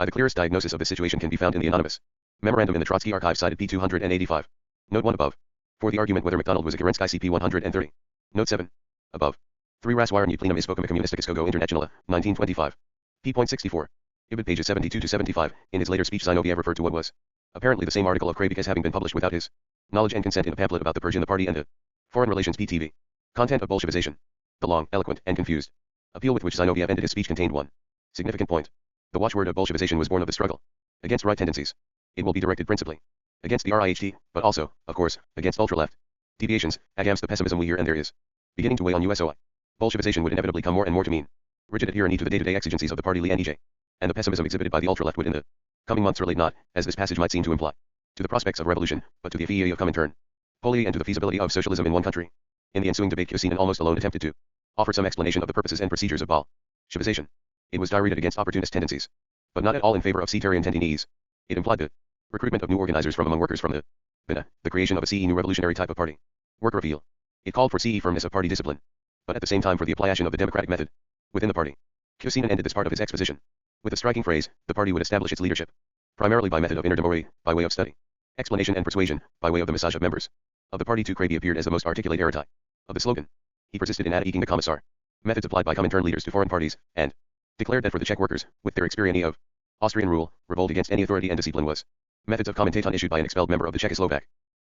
The clearest diagnosis of this situation can be found in the anonymous memorandum in the Trotsky Archive cited p. 285. Note 1 above. For the argument whether MacDonald was a Kerensky cp 130. Note 7. Above. 3 Raswarny plenum spoken communisticus Kogo Internationale, 1925. p.64. Ibid pages 72 to 75. In his later speech Zinoviev referred to what was apparently the same article of Krabik as having been published without his knowledge and consent in a pamphlet about the Persian the party and the foreign relations PTV. Content of Bolshevization. The long, eloquent, and confused appeal with which Zinoviev ended his speech contained one significant point. The watchword of Bolshevization was born of the struggle against right tendencies. It will be directed principally against the RIHT, but also, of course, against ultra-left deviations, against the pessimism we hear and there is beginning to weigh on USOI. Bolshevization would inevitably come more and more to mean rigid adherence to the day-to-day exigencies of the party LNEJ, and the pessimism exhibited by the ultra-left would in the coming months relate not, as this passage might seem to imply, to the prospects of revolution, but to the effigy of Comintern, Poly and to the feasibility of socialism in one country. In the ensuing debate Kusin almost alone attempted to offer some explanation of the purposes and procedures of Bolshevization. It was directed against opportunist tendencies, but not at all in favor of sectarian tendencies. It implied the recruitment of new organizers from among workers from the BINA, the creation of a CE new revolutionary type of party. Worker appeal. It called for CE firmness of party discipline, but at the same time for the application of the democratic method within the party. Kusin ended this part of his exposition with a striking phrase: the party would establish its leadership primarily by method of inner demore, by way of study, explanation and persuasion, by way of the massage of members of the party. To Krabi appeared as the most articulate erudite of the slogan. He persisted in adding the commissar methods applied by Comintern leaders to foreign parties, and declared that for the Czech workers, with their experience of Austrian rule, revolt against any authority and discipline was methods of commentaton issued by an expelled member of the Czechoslovak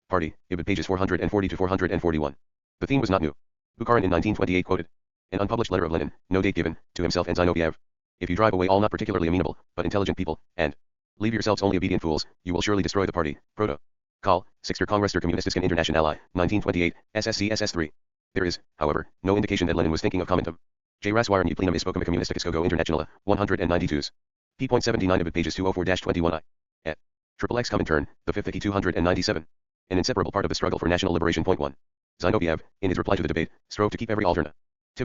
party. Ibid pages 440 to 441. The theme was not new. Bukharin in 1928 quoted an unpublished letter of Lenin, no date given, to himself and Zinoviev. If you drive away all not particularly amenable, but intelligent people, and leave yourselves only obedient fools, you will surely destroy the party. Proto. Call, Sixter Kongress der Kommunistischen Internationale, 1928, SSC SS3. There is, however, no indication that Lenin was thinking of Comintern. J. Raswarny plenum spoken communisticus Kogo Internationale, 192. p.79 of pages 204-21 I. Et. XXX Comintern, the fifth 297. An inseparable part of the struggle for national liberation. Point 1. Zinoviev, in his reply to the debate, strove to keep every alternative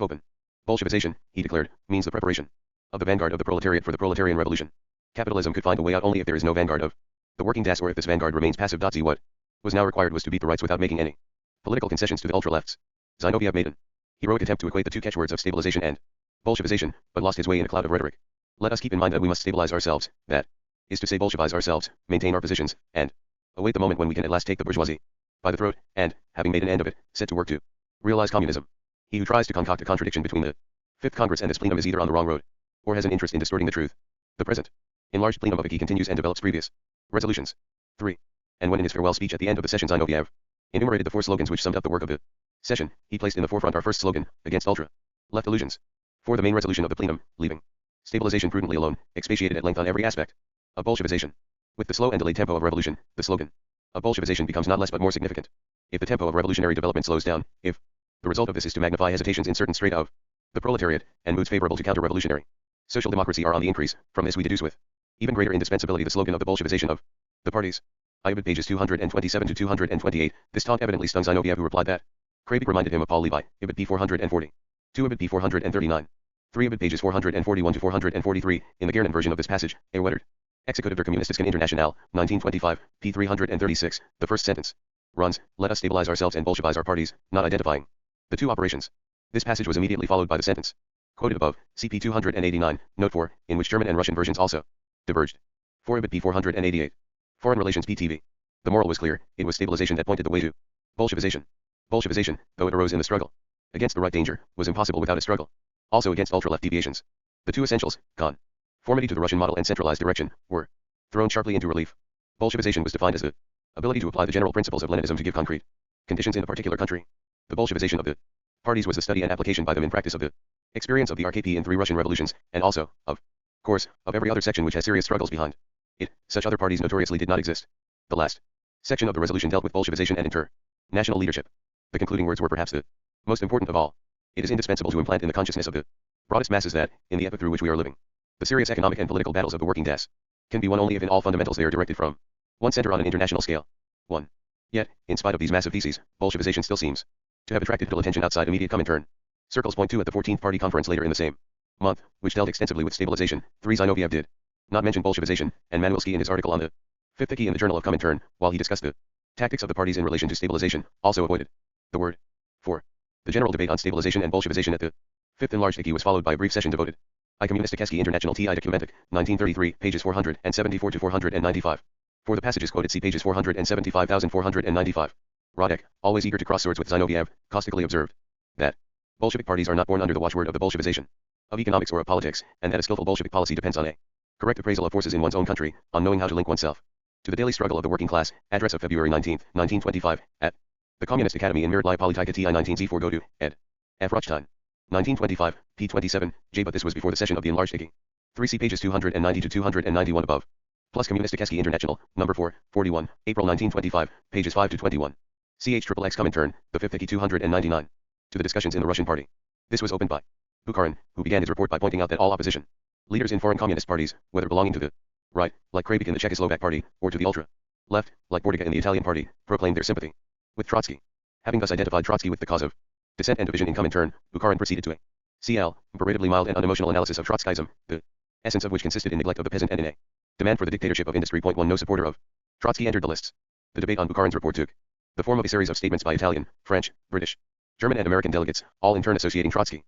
open. Bolshevization, he declared, means the preparation of the vanguard of the proletariat for the proletarian revolution. Capitalism could find a way out only if there is no vanguard of the working class, or if this vanguard remains passive. See, what was now required was to beat the rights without making any political concessions to the ultra-lefts. Zinoviev made an heroic attempt to equate the two catchwords of stabilization and Bolshevization, but lost his way in a cloud of rhetoric. Let us keep in mind that we must stabilize ourselves, that is to say Bolshevize ourselves, maintain our positions, and await the moment when we can at last take the bourgeoisie by the throat, and, having made an end of it, set to work to realize communism. He who tries to concoct a contradiction between the Fifth Congress and this plenum is either on the wrong road, or has an interest in distorting the truth. The present enlarged plenum of it he continues and develops previous resolutions. 3. And when in his farewell speech at the end of the session Zinoviev enumerated the 4 slogans which summed up the work of the session, he placed in the forefront our first slogan, against ultra-left illusions. For the main resolution of the plenum, leaving stabilization prudently alone, expatiated at length on every aspect of Bolshevization. With the slow and delayed tempo of revolution, the slogan of Bolshevization becomes not less but more significant. If the tempo of revolutionary development slows down, if the result of this is to magnify hesitations in certain strata of the proletariat, and moods favorable to counter-revolutionary social democracy are on the increase, from this we deduce with even greater indispensability the slogan of the Bolshevization of the parties. Ibid pages 227 to 228. This taunt evidently stung Zinoviev, who replied that Krabik reminded him of Paul Levi. Ibid p. 440. 2 Ibid p. 439. 3 Ibid pages 441 to 443. In the German version of this passage, A. Wettert, Executive der Kommunistischen Internationale, 1925, p. 336, the first sentence runs, let us stabilize ourselves and Bolshevize our parties, not identifying the two operations. This passage was immediately followed by the sentence quoted above, cp 289, note 4, in which German and Russian versions also diverged. 4 Ibid p. 488. Foreign Relations PTV. The moral was clear, it was stabilization that pointed the way to Bolshevization. Bolshevization, though it arose in the struggle against the right danger, was impossible without a struggle also against ultra-left deviations. The two essentials, conformity to the Russian model and centralized direction, were thrown sharply into relief. Bolshevization was defined as the ability to apply the general principles of Leninism to give concrete conditions in a particular country. The Bolshevization of the parties was the study and application by them in practice of the experience of the RKP in 3 Russian revolutions, and also, of course, of every other section which has serious struggles behind it. Such other parties notoriously did not exist. The last section of the resolution dealt with Bolshevization and international leadership. The concluding words were perhaps the most important of all. It is indispensable to implant in the consciousness of the broadest masses that, in the epoch through which we are living, the serious economic and political battles of the working class can be won only if in all fundamentals they are directed from one center on an international scale. 1. Yet, in spite of these massive theses, Bolshevization still seems to have attracted little attention outside immediate Comintern circles. Point 2 at the 14th Party Conference later in the same month, which dealt extensively with stabilization. 3 Zinoviev did not mention Bolshevization, and Manuelski in his article on the Fifth Wiki in the Journal of Comintern, while he discussed the tactics of the parties in relation to stabilization, also avoided the word. 4. The general debate on stabilization and Bolshevization at the Fifth Enlarged Wiki was followed by a brief session devoted I Communisticheski International TI Documentic, 1933, pages 474 to 495. For the passages quoted see pages 475,495. Radek, always eager to cross swords with Zinoviev, caustically observed that Bolshevik parties are not born under the watchword of the Bolshevization of economics or of politics, and that a skillful Bolshevik policy depends on a correct appraisal of forces in one's own country, on knowing how to link oneself to the daily struggle of the working class. Address of February 19, 1925, at the Communist Academy in Miradlaya Politika TI 19Z4 Godu, ed. F. Rochstein. 1925, p. 27, j. But this was before the session of the enlarged IGI. 3 pages 290 to 291 above. Plus Communisticheski International, number 4, 41, April 1925, pages 5 to 21. CHXXX Comintern, the 5th IGI 299. To the discussions in the Russian Party. This was opened by Bukharin, who began his report by pointing out that all opposition leaders in foreign communist parties, whether belonging to the right, like Krabik in the Czechoslovak Party, or to the ultra left, like Bordiga in the Italian Party, proclaimed their sympathy with Trotsky. Having thus identified Trotsky with the cause of dissent and division in Comintern, Bukharin proceeded to a CL, comparatively mild and unemotional analysis of Trotskyism, the essence of which consisted in neglect of the peasant and in a demand for the dictatorship of industry. 1 No supporter of Trotsky entered the lists. The debate on Bukharin's report took the form of a series of statements by Italian, French, British, German and American delegates, all in turn associating Trotskyism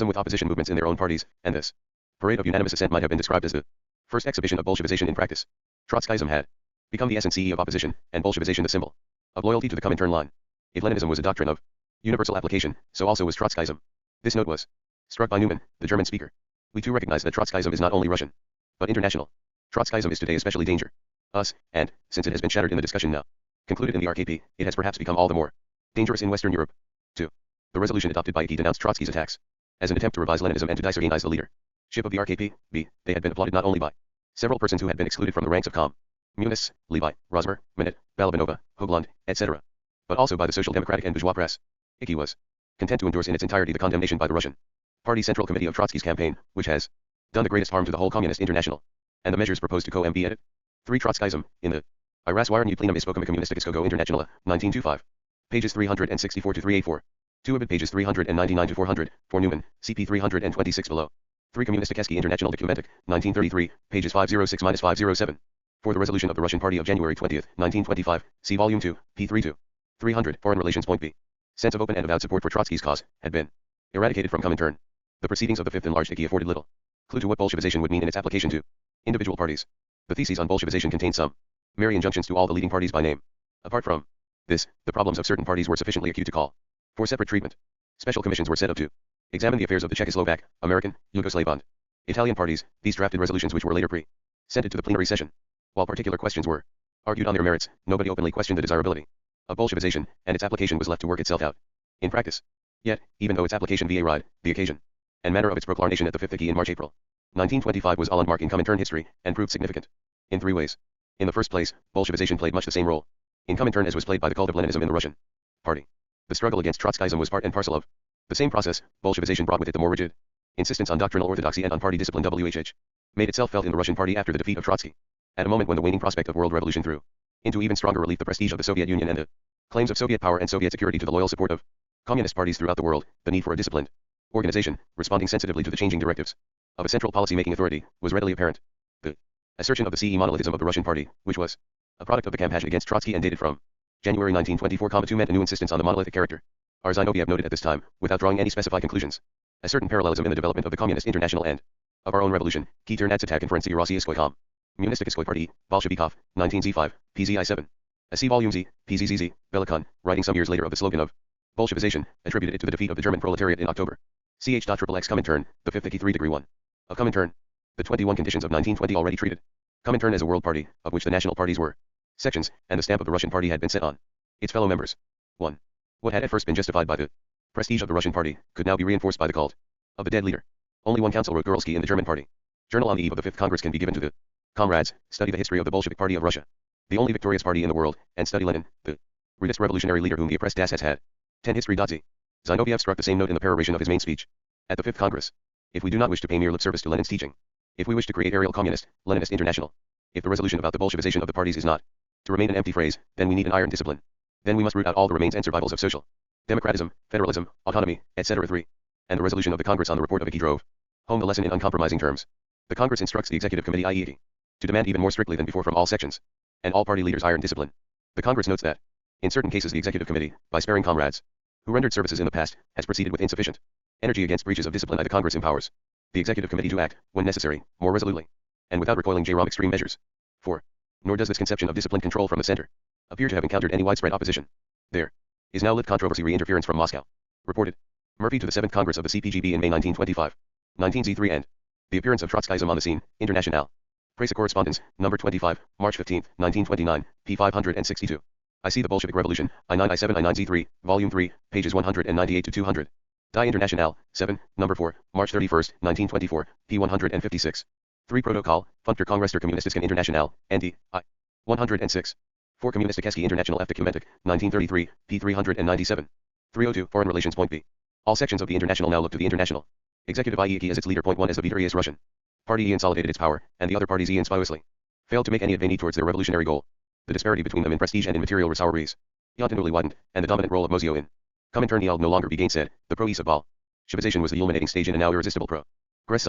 with opposition movements in their own parties, and this parade of unanimous assent might have been described as the first exhibition of Bolshevization in practice. Trotskyism had become the essence of opposition, and Bolshevization the symbol of loyalty to the Comintern line. If Leninism was a doctrine of universal application, so also was Trotskyism. This note was struck by Newman, the German speaker. We too recognize that Trotskyism is not only Russian, but international. Trotskyism is today especially danger us, and, since it has been shattered in the discussion now concluded in the RKP, it has perhaps become all the more dangerous in Western Europe. 2. The resolution adopted by IGI denounced Trotsky's attacks as an attempt to revise Leninism and to disorganize the leadership of the RKP. B. They had been applauded not only by several persons who had been excluded from the ranks of Communists, Levi, Rosmer, Minute, Balabanova, Hoagland, etc., but also by the social democratic and bourgeois press. IGI was content to endorse in its entirety the condemnation by the Russian Party Central Committee of Trotsky's campaign, which has done the greatest harm to the whole Communist International, and the measures proposed to co-MB edit. 3. Trotskyism, in the I Raswirenyi Plenum Ispokoma Communistikiskogo Internationala, 1925. Pages 364 to 384. 2 Abid pages 399 to 400, 4 Newman, CP 326 below. 3 Communisticheski International Documentic, 1933, pages 506-507. For the resolution of the Russian Party of January 20, 1925, see Volume 2, p. 32. 300, Foreign Relations. Point B. Sense of open and avowed support for Trotsky's cause had been eradicated from Comintern. The proceedings of the Fifth Enlarged IGI afforded little clue to what Bolshevization would mean in its application to individual parties. The theses on Bolshevization contained some merry injunctions to all the leading parties by name. Apart from this, the problems of certain parties were sufficiently acute to call for separate treatment. Special commissions were set up to examine the affairs of the Czechoslovak, American, Yugoslav and Italian parties. These drafted resolutions which were later presented to the plenary session. While particular questions were argued on their merits, nobody openly questioned the desirability of Bolshevization, and its application was left to work itself out in practice. Yet, even though its application varied, the occasion and manner of its proclamation at the 5th IGI in March-April 1925 was a landmark in Comintern history, and proved significant in 3 ways. In the first place, Bolshevization played much the same role in Comintern as was played by the cult of Leninism in the Russian Party. The struggle against Trotskyism was part and parcel of the same process. Bolshevization brought with it the more rigid insistence on doctrinal orthodoxy and on party discipline. WHH made itself felt in the Russian Party after the defeat of Trotsky, at a moment when the waning prospect of world revolution threw into even stronger relief the prestige of the Soviet Union and the claims of Soviet power and Soviet security to the loyal support of communist parties throughout the world. The need for a disciplined organization, responding sensitively to the changing directives of a central policy-making authority, was readily apparent. The assertion of the CE monolithism of the Russian Party, which was a product of the campaign against Trotsky and dated from January 1924, 2 meant a new insistence on the monolithic character. R. Zinoviev noted at this time, without drawing any specified conclusions, a certain parallelism in the development of the Communist International and of our own revolution. Key turn attack Conference Rossiyskoy Com. Communistikiskoy Party, Bolshevikov, 19Z5, PZI 7. A C volume Z, PZZZ, Belikon, writing some years later of the slogan of Bolshevization, attributed it to the defeat of the German proletariat in October. CHXXX Comintern, the 5th IGI 3 degree 1. Of Comintern. The 21 conditions of 1920 already treated Comintern as a world party, of which the national parties were sections, and the stamp of the Russian Party had been set on its fellow members. 1. What had at first been justified by the prestige of the Russian Party, could now be reinforced by the cult of the dead leader. Only one counsel wrote Gorelsky in the German Party Journal on the eve of the 5th Congress can be given to the comrades. Study the history of the Bolshevik Party of Russia, the only victorious party in the world, and study Lenin, the rudest revolutionary leader whom the oppressed Das has had. 10 History.Z. Zinoviev struck the same note in the peroration of his main speech at the 5th Congress. If we do not wish to pay mere lip service to Lenin's teaching, if we wish to create a real communist, Leninist international, if the resolution about the Bolshevization of the parties is not to remain an empty phrase, then we need an iron discipline. Then we must root out all the remains and survivals of social democratism, federalism, autonomy, etc. 3. And the resolution of the Congress on the report of IGI drove home the lesson in uncompromising terms. The Congress instructs the Executive Committee i.e. to demand even more strictly than before from all sections and all party leaders iron discipline. The Congress notes that, in certain cases the Executive Committee, by sparing comrades who rendered services in the past, has proceeded with insufficient energy against breaches of discipline. The Congress empowers The Executive Committee to act, when necessary, more resolutely, and without recoiling from extreme measures. 4. Nor does this conception of disciplined control from the center appear to have encountered any widespread opposition. There is now lit controversy re-interference from Moscow. Reported. Murphy to the 7th Congress of the CPGB in May 1925. 19Z3 and the appearance of Trotskyism on the scene, International. Presa Correspondence, number 25, March 15, 1929, p. 562. I see the Bolshevik Revolution, I9 I7 I9 Z3, volume 3, pages 198 to 200. Die International, 7, number 4, March 31, 1924, p. 156. 3 Protocol, Funkter Kongress der Kommunistischen International, ND, I. 106. 4 Kommunistischeske International auf Documentic, 1933, p. 397. 302 Foreign Relations. Point B. All sections of the International now look to the International Executive IEK as its leader. Point 1 as the victorious Russian Party consolidated its power, and the other parties inspiously failed to make any advance towards their revolutionary goal. The disparity between them in prestige and in material ressources continually widened, and the dominant role of Moscow in Comintern no longer be gainsaid. The progress of Bolshevization was the culminating stage in a now irresistible progress.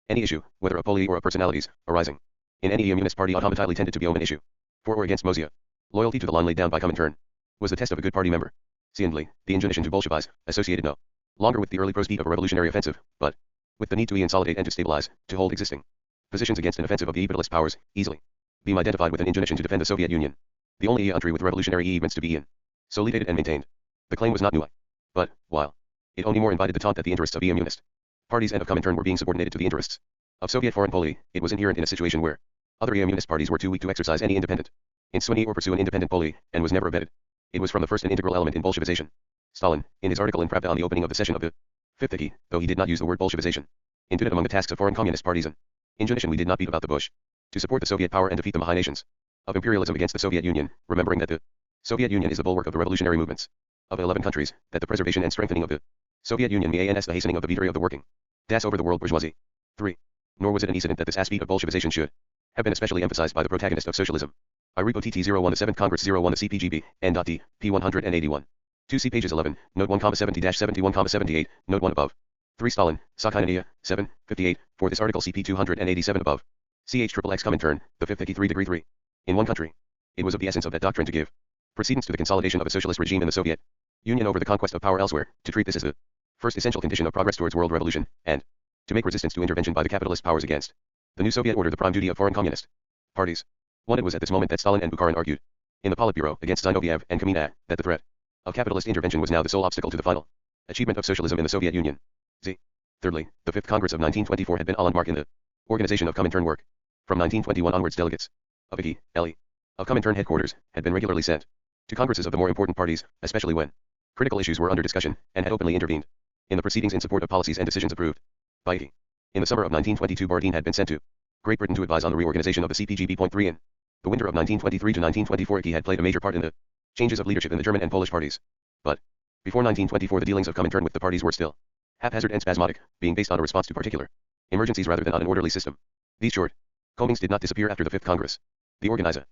Any issue, whether of polity or of personalities, arising in any communist party automatically tended to be an issue for or against Moscow. Loyalty to the line laid down by Comintern was the test of a good party member. Secondly, the inclination to Bolshevize, associated no longer with the early prospect of a revolutionary offensive, but with the need to consolidate and to stabilize, to hold existing positions against an offensive of the capitalist powers, easily being identified with an inclination to defend the Soviet Union. The only country with revolutionary events to be consolidated and maintained. The claim was not new, but, while it only more invited the taunt that the interests of the communist parties and of Comintern were being subordinated to the interests of Soviet foreign policy, it was inherent in a situation where other communist parties were too weak to exercise any independent insuiny or pursue an independent policy, and was never abetted. It was from the first an integral element in Bolshevization. Stalin, in his article in Pravda on the opening of the session of the Fifth Committee, though he did not use the word Bolshevization, included among the tasks of foreign communist parties an inclination we did not beat about the bush to support the Soviet power and defeat the high nations of imperialism against the Soviet Union, remembering that the Soviet Union is the bulwark of the revolutionary movements of 11 countries, that the preservation and strengthening of the Soviet Union means the hastening of the victory of the working class over the world bourgeoisie. 3. Nor was it an incident that this aspect of Bolshevization should have been especially emphasized by the protagonist of socialism. I repo TT01 the 7th Congress 01 the CPGB, N.D, p. 181. 2 see pages 11, note 1,70-71,78, note 1 above. 3 Stalin, Sakhanovia, 7, 58, for this article CP 287 above. CHXXX Comintern, the 5th 53 degree 3. In one country. It was of the essence of that doctrine to give precedence to the consolidation of a socialist regime in the Soviet Union over the conquest of power elsewhere, to treat this as the first essential condition of progress towards world revolution, and to make resistance to intervention by the capitalist powers against the new Soviet order the prime duty of foreign communist parties. 1. It was at this moment that Stalin and Bukharin argued in the Politburo against Zinoviev and Kamina that the threat of capitalist intervention was now the sole obstacle to the final achievement of socialism in the Soviet Union. Z. Thirdly, the 5th Congress of 1924 had been a landmark in the organization of Comintern work. From 1921 onwards, delegates of IKI, LE, of Comintern headquarters had been regularly sent to congresses of the more important parties, especially when critical issues were under discussion, and had openly intervened in the proceedings in support of policies and decisions approved by IKI. In the summer of 1922, Bardeen had been sent to Great Britain to advise on the reorganization of the CPGB. 3 In the winter of 1923 to 1924, IKI had played a major part in the changes of leadership in the German and Polish parties. But before 1924, the dealings of Comintern with the parties were still haphazard and spasmodic, being based on a response to particular emergencies rather than on an orderly system. These short combings did not disappear after the 5th Congress. The organization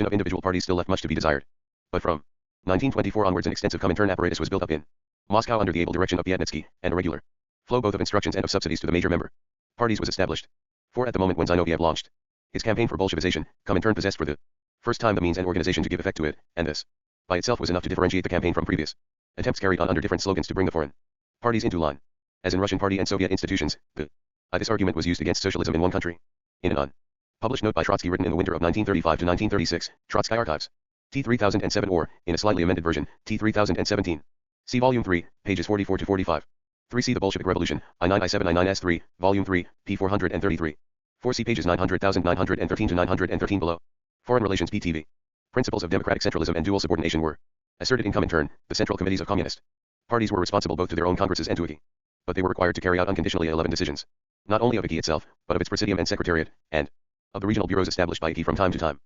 of individual parties still left much to be desired. But from 1924 onwards, an extensive Comintern apparatus was built up in Moscow under the able direction of Piatnitsky, and a regular flow both of instructions and of subsidies to the major member parties was established. For at the moment when Zinoviev launched his campaign for Bolshevization, Comintern possessed for the first time the means and organization to give effect to it, and this by itself was enough to differentiate the campaign from previous attempts carried on under different slogans to bring the foreign parties into line. As in Russian party and Soviet institutions, this argument was used against socialism in one country. In an unpublished note by Trotsky written in the winter of 1935 to 1936, Trotsky Archives, T 3007, or, in a slightly amended version, T 3017. See Volume 3, pages 44 to 45. 3 see the Bolshevik Revolution, I9 I7 I9 S3, Volume 3, p. 433. 4 see pages 900,913 to 913 below. Foreign Relations PTV. Principles of democratic centralism and dual subordination were asserted in Comintern. The central committees of communist parties were responsible both to their own congresses and to IKI, but they were required to carry out unconditionally 11 decisions, not only of IKI itself, but of its presidium and secretariat, and of the regional bureaus established by IKI from time to time.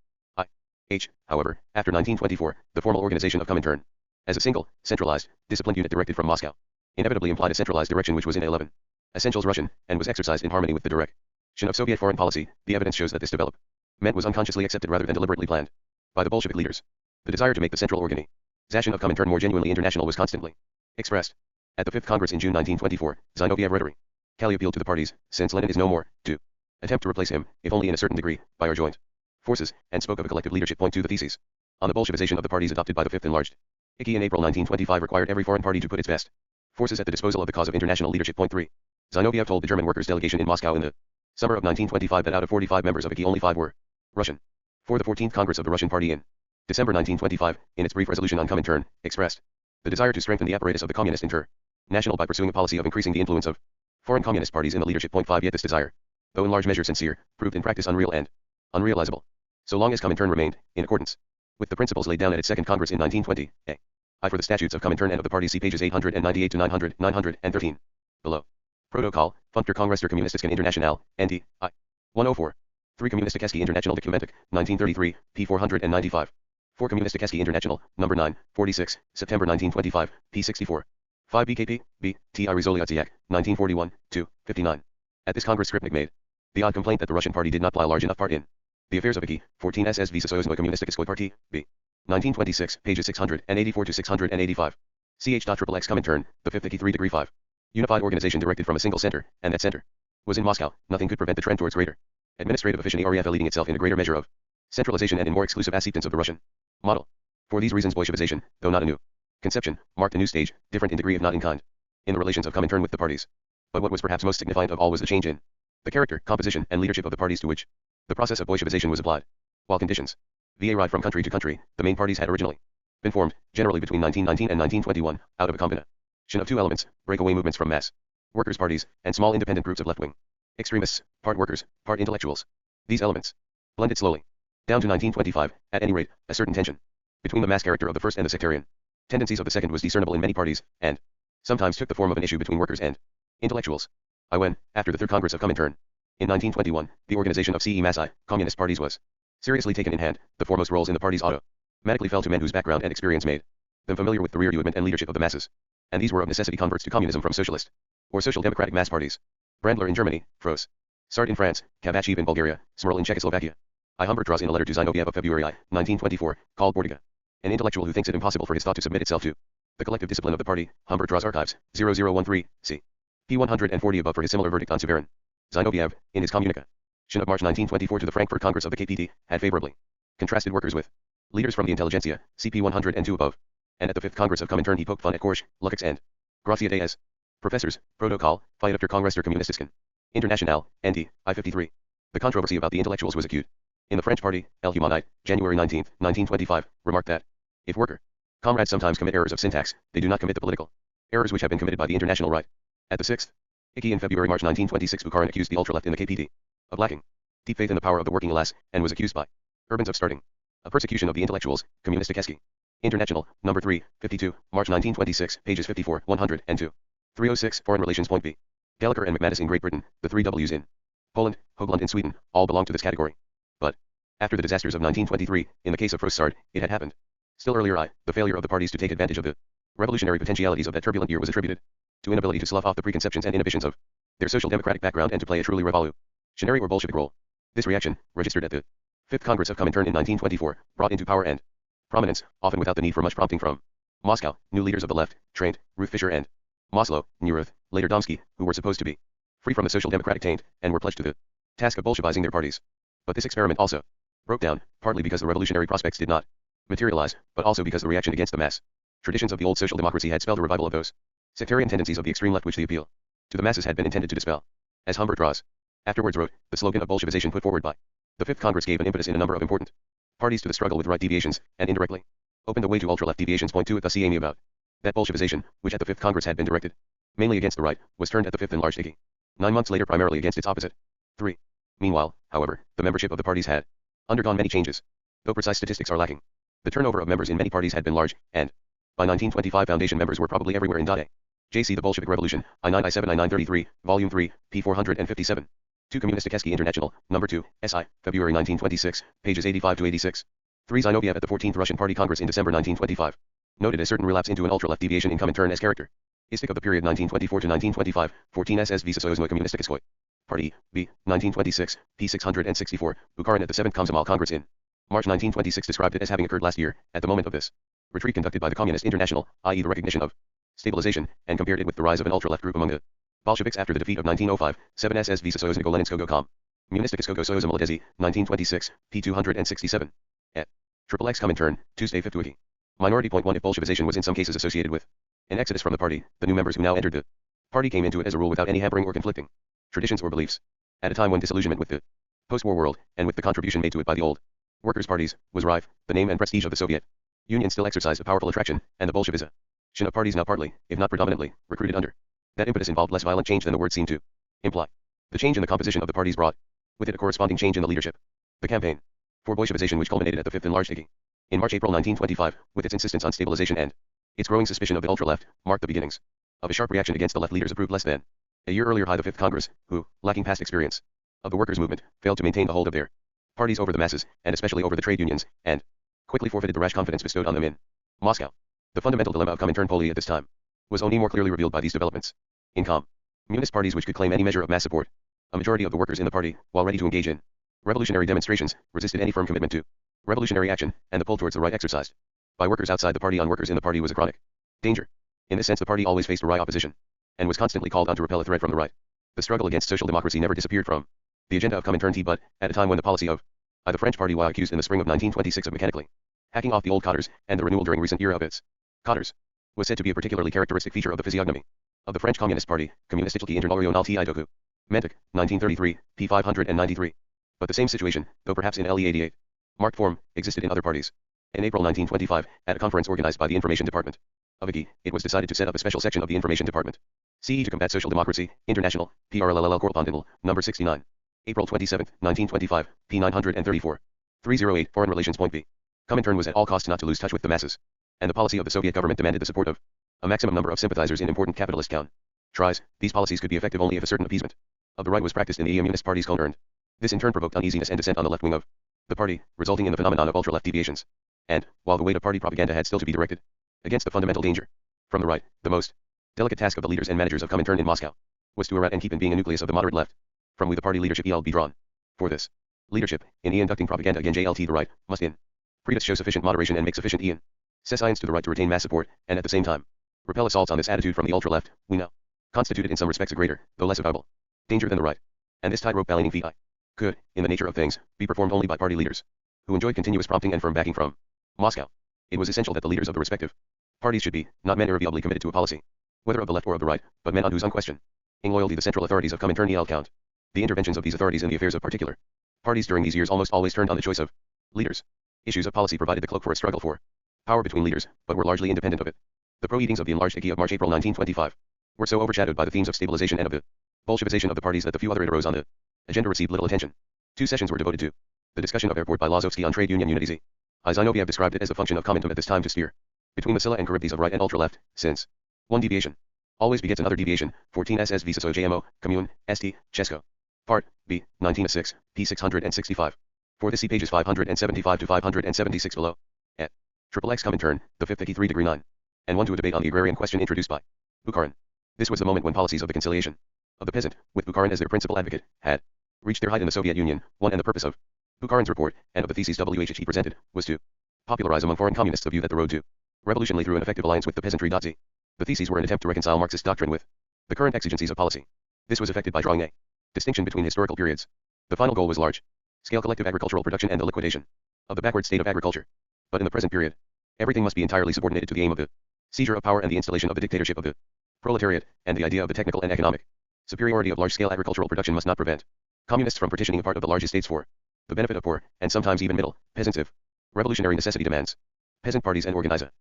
However, after 1924, the formal organization of Comintern, as a single, centralized, disciplined unit directed from Moscow, inevitably implied a centralized direction which was in 11 essentials Russian, and was exercised in harmony with the direction of Soviet foreign policy. The evidence shows that this development was unconsciously accepted rather than deliberately planned by the Bolshevik leaders. The desire to make the central organization of Comintern more genuinely international was constantly expressed. At the 5th Congress in June 1924, Zinoviev rhetoric Kali appealed to the parties, since Lenin is no more, to attempt to replace him, if only in a certain degree, by our joint forces, and spoke of a collective leadership. 2 The theses on the Bolshevization of the parties adopted by the 5th enlarged IKI in April 1925 required every foreign party to put its best forces at the disposal of the cause of international leadership. 3 Zinoviev told the German workers' delegation in Moscow in the summer of 1925 that out of 45 members of IKI only 5 were Russian. For the 14th Congress of the Russian Party in December 1925, in its brief resolution on Comintern, expressed the desire to strengthen the apparatus of the Communist International by pursuing a policy of increasing the influence of foreign communist parties in the leadership. 5 Yet this desire, though in large measure sincere, proved in practice unreal and unrealizable, so long as Comintern remained, in accordance with the principles laid down at its second Congress in 1920, I for the statutes of Comintern and of the party see pages 898 to 913. Below. Protocol, Funkter Kongress der Kommunistischen Internationale, NT, I. 104. 3 Kommunistischke International Dokumentik, 1933, p. 495. 4 Kommunistischke International, number 9, 46, September 1925, p. 64. 5 BKP, B, T. I. Resoliatsiak, 1941, 2, 59. At this Congress Skripnik made the odd complaint that the Russian party did not play a large enough part in the affairs of IKI, 14 SSV Socialism Kommunistischke Party, B. 1926, pages 684 to 685. Ch.XXX Comintern, the 5th IKI 3 degree 5. Unified organization directed from a single center, and that center was in Moscow. Nothing could prevent the trend towards greater administrative efficiency, REF leading itself in a greater measure of centralization and in more exclusive acceptance of the Russian model. For these reasons Bolshevization, though not a new conception, marked a new stage, different in degree if not in kind, in the relations of Comintern with the parties. But what was perhaps most significant of all was the change in the character, composition, and leadership of the parties to which the process of Bolshevization was applied. While conditions varied from country to country, the main parties had originally been formed, generally between 1919 and 1921, out of a combination of 2 elements, breakaway movements from mass workers' parties, and small independent groups of left-wing extremists, part workers, part intellectuals. These elements blended slowly. Down to 1925, at any rate, a certain tension between the mass character of the first and the sectarian tendencies of the second was discernible in many parties, and sometimes took the form of an issue between workers and intellectuals. When, after the Third Congress of Comintern, in 1921, the organization of CE Massi, communist parties was seriously taken in hand, the foremost roles in the parties automatically fell to men whose background and experience made them familiar with the rear movement and leadership of the masses. And these were of necessity converts to communism from socialist or social democratic mass parties. Brandler in Germany, Fros. Sart in France, Kavachev in Bulgaria, Smrl in Czechoslovakia. I. Humbert draws in a letter to Zinoviev of February 1924, called Bordiga. An intellectual who thinks it impossible for his thought to submit itself to the collective discipline of the party. Humbert draws archives, 0013, c. p. 140 above for his similar verdict on Suverin. Zinoviev, in his communication of March 1924 to the Frankfurt Congress of the KPT, had favorably contrasted workers with leaders from the intelligentsia, cp 102 above. And at the 5th Congress of Comintern he poked fun at Korsch, Lukács and Gracia as professors, Protocol, Fight after Kongress der Kommunistischen Internationale, ND, I-53. The controversy about the intellectuals was acute. In the French party, El Humanite, January 19, 1925, remarked that if worker comrades sometimes commit errors of syntax, they do not commit the political errors which have been committed by the international right. At the 6th IKI in February-March 1926 Bukharin accused the ultra-left in the KPT of lacking deep faith in the power of the working class, and was accused by Urbans of starting a persecution of the intellectuals, Kommunistischke International, number 3, 52, March 1926, pages 54, 102. 306, Foreign Relations. Point B. Gallagher and McManus in Great Britain, the 3 Ws in Poland, Hoagland in Sweden, all belong to this category. But, after the disasters of 1923, in the case of Frossard, it had happened. Still earlier the failure of the parties to take advantage of the revolutionary potentialities of that turbulent year was attributed to inability to slough off the preconceptions and inhibitions of their social democratic background and to play a truly revolutionary or Bolshevik role. This reaction, registered at the 5th Congress of Comintern in 1924, brought into power and prominence, often without the need for much prompting from Moscow, new leaders of the left, trained, Ruth Fischer and Maslow, Neuruth, later Domsky, who were supposed to be free from the social democratic taint, and were pledged to the task of Bolshevizing their parties. But this experiment also broke down, partly because the revolutionary prospects did not materialize, but also because the reaction against the mass traditions of the old social democracy had spelled a revival of those sectarian tendencies of the extreme left which the appeal to the masses had been intended to dispel. As Humbert Draws afterwards wrote, the slogan of Bolshevization put forward by the 5th Congress gave an impetus in a number of important parties to the struggle with right deviations, and indirectly opened the way to ultra-left deviations. Point 2 at thus Amy about that Bolshevization, which at the 5th Congress had been directed mainly against the right, was turned at the 5th enlarged IKI 9 months later primarily against its opposite. 3. Meanwhile, however, the membership of the parties had undergone many changes. Though precise statistics are lacking, the turnover of members in many parties had been large, and by 1925 foundation members were probably everywhere in .A. J.C. The Bolshevik Revolution, I-9 I-7 I-9 33, Volume 3, p. 457. 2 Kommunistischke International, number 2, S.I., February 1926, pages 85 to 86. 3 Zinoviev at the 14th Russian Party Congress in December 1925. Noted a certain relapse into an ultra-left deviation in Comintern as characteristic of the period 1924 to 1925, 14 SSV Socialism Kommunistischke Party, B, 1926, p. 664, Bukharin at the 7th Komsomol Congress in March 1926 described it as having occurred last year, at the moment of this retreat conducted by the Communist International, i.e. the recognition of stabilization, and compared it with the rise of an ultra-left group among the Bolsheviks after the defeat of 1905, 7 SSV Socialism Leninskogo Com. Kommunistischke Socialism Mladezi, 1926, p. 267. At XXX Comintern, Tuesday 5th Wiki. Minority. Point 1 If Bolshevization was in some cases associated with an exodus from the party, the new members who now entered the Party came into it as a rule without any hampering or conflicting traditions or beliefs. At a time when disillusionment with the post-war world, and with the contribution made to it by the old workers' parties, was rife, the name and prestige of the Soviet Union still exercised a powerful attraction, and the Bolshevism of parties now partly, if not predominantly, recruited under that impetus involved less violent change than the word seemed to imply. The change in the composition of the parties brought with it a corresponding change in the leadership. The campaign for Bolshevization, which culminated at the fifth enlarged Iggy in March-April 1925, with its insistence on stabilization and its growing suspicion of the ultra-left, marked the beginnings of a sharp reaction against the left leaders approved less than a year earlier by the Fifth Congress, who, lacking past experience of the workers' movement, failed to maintain the hold of their parties over the masses, and especially over the trade unions, and quickly forfeited the rash confidence bestowed on them in Moscow. The fundamental dilemma of Comintern at this time was only more clearly revealed by these developments. In communist parties which could claim any measure of mass support, a majority of the workers in the party, while ready to engage in revolutionary demonstrations, resisted any firm commitment to revolutionary action, and the pull towards the right exercised by workers outside the party on workers in the party was a chronic danger. In this sense, the party always faced a right opposition, and was constantly called on to repel a threat from the right. The struggle against social democracy never disappeared from the agenda of Comintern, but, at a time when the policy of the French party was accused in the spring of 1926 of mechanically hacking off the old cadres, and the renewal during recent era of its cadres was said to be a particularly characteristic feature of the physiognomy of the French Communist Party, Communistique Internationale Doku. Mentic, 1933, p. 593. But the same situation, though perhaps in LE88 marked form, existed in other parties. In April 1925, at a conference organized by the Information Department of IGI, it was decided to set up a special section of the Information Department, CE, to combat social democracy, international, PRLLL Correspondent, number 69. April 27, 1925, p. 934. 308, Foreign Relations. Point B. Comintern was at all costs not to lose touch with the masses, and the policy of the Soviet government demanded the support of a maximum number of sympathizers in important capitalist countries. These policies could be effective only if a certain appeasement of the right was practiced in the Communist party's earned. This in turn provoked uneasiness and dissent on the left wing of the party, resulting in the phenomenon of ultra-left deviations. And, while the weight of party propaganda had still to be directed against the fundamental danger from the right, the most delicate task of the leaders and managers of Comintern in Moscow was to eradicate and keep in being a nucleus of the moderate left, from we the party leadership be drawn. For this leadership, in inducting propaganda against JLT, the right must in previous show sufficient moderation and make sufficient science to the right to retain mass support, and at the same time repel assaults on this attitude from the ultra-left, we know constituted in some respects a greater, though less avowable, danger than the right. And this tightrope balancing feat could, in the nature of things, be performed only by party leaders who enjoyed continuous prompting and firm backing from Moscow. It was essential that the leaders of the respective parties should be, not men irrevocably committed to a policy, whether of the left or of the right, but men on whose unquestioning loyalty the central authorities of Comintern count. The interventions of these authorities in the affairs of particular parties during these years almost always turned on the choice of leaders. Issues of policy provided the cloak for a struggle for power between leaders, but were largely independent of it. The pro-eatings of the enlarged IGI of March-April 1925 were so overshadowed by the themes of stabilization and of the Bolshevization of the parties that the few other iteros on the agenda received little attention. 2 sessions were devoted to the discussion of airport by Lazovsky on trade union unity. Zinoviev described it as a function of Comintern at this time to steer between the Scylla and Charybdis of right and ultra-left, since one deviation always begets another deviation. 14 SS Visa JMO, Commune, St. Chesko. Part B, 1906, p. 665. For this see pages 575 to 576 below. At XXX Comintern, the 5th 83 9. And 1 to a debate on the agrarian question introduced by Bukharin. This was the moment when policies of the conciliation of the peasant, with Bukharin as their principal advocate, had reached their height in the Soviet Union. 1. And the purpose of Bukharin's report, and of the theses which he presented, was to popularize among foreign communists the view that the road to revolution lay through an effective alliance with the peasantry. Z. The theses were an attempt to reconcile Marxist doctrine with the current exigencies of policy. This was effected by drawing a distinction between historical periods. The final goal was large-scale collective agricultural production and the liquidation of the backward state of agriculture. But in the present period, everything must be entirely subordinated to the aim of the seizure of power and the installation of the dictatorship of the proletariat, and the idea of the technical and economic superiority of large-scale agricultural production must not prevent communists from partitioning a part of the large estates for the benefit of poor, and sometimes even middle, peasants if revolutionary necessity demands. Peasant parties and organizations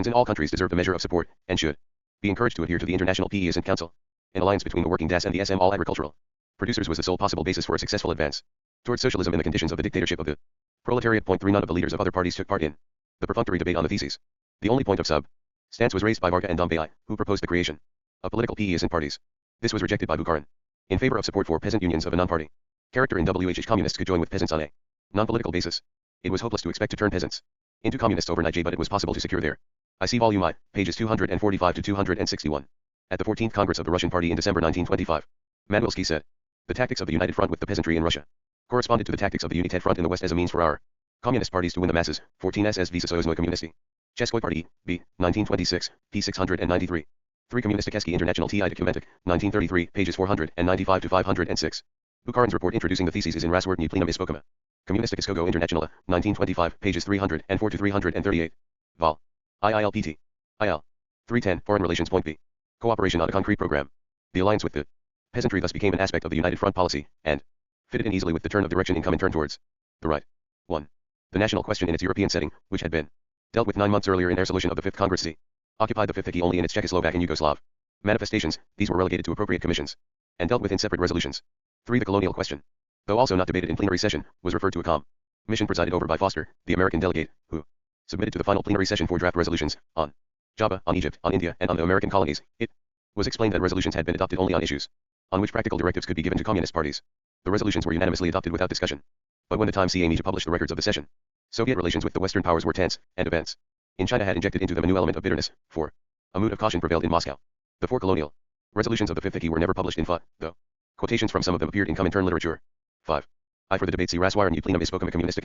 in all countries deserve a measure of support, and should be encouraged to adhere to the International Peasant Council. An alliance between the working class and the SM all agricultural producers was the sole possible basis for a successful advance towards socialism in the conditions of the dictatorship of the proletariat. 3. None of the leaders of other parties took part in the perfunctory debate on the theses. The only point of substance was raised by Varga and Dombey, who proposed the creation of political peasant parties. This was rejected by Bukharin in favor of support for peasant unions of a non-party character. In WH, communists could join with peasants on a non-political basis. It was hopeless to expect to turn peasants into communists overnight, but it was possible to secure their IC Volume I, pages 245 to 261. At the 14th Congress of the Russian Party in December 1925, Manuelsky said, "The tactics of the United Front with the peasantry in Russia corresponded to the tactics of the United Front in the West as a means for our communist parties to win the masses." 14 SS Visa Soyuznoy Communisti. Cheskoy Party, B, 1926, p. 693. 3. Kommunistikeski International TI Documentic, 1933, pages 495 to 506. Bukharin's report introducing the theses is in Raswordny Plenum Ispokoma. Kommunistikiskogo Internationale, 1925, pages 304 to 338. Vol. IILPT. IL. 310, Foreign Relations. Point B. Cooperation on a concrete program. The alliance with the peasantry thus became an aspect of the United Front policy, and fitted in easily with the turn of direction in Comintern towards the right. 1. The national question in its European setting, which had been dealt with 9 months earlier in their solution of the Fifth Congress Z, occupied the Fifth Hickey only in its Czechoslovak and Yugoslav manifestations. These were relegated to appropriate commissions and dealt with in separate resolutions. 3. The colonial question, though also not debated in plenary session, was referred to a commission presided over by Foster, the American delegate, who submitted to the final plenary session 4 draft resolutions on Java, on Egypt, on India, and on the American colonies. It was explained that resolutions had been adopted only on issues on which practical directives could be given to communist parties. The resolutions were unanimously adopted without discussion. But when the time came to publish the records of the session, Soviet relations with the Western powers were tense, and events in China had injected into them a new element of bitterness, for a mood of caution prevailed in Moscow. The 4 colonial resolutions of the Fifth Hickey were never published in FUT, though quotations from some of them appeared in Comintern literature. 5. I for the debate see Raswire and plenum Ispokam Communistic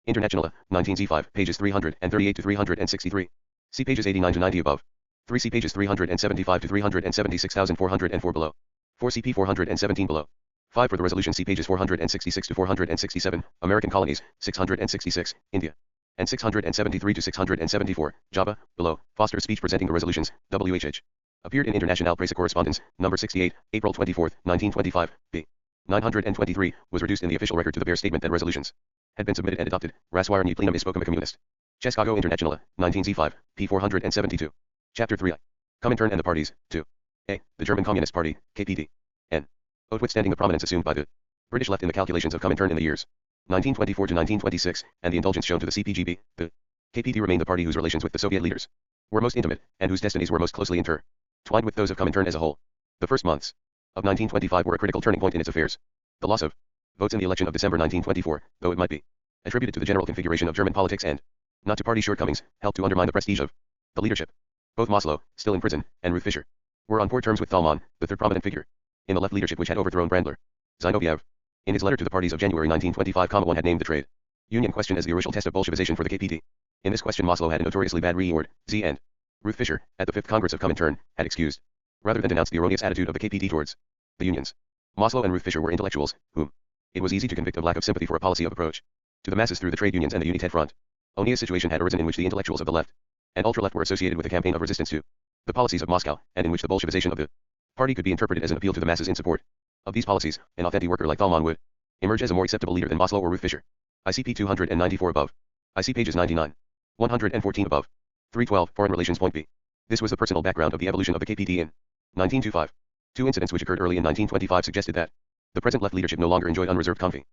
Internationale, 19z5, pages 338 to 363. See pages 89 to 90 above. 3. See pages 375 to 376,404 below. 4. CP 417 below. 5. For the resolution see pages 466 to 467, American colonies, 666, India, and 673 to 674, Java, below. Foster's speech presenting the resolutions, WHH. Appeared in International Presse Correspondence, number 68, April 24, 1925, b. 923, was reduced in the official record to the bare statement that resolutions had been submitted and adopted. Raswire and plenum Ispokam Communist. Cheskago Internationale, 19z5, p. 472. Chapter 3I. Comintern and the parties, 2. A. The German Communist Party, KPD. N. Notwithstanding the prominence assumed by the British left in the calculations of Comintern in the years 1924 to 1926, and the indulgence shown to the CPGB, the KPD remained the party whose relations with the Soviet leaders were most intimate, and whose destinies were most closely intertwined with those of Comintern as a whole. The first months of 1925 were a critical turning point in its affairs. The loss of votes in the election of December 1924, though it might be attributed to the general configuration of German politics and not to party shortcomings, helped to undermine the prestige of the leadership. Both Maslow, still in prison, and Ruth Fischer were on poor terms with Thalmann, the third prominent figure in the left leadership which had overthrown Brandler. Zinoviev, in his letter to the parties of January 1925, 1 had named the trade union question as the original test of Bolshevization for the KPD. In this question Maslow had a notoriously bad record. Z and Ruth Fischer, at the Fifth Congress of Comintern, had excused, rather than denounced the erroneous attitude of the KPD towards the unions. Maslow and Ruth Fischer were intellectuals, whom it was easy to convict of lack of sympathy for a policy of approach to the masses through the trade unions and the United Front. Only a situation had arisen in which the intellectuals of the left and ultra-left were associated with a campaign of resistance to the policies of Moscow, and in which the Bolshevization of the party could be interpreted as an appeal to the masses in support of these policies. An authentic worker like Thalmann would emerge as a more acceptable leader than Maslow or Ruth Fischer. ICP 294 above. IC pages 99. 114 above. 312, Foreign Relations Point B. This was the personal background of the evolution of the KPD in 1925. 2 incidents which occurred early in 1925 suggested that the present left leadership no longer enjoyed unreserved confidence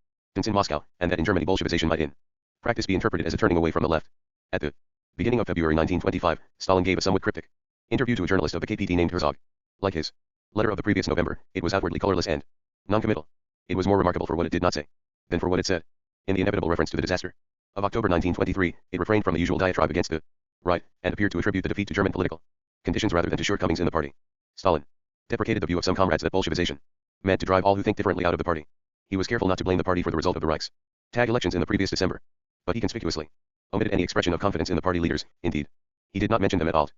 in Moscow, and that in Germany Bolshevization might in practice be interpreted as a turning away from the left. At the beginning of February 1925, Stalin gave a somewhat cryptic interview to a journalist of the KPD named Herzog. Like his letter of the previous November, it was outwardly colorless and non-committal. It was more remarkable for what it did not say than for what it said. In the inevitable reference to the disaster of October 1923, it refrained from the usual diatribe against the right, and appeared to attribute the defeat to German political conditions rather than to shortcomings in the party. Stalin deprecated the view of some comrades that Bolshevization meant to drive all who think differently out of the party. He was careful not to blame the party for the result of the Reichstag elections in the previous December, but he conspicuously omitted any expression of confidence in the party leaders. Indeed, he did not mention them at all.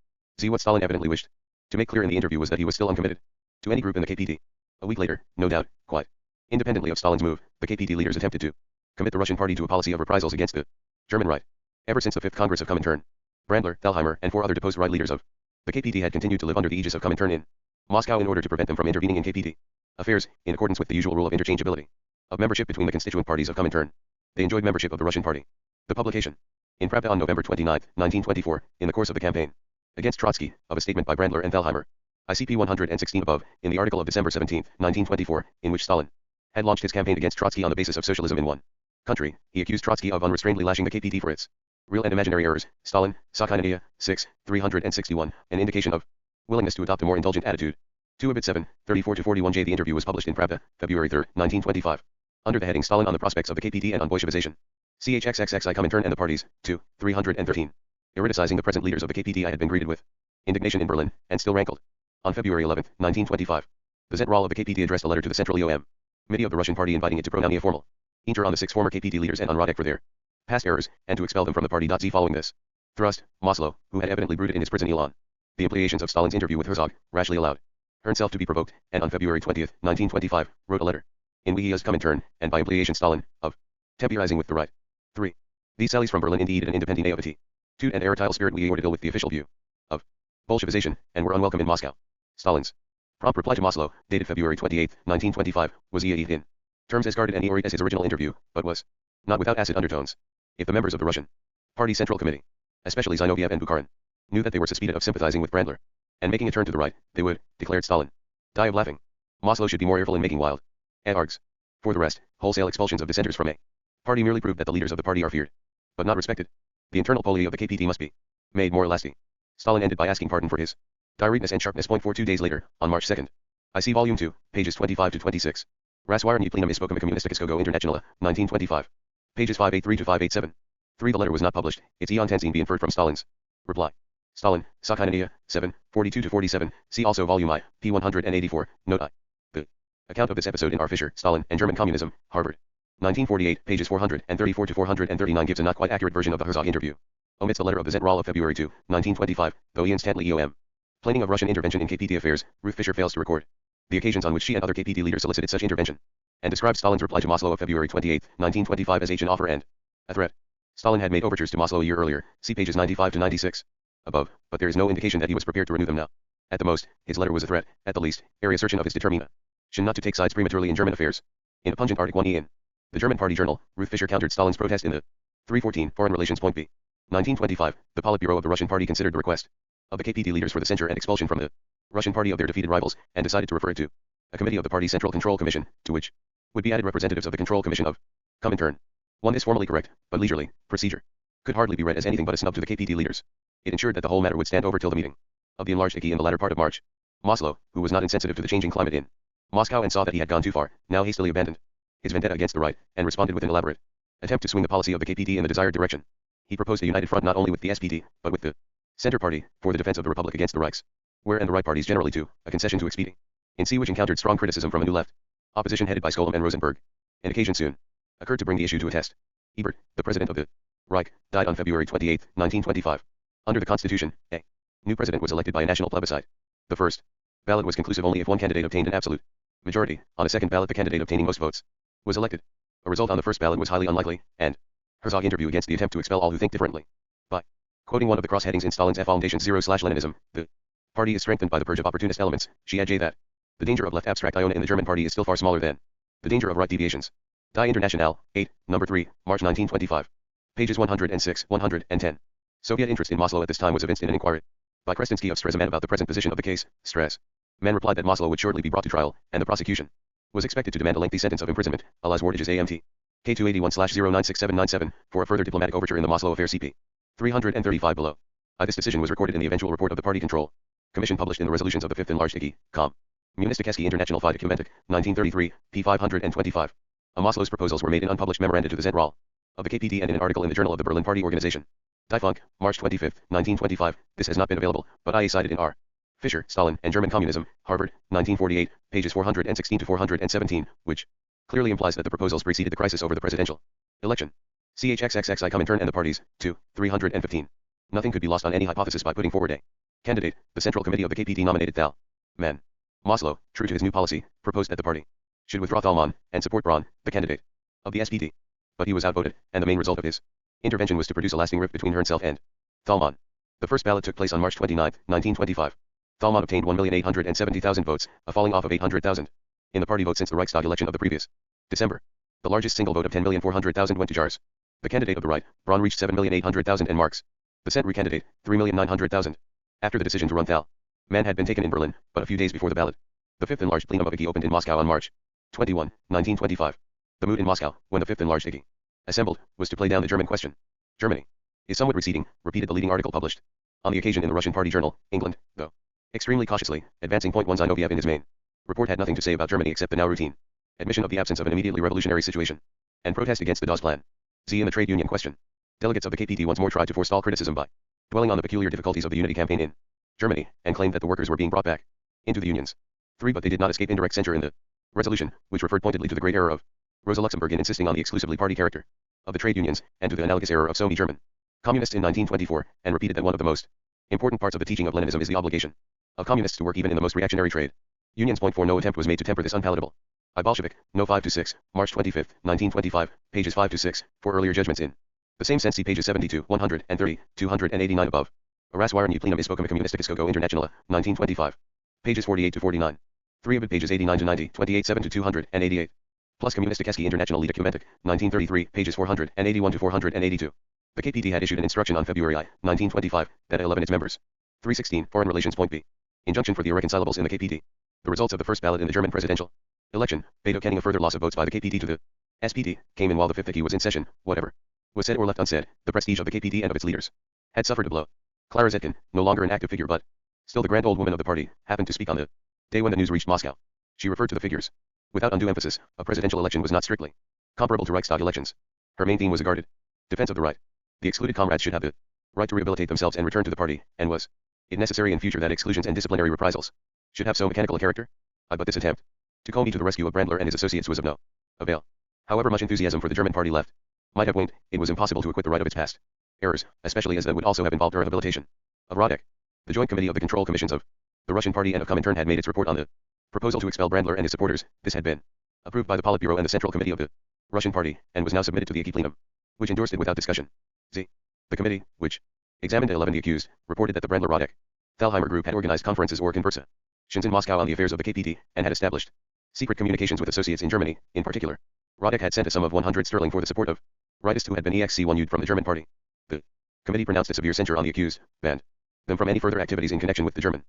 What Stalin evidently wished to make clear in the interview was that he was still uncommitted to any group in the KPD. A week later, no doubt, quite independently of Stalin's move, the KPD leaders attempted to commit the Russian party to a policy of reprisals against the German right. Ever since the Fifth Congress of Comintern, Brandler, Thalheimer, and 4 other deposed right leaders of the KPD had continued to live under the aegis of Comintern in Moscow in order to prevent them from intervening in KPD affairs, in accordance with the usual rule of interchangeability of membership between the constituent parties of Comintern. They enjoyed membership of the Russian party. The publication in Pravda on November 29, 1924, in the course of the campaign against Trotsky, of a statement by Brandler and Thalheimer, ICP 116 above, in the article of December 17, 1924, in which Stalin had launched his campaign against Trotsky on the basis of socialism in one country, he accused Trotsky of unrestrainedly lashing the KPD for its real and imaginary errors. Stalin, Sakhinaya, 6, 361, an indication of willingness to adopt a more indulgent attitude. 2 Ibid 7, 34-41J. The interview was published in Pravda, February 3, 1925, under the heading Stalin on the prospects of the KPD and on Bolshevization. CHXXXI Comintern and the parties, 2, 313. Erudicizing the present leaders of the KPD, I had been greeted with indignation in Berlin, and still rankled. On February 11, 1925, the Zentrale of the KPD addressed a letter to the Central EOM Committee of the Russian Party inviting it to pronounce a formal inter on the 6 former KPD leaders and on Radek for their past errors, and to expel them from the party. Z following this thrust, Maslow, who had evidently brooded in his prison on the implications of Stalin's interview with Herzog, rashly allowed herself to be provoked, and on February 20, 1925, wrote a letter in Wigia's Comintern, and by implication Stalin, of temporizing with the right. 3. These sallies from Berlin indeed an independent naivety, tude and erectile spirit we ordered ill with the official view of Bolshevization, and were unwelcome in Moscow. Stalin's Prompt reply to Maslow, dated February 28, 1925, was in terms as guarded and eerie as his original interview, but was not without acid undertones. If the members of the Russian Party Central Committee, especially Zinoviev and Bukharin, knew that they were suspected of sympathizing with Brandler and making a turn to the right, they would, declared Stalin, die of laughing. Maslow should be more careful in making wild args. For the rest, wholesale expulsions of dissenters from a party merely proved that the leaders of the party are feared, but not respected. The internal polity of the KPT must be made more elastic. Stalin ended by asking pardon for his directness and sharpness. 2 days later, on March 2nd. I see Volume 2, pages 25 to 26. Razwirenie plenum ispokum communistického internationala, 1925. Pages 583 to 587. 3. The letter was not published, its eon tenzin be inferred from Stalin's reply. Stalin, Sakhinania, 7, 42 to 47, see also Volume I, p. 184, Note I. The account of this episode in R. Fisher, Stalin, and German Communism, Harvard. 1948, pages 434 to 439 gives a not quite accurate version of the Herzog interview. Omits the letter of the Zentrale of February 2, 1925, though instantly EOM. Planning of Russian intervention in KPT affairs, Ruth Fisher fails to record the occasions on which she and other KPT leaders solicited such intervention, and describes Stalin's reply to Maslow of February 28, 1925 as an offer and a threat. Stalin had made overtures to Maslow a year earlier, see pages 95 to 96 above, but there is no indication that he was prepared to renew them now. At the most, his letter was a threat, at the least, a reassertion of his determination not to take sides prematurely in German affairs. In a pungent Article 1 in the German Party Journal, Ruth Fisher countered Stalin's protest in the 314 Foreign Relations. B. 1925, the Politburo of the Russian Party considered the request of the KPT leaders for the censure and expulsion from the Russian Party of their defeated rivals, and decided to refer it to a committee of the party's Central Control Commission, to which would be added representatives of the Control Commission of Comintern. One is formally correct, but leisurely, procedure could hardly be read as anything but a snub to the KPT leaders. It ensured that the whole matter would stand over till the meeting of the enlarged IKI in the latter part of March. Maslow, who was not insensitive to the changing climate in Moscow and saw that he had gone too far, now hastily abandoned his vendetta against the right, and responded with an elaborate attempt to swing the policy of the KPT in the desired direction. He proposed a united front not only with the SPD, but with the Center Party, for the defense of the Republic against the Reichs, where and the right parties generally to, a concession to SPD, in C, which encountered strong criticism from a new left opposition headed by Skolem and Rosenberg. An occasion soon occurred to bring the issue to a test. Ebert, the president of the Reich, died on February 28, 1925. Under the Constitution, a new president was elected by a national plebiscite. The first ballot was conclusive only if one candidate obtained an absolute majority. On a second ballot, the candidate obtaining most votes was elected. A result on the first ballot was highly unlikely, and Herzog interview against the attempt to expel all who think differently. By quoting one of the cross-headings in Stalin's Foundation 0/Leninism, the party is strengthened by the purge of opportunist elements. She adds that the danger of left abstract iona in the German party is still far smaller than the danger of right deviations. Die Internationale, 8, number 3, March 1925. Pages 106, 110. Soviet interest in Maslow at this time was evinced in an inquiry by Krestinsky of Stresemann about the present position of the case. Stresemann replied that Maslow would shortly be brought to trial, and the prosecution was expected to demand a lengthy sentence of imprisonment, alas Wardages AMT. K281/096797, for a further diplomatic overture in the Maslow affair CP. 335 below. This decision was recorded in the eventual report of the Party Control Commission published in the resolutions of the 5th enlarged IKI, Com. Munistickesky International Fight Documentic, 1933, p. 525. Maslow's proposals were made in unpublished memoranda to the Zentrale of the KPT and in an article in the Journal of the Berlin Party Organization. Die Funk, March 25, 1925. This has not been available, but I cited in R. Fisher, Stalin, and German Communism, Harvard, 1948, pages 416 to 417, which clearly implies that the proposals preceded the crisis over the presidential election. CHXXXI Comintern and the parties, 2, 315. Nothing could be lost on any hypothesis by putting forward a candidate. The Central Committee of the KPT nominated Thal Man. Maslow, true to his new policy, proposed that the party should withdraw Thalmann and support Braun, the candidate of the SPD. But he was outvoted, and the main result of his intervention was to produce a lasting rift between himself and Thalmann. The first ballot took place on March 29, 1925. Thalmann obtained 1,870,000 votes, a falling off of 800,000 in the party vote since the Reichstag election of the previous December. The largest single vote of 10,400,000 went to Jars. The candidate of the right, Braun, reached 7,800,000 and Marx, the centre candidate, 3,900,000. After the decision to run Thal Man had been taken in Berlin, but a few days before the ballot, the 5th enlarged plenum of IKI opened in Moscow on March 21, 1925. The mood in Moscow, when the 5th enlarged IKI assembled, was to play down the German question. Germany is somewhat receding, repeated the leading article published on the occasion in the Russian Party Journal. England, though extremely cautiously, advancing. 1 Zinoviev in his main report had nothing to say about Germany except the now routine admission of the absence of an immediately revolutionary situation, and protest against the Dawes Plan. Z in the trade union question. Delegates of the KPT once more tried to forestall criticism by dwelling on the peculiar difficulties of the unity campaign in Germany, and claimed that the workers were being brought back into the unions. 3 But they did not escape indirect censure in the resolution, which referred pointedly to the great error of Rosa Luxemburg in insisting on the exclusively party character of the trade unions, and to the analogous error of so many German communists in 1924, and repeated that one of the most important parts of the teaching of Leninism is the obligation of communists to work even in the most reactionary trade unions. 4 No attempt was made to temper this unpalatable Bolshevik, No 5-6, March 25, 1925, pages 5-6, for earlier judgments in the same sense see pages 72, 130, 289 above. Razwirenie plenum ispokum communistického internationala, 1925. Pages 48 to 49. 3 of it pages 89 to 90, 28 7 to 288. Plus Kommunistический International Dokumentik, 1933, pages 481 to 482. The KPD had issued an instruction on February I, 1925, that 11 its members. 316, Foreign Relations Point B. Injunction for the irreconcilables in the KPD. The results of the first ballot in the German presidential election, Beto a further loss of votes by the KPD to the SPD, came in while the fifth Icky was in session. Whatever was said or left unsaid, the prestige of the KPD and of its leaders had suffered a blow. Clara Zetkin, no longer an active figure but still the grand old woman of the party, happened to speak on the day when the news reached Moscow. She referred to the figures. Without undue emphasis, a presidential election was not strictly comparable to Reichstag elections. Her main theme was a guarded defense of the right. The excluded comrades should have the right to rehabilitate themselves and return to the party, and was it necessary in future that exclusions and disciplinary reprisals should have so mechanical a character? But this attempt to call me to the rescue of Brandler and his associates was of no avail. However much enthusiasm for the German party left might have waned, it was impossible to acquit the right of its past errors, especially as that would also have involved the rehabilitation of Radek. The Joint Committee of the Control Commissions of the Russian Party and of Comintern had made its report on the proposal to expel Brandler and his supporters. This had been approved by the Politburo and the Central Committee of the Russian Party, and was now submitted to the Icky plenum, which endorsed it without discussion. The committee, which examined 11 the accused, reported that the Brandler Radek Thalheimer group had organized conferences or conversations in Moscow on the affairs of the KPD, and had established secret communications with associates in Germany. In particular, Radek had sent a sum of 100 sterling for the support of rightists who had been exc1ud from the German party. The committee pronounced a severe censure on the accused, banned them from any further activities in connection with the German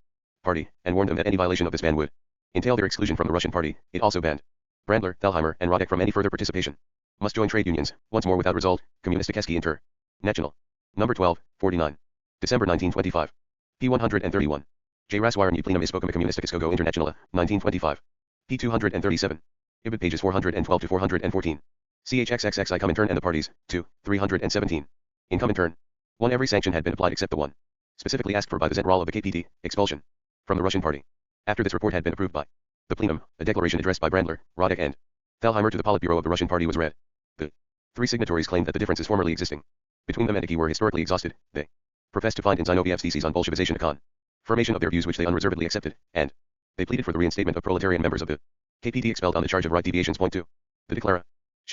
party, and warned them that any violation of this ban would entail their exclusion from the Russian party. It also banned Brandler, Thalheimer, and Radek from any further participation. Must join trade unions, once more without result. Kommunistический International. Number 12, 49. December 1925. P 131. J. Raswiren plenum is spoken Kommunistiskiego Internationale, 1925. P 237. Ibid pages 412 to 414. CHXXXI Comintern and the parties, 2, 317. In Comintern, 1. Every sanction had been applied except the one specifically asked for by the Zentrale of the KPD, expulsion from the Russian party. After this report had been approved by the plenum, a declaration addressed by Brandler, Radek and Thalheimer to the Politburo of the Russian party was read. The 3 signatories claimed that the differences formerly existing between them and Icky were historically exhausted. They professed to find in Zinoviev's theses on Bolshevization a confirmation of their views which they unreservedly accepted, and they pleaded for the reinstatement of proletarian members of the KPD expelled on the charge of right deviations. Point 2. The declaration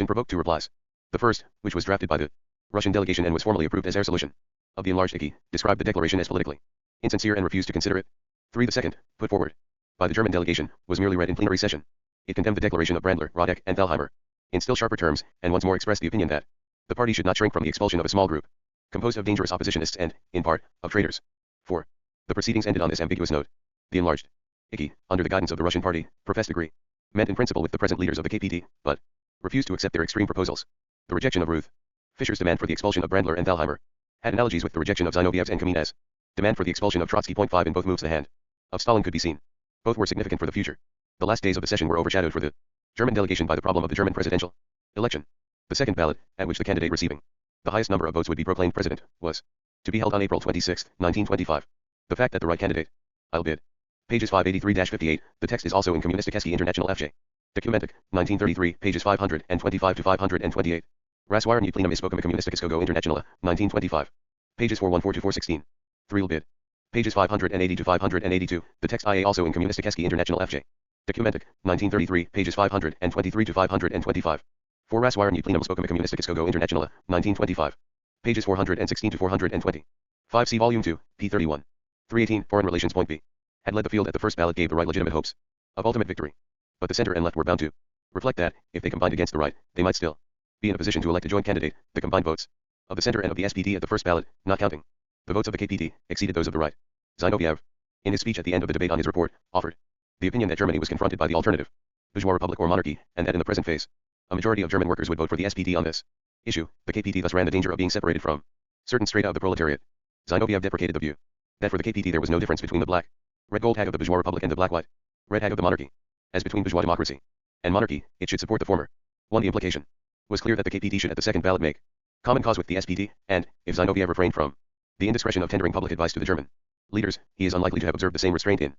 provoked 2 replies. The first, which was drafted by the Russian delegation and was formally approved as their solution of the enlarged Icky, described the declaration as politically insincere and refused to consider it. 3. The second, put forward by the German delegation, was merely read in plenary session. It condemned the declaration of Brandler, Radek, and Thalheimer in still sharper terms, and once more expressed the opinion that the party should not shrink from the expulsion of a small group composed of dangerous oppositionists and, in part, of traitors. 4. The proceedings ended on this ambiguous note. The enlarged Icky, under the guidance of the Russian party, professed agreement in principle with the present leaders of the KPD, but refused to accept their extreme proposals. The rejection of Ruth Fischer's demand for the expulsion of Brandler and Thalheimer had analogies with the rejection of Zinoviev's and Kamin's demand for the expulsion of Trotsky. 5. In both moves the hand of Stalin could be seen. Both were significant for the future. The last days of the session were overshadowed for the German delegation by the problem of the German presidential election. The second ballot, at which the candidate receiving the highest number of votes would be proclaimed president, was to be held on April 26, 1925. The fact that the right candidate I'll bid. Pages 583-58, the text is also in Kommunistический International FJ. Dokumentik, 1933, pages 525 to 528. Raswiren plenum is spoken Kommunistического Internationale, 1925. Pages 414 to 416. 3 bid. Pages 580 to 582, the text IA also in Kommunistический International FJ. Dokumentik, 1933, pages 523 to 525. 4 Raswiren plenum spoken Kommunistического Internationale, 1925. Pages 416 to 420. 5 see Volume 2, p. 31. 318, Foreign Relations. Point B. Had led the field at the first ballot gave the right legitimate hopes of ultimate victory. But the center and left were bound to reflect that, if they combined against the right, they might still be in a position to elect a joint candidate. The combined votes of the center and of the SPD at the first ballot, not counting the votes of the KPD, exceeded those of the right. Zinoviev, in his speech at the end of the debate on his report, offered the opinion that Germany was confronted by the alternative, bourgeois republic or monarchy, and that in the present phase, a majority of German workers would vote for the SPD on this issue. The KPD thus ran the danger of being separated from certain strata of the proletariat. Zinoviev deprecated the view that for the KPD there was no difference between the black, red gold hag of the bourgeois republic and the black white, red hag of the monarchy. As between bourgeois democracy and monarchy, it should support the former. 1. The implication was clear that the KPD should at the second ballot make common cause with the SPD, and, if Zinoviev refrained from the indiscretion of tendering public advice to the German leaders, he is unlikely to have observed the same restraint in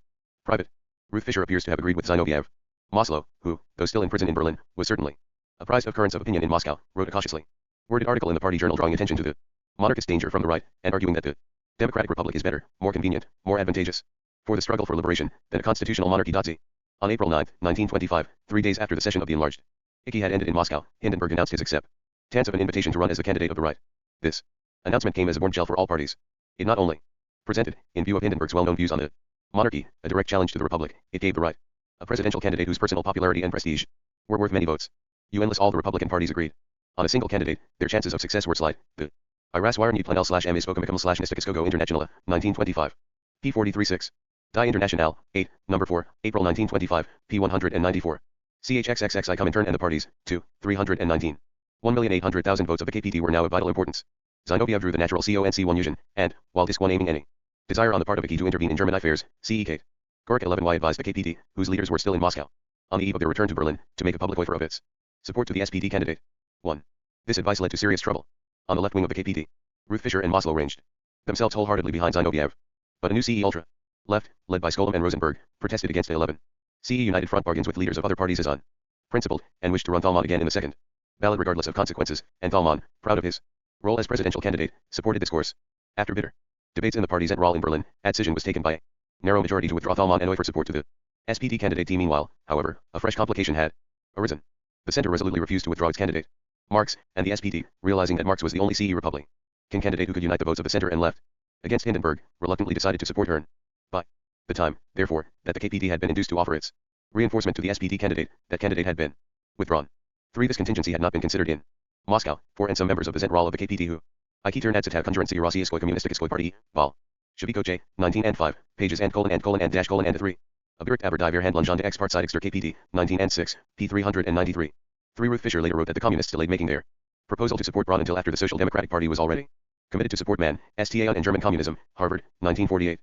private. Ruth Fischer appears to have agreed with Zinoviev. Maslow, who, though still in prison in Berlin, was certainly apprised of currents of opinion in Moscow, wrote a cautiously worded article in the party journal drawing attention to the monarchist danger from the right, and arguing that the democratic republic is better, more convenient, more advantageous for the struggle for liberation than a constitutional monarchy. Z. On April 9, 1925, 3 days after the session of the enlarged Icky had ended in Moscow, Hindenburg announced his acceptance of an invitation to run as the candidate of the right. This announcement came as a bombshell for all parties. It not only presented, in view of Hindenburg's well-known views on the monarchy, a direct challenge to the republic, it gave the right A presidential candidate whose personal popularity and prestige were worth many votes. Unless all the Republican parties agreed on a single candidate, their chances of success were slight. The Iraswire Planel / M Spokamicum / Nistikiskogo Internationale, 1925. P 43-6. Die Internationale, 8, number 4, April 1925, P 194. CHXXX I Comintern and the parties, 2, 319. 1,800,000 votes of the KPT were now of vital importance. Zinoviev drew the natural CONC1 union, and, while Disk 1 aiming any desire on the part of the key to intervene in German affairs, CE Kate. Gorek 11Y advised the KPT, whose leaders were still in Moscow, on the eve of their return to Berlin, to make a public offer of its support to the SPD candidate. 1. This advice led to serious trouble. On the left wing of the KPT, Ruth Fischer and Maslow ranged themselves wholeheartedly behind Zinoviev. But a new CE Ultra left, led by Skolem and Rosenberg, protested against the 11. CE United Front bargains with leaders of other parties as unprincipled, and wished to run Thalmann again in the second ballot regardless of consequences, and Thalmann, proud of his role as presidential candidate, supported this course. After bitter debates in the parties at Rahl in Berlin, a decision was taken by a narrow majority to withdraw Thalmann and offer support to the SPD candidate. Meanwhile, however, a fresh complication had arisen. The center resolutely refused to withdraw its candidate, Marx, and the SPD, realizing that Marx was the only CE Republican candidate who could unite the votes of the center and left against Hindenburg, reluctantly decided to support Hearn. By the time, therefore, that the KPT had been induced to offer its reinforcement to the SPD candidate, that candidate had been withdrawn. 3. This contingency had not been considered in Moscow, for and some members of the Zentrale of the KPT who I Keter Nadsitav Konjurency Rossiyskoy Communistiskoy Party, Vol. Shaviko J, 19 and 5, pages and dash colon and 3. Abirkt aber die Verhandlungen der Ex-Parteidigster KPT, 19 and 6, p. 393. 3. Ruth Fischer later wrote that the communists delayed making their proposal to support Braun until after the Social Democratic Party was already committed to support Man, STA and German communism, Harvard, 1948.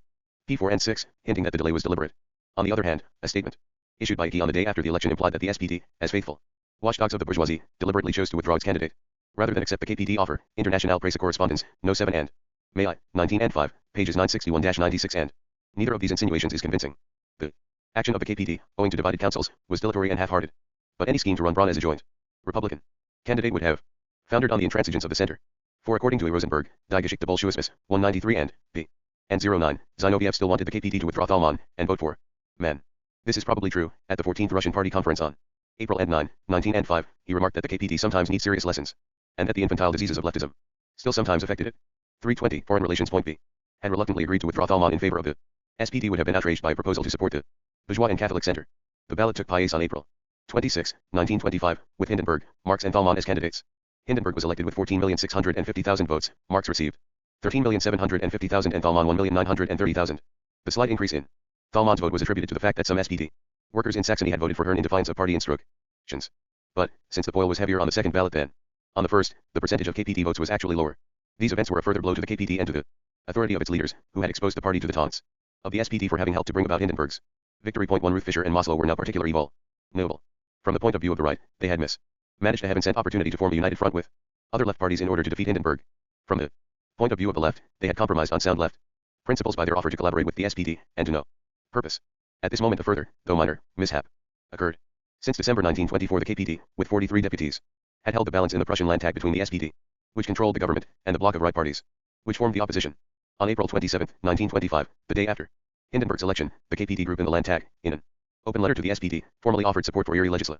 p. 4 and 6, hinting that the delay was deliberate. On the other hand, a statement issued by Key on the day after the election implied that the SPD, as faithful watchdogs of the bourgeoisie, deliberately chose to withdraw its candidate, rather than accept the KPT offer. International Presse Correspondence, No. 7 and May I, 19 and 5, pages 961-96 and neither of these insinuations is convincing. The action of the KPT, owing to divided councils, was dilatory and half-hearted. But any scheme to run Braun as a joint Republican candidate would have foundered on the intransigence of the center. For according to A. Rosenberg, Die Geschichte Bolschewismus, 193 and p. and 09, Zinoviev still wanted the KPT to withdraw Thalmann and vote for Man. This is probably true. At the 14th Russian Party Conference on April 9, 19 and 5, he remarked that the KPT sometimes needs serious lessons, and that the infantile diseases of leftism still sometimes affected it. 320 Foreign Relations Point B. Had reluctantly agreed to withdraw Thalmann in favor of the SPD would have been outraged by a proposal to support the bourgeois and Catholic center. The ballot took place on April 26, 1925, with Hindenburg, Marx and Thalmann as candidates. Hindenburg was elected with 14,650,000 votes, Marx received 13,750,000 and Thalmann 1,930,000. The slight increase in Thalmann's vote was attributed to the fact that some SPD workers in Saxony had voted for Hearn in defiance of party instructions. But, since the poll was heavier on the second ballot than on the first, the percentage of KPT votes was actually lower. These events were a further blow to the KPT and to the authority of its leaders, who had exposed the party to the taunts of the SPD for having helped to bring about Hindenburg's victory. 1 Ruth Fischer and Maslow were now particularly vulnerable. From the point of view of the right, they had managed a heaven-sent opportunity to form a united front with other left parties in order to defeat Hindenburg. From the point of view of the left, they had compromised on sound left principles by their offer to collaborate with the SPD, and to no purpose. At this moment a further, though minor, mishap occurred. Since December 1924 the KPT, with 43 deputies, had held the balance in the Prussian Landtag between the SPD, which controlled the government, and the bloc of right parties, which formed the opposition. On April 27, 1925, the day after Hindenburg's election, the KPT group in the Landtag, in an open letter to the SPD, formally offered support for Erie legislation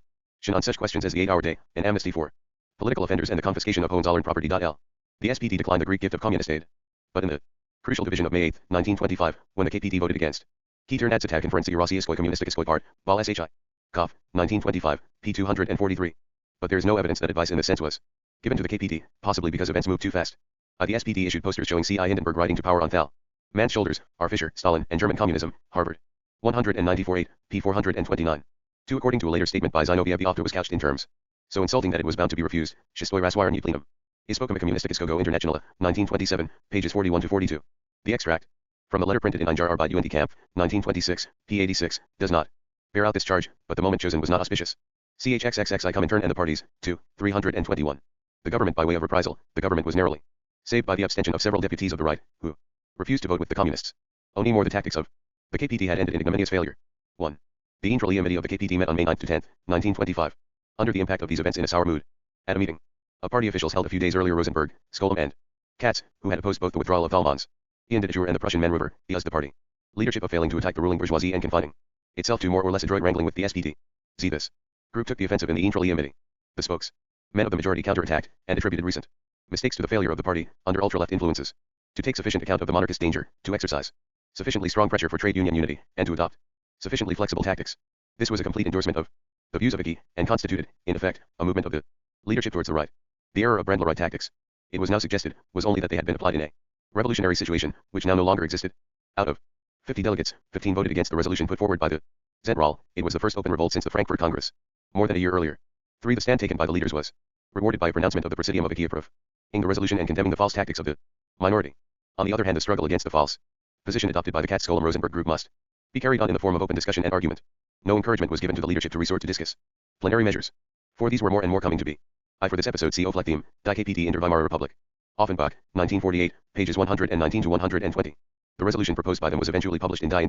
on such questions as the 8-hour day, and amnesty for political offenders and the confiscation of Hohenzollern property. L. The SPD declined the Greek gift of communist aid. But in the crucial division of May 8, 1925, when the KPT voted against Keter Nadsitav Konferencji Rossiyskoy Communistiskoy Part, Vol. Shi. Kov, 1925, p. 243. But there is no evidence that advice in this sense was given to the KPT, possibly because events moved too fast. The SPD issued posters showing C.I. Hindenburg riding to power on Thalmann's shoulders, R. Fischer, Stalin, and German communism, Harvard. 194-8, p. 429. 2. According to a later statement by Zinoviev, the offer was couched in terms so insulting that it was bound to be refused. Shistoy Raswire Plenum. Ispokum Communistiskogo Internationale, 1927, pages 41-42. The extract from the letter printed in Einjar Arbeit UNT Camp, 1926, p. 86, does not bear out this charge, but the moment chosen was not auspicious. CHXXX I Comintern and the parties, 2, 321. The government by way of reprisal, the government was narrowly saved by the abstention of several deputies of the right, who refused to vote with the communists. Only more the tactics of the KPT had ended in ignominious failure. 1. The Intralia Committee of the KPT met on May 9 to 10, 1925. Under the impact of these events in a sour mood. At a meeting of party officials held a few days earlier, Rosenberg, Skolem and Katz, who had opposed both the withdrawal of Thalmann's candidature and the Prussian maneuver, accused the party leadership of failing to attack the ruling bourgeoisie and confining itself to more or less adroit wrangling with the SPD. This group took the offensive in the Intralia Committee. The spokesmen of the majority counterattacked, and attributed recent mistakes to the failure of the party, under ultra-left influences, to take sufficient account of the monarchist danger, to exercise sufficiently strong pressure for trade union unity, and to adopt sufficiently flexible tactics. This was a complete endorsement of the views of Hickey, and constituted, in effect, a movement of the leadership towards the right. The error of Brandlerite tactics, it was now suggested, was only that they had been applied in a revolutionary situation, which now no longer existed. Out of 50 delegates, 15 voted against the resolution put forward by the Zentrale. It was the first open revolt since the Frankfurt Congress, more than a year earlier. 3. The stand taken by the leaders was rewarded by a pronouncement of the Presidium of Hickey approving the resolution and condemning the false tactics of the minority. On the other hand, the struggle against the false position adopted by the Katz-Skolem-Rosenberg group must be carried on in the form of open discussion and argument. No encouragement was given to the leadership to resort to disciplinary measures, for these were more and more coming to be. For this episode see Oflektheme, Die KPD in der Weimarer Republik. Offenbach, 1948, pages 119 to 120. The resolution proposed by them was eventually published in Die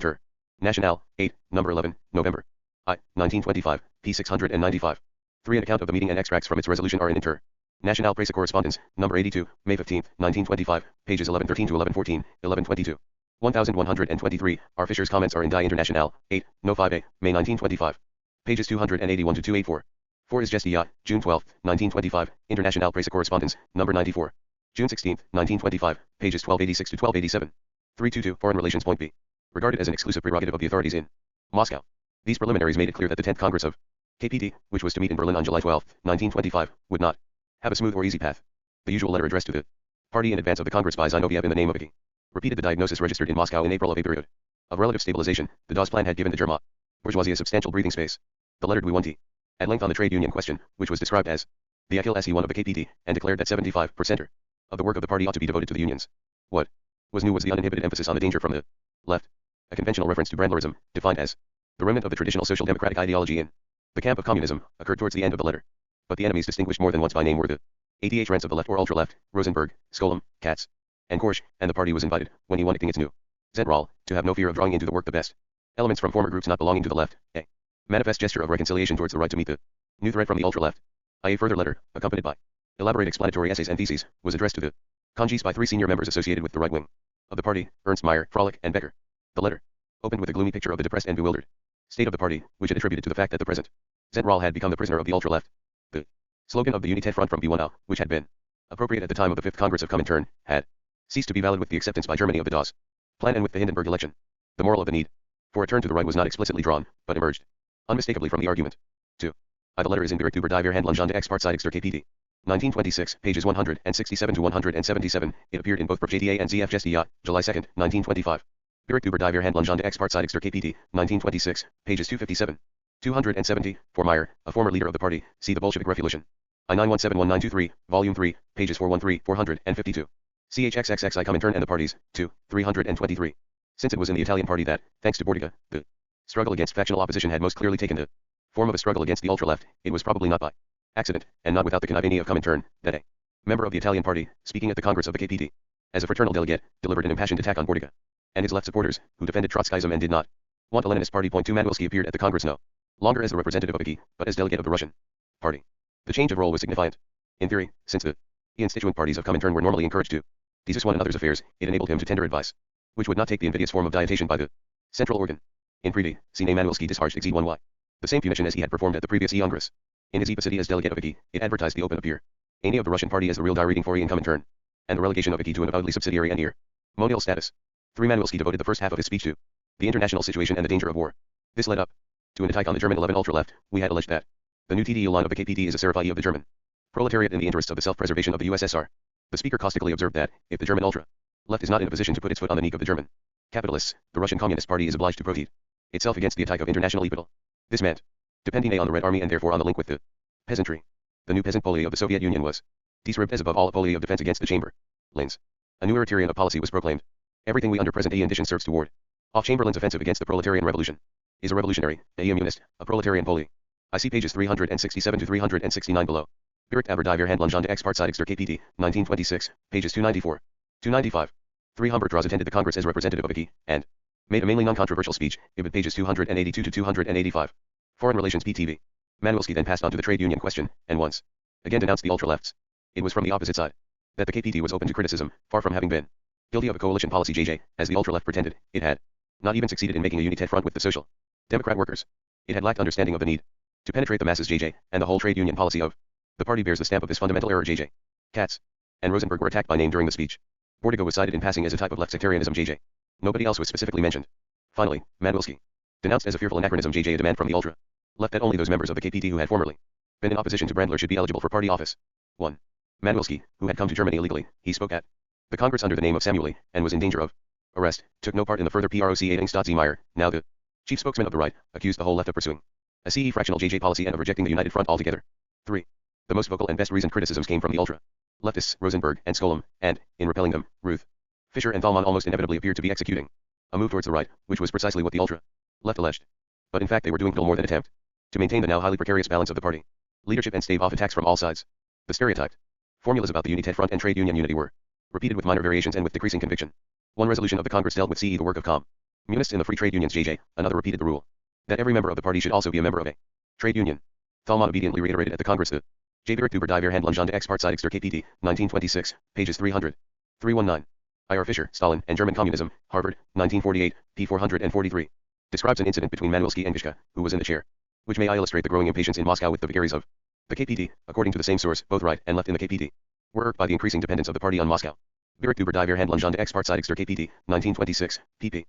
Internationale, 8, number 11, November 1925, p. 695. 3. An account of the meeting and extracts from its resolution are in Internationale Presse Correspondence, number 82, May 15, 1925, pages 1113 to 1114, 1122. 1123. R. Fischer's comments are in Die Internationale, 8, no 5a, May 1925. Pages 281 to 284. 4 is Gestia, June 12, 1925, Internationale Presse Correspondence, number 94. June 16, 1925, pages 1286 to 1287. 322. Foreign Relations. Point B. Regarded as an exclusive prerogative of the authorities in Moscow. These preliminaries made it clear that the 10th Congress of KPD, which was to meet in Berlin on July 12, 1925, would not have a smooth or easy path. The usual letter addressed to the party in advance of the Congress by Zinoviev in the name of Hickey repeated the diagnosis registered in Moscow in April of a period of relative stabilization. The Dawes Plan had given the German bourgeoisie a substantial breathing space. The letter Dwi at length on the trade union question, which was described as the Achilles heel of the KPD, and declared that 75% of the work of the party ought to be devoted to the unions. What was new was the uninhibited emphasis on the danger from the left, a conventional reference to Brandlerism, defined as the remnant of the traditional social democratic ideology in the camp of communism, occurred towards the end of the letter. But the enemies distinguished more than once by name were the 88 rents of the left or ultra-left, Rosenberg, Skolem, Katz, and Korsch, and the party was invited, when he won its new Zentrale, to have no fear of drawing into the work the best elements from former groups not belonging to the left, a manifest gesture of reconciliation towards the right to meet the new threat from the ultra-left. A further letter, accompanied by elaborate explanatory essays and theses, was addressed to the congees by 3 senior members associated with the right wing of the party, Ernst Meyer, Frolick, and Becker. The letter opened with a gloomy picture of the depressed and bewildered state of the party, which it attributed to the fact that the present Zentrale had become the prisoner of the ultra-left. The slogan of the Unité Front from B1 which had been appropriate at the time of the 5th Congress of Comintern, had ceased to be valid with the acceptance by Germany of the Dawes Plan and with the Hindenburg election. The moral of the need for a turn to the right was not explicitly drawn, but emerged unmistakably from the argument. 2. The letter is in Bericht über die Verhandlungen der Ex-Parteidigster KPD. 1926, pages 167 to 177. It appeared in both JDA and ZF Gestia, July 2, 1925. Bericht über die Verhandlungen der Ex-Parteidigster KPD. 1926, pages 257. 270. For Meyer, a former leader of the party, see the Bolshevik Revolution. I-9171-923, volume 3, pages 413, 452. CHXXXI Comintern and the parties, 2, 323. Since it was in the Italian party that, thanks to Bordiga, the struggle against factional opposition had most clearly taken the form of a struggle against the ultra-left, it was probably not by accident, and not without the conniving of Comintern, that a member of the Italian party, speaking at the Congress of the KPD, as a fraternal delegate, delivered an impassioned attack on Bordiga and his left supporters, who defended Trotskyism and did not want a Leninist party. 2 Manuelsky appeared at the Congress no longer as the representative of Hickey, but as delegate of the Russian party. The change of role was significant. In theory, since the constituent parties of Comintern were normally encouraged to discuss one another's affairs, it enabled him to tender advice, which would not take the invidious form of dietation by the central organ. In Pridi, Sine Manuelsky discharged Ex-1y. The same function as he had performed at the previous Congress. In his capacity as delegate of Hickey, it advertised the open appear any of the Russian party as the real die-reading for in Comintern, and the relegation of Hickey to an avowedly subsidiary and mondial status. 3 Manuelsky devoted the first half of his speech to the international situation and the danger of war. This led up to an attack on the German 11 ultra-left. We had alleged that the new TDE line of the KPD is a serify of the German proletariat in the interests of the self-preservation of the USSR. The speaker caustically observed that, if the German ultra-left is not in a position to put its foot on the neck of the German capitalists, the Russian Communist Party is obliged to protest itself against the attack of international capital. This meant depending on the Red Army and therefore on the link with the peasantry. The new peasant policy of the Soviet Union was described as above all a policy of defense against the Chamberlains. A new Eritrean policy was proclaimed. Everything we under present edition serves to ward off Chamberlain's offensive against the proletarian revolution is a revolutionary, a immunist, a proletarian policy. I see pages 367 to 369 below. Bericht über die Verhandlungen der Ex-Parteidigster KPD, 1926, pages 294, 295. 3 Humbert Draws attended the Congress as representative of Hickey, and made a mainly non-controversial speech, ibid pages 282 to 285. Foreign Relations PTV. Manuelsky then passed on to the trade union question, and once again denounced the ultra-lefts. It was from the opposite side that the KPD was open to criticism, far from having been guilty of a coalition policy JJ, as the ultra-left pretended. It had not even succeeded in making a Unité Front with the social democrat workers. It had lacked understanding of the need to penetrate the masses JJ, and the whole trade union policy of the party bears the stamp of this fundamental error JJ. Katz and Rosenberg were attacked by name during the speech. Bordiga was cited in passing as a type of left sectarianism JJ. Nobody else was specifically mentioned. Finally, Manuelsky Denounced as a fearful anachronism, JJ, a demand from the ultra left that only those members of the KPT who had formerly been in opposition to Brandler should be eligible for party office. 1. Manuelski, who had come to Germany illegally, he spoke at the Congress under the name of Samueli, and was in danger of arrest, took no part in the further proceeding. Meyer, now the chief spokesman of the right, accused the whole left of pursuing a CE fractional JJ policy and of rejecting the United Front altogether. 3. The most vocal and best reasoned criticisms came from the ultra leftists, Rosenberg and Skolem, and, in repelling them, Ruth, Fisher and Thalmann almost inevitably appeared to be executing a move towards the right, which was precisely what the ultra left alleged. But in fact they were doing little more than attempt to maintain the now highly precarious balance of the party leadership and stave off attacks from all sides. The stereotyped formulas about the United Front and trade union unity were repeated with minor variations and with decreasing conviction. One resolution of the Congress dealt with CE the work of communists in the free trade unions JJ, another repeated the rule that every member of the party should also be a member of a trade union. Thalmann obediently reiterated at the Congress the J. Berich die Verhandlung de Ex-Parteidigster KPT, 1926, pages 300. 319. I.R. Fisher, Stalin, and German Communism, Harvard, 1948, p. 443. Describes an incident between Manuelski and Gishka, who was in the chair, which may illustrate the growing impatience in Moscow with the vagaries of the KPT. According to the same source, both right and left in the KPT were irked by the increasing dependence of the party on Moscow. Berich die Verhandlung de Ex-Parteidigster KPT, 1926, pp.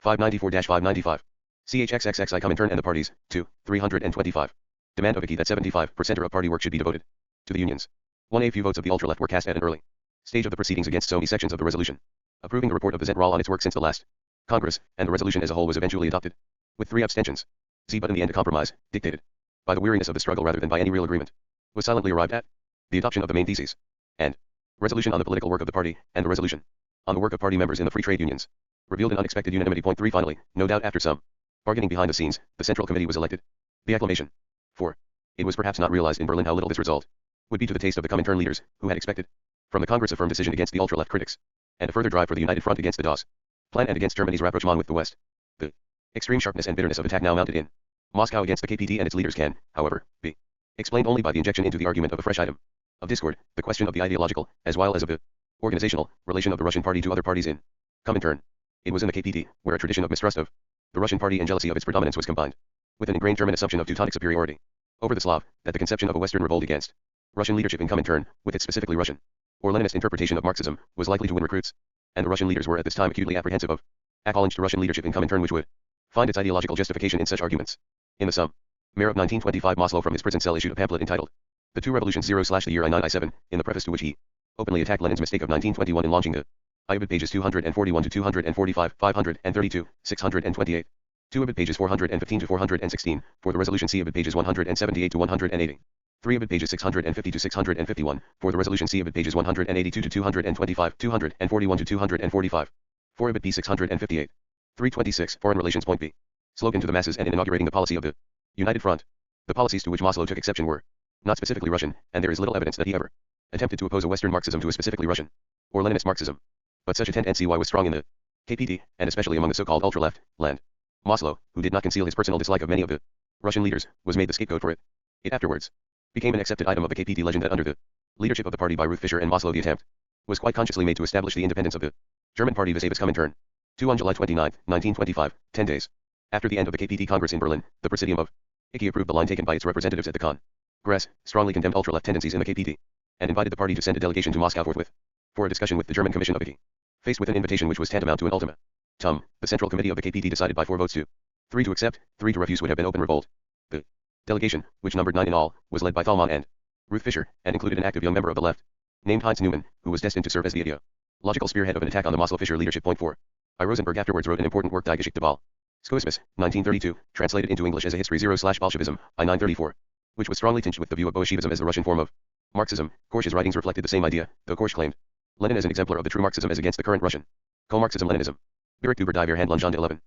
594-595. CHXXXI Comintern and the parties, 2, 325. Demand of IKI that 75% of party work should be devoted to the unions. 1. A few votes of the ultra-left were cast at an early stage of the proceedings against so many sections of the resolution, approving the report of the Zentrale on its work since the last Congress, and the resolution as a whole was eventually adopted, with 3 abstentions. But in the end a compromise, dictated by the weariness of the struggle rather than by any real agreement, was silently arrived at. The adoption of the main theses, and resolution on the political work of the party, and the resolution on the work of party members in the free trade unions, revealed an unexpected unanimity. 3. Finally, no doubt after some bargaining behind the scenes, the Central Committee was elected. The acclamation. 4. It was perhaps not realized in Berlin how little this result would be to the taste of the Comintern leaders, who had expected from the Congress a firm decision against the ultra-left critics, and a further drive for the United Front against the DAS plan and against Germany's rapprochement with the West. The extreme sharpness and bitterness of attack now mounted in Moscow against the KPT and its leaders can, however, be explained only by the injection into the argument of a fresh item of discord, the question of the ideological, as well as of the organizational, relation of the Russian party to other parties in Comintern. It was in the KPT, where a tradition of mistrust of the Russian party and jealousy of its predominance was combined with an ingrained German assumption of Teutonic superiority over the Slav, that the conception of a Western revolt against Russian leadership in Comintern, with its specifically Russian or Leninist interpretation of Marxism, was likely to win recruits, and the Russian leaders were at this time acutely apprehensive of a challenge to Russian leadership in Comintern which would find its ideological justification in such arguments. In the sum, Mayor of 1925 Maslow from his prison cell issued a pamphlet entitled The Two Revolutions 0/the Year I9 I7, in the preface to which he openly attacked Lenin's mistake of 1921 in launching the Ibid pages 241 to 245, 532, 628. 2 Ibid pages 415 to 416, for the resolution C Ibid pages 178 to 180. 3 Ibid pages 650 to 651, for the resolution C Ibid pages 182 to 225, 241 to 245. 4 Ibid p 658. 326 Foreign Relations. Point B. Slogan to the masses and in inaugurating the policy of the United Front. The policies to which Maslow took exception were not specifically Russian, and there is little evidence that he ever attempted to oppose a Western Marxism to a specifically Russian or Leninist Marxism. But such intent NCY was strong in the KPT, and especially among the so-called ultra-left land. Maslow, who did not conceal his personal dislike of many of the Russian leaders, was made the scapegoat for it. It afterwards became an accepted item of the KPT legend that under the leadership of the party by Ruth Fisher and Maslow the attempt was quite consciously made to establish the independence of the German party vis-a-vis Comintern. 2 On July 29, 1925, 10 days after the end of the KPT Congress in Berlin, the Presidium of IKI approved the line taken by its representatives at the Congress, strongly condemned ultra-left tendencies in the KPT, and invited the party to send a delegation to Moscow forthwith for a discussion with the German Commission of IKI. Faced with an invitation which was tantamount to an ultimatum, the Central Committee of the KPT decided by 4 votes to 3 to accept, 3 to refuse would have been open revolt. The delegation, which numbered 9 in all, was led by Thalmann and Ruth Fisher, and included an active young member of the left, named Heinz Neumann, who was destined to serve as the ideological spearhead of an attack on the Maslow-Fisher leadership. 4. I. Rosenberg afterwards wrote an important work Die Geschichte Ball. Skoismus, 1932, translated into English as a history 0/Bolshevism, I 934, which was strongly tinged with the view of Bolshevism as the Russian form of Marxism. Korsch's writings reflected the same idea, though Korsch claimed Lenin as an exemplar of the true Marxism as against the current Russian co-Marxism-Leninism. Berich die Verhandlung 11.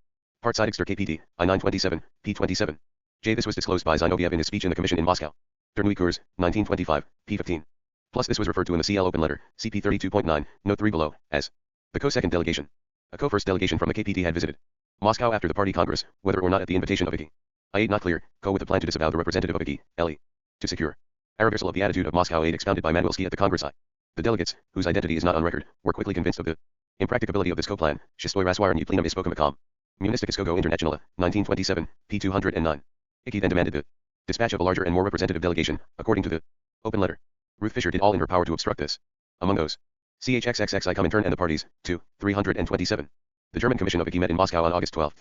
Parteidigster KPT, I 927, p. 27. J. This was disclosed by Zinoviev in his speech in the Commission in Moscow. Der Neue Kurs, 1925, p. 15. Plus this was referred to in the CL Open Letter, CP 32.9, note 3 below, as the co-second delegation. A co-first delegation from the KPT had visited Moscow after the party congress, whether or not at the invitation of IKI. I8 not clear, co with a plan to disavow the representative of IKI, LE. To secure a reversal of the attitude of Moscow 8 expounded by Manuelski at the Congress I. The delegates, whose identity is not on record, were quickly convinced of the impracticability of this co-plan. Shistoy Raswirny plenum ispokomikam. Munistikiskogo Internationale, 1927, p. 209. IKI then demanded the dispatch of a larger and more representative delegation, according to the open letter. Ruth Fisher did all in her power to obstruct this. Among those, CHXXXI Comintern and the parties, 2, 327. The German Commission of IKI met in Moscow on August 12.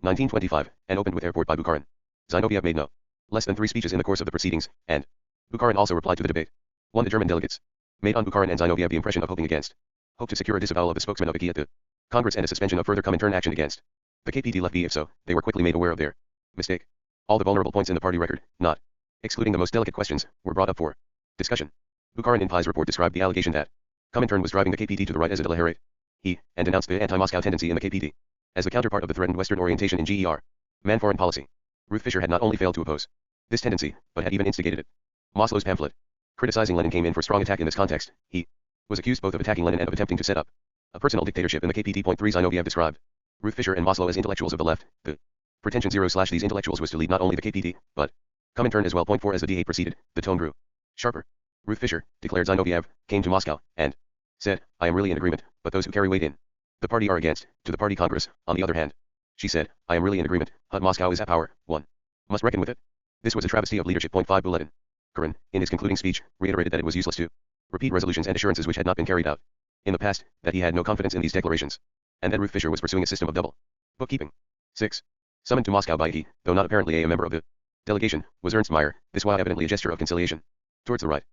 1925, and opened with airport by Bukharin. Zinoviev made no less than 3 speeches in the course of the proceedings, and Bukharin also replied to the debate. 1. The German delegates made on Bukharin and Zinoviev the impression of hope to secure a disavowal of the spokesman of the KP at the Congress and a suspension of further Comintern action against the KPT left be. If so, they were quickly made aware of their mistake. All the vulnerable points in the party record, not excluding the most delicate questions, were brought up for discussion. Bukharin in Pai's report described the allegation that Comintern was driving the KPT to the right as a deliberate and denounced the anti-Moscow tendency in the KPT as the counterpart of the threatened Western orientation in GER. Man foreign policy. Ruth Fischer had not only failed to oppose this tendency, but had even instigated it. Maslow's pamphlet criticizing Lenin came in for strong attack in this context. He was accused both of attacking Lenin and of attempting to set up a personal dictatorship in the KPT. 3 Zinoviev described Ruth Fischer and Maslow as intellectuals of the left. The pretension 0/these intellectuals was to lead not only the KPT, but Comintern as well. 4 As the D8 proceeded, the tone grew sharper. Ruth Fischer, declared Zinoviev, came to Moscow, and said, I am really in agreement, but those who carry weight in the party are against, to the party Congress, on the other hand. She said, I am really in agreement, but Moscow is at power, one must reckon with it. This was a travesty of leadership. 5 Buletin. Karin, in his concluding speech, reiterated that it was useless to repeat resolutions and assurances which had not been carried out in the past, that he had no confidence in these declarations, and that Ruth Fischer was pursuing a system of double bookkeeping. 6. Summoned to Moscow by he, though not apparently a member of the delegation, was Ernst Mayr, this while evidently a gesture of conciliation towards the right.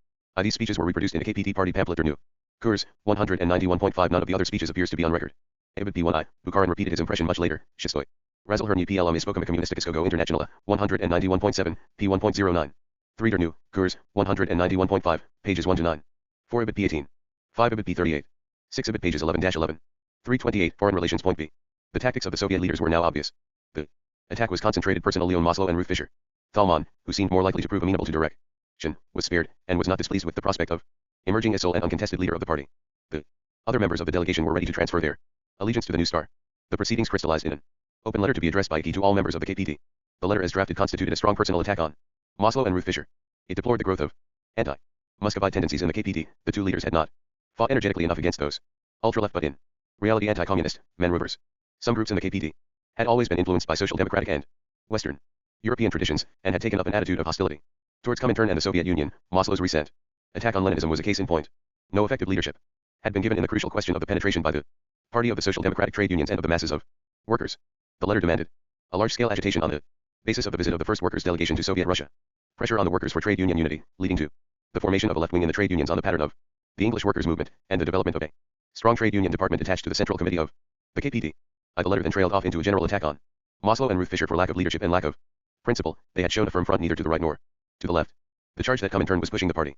These speeches were reproduced in a KPT party pamphlet or new. Kurs, 191.5. None of the other speeches appears to be on record. Abid P1I, Bukharin repeated his impression much later. Shistoy. Razalherny PLM is Spokama Communisticogo Internationala, 191.7, P1.09. 3 Der New, Kurs, 191.5, pages 1 to 9. 4 Ibid P18. 5 Ibid P38. 6 Ibid pages 11-11. 328 Foreign Relations. Point B. The tactics of the Soviet leaders were now obvious. The attack was concentrated personal Leon Maslow and Ruth Fischer. Thalmann, who seemed more likely to prove amenable to direction, was spared, and was not displeased with the prospect of emerging as sole and uncontested leader of the party. The other members of the delegation were ready to transfer their allegiance to the new star. The proceedings crystallized in an open letter to be addressed by Icky to all members of the KPT. The letter as drafted constituted a strong personal attack on Maslow and Ruth Fischer. It deplored the growth of anti-Muscovite tendencies in the KPT. The two leaders had not fought energetically enough against those ultra-left but in reality anti-communist man-rovers. Some groups in the KPT had always been influenced by social democratic and Western European traditions, and had taken up an attitude of hostility towards Comintern and the Soviet Union. Maslow's recent attack on Leninism was a case in point. No effective leadership had been given in the crucial question of the penetration by the party of the social democratic trade unions and of the masses of workers. The letter demanded a large-scale agitation on the basis of the visit of the first workers' delegation to Soviet Russia. Pressure on the workers for trade union unity, leading to the formation of a left wing in the trade unions on the pattern of the English workers' movement, and the development of a strong trade union department attached to the Central Committee of the KPT. The letter then trailed off into a general attack on Maslow and Ruth Fischer for lack of leadership and lack of principle. They had shown a firm front neither to the right nor to the left. The charge that Comintern was pushing the party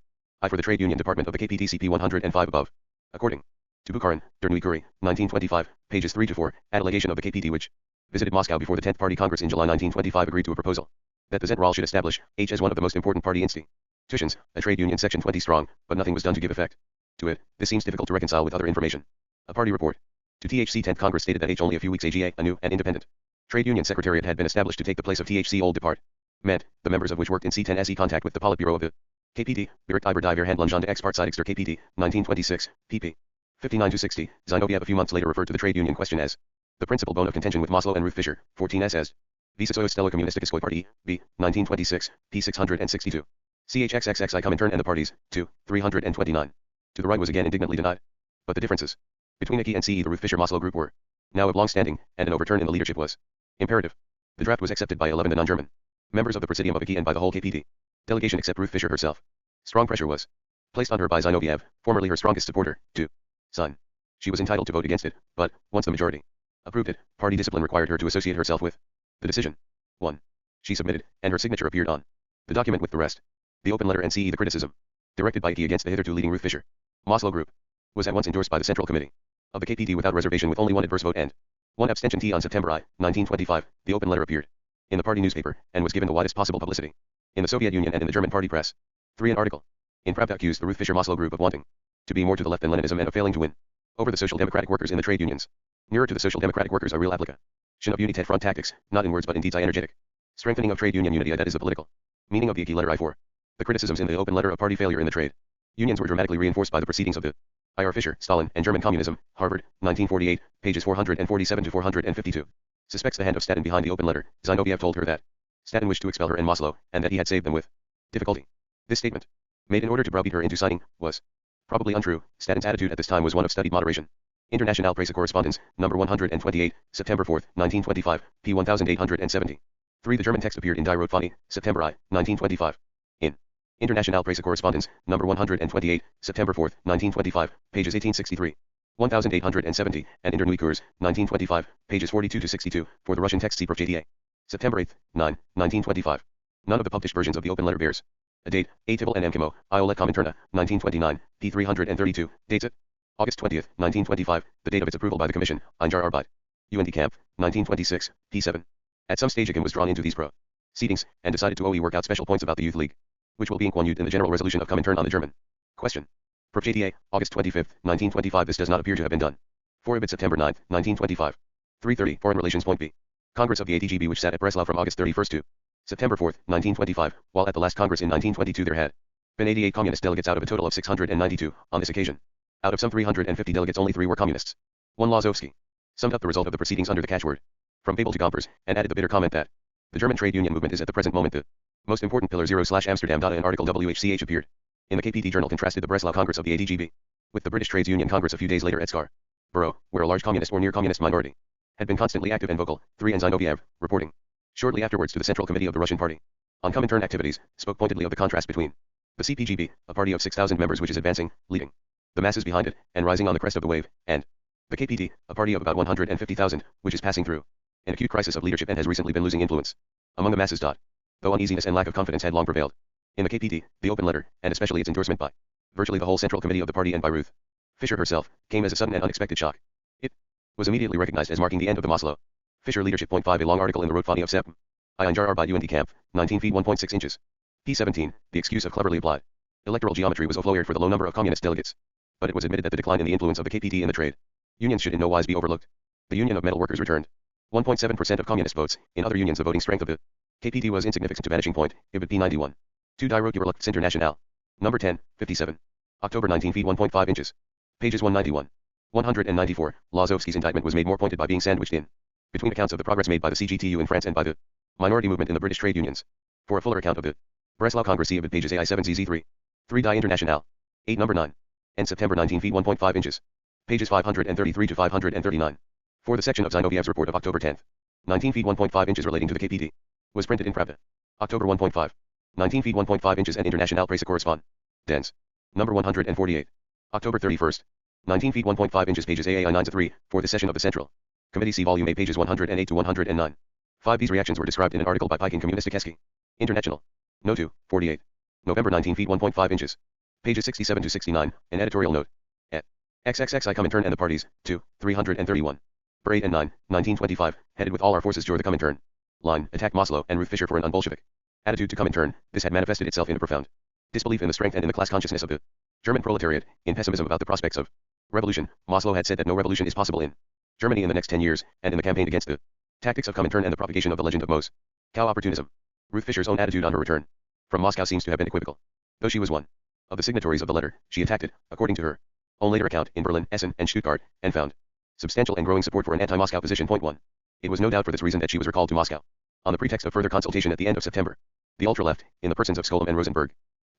for the trade union department of the KPT CP 105 above. According to Bukharin, Der Neue Curie, 1925, pages 3 to 4, a delegation of the KPT which visited Moscow before the 10th Party Congress in July 1925 agreed to a proposal that the Zentrale should establish as one of the most important party institutions, a trade union section 20 strong, but nothing was done to give effect to it. This seems difficult to reconcile with other information. A party report to THC 10th Congress stated that only a few weeks ago a new and independent trade union secretariat had been established to take the place of THC old department, the members of which worked in C10 SE contact with the Politburo of the KPT, Bericht über die Verhandlungen der Expartseitigs der KPT, 1926, pp. 59-60. Zinoviev a few months later referred to the trade union question as the principal bone of contention with Maslow and Ruth Fischer, 14s as Vysokoye Stelo Communisticoskoi Party, B, 1926, p. 662. CHXXXI Comintern and the parties, 2, 329. To the right was again indignantly denied. But the differences between Icky and CE the Ruth Fischer-Maslow group were now of long standing, and an overturn in the leadership was imperative. The draft was accepted by 11 the non-German members of the Presidium of Icky and by the whole KPT delegation except Ruth Fischer herself. Strong pressure was placed on her by Zinoviev, formerly her strongest supporter, to sign. She was entitled to vote against it, but, once the majority approved it, party discipline required her to associate herself with the decision. 1. She submitted, and her signature appeared on the document with the rest. The open letter and CE the criticism directed by Icky against the hitherto leading Ruth Fischer Maslow group was at once endorsed by the Central Committee of the KPT without reservation with only one adverse vote and one abstention. On September 1925, the open letter appeared in the party newspaper, and was given the widest possible publicity in the Soviet Union and in the German party press. 3. An article in Pravda accused the Ruth Fischer-Maslow group of wanting to be more to the left than Leninism and of failing to win over the social democratic workers in the trade unions. Nearer to the social democratic workers are real application of United Front tactics, not in words but in deeds. Energetic strengthening of trade union unity. That is the political meaning of the Icky letter. 4. The criticisms in the open letter of party failure in the trade unions were dramatically reinforced by the proceedings of the I.R. Fischer, Stalin, and German Communism, Harvard, 1948, pages 447 to 452. Suspects the hand of Stalin behind the open letter. Zinoviev told her that Stalin wished to expel her and Maslow, and that he had saved them with difficulty. This statement, made in order to browbeat her into signing, was probably untrue. Stalin's attitude at this time was one of studied moderation. Internationale Presse Correspondence, number 128, September 4, 1925, p. 1870. 3. The German text appeared in Die Rotfahne, September I, 1925. In Internationale Presse Correspondence, number 128, September 4, 1925, pages 1863. 1870, and Inter Nuit Cours, 1925, pages 42 to 62, for the Russian text Seeprof JDA. September 8, 9, 1925. None of the published versions of the open letter bears a date, Atypal and Mkimo, Iolet Commenterna, 1929, p. 332, dates it August 20, 1925, the date of its approval by the Commission, Einjar Arbeit. UND Camp, 1926, p. 7. At some stage Again was drawn into these proceedings, and decided to work out special points about the Youth League, which will be included in the general resolution of Comintern on the German question. Prof. JDA, August 25, 1925. This does not appear to have been done. 4 Ibid September 9, 1925. 330 Foreign Relations. Point B. Congress of the ATGB, which sat at Breslau from August 31 to September 4, 1925, while at the last Congress in 1922 there had been 88 communist delegates out of a total of 692 on this occasion. Out of some 350 delegates only 3 were communists. 1 Lazowski summed up the result of the proceedings under the catchword from Babel to Gompers, and added the bitter comment that the German trade union movement is at the present moment the most important pillar. 0/Amsterdam. An article WHCH appeared in the KPT Journal contrasted the Breslau Congress of the ATGB with the British Trades Union Congress a few days later at Scarborough, where a large communist or near communist minority had been constantly active and vocal. 3 And Zinoviev, reporting shortly afterwards to the Central Committee of the Russian Party on Comintern activities, spoke pointedly of the contrast between the CPGB, a party of 6,000 members which is advancing, leading the masses behind it, and rising on the crest of the wave, and the KPT, a party of about 150,000, which is passing through an acute crisis of leadership and has recently been losing influence among the masses. Though uneasiness and lack of confidence had long prevailed in the KPT, the open letter, and especially its endorsement by virtually the whole Central Committee of the party and by Ruth Fischer herself, came as a sudden and unexpected shock. It was immediately recognized as marking the end of the Maslow Fischer leadership. Point 5 A long article in the Rotfahne of Sepp. Einjar Arbeit UND Camp, 19 feet 1.6 inches. p. 17, the excuse of cleverly applied electoral geometry was overflowed for the low number of communist delegates. But it was admitted that the decline in the influence of the KPT in the trade unions should in no wise be overlooked. The Union of Metal Workers returned 1.7% of communist votes. In other unions the voting strength of the KPT was insignificant to vanishing point. Ibid p. 91. 2 Die Rotgeberlachtes Internationale. Number 10, 57. October 19 feet 1.5 inches. Pages 191. 194. Lazowski's indictment was made more pointed by being sandwiched in between accounts of the progress made by the CGTU in France and by the minority movement in the British trade unions. For a fuller account of the Breslau Congress, see Ibid pages AI7ZZ3. 3 Die Internationale. 8 number 9. And September 19 feet 1.5 inches. Pages 533 to 539. For the section of Zinoviev's report of October 10, 19 feet 1.5 inches relating to the KPT, was printed in Pravda. October 1.5. 19 feet 1.5 inches and Internationale Presse Correspondence. Number 148. October 31st. 19 feet 1.5 inches pages AAI 9 to 3, for the session of the Central Committee, see Volume A pages 108 to 109. 5 These reactions were described in an article by Pike in Kommunisticheski International. No. 2, 48. November 19 feet 1.5 inches. Pages 67 to 69, an editorial note. At XXXI Comintern and the Parties, 2, 331. For 8 and 9, 1925, headed with all our forces during the Comintern line, attacked Maslow and Ruth Fischer for an un-Bolshevik attitude to Comintern. This had manifested itself in a profound disbelief in the strength and in the class consciousness of the German proletariat, in pessimism about the prospects of revolution. Maslow had said that no revolution is possible in Germany in the next 10 years, and in the campaign against the tactics of Comintern and the propagation of the legend of Moscow opportunism, Ruth Fischer's own attitude on her return from Moscow seems to have been equivocal. Though she was one of the signatories of the letter, she attacked it, according to her own later account, in Berlin, Essen, and Stuttgart, and found substantial and growing support for an anti-Moscow position. Point 1. It was no doubt for this reason that she was recalled to Moscow on the pretext of further consultation at the end of September. The ultra-left, in the persons of Skolem and Rosenberg,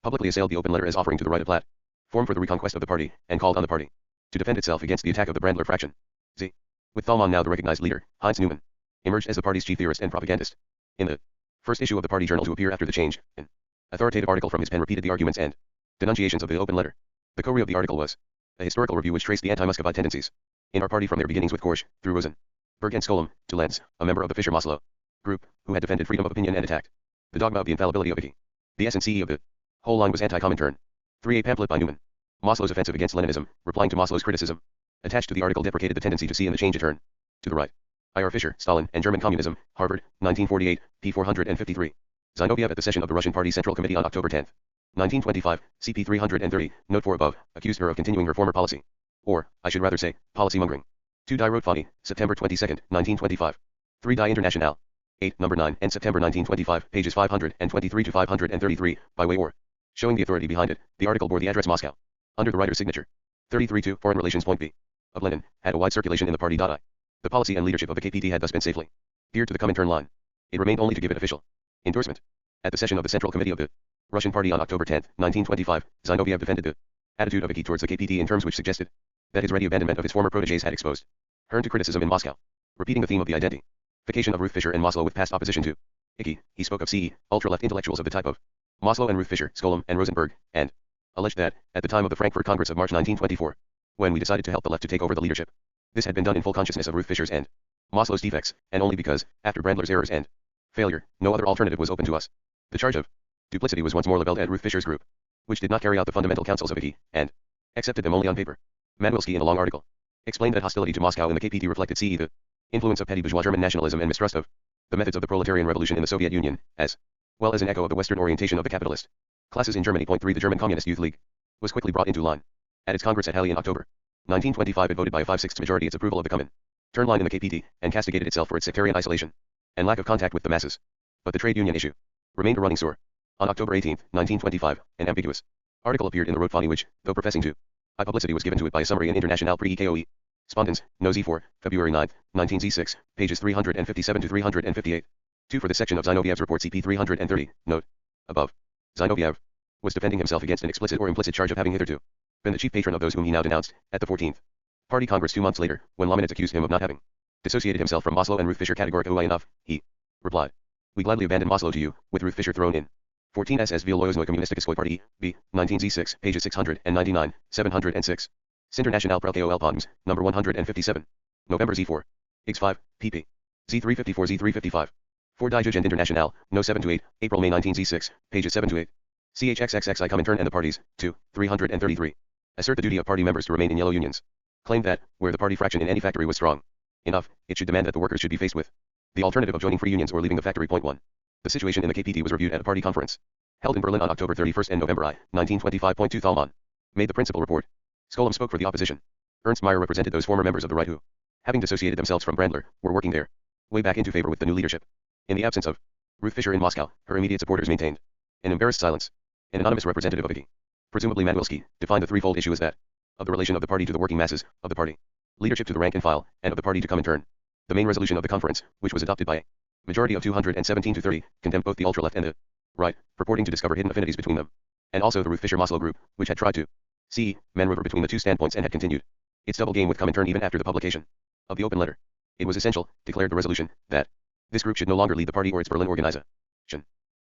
publicly assailed the open letter as offering to the right a platform for the reconquest of the party, and called on the party to defend itself against the attack of the Brandler fraction. Z. With Thalmann, now the recognized leader, Heinz Neumann, emerged as the party's chief theorist and propagandist. In the first issue of the party journal to appear after the change, an authoritative article from his pen repeated the arguments and denunciations of the open letter. The co-re of the article was a historical review which traced the anti-Muscovite tendencies in our party from their beginnings with Korsch, through Rosenberg and Skolem, to Lenz, a member of the Fischer-Maslow group, who had defended freedom of opinion and attacked the dogma of the infallibility of Vicky. The S&CE of the whole line was anti-Comintern. 3 A pamphlet by Neumann. Maslow's offensive against Leninism, replying to Maslow's criticism, attached to the article, deprecated the tendency to see in the change a turn to the right. I.R. Fischer, Stalin, and German Communism, Harvard, 1948, p. 453. Zinoviev at the session of the Russian Party Central Committee on October 10, 1925, cp. 330, note 4 above, accused her of continuing her former policy. Or, I should rather say, policy mongering. 2 Die Rotfahne, September 22, 1925. 3 Die Internationale. 8, number 9, and September 1925, pages 523 to 533, by way or showing the authority behind it. The article bore the address Moscow, under the writer's signature. 33 2 Foreign Relations. Point B. Of Lenin, had a wide circulation in the party. I. The policy and leadership of the KPT had thus been safely geared to the Comintern line. It remained only to give it official endorsement. At the session of the Central Committee of the Russian Party on October 10, 1925, Zinoviev defended the attitude of Vicky towards the KPT in terms which suggested that his ready abandonment of his former protégés had exposed Hearn to criticism in Moscow. Repeating the theme of the identification of Ruth Fischer and Maslow with past opposition to Hickey, he spoke of CE, ultra-left intellectuals of the type of Maslow and Ruth Fischer, Skolem and Rosenberg, and alleged that, at the time of the Frankfurt Congress of March 1924, when we decided to help the left to take over the leadership, this had been done in full consciousness of Ruth Fischer's and Maslow's defects, and only because, after Brandler's errors and failure, no other alternative was open to us. The charge of duplicity was once more leveled at Ruth Fischer's group, which did not carry out the fundamental counsels of Hickey, and accepted them only on paper. Manwilski, in a long article, explained that hostility to Moscow in the KPT reflected CE the influence of petty bourgeois German nationalism and mistrust of the methods of the proletarian revolution in the Soviet Union, as well as an echo of the Western orientation of the capitalist classes in Germany. 3. The German Communist Youth League was quickly brought into line. At its Congress at Halle in October 1925, it voted by a 5/6 majority its approval of the Comintern line in the KPT, and castigated itself for its sectarian isolation and lack of contact with the masses. But the trade union issue remained a running sore. On October 18, 1925, an ambiguous article appeared in the Rotfani which, though professing to high publicity, was given to it by a summary in International Pre-EKOE. Spondens, No Z4, February 9, 19Z6, pages 357 to 358. 2. For the section of Zinoviev's report CP 330, note above. Zinoviev was defending himself against an explicit or implicit charge of having hitherto been the chief patron of those whom he now denounced, at the 14th Party Congress 2 months later, when Laminitz accused him of not having dissociated himself from Maslow and Ruth Fischer categorically enough, he replied, "We gladly abandon Maslow to you, with Ruth Fischer thrown in." 14 SS Vielloyosnoy Communistiskoi Party, B, 19Z6, pages 699, 706. International Prelkol Pongs, number 157. November Z4. X5, pp. Z354 Z355. 4 Die Jugend International, no 7-8, April May 19 Z6, pages 7-8. CHXXXI Comintern and the parties, 2, 333. Assert the duty of party members to remain in yellow unions. Claim that, where the party fraction in any factory was strong enough, it should demand that the workers should be faced with the alternative of joining free unions or leaving the factory. 1. The situation in the KPT was reviewed at a party conference held in Berlin on October 31 and November 1925. Thalmann made the principal report. Skolem spoke for the opposition. Ernst Mayr represented those former members of the right who, having dissociated themselves from Brandler, were working their way back into favor with the new leadership. In the absence of Ruth Fischer in Moscow, her immediate supporters maintained an embarrassed silence. An anonymous representative of Hickey, presumably Manwilski, defined the threefold issue as that of the relation of the party to the working masses, of the party leadership to the rank and file, and of the party to Comintern. The main resolution of the conference, which was adopted by a majority of 217 to 30, condemned both the ultra-left and the right, purporting to discover hidden affinities between them, and also the Ruth Fischer-Maslow group, which had tried to see maneuver between the two standpoints and had continued its double game with Comintern even after the publication of the open letter. It was essential, declared the resolution, that this group should no longer lead the party or its Berlin organization.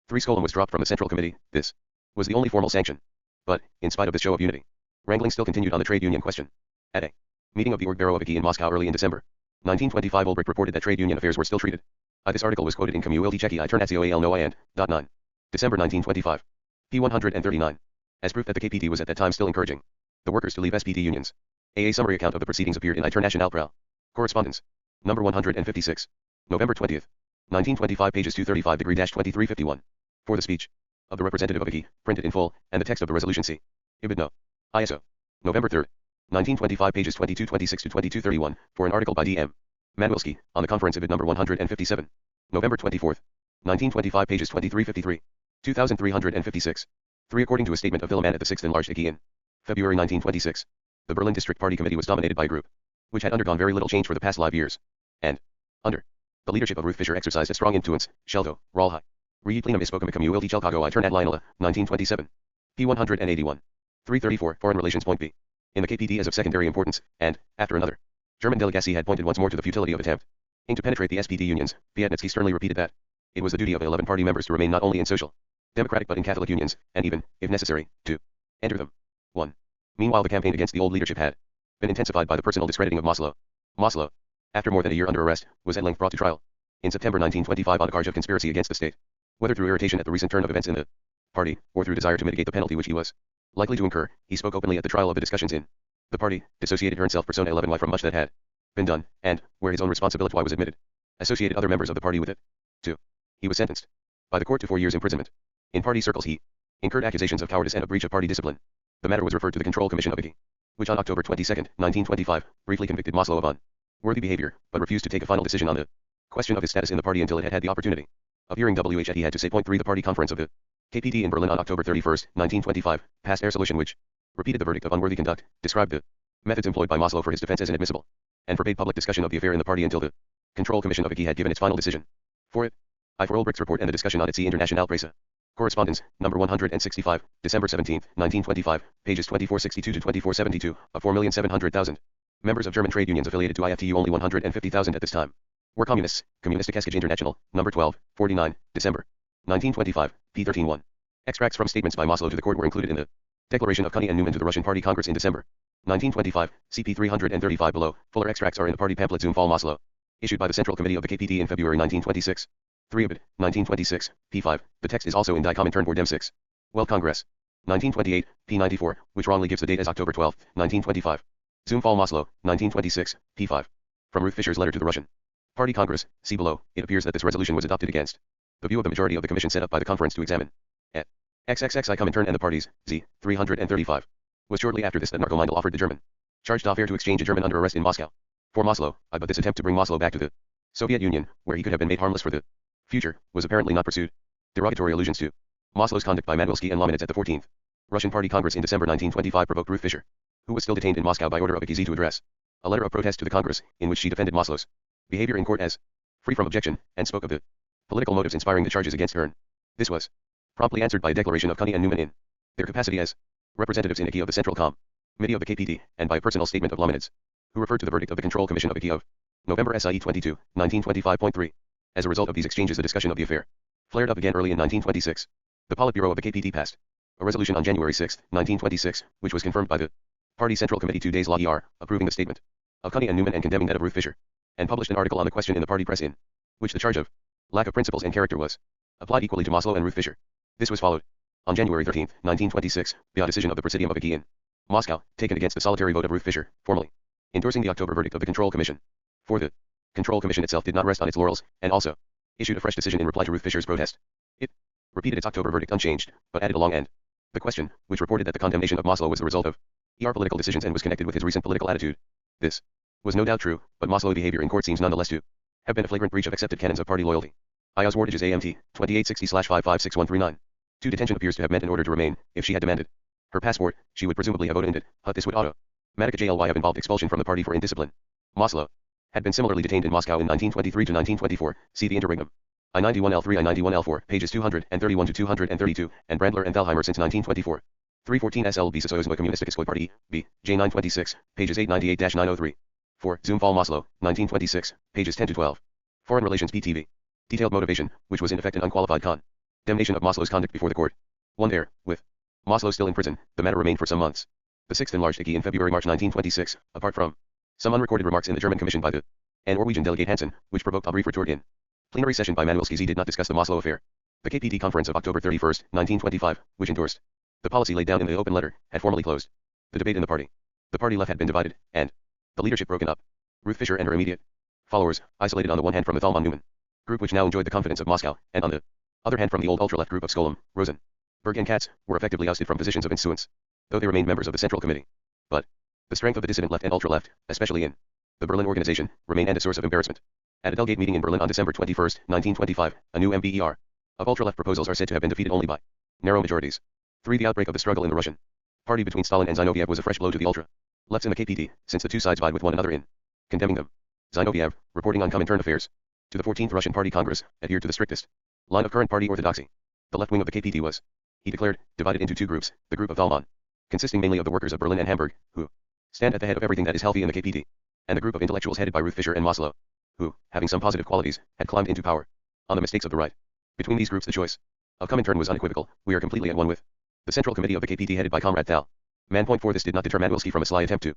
3. Skolem was dropped from the Central Committee. This was the only formal sanction. But, in spite of this show of unity, wrangling still continued on the trade union question. At a meeting of the Orgburo of Hickey in Moscow early in December 1925, Ulbricht reported that trade union affairs were still treated. This article was quoted in Komuilti Czeki International Noa and, 9. December 1925. P 139. As proof that the KPT was at that time still encouraging the workers to leave SPT unions. A summary account of the proceedings appeared in International Prel. Correspondence. Number 156. November 20, 1925, pages 235-2351. For the speech of the representative of Hickey, printed in full, and the text of the resolution C. Ibid no. ISO. November 3, 1925, pages 2226-2231, for an article by D.M. Manwilski, on the conference Ibid number 157. November 24, 1925, pages 2353. 2356. 3. According to a statement of Villeman at the 6th enlarged Hickey in February 1926, the Berlin District Party Committee was dominated by a group which had undergone very little change for the past 5 years, and, under the leadership of Ruth Fischer, exercised a strong influence. Shelto, Ralhai. Replenum Ispokam Komuilti Chelkago I turn at Lionela, 1927. P 181. 334. Foreign Relations. Point B. In the KPD as of secondary importance, and, after another German delegacy had pointed once more to the futility of attempting to penetrate the SPD unions, Vietnitsky sternly repeated that it was the duty of 11 party members to remain not only in social, democratic but in Catholic unions, and even, if necessary, to enter them. 1. Meanwhile the campaign against the old leadership had been intensified by the personal discrediting of Maslow. Maslow, after more than a year under arrest, was at length brought to trial in September 1925 on a charge of conspiracy against the state. Whether through irritation at the recent turn of events in the party, or through desire to mitigate the penalty which he was likely to incur, he spoke openly at the trial of the discussions in the party, dissociated himself persona 11y from much that had been done, and, where his own responsibility was admitted, associated other members of the party with it. 2. He was sentenced by the court to 4 years imprisonment. In party circles he incurred accusations of cowardice and of breach of party discipline. The matter was referred to the Control Commission of Hickey, which on October 22, 1925, briefly convicted Maslow of unworthy behavior, but refused to take a final decision on the question of his status in the party until it had had the opportunity of hearing what he had to say. 3. The party conference of the KPD in Berlin on October 31, 1925, passed a resolution which repeated the verdict of unworthy conduct, described the methods employed by Maslow for his defense as inadmissible, and forbade public discussion of the affair in the party until the Control Commission of Hickey had given its final decision. For it, I for Ulbricht's report and the discussion on it see International Presse. Correspondence, number 165, December 17, 1925, pages 2462 to 2472, of 4,700,000. Members of German trade unions affiliated to IFTU only 150,000 at this time. Were communists, Communistische Eskage International, number 12, 49, December 1925, p. 13.1. Extracts from statements by Maslow to the court were included in the Declaration of Cuny and Newman to the Russian Party Congress in December 1925, cp 335 below. Fuller extracts are in the party pamphlet Zum Fall Maslow, issued by the Central Committee of the KPD in February 1926. 3 Obid, 1926, p5. The text is also in Die Komintern vor dem 6. Welt Congress. 1928, p94, which wrongly gives the date as October 12, 1925. Zum Fall Maslow, 1926, p5. From Ruth Fischer's letter to the Russian Party Congress, see below, it appears that this resolution was adopted against the view of the majority of the commission set up by the conference to examine at XXXI Komintern and the parties, z. 335. Was shortly after this that Narkomindel offered the German charged offer to exchange a German under arrest in Moscow for Maslow, but this attempt to bring Maslow back to the Soviet Union, where he could have been made harmless for the future, was apparently not pursued. Derogatory allusions to Maslow's conduct by Madwilski and Lominitz at the 14th Russian Party Congress in December 1925 provoked Ruth Fischer, who was still detained in Moscow by order of Akizi, to address a letter of protest to the Congress, in which she defended Maslow's behavior in court as free from objection, and spoke of the political motives inspiring the charges against her. This was promptly answered by a declaration of Cuny and Newman in their capacity as representatives in IKI of the Central Committee of the KPD, and by a personal statement of Lominitz, who referred to the verdict of the Control Commission of IKI of November SIE 22, 1925.3. As a result of these exchanges, the discussion of the affair flared up again early in 1926. The Politburo of the KPD passed a resolution on January 6, 1926, which was confirmed by the Party Central Committee 2 days later, approving the statement of Cuny and Newman and condemning that of Ruth Fischer, and published an article on the question in the party press in which the charge of lack of principles and character was applied equally to Maslow and Ruth Fischer. This was followed on January 13, 1926, by a decision of the Presidium of IKI in Moscow, taken against the solitary vote of Ruth Fischer, formally endorsing the October verdict of the Control Commission. For the Control Commission itself did not rest on its laurels, and also issued a fresh decision in reply to Ruth Fischer's protest. It repeated its October verdict unchanged, but added a long end. The question, which reported that the condemnation of Maslow was the result of political decisions and was connected with his recent political attitude. This was no doubt true, but Maslow's behavior in court seems nonetheless to have been a flagrant breach of accepted canons of party loyalty. I.O.'s Wardages AMT, 2860/556139. To detention appears to have meant in order to remain. If she had demanded her passport, she would presumably have voted in it, but this would automatically have involved expulsion from the party for indiscipline. Maslow had been similarly detained in Moscow in 1923 to 1924, see the interregnum. I-91L3 I-91L4, pages 231 to 232, and Brandler and Thalheimer since 1924. 314 SLB Socialism Communistische Party, B, J926, pages 898-903. 4. Zum Fall Maslow, 1926, pages 10 to 12. Foreign Relations PTV. Detailed motivation, which was in effect an unqualified condemnation of Maslow's conduct before the court. 1 there, with Maslow still in prison, the matter remained for some months. The 6th enlarged IKI in February-March 1926, apart from some unrecorded remarks in the German Commission by the Norwegian delegate Hansen, which provoked a brief retort in plenary session by Madwilski, did not discuss the Maslow affair. The KPD conference of October 31, 1925, which endorsed the policy laid down in the open letter, had formally closed the debate in the party. The party left had been divided, and the leadership broken up. Ruth Fischer and her immediate followers, isolated on the one hand from the Thalmann-Newman group, which now enjoyed the confidence of Moscow, and on the other hand from the old ultra-left group of Skolem, Rosenberg and Katz, were effectively ousted from positions of influence, though they remained members of the Central Committee. But the strength of the dissident left and ultra-left, especially in the Berlin organization, remained and a source of embarrassment. At a delegate meeting in Berlin on December 21, 1925, a new MBER of ultra-left proposals are said to have been defeated only by narrow majorities. 3. The outbreak of the struggle in the Russian party between Stalin and Zinoviev was a fresh blow to the ultra-lefts in the KPD, since the two sides vied with one another in condemning them. Zinoviev, reporting on Comintern affairs to the 14th Russian Party Congress, adhered to the strictest line of current party orthodoxy. The left wing of the KPD was, he declared, divided into two groups, the group of Thalmann, consisting mainly of the workers of Berlin and Hamburg, who stand at the head of everything that is healthy in the KPD, and the group of intellectuals headed by Ruth Fischer and Maslow, who, having some positive qualities, had climbed into power on the mistakes of the right. Between these groups the choice of Comintern was unequivocal. We are completely at one with the Central Committee of the KPD headed by Comrade Thal. Man.4 This did not deter Madwilski from a sly attempt to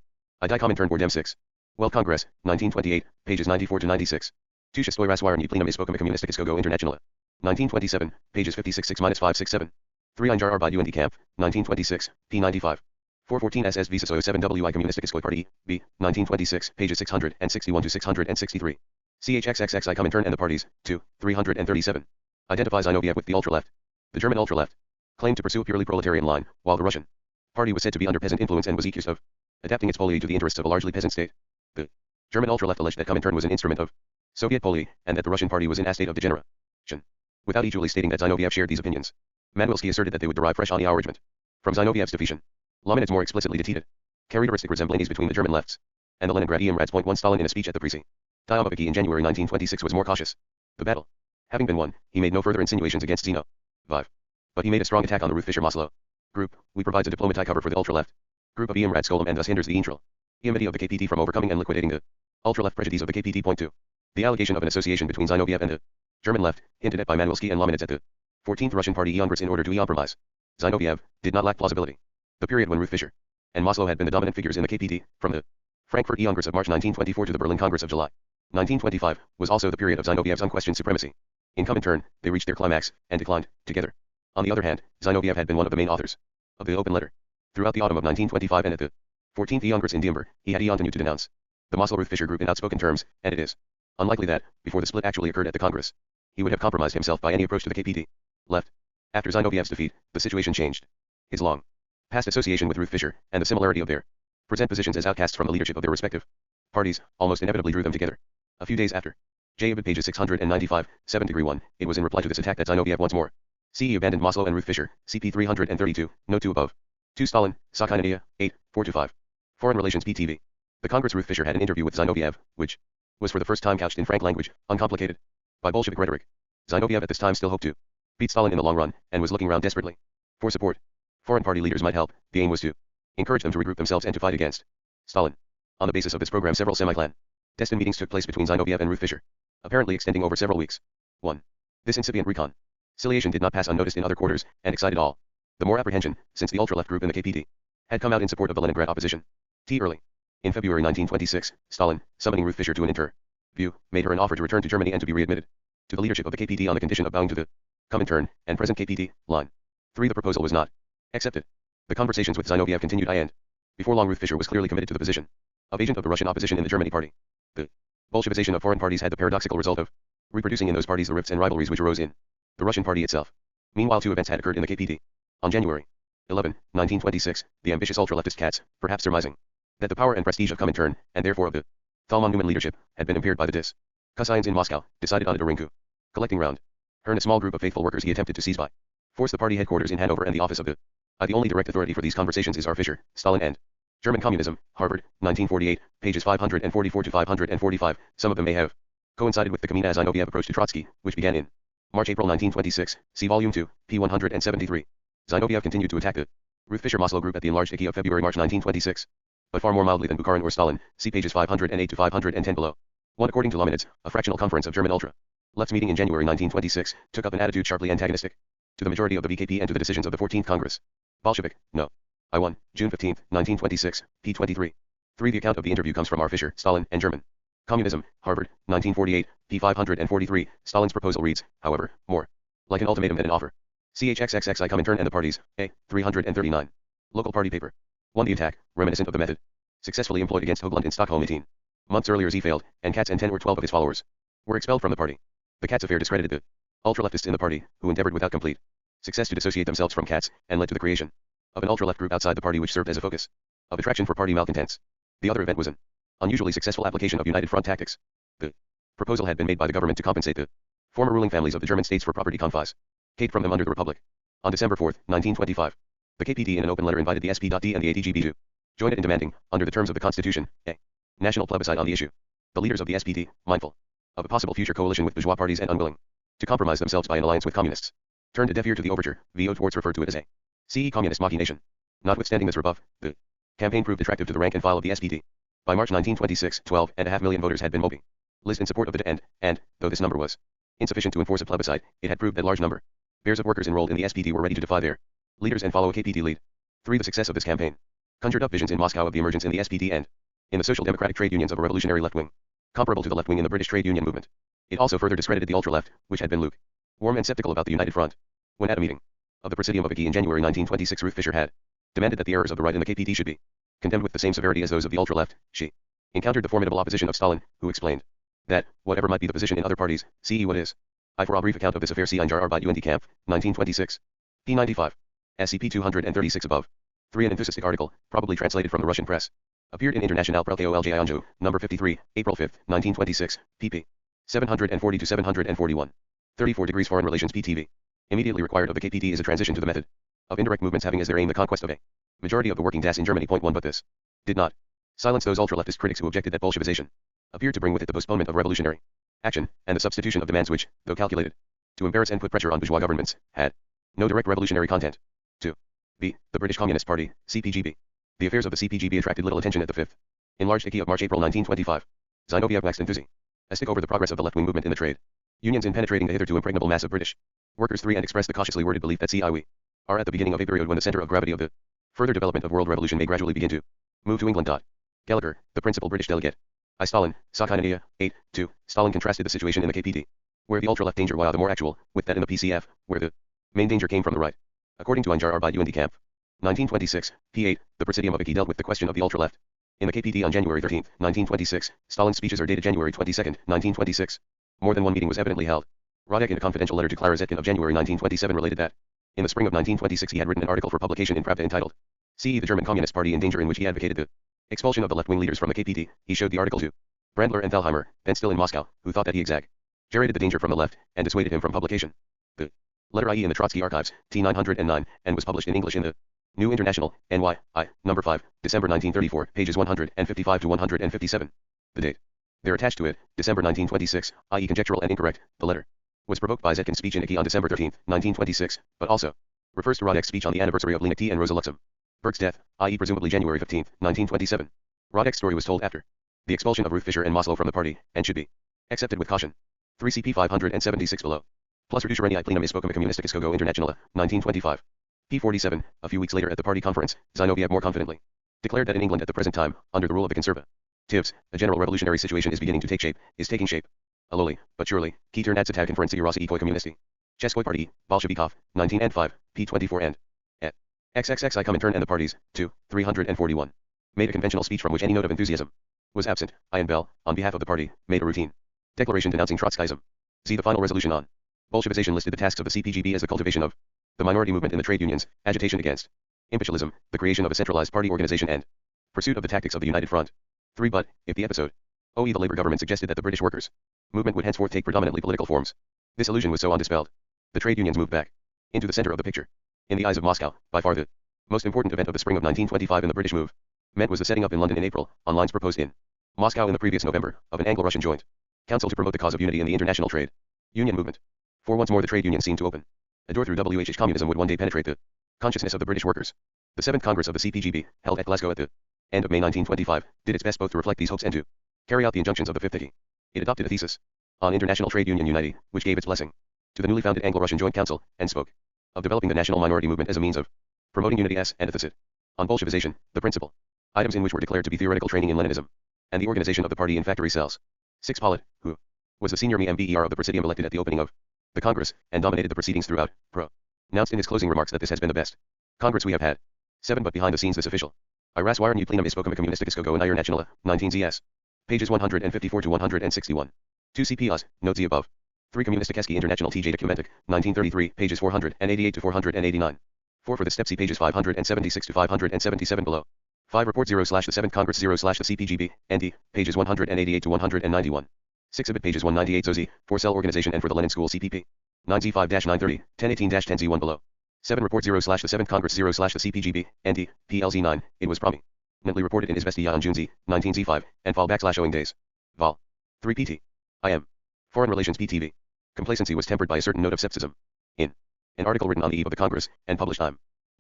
die Comintern vor dem 6. Welt Congress, 1928, pages 94 to 96. Tu shestoi raswirni plenum ispokum communistic Go internationale. 1927, pages 56-6-567. 3 Einjar Arbeit und Camp, 1926, p. 95. 414 SS Visa 07 WI Communistische Party, B, 1926, pages 661 to 663. CHXXXI Comintern and the Parties, 2, 337. Identifies Zinoviev with the ultra-left. The German ultra-left claimed to pursue a purely proletarian line, while the Russian party was said to be under peasant influence and was accused of adapting its polity to the interests of a largely peasant state. The German ultra-left alleged that Comintern was an instrument of Soviet polity, and that the Russian party was in a state of degeneration, without equally stating that Zinoviev shared these opinions. Madwilski asserted that they would derive fresh encouragement from Zinoviev's defeation. Lominitz more explicitly detated characteristic resemblance between the German lefts and the Leningradian Reds. 1 Stalin in a speech at the Presidium of IKI in January 1926 was more cautious. The battle having been won, he made no further insinuations against Zino. 5. But he made a strong attack on the Ruth Fisher Maslow group, who provides a diplomatic cover for the ultra-left group of EM Radskolum and thus hinders the intra-EMity of the KPT from overcoming and liquidating the ultra-left prejudice of the KPT. Point 2. The allegation of an association between Zinoviev and the German left, hinted at by Manuelski and Lominitz at the 14th Russian Party Congress in order to compromise Zinoviev, did not lack plausibility. The period when Ruth Fisher and Maslow had been the dominant figures in the KPT, from the Frankfurt Congress of March 1924 to the Berlin Congress of July 1925, was also the period of Zinoviev's unquestioned supremacy. In Comintern, they reached their climax, and declined, together. On the other hand, Zinoviev had been one of the main authors of the open letter. Throughout the autumn of 1925 and at the 14th Congress in Diember, he had continued to denounce the Maslow-Ruth Fisher group in outspoken terms, and it is unlikely that, before the split actually occurred at the Congress, he would have compromised himself by any approach to the KPT left. After Zinoviev's defeat, the situation changed. His long past association with Ruth Fisher, and the similarity of their present positions as outcasts from the leadership of their respective parties, almost inevitably drew them together. A few days after J. Ibid pages 695, 7-1, it was in reply to this attack that Zinoviev once more CE abandoned Maslow and Ruth Fisher, CP 332, note 2 above. 2 Stalin, Sakhain 8, 4-5. Foreign Relations PTV. The Congress. Ruth Fisher had an interview with Zinoviev, which was for the first time couched in frank language, uncomplicated by Bolshevik rhetoric. Zinoviev at this time still hoped to beat Stalin in the long run, and was looking round desperately for support. Foreign party leaders might help. The aim was to encourage them to regroup themselves and to fight against Stalin. On the basis of this program, several semi-clandestine meetings took place between Zinoviev and Ruth Fisher, apparently extending over several weeks. 1. This incipient reconciliation did not pass unnoticed in other quarters, and excited all the more apprehension, since the ultra-left group in the KPT had come out in support of the Leningrad opposition. Early in February 1926, Stalin, summoning Ruth Fisher to an interview, made her an offer to return to Germany and to be readmitted to the leadership of the KPT on the condition of bowing to the Comintern and present KPT line. 3. The proposal was not accepted. The conversations with Zinoviev continued, and before long Ruth Fisher was clearly committed to the position of agent of the Russian opposition in the Germany party. The Bolshevization of foreign parties had the paradoxical result of reproducing in those parties the rifts and rivalries which arose in the Russian party itself. Meanwhile, 2 events had occurred in the KPT. On January 11, 1926, the ambitious ultra-leftist Katz, perhaps surmising that the power and prestige of Comintern, and therefore of the Thalmann-Newman leadership, had been impaired by the discussions in Moscow, decided on a daring coup. Collecting round her and a small group of faithful workers, he attempted to seize by force the party headquarters in Hanover and the office of the The only direct authority for these conversations is R. Fisher, Stalin and German Communism, Harvard, 1948, pages 544 to 545. Some of them may have coincided with the Kamina Zinoviev approach to Trotsky, which began in March-April 1926, see Volume 2, p. 173. Zinoviev continued to attack the Ruth Fisher Maslow group at the enlarged IKI of February-March 1926, but far more mildly than Bukharin or Stalin, see pages 508 to 510 below. 1. According to Lominitz, a fractional conference of German ultra-left's meeting in January 1926 took up an attitude sharply antagonistic to the majority of the VKP and to the decisions of the 14th Congress. Bolshevik, no. I1, June 15, 1926, p. 23. 3. The account of the interview comes from R. Fisher, Stalin, and German Communism, Harvard, 1948, p. 543. Stalin's proposal reads, however, more like an ultimatum than an offer. CHXXXI Comintern and the parties, A. 339. Local party paper. 1. The attack, reminiscent of the method successfully employed against Hoagland in Stockholm 18 months earlier, failed, and Katz and 10 or 12 of his followers were expelled from the party. The Katz affair discredited the ultra-leftists in the party, who endeavored without complete success to dissociate themselves from Katz, and led to the creation of an ultra-left group outside the party which served as a focus of attraction for party malcontents. The other event was an unusually successful application of united front tactics. The proposal had been made by the government to compensate the former ruling families of the German states for property confiscated from them under the Republic. On December 4, 1925, the KPD in an open letter invited the SP.D and the ADGB to join it in demanding, under the terms of the Constitution, a national plebiscite on the issue. The leaders of the SPD, mindful of a possible future coalition with bourgeois parties and unwilling to compromise themselves by an alliance with communists, turned a deaf ear to the overture. V.O. Twartz referred to it as a CE communist machination. Notwithstanding this rebuff, the campaign proved attractive to the rank and file of the SPD. By March 1926, 12.5 million voters had been mobilized in support of the and, though this number was insufficient to enforce a plebiscite, it had proved that large number pairs of workers enrolled in the SPD were ready to defy their leaders and follow a KPD lead. 3. The success of this campaign conjured up visions in Moscow of the emergence in the SPD and in the social democratic trade unions of a revolutionary left wing, comparable to the left wing in the British trade union movement. It also further discredited the ultra-left, which had been lukewarm and skeptical about the United Front. When at a meeting of the Presidium of IKI in January 1926, Ruth Fisher had demanded that the errors of the right in the KPT should be condemned with the same severity as those of the ultra-left. She encountered the formidable opposition of Stalin, who explained that, whatever might be the position in other parties, CE what is. For a brief account of this affair, see Einjar Arbeit UND Camp, 1926. p. 95. SCP 236 above. 3. An enthusiastic article, probably translated from the Russian press, appeared in International Prelke Olj Anju, number 53, April 5, 1926, pp. 740 to 741. 34 degrees Foreign Relations PTV. Immediately required of the KPT is a transition to the method of indirect movements having as their aim the conquest of a majority of the working class in Germany. Point 1. But this did not silence those ultra-leftist critics who objected that Bolshevization appeared to bring with it the postponement of revolutionary action, and the substitution of demands which, though calculated to embarrass and put pressure on bourgeois governments, had No direct revolutionary content. 2. B. The British Communist Party, CPGB. The affairs of the CPGB attracted little attention at the 5th. Enlarged IKEA of March-April 1925. Zinoviev waxed enthusiastic over the progress of the left-wing movement in the trade unions in penetrating the hitherto impregnable mass of British workers 3 and expressed the cautiously worded belief that we are at the beginning of a period when the center of gravity of the further development of world revolution may gradually begin to move to England. Gallagher, the principal British delegate. I. Stalin, Sakhaninaya, 8, 2. Stalin contrasted the situation in the KPD, where the ultra-left danger was the more actual, with that in the PCF, where the main danger came from the right. According to Einjar Arbeit und Kampf. 1926, p. 8, the Presidium of IKEA dealt with the question of the ultra-left. In the KPD on January 13, 1926, Stalin's speeches are dated January 22, 1926. More than one meeting was evidently held. Radek in a confidential letter to Clara Zetkin of January 1927 related that, in the spring of 1926 he had written an article for publication in Pravda entitled, "C.E. the German Communist Party in Danger," in which he advocated the expulsion of the left-wing leaders from the KPD. He showed the article to Brandler and Thalheimer, then still in Moscow, who thought that he exaggerated the danger from the left, and dissuaded him from publication. The letter IE in the Trotsky Archives, T 909, and was published in English in the New International, NY, number 5, December 1934, pages 155 to 157. The date there attached to it, December 1926, i.e. conjectural and incorrect. The letter was provoked by Zetkin's speech in IKEA on December 13, 1926, but also refers to Radek's speech on the anniversary of Lenin T. and Rosa Luxemburg's death, i.e. presumably January 15, 1927. Radek's story was told after the expulsion of Ruth Fischer and Maslow from the party, and should be accepted with caution. 3 CP 576 below. Plus reducereni plenum ispokuma communisticiscogo internationala, 1925. P47, a few weeks later at the party conference, Zinoviev more confidently declared that in England at the present time, under the rule of the Conservatives, a general revolutionary situation is beginning to take shape, is taking shape. A lowly, but surely, key turn ads attack conferency Rossi Ekoi Communisti. Cheskoi Party, Bolshevikov, 19 and 5, P24 and at XXX I Comintern and the parties, 2, 341. Made a conventional speech from which any note of enthusiasm was absent. I and Bell, on behalf of the party, made a routine declaration denouncing Trotskyism. See the final resolution on Bolshevization listed the tasks of the CPGB as the cultivation of the minority movement in the trade unions, agitation against imperialism, the creation of a centralized party organization and pursuit of the tactics of the United Front. 3. But, if the episode OE the Labour government suggested that the British workers' movement would henceforth take predominantly political forms, this illusion was so undispelled. The trade unions moved back into the center of the picture. In the eyes of Moscow, by far the most important event of the spring of 1925 in the British movement was the setting up in London in April, on lines proposed in Moscow in the previous November, of an Anglo-Russian joint council to promote the cause of unity in the international trade union movement. For once more the trade unions seemed to open a door through which communism would one day penetrate the consciousness of the British workers. The 7th Congress of the CPGB, held at Glasgow at the end of May 1925, did its best both to reflect these hopes and to carry out the injunctions of the 5th IKEA. It adopted a thesis on international trade union unity, which gave its blessing to the newly founded Anglo-Russian Joint Council, and spoke of developing the national minority movement as a means of promoting unity and antithesis on Bolshevization, the principal items in which were declared to be theoretical training in Leninism, and the organization of the party in factory cells. 6. Pollitt, who was the senior MBER of the Presidium elected at the opening of the Congress, and dominated the proceedings throughout, announced in his closing remarks that this has been the best Congress we have had. 7. But behind the scenes this official Iras wiren plenum ispokuma communisticiscogo and nationala, 19 ZS. Pages 154 to 161. 2 CPS, note Z above. 3 Communisticheski International TJ Documentic, 1933, pages 488 to 489. 4 for the step C pages 576 to 577 below. 5 Report 0/the 7th Congress 0/the CPGB, ND, pages 188 to 191. 6 Exhibit pages 198 ZOZ, for cell organization and for the Lenin School CPP. 9Z5-930, 1018-10Z1 below. 7 Report 0/the 7th Congress 0/the CPGB, ND, PLZ9, it was prominently reported in Izvestia on June Z, 19Z5, and fall/owing days. Vol. 3 PT. IM. Foreign Relations PTV. Complacency was tempered by a certain note of scepticism. In an article written on the eve of the Congress, and published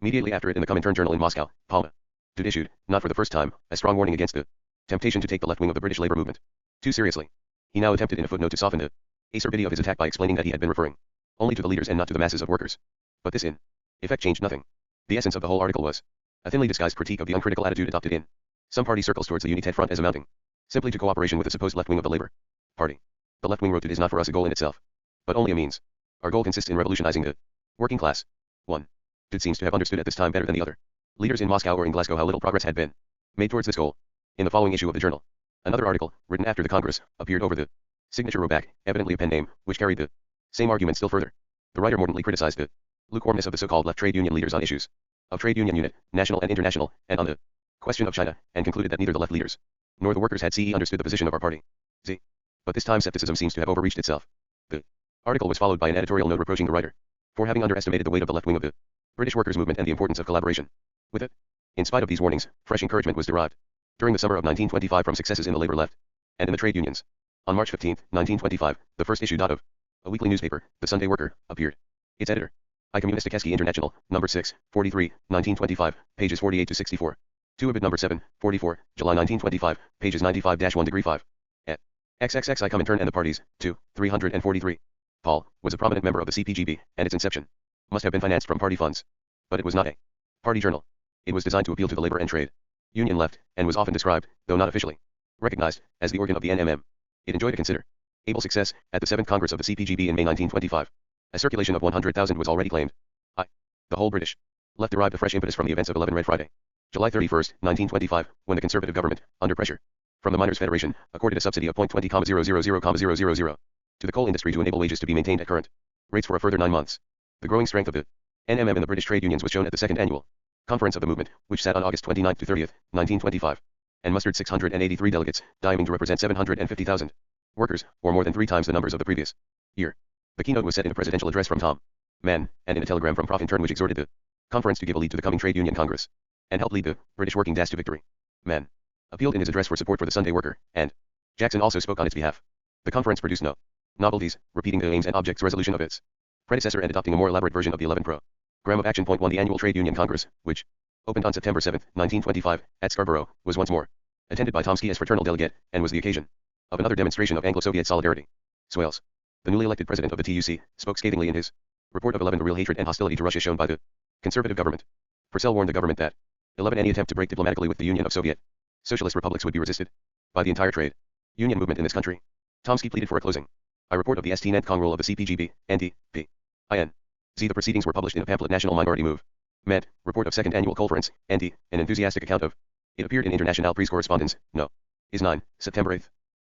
immediately after it in the Comintern Journal in Moscow, Palma Dude issued, not for the first time, a strong warning against the temptation to take the left wing of the British labor movement too seriously. He now attempted in a footnote to soften the acerbity of his attack by explaining that he had been referring only to the leaders and not to the masses of workers. But this in effect changed nothing. The essence of the whole article was a thinly disguised critique of the uncritical attitude adopted in some party circles towards the United Front as amounting simply to cooperation with the supposed left wing of the Labour Party. The left wing wrote it is not for us a goal in itself, but only a means. Our goal consists in revolutionizing the working class. 1. Dude seems to have understood at this time better than the other leaders in Moscow or in Glasgow how little progress had been made towards this goal. In the following issue of the journal, another article, written after the Congress, appeared over the signature Roback, evidently a pen name, which carried the same argument still further. The writer mordantly criticized the lukewarmness of the so-called left trade union leaders on issues of trade union unit, national and international, and on the question of China, and concluded that neither the left leaders nor the workers had understood the position of our party. Z. But this time skepticism seems to have overreached itself. The article was followed by an editorial note reproaching the writer for having underestimated the weight of the left wing of the British workers' movement and the importance of collaboration with it. In spite of these warnings, fresh encouragement was derived during the summer of 1925 from successes in the labor left and in the trade unions. On March 15, 1925, the first issue of a weekly newspaper, the Sunday Worker, appeared. Its editor, I Communistic Eski International, number 6, 43, 1925, pages 48 to 64. 2 Ibid number 7, 44, July 1925, pages 95-1 degree 5. Et. XXX I Comintern and the Parties, 2, 343. Paul was a prominent member of the CPGB, and its inception must have been financed from party funds. But it was not a party journal. It was designed to appeal to the labor and trade union left, and was often described, though not officially recognized, as the organ of the NMM. It enjoyed a considerable success at the 7th Congress of the CPGB in May 1925. A circulation of 100,000 was already claimed. The whole British left derived a fresh impetus from the events of 11 Red Friday, July 31, 1925, when the Conservative government, under pressure from the Miners' Federation, accorded a subsidy of 0.20,000,000 to the coal industry to enable wages to be maintained at current rates for a further 9 months. The growing strength of the NMM in the British trade unions was shown at the second annual conference of the movement, which sat on August 29 to 30, 1925, and mustered 683 delegates, aiming to represent 750,000 workers, or more than 3 times the numbers of the previous year. The keynote was set in a presidential address from Tom Mann, and in a telegram from Prof. Intern which exhorted the conference to give a lead to the coming trade union congress, and help lead the British working class to victory. Mann appealed in his address for support for the Sunday worker, and Jackson also spoke on its behalf. The conference produced no novelties, repeating the aims and objects resolution of its predecessor and adopting a more elaborate version of the 11 Program of Action. Point 1 The annual Trade Union Congress, which opened on September 7, 1925, at Scarborough, was once more attended by Tomsky as fraternal delegate, and was the occasion of another demonstration of Anglo-Soviet solidarity. Swales, the newly elected president of the TUC, spoke scathingly in his report of 11 the real hatred and hostility to Russia shown by the conservative government. Purcell warned the government that 11 any attempt to break diplomatically with the Union of Soviet Socialist Republics would be resisted by the entire trade union movement in this country. Tomsky pleaded for a closing a report of the St. Nth Congress of the CPGB, ND, P.I.N. The proceedings were published in a pamphlet National Minority Movement, report of Second Annual Conference, ND, an enthusiastic account of it appeared in International Press Correspondence, No. is 9, September 8,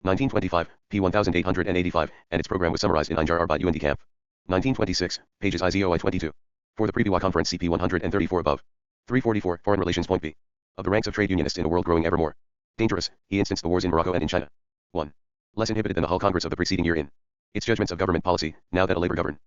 1925, p. 1885, and its program was summarized in Ein Jahr Arbeit und Kampf. 1926, pages IZOI 22. For the Prebiwa Conference CP 134 above. 344, Foreign Relations. Point B. Of the ranks of trade unionists in a world growing ever more dangerous, he instanced the wars in Morocco and in China. 1. Less inhibited than the Hull Congress of the preceding year in its judgments of government policy, now that a labor government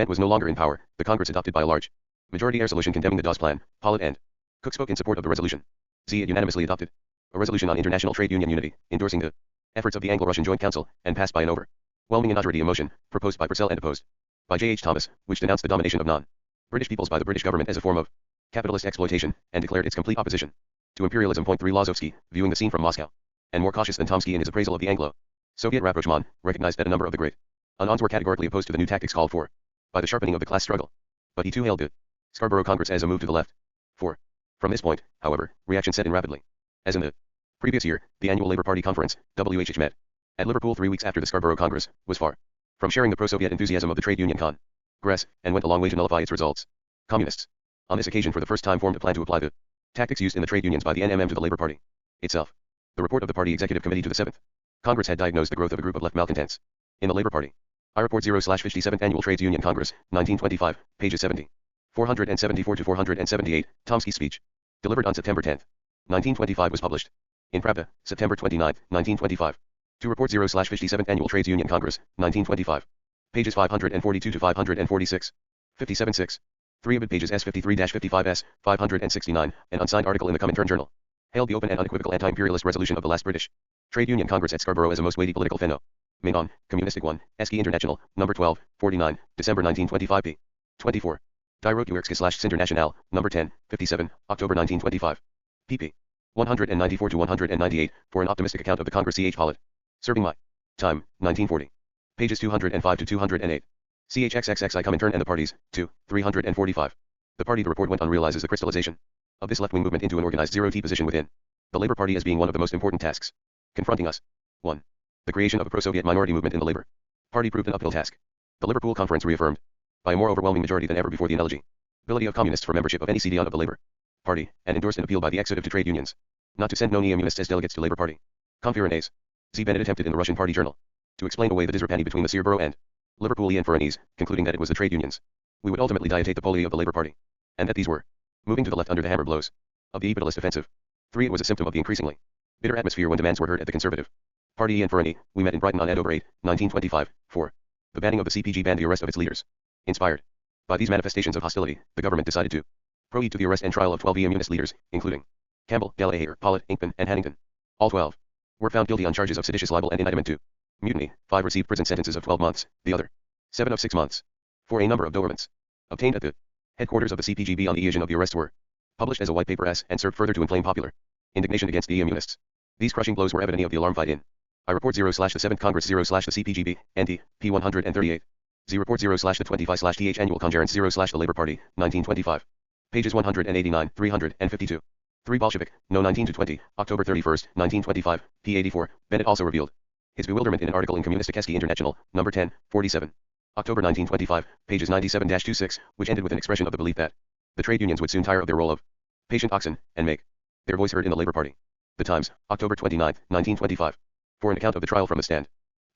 was no longer in power, the Congress adopted by a large majority a resolution condemning the Dawes Plan. Pollitt and Cook spoke in support of the resolution. It unanimously adopted a resolution on international trade union unity, endorsing the efforts of the Anglo-Russian Joint Council, and passed by an overwhelming majority a motion, proposed by Purcell and opposed by J. H. Thomas, which denounced the domination of non-British peoples by the British government as a form of capitalist exploitation, and declared its complete opposition to imperialism. Point 3 Lazowski, viewing the scene from Moscow, and more cautious than Tomsky in his appraisal of the Anglo-Soviet rapprochement, recognized that a number of the great Anons were categorically opposed to the new tactics called for by the sharpening of the class struggle. But he too hailed the Scarborough Congress as a move to the left. 4. From this point, however, reaction set in rapidly. As in the previous year, the annual Labour Party conference, WHH, met at Liverpool 3 weeks after the Scarborough Congress, was far from sharing the pro-Soviet enthusiasm of the trade union Congress, and went a long way to nullify its results. Communists, on this occasion for the first time, formed a plan to apply the tactics used in the trade unions by the NMM to the Labour Party itself. The report of the Party Executive Committee to the 7th Congress had diagnosed the growth of a group of left malcontents in the Labour Party. I Report 0/57th Annual Trades Union Congress, 1925, pages 70. 474 to 478, Tomsky's speech, delivered on September 10, 1925, was published in Pravda, September 29, 1925. To Report 0/57th Annual Trades Union Congress, 1925, pages 542 to 546. 57.6. 3 Ibid pages S53-55S, 569, an unsigned article in the Comintern Journal, hailed the open and unequivocal anti-imperialist resolution of the last British Trade Union Congress at Scarborough as a most weighty political phenomenon. Communistic 1, Eski International, number 12, 49, December 1925 p. 24. Die Rokuerske/International, number 10, 57, October 1925. pp. 194 to 198, for an optimistic account of the Congress. Ch. Pollitt. Serving my time, 1940. Pages 205 to 208. CHXXX I Comintern and the Parties, 2, 345. The party the report went on realizes the crystallization of this left-wing movement into an organized zero-T position within the Labour Party as being one of the most important tasks confronting us. 1. The creation of a pro-Soviet minority movement in the Labour Party proved an uphill task. The Liverpool Conference reaffirmed, by a more overwhelming majority than ever before, the ineligibility of communists for membership of any CDN of the Labour Party, and endorsed an appeal by the executive to trade unions not to send no communists as delegates to Labour Party conferences. Z. Bennett attempted in the Russian Party Journal to explain away the disrepanny between the Scarborough and Liverpoolian Foreigners, concluding that it was the trade unions we would ultimately dietate the polity of the Labour Party, and that these were moving to the left under the hammer blows of the capitalist offensive. 3. It was a symptom of the increasingly bitter atmosphere when demands were heard at the Conservative Party and Foreign. We met in Brighton on October 8, 1925, for the banning of the CPG and the arrest of its leaders. Inspired by these manifestations of hostility, the government decided to proceed to the arrest and trial of 12 communist leaders, including Campbell, Gallagher, Pollitt, Inkman, and Hannington. All 12 were found guilty on charges of seditious libel and incitement to mutiny. 5 received prison sentences of 12 months, the other 7 of 6 months, for a number of documents obtained at the Headquarters of the CPGB on the occasion of the arrests were published as a white paper and served further to inflame popular indignation against the Immunists. These crushing blows were evident of the alarm fight in I Report 0/the 7th Congress 0/the CPGB, NT, p. 138. Z Report 0/the 25/th Annual Conference 0/the Labor Party, 1925. Pages 189, 352. 3 Bolshevik, No 19-20, October 31, 1925, p. 84. Bennett also revealed his bewilderment in an article in Communisticheski International, number 10, 47. October 1925, pages 97-26, which ended with an expression of the belief that the trade unions would soon tire of their role of patient oxen and make their voice heard in the Labor Party. The Times, October 29, 1925. For an account of the trial from the stand.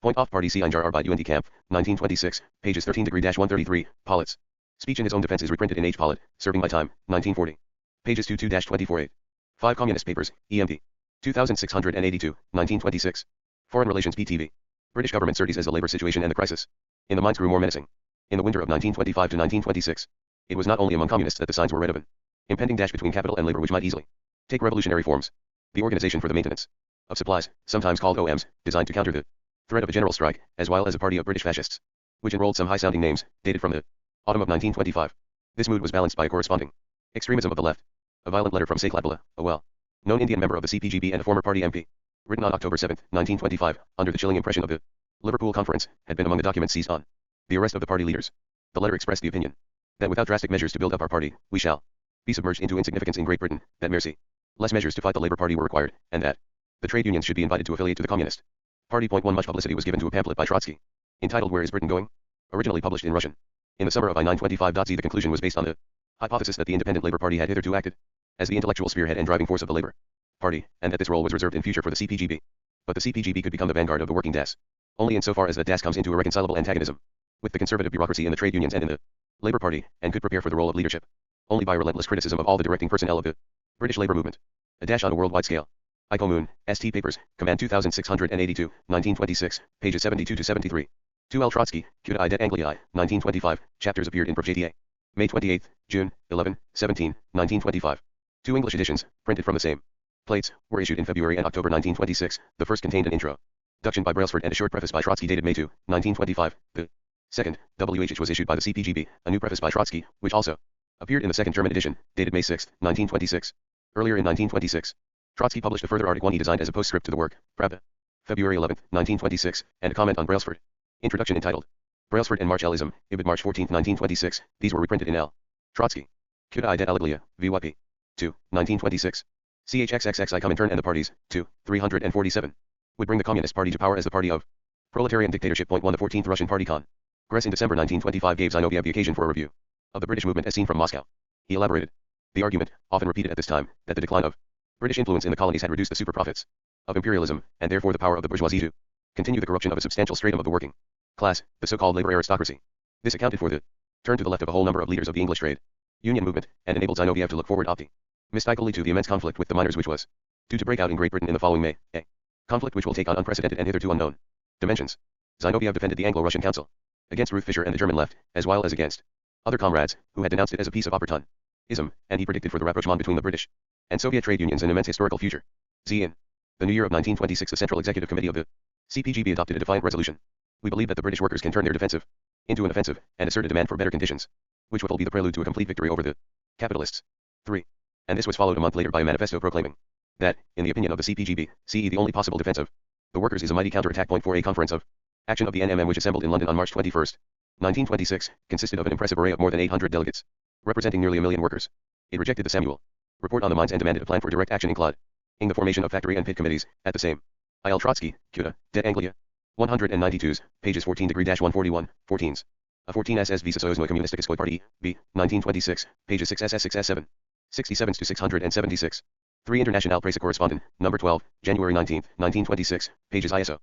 Point off Party Einjar Arbeit und Kampf, 1926, pages 13-133, Pollitt's speech in his own defense is reprinted in H. Pollitt, Serving My Time, 1940. Pages 22-24. 5 Communist Papers, EMD. 2682, 1926. Foreign Relations PTV. British government certes as the labor situation and the crisis in the mines grew more menacing. In the winter of 1925 to 1926, it was not only among communists that the signs were read of an impending dash between capital and labor which might easily take revolutionary forms. The Organization for the Maintenance of Supplies, sometimes called OMS, designed to counter the threat of a general strike, as well as a party of British fascists, which enrolled some high-sounding names, dated from the autumn of 1925. This mood was balanced by a corresponding extremism of the left. A violent letter from Saklatbala, a well-known Indian member of the CPGB and a former party MP, written on October 7, 1925, under the chilling impression of the Liverpool Conference, had been among the documents seized on the arrest of the party leaders. The letter expressed the opinion that without drastic measures to build up our party, we shall be submerged into insignificance in Great Britain, that less measures to fight the Labour Party were required, and that the trade unions should be invited to affiliate to the Communist Party. 1 Much publicity was given to a pamphlet by Trotsky, entitled Where is Britain Going? Originally published in Russian. In the summer of I-925. The conclusion was based on the hypothesis that the independent Labour Party had hitherto acted as the intellectual spearhead and driving force of the Labour Party, and that this role was reserved in future for the CPGB. But the CPGB could become the vanguard of the working Das only insofar as that Das comes into a reconcilable antagonism with the conservative bureaucracy in the trade unions and in the Labour Party, and could prepare for the role of leadership only by relentless criticism of all the directing personnel of the British labour movement. A dash on a worldwide scale. Iko Moon, St. Papers, Command 2682, 1926, pages 72-73. 2 L. Trotsky, Cuta I. Det Angliae, 1925, chapters appeared in Projta. May 28, June, 11, 17, 1925. 2 English editions, printed from the same plates, were issued in February and October 1926. The first contained an introduction by Brailsford and a short preface by Trotsky dated May 2, 1925. The second, WH was issued by the CPGB, a new preface by Trotsky, which also appeared in the second German edition, dated May 6, 1926. Earlier in 1926, Trotsky published a further article he designed as a postscript to the work, Pravda, February 11, 1926, and a comment on Brailsford. Introduction entitled Brailsford and Marcellism, Ibid March 14, 1926. These were reprinted in L. Trotsky. Cuta I. Det Alleglia, VYP. 2, 1926. CHXXXI Comintern and the Parties, 2, 347. Would bring the Communist Party to power as the party of proletarian dictatorship. 1 The 14th Russian Party Congress in December 1925 gave Zinoviev the occasion for a review of the British movement as seen from Moscow. He elaborated the argument, often repeated at this time, that the decline of British influence in the colonies had reduced the superprofits of imperialism, and therefore the power of the bourgeoisie to continue the corruption of a substantial stratum of the working class, the so-called labor aristocracy. This accounted for the turn to the left of a whole number of leaders of the English trade union movement, and enabled Zinoviev to look forward optimistically to the immense conflict with the miners which was due to break out in Great Britain in the following May, a conflict which will take on unprecedented and hitherto unknown dimensions. Zinoviev defended the Anglo-Russian Council against Ruth Fisher and the German left, as well as against other comrades, who had denounced it as a piece of opportunism, and he predicted for the rapprochement between the British and Soviet trade unions an immense historical future. In the new year of 1926, the Central Executive Committee of the CPGB adopted a defiant resolution. We believe that the British workers can turn their defensive into an offensive, and assert a demand for better conditions, which will be the prelude to a complete victory over the capitalists. 3. And this was followed a month later by a manifesto proclaiming that, in the opinion of the CPGB, CE the only possible defense of the workers is a mighty counterattack. 4 A conference of action of the NMM which assembled in London on March 21, 1926, consisted of an impressive array of more than 800 delegates, representing nearly 1 million workers. It rejected the Samuel report on the mines and demanded a plan for direct action including the formation of factory and pit committees. At the same, I.L. Trotsky, Cuta, Det Anglia, 192s, pages 14-141, 14s. A 14 SSV Socialism Communistiskoi Party, B, 1926, pages 6SS6S7, 67-676. 3 International Presse Correspondent, number 12, January 19, 1926, pages ISI.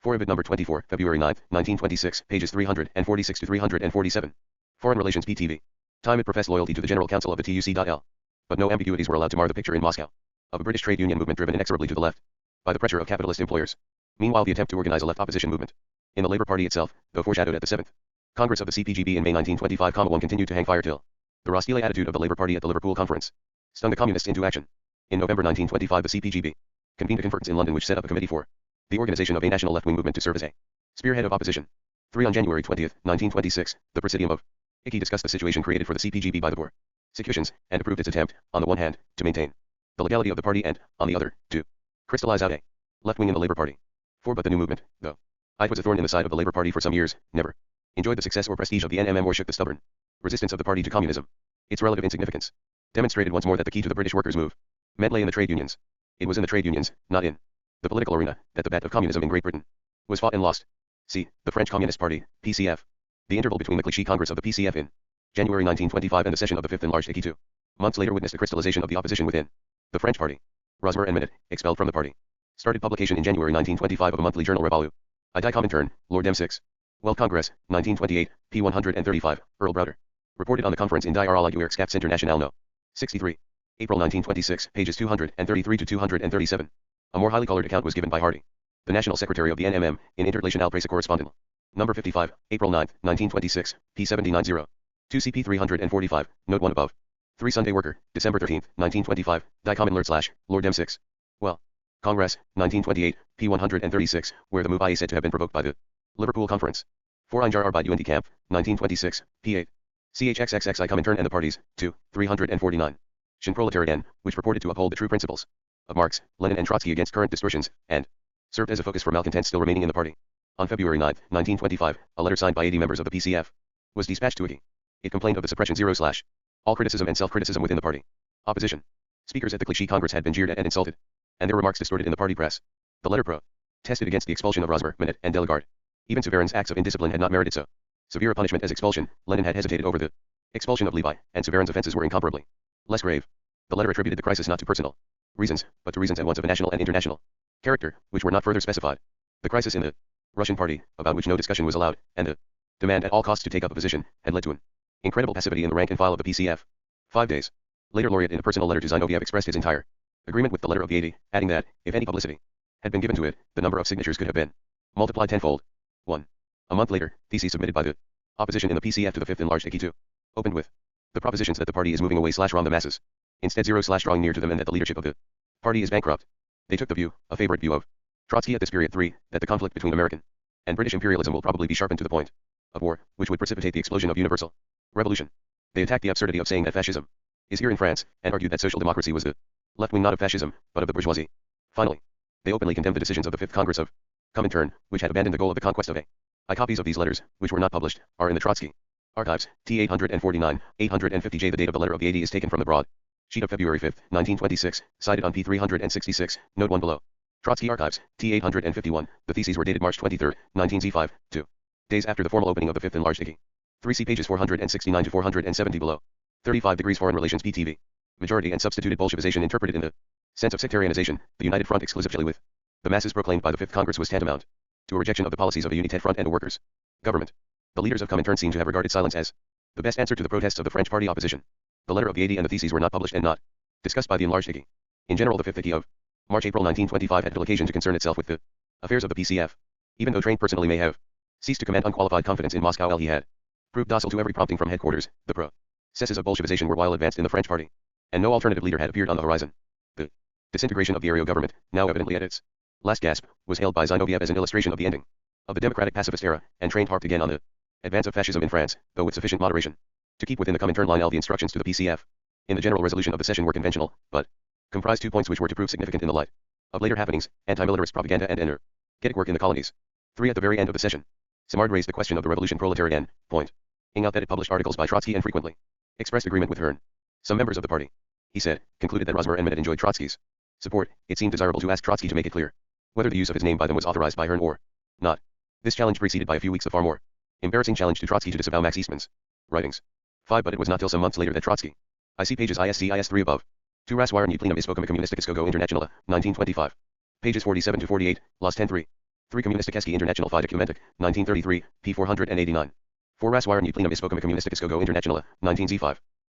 4 Ibid number 24, February 9, 1926, pages 346-347. Foreign Relations PTV. Time it professed loyalty to the General Council of the TUC.L. But no ambiguities were allowed to mar the picture in Moscow of a British trade union movement driven inexorably to the left by the pressure of capitalist employers. Meanwhile, the attempt to organize a left opposition movement in the Labour Party itself, though foreshadowed at the 7th Congress of the CPGB in May 1925, 1 continued to hang fire till the Rostyle attitude of the Labour Party at the Liverpool Conference stung the communists into action. In November 1925, the CPGB convened a conference in London which set up a committee for the organization of a national left-wing movement to serve as a spearhead of opposition. 3 On January 20, 1926, the Presidium of Icky discussed the situation created for the CPGB by the prosecutions, and approved its attempt, on the one hand, to maintain the legality of the party and, on the other, to crystallize out a left wing in the Labour Party. But the new movement, though it was a thorn in the side of the Labour Party for some years, never enjoyed the success or prestige of the NMM or shook the stubborn resistance of the party to communism. Its relative insignificance demonstrated once more that the key to the British workers' movement lay in the trade unions. It was in the trade unions, not in the political arena, that the battle of communism in Great Britain was fought and lost. See, the French Communist Party, PCF. The interval between the Clichy Congress of the PCF in January 1925 and the session of the Fifth Enlarged Icky 2 months later witnessed the crystallization of the opposition within the French party. Rosmer and Minute, expelled from the party, started publication in January 1925 of a monthly journal Revolu. I die Comintern, Lord M6. World Congress, 1928, p. 135, Earl Browder. Reported on the conference in Die Aralaguerskapts International No. 63. April 1926, pages 233 to 237. A more highly colored account was given by Hardy, the National Secretary of the NMM, in International Presse Correspondent. Number 55, April 9, 1926, p. 790. 2 CP 345, note 1 above. 3 Sunday Worker, December 13, 1925, Die Commonlert / Lord M6. Well, Congress, 1928, p. 136, where the move is said to have been provoked by the Liverpool Conference. 4 Einjar Arbeit und Kampf, 1926, p. 8. CHXXX I Comintern and the Parties, 2, 349. Schen Proletariat, which purported to uphold the true principles of Marx, Lenin and Trotsky against current distortions, and served as a focus for malcontents still remaining in the party. On February 9, 1925, a letter signed by 80 members of the PCF was dispatched to Icky. It complained of the suppression / all criticism and self-criticism within the party. Opposition. Speakers at the Clichy Congress had been jeered at and insulted, and their remarks distorted in the party press. The letter protested against the expulsion of Rosmer, Minute, and Delagard. Even Severin's acts of indiscipline had not merited so severe a punishment as expulsion. Lenin had hesitated over the expulsion of Levi, and Severin's offenses were incomparably less grave. The letter attributed the crisis not to personal reasons, but to reasons at once of a national and international character, which were not further specified. The crisis in the Russian party, about which no discussion was allowed, and the demand at all costs to take up a position, had led to an incredible passivity in the rank and file of the PCF. 5 days later, Laureate in a personal letter to Zinoviev expressed his entire agreement with the letter of the 80, adding that, if any publicity had been given to it, the number of signatures could have been multiplied tenfold. 1. A month later, theses submitted by the opposition in the PCF to the Fifth Enlarged Icky 2 opened with the propositions that the party is moving away / from the masses, instead / drawing near to them, and that the leadership of the party is bankrupt. They took the view, a favorite view of Trotsky at this period. 3. That the conflict between American and British imperialism will probably be sharpened to the point of war, which would precipitate the explosion of universal revolution. They attacked the absurdity of saying that fascism is here in France, and argued that social democracy was the left wing not of fascism, but of the bourgeoisie. Finally, they openly condemned the decisions of the Fifth Congress of Comintern, which had abandoned the goal of the conquest of a. Copies of these letters, which were not published, are in the Trotsky archives, T 849, 850J. The date of the letter of the 80 is taken from the broad sheet of February 5, 1926, cited on p. 366, note 1 below. Trotsky archives, T 851, the theses were dated March 23, 19Z5, 2 days after the formal opening of the Fifth Enlarged Icky. 3C pages 469 to 470 below. 35 degrees Foreign Relations PTV. Majority and substituted Bolshevization interpreted in the sense of sectarianization. The United Front exclusively with the masses proclaimed by the Fifth Congress was tantamount to a rejection of the policies of a United Front and a workers' government. The leaders of Comintern seem to have regarded silence as the best answer to the protests of the French party opposition. The letter of the 80 and the theses were not published and not discussed by the enlarged Icky. In general, the Fifth Icky of March-April 1925 had little occasion to concern itself with the affairs of the PCF. Even though trained personally may have ceased to command unqualified confidence in Moscow, he had proved docile to every prompting from headquarters. The processes of Bolshevization were well advanced in the French party, and no alternative leader had appeared on the horizon. The disintegration of the Ario government, now evidently at its last gasp, was hailed by Zinoviev as an illustration of the ending of the democratic pacifist era, and trained harped again on the advance of fascism in France, though with sufficient moderation to keep within the Comintern line. The instructions to the PCF in the general resolution of the session were conventional, but comprised 2 points which were to prove significant in the light of later happenings: anti-militarist propaganda and energetic work in the colonies. 3. At the very end of the session, Simard raised the question of the revolution proletarian, pointing out that it published articles by Trotsky and frequently expressed agreement with Hearn. Some members of the party, he said, concluded that Rosmer and Minute enjoyed Trotsky's support. It seemed desirable to ask Trotsky to make it clear whether the use of his name by them was authorized by Hearn or not. This challenge preceded by a few weeks a far more embarrassing challenge to Trotsky to disavow Max Eastman's writings. 5. But it was not till some months later that Trotsky, I see pages IS3 above. 2 Raswiren plenum Ispokam Kommunistikiskogo Internationale, 1925. Pages 47 to 48, Los 10-3. 3 Kommunistikiski International Fi Documentic, 1933, p. 489. 4 Raswiren plenum Ispokam Kommunistikiskogo Internationale, 19Z5.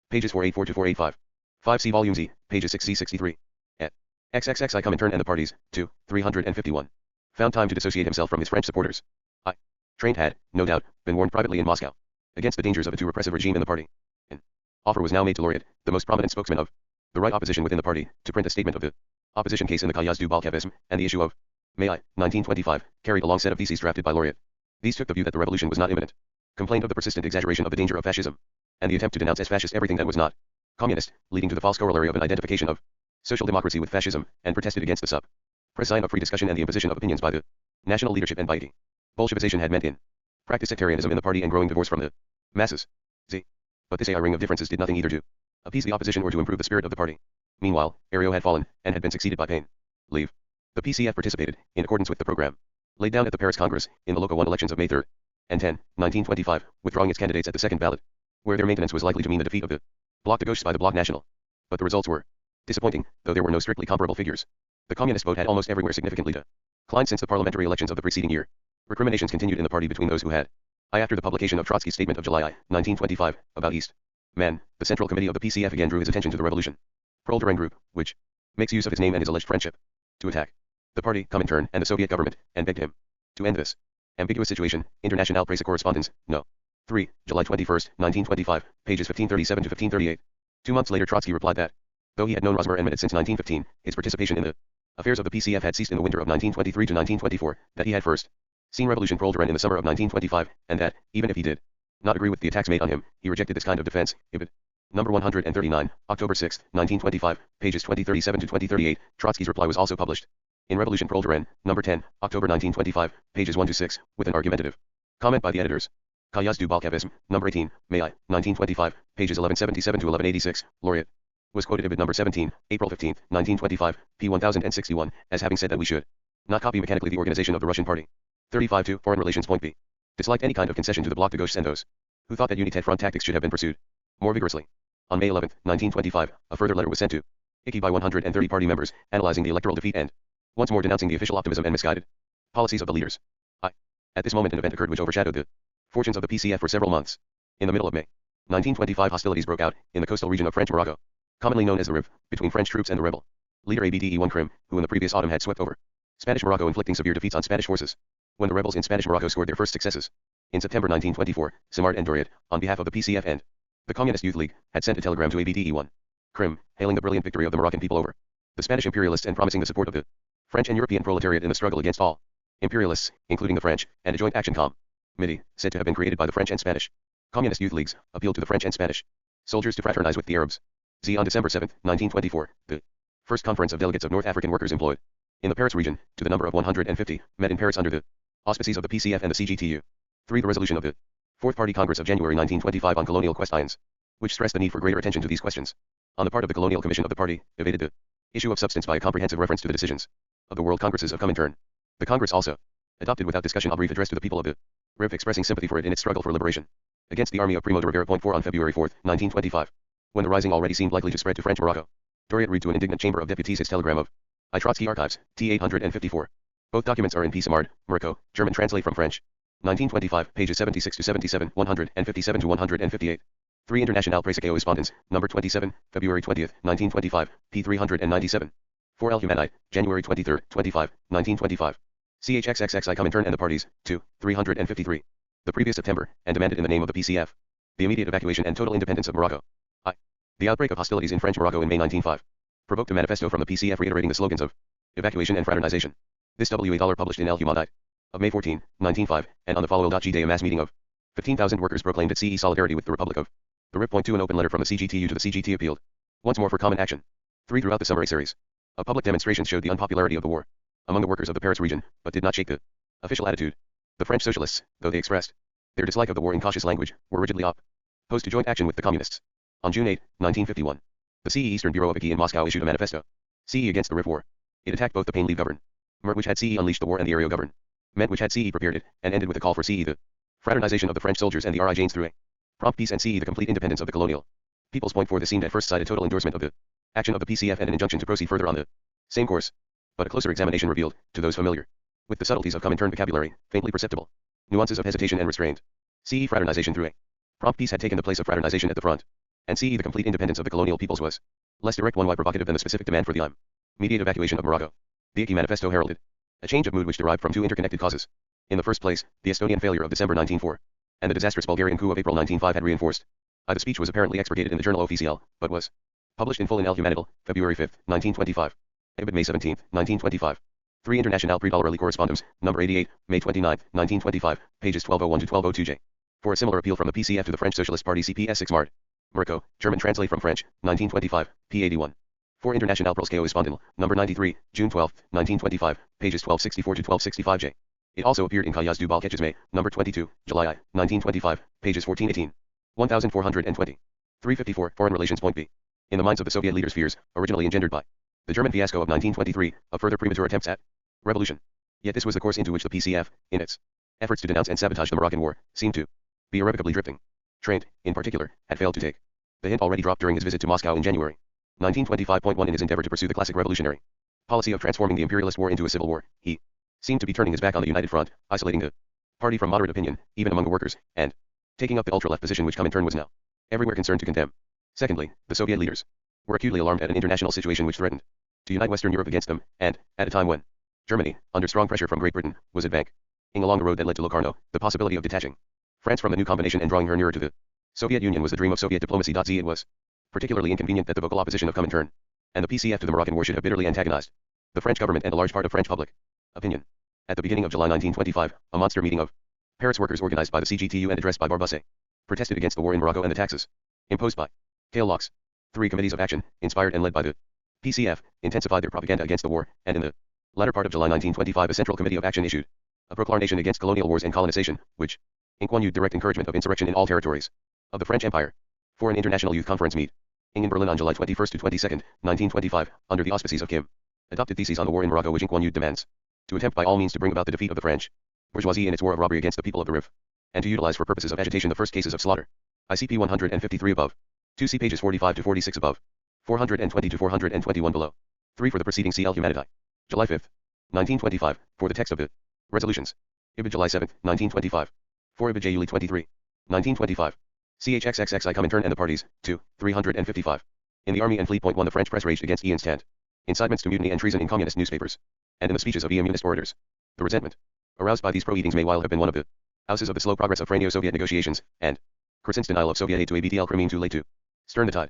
Pages 484 to 485. 5 C Volume Z, pages 6C63. At XXX I Comintern and the Parties, 2, 351. Found time to dissociate himself from his French supporters. I. Trained had, no doubt, been warned privately in Moscow against the dangers of a too repressive regime in the party. An offer was now made to Laureate, the most prominent spokesman of the right opposition within the party, to print a statement of the opposition case in the Kayaz du Bolshevism, and the issue of May I, 1925, carried a long set of theses drafted by Laureate. These took the view that the revolution was not imminent, complained of the persistent exaggeration of the danger of fascism, and the attempt to denounce as fascist everything that was not communist, leading to the false corollary of an identification of social democracy with fascism, and protested against the suppression of free discussion and the imposition of opinions by the national leadership and by it. Bolshevization had meant in practice sectarianism in the party and growing divorce from the masses. But this ring of differences did nothing either to appease the opposition or to improve the spirit of the party. Meanwhile, Ario had fallen, and had been succeeded by Paine. Leave. The PCF participated, in accordance with the program laid down at the Paris Congress, in the Local 1 elections of May 3 and 10, 1925, withdrawing its candidates at the second ballot, where their maintenance was likely to mean the defeat of the Bloc de Gauche by the Bloc National. But the results were disappointing, though there were no strictly comparable figures. The communist vote had almost everywhere significantly declined since the parliamentary elections of the preceding year. Recriminations continued in the party between those who had after the publication of Trotsky's statement of July 1925, about East Men, the Central Committee of the PCF again drew his attention to the Revolution Proletarian Group, which makes use of his name and his alleged friendship to attack the party, Comintern, and the Soviet government, and begged him to end this ambiguous situation. International Presse Correspondence, No. 3, July 21, 1925, pages 1537 to 1538. 2 months later Trotsky replied that, though he had known Rosmer and Menet since 1915, his participation in the affairs of the PCF had ceased in the winter of 1923 to 1924, that he had first seen Revolution Proletarian in the summer of 1925, and that, even if he did not agree with the attacks made on him, he rejected this kind of defense. Ibid. Number 139, October 6, 1925, pages 2037 to 2038. Trotsky's reply was also published in Revolution Proletarian, number 10, October 1925, pages 1 to 6, with an argumentative comment by the editors. Kayaz du Bolchevisme, number 18, May 1925, pages 1177 to 1186. Laureate was quoted Ibid. Number 17, April 15, 1925, p. 1061, as having said that we should not copy mechanically the organization of the Russian party. 35 to Foreign Relations. Point B. Disliked any kind of concession to the Bloc de Gauche and those who thought that United Front tactics should have been pursued more vigorously. On May 11, 1925, a further letter was sent to ICI by 130 party members, analyzing the electoral defeat and once more denouncing the official optimism and misguided policies of the leaders. At this moment an event occurred which overshadowed the fortunes of the PCF for several months. In the middle of May 1925, hostilities broke out in the coastal region of French Morocco, commonly known as the Riv, between French troops and the rebel leader Abde Krim, who in the previous autumn had swept over Spanish Morocco, inflicting severe defeats on Spanish forces. When the rebels in Spanish Morocco scored their first successes in September 1924, Simard and Doriot, on behalf of the PCF and the Communist Youth League, had sent a telegram to Abde Krim, hailing the brilliant victory of the Moroccan people over the Spanish imperialists and promising the support of the French and European proletariat in the struggle against all imperialists, including the French, and a joint action committee, said to have been created by the French and Spanish Communist Youth Leagues, appealed to the French and Spanish soldiers to fraternize with the Arabs. On December 7, 1924, the first conference of delegates of North African workers employed in the Paris region, to the number of 150, met in Paris under the auspices of the PCF and the CGTU. 3. The resolution of the Fourth Party Congress of January 1925 on colonial questions, which stressed the need for greater attention to these questions on the part of the Colonial Commission of the party, evaded the issue of substance by a comprehensive reference to the decisions of the World Congresses of Comintern. The Congress also adopted without discussion a brief address to the people of the Riv, expressing sympathy for it in its struggle for liberation against the army of Primo de Rivera. 4. On February 4, 1925, when the rising already seemed likely to spread to French Morocco, Doriot read to an indignant Chamber of Deputies his telegram of I. Trotsky Archives, T. 854. Both documents are in P. Simard, Morocco, German, translate from French. 1925, pages 76 to 77, 157 to 158. 3. International Presse Correspondance, number 27, February 20, 1925, p. 397. 4. El Humanite, January 23, 25, 1925. CHXXXI Comintern and the Parties, 2, 353. The previous September, and demanded in the name of the PCF the immediate evacuation and total independence of Morocco. The outbreak of hostilities in French Morocco in May 1905 provoked a manifesto from the PCF reiterating the slogans of evacuation and fraternization. This W.A. published in El Humanite of May 14, 1905, and on the following day a mass meeting of 15,000 workers proclaimed its CE solidarity with the Republic of the RIP. 2. An open letter from the CGTU to the CGT appealed once more for common action. 3. Throughout the summer a series of public demonstrations showed the unpopularity of the war among the workers of the Paris region, but did not shake the official attitude. The French socialists, though they expressed their dislike of the war in cautious language, were rigidly opposed to joint action with the communists. On June 8, 1951, the CE Eastern Bureau of ICI in Moscow issued a manifesto, CE against the RIF war. It attacked both the Paine Leave government, which had CE unleashed the war, and the Ario government, which had CE prepared it, and ended with a call for CE the fraternization of the French soldiers and the RI Janes through a prompt peace, and CE the complete independence of the colonial peoples. 4. This seemed at first sight a total endorsement of the action of the PCF and an injunction to proceed further on the same course. But a closer examination revealed, to those familiar with the subtleties of Comintern vocabulary, faintly perceptible nuances of hesitation and restraint. CE fraternization through a prompt peace had taken the place of fraternization at the front, and CE the complete independence of the colonial peoples was less direct, one wide provocative than the specific demand for the immediate evacuation of Morocco. The ICI manifesto heralded a change of mood which derived from two interconnected causes. In the first place, the Estonian failure of December 1904, and the disastrous Bulgarian coup of April 1905 had reinforced. The speech was apparently expurgated in the journal Officiel, but was published in full in El Humanital, February 5, 1925. Ibid. May 17, 1925. 3. International Pre-Dollarly Correspondence, number 88, May 29, 1925, pages 1201 to 1202 J. For a similar appeal from the PCF to the French Socialist Party CPS 6 Mart. Murko, German translate from French, 1925, p. 81. For International Pros Correspondant, number 93, June 12, 1925, pages 1264 to 1265J. It also appeared in Cahiers du Balkechisme, number 22, July I, 1925, pages 1418. 1420. 354, Foreign Relations Point B. In the minds of the Soviet leaders fears, originally engendered by the German fiasco of 1923, of further premature attempts at revolution. Yet this was the course into which the PCF, in its efforts to denounce and sabotage the Moroccan War, seemed to be irrevocably drifting. Trent, in particular, had failed to take the hint already dropped during his visit to Moscow in January 1925.1 in his endeavor to pursue the classic revolutionary policy of transforming the imperialist war into a civil war. He seemed to be turning his back on the united front, isolating the party from moderate opinion, even among the workers, and taking up the ultra-left position which Comintern was now everywhere concerned to condemn. Secondly, the Soviet leaders were acutely alarmed at an international situation which threatened to unite Western Europe against them, and, at a time when Germany, under strong pressure from Great Britain, was advancing along the road that led to Locarno, the possibility of detaching France from the new combination and drawing her nearer to the Soviet Union was the dream of Soviet diplomacy. It was particularly inconvenient that the vocal opposition of Comintern and the PCF to the Moroccan War should have bitterly antagonized the French government and a large part of French public opinion. At the beginning of July 1925, a monster meeting of Paris workers organized by the CGTU and addressed by Barbusset protested against the war in Morocco and the taxes imposed by Kale-Locks. 3 committees of action, inspired and led by the PCF, intensified their propaganda against the war, and in the latter part of July 1925 a central committee of action issued a proclamation against colonial wars and colonization, which inquired direct encouragement of insurrection in all territories of the French Empire. For an international youth conference meeting in Berlin on July 21 to 22, 1925, under the auspices of Kim, adopted theses on the war in Morocco which inquired demands to attempt by all means to bring about the defeat of the French bourgeoisie in its war of robbery against the people of the Rif, and to utilize for purposes of agitation the first cases of slaughter. ICP 153 above. 2 see pages 45 to 46 above. 420 to 421 below. 3 for the preceding CL Humanitae. July 5, 1925, for the text of the resolutions. Ibid July 7, 1925. For Ibid Juli 23, 1925. CHXXXI Comintern and the parties, 2, 355. In the army and fleet. 1 The French press raged against Ian's tent. Incitements to mutiny and treason in communist newspapers. And in the speeches of communist orators. The resentment aroused by these pro-eatings may while have been one of the houses of the slow progress of Franco-Soviet negotiations, and Kurzin's denial of Soviet aid to ABTL Crimean too late to stem the tide.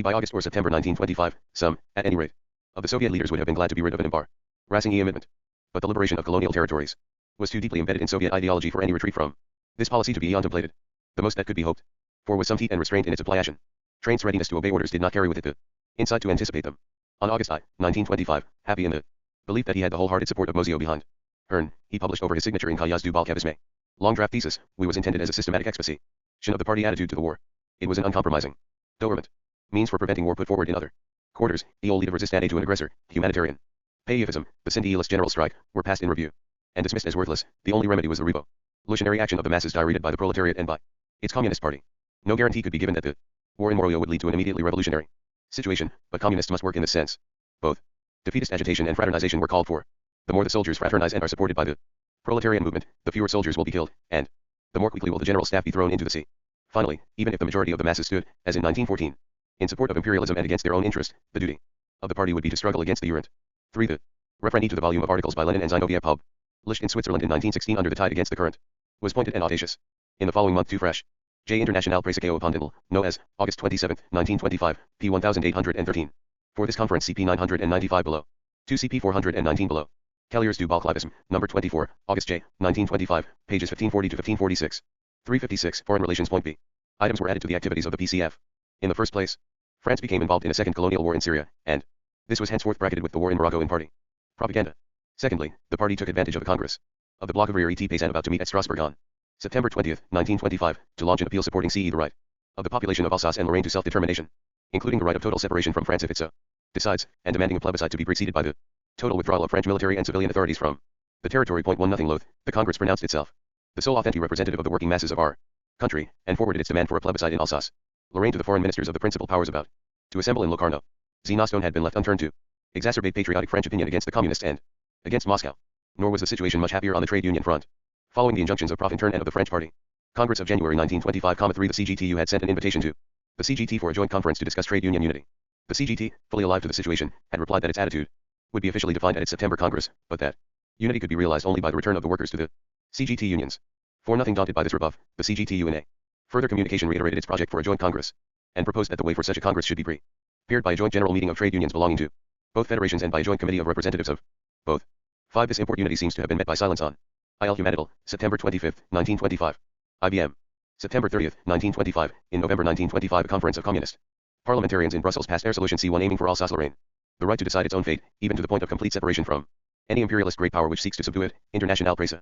By August or September 1925, some, at any rate, of the Soviet leaders would have been glad to be rid of an embarrassing amendment. But the liberation of colonial territories was too deeply embedded in Soviet ideology for any retreat from this policy to be contemplated. The most that could be hoped for was some heat and restraint in its application. Train's readiness to obey orders did not carry with it the insight to anticipate them. On August I, 1925, happy in the belief that he had the wholehearted support of Mosio behind Hearn, he published over his signature in Cahiers du Balkechisme long draft thesis, which was intended as a systematic exposition of the party attitude to the war. It was an uncompromising doberment means for preventing war put forward in other quarters, the old lead of resistance to an aggressor, humanitarian pacifism, the Syndicalist general strike, were passed in review and dismissed as worthless. The only remedy was the revolutionary action of the masses directed by the proletariat and by its communist party. No guarantee could be given that the war in Morocco would lead to an immediately revolutionary situation, but communists must work in this sense. Both defeatist agitation and fraternization were called for. The more the soldiers fraternize and are supported by the proletarian movement, the fewer soldiers will be killed, and the more quickly will the general staff be thrown into the sea. Finally, even if the majority of the masses stood, as in 1914, in support of imperialism and against their own interest, the duty of the party would be to struggle against the urent. 3. The referee to the volume of articles by Lenin and Zinoviev published in Switzerland in 1916 under the tide against the current was pointed and audacious. In the following month too fresh. J. International Presicao Opondinal, no as, August 27, 1925, p. 1813. For this conference CP 995 below. 2 CP 419 below. Cahiers du Balkechisme, number 24, August J, 1925, pages 1540 to 1546. 356, Foreign Relations Point B. Items were added to the activities of the PCF. In the first place, France became involved in a second colonial war in Syria, and this was henceforth bracketed with the war in Morocco in party propaganda. Secondly, the party took advantage of the Congress of the Bloc of Rear et Paysan about to meet at Strasbourg on September 20, 1925, to launch an appeal supporting CE the right of the population of Alsace and Lorraine to self-determination, including the right of total separation from France if it so decides, and demanding a plebiscite to be preceded by the total withdrawal of French military and civilian authorities from the territory. 1 Nothing loath, the Congress pronounced itself the sole authentic representative of the working masses of our country, and forwarded its demand for a plebiscite in Alsace, Lorraine to the foreign ministers of the principal powers about to assemble in Locarno. No stone had been left unturned to exacerbate patriotic French opinion against the communists and against Moscow. Nor was the situation much happier on the trade union front. Following the injunctions of Profintern and of the French party Congress of January 1925, 3 the CGTU had sent an invitation to the CGT for a joint conference to discuss trade union unity. The CGT, fully alive to the situation, had replied that its attitude would be officially defined at its September Congress, but that unity could be realized only by the return of the workers to the CGT unions. For nothing daunted by this rebuff, the CGTU in a further communication reiterated its project for a joint Congress, and proposed that the way for such a Congress should be prepared by a joint general meeting of trade unions belonging to both federations and by a joint committee of representatives of both. 5 This import unity seems to have been met by silence on Il Humanital, September 25, 1925. IBM. September 30th, 1925. In November 1925, a conference of communist parliamentarians in Brussels passed Resolution C1 aiming for Alsace-Lorraine. The right to decide its own fate, even to the point of complete separation from any imperialist great power which seeks to subdue it. Internationale Presse.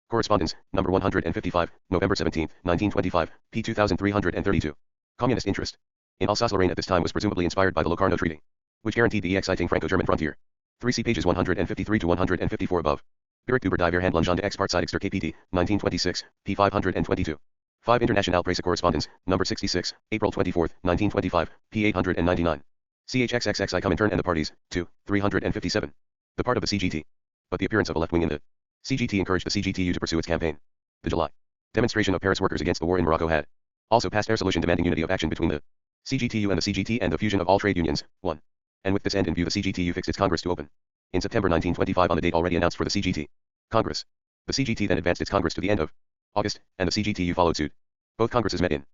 Correspondence, number 155, November 17, 1925, p. 2332. Communist interest in Alsace-Lorraine at this time was presumably inspired by the Locarno Treaty, which guaranteed the exciting Franco-German frontier. 3 see pages 153 to 154 above. Bericht über die Verhandlungen der Expartseitigster KPT, 1926, p. 522. 5 Internationale Presse Correspondence, number 66, April 24, 1925, p. 899. CHXXX I Comintern and the Parties, 2, 357. The part of the CGT. But the appearance of a left wing in the CGT encouraged the CGTU to pursue its campaign. The July demonstration of Paris workers against the war in Morocco had also passed a resolution demanding unity of action between the CGTU and the CGT and the fusion of all trade unions. 1. And with this end in view, the CGTU fixed its Congress to open in September 1925 on the date already announced for the CGT Congress. The CGT then advanced its Congress to the end of August, and the CGTU followed suit. Both Congresses met in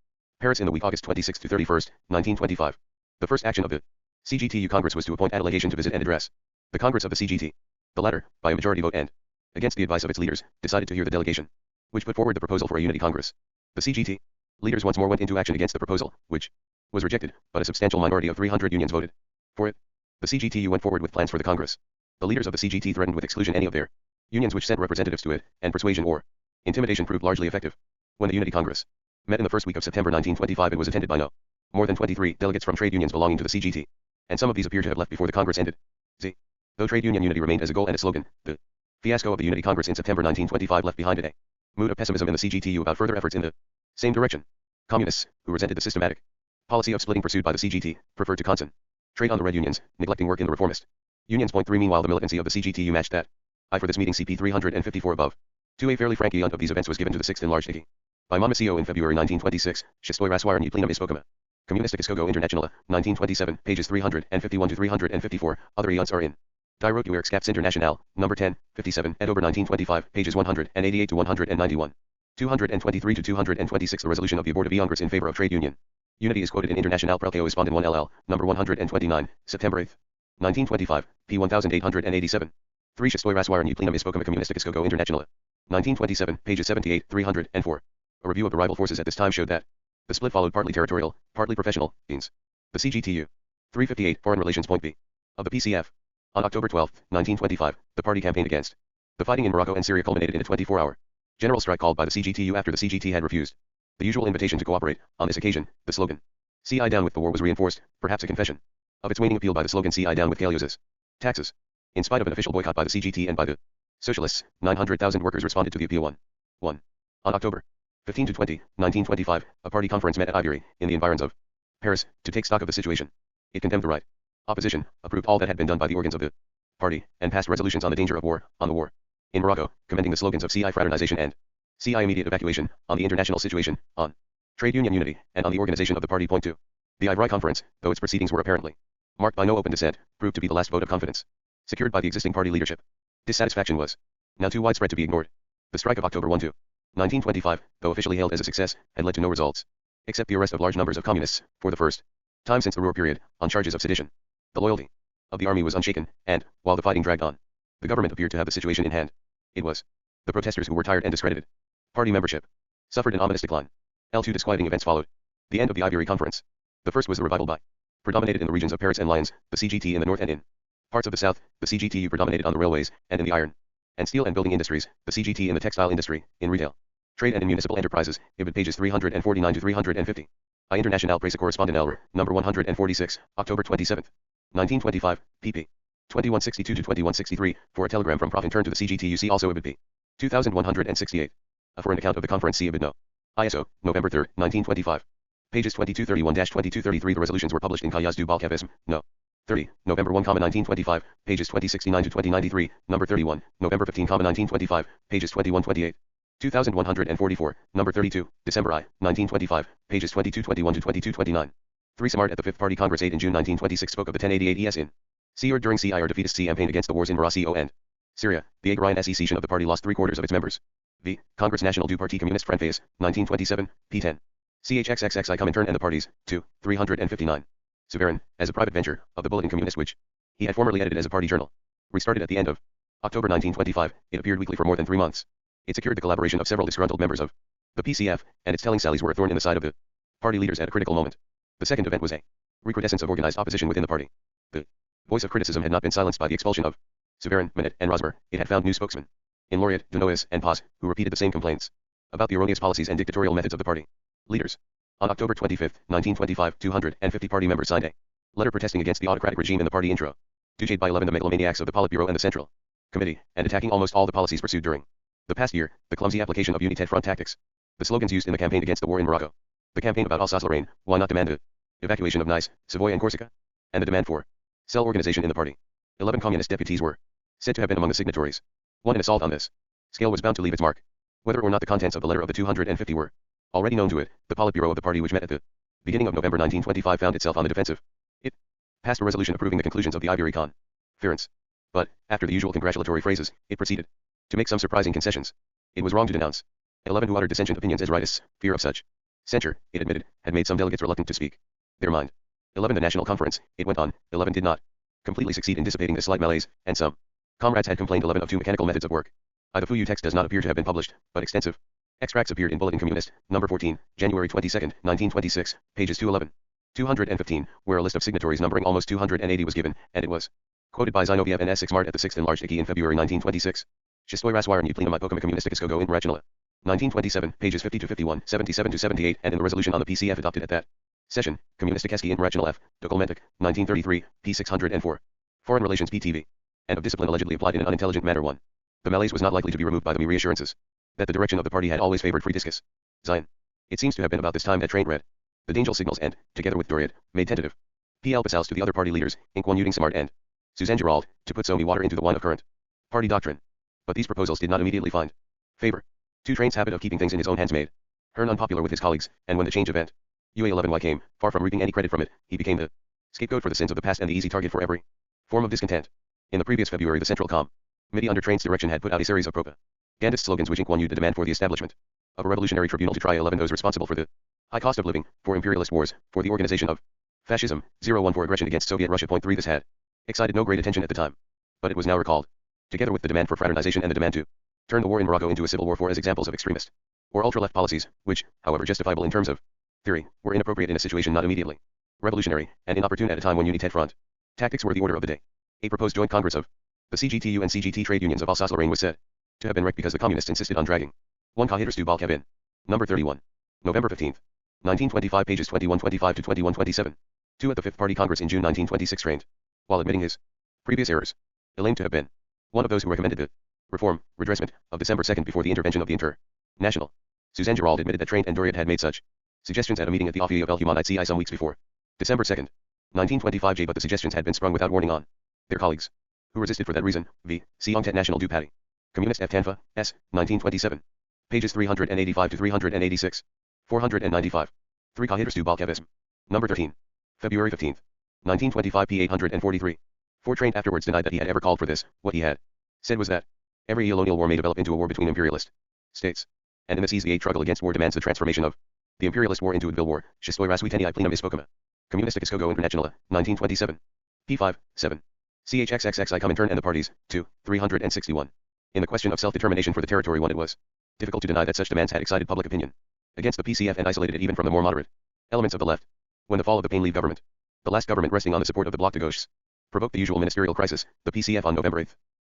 Paris in the week August 26 to 31st, 1925. The first action of the CGTU Congress was to appoint a delegation to visit and address the Congress of the CGT. The latter, by a majority vote and against the advice of its leaders, decided to hear the delegation, which put forward the proposal for a unity Congress. The CGT leaders once more went into action against the proposal, which was rejected, but a substantial minority of 300 unions voted for it. The CGTU went forward with plans for the Congress. The leaders of the CGT threatened with exclusion any of their unions which sent representatives to it, and persuasion or intimidation proved largely effective. When the Unity Congress met in the first week of September 1925, it was attended by no more than 23 delegates from trade unions belonging to the CGT, and some of these appear to have left before the Congress ended. Though trade union unity remained as a goal and a slogan, the fiasco of the Unity Congress in September 1925 left behind it a mood of pessimism in the CGTU about further efforts in the same direction. Communists, who resented the systematic policy of splitting pursued by the CGT, preferred to concentrate on the red unions, neglecting work in the reformist unions. Point 3 Meanwhile, the militancy of the CGTU matched that for this meeting CP 354 above. 2 A fairly frank account of these events was given to the 6th enlarged Iti by Monmouthio in February 1926. Shistoi Raswar Plenum Ispokama. Communistic Iskogo Internationale, 1927, pages 351 to 354. Other eons are in Dirokuer Scaps Internationale, number 10, 57, Edober 1925, pages 188 to 191. 223 to 226. The resolution of the Board of Congress in favor of trade union unity is quoted in Internationale Prelkeo Respondent 1 LL, number 129, September 8, 1925, p. 1887. 3 Shistoi Raswar Plenum Ispokama Communistic Iskogo Internationale, 1927, pages 78, 304. A review of the rival forces at this time showed that the split followed partly territorial, partly professional means. The CGTU. 358 Foreign Relations. Point B. Of the PCF. On October 12, 1925, the party campaigned against the fighting in Morocco and Syria culminated in a 24-hour general strike called by the CGTU after the CGT had refused the usual invitation to cooperate. On this occasion, the slogan "CI down with the war" was reinforced, perhaps a confession of its waning appeal by the slogan "CI down with Kalios's taxes." In spite of an official boycott by the CGT and by the Socialists, 900,000 workers responded to the appeal. 1. On October 15 to 20, 1925, a party conference met at Ivory, in the environs of Paris, to take stock of the situation. It condemned the right opposition, approved all that had been done by the organs of the party, and passed resolutions on the danger of war, on the war in Morocco, commending the slogans of CI fraternization and CI immediate evacuation, on the international situation, on trade union unity, and on the organization of the party. Point 2. The Ivory conference, though its proceedings were apparently marked by no open dissent, proved to be the last vote of confidence secured by the existing party leadership. Dissatisfaction was now too widespread to be ignored. The strike of October 1 to 1925, though officially hailed as a success, had led to no results, except the arrest of large numbers of communists, for the first time since the Ruhr period, on charges of sedition. The loyalty of the army was unshaken, and, while the fighting dragged on, the government appeared to have the situation in hand. It was the protesters who were tired and discredited. Party membership suffered an ominous decline. L2 disquieting events followed the end of the Ivory conference. The first was the revival by predominated in the regions of Paris and Lyons, the CGT in the north and in parts of the south, the CGTU predominated on the railways, and in the iron and steel and building industries, the CGT in the textile industry, in retail, trade and in municipal enterprises. Ibid pages 349 to 350. I Internationale Presse Correspondent Elre, number 146, October 27, 1925, pp. 2162 to 2163, for a telegram from Prof intern to the CGTU. See also Ibid p. 2168. A foreign account of the conference. See Ibid no. ISO, November 3, 1925. Pages 2231-2233. The resolutions were published in Cahiers du Balkavisme, no. 30, November 1, 1925, pages 2069 to 2093, number 31, November 15, 1925, pages 2128. 2144, number 32, December I, 1925, pages 2221 to 2229. 3 Samart at the 5th Party Congress 8 in June 1926 spoke of the 1088 ES in CIR during CIR defeatist C campaign against the wars in Morocco and Syria. The Agrarian SE session of the party lost 3/4 of its members. V. Congress National du Parti Communiste Français, 1927, p10. CHXXX I Comintern and the parties, 2, 359. Severin, as a private venture, of the Bulletin Communist which he had formerly edited as a party journal, restarted at the end of October 1925, it appeared weekly for more than 3 months. It secured the collaboration of several disgruntled members of The PCF and its telling sallies were a thorn in the side of the party leaders at a critical moment. The second event was a recrudescence of organized opposition within the party. The voice of criticism had not been silenced by the expulsion of Severin, Manet, and Rosmer. It had found new spokesmen in Laureate, Denois, and Paz, who repeated the same complaints about the erroneous policies and dictatorial methods of the party leaders. On October 25, 1925, 250 party members signed a letter protesting against the autocratic regime in the party intro, duged by 11 the megalomaniacs of the Politburo and the Central Committee, and attacking almost all the policies pursued during the past year, the clumsy application of United Front tactics, the slogans used in the campaign against the war in Morocco, the campaign about Alsace-Lorraine, why not demand the evacuation of Nice, Savoy and Corsica, and the demand for cell organization in the party. 11 communist deputies were said to have been among the signatories. An assault on this scale was bound to leave its mark. Whether or not the contents of the letter of the 250 were already known to it, the Politburo of the party, which met at the beginning of November 1925, found itself on the defensive. It passed a resolution approving the conclusions of the Ivory Conference. But, after the usual congratulatory phrases, it proceeded to make some surprising concessions. It was wrong to denounce 11 who uttered dissentient opinions as rightists. Fear of such censure, it admitted, had made some delegates reluctant to speak their mind. 11 The National Conference, it went on, 11 did not completely succeed in dissipating this slight malaise, and some comrades had complained 11 of two mechanical methods of work. The Fouillou text does not appear to have been published, but extensive extracts appeared in Bulletin Communist, number 14, January 22, 1926, pages 211. 215, where a list of signatories numbering almost 280 was given, and it was quoted by Zinoviev and S6 Mart at the 6th enlarged IKI in February 1926. Shistoi Raswire and Plenum Ipokama Communisticus Kogo in Rationale. 1927, pages 50 to 51, 77 to 78, and in the resolution on the PCF adopted at that session, Communistic Eski in Rational F, Dokumentik, 1933, p. 604. Foreign Relations PTV. And of discipline allegedly applied in an unintelligent manner 1. The malaise was not likely to be removed by the mere reassurances that the direction of the party had always favored free discus. Zion. It seems to have been about this time that Train read the Dangel signals and, together with Doriot, made tentative P.L. Pasals to the other party leaders, Inquan Uding Samart and Suzanne Gerald, to put somi water into the wine of current party doctrine. But these proposals did not immediately find favor. Train's habit of keeping things in his own hands made Hearn unpopular with his colleagues, and when the change event UA11Y came, far from reaping any credit from it, he became the scapegoat for the sins of the past and the easy target for every form of discontent. In the previous February, the Central Committee under Train's direction had put out a series of propagandist slogans which inquired the demand for the establishment of a revolutionary tribunal to try 11 those responsible for the high cost of living, for imperialist wars, for the organization of fascism, 01 for aggression against Soviet Russia. 3 This had excited no great attention at the time, but it was now recalled, together with the demand for fraternization and the demand to turn the war in Morocco into a civil war, for as examples of extremist or ultra-left policies, which, however justifiable in terms of theory, were inappropriate in a situation not immediately revolutionary, and inopportune at a time when United Front tactics were the order of the day. A proposed joint congress of the CGTU and CGT trade unions of Alsace-Lorraine was said to have been wrecked because the communists insisted on dragging one Kahidrstu Balkev in. Number 31. November 15, 1925, pages 2125 to 2127. 2 At the Fifth Party Congress in June 1926 Trained, while admitting his previous errors, Elaine to have been one of those who recommended the reform, redressment, of December 2 before the intervention of the International. Suzanne Gerald admitted that Train and Doriot had made such suggestions at a meeting at the Office of El Humanite CI some weeks before December 2, 1925 but the suggestions had been sprung without warning on their colleagues, who resisted for that reason. V. See Ongtet National du Parti. Communist F. Tanfa, S. 1927. Pages 385 to 386. 495. 3 Kahidrstu Balkevism. Number 13. February 15, 1925 p. 843. 4 Train afterwards denied that he had ever called for this. What he had said was that every colonial war may develop into a war between imperialist states, and in this easy struggle against war demands the transformation of the imperialist war into a bill war. Shistoi Raswiteni I plenum ispokama. Communisticus Kogo Internationale, 1927. p. 5, 7. CHXXX I Comintern and the Parties, 2, 361. In the question of self-determination for the territory 1 it was difficult to deny that such demands had excited public opinion against the PCF and isolated it even from the more moderate elements of the left. When the fall of the Painleave government, the last government resting on the support of the Bloc de Gauche, provoked the usual ministerial crisis, the PCF on November 8,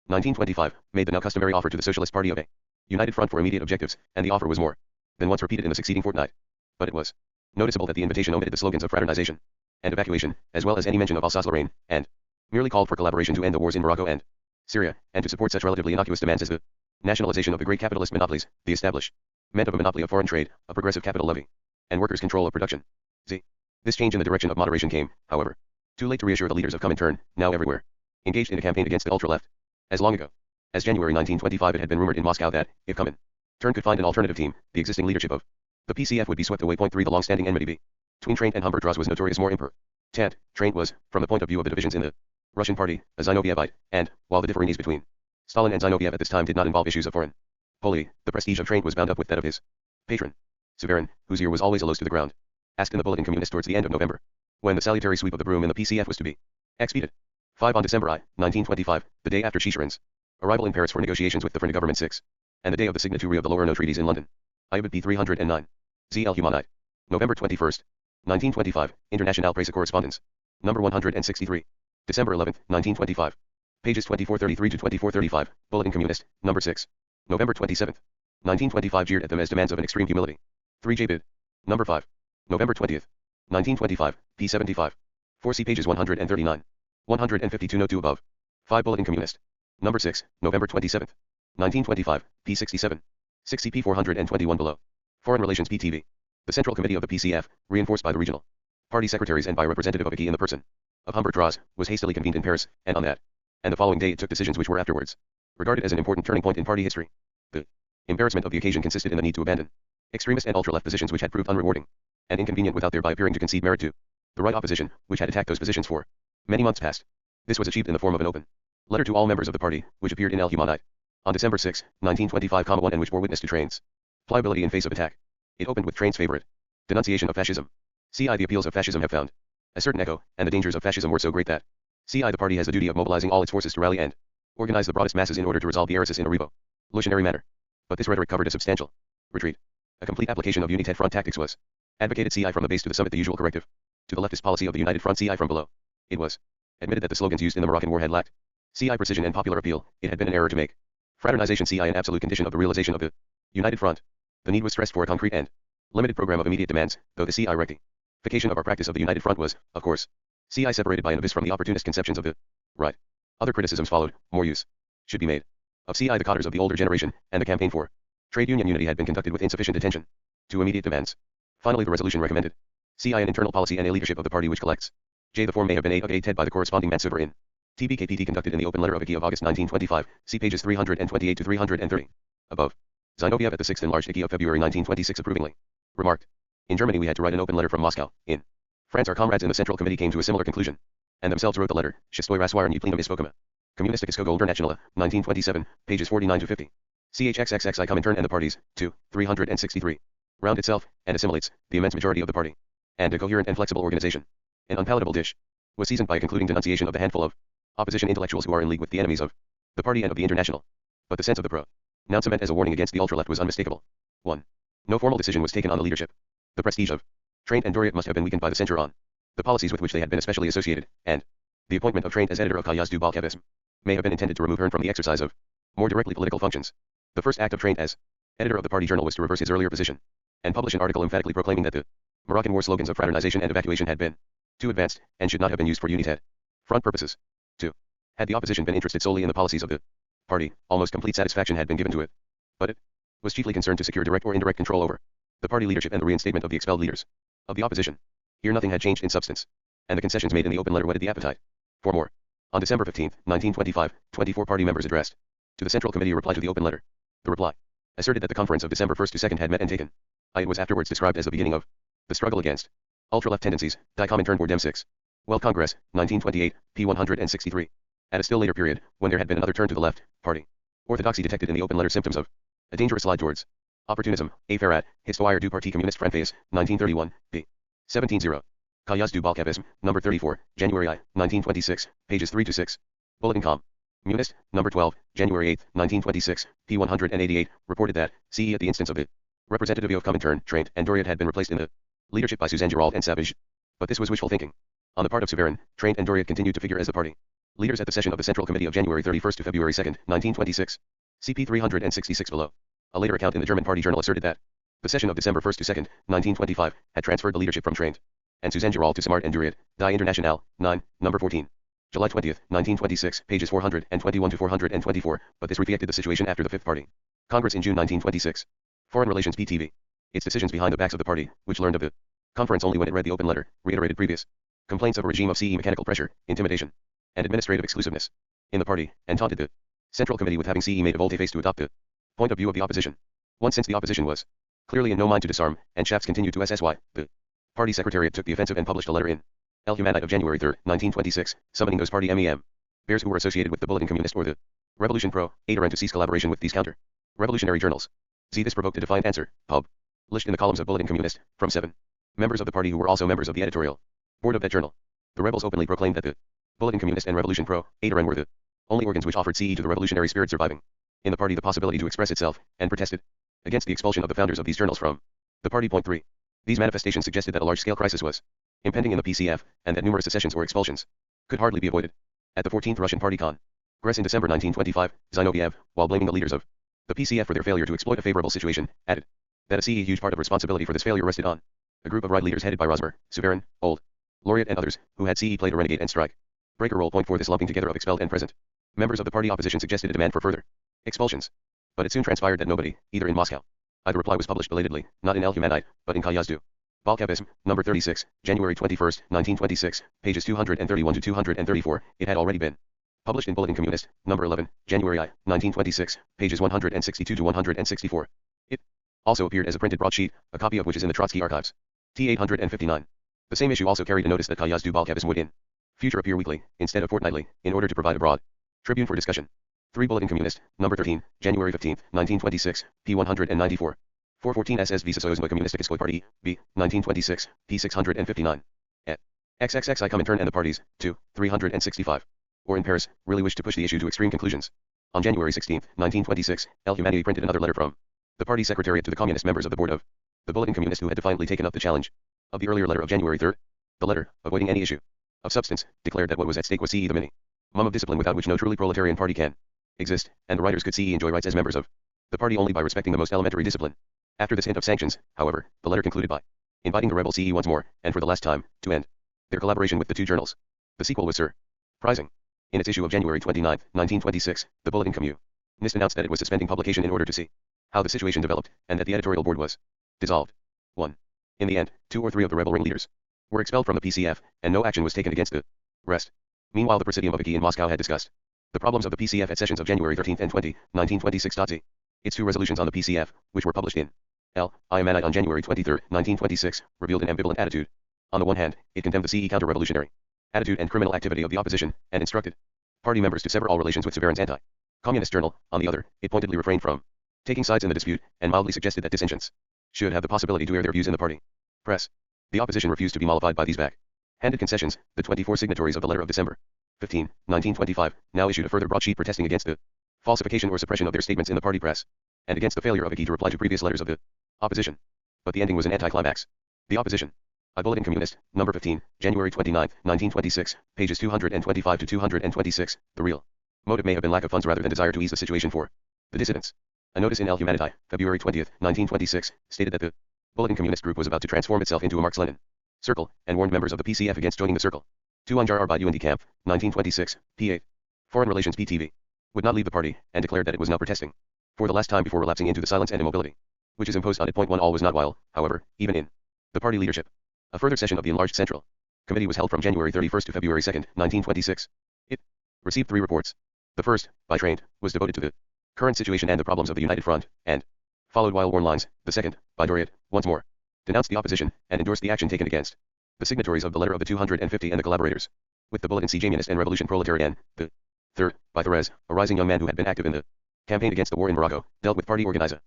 1925, made the now customary offer to the Socialist Party of a united front for immediate objectives, and the offer was more than once repeated in the succeeding fortnight. But it was noticeable that the invitation omitted the slogans of fraternization and evacuation, as well as any mention of Alsace-Lorraine, and merely called for collaboration to end the wars in Morocco and Syria, and to support such relatively innocuous demands as the nationalization of the great capitalist monopolies, the establishment of a monopoly of foreign trade, a progressive capital levy, and workers' control of production. Z. This change in the direction of moderation came, however, too late to reassure the leaders of Comintern, now everywhere engaged in a campaign against the ultra-left. As long ago as January 1925 it had been rumored in Moscow that, if Comintern could find an alternative team, the existing leadership of the PCF would be swept away. 3 The long-standing enmity between Train and Humbert was notorious more important. Train was, from the point of view of the divisions in the Russian party, a Zinovievite, and, while the differenities between Stalin and Zinoviev at this time did not involve issues of foreign policy, the prestige of Train was bound up with that of his patron, Severin, whose ear was always almost to the ground. Asked in the Bulletin Communist towards the end of November, when the salutary sweep of the broom in the PCF was to be expeded. 5 On December 1925, the day after Chicherin's arrival in Paris for negotiations with the French government 6, and the day of the signatory of the Lorano treaties in London. Audiobook p. 309. Z. El Humanite. November 21st, 1925, International Presse Correspondence. Number 163. December 11th, 1925. Pages 2433 to 2435, Bulletin Communist, number 6. November 27th, 1925, jeered at them as demands of an extreme humility. 3J bid. Number 5. November 20th, 1925, p. 75. 4C pages 139. 152 note 2 above. 5 Bulletin Communist. Number 6, November 27th, 1925, p. 67. 6CP 421 below. Foreign Relations PTV. The Central Committee of the PCF, reinforced by the regional party secretaries and by representative of IKI in the person of Humbert Draz, was hastily convened in Paris, and on that and the following day it took decisions which were afterwards regarded as an important turning point in party history. The embarrassment of the occasion consisted in the need to abandon extremist and ultra-left positions which had proved unrewarding and inconvenient without thereby appearing to concede merit to the right opposition, which had attacked those positions for many months past. This was achieved in the form of an open letter to all members of the party, which appeared in El Humanite on December 6, 1925, and which bore witness to Train's pliability in face of attack. It opened with Train's favorite denunciation of fascism. CI the appeals of fascism have found a certain echo, and the dangers of fascism were so great that CI the party has the duty of mobilizing all its forces to rally and organize the broadest masses in order to resolve the erisis in a revolutionary manner. But this rhetoric covered a substantial retreat. A complete application of United Front tactics was advocated. CI from the base to the summit, the usual corrective to the leftist policy of the United Front. CI from below. It was admitted that the slogans used in the Moroccan War had lacked CI precision and popular appeal. It had been an error to make fraternization CI an absolute condition of the realization of the United Front. The need was stressed for a concrete and limited program of immediate demands, though the CI rectification of our practice of the United Front was, of course, CI separated by an abyss from the opportunist conceptions of the right. Other criticisms followed. More use should be made of CI the cotters of the older generation, and the campaign for trade union unity had been conducted with insufficient attention to immediate demands. Finally, the resolution recommended CI an internal policy and a leadership of the party which collects. J. The form may have been A by the corresponding mansuver in TBKPT conducted in the open letter of IKI of August 1925, see pages 328 to 330. Above. Zinoviev at the 6th enlarged IKI of February 1926 approvingly remarked, in Germany we had to write an open letter from Moscow. In France our comrades in the Central Committee came to a similar conclusion, and themselves wrote the letter, Shistoy Raswarny Plenum Ispokama. Communistic Internationale, 1927, pages 49 to 50. CHXXXI Comintern and the parties, 2, 363. Round itself, and assimilates, the immense majority of the party. And a coherent and flexible organization. An unpalatable dish. Was seasoned by a concluding denunciation of the handful of opposition intellectuals who are in league with the enemies of the party and of the international. But the sense of the pronouncement as a warning against the ultra-left was unmistakable. 1. No formal decision was taken on the leadership. The prestige of Train and Doriot must have been weakened by the censure on the policies with which they had been especially associated, and the appointment of Train as editor of Kayaz du Balkavism may have been intended to remove Hearn from the exercise of more directly political functions. The first act of Train as editor of the party journal was to reverse his earlier position and publish an article emphatically proclaiming that the Moroccan War slogans of fraternization and evacuation had been too advanced and should not have been used for United Front purposes. 2. Had the opposition been interested solely in the policies of the party, almost complete satisfaction had been given to it. But it was chiefly concerned to secure direct or indirect control over the party leadership and the reinstatement of the expelled leaders of the opposition. Here nothing had changed in substance, and the concessions made in the open letter whetted the appetite for more. On December 15, 1925, 24 party members addressed to the Central Committee a reply to the open letter. The reply asserted that the conference of December 1 to 2 had met and taken. It was afterwards described as the beginning of the struggle against ultra-left tendencies. Die Comintern for Dem 6. World Congress, 1928, p. 163. At a still later period, when there had been another turn to the left, party orthodoxy detected in the open letter symptoms of a dangerous slide towards opportunism. A. Ferrat, Histoire du Parti Communiste Français, 1931, p. 17-0. Kayaz du Balkavism, number 34, January I, 1926, pages 3 to 6. Bulletin Com. Munist, number 12, January 8, 1926, p. 188, reported that, CE at the instance of the representative of Comintern, Traint, and Doriot had been replaced in the leadership by Suzanne Giraud and Savage. But this was wishful thinking. On the part of Severin, Traint and Doriot continued to figure as the party leaders at the session of the Central Committee of January 31 to February 2, 1926. CP 366 below. A later account in the German Party Journal asserted that the session of December 1 to 2, 1925, had transferred the leadership from Traint and Suzanne Giraud to Smart and Doriot, Die Internationale, 9, number 14. July 20, 1926, pages 421 to 424, but this reflected the situation after the Fifth Party Congress in June 1926. Foreign Relations PTV. Its decisions behind the backs of the party, which learned of the conference only when it read the open letter, reiterated previous complaints of a regime of CE mechanical pressure, intimidation, and administrative exclusiveness in the party, and taunted the Central Committee with having CE made a volte-face to adopt the point of view of the opposition. Once since the opposition was clearly in no mind to disarm, and shafts continued to SSY, the party secretariat took the offensive and published a letter in El Humanite of January 3, 1926, summoning those party MEM bears who were associated with the Bulletin Communist or the Revolution Pro, and to cease collaboration with these counter-revolutionary journals. This provoked a defiant answer, published in the columns of Bulletin Communist, from 7 members of the party who were also members of the editorial board of that journal. The rebels openly proclaimed that the Bulletin Communist and Revolution Pro, were the only organs which offered CE to the revolutionary spirit surviving in the party the possibility to express itself, and protested against the expulsion of the founders of these journals from the party. Point 3. These manifestations suggested that a large-scale crisis was impending in the PCF, and that numerous secessions or expulsions could hardly be avoided. At the 14th Russian Party Congress in December 1925, Zinoviev, while blaming the leaders of the PCF for their failure to exploit a favorable situation, added that a huge part of responsibility for this failure rested on a group of right leaders headed by Rosmer, Suvarin, Old, Laureate and others, who had played a renegade and strike breaker role. Point 4. This lumping together of expelled and present members of the party opposition suggested a demand for further expulsions. But it soon transpired that nobody, either in Moscow, either reply was published belatedly, not in El Humanite, but in Kayazdu. Bolshevism, number 36, January 21, 1926, pages 231 to 234, it had already been published in Bulletin Communist, number 11, January 1926, pages 162 to 164. It also appeared as a printed broadsheet, a copy of which is in the Trotsky Archives. T. 859. The same issue also carried a notice that Kayazdu Bolshevism would in future appear weekly, instead of fortnightly, in order to provide a broad tribune for discussion. 3. Bulletin Communist, number 13, January 15, 1926, p. 194. 414 SSV Socialism Communistic Party, B, 1926, p. 659. At XXX I Comintern and the Parties, 2, 365. Or in Paris, really wished to push the issue to extreme conclusions. On January 16, 1926, El Humanity printed another letter from the party secretariat to the communist members of the board of the Bulletin Communist, who had defiantly taken up the challenge of the earlier letter of January 3. The letter, avoiding any issue of substance, declared that what was at stake was the minimum of discipline without which no truly proletarian party can exist, and the writers could enjoy rights as members of the party only by respecting the most elementary discipline. After this hint of sanctions, however, the letter concluded by inviting the rebel CE once more, and for the last time, to end their collaboration with the two journals. The sequel was surprising. In its issue of January 29, 1926, the Bulletin Communist announced that it was suspending publication in order to see how the situation developed, and that the editorial board was dissolved. 1. In the end, 2 or 3 of the rebel ringleaders were expelled from the PCF, and no action was taken against the rest. Meanwhile, the Presidium of IKI in Moscow had discussed the problems of the PCF at sessions of January 13 and 20, 1926. Its 2 resolutions on the PCF, which were published in L. I. Manite on January 23, 1926, revealed an ambivalent attitude. On the one hand, it condemned the CE counter-revolutionary attitude and criminal activity of the opposition, and instructed party members to sever all relations with Suvarin's anti-communist journal. On the other, it pointedly refrained from taking sides in the dispute, and mildly suggested that dissensions should have the possibility to air their views in the party press. The opposition refused to be mollified by these back-handed concessions. The 24 signatories of the letter of December 15, 1925, now issued a further broadsheet protesting against the falsification or suppression of their statements in the party press, and against the failure of IKI to reply to previous letters of the opposition. But the ending was an anticlimax. The opposition. A Bulletin Communist, number 15, January 29, 1926, pages 225 to 226. The real motive may have been lack of funds rather than desire to ease the situation for the dissidents. A notice in El Humanity, February 20, 1926, stated that the Bulletin Communist group was about to transform itself into a Marx-Lenin circle, and warned members of the PCF against joining the circle. 2 Anjar Arbeit und Kampf, 1926, p. 8. Foreign Relations PTV. Would not leave the party, and declared that it was now protesting for the last time before relapsing into the silence and immobility which is imposed on it. 1 All was not while, however, even in the party leadership. A further session of the enlarged Central Committee was held from January 31 to February 2, 1926. It received 3 reports. The first, by Trained, was devoted to the current situation and the problems of the United Front, and followed well-worn lines. The second, by Doriot, once more denounced the opposition, and endorsed the action taken against the signatories of the letter of the 250 and the collaborators with the Bulletin Communist and Revolution Proletarian. The third, by Therese, a rising young man who had been active in the campaign against the war in Morocco, dealt with party organization,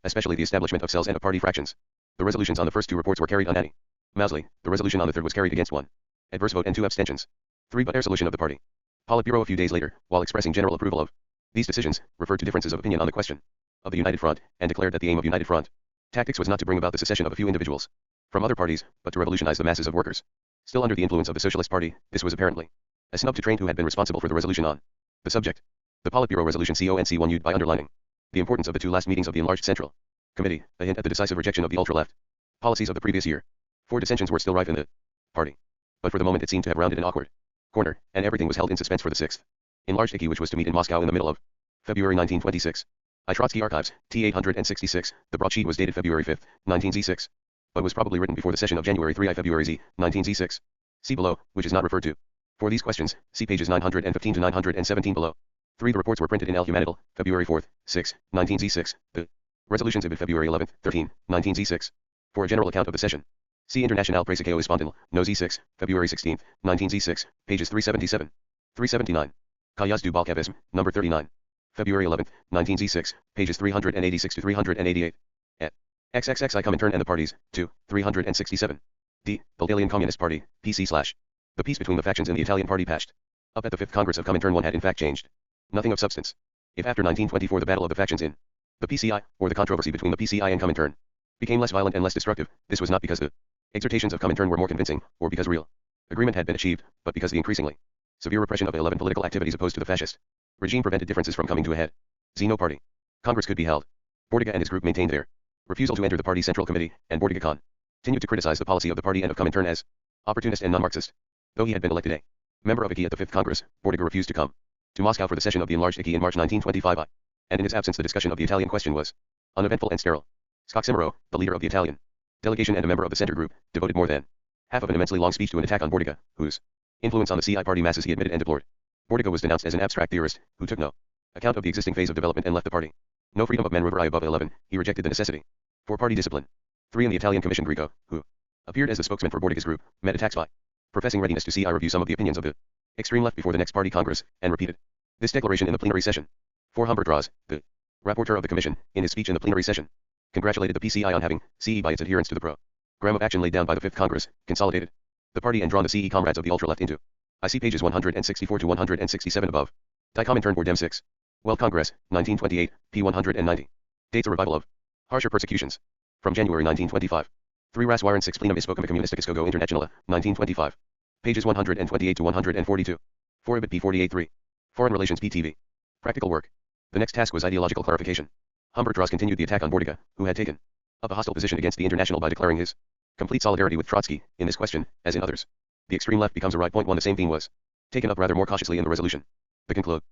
especially the establishment of cells and of party fractions. The resolutions on the first 2 reports were carried unanimously. The resolution on the third was carried against 1 adverse vote and 2 abstentions. 3 But resolution of the party Politburo a few days later, while expressing general approval of these decisions, referred to differences of opinion on the question of the United Front, and declared that the aim of United Front tactics was not to bring about the secession of a few individuals from other parties, but to revolutionize the masses of workers. Still under the influence of the Socialist Party, this was apparently a snub to Trained, who had been responsible for the resolution on the subject. The Politburo resolution CONC1 by underlining the importance of the 2 last meetings of the enlarged Central Committee, a hint at the decisive rejection of the ultra-left policies of the previous year. 4 Dissensions were still rife in the party, but for the moment it seemed to have rounded an awkward corner, and everything was held in suspense for the 6th enlarged IKI, which was to meet in Moscow in the middle of February 1926. I Trotsky Archives, T. 866, the broadsheet was dated February 5, 19Z6, but was probably written before the session of January 3 I February Z, 19Z6. See below, which is not referred to. For these questions, see pages 915 to 917 below. 3 The reports were printed in El Humanital, February 4, 6, 19Z6. The resolutions of February 11, 13, 19Z6. For a general account of the session, see International Presse Correspondant, No Z6, February 16, 19Z6, pages 377, 379. Kayazdu Bolshevism, number 39. February 11, 19Z6, pages 386 to 388. At XXX I Comintern and the Parties, 2, 367. D. Bulgarian Communist Party, PC/ The peace between the factions in the Italian party patched up at the 5th Congress of Comintern 1 had in fact changed nothing of substance. If after 1924 the battle of the factions in The PCI, or the controversy between the PCI and Comintern, became less violent and less destructive. This was not because the exhortations of Comintern were more convincing, or because real agreement had been achieved, but because the increasingly severe repression of 11 political activities opposed to the fascist regime prevented differences from coming to a head. No party Congress could be held. Bordiga and his group maintained their refusal to enter the party central committee, and Bordiga continued to criticize the policy of the party and of Comintern as opportunist and non-Marxist. Though he had been elected a member of ICI at the 5th Congress, Bordiga refused to come to Moscow for the session of the enlarged ICI in March 1925, and in his absence the discussion of the Italian question was uneventful and sterile. Scoximero, the leader of the Italian delegation and a member of the center group, devoted more than half of an immensely long speech to an attack on Bordiga, whose influence on the CI party masses he admitted and deplored. Bordiga was denounced as an abstract theorist, who took no account of the existing phase of development and left the party no freedom of maneuver above 11. He rejected the necessity for party discipline. 3. In the Italian Commission Greco, who appeared as the spokesman for Bordiga's group, met attacks by professing readiness to see I review some of the opinions of the extreme left before the next party congress, and repeated this declaration in the plenary session. 4. Humbert Draws, the rapporteur of the commission, in his speech in the plenary session, congratulated the PCI on having, CE by its adherence to the program of action laid down by the 5th Congress, consolidated the party and drawn the CE comrades of the ultra-left into IC pages 164 to 167 above. Die Comintern vor dem 6. World Congress, 1928, p. 190. Dates a revival of harsher persecutions. From January 1925. 3 Raswaren 6 Plenum Ispokam Communistic Go Internationale, 1925. Pages 128 to 142. 4 Ibid p. 48 3. Foreign Relations PTV. Practical work. The next task was ideological clarification. Humbert Draws continued the attack on Bordiga, who had taken up a hostile position against the International by declaring his complete solidarity with Trotsky in this question, as in others. The extreme left becomes a right point. 1 The same theme was taken up rather more cautiously in the resolution. The conclusion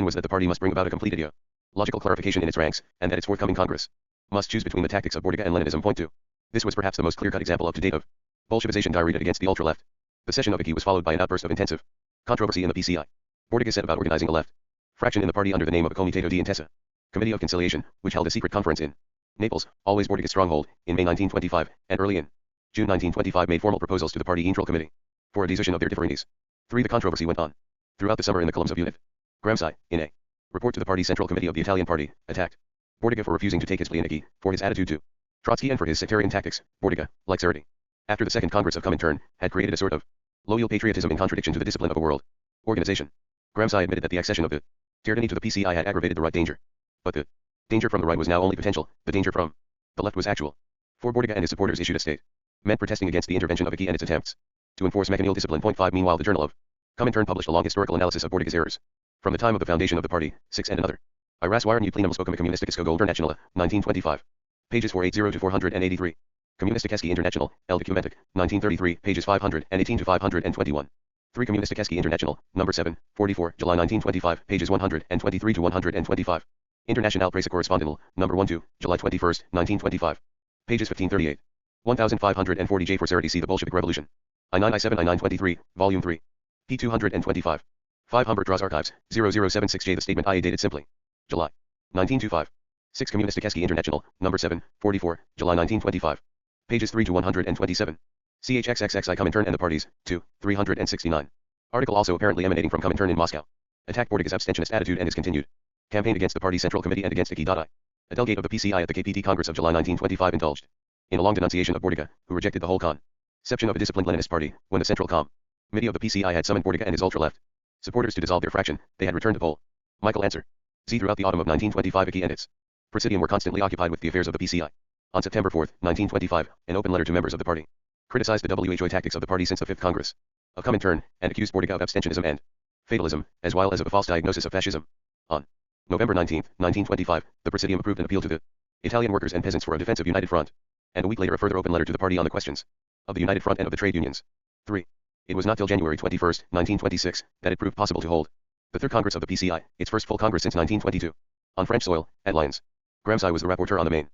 was that the party must bring about a complete ideological clarification in its ranks, and that its forthcoming Congress must choose between the tactics of Bordiga and Leninism. Point 2. This was perhaps the most clear-cut example up to date of Bolshevization directed against the ultra-left. The session of ICI was followed by an outburst of intensive controversy in the PCI. Bordiga set about organizing a left fraction in the party under the name of the Comitato di Intesa, Committee of Conciliation, which held a secret conference in Naples, always Bordiga's stronghold, in May 1925, and early in June 1925 made formal proposals to the party Central Committee for a decision of their differences. 3 The controversy went on throughout the summer in the columns of Unit. Gramsci, in a report to the party Central Committee of the Italian Party, attacked Bordiga for refusing to take his plea in ICI, for his attitude to Trotsky and for his sectarian tactics. Bordiga, like Cerruti, after the Second Congress of Comintern, had created a sort of loyal patriotism in contradiction to the discipline of a world organization. Gramsci admitted that the accession of the Terdini to the PCI had aggravated the right danger. But the danger from the right was now only potential, the danger from the left was actual. For Bordiga and his supporters issued a statement protesting against the intervention of ICI and its attempts to enforce mechanal discipline. 5 Meanwhile the Journal of Comintern published a long historical analysis of Bordiga's errors from the time of the foundation of the party. 6 And another. I Raswaren Plenum Spokam Communistic Go Internationale, 1925. Pages 480 to 483. Communisticheski International, El Documentic, 1933, pages 518 to 521. 3 Communisticheski International, number 7, 44, July 1925, pages 123 to 125. International Presse Correspondent, number 12, July 21, 1925. Pages 1538. 1540 J for Cerruti. See the Bolshevik Revolution. I9 I7 I9 23, volume 3. p. 225. 5 Humbert Draws Archives, 0076 J. The statement IA dated simply July 1925. 6 Communisticheski International, number 7, 44, July 1925. Pages 3 to 127. CHXXXI Comintern and the Parties, 2, 369. Article also apparently emanating from Comintern in Moscow. Attack Bordiga's abstentionist attitude and his continued campaign against the party Central Committee and against ICI. A delegate of the PCI at the KPT Congress of July 1925 indulged in a long denunciation of Bordiga, who rejected the whole conception of a disciplined Leninist party. When the Central Committee of the PCI had summoned Bordiga and his ultra-left supporters to dissolve their fraction, they had returned to Pole. Michael answer. Z. Throughout the autumn of 1925 ICI and its Presidium were constantly occupied with the affairs of the PCI. On September 4, 1925, an open letter to members of the party criticized the WHO tactics of the party since the 5th Congress of Comintern, and accused Bordiga of abstentionism and fatalism, as well as of a false diagnosis of fascism. On November 19, 1925, the Presidium approved an appeal to the Italian workers and peasants for a defensive united front, and a week later a further open letter to the party on the questions of the united front and of the trade unions. 3. It was not till January 21, 1926, that it proved possible to hold the 3rd Congress of the PCI, its first full Congress since 1922, on French soil, at Lyons. Gramsci was the rapporteur on the main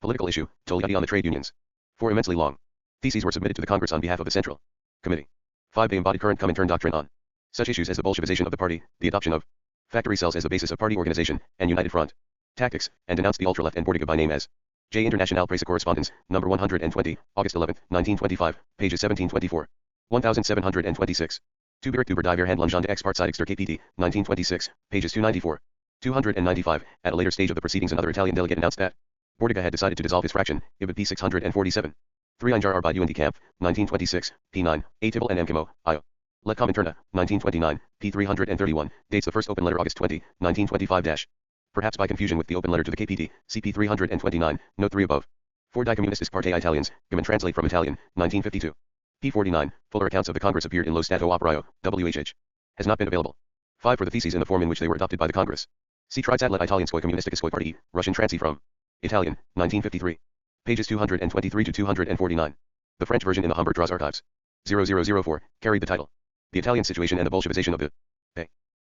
political issue, Togliatti on the trade unions. 4 Immensely long theses were submitted to the Congress on behalf of the Central Committee. 5 They embodied current Comintern doctrine on such issues as the Bolshevization of the party, the adoption of factory cells as the basis of party organization, and united front tactics, and denounced the ultra-left and Bordiga by name as J. International Presse Correspondence, number 120, August 11, 1925, pages 1724. 1726. 2 Bericht über die Verhandlung der Ex-Parteidigster KPT, 1926, pages 294. 295. At a later stage of the proceedings another Italian delegate announced that Bordiga had decided to dissolve his fraction, Ibid p. 647. 3 Einjar Arbeit und die Kampf, 1926, p. 9, A. Tibble and M. Kimo, I.O. Let Comintern, 1929, p. 331, dates the first open letter August 20, 1925. perhaps by confusion with the open letter to the KPD, CP 329, note 3 above. For Die Comunistas Partei Italians, Gammon translate from Italian, 1952. P 49, fuller accounts of the Congress appeared in Lo Stato Operaio, WHH. Has not been available. 5 for the theses in the form in which they were adopted by the Congress. See Tritzatlet Italianskoi Komunistiskoi Partii, Russian transy from Italian, 1953. Pages 223 to 249. The French version in the Humbert Draws Archives. 0004, carried the title. The Italian Situation and the Bolshevization of the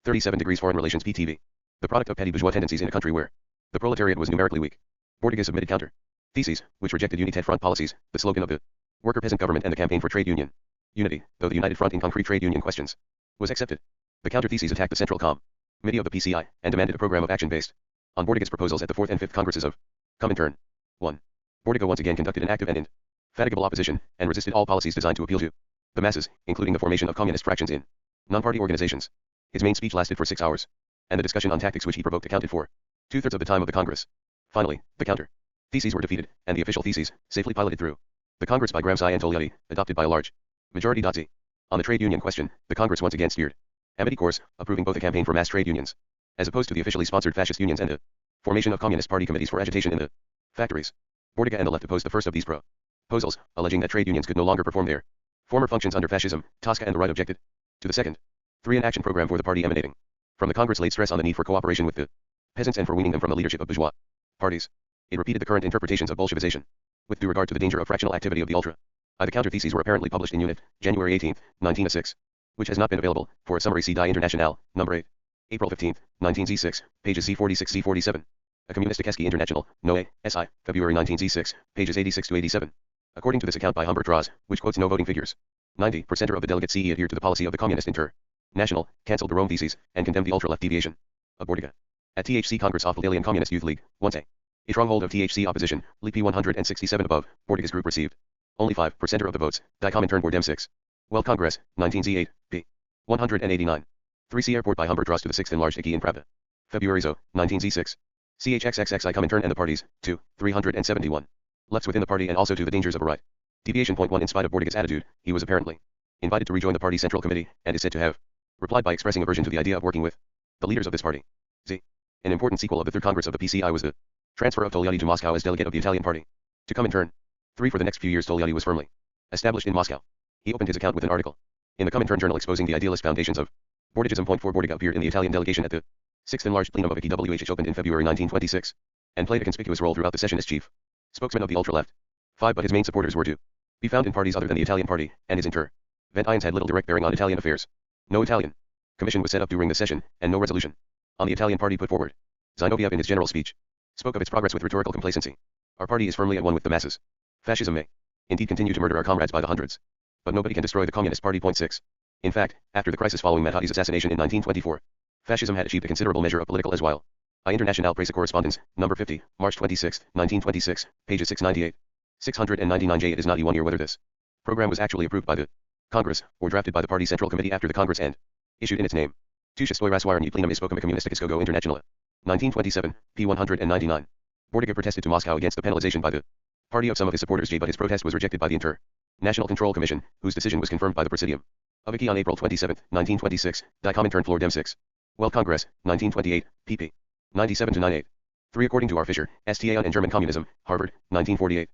37 degrees Foreign Relations PTV. The product of petty bourgeois tendencies in a country where the proletariat was numerically weak. Bordiga submitted counter theses, which rejected United Front policies, the slogan of the worker-peasant government and the campaign for trade union unity, though the United Front in concrete trade union questions was accepted. The counter theses attacked the Central Committee of the PCI and demanded a program of action based on Bordiga's proposals at the 4th and 5th Congresses of Comintern. 1. Bordiga once again conducted an active and indefatigable opposition and resisted all policies designed to appeal to the masses, including the formation of communist fractions in non-party organizations. His main speech lasted for 6 hours, and the discussion on tactics which he provoked accounted for 2/3 of the time of the Congress. Finally, the counter theses were defeated, and the official theses safely piloted through the Congress by Gramsci and Togliatti, adopted by a large majority. Z. On the trade union question, the Congress once again steered amity course, approving both a campaign for mass trade unions, as opposed to the officially sponsored fascist unions, and the formation of Communist Party committees for agitation in the factories. Bordiga and the left opposed the first of these proposals, alleging that trade unions could no longer perform their former functions under fascism. Tosca and the right objected to the second. 3. An action program for the party emanating from the Congress laid stress on the need for cooperation with the peasants and for weaning them from the leadership of bourgeois parties. It repeated the current interpretations of Bolshevization with due regard to the danger of fractional activity of the ultra. The counter theses were apparently published in Unit, January 18, 1906, which has not been available. For a summary, see Die Internationale, number 8, April 15, 19Z6, pages C46 C47. A Kommunistischke International, Noe, SI, February 19 Z6, pages 86 to 87. According to this account by Humbert Draws, which quotes no voting figures, 90% of the delegates CE adhered to the policy of the Communist International, cancelled the Rome theses, and condemned the ultra-left deviation of Bordiga. At THC Congress of the Alien Communist Youth League, once a stronghold of THC opposition, LP 167 above, Bordiga's group received only 5% of the votes. Die Comintern for Dem 6. Well Congress, 19Z8, p. 189. 3C Airport by Humbert Draws to the 6th enlarged Icky in Pravda. February 19Z6. CHXXXI Comintern and the parties, 2, 371. Lefts within the party and also to the dangers of a right deviation. Point 1. In spite of Bordiga's attitude, he was apparently invited to rejoin the party central committee, and is said to have replied by expressing aversion to the idea of working with the leaders of this party. Z. An important sequel of the 3rd Congress of the PCI was the transfer of Togliatti to Moscow as delegate of the Italian party to Comintern. 3. For the next few years Togliatti was firmly established in Moscow. He opened his account with an article in the Comintern journal exposing the idealist foundations of Bordigism. Point 4. Bordiga appeared in the Italian delegation at the 6th enlarged plenum of IKWH opened in February 1926, and played a conspicuous role throughout the session as chief spokesman of the ultra-left. 5. But his main supporters were to be found in parties other than the Italian party, and his interventions had little direct bearing on Italian affairs. No Italian commission was set up during the session, and no resolution on the Italian party put forward. Zinoviev in his general speech spoke of its progress with rhetorical complacency. Our party is firmly at one with the masses. Fascism may indeed continue to murder our comrades by the hundreds, but nobody can destroy the Communist Party. Point 6. In fact, after the crisis following Mattatti's assassination in 1924, fascism had achieved a considerable measure of political as while. I International Press Correspondence, number 50, March 26, 1926, pages 698. 699J. It is not E1 year whether this program was actually approved by the Congress, or drafted by the party central committee after the Congress and issued in its name. Tu shestoi raswarni plenum ispokama Kommunistikiskogo Internationale. 1927, p. 199. Bordiga protested to Moscow against the penalization by the party of some of his supporters. But his protest was rejected by the International Control Commission, whose decision was confirmed by the Presidium of IKI on April 27, 1926. Die Comintern Floor Dem 6. Well Congress, 1928, pp. 97 to 98. 3. According to R. Fisher, STA and German Communism, Harvard, 1948.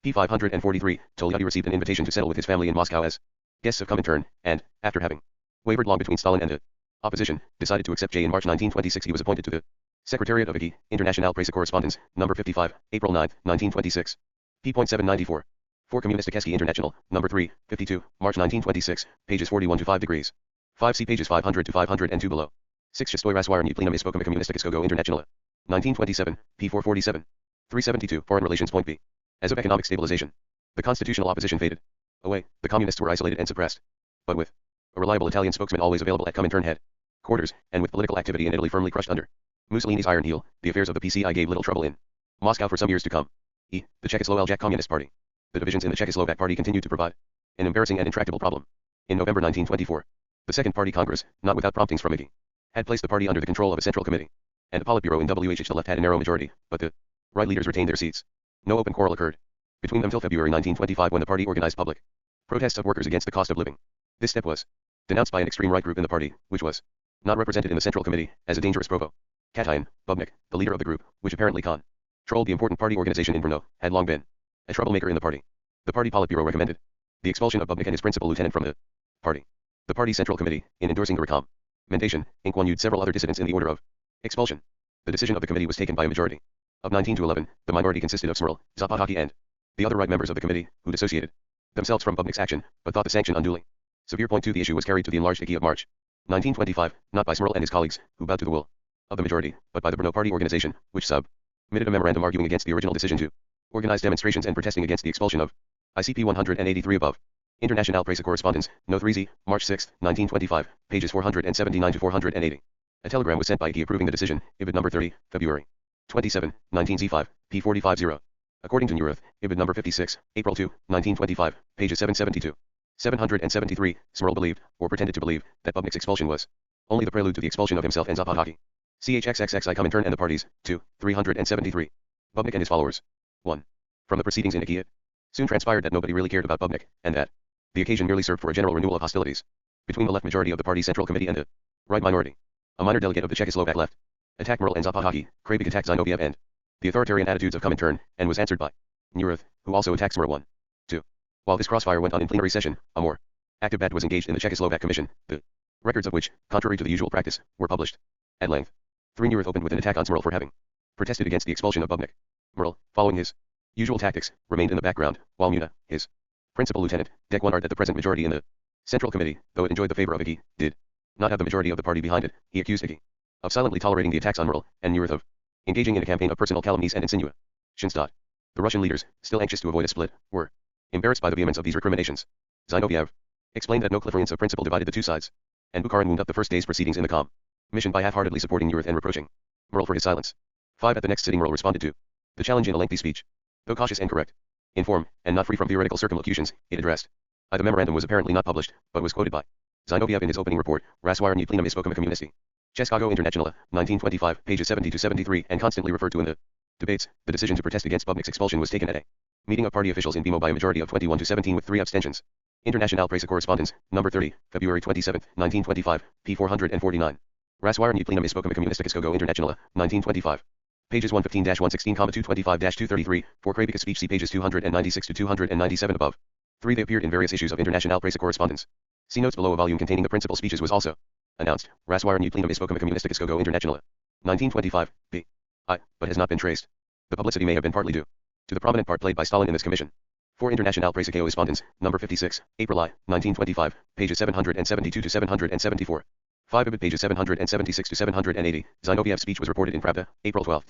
p. 543, Togliatti received an invitation to settle with his family in Moscow as guests of Comintern, and, after having wavered long between Stalin and the opposition, decided to accept J. In March 1926 he was appointed to the Secretariat of IKI, International Press Correspondence, number 55, April 9, 1926. p. 794. 4. Kommunistischke International, number 3, 52, March 1926, pages 41 to 5 degrees. 5. See pages 500 to 502 below. 6. Shestoi raswarni plenum ispokama Kommunistikiskogo Internationale. 1927, p. 447. 372. Foreign Relations. Point B. As of economic stabilization, the constitutional opposition faded away. The communists were isolated and suppressed. But with a reliable Italian spokesman always available at Comintern headquarters, and with political activity in Italy firmly crushed under Mussolini's iron heel, the affairs of the PCI gave little trouble in Moscow for some years to come. The Czechoslovak Communist Party. The divisions in the Czechoslovak Party continued to provide an embarrassing and intractable problem. In November 1924, the Second Party Congress, not without promptings from IKI, had placed the party under the control of a central committee and a Politburo in WHH. The left had a narrow majority, but the right leaders retained their seats. No open quarrel occurred between them till February 1925, when the party organized public protests of workers against the cost of living. This step was denounced by an extreme right group in the party, which was not represented in the central committee, as a dangerous provocation Katayan, Bubnik, the leader of the group, which apparently controlled the important party organization in Brno, had long been a troublemaker in the party. The party Politburo recommended the expulsion of Bubnik and his principal lieutenant from the party. The party Central Committee, in endorsing the recommendation, included several other dissidents in the order of expulsion. The decision of the committee was taken by a majority of 19 to 11. The minority consisted of Smrl, Zapotaki and the other right members of the committee, who dissociated themselves from Bubnik's action, but thought the sanction unduly severe. Point 2. The issue was carried to the enlarged IKI of March 1925, not by Smrl and his colleagues, who bowed to the will of the majority, but by the Brno party organization, which submitted a memorandum arguing against the original decision to organize demonstrations and protesting against the expulsion of ICP 183 above. International Press Correspondence, No. 3Z, March 6, 1925, pages 479 to 480. A telegram was sent by IKI approving the decision, Ibid number 30, February 27, 19Z5, P450. According to Neuroth, Ibid number 56, April 2, 1925, pages 772. 773, Smrl believed, or pretended to believe, that Bubnik's expulsion was only the prelude to the expulsion of himself and Zapotaki. CHXXXI Comintern and the parties, 2, 373. Bubnik and his followers. 1. From the proceedings in IKI it soon transpired that nobody really cared about Bubnik, and that the occasion merely served for a general renewal of hostilities between the left majority of the party Central Committee and the right minority. A minor delegate of the Czechoslovak left attacked Mrl and Zapotaki, Krabik attacked Zinoviev and the authoritarian attitudes of Comintern, and was answered by Neuroth, who also attacked Smrl. 1. 2. While this crossfire went on in plenary session, a more active bat was engaged in the Czechoslovak Commission, the records of which, contrary to the usual practice, were published at length. 3. Neuroth opened with an attack on Smrl for having protested against the expulsion of Bubnik. Mrl, following his usual tactics, remained in the background, while Muta, his principal lieutenant, declared that the present majority in the Central Committee, though it enjoyed the favor of IKI, did not have the majority of the party behind it. He accused IKI of silently tolerating the attacks on Mrl, and Neuroth of engaging in a campaign of personal calumnies and insinuations. The Russian leaders, still anxious to avoid a split, were embarrassed by the vehemence of these recriminations. Zinoviev explained that no clairvoyance of principle divided the two sides, and Bukharin wound up the first day's proceedings in the mission by half-heartedly supporting Neuroth and reproaching Mrl for his silence. 5. At the next sitting Mrl responded to the challenge in a lengthy speech. Though cautious and correct in form, and not free from theoretical circumlocutions, it addressed the memorandum was apparently not published, but was quoted by Zinoviev in his opening report, Raswarnie plenum ispokoma komunisti. Českago Internationale, 1925, pages 70 to 73, and constantly referred to in the debates. The decision to protest against Bubnik's expulsion was taken at a meeting of party officials in Bimo by a majority of 21 to 17 with 3 abstentions. International Press Correspondence, number 30, February 27, 1925, p. 449. Raswarnie plenum ispokoma komunisti Českago Internationale, 1925. Pages 115-116, 225-233, for Krabika's speech see pages 296 to 297 above. 3. They appeared in various issues of International Press Correspondence. See notes below. A volume containing the principal speeches was also announced. Raswarnie plenum ispokoma komunisti Českago Internationale. 1925, p. I, but has not been traced. The publicity may have been partly due to the prominent part played by Stalin in this commission. 4. International Press Correspondence, number 56, April I, 1925, pages 772 to 774. 5. Ibid pages 776 to 780. Zinoviev's speech was reported in Pravda, April 12,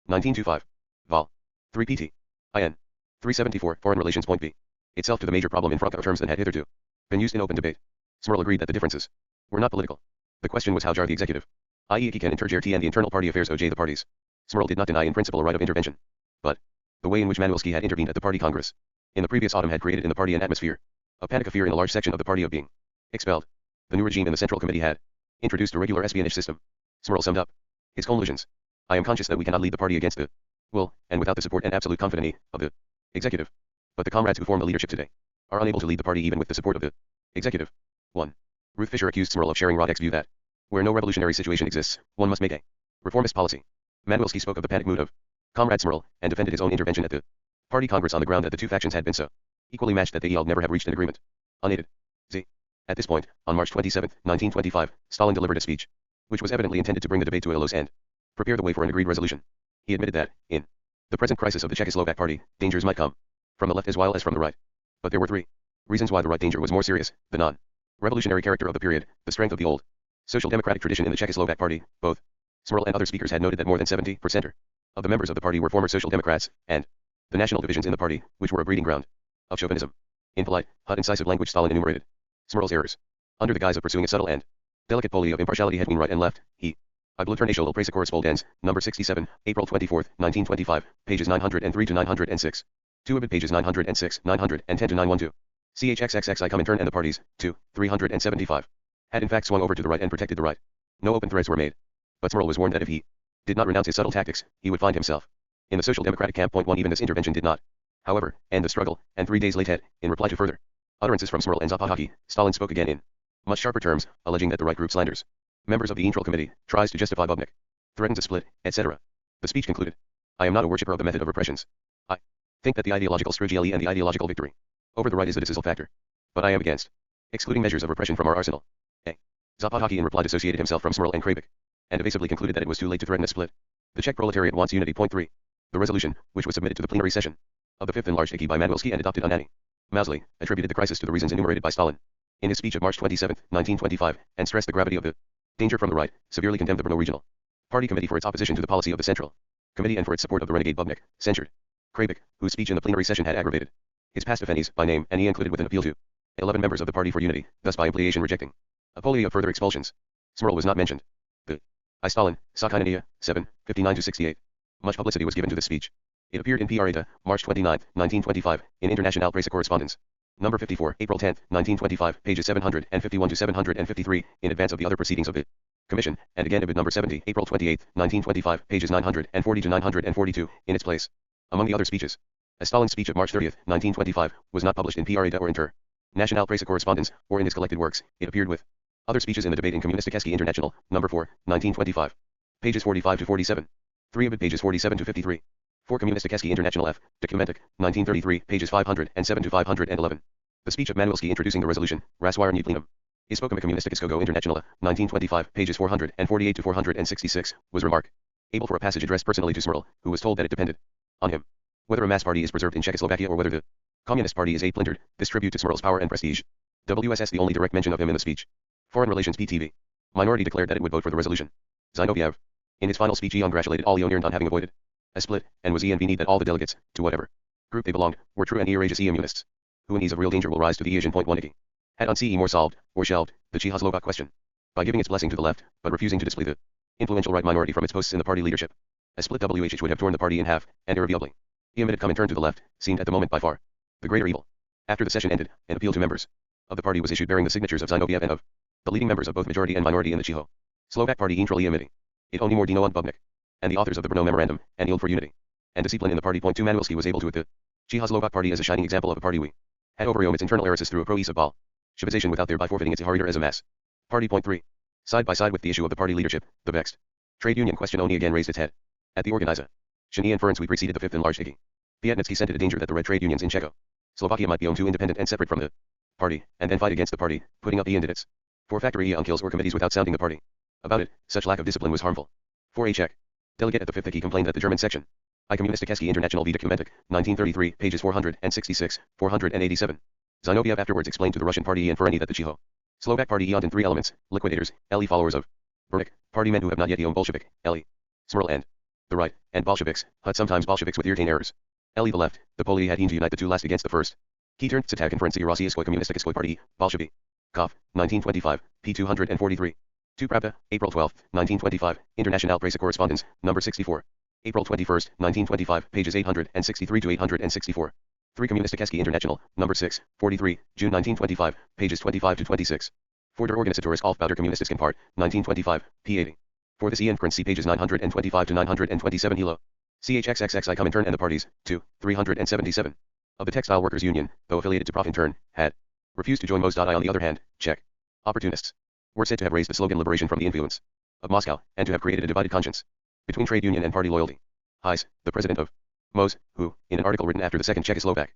1925. Vol. 3 pt. In. 374. Foreign Relations. Point B. Itself to the major problem in front of terms that had hitherto been used in open debate. Smrl agreed that the differences were not political. The question was how jar the executive, i.e. IKI can interject and the internal party affairs oj the parties. Smrl did not deny in principle a right of intervention. But the way in which Manuelski had intervened at the party congress in the previous autumn had created in the party an atmosphere of panic, a fear in a large section of the party of being expelled. The new regime in the Central Committee had introduced a regular espionage system. Smrl summed up his conclusions. I am conscious that we cannot lead the party against the will, and without the support and absolute confidence of the executive. But the comrades who form the leadership today are unable to lead the party even with the support of the executive. 1. Ruth Fischer accused Smrl of sharing Rodek's view that where no revolutionary situation exists, one must make a reformist policy. Manuelski spoke of the panic mood of Comrade Smrl, and defended his own intervention at the party congress on the ground that the two factions had been so equally matched that they would never have reached an agreement. Unaided. Z. At this point, on March 27, 1925, Stalin delivered a speech, which was evidently intended to bring the debate to a close and prepare the way for an agreed resolution. He admitted that, in the present crisis of the Czechoslovak party, dangers might come from the left as well as from the right. But there were 3 reasons why the right danger was more serious: the non-revolutionary character of the period, the strength of the old social democratic tradition in the Czechoslovak party. Both Smrl and other speakers had noted that more than 70% of the members of the party were former social democrats, and the national divisions in the party, which were a breeding ground of chauvinism. In polite, hot, incisive language, Stalin enumerated Smrl's errors. Under the guise of pursuing a subtle and delicate poli of impartiality between right and left, he Obligational Press Correspondence, number 67, April 24, 1925, pages 903 to 906. 2. Ibid pages 906, 910 to 912. CHXXXI Comintern and the parties, 2, 375. Had in fact swung over to the right and protected the right. No open threats were made. But Smrl was warned that if he did not renounce his subtle tactics, he would find himself in the Social Democratic camp. 1. Even this intervention did not, however, end the struggle, and 3 days later, in reply to further utterances from Smrl and Zapotaki, Stalin spoke again in much sharper terms, alleging that the right group slanders members of the Central Committee, tries to justify Bubnik threatens a split, etc. The speech concluded. I am not a worshipper of the method of repressions. I think that the ideological struggle and the ideological victory over the right is the decisive factor. But I am against excluding measures of repression from our arsenal. A. Zapotocki in reply dissociated himself from Smrl and Krabik, and evasively concluded that it was too late to threaten a split. The Czech proletariat wants unity. Point 3. The resolution, which was submitted to the plenary session of the Fifth Enlarged Committee by Manuelski and adopted unanimously, Mausley attributed the crisis to the reasons enumerated by Stalin in his speech of March 27, 1925, and stressed the gravity of the danger from the right, severely condemned the Brno Regional Party Committee for its opposition to the policy of the Central Committee and for its support of the renegade Bubnik, censured Krabik, whose speech in the plenary session had aggravated his past offences by name, and he included with an appeal to 11 members of the party for unity, thus by implication rejecting a polity of further expulsions. Smrl was not mentioned. The I Stalin, Sakhaninaya, 7, 59-68. Much publicity was given to this speech. It appeared in PR Eta, March 29, 1925, in International Press Correspondence. Number 54, April 10, 1925, pages 751-753, in advance of the other proceedings of the Commission, and again Ibid number 70, April 28, 1925, pages 940-942, in its place. Among the other speeches, a Stalin's speech of March 30, 1925, was not published in PR Eta or Inter National Press Correspondence, or in his collected works. It appeared with other speeches in the debate in Communisticheski International, number 4, 1925, pages 45-47. 3 Ibid pages 47-53. 4 Communisticheski International F, Documentic, 1933, pages 507-511. The speech of Manuelski introducing the resolution, Raswirnie plenum, is spoken by Communisticheskiego Internationala, 1925, pages 448-466, was remarkable for a passage addressed personally to Smrl, who was told that it depended on him whether a mass party is preserved in Czechoslovakia or whether the Communist Party is splintered. This tribute to Smrl's power and prestige. WSS the only direct mention of him in the speech. Foreign Relations PTV. Minority declared that it would vote for the resolution. Zinoviev. In his final speech he congratulated all Leonard on having avoided a split, and was envied that all the delegates, to whatever group they belonged, were true and courageous communists, who in ease of real danger will rise to the occasion. Point 1 had on CE more solved, or shelved, the Czechoslovak question, by giving its blessing to the left, but refusing to display the influential right minority from its posts in the party leadership. A split WHH would have torn the party in half, and irretrievably. The omitted Comintern to the left, seemed at the moment by far the greater evil. After the session ended, an appeal to members of the party was issued bearing the signatures of Zinoviev and of the leading members of both majority and minority in the Czecho Slovak Party Intrali Committee. It only more Dino and Bubnik, and the authors of the Brno Memorandum, and yield for unity and discipline in the party. Point 2 Manuelski was able to with the Czechoslovak Party as a shining example of a party we had overcome its internal errors through a pro-ease of Bolshevization without thereby forfeiting its harder as a mass party. Point 3 side by side with the issue of the party leadership, the vexed trade union question only again raised its head. At the organization inference we preceded the Fifth Enlarged Committee. Piatnitsky scented a danger that the red trade unions in Czechoslovakia might be owned too independent and separate from the party, and then fight against the party, putting up candidates for factory uncles or committees without sounding the party about it. Such lack of discipline was harmful. For a Czech delegate at the Fifth Committee complained that the German section I Communisticheski International v Documentic, 1933, pages 466, 487. Zinoviev afterwards explained to the Russian party Infereni that the Czechoslovak party eoned in 3 elements: liquidators, LE followers of Bernik, party men who have not yet owned Bolshevik, LE, Smrl and the right, and Bolsheviks, but sometimes Bolsheviks with irritating errors. LE the left, the Poli had to unite the two last against the first. He turned to attack Konferencja Rossiyskoi Communistickskoi Party, Bolshevik. Kov, 1925, p. 243. 2 Pravda, April 12, 1925, International Press Correspondence, number 64. April 21, 1925, pages 863-864. 3 Communisticheski International, number 6, 43, June 1925, pages 25-26. 4 Der Organisatorisch Aufbau der Kommunistischen Part, 1925, p. 80. For this inference see pages 925-927 Hilo. CHXXXI Comintern and the parties, 2, 377. Of the Textile Workers Union, though affiliated to Profintern, had refused to join MOS.I. On the other hand, Czech opportunists were said to have raised the slogan liberation from the influence of Moscow, and to have created a divided conscience between trade union and party loyalty. Heis, the president of MOS, who, in an article written after the Second Czechoslovak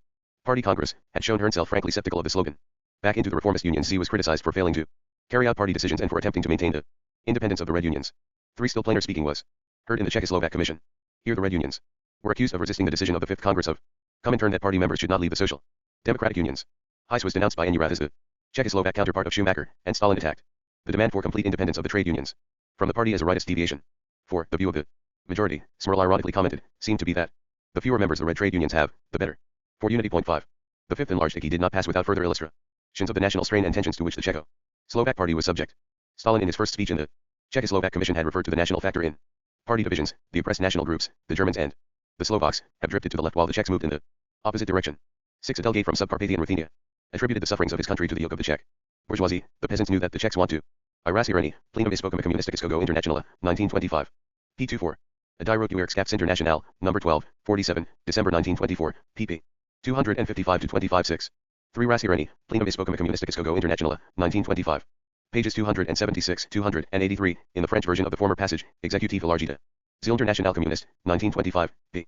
Party Congress, had shown herself frankly skeptical of the slogan. Back into the reformist unions, he was criticized for failing to carry out party decisions and for attempting to maintain the independence of the red unions. 3 Still plainer speaking was heard in the Czechoslovak Commission. Here the red unions were accused of resisting the decision of the Fifth Congress of Comintern that party members should not leave the social democratic unions. Heis was denounced by Enurath as the Czechoslovak counterpart of Schumacher, and Stalin attacked the demand for complete independence of the trade unions from the party as a rightist deviation. 4. The view of the majority, Smrl ironically commented, seemed to be that the fewer members the red trade unions have, the better for unity. Point 5. The Fifth Enlarged Committee did not pass without further illustrations of the national strain and tensions to which the Czechoslovak party was subject. Stalin in his first speech in the Czechoslovak Commission had referred to the national factor in party divisions. The oppressed national groups, the Germans and the Slovaks, have drifted to the left while the Czechs moved in the opposite direction. 6. A delegate from Subcarpathian Ruthenia attributed the sufferings of his country to the yoke of the Czech bourgeoisie. The peasants knew that the Czechs want to Irasireni, plenum Ispokama Communistickskogo Internationala, 1925. p. 24. A Die wrote Uerkscaps International, number 12, 47, December 1924, pp. 255-25. 6. 3 Rasireni, plenum Ispokama Communistickskogo Internationala, 1925. Pages 276, 283, in the French version of the former passage, Exécutif élargi de l'Internationale Communiste, 1925, p.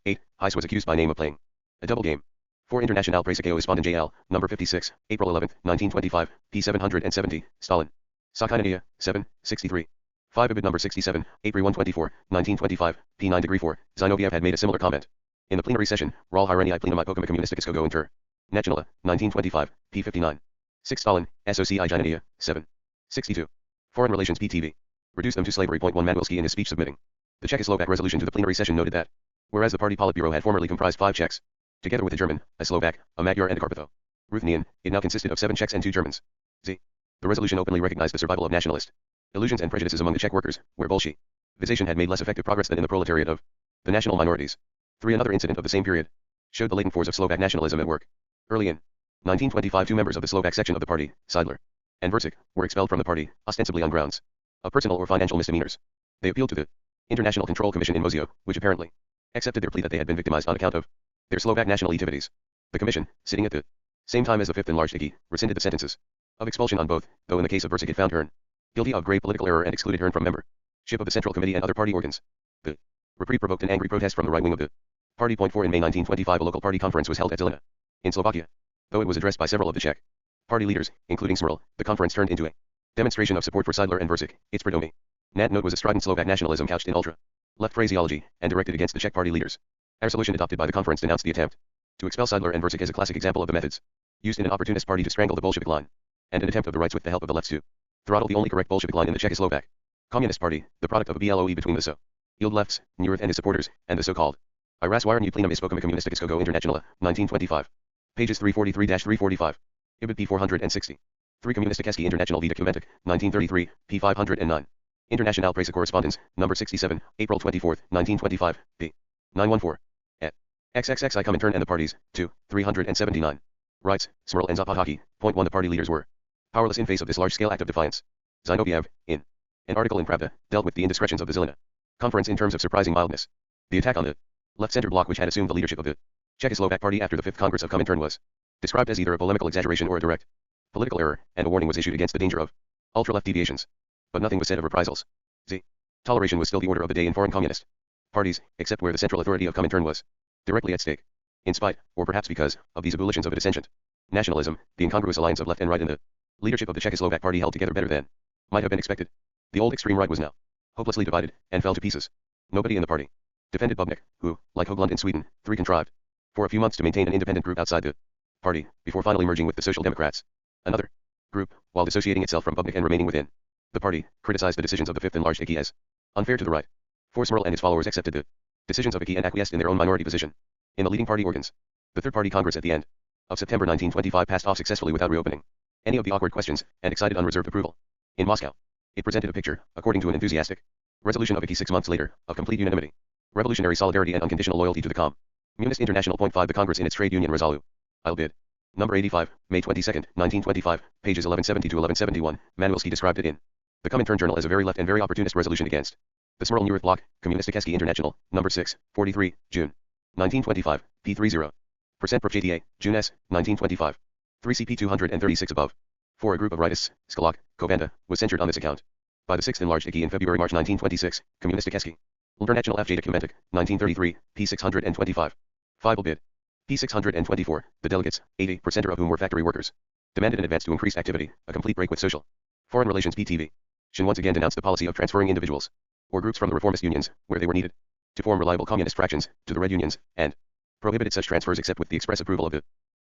8, Heiss was accused by name of playing a double game. For Internationale Presse Correspondant JL, number 56, April 11, 1925, p. 770, Stalin. Sakhinania, 7, 63. 5 Ibid number 67, April 124, 1925, p. 9-4, Zinoviev had made a similar comment. In the plenary session, Ral Hireni plenum ipokama communisticus kogo inter. Nationala, 1925, p. 59. 6 Stalin, SOCI Janania, 7. 62. Foreign Relations PTV. Reduce them to slavery. 1 Manuelski in his speech submitting the Czechoslovak resolution to the plenary session noted that, whereas the party Politburo had formerly comprised 5 Czechs, together with a German, a Slovak, a Magyar and a Carpatho-Ruthenian, it now consisted of 7 Czechs and 2 Germans. Z. The resolution openly recognized the survival of nationalist illusions and prejudices among the Czech workers, where Bolshevization had made less effective progress than in the proletariat of the national minorities. 3 Another incident of the same period showed the latent force of Slovak nationalism at work. Early in 1925 2 members of the Slovak section of the party, Seidler and Versich, were expelled from the party, ostensibly on grounds of personal or financial misdemeanors. They appealed to the International Control Commission in Moscow, which apparently accepted their plea that they had been victimized on account of their Slovak national activities. The commission, sitting at the same time as the fifth enlarged IGI, rescinded the sentences of expulsion on both, though in the case of Versich it found Hearn guilty of grave political error and excluded Hearn from membership of the Central Committee and other party organs. The reprieve provoked an angry protest from the right wing of the party. 4 In May 1925 a local party conference was held at Žilina, in Slovakia. Though it was addressed by several of the Czech party leaders, including Smrl, the conference turned into a demonstration of support for Seidler and Versich. Its predominant note was a strident Slovak nationalism couched in ultra-left phraseology, and directed against the Czech party leaders. Our solution adopted by the conference denounced the attempt to expel Seidler and Versich as a classic example of the methods used in an opportunist party to strangle the Bolshevik line, and an attempt of the rights with the help of the lefts to throttle the only correct Bolshevik line in the Czechoslovak Communist Party, the product of a BLOE between the so-called lefts, Neuwirth and his supporters, and the so-called I Raswiren plenum ispokama communisticus kogo internationala, 1925. Pages 343-345. Ibid p. 460. 3 Communisticheski International v. Documentic, 1933, p. 509. Internationale Presse Correspondence, number 67, April 24, 1925, p. 914. Et. XXXI Comintern and the parties, 2, 379. Writes, Smrl and Zapotocki. 1 The party leaders were powerless in face of this large-scale act of defiance. Zinoviev, in an article in Pravda, dealt with the indiscretions of the Žilina conference in terms of surprising mildness. The attack on the left-center bloc which had assumed the leadership of the Czechoslovak party after the 5th Congress of Comintern was described as either a polemical exaggeration or a direct political error, and a warning was issued against the danger of ultra-left deviations. But nothing was said of reprisals. Z. Toleration was still the order of the day in foreign communist parties, except where the central authority of Comintern was directly at stake. In spite, or perhaps because, of these ebullitions of a dissentient nationalism, the incongruous alliance of left and right in the leadership of the Czechoslovak party held together better than might have been expected. The old extreme right was now hopelessly divided, and fell to pieces. Nobody in the party defended Bubnik, who, like Höglund in Sweden, contrived for a few months to maintain an independent group outside the party, before finally merging with the Social Democrats. Another group, while dissociating itself from Bubnik and remaining within the party, criticized the decisions of the fifth enlarged IGI as unfair to the right. Smrl and his followers accepted the decisions of IGI and acquiesced in their own minority position in the leading party organs. The Third Party Congress at the end of September 1925 passed off successfully without reopening any of the awkward questions, and excited unreserved approval. In Moscow, it presented a picture, according to an enthusiastic resolution of IGI 6 months later, of complete unanimity, revolutionary solidarity and unconditional loyalty to the Communist International. 5 The Congress in its trade union Resolu. I'll bid. Number 85, May 22, 1925, pages 1170 to 1171, Manuelski described it in the Comintern Journal as a very left and very opportunist resolution against the Smrl Neuwirth bloc, Communisticheski International, number 6, 43, June 1925, p. 30. Percent Prof. JTA, June S, 1925. 3 CP 236 above. 4 A group of rightists, Skalak, Kovanda, was censured on this account by the 6th enlarged IGI in February-March 1926, Communisticheski International FJ Documentic, 1933, p. 625. 5 bid. p. 624, the delegates, 80% of whom were factory workers, demanded an advance to increased activity, a complete break with social foreign relations. PTV. Shin once again denounced the policy of transferring individuals or groups from the reformist unions, where they were needed to form reliable communist fractions, to the red unions, and prohibited such transfers except with the express approval of the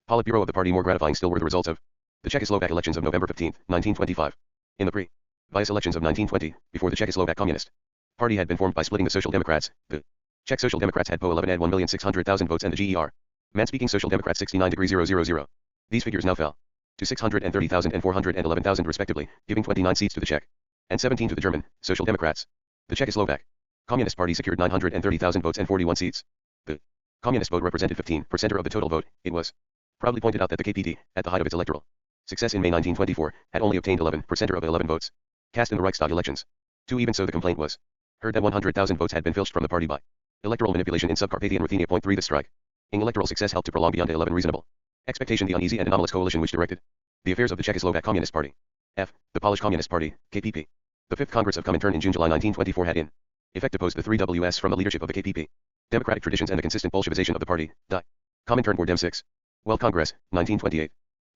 Politburo of the party. More gratifying still were the results of the Czechoslovak elections of November 15, 1925. In the pre-Vice elections of 1920, before the Czechoslovak Communist Party had been formed by splitting the Social Democrats, the Czech Social Democrats had Po 11 at 1,600,000 votes and the GER man-speaking Social Democrats 69,000. These figures now fell to 630,000 and 411,000 respectively, giving 29 seats to the Czech and 17 to the German Social Democrats. The Czechoslovak Communist Party secured 930,000 votes and 41 seats. The Communist vote represented 15% of the total vote. It was proudly pointed out that the KPD, at the height of its electoral success in May 1924, had only obtained 11% of the 11 votes cast in the Reichstag elections. 2 Even so, the complaint was heard that 100,000 votes had been filched from the party by electoral manipulation in Subcarpathian Ruthenia. 3 The strike in electoral success helped to prolong beyond 11 reasonable expectation the uneasy and anomalous coalition which directed the affairs of the Czechoslovak Communist Party. F. The Polish Communist Party, KPP. The Fifth Congress of Comintern in June-July 1924 had in effect deposed the three Ws from the leadership of the KPP. Democratic traditions and the consistent Bolshevization of the party. Die. Comintern for Dem 6. World Congress, 1928.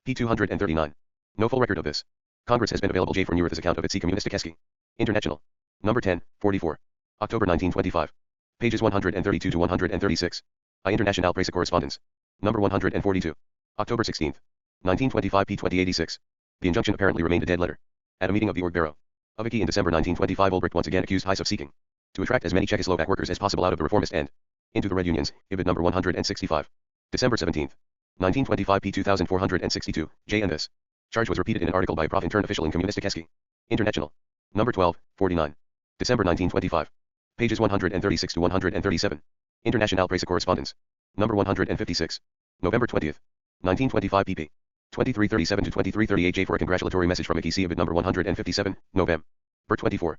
p. 239. No full record of this Congress has been available. J. for Newerth's account of its Kommunistische International. Number 10, 44. October 1925. Pages 132 to 136. I. Internationale Presse Correspondence. Number 142. October 16. 1925 p. 2086. The injunction apparently remained a dead letter. At a meeting of the Org-Bureau of IKI in December 1925, Ulbricht once again accused Heiss of seeking to attract as many Czechoslovak workers as possible out of the reformist end into the Red Unions. Ibid number 165. December 17. 1925 p. 2462. J. and this charge was repeated in an article by a Profintern official in Kommunistische International. Number 12, 49. December 1925. Pages 136 to 137. Internationale Presse Correspondence. Number 156. November 20th. 1925 pp. 2337 to 2338. J. for a congratulatory message from IKI. Ibid number 157. November 24.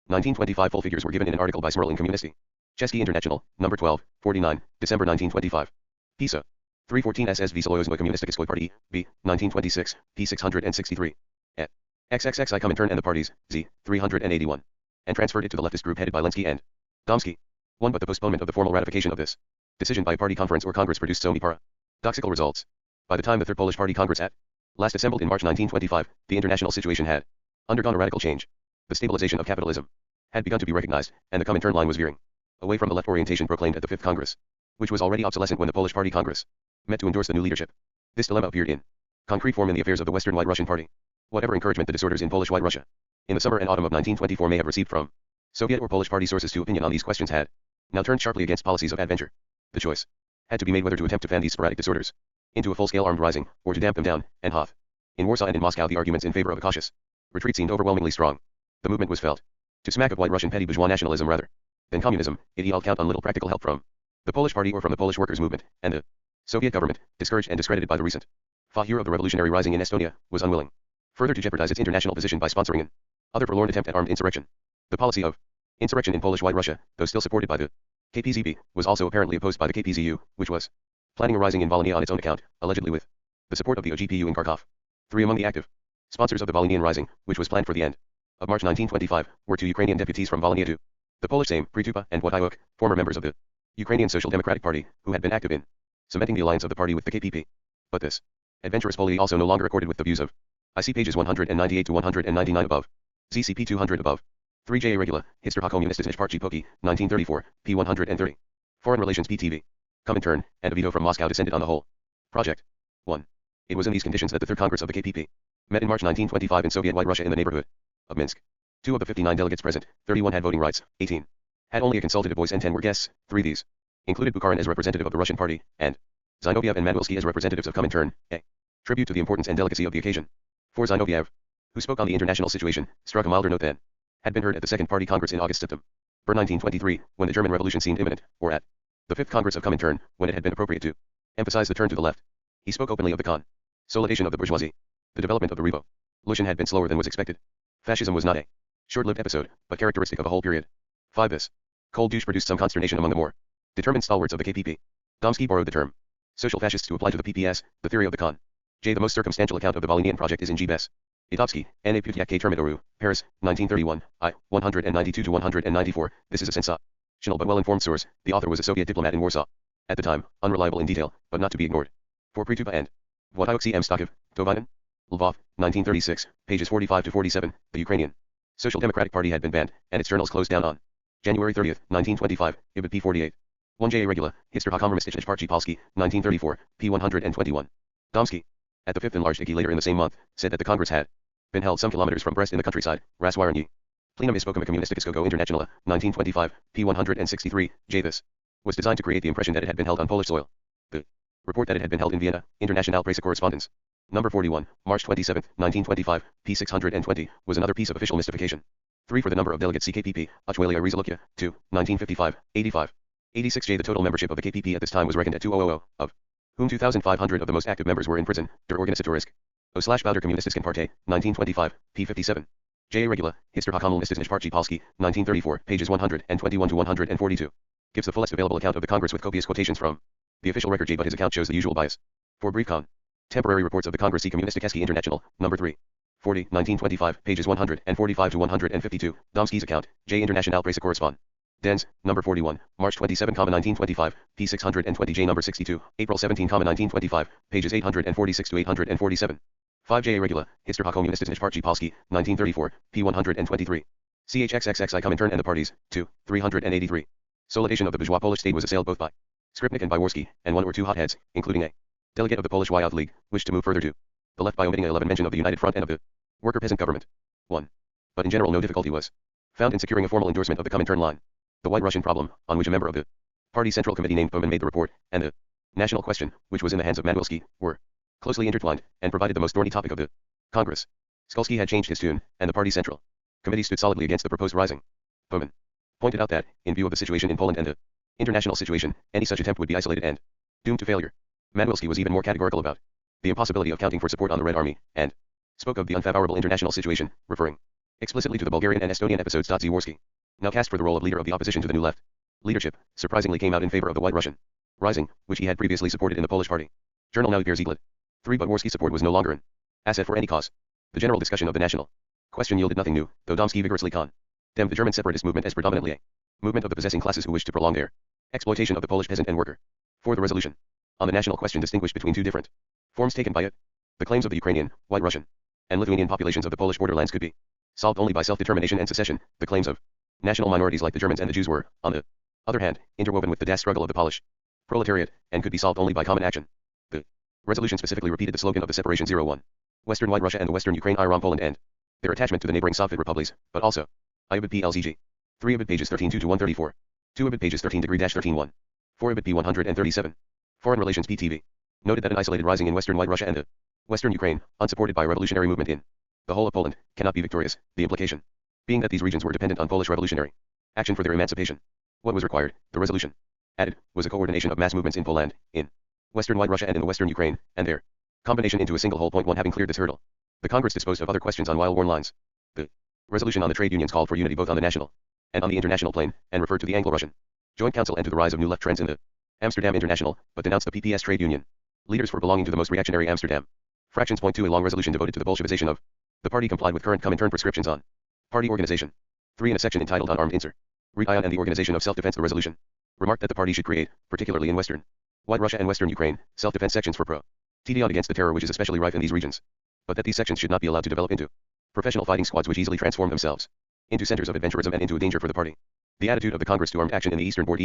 1925. Full figures were given in an article by Smrl in Komunisti Český International. Number 12, 49. December 1925. Pisa. 314 SSV Socialism Komunistickej Party, B. 1926, p. 663. Et. XXXI Comintern and the parties, Z. 381. And transferred it to the leftist group headed by Lenski and Domsky. 1. But the postponement of the formal ratification of this decision by a party conference or congress produced so many paradoxical results. By the time the Third Polish Party Congress at last assembled in March 1925, the international situation had undergone a radical change. The stabilization of capitalism had begun to be recognized, and the Comintern line was veering away from the left orientation proclaimed at the Fifth Congress, which was already obsolescent when the Polish Party Congress met to endorse the new leadership. This dilemma appeared in concrete form in the affairs of the Western White Russian Party. Whatever encouragement the disorders in Polish White Russia in the summer and autumn of 1924 may have received from Soviet or Polish party sources, to opinion on these questions had now turned sharply against policies of adventure. The choice had to be made whether to attempt to fan these sporadic disorders into a full-scale armed rising, or to damp them down, and Hoth. In Warsaw and in Moscow the arguments in favor of a cautious retreat seemed overwhelmingly strong. The movement was felt to smack of White Russian petty bourgeois nationalism rather than communism. It yielded count on little practical help from the Polish party or from the Polish workers' movement, and the Soviet government, discouraged and discredited by the recent failure of the revolutionary rising in Estonia, was unwilling further to jeopardize its international position by sponsoring an other forlorn attempt at armed insurrection. The policy of insurrection in Polish White Russia, though still supported by the KPZB, was also apparently opposed by the KPZU, which was planning a rising in Volhynia on its own account, allegedly with the support of the OGPU in Kharkov. 3 among the active sponsors of the Volhynian rising, which was planned for the end of March 1925, were 2 Ukrainian deputies from Volhynia to the Polish Sejm, Pritupa and Wojciech, former members of the Ukrainian Social Democratic Party, who had been active in cementing the alliance of the party with the KPP. But this adventurous polity also no longer accorded with the views of IC pages 198 to 199 above. ZCP 200 above. 3J Irregular, Historia Komunistische Partij Poki, 1934, p. 130. Foreign Relations PTV. Comintern, and a veto from Moscow descended on the whole project. 1. It was in these conditions that the Third Congress of the KPP met in March 1925 in Soviet White Russia in the neighborhood of Minsk. 2 of the 59 delegates present, 31 had voting rights, 18 had only a consultative voice, and 10 were guests. 3 these included Bukharin as representative of the Russian party, and Zinoviev and Madwilski as representatives of Comintern, a tribute to the importance and delicacy of the occasion. 4. Zinoviev, who spoke on the international situation, struck a milder note than had been heard at the Second Party Congress in August-September 1923, when the German Revolution seemed imminent, or at the Fifth Congress of Comintern, when it had been appropriate to emphasize the turn to the left. He spoke openly of the consolidation of the bourgeoisie. The development of the revolution had been slower than was expected. Fascism was not a short-lived episode, but characteristic of a whole period. 5. This cold douche produced some consternation among the more determined stalwarts of the KPP. Domsky borrowed the term social fascists to apply to the PPS, the theory of the con. J. The most circumstantial account of the Volhynian project is in G. Bess. Idovsky, N. A. Putiak K. Termidoru, Paris, 1931, I. 192 to 194. This is a sensational but well-informed source. The author was a Soviet diplomat in Warsaw. At the time, unreliable in detail, but not to be ignored. For Pritupa and Wojciech M. Stokov, Tovinin, Lvov, 1936, pages 45 to 47. The Ukrainian Social Democratic Party had been banned, and its journals closed down on January 30, 1925. Ibid p. 48. 1J. Irregular, Historia Komunistycznej Partii Polski, 1934, p. 121. Domsky, at the 5th enlarged IKI later in the same month, said that the Congress had been held some kilometers from Brest in the countryside. Raswirny. Plenum Ispokoma Komunistickego Internationala, 1925, p. 163. J. This was designed to create the impression that it had been held on Polish soil. The report that it had been held in Vienna, Internationale Presse Correspondence. Number 41, March 27, 1925, p. 620, was another piece of official mystification. 3. For the number of delegates CKPP, Achwalia Rizalukya, 2, 1955, 85. 86J. The total membership of the KPP at this time was reckoned at 2000, of whom 2,500 of the most active members were in prison. Der Organisatorisk O/Bauder Kommunistischen Partei, 1925, p. 57. J. Irregular, Historia Komunistycznej Partii Polski, 1934, pages 121 to 142. Gives the fullest available account of the Congress with copious quotations from the official record. J. But his account shows the usual bias. For brief temporary reports of the Kongress Komunistickej International, number 3. 40, 1925, pages 145 to 152. Domsky's account, J. International Presse Correspond. Dens, number 41, March 27, 1925, p. 620 J. number 62, April 17, 1925, pages 846 to 847. 5J. Irregula, Histor Komunistische Partij Polski, 1934, p. 123. CHXXXI Comintern and the Parties, 2, 383. Solidation of the bourgeois Polish state was assailed both by Skripnik and by Worski, and one or two hotheads, including a delegate of the Polish Youth League, wished to move further to the left by omitting a 11 mention of the United Front and of the worker peasant government. 1. But in general no difficulty was found in securing a formal endorsement of the Comintern line. The White Russian problem, on which a member of the party central committee named Fomin made the report, and the national question, which was in the hands of Manwilski, were closely intertwined, and provided the most thorny topic of the Congress. Skulski had changed his tune, and the party central committee stood solidly against the proposed rising. Fomin pointed out that, in view of the situation in Poland and the international situation, any such attempt would be isolated and doomed to failure. Manwilski was even more categorical about the impossibility of counting for support on the Red Army, and spoke of the unfavorable international situation, referring explicitly to the Bulgarian and Estonian episodes. Zaworski, now cast for the role of leader of the opposition to the New Left leadership, surprisingly came out in favor of the White Russian rising, which he had previously supported in the Polish party. Journal Now Ziegler. 3. But Worski's support was no longer an asset for any cause. The general discussion of the national question yielded nothing new, though Domsky vigorously condemned the German separatist movement as predominantly a movement of the possessing classes who wished to prolong their exploitation of the Polish peasant and worker. 4. The resolution on the national question distinguished between two different forms taken by it. The claims of the Ukrainian, White Russian, and Lithuanian populations of the Polish borderlands could be solved only by self-determination and secession. The claims of national minorities like the Germans and the Jews were, on the other hand, interwoven with the Das struggle of the Polish proletariat, and could be solved only by common action. The resolution specifically repeated the slogan of the separation 01, Western White Russia and the Western Ukraine, Iran, Poland, and their attachment to the neighboring Soviet republics, but also IBID PLZG. 3 IBID pages 13 to 134. 2 IBID pages 13-13-1. 4 IBID P 137. Foreign Relations PTV. Noted that an isolated rising in Western White Russia and the Western Ukraine, unsupported by a revolutionary movement in the whole of Poland, cannot be victorious, the implication being that these regions were dependent on Polish revolutionary action for their emancipation. What was required, the resolution added, was a coordination of mass movements in Poland, in Western White Russia and in the Western Ukraine, and their combination into a single whole. Point 1. Having cleared this hurdle, the Congress disposed of other questions on well-worn lines. The resolution on the trade unions called for unity both on the national and on the international plane, and referred to the Anglo-Russian Joint Council and to the rise of new left trends in the Amsterdam International, but denounced the PPS trade union leaders for belonging to the most reactionary Amsterdam fractions. Point 2. A long resolution devoted to the Bolshevization of the party complied with current Comintern prescriptions on party organization. 3. In a section entitled On Armed Insur Ion and the Organization of Self-Defense, the resolution remarked that the party should create, particularly in Western White Russia and Western Ukraine, self-defense sections for pro-TDO against the terror which is especially rife in these regions, but that these sections should not be allowed to develop into professional fighting squads which easily transform themselves into centers of adventurism and into a danger for the party. The attitude of the Congress to armed action in the Eastern Board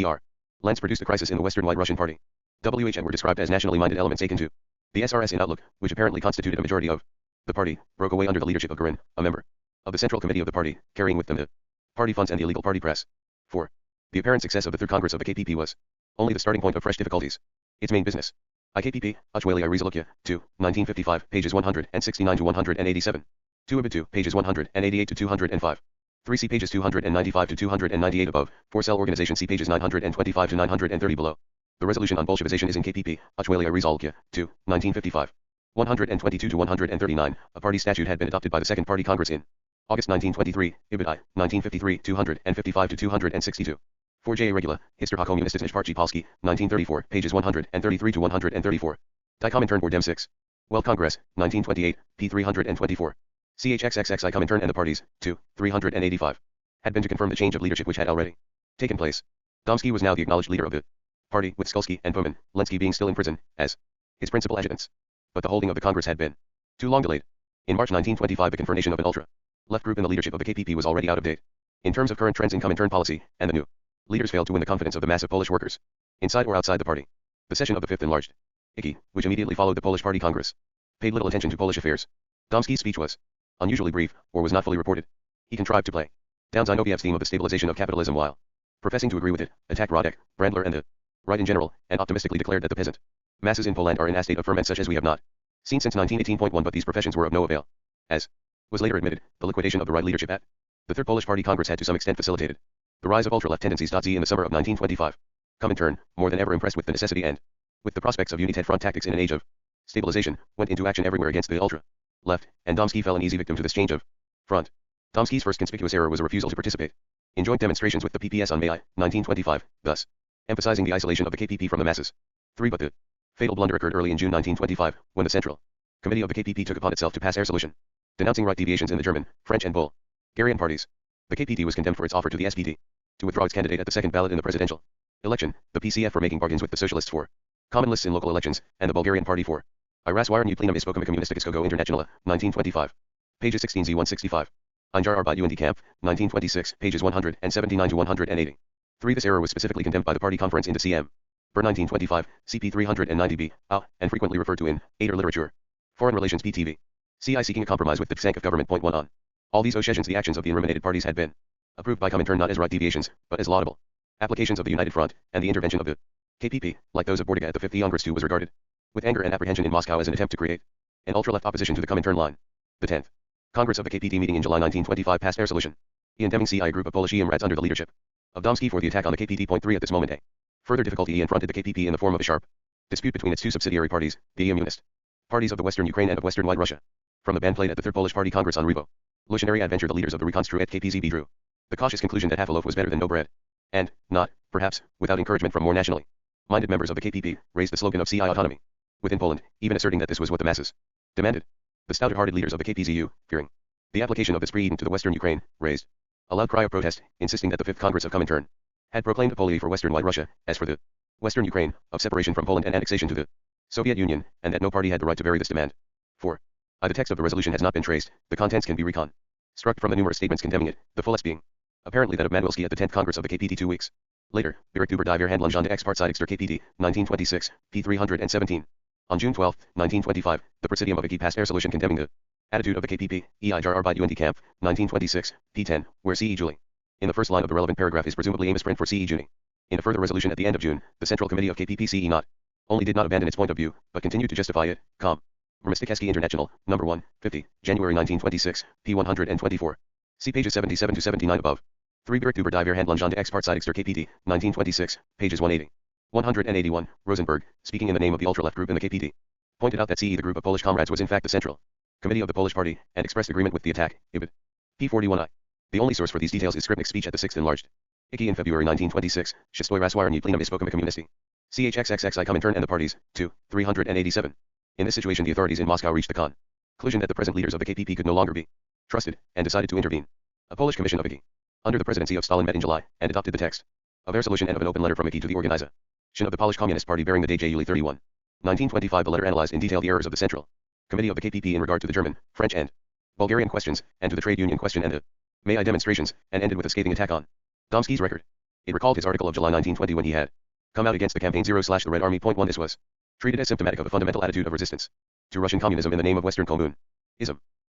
lands produced a crisis in the Western White Russian Party. WHM were described as nationally minded elements akin to the SRS in outlook, which apparently constituted a majority of the party, broke away under the leadership of Gorin, a member of the Central Committee of the party, carrying with them the party funds and the illegal party press. 4. The apparent success of the Third Congress of the KPP was only the starting point of fresh difficulties. Its main business. IKPP, Uchwalia Rezolukia, 2, 1955, pages 169 to 187. 2 Ibid 2, pages 188 to 205. 3 see pages 295 to 298 above. 4 cell organization see pages 925 to 930 below. The resolution on Bolshevization is in KPP, Uchwalia Rezolukia, 2, 1955. 122 to 139, a party statute had been adopted by the Second Party Congress in August 1923, Ibid I, 1953, 255 to 262. 4J Regula, Histor Komunistische Partij Polski, 1934, pages 133 to 134. Die Comintern Board Dem 6. Well Congress, 1928, p. 324. CHXXXI Comintern and the parties, 2, 385. Had been to confirm the change of leadership which had already taken place. Domsky was now the acknowledged leader of the party, with Skulski and Fomin, Lenski being still in prison, as his principal adjutants. But the holding of the Congress had been too long delayed. In March 1925 the confirmation of an ultra-left group in the leadership of the KPP was already out of date. In terms of current trends in Comintern policy, and the new leaders failed to win the confidence of the mass of Polish workers, inside or outside the party. The session of the Fifth Enlarged IKI, which immediately followed the Polish Party Congress, paid little attention to Polish affairs. Domsky's speech was unusually brief, or was not fully reported. He contrived to play down Zinoviev's theme of the stabilization of capitalism while professing to agree with it, attacked Radek, Brandler and the right in general, and optimistically declared that the peasant masses in Poland are in a state of ferment such as we have not seen since 1918.1, but these professions were of no avail. As was later admitted, the liquidation of the right leadership at the Third Polish Party Congress had to some extent facilitated the rise of ultra-left tendencies. Z in the summer of 1925. Comintern, more than ever impressed with the necessity and with the prospects of United Front tactics in an age of stabilization, went into action everywhere against the ultra-left, and Domsky fell an easy victim to this change of front. Domsky's first conspicuous error was a refusal to participate in joint demonstrations with the PPS on May 1925, thus emphasizing the isolation of the KPP from the masses. 3. But the fatal blunder occurred early in June 1925, when the Central Committee of the KPP took upon itself to pass a resolution denouncing right deviations in the German, French and Bulgarian parties. The KPT was condemned for its offer to the SPT to withdraw its candidate at the second ballot in the presidential election, the PCF for making bargains with the socialists for common lists in local elections, and the Bulgarian party for I razwirenie plenum ispokama communisticogo internationala, 1925. Pages 16z165. Einjar Arbeit und Kampf, 1926, pages 179 to 180. 3. This error was specifically condemned by the party conference into CM. Ber 1925, CP 390b, and frequently referred to in Ader literature. Foreign Relations PTV. CI seeking a compromise with the Tsank of government. Point 1 on. All these occasions the actions of the incriminated parties had been approved by Comintern not as right deviations, but as laudable applications of the United Front, and the intervention of the KPP, like those of Bordiga at the 5th Congress too, was regarded with anger and apprehension in Moscow as an attempt to create an ultra-left opposition to the Comintern line. The 10th Congress of the KPT meeting in July 1925 passed a resolution condemning CI group of Polish Emrats under the leadership of Domsky for the attack on the KPT. Point 3. At this moment a further difficulty confronted the KPP in the form of a sharp dispute between its two subsidiary parties, the Communist parties of the Western Ukraine and of Western White Russia. From the band played at the Third Polish Party Congress on Revolutionary Adventure, the leaders of the reconstrued KPZB drew the cautious conclusion that half a loaf was better than no bread, and, not, perhaps, without encouragement from more nationally minded members of the KPP, raised the slogan of CI autonomy within Poland, even asserting that this was what the masses demanded. The stouter-hearted leaders of the KPZU, fearing the application of this pre-Eden to the Western Ukraine, raised a loud cry of protest, insisting that the 5th Congress of Comintern had proclaimed a for Western White Russia, as for the Western Ukraine, of separation from Poland and annexation to the Soviet Union, and that no party had the right to vary this demand. 4. The text of the resolution has not been traced, the contents can be reconstructed from the numerous statements condemning it, the fullest being apparently that of Manuelski at the 10th Congress of the KPT 2 weeks later. Bericht über die Verhandlungen der Expartseigster KPT, 1926, p. 317. On June 12, 1925, the Presidium of the passed a resolution condemning the attitude of the KPP, Eijar Arbeit und Kampf, 1926, p. 10, where C.E. Julie, in the first line of the relevant paragraph, is presumably a misprint for C.E. Juni. In a further resolution at the end of June, the Central Committee of KPP CE not only did not abandon its point of view, but continued to justify it. Vermistikeski International, No. 1, 50, January 1926, p. 124. See pages 77 to 79 above. 3. Bericht über die Verhandlungen der Expartseigster KPT, 1926, pages 180. 181. Rosenberg, speaking in the name of the ultra-left group in the KPT, pointed out that CE, the group of Polish comrades, was in fact the Central Committee of the Polish Party, and expressed agreement with the attack. Ibid. p. 41i. The only source for these details is Skripnik's speech at the 6th enlarged IKI in February 1926, Shistoi razwirenie plenum ispokama communisti. CHXXXI Comintern and the parties, 2, 387. In this situation the authorities in Moscow reached the conclusion that the present leaders of the KPP could no longer be trusted, and decided to intervene. A Polish commission of IKI, under the presidency of Stalin, met in July, and adopted the text of a resolution and of an open letter from IKI to the organization of the Polish Communist Party bearing the date July 31, 1925. The letter analyzed in detail the errors of the Central Committee of the KPP in regard to the German, French and Bulgarian questions, and to the trade union question and the May I demonstrations, and ended with a scathing attack on Domsky's record. It recalled his article of July 1920 when he had come out against the campaign 0/the Red Army. Point 1. This was treated as symptomatic of a fundamental attitude of resistance to Russian communism in the name of Western Communism.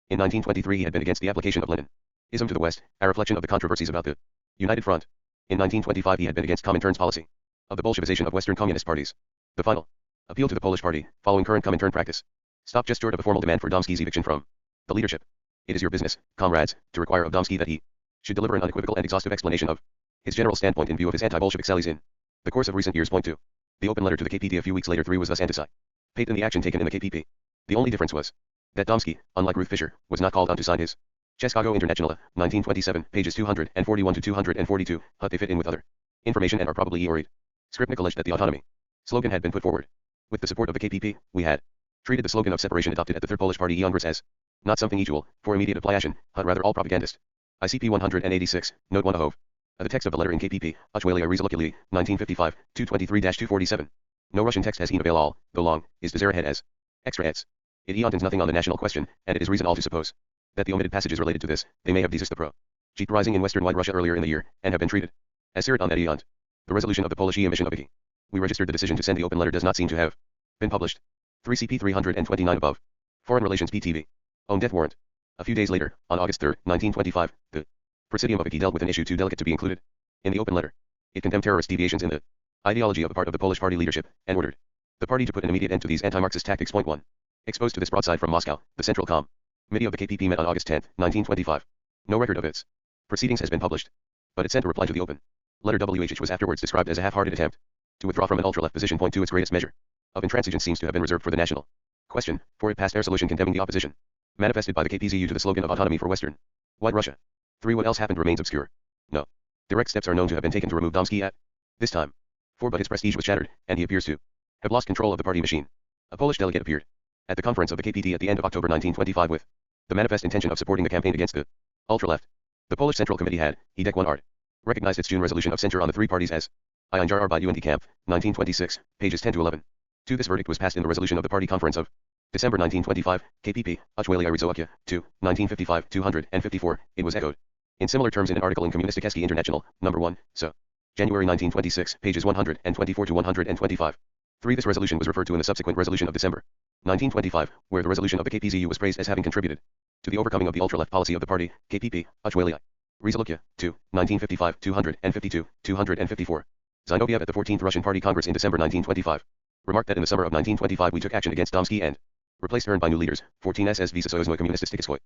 In 1923 he had been against the application of Leninism to the West, a reflection of the controversies about the United Front. In 1925 he had been against Comintern's policy of the Bolshevization of Western communist parties. The final appeal to the Polish party, following current Comintern practice, stopped just short of a formal demand for Domsky's eviction from the leadership. It is your business, comrades, to require of Domsky that he should deliver an unequivocal and exhaustive explanation of his general standpoint in view of his anti-Bolshevik sallies in the course of recent years. Point 2. The open letter to the KPT a few weeks later 3 was thus anticipated in the action taken in the KPP. The only difference was that Domsky, unlike Ruth Fischer, was not called on to sign his Cheskago Internationale, 1927, pages 241 to 242, but they fit in with other information and are probably e-oried. Skripnik alleged that the autonomy slogan had been put forward with the support of the KPP. We had treated the slogan of separation adopted at the Third Polish Party Congress as not something usual for immediate application, but rather all propagandist. ICP 186, Note 1 of the text of the letter in KPP, Uchwalia Rezolukuli, 1955, 223-247. No Russian text has been available all, though long, is to Zerahead as extra heads. It eontins nothing on the national question, and it is reason all to suppose that the omitted passages related to this, they may have desist the pro-Jeep rising in Western White Russia earlier in the year, and have been treated as serit on that eont. The resolution of the Polish emission of IKI. We registered the decision to send the open letter does not seem to have been published. 3 CP 329 above. Foreign Relations PTV. Own death warrant. A few days later, on August 3, 1925, the Presidium of IKI dealt with an issue too delicate to be included in the open letter. It condemned terrorist deviations in the ideology of a part of the Polish party leadership, and ordered the party to put an immediate end to these anti-Marxist tactics. Point 1. Exposed to this broadside from Moscow, the Central Committee of the KPP met on August 10, 1925. No record of its proceedings has been published, but it sent a reply to the open letter which was afterwards described as a half-hearted attempt to withdraw from an ultra-left position. Point 2. Its greatest measure of intransigence seems to have been reserved for the national question, for it passed a resolution condemning the opposition manifested by the KPZU to the slogan of autonomy for Western White Russia. 3. What else happened remains obscure. No direct steps are known to have been taken to remove Domsky at this time. 4. But his prestige was shattered, and he appears to have lost control of the party machine. A Polish delegate appeared at the conference of the KPT at the end of October 1925 with the manifest intention of supporting the campaign against the ultra-left. The Polish Central Committee had, Edek 1 art, recognized its June resolution of censure on the three parties as Einjar by UND Camp, 1926, pages 10 to 11. 2. This verdict was passed in the resolution of the Party Conference of December 1925, KPP, Uchwalia Rizoakia, 2, 1955, 254, it was echoed in similar terms in an article in Komunistyki International, number 1, so. January 1926, pages 124 to 125. 3. This resolution was referred to in the subsequent resolution of December 1925, where the resolution of the KPZU was praised as having contributed to the overcoming of the ultra-left policy of the party, KPP, Uchwalia Rizoakia, 2, 1955, 252, 254. Zinoviev at the 14th Russian Party Congress in December 1925 remarked that in the summer of 1925 we took action against Domsky and replaced Ern by new leaders, 14 SSV Socialism Communististiskoi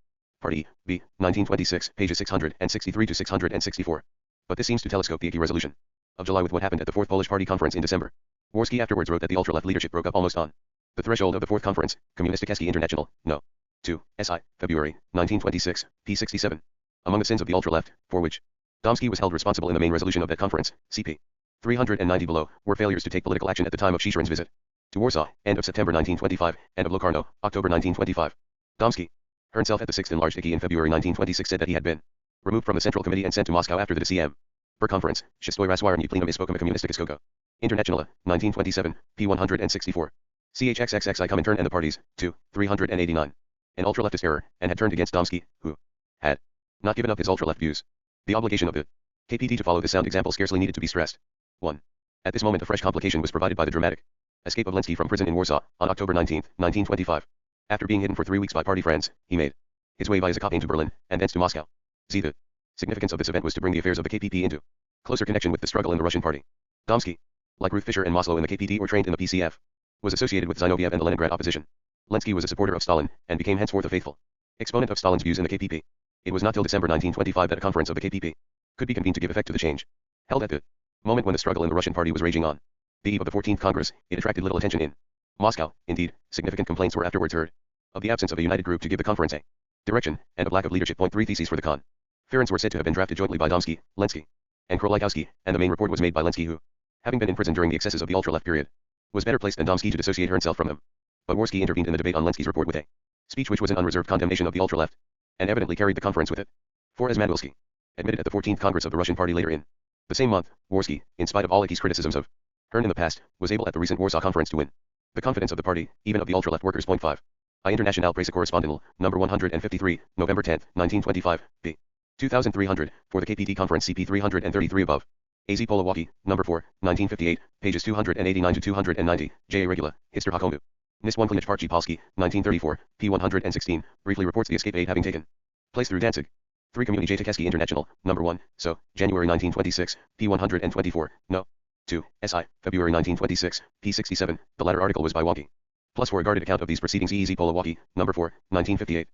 Party, B, 1926, pages 663 to 664. But this seems to telescope the icky resolution of July with what happened at the 4th Polish Party Conference in December. Worski afterwards wrote that the ultra-left leadership broke up almost on the threshold of the 4th Conference, Komunistyki International, No. 2, SI, February, 1926, p. 67. Among the sins of the ultra-left, for which Domsky was held responsible in the main resolution of that conference, cp. 390 below, were failures to take political action at the time of Shishirin's visit to Warsaw, end of September 1925, and of Locarno, October 1925. Domsky himself at the 6th enlarged IKI in February 1926 said that he had been removed from the Central Committee and sent to Moscow after the DCM. Per conference, Shistoi Raswarny Plenum Ispokoma Komunistikiskogo. Internationala, 1927, p. 164. CHXXXI Comintern and the parties, 2, 389. An ultra-leftist error, and had turned against Domsky, who had not given up his ultra-left views. The obligation of the KPD to follow this sound example scarcely needed to be stressed. 1. At this moment a fresh complication was provided by the dramatic escape of Lenski from prison in Warsaw, on October 19, 1925. After being hidden for 3 weeks by party friends, he made his way via Zakopane to Berlin, and thence to Moscow. The significance of this event was to bring the affairs of the KPP into closer connection with the struggle in the Russian party. Domsky, like Ruth Fischer and Maslow in the KPD or trained in the PCF, was associated with Zinoviev and the Leningrad opposition. Lenski was a supporter of Stalin, and became henceforth a faithful exponent of Stalin's views in the KPP. It was not till December 1925 that a conference of the KPP could be convened to give effect to the change. Held at the moment when the struggle in the Russian party was raging on the eve of the 14th Congress, it attracted little attention in Moscow. Indeed, significant complaints were afterwards heard of the absence of a united group to give the conference a direction, and of lack of leadership. 3 Theses for the conference were said to have been drafted jointly by Domsky, Lenski, and Krolikowski, and the main report was made by Lenski who, having been in prison during the excesses of the ultra-left period, was better placed than Domsky to dissociate himself from them. But Worski intervened in the debate on Lenski's report with a speech which was an unreserved condemnation of the ultra-left, and evidently carried the conference with it. For as Madwilski admitted at the 14th Congress of the Russian Party later in the same month, Worski, in spite of all Icky's criticisms of Hearn in the past, was able at the recent Warsaw Conference to win the confidence of the party, even of the ultra-left workers. 5. I International Presse Correspondent, number 153, November 10, 1925, p. 2300, for the KPT Conference CP 333 above. AZ Polowaki, number 4, 1958, pages 289 to 290, J. Regula, Hister Hakomu. Nis 1 Klinich Parchi Polski, 1934, p. 116, briefly reports the escape aid having taken place through Danzig. 3 Community Jatakeski International, number 1, so, January 1926, p. 124, no. 2, SI, February 1926, p. 67, the latter article was by Wonky. Plus for a guarded account of these proceedings EEZ Polowaki, number 4, 1958.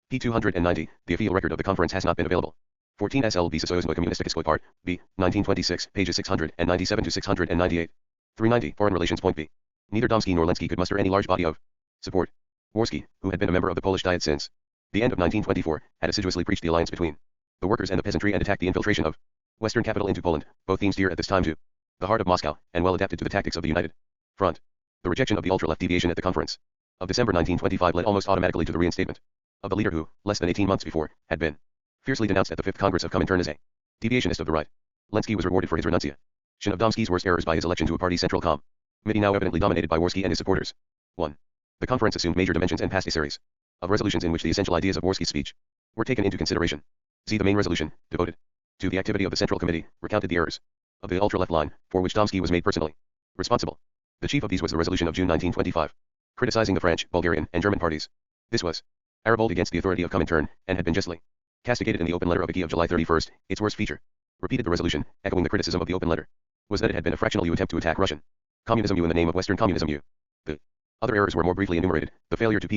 p. 290, the official record of the conference has not been available. 14 SLB Socialism Communistikiskoi Part, B, 1926, pages 697 to 698. 390, Foreign Relations. B. Neither Domsky nor Lenski could muster any large body of support. Worski, who had been a member of the Polish Diet since the end of 1924, had assiduously preached the alliance between the workers and the peasantry and attacked the infiltration of Western capital into Poland, both themes dear at this time to the heart of Moscow, and well adapted to the tactics of the United Front. The rejection of the ultra-left deviation at the conference of December 1925 led almost automatically to the reinstatement of the leader who, less than 18 months before, had been fiercely denounced at the 5th Congress of Comintern as a deviationist of the right. Lenski was rewarded for his renunciation of Domsky's worst errors by his election to a party central committee now evidently dominated by Worski and his supporters. 1. The conference assumed major dimensions and passed a series of resolutions in which the essential ideas of Worski's speech were taken into consideration. See the main resolution, devoted to the activity of the Central Committee, recounted the errors of the ultra-left line, for which Domsky was made personally responsible. The chief of these was the resolution of June 1925, criticizing the French, Bulgarian, and German parties. This was a revolt against the authority of Comintern, and had been justly castigated in the open letter of IKI of July 31st. Its worst feature, repeated the resolution, echoing the criticism of the open letter, was that it had been a fractional attempt to attack Russian communism in the name of Western communism. The other errors were more briefly enumerated: the failure to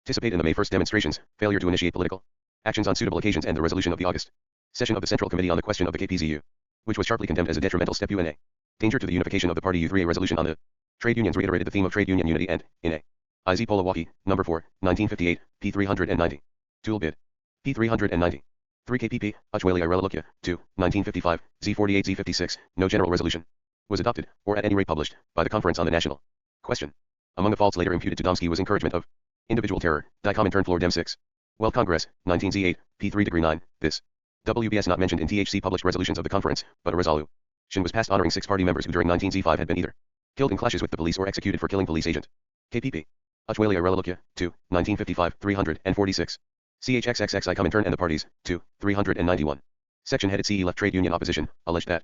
participate in the May 1st demonstrations, failure to initiate political actions on suitable occasions, and the resolution of the August session of the Central Committee on the question of the KPZU, which was sharply condemned as a detrimental step in a danger to the unification of the party. U3 A resolution on the trade unions reiterated the theme of trade union unity and, in a IZ Polowaki, number 4, 1958, p. 390. Tool bid. p. 390. 3 KPP, Uchwalia Relokia, 2, 1955, Z48 Z56, no general resolution was adopted, or at any rate published, by the Conference on the National Question. Among the faults later imputed to Domsky was encouragement of individual terror, die Comintern Flor Dem 6. Well, Congress, 19Z8, P3 degree 9, this. WBS not mentioned in THC published resolutions of the conference, but a resolution was passed honoring 6 party members who during 19Z5 had been either killed in clashes with the police or executed for killing police agent. KPP. Uchwalia Relilukia, 2, 1955, 346. CHXXXI Comintern and the parties, 2, 391. Section headed CE Left Trade Union Opposition, alleged that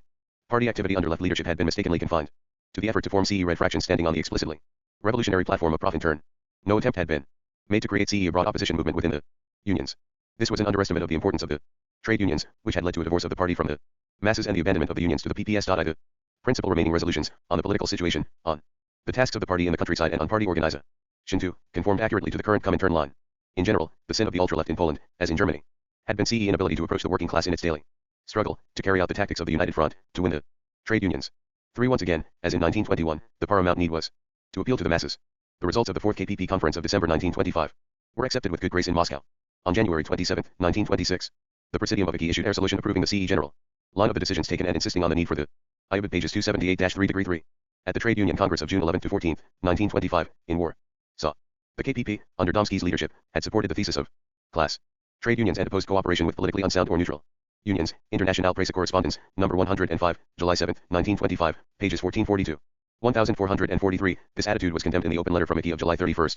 party activity under left leadership had been mistakenly confined to the effort to form CE Red Fraction standing on the explicitly revolutionary platform of Profintern. No attempt had been made to create CE a broad opposition movement within the unions. This was an underestimate of the importance of the trade unions, which had led to a divorce of the party from the masses and the abandonment of the unions to the PPS.I. The principal remaining resolutions, on the political situation, on the tasks of the party in the countryside and on party organization 2, conformed accurately to the current Comintern line. In general, the sin of the ultra-left in Poland, as in Germany, had been CE inability to approach the working class in its daily struggle, to carry out the tactics of the United Front, to win the trade unions. 3. Once again, as in 1921, the paramount need was to appeal to the masses. The results of the 4th KPP conference of December 1925 were accepted with good grace in Moscow. On January 27, 1926, the Presidium of IKI issued a resolution approving the CE general line of the decisions taken and insisting on the need for the IABID pages 278-3-3. At the Trade Union Congress of June 11 to 14, 1925, in Warsaw, the KPP, under Domsky's leadership, had supported the thesis of class trade unions and opposed cooperation with politically unsound or neutral unions. International Press Correspondence, number 105, July 7, 1925, pages 1442. 1443. This attitude was condemned in the open letter from IKI of July 31,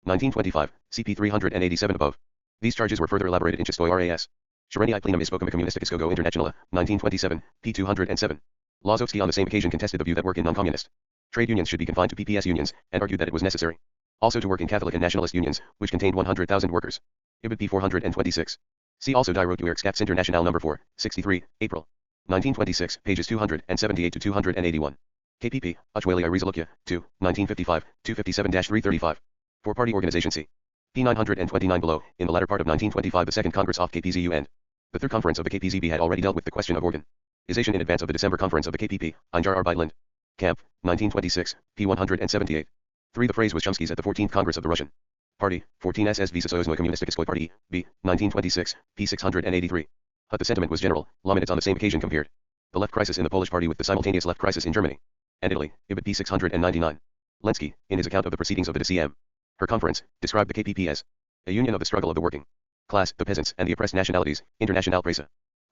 1925, CP 387 above. These charges were further elaborated in Chistoy RAS. Shareni I plenum ispokam communistikiskogo internationala, 1927, p. 207. Lazowski on the same occasion contested the view that work in non-communist trade unions should be confined to PPS unions, and argued that it was necessary also to work in Catholic and nationalist unions, which contained 100,000 workers. Ibid p. 426. See also Die Rote Werkskapps International number 4, 63, April 1926, pages 278 to 281. KPP, Uchwalia Rezolukia, 2, 1955, 257-335. For party organization C. P 929 below, in the latter part of 1925 the Second Congress of KPZU and the Third Conference of the KPZB had already dealt with the question of organization in advance of the December Conference of the KPP, Einjar Arbeitland. Camp, 1926, p. 178. 3. The phrase was Chomsky's at the 14th Congress of the Russian Party, 14 SS Visa Soyuznoy Kommunistiskoi Party, B, 1926, p. 683. But the sentiment was general. Laminitz on the same occasion compared the left crisis in the Polish party with the simultaneous left crisis in Germany and Italy, Ibid p. 699. Lenski, in his account of the proceedings of the DCM, her conference, described the KPP as a union of the struggle of the working class, the peasants, and the oppressed nationalities. International Presse.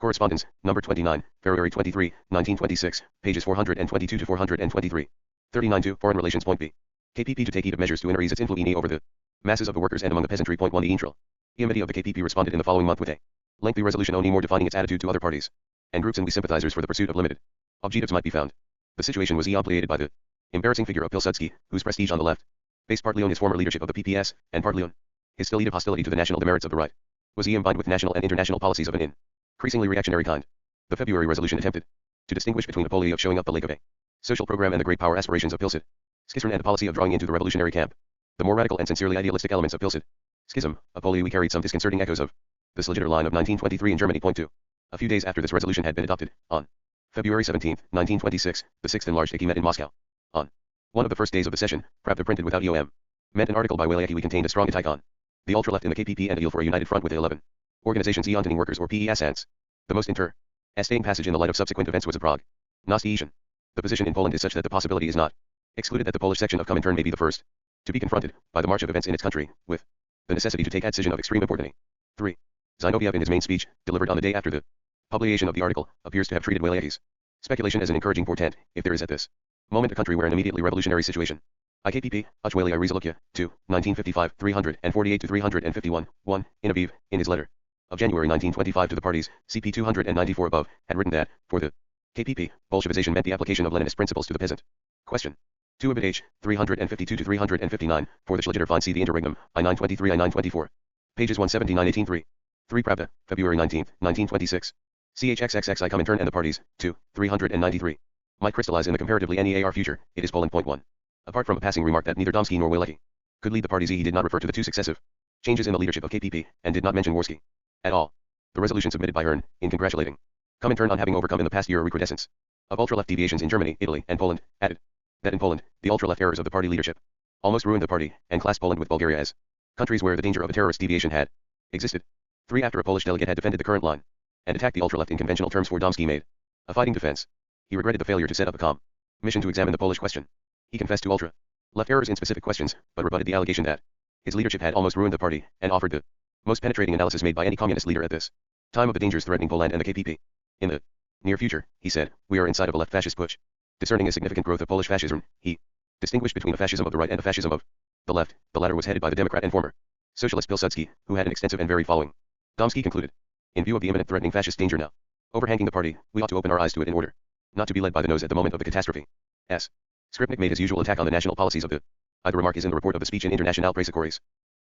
Correspondence, number 29, February 23, 1926, pages 422 to 423. 39 2. Foreign Relations. Point B. KPP to take heed of measures to increase its influence over the masses of the workers and among the peasantry. Point 1. The Intral Committee of the KPP responded in the following month with a lengthy resolution only more defining its attitude to other parties and groups, and we sympathizers for the pursuit of limited objectives might be found. The situation was ampliated by the embarrassing figure of Pilsudski, whose prestige on the left, based partly on his former leadership of the PPS, and partly on his still-heated hostility to the national demerits of the right, was combined with national and international policies of an increasingly reactionary kind. The February resolution attempted to distinguish between a policy of showing up the lake of a social program and the great power aspirations of Pilsud Schism, and a policy of drawing into the revolutionary camp the more radical and sincerely idealistic elements of Pilsud Schism, a policy we carried some disconcerting echoes of the Slagiter line of 1923 in Germany. Point 2. A few days after this resolution had been adopted, on February 17, 1926, the Sixth Enlarged IKI met in Moscow. On one of the first days of the session, Pravda printed without EOM meant an article by Waleacki we contained a strong attack on the ultra-left in the KPP and a deal for a united front with the 11 organizations Eontoning workers or PES. The most interesting passage in the light of subsequent events was a Prague Gnostiation. The position in Poland is such that the possibility is not excluded that the Polish section of Comintern may be the first to be confronted by the march of events in its country, with the necessity to take a decision of extreme importance. 3. Zinoviev in his main speech, delivered on the day after the publication of the article, appears to have treated Waleacki's speculation as an encouraging portent, if there is at this moment a country where an immediately revolutionary situation. IKPP, Uchwalia Rezolukia, 2, 1955, 348 to 351, 1, in Aviv, in his letter of January 1925 to the parties, CP 294 above, had written that, for the KPP, Bolshevization meant the application of Leninist principles to the peasant question. 2 Ibid H, 352 to 359, for the Schlagiter find see the Interregnum, I-923 I-924. Pages 179-18 3. 3 Pravda, February 19, 1926. CHXXXI Comintern and the parties, 2, 393. Might crystallize in the comparatively NEAR future, it is Poland. Point 1. Apart from a passing remark that neither Domsky nor Waleacki could lead the parties, he did not refer to the two successive changes in the leadership of KPP, and did not mention Worski at all. The resolution submitted by Hearn, in congratulating Comintern on having overcome in the past year a recrudescence of ultra-left deviations in Germany, Italy, and Poland, added that in Poland, the ultra-left errors of the party leadership almost ruined the party, and classed Poland with Bulgaria as countries where the danger of a terrorist deviation had existed. 3 After a Polish delegate had defended the current line and attacked the ultra-left in conventional terms, for Domsky made a fighting defense. He regretted the failure to set up a commission to examine the Polish question. He confessed to ultra-left errors in specific questions, but rebutted the allegation that his leadership had almost ruined the party, and offered the most penetrating analysis made by any communist leader at this time of the dangers threatening Poland and the KPP. In the near future, he said, we are inside of a left fascist push. Discerning a significant growth of Polish fascism, he distinguished between a fascism of the right and a fascism of the left. The latter was headed by the Democrat and former socialist Pilsudski, who had an extensive and varied following. Domsky concluded, in view of the imminent threatening fascist danger now overhanging the party, we ought to open our eyes to it in order not to be led by the nose at the moment of the catastrophe. S. Skripnik made his usual attack on the national policies of the either remark is in the report of the speech in International Presse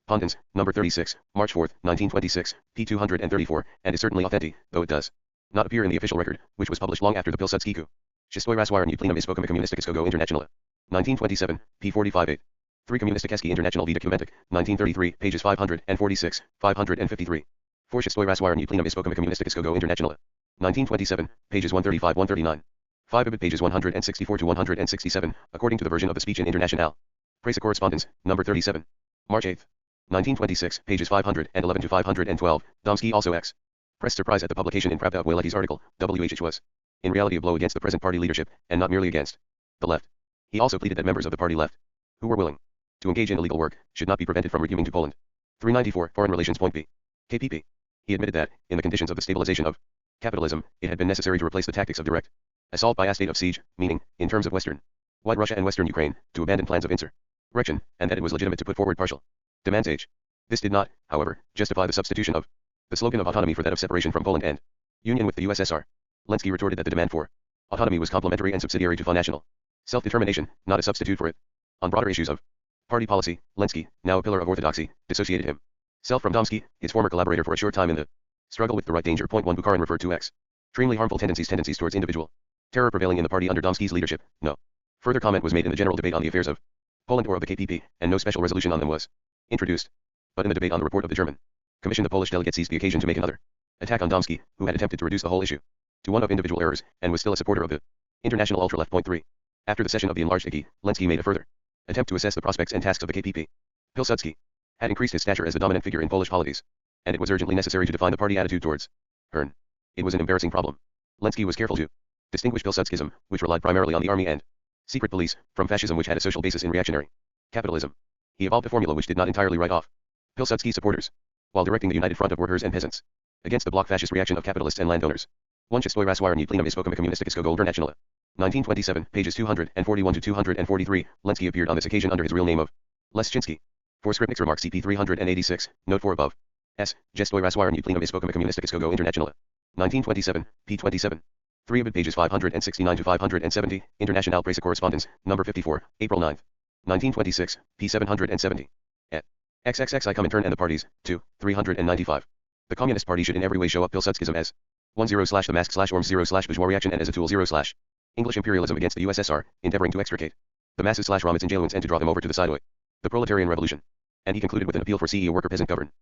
Pondens, number 36, March 4, 1926, p. 234, and is certainly authentic, though it does not appear in the official record, which was published long after the Pilsudski coup. Shistoi Razwirny plenum is spoken Komunistického internationale. 1927, p. 45-8. 3 Komunistického international v documentic, 1933, pages 546, 553. 4 Shistoi Razwirny plenum is spoken Komunistického internationale. 1927, pages 135-139. 5 Ibid pages 164 to 167, according to the version of the speech in International Presse Correspondence, number 37. March 8, 1926, pages 511 to 512. Domsky also expressed surprise at the publication in Pravda of Wilecki's article, WHH was in reality a blow against the present party leadership, and not merely against the left. He also pleaded that members of the party left, who were willing to engage in illegal work, should not be prevented from resuming to Poland. 394 Foreign Relations Point B. KPP. He admitted that, in the conditions of the stabilization of capitalism, it had been necessary to replace the tactics of direct assault by a state of siege, meaning, in terms of western-wide Russia and western Ukraine, to abandon plans of insurrection, and that it was legitimate to put forward partial demands H. This did not, however, justify the substitution of the slogan of autonomy for that of separation from Poland and union with the USSR. Lenski retorted that the demand for autonomy was complementary and subsidiary to national self-determination, not a substitute for it. On broader issues of party policy, Lenski, now a pillar of orthodoxy, dissociated himself from Domsky, his former collaborator for a short time in the struggle with the right. Danger. Point 1 Bukharin referred to extremely harmful tendencies towards individual terror prevailing in the party under Domsky's leadership. No further comment was made in the general debate on the affairs of Poland or of the KPP, and no special resolution on them was introduced. But in the debate on the report of the German Commission, the Polish delegate seized the occasion to make another attack on Domsky, who had attempted to reduce the whole issue to one of individual errors, and was still a supporter of the international ultra-left. Point 3. After the session of the enlarged IKI, Lenski made a further attempt to assess the prospects and tasks of the KPP. Pilsudski had increased his stature as the dominant figure in Polish politics, and it was urgently necessary to define the party attitude towards Hern. It was an embarrassing problem. Lenski was careful to distinguish Pilsudskism, which relied primarily on the army and secret police, from fascism, which had a social basis in reactionary capitalism. He evolved a formula which did not entirely write off Pilsudski supporters, while directing the united front of workers and peasants against the bloc fascist reaction of capitalists and landowners. 1 Shistoi Razwirny plenum is spoken Komunistického internationale. 1927, pages 241 to 243. Lenski appeared on this occasion under his real name of Leszczynski. For Skripnik's remarks, CP 386, note 4 above. S. Shistoi Razwirny plenum is spoken Komunistického internationale. 1927, p. 27. 3 Ibid pages 569 to 570. International Presse Correspondence, number 54, April 9, 1926, p. 770. At XXX I Comintern and the Parties, 2, 395. The Communist Party should in every way show up Pilsudskism as 10/the mask/orms0/bourgeois reaction and as a tool 0/English imperialism against the USSR, endeavoring to extricate the masses/Romits and Jailwins and to draw them over to the side of the proletarian revolution. And he concluded with an appeal for CE worker peasant government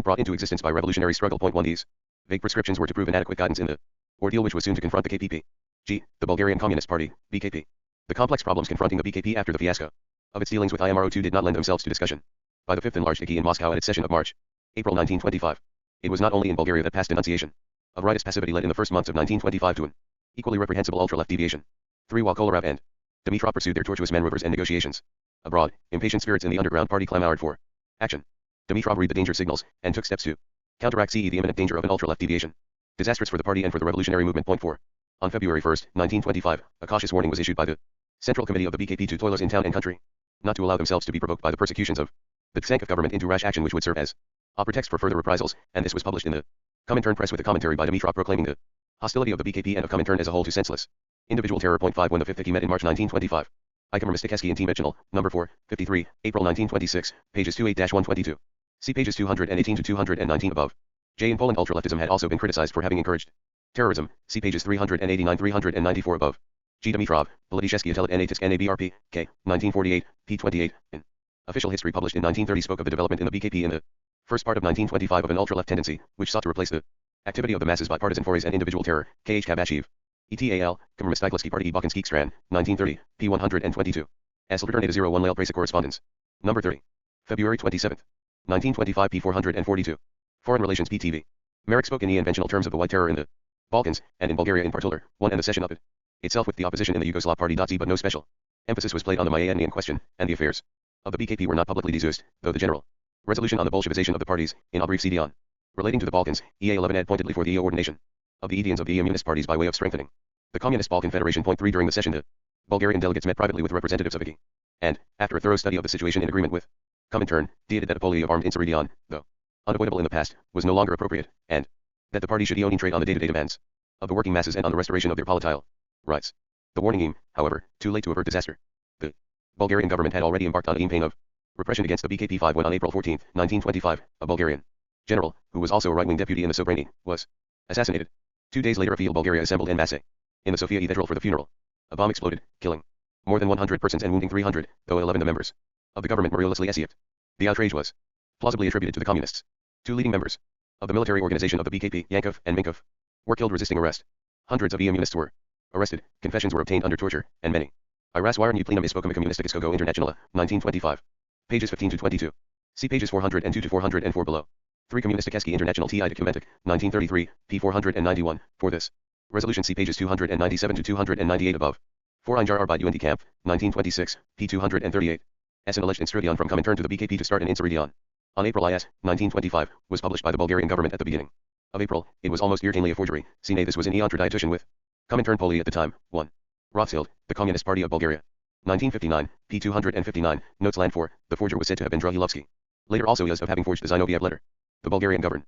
brought into existence by revolutionary struggle. Point 1 These vague prescriptions were to prove inadequate guidance in the ordeal which was soon to confront the KPP. G. The Bulgarian Communist Party, BKP. The complex problems confronting the BKP after the fiasco of its dealings with IMRO2 did not lend themselves to discussion. By the 5th enlarged IKI in Moscow at its session of March, April 1925, it was not only in Bulgaria that past denunciation of rightist passivity led in the first months of 1925 to an equally reprehensible ultra-left deviation. 3 While Kolarov and Dimitrov pursued their tortuous maneuvers and negotiations abroad, impatient spirits in the underground party clamored for action. Dimitrov read the danger signals, and took steps to counteract the imminent danger of an ultra-left deviation, disastrous for the party and for the revolutionary movement. Point 4. On February 1, 1925, a cautious warning was issued by the Central Committee of the BKP to toilers in town and country, not to allow themselves to be provoked by the persecutions of the Tsankov government into rash action which would serve as a pretext for further reprisals, and this was published in the Comintern press with a commentary by Dimitrov proclaiming the hostility of the BKP and of Comintern as a whole to senseless individual terror. Point 5 When the 5th IKI met in March 1925, Ikomer and Team Etchnal, number 4, 53, April 1926, pages 28-122. See pages 218 to 219 above. J. In Poland ultraleftism had also been criticized for having encouraged terrorism. See pages 389-394 above. G. Dimitrov, Polityczny Atelier Natisk NABRP, K. 1948, p. 28. In Official History published in 1930 spoke of the development in the BKP in the first part of 1925 of an ultra-left tendency, which sought to replace the activity of the masses by partisan forays and individual terror. K.H. Kabashev. ETAL, Kommunistyklski Party Bokinski Stran, 1930, p. 122. S. Alternata 01 Lail Presse Correspondence. Number 30. February 27, 1925 p. 442. Foreign Relations PTV. Merrick spoke in the inventional terms of the White Terror in the Balkans, and in Bulgaria in particular, 1 and the session of it itself with the opposition in the Yugoslav Party. Z. But no special emphasis was played on the Myasnian question, and the affairs of the BKP were not publicly discussed, though the general Resolution on the Bolshevization of the parties, in a brief CD on. Relating to the Balkans, EA11 ad pointedly for the ordination of the Edians of the Communist parties by way of strengthening the Communist Balkan Federation. Point 3 During the session the Bulgarian delegates met privately with representatives of IGI, and, after a thorough study of the situation in agreement with Comintern, decided that a policy of armed insurrection, though unavoidable in the past, was no longer appropriate, and that the party should concentrate on the day-to-day demands of the working masses and on the restoration of their volatile rights. The warning came, however, too late to avert disaster. The Bulgarian government had already embarked on a campaign of repression against the BKP-5 when on April 14, 1925, a Bulgarian general, who was also a right-wing deputy in the Sobranie, was assassinated. 2 days later a field Bulgaria assembled en masse in the Sofia Cathedral for the funeral. A bomb exploded, killing more than 100 persons and wounding 300, though 11 the members of the government miraculously escaped. The outrage was plausibly attributed to the communists. 2 leading members of the military organization of the BKP, Yankov and Minkov, were killed resisting arrest. Hundreds of communists were arrested, confessions were obtained under torture, and many I razwired plenum ispokam communisticogo internationala, 1925. Pages 15 to 22. See pages 402 to 404 below. 3 Communisticheski International TI Documentic, 1933, p. 491, for this resolution see pages 297 to 298 above. 4 Einjar Arbeit UND Camp, 1926, p. 238. As an alleged instruction from Comintern to the BKP to start an insurrection. On April IS, 1925, was published by the Bulgarian government at the beginning of April. It was almost certainly a forgery. Sine this was in contradiction with Comintern Poli at the time. 1. Rothschild, the Communist Party of Bulgaria. 1959, p. 259, notes land 4, the forger was said to have been Drahilovsky. Later also used of having forged the Zinoviev letter. The Bulgarian government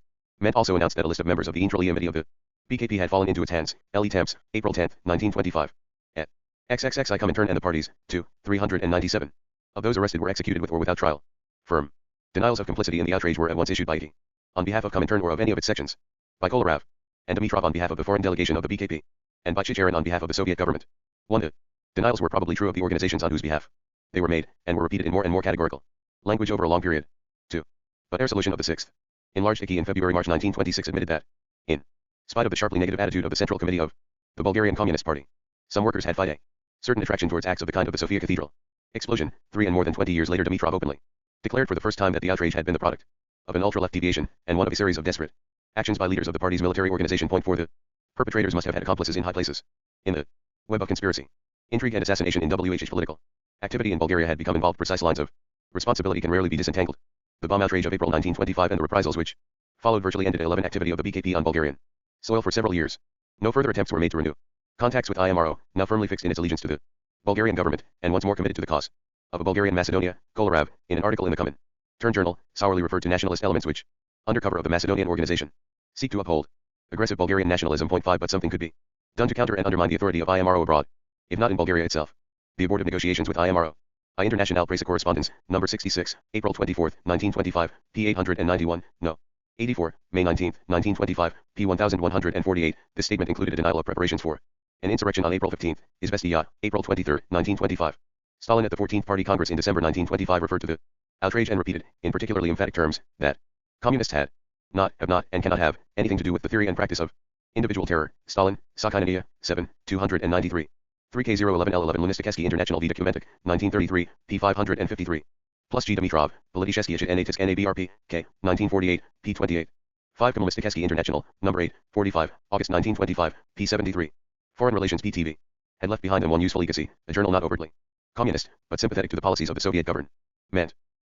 also announced that a list of members of the Intrali Committee of the BKP had fallen into its hands. L.E. Temps, April 10, 1925. At XXXI Comintern and the parties, 2, 397. Of those arrested were executed with or without trial. Firm denials of complicity in the outrage were at once issued by IT, on behalf of Comintern or of any of its sections, by Kolarov and Dimitrov on behalf of the foreign delegation of the BKP, and by Chicherin on behalf of the Soviet government. 1. The denials were probably true of the organizations on whose behalf they were made, and were repeated in more and more categorical language over a long period. 2. But air solution of the 6th. Enlarged IKI in February-March 1926 admitted that, in spite of the sharply negative attitude of the Central Committee of the Bulgarian Communist Party, some workers had a certain attraction towards acts of the kind of the Sofia Cathedral explosion. 3 and more than 20 years later Dimitrov openly declared for the first time that the outrage had been the product of an ultra-left deviation, and one of a series of desperate actions by leaders of the party's military organization. Point 4 The perpetrators must have had accomplices in high places in the web of conspiracy, intrigue and assassination in political activity in Bulgaria had become involved. Precise lines of responsibility can rarely be disentangled. The bomb outrage of April 1925 and the reprisals which followed virtually ended 11 activity of the BKP on Bulgarian soil for several years. No further attempts were made to renew contacts with IMRO, now firmly fixed in its allegiance to the Bulgarian government, and once more committed to the cause of a Bulgarian Macedonia. Kolarov, in an article in the Comintern journal, sourly referred to nationalist elements which, under cover of the Macedonian organization, seek to uphold aggressive Bulgarian nationalism. Point 5 But something could be done to counter and undermine the authority of IMRO abroad, if not in Bulgaria itself. The abortive negotiations with IMRO. I International Press Correspondence, number 66, April 24, 1925, p. 891, no. 84, May 19, 1925, p. 1148. This statement included a denial of preparations for an insurrection on April 15, Izvestia, April 23, 1925. Stalin at the 14th Party Congress in December 1925 referred to the outrage and repeated, in particularly emphatic terms, that communists have not, and cannot have anything to do with the theory and practice of individual terror. Stalin, Sakhaninaya, 7, 293. 3K011L11 Lunistikesky International V Documentic, 1933, p. 553. Plus G. Dimitrov, Politishesky Natisk NABRP, K, 1948, p. 28. 5 Komunistikesky International, number 8, 45, August 1925, p. 73. Foreign Relations PTV. Had left behind them one useful legacy, a journal not overtly communist, but sympathetic to the policies of the Soviet government.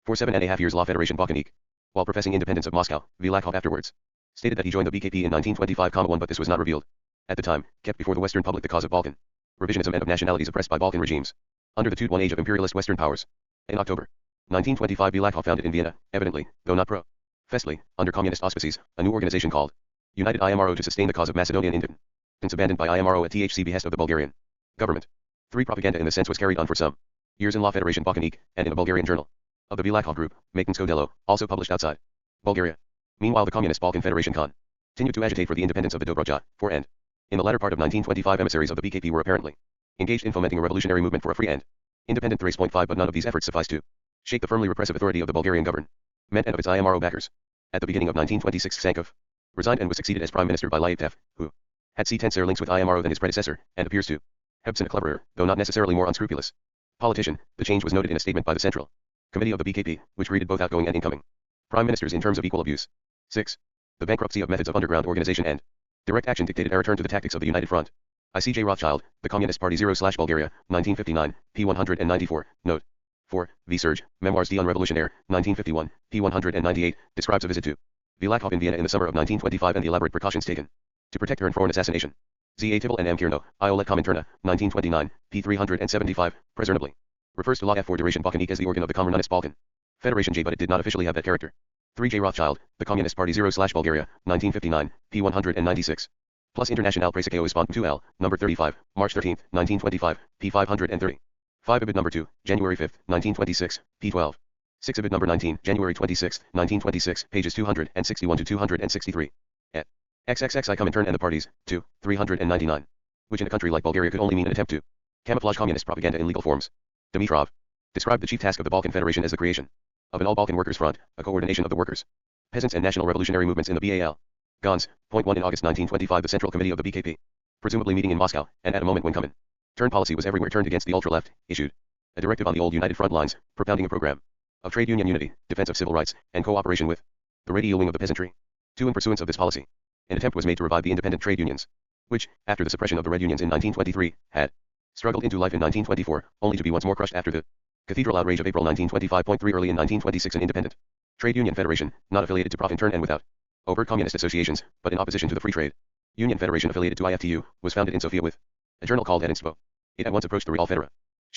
For 7.5 years La Federation Balkanik, while professing independence of Moscow, Vilakov afterwards stated that he joined the BKP in 1925, but this was not revealed at the time, kept before the Western public the cause of Balkan revisionism and of nationalities oppressed by Balkan regimes under the Tudor age of imperialist Western powers. In October 1925 Vilakov founded in Vienna, evidently, though not professedly, under communist auspices, a new organization called United IMRO to sustain the cause of Macedonian independence, abandoned by IMRO at THC behest of the Bulgarian government. 3 Propaganda in the sense was carried on for some years in La Federation Balkanik, and in a Bulgarian journal of the Vilakov group, Makinsko Delo, also published outside Bulgaria. Meanwhile the Communist Balkan Federation continued to agitate for the independence of the Dobroja, and in the latter part of 1925 emissaries of the BKP were apparently engaged in fomenting a revolutionary movement for a free and independent Thrace. 5 But none of these efforts sufficed to shake the firmly repressive authority of the Bulgarian government and of its IMRO backers. At the beginning of 1926 Sankov resigned and was succeeded as prime minister by Lyevtev, who had tenser links with IMRO than his predecessor, and appears to have been a cleverer, though not necessarily more unscrupulous politician. The change was noted in a statement by the Central Committee of the BKP, which greeted both outgoing and incoming prime ministers in terms of equal abuse. 6. The bankruptcy of methods of underground organization and direct action dictated a return to the tactics of the United Front. ICJ Rothschild, The Communist Party 0/Bulgaria, 1959, p. 194, note. 4. V. Serge, Memoirs d'un Revolutionnaire, 1951, p. 198, describes a visit to Vilakov in Vienna in the summer of 1925 and the elaborate precautions taken to protect her for an assassination. Z. A. Tibble and M. Kierno, Iolet Commenterna, 1929, p. 375, presumably refers to La F. for duration Balkanique as the organ of the Communist Balkan Federation J, but it did not officially have that character. 3. J. Rothschild, The Communist Party 0/Bulgaria, 1959, p. 196. Plus International Presakeo Ispon 2L, number 35, March 13, 1925, p. 530. 5. Ibid number 2, January 5, 1926, p. 12. 6. Ibid number 19, January 26, 1926, pages 261 to 263. Et. XXX I Comintern and the Parties, 2, 399. Which in a country like Bulgaria could only mean an attempt to camouflage communist propaganda in legal forms. Dimitrov described the chief task of the Balkan Federation as the creation of an all-Balkan workers' front, a coordination of the workers, peasants and national revolutionary movements in the BAL. Gons, point 1 in August 1925 the Central Committee of the BKP, presumably meeting in Moscow, and at a moment when Comintern policy was everywhere turned against the ultra-left, issued a directive on the old United Front lines, propounding a program of trade union unity, defense of civil rights, and cooperation with the radial wing of the peasantry. 2. In pursuance of this policy, an attempt was made to revive the independent trade unions, which, after the suppression of the Red Unions in 1923, had struggled into life in 1924, only to be once more crushed after the Cathedral outrage of April 1925.3. Early in 1926 an independent trade union federation, not affiliated to Profintern and without overt communist associations, but in opposition to the Free Trade Union Federation affiliated to IFTU, was founded in Sofia with a journal called Edinstvo. It at once approached the Real Federation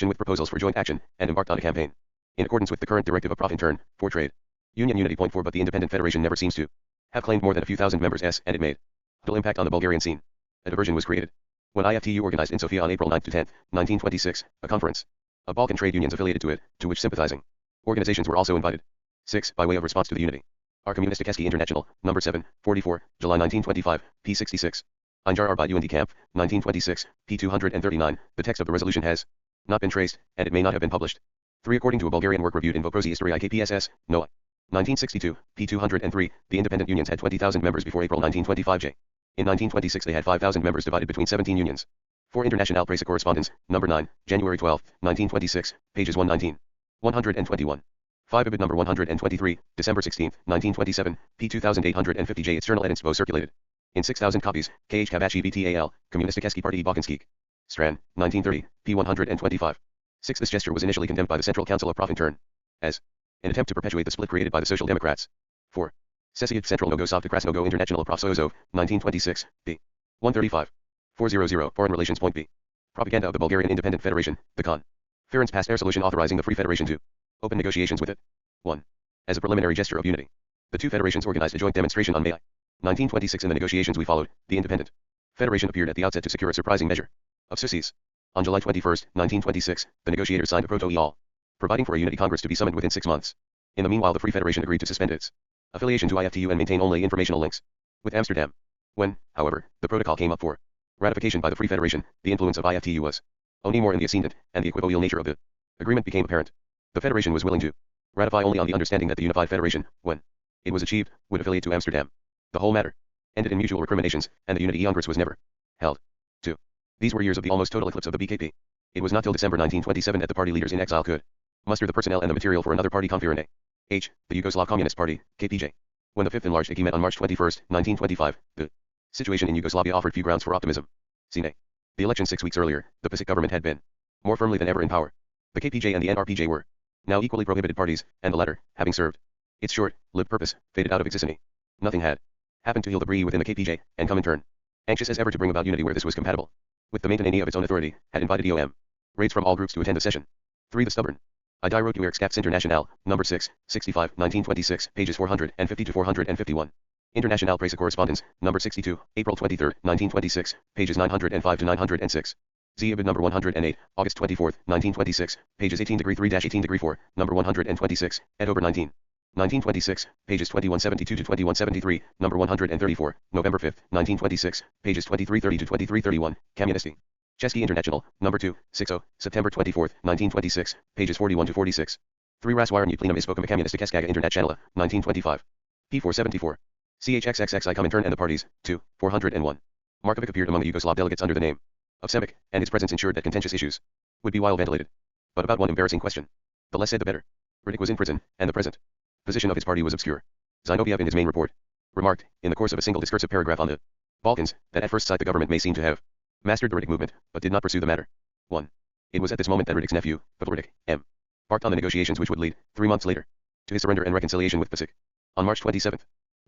with proposals for joint action, and embarked on a campaign in accordance with the current directive of Profintern for trade union unity. Point 4. But the independent federation never seems to have claimed more than a few thousand members, and it made little impact on the Bulgarian scene. A diversion was created when IFTU organized in Sofia on April 9 to 10, 1926, a conference of Balkan trade unions affiliated to it, to which sympathizing organizations were also invited. 6. By way of response to the unity, our Communisticheski International, number 7, 44, July 1925, p. 66. Einjar Arbeit und Kampf, 1926, p. 239. The text of the resolution has not been traced, and it may not have been published. 3. According to a Bulgarian work reviewed in Voprosi Istoria KPSS, Noah, 1962, p. 203, the independent unions had 20,000 members before April 1925 J. In 1926 they had 5,000 members divided between 17 unions. 4. International Presa Correspondence, number 9, January 12, 1926, pages 119, 121. 5. Ibid number 123, December 16, 1927, p. 2850 J. Its journal Edinstvo circulated in 6,000 copies, KH Kabachi VTAL, Communisticheski Party Balkanskik. Stran, 1930, p. 125. 6. This gesture was initially condemned by the Central Council of Profintern as an attempt to perpetuate the split created by the Social Democrats. 4. Sesiat Central Nogo Sovta Krasnogo International Prof. Soozov, 1926, p. 135. 400. Foreign Relations. Point B. Propaganda of the Bulgarian Independent Federation, the Conference passed a resolution authorizing the Free Federation to open negotiations with it. 1. As a preliminary gesture of unity, the two federations organized a joint demonstration on May 1926. In the negotiations we followed, the Independent Federation appeared at the outset to secure a surprising measure of success. On July 21, 1926, the negotiators signed a proto-all, providing for a unity congress to be summoned within 6 months. In the meanwhile the Free Federation agreed to suspend its affiliation to IFTU and maintain only informational links with Amsterdam. When, however, the protocol came up for ratification by the Free Federation, the influence of IFTU was only more in the ascendant, and the equivocal nature of the agreement became apparent. The Federation was willing to ratify only on the understanding that the unified Federation, when it was achieved, would affiliate to Amsterdam. The whole matter ended in mutual recriminations, and the Unity Congress was never held. 2. These were years of the almost total eclipse of the BKP. It was not till December 1927 that the party leaders in exile could muster the personnel and the material for another party conference. H. The Yugoslav Communist Party, KPJ. When the Fifth Enlarged IKI met on March 21, 1925, the situation in Yugoslavia offered few grounds for optimism. Sine. The election 6 weeks earlier, the PASIC government had been more firmly than ever in power. The KPJ and the NRPJ were now equally prohibited parties, and the latter, having served its short-lived purpose, faded out of existence. Nothing had happened to heal debris within the KPJ, and Comintern, anxious as ever to bring about unity where this was compatible with the maintenance of its own authority, had invited EOM raids from all groups to attend the session. 3. The stubborn I wrote to Erskats International, number 6, 65, 1926, pages 450 to 451. International Presa Correspondence, number 62, April 23, 1926, pages 905 to 906. Z. Ibid number 108, August 24, 1926, pages 18°3-18°4, number 126, October 19, 1926, pages 2172 to 2173, number 134, November 5, 1926, pages 2330 to 2331, Communisti Chesky International, number 2, 60, September 24, 1926, pages 41 to 46. 3. Raswirny Plenum Ispokum Communisticheskaga Internationala, 1925. p. 474. CHXXX I Comintern and the Parties, 2, 401. Markovic appeared among the Yugoslav delegates under the name of Semic, and his presence ensured that contentious issues would be well ventilated. But about one embarrassing question, the less said the better. Riddick was in prison, and the present position of his party was obscure. Zinoviev in his main report remarked, in the course of a single discursive paragraph on the Balkans, that at first sight the government may seem to have mastered the Riddick movement, but did not pursue the matter. 1. It was at this moment that Riddick's nephew, Riddick, M. embarked on the negotiations which would lead, 3 months later, to his surrender and reconciliation with Pasik. On March 27,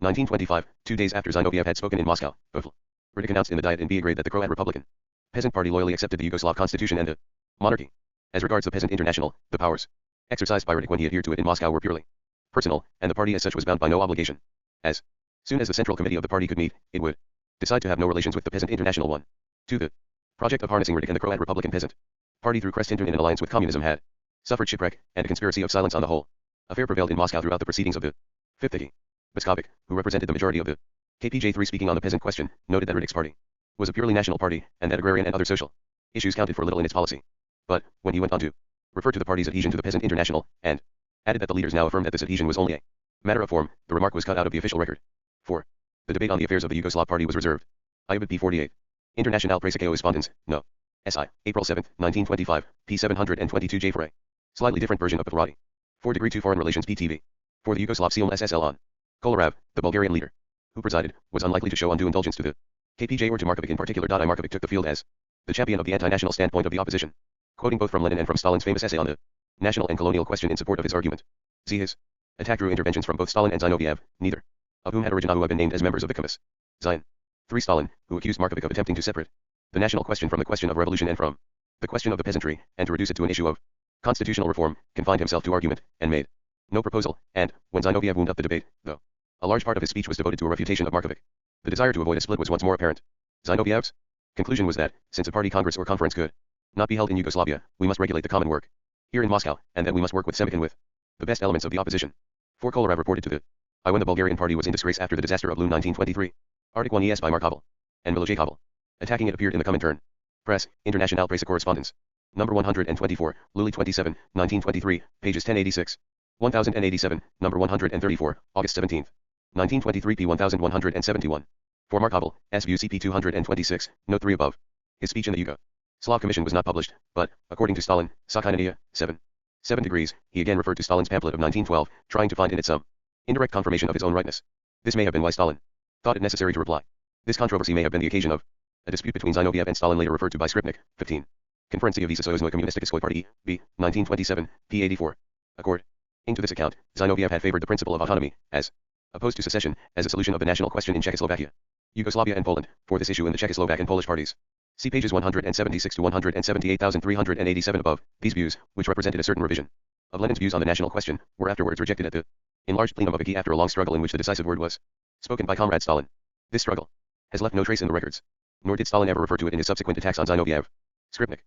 1925, 2 days after Zinoviev had spoken in Moscow, Riddick announced in the Diet in Belgrade that the Croat Republican Peasant Party loyally accepted the Yugoslav constitution and the monarchy. As regards the Peasant International, the powers exercised by Riddick when he adhered to it in Moscow were purely personal, and the party as such was bound by no obligation. As soon as the Central Committee of the party could meet, it would decide to have no relations with the Peasant International. 1. 2. The project of harnessing Riddick and the Croat Republican Peasant Party through Krest-Intern in an alliance with communism had suffered shipwreck, and a conspiracy of silence on the whole affair prevailed in Moscow throughout the proceedings of the Fifth Committee. Boskovic, who represented the majority of the KPJ3 speaking on the peasant question, noted that Riddick's party was a purely national party, and that agrarian and other social issues counted for little in its policy. But, when he went on to refer to the party's adhesion to the Peasant International, and added that the leaders now affirmed that this adhesion was only a matter of form, the remark was cut out of the official record. 4. The debate on the affairs of the Yugoslav party was reserved. Ibid p. 48. International Presa Correspondence, No. S.I., April 7, 1925, p. 722 for a slightly different version of Pavarati. 4°2 Foreign Relations PTV. For the Yugoslav Seum SSL on Kolarav, the Bulgarian leader, who presided, was unlikely to show undue indulgence to the KPJ or to Markovic in particular. I. Markovic took the field as the champion of the anti-national standpoint of the opposition, quoting both from Lenin and from Stalin's famous essay on the national and colonial question in support of his argument. Z. His attack drew interventions from both Stalin and Zinoviev, neither of whom had originally been named as members of the Comus. Zion. 3. Stalin, who accused Markovic of attempting to separate the national question from the question of revolution and from the question of the peasantry, and to reduce it to an issue of constitutional reform, confined himself to argument, and made no proposal, and, when Zinoviev wound up the debate, though a large part of his speech was devoted to a refutation of Markovic, the desire to avoid a split was once more apparent. Zinoviev's conclusion was that, since a party congress or conference could not be held in Yugoslavia, we must regulate the common work here in Moscow, and that we must work with Semik and with the best elements of the opposition. 4. Kolarav reported to the I when the Bulgarian party was in disgrace after the disaster of Lune 1923. Article 1 ES by Markoval and Milojakoval. Attacking it appeared in the Comintern Press, International Presa Correspondence. Number 124, Luli 27, 1923, pages 1086. 1087, number 134, August 17, 1923 p. 1171. For Markoval, SVU CP 226, note 3 above. His speech in the Yugoslav Commission was not published, but, according to Stalin, Sakhinania, 7 degrees, he again referred to Stalin's pamphlet of 1912, trying to find in it some indirect confirmation of his own rightness. This may have been why Stalin thought it necessary to reply. This controversy may have been the occasion of a dispute between Zinoviev and Stalin, later referred to by Skripnik, 15. Конференция Visa Союзной Коммунистической партии, B. 1927, p. 84. According to this account, Zinoviev had favored the principle of autonomy, as opposed to secession, as a solution of the national question in Czechoslovakia, Yugoslavia and Poland, for this issue in the Czechoslovak and Polish parties. See pages 176 to 178,387 above. These views, which represented a certain revision of Lenin's views on the national question, were afterwards rejected at the enlarged plenum of Igi after a long struggle in which the decisive word was spoken by Comrade Stalin. This struggle has left no trace in the records, nor did Stalin ever refer to it in his subsequent attacks on Zinoviev. Skripnik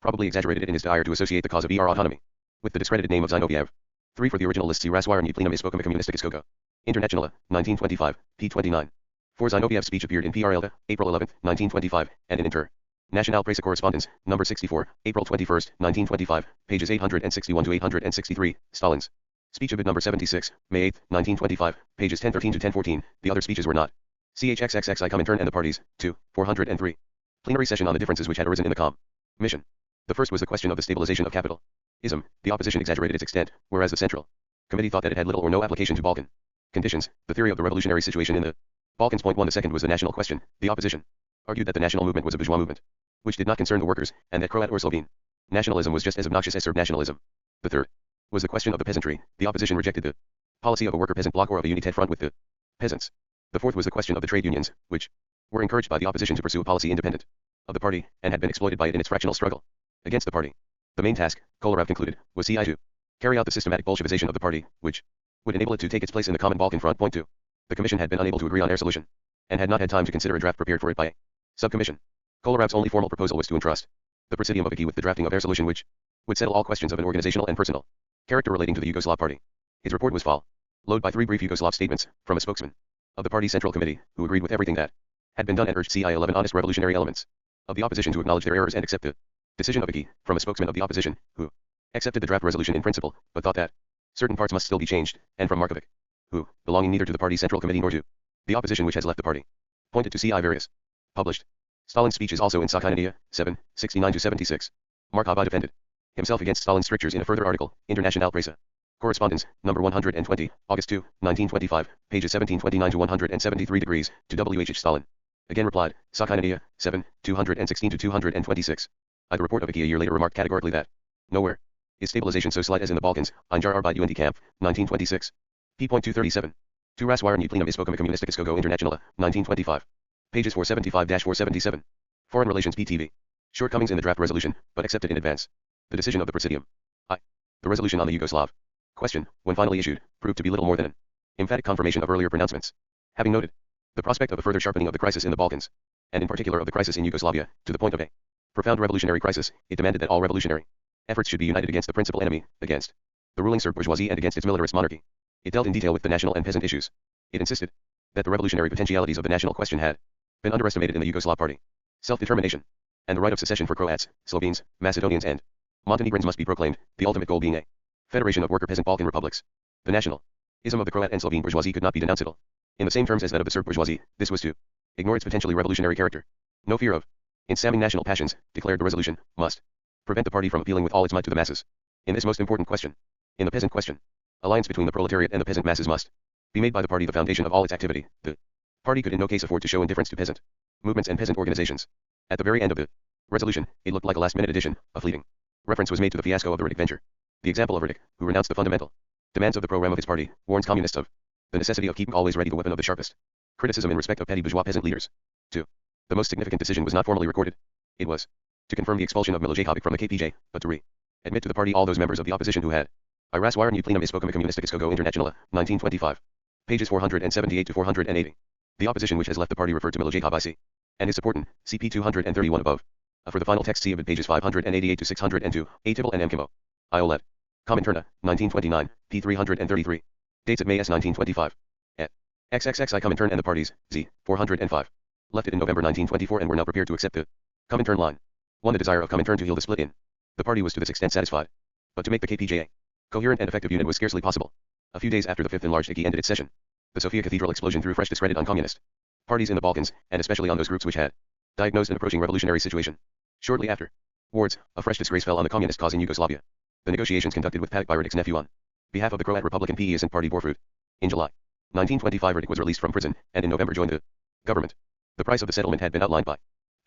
probably exaggerated it in his desire to associate the cause of autonomy with the discredited name of Zinoviev. 3. For the original list, see Raswirenie plenum Ispokoma Communistického Internationala, 1925, p. 29. 4. Zinoviev's speech appeared in PR Elda, April 11, 1925, and in National Presa Correspondence, number 64, April 21, 1925, pages 861 to 863, Stalin's speech of it number 76, May 8, 1925, pages 1013 to 1014, the other speeches were not. CHXXXI Comintern and the parties, 2, 403. Plenary session on the differences which had arisen in the mission. The first was the question of the stabilization of capitalism. The opposition exaggerated its extent, whereas the Central Committee thought that it had little or no application to Balkan conditions. The theory of the revolutionary situation in the Balkans. Point 1. The second was the national question. The opposition argued that the national movement was a bourgeois movement, which did not concern the workers, and that Croat or Slovene nationalism was just as obnoxious as Serb nationalism. The third was the question of the peasantry. The opposition rejected the policy of a worker-peasant bloc or of a united front with the peasants. The fourth was the question of the trade unions, which were encouraged by the opposition to pursue a policy independent of the party, and had been exploited by it in its fractional struggle against the party. The main task, Kolarov concluded, was to carry out the systematic Bolshevization of the party, which would enable it to take its place in the common Balkan front. Point 2. The commission had been unable to agree on air solution, and had not had time to consider a draft prepared for it by a subcommission. Kolarov's only formal proposal was to entrust the Presidium of Igi with the drafting of air solution, which would settle all questions of an organizational and personal character relating to the Yugoslav party. His report was followed by 3 brief Yugoslav statements from a spokesman of the party's Central Committee, who agreed with everything that had been done and urged CI 11 honest revolutionary elements of the opposition to acknowledge their errors and accept the decision of Igi, from a spokesman of the opposition, who accepted the draft resolution in principle, but thought that certain parts must still be changed, and from Markovic, who, belonging neither to the party's Central Committee nor to the opposition which has left the party, pointed to CI various published Stalin's speech is also in Sakhinania, 7, 69 to 76. Markov defended himself against Stalin's strictures in a further article, International Presa Correspondence, number 120, August 2, 1925, pages 1729 to 173 degrees, to W.H. Stalin. Again replied, Sakhinania, 7, 216 to 226. The report of Igi a year later remarked categorically that nowhere Is stabilization so slight as in the Balkans? Einjar Arbeit und Kampf, 1926. p.237. Tu Raswaren plenum Ispokum Communisticus Go Internationale, 1925. Pages 475-477. Foreign Relations PTV. Shortcomings in the draft resolution, but accepted in advance. The decision of the Presidium. I. The resolution on the Yugoslav question, when finally issued, proved to be little more than an emphatic confirmation of earlier pronouncements. Having noted the prospect of a further sharpening of the crisis in the Balkans, and in particular of the crisis in Yugoslavia, to the point of a profound revolutionary crisis, it demanded that all revolutionary efforts should be united against the principal enemy, against the ruling Serb bourgeoisie and against its militarist monarchy. It dealt in detail with the national and peasant issues. It insisted that the revolutionary potentialities of the national question had been underestimated in the Yugoslav party. Self-determination and the right of secession for Croats, Slovenes, Macedonians and Montenegrins must be proclaimed, the ultimate goal being a federation of worker peasant Balkan republics. The nationalism of the Croat and Slovene bourgeoisie could not be denounciable in the same terms as that of the Serb bourgeoisie. This was to ignore its potentially revolutionary character. No fear of ensalming national passions, declared the resolution, must prevent the party from appealing with all its might to the masses. In this most important question, in the peasant question, alliance between the proletariat and the peasant masses must be made by the party the foundation of all its activity. The party could in no case afford to show indifference to peasant movements and peasant organizations. At the very end of the resolution, it looked like a last-minute addition, a fleeting reference was made to the fiasco of the Radic venture. The example of Radic, who renounced the fundamental demands of the program of his party, warns communists of the necessity of keeping always ready the weapon of the sharpest criticism in respect of petty bourgeois peasant leaders. 2. The most significant decision was not formally recorded. It was to confirm the expulsion of Milošević from the KPJ, but to re-admit to the party all those members of the opposition who had I Raswaren plenum Ispokum Communisticus Go Internationale, 1925. Pages 478 to 480. The opposition which has left the party referred to Milošević and his supportant, CP 231 above. For the final text see of it pages 588 to 602, A. Tibble and M. Kimbo. Iolet. Comintern, 1929, p. 333. Dates of May S. 1925. At XXXI Comintern and the parties, Z. 405. Left it in November 1924 and were now prepared to accept the Comintern line. 1. The desire of Comintern to heal the split in the party was to this extent satisfied. But to make the KPJ a coherent and effective unit was scarcely possible. A few days after the Fifth Enlarged IKI ended its session, the Sofia Cathedral explosion threw fresh discredit on communist parties in the Balkans, and especially on those groups which had diagnosed an approaching revolutionary situation. Shortly after wards, a fresh disgrace fell on the communist cause in Yugoslavia. The negotiations conducted with Padik by Radic's nephew on behalf of the Croat Republican Peasant Party bore fruit. In July 1925 Radic was released from prison, and in November joined the government. The price of the settlement had been outlined by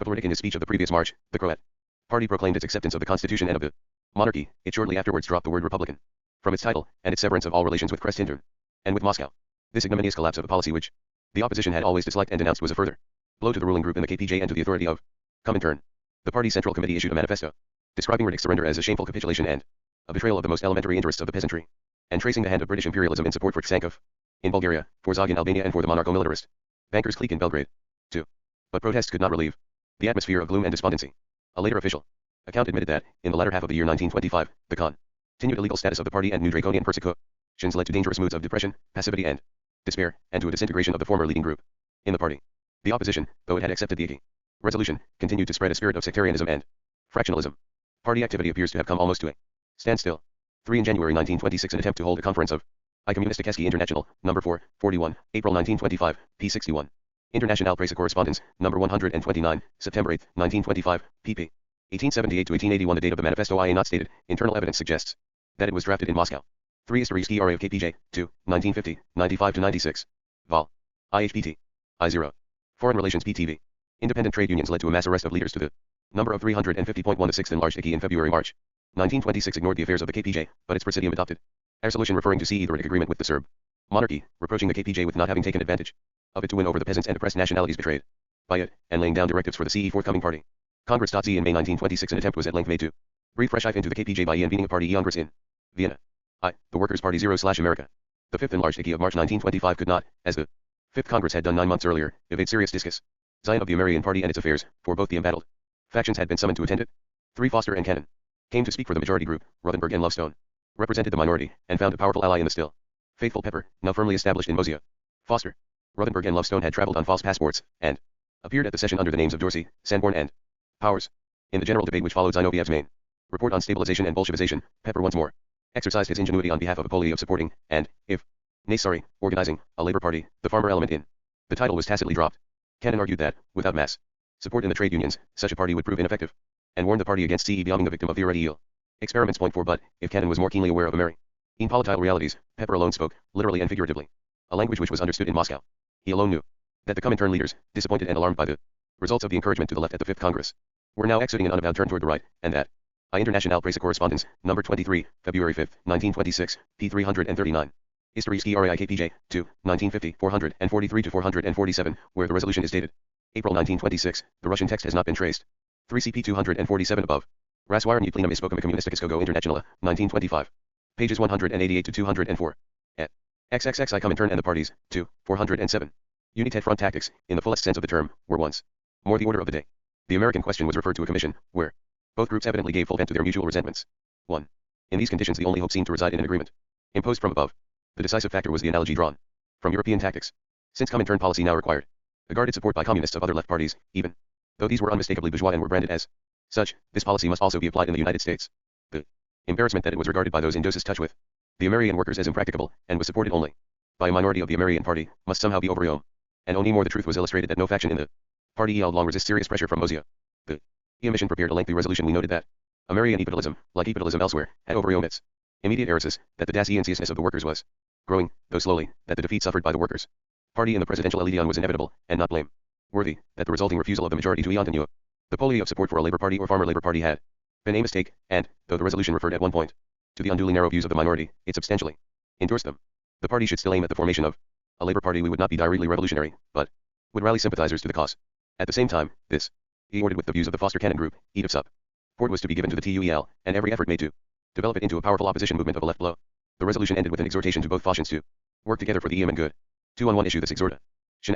Radic in his speech of the previous March. The Croat party proclaimed its acceptance of the constitution and of the monarchy. It shortly afterwards dropped the word Republican from its title, and its severance of all relations with Krestintern and with Moscow. This ignominious collapse of a policy which the opposition had always disliked and denounced was a further blow to the ruling group in the KPJ and to the authority of Comintern. The party's Central Committee issued a manifesto describing Radic's surrender as a shameful capitulation and a betrayal of the most elementary interests of the peasantry, and tracing the hand of British imperialism in support for Tsankov in Bulgaria, for Zog in Albania and for the monarcho-militarist bankers clique in Belgrade. 2. But protests could not relieve the atmosphere of gloom and despondency. A later official account admitted that, in the latter half of the year 1925, the continued illegal status of the party and new draconian persecutions led to dangerous moods of depression, passivity and despair, and to a disintegration of the former leading group in the party. The opposition, though it had accepted the IKI resolution, continued to spread a spirit of sectarianism and fractionalism. Party activity appears to have come almost to a standstill. 3. In January 1926 an attempt to hold a conference of I Communisticheski International, No. 4, 41, April 1925, p. 61. International Presse Correspondence, No. 129, September 8, 1925, pp. 1878 to 1881. The date of the manifesto IA not stated. Internal evidence suggests that it was drafted in Moscow. 3. Historisky RA of KPJ, 2, 1950, 95 to 96. Vol. IHPT. I0. Foreign Relations PTV. Independent trade unions led to a mass arrest of leaders to the number of 350.1. The 6th enlarged IKI in February-March 1926 ignored the affairs of the KPJ, but its presidium adopted a resolution referring to the Radic agreement with the Serb monarchy, reproaching the KPJ with not having taken advantage of it to win over the peasants and oppressed nationalities betrayed by it, and laying down directives for the forthcoming party. Congress.Z in May 1926 an attempt was at length made to breathe fresh life into the KPJ by convening a party Congress in Vienna. The Workers' Party 0/America. The 5th enlarged IKI of March 1925 could not, as the 5th Congress had done 9 months earlier, evade serious discussion of the Umerian party and its affairs, for both the embattled factions had been summoned to attend it. 3. Foster and Cannon came to speak for the majority group. Rothenberg and Lovestone represented the minority, and found a powerful ally in the still faithful Pepper, now firmly established in Mosea. Foster, Rothenberg and Lovestone had traveled on false passports, and appeared at the session under the names of Dorsey, Sanborn and Powers. In the general debate which followed Zinoviev's main report on stabilization and Bolshevization, Pepper once more exercised his ingenuity on behalf of a policy of supporting, and, if necessary, organizing, a labor party. The farmer element in the title was tacitly dropped. Cannon argued that, without mass support in the trade unions, such a party would prove ineffective, and warned the party against becoming the victim of theoretical experiments. 4. But, if Cannon was more keenly aware of political realities, Pepper alone spoke, literally and figuratively, a language which was understood in Moscow. He alone knew that the Comintern leaders, disappointed and alarmed by the results of the encouragement to the left at the 5th Congress, were now executing an unavowed turn toward the right, and that I International Presse Correspondence, number 23, February 5, 1926, p. 339. History Skriikpj, 2, 1950, 443 to 447, where the resolution is dated April 1926, the Russian text has not been traced. 3 CP 247 above. Razwirnie plenum ispokum communisticogo internationale, 1925. Pages 188 to 204. Et. XXX I Comintern and the parties, 2, 407. United front tactics, in the fullest sense of the term, were once more the order of the day. The American question was referred to a commission, where both groups evidently gave full vent to their mutual resentments. 1. In these conditions the only hope seemed to reside in an agreement imposed from above. The decisive factor was the analogy drawn from European tactics. Since Comintern policy now required a guarded support by communists of other left parties, even though these were unmistakably bourgeois and were branded as such, this policy must also be applied in the United States. The embarrassment that it was regarded by those in dosist touch with the American workers as impracticable, and was supported only by a minority of the American party, must somehow be overcome. And only more the truth was illustrated that no faction in the party long resist serious pressure from Mosea. The mission prepared a lengthy resolution. We noted that American capitalism, like capitalism elsewhere, had overcome its immediate errors, that the dissentiousness of the workers was growing, though slowly, that the defeat suffered by the workers' party in the presidential election was inevitable, and not blame-worthy, that the resulting refusal of the majority to continue the policy of support for a labor party or farmer labor party had been a mistake, and, though the resolution referred at one point to the unduly narrow views of the minority, it substantially endorsed them. The party should still aim at the formation of a labor party. We would not be directly revolutionary, but would rally sympathizers to the cause. At the same time, this he ordered with the views of the Foster Cannon Group, EAT of support was to be given to the TUEL, and every effort made to develop it into a powerful opposition movement of a left blow. The resolution ended with an exhortation to both factions to work together for the EM and good. 2 on one issue. This exhortation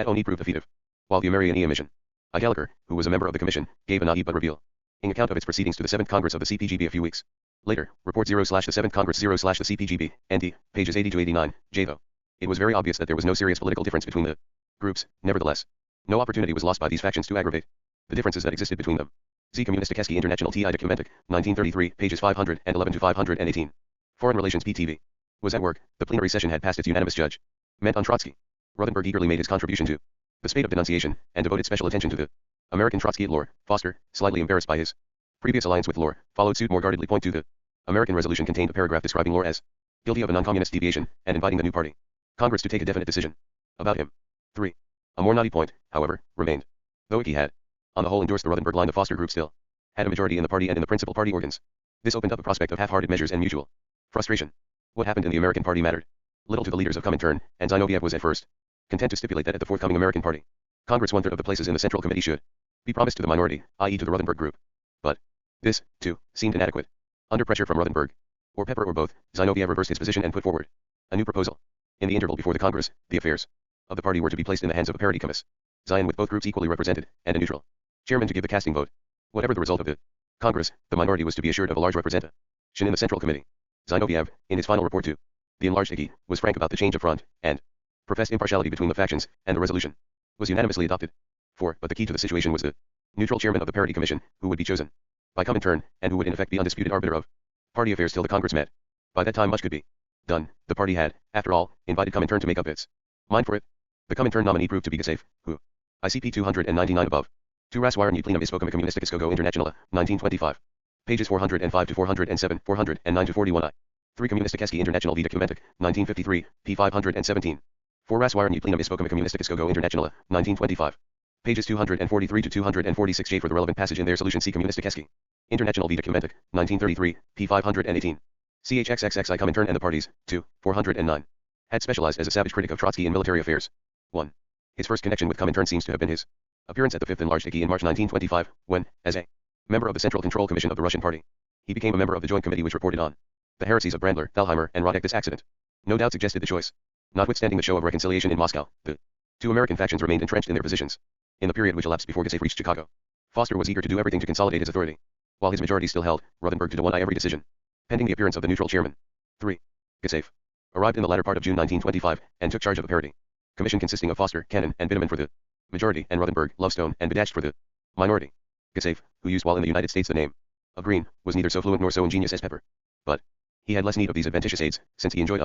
only proved effective, while the American EM mission. I. Gallagher, who was a member of the commission, gave a naive but revealing account of its proceedings to the 7th Congress of the CPGB a few weeks later. Report 0/the 7th Congress 0/the CPGB, NT, pages 80 to 89, J. Though it was very obvious that there was no serious political difference between the groups, nevertheless, no opportunity was lost by these factions to aggravate the differences that existed between them. Z. Kommunisticheski International TI Documentic, 1933, pages 511 to 518. Foreign Relations PTV. Was at work. The plenary session had passed its unanimous judgment on Trotsky. Ruthenberg eagerly made his contribution to the spade of denunciation, and devoted special attention to the American Trotsky at Lohr. Foster, slightly embarrassed by his previous alliance with Lohr, followed suit more guardedly. Point to the American resolution contained a paragraph describing Lohr as guilty of a non-communist deviation, and inviting the new party Congress to take a definite decision about him. 3. A more knotty point, however, remained. Though he had, on the whole, endorsed the Ruthenberg line, the Foster group still had a majority in the party and in the principal party organs. This opened up the prospect of half-hearted measures and mutual frustration. What happened in the American party mattered little to the leaders of Comintern, and Zinoviev was at first content to stipulate that at the forthcoming American party Congress 1/3 of the places in the Central Committee should be promised to the minority, i.e. to the Ruthenberg group. But this, too, seemed inadequate. Under pressure from Ruthenberg, or Pepper or both, Zinoviev reversed his position and put forward a new proposal. In the interval before the Congress, the affairs of the party were to be placed in the hands of a parity committee, Zion with both groups equally represented, and a neutral chairman to give the casting vote. Whatever the result of the Congress, the minority was to be assured of a large representation in the Central Committee. Zinoviev, in his final report to the enlarged IGI, was frank about the change of front, and professed impartiality between the factions, and the resolution was unanimously adopted. 4. But the key to the situation was the neutral chairman of the Parity Commission, who would be chosen by Comintern, and who would in effect be undisputed arbiter of party affairs till the Congress met. By that time much could be done. The party had, after all, invited Comintern to make up its mind for it. The Comintern nominee proved to be Gasafe, who ICP 299 above. 2 Razwirnie plenum ispokum communisticogo internationale, 1925. Pages 405 to 407, 409 to 41 I. 3 Kommunisticheski International V. Documentic, 1953, p. 517. 4 Razwirnie plenum ispokum communisticogo internationale, 1925. Pages 243 to 246 J for the relevant passage in their solution. C. Kommunisticheski International V. Documentic, 1933, p. 518. CHXXXI Comintern and the parties, 2, 409. Had specialized as a savage critic of Trotsky in military affairs. 1. His first connection with Comintern seems to have been his appearance at the 5th enlarged IGI in March 1925, when, as a member of the Central Control Commission of the Russian Party, he became a member of the Joint Committee which reported on the heresies of Brandler, Thalheimer, and Rodek. This accident no doubt suggested the choice. Notwithstanding the show of reconciliation in Moscow, the 2 American factions remained entrenched in their positions. In the period which elapsed before Gasafe reached Chicago, Foster was eager to do everything to consolidate his authority, while his majority still held Ruthenberg to one-eye every decision, pending the appearance of the neutral chairman. 3. Gasafe arrived in the latter part of June 1925, and took charge of a parity commission consisting of Foster, Cannon, and Bideman for the majority, and Ruthenberg, Lovestone, and Bedasht for the minority. Gasafe, who used while in the United States the name of Green, was neither so fluent nor so ingenious as Pepper. But he had less need of these adventitious aids, since he enjoyed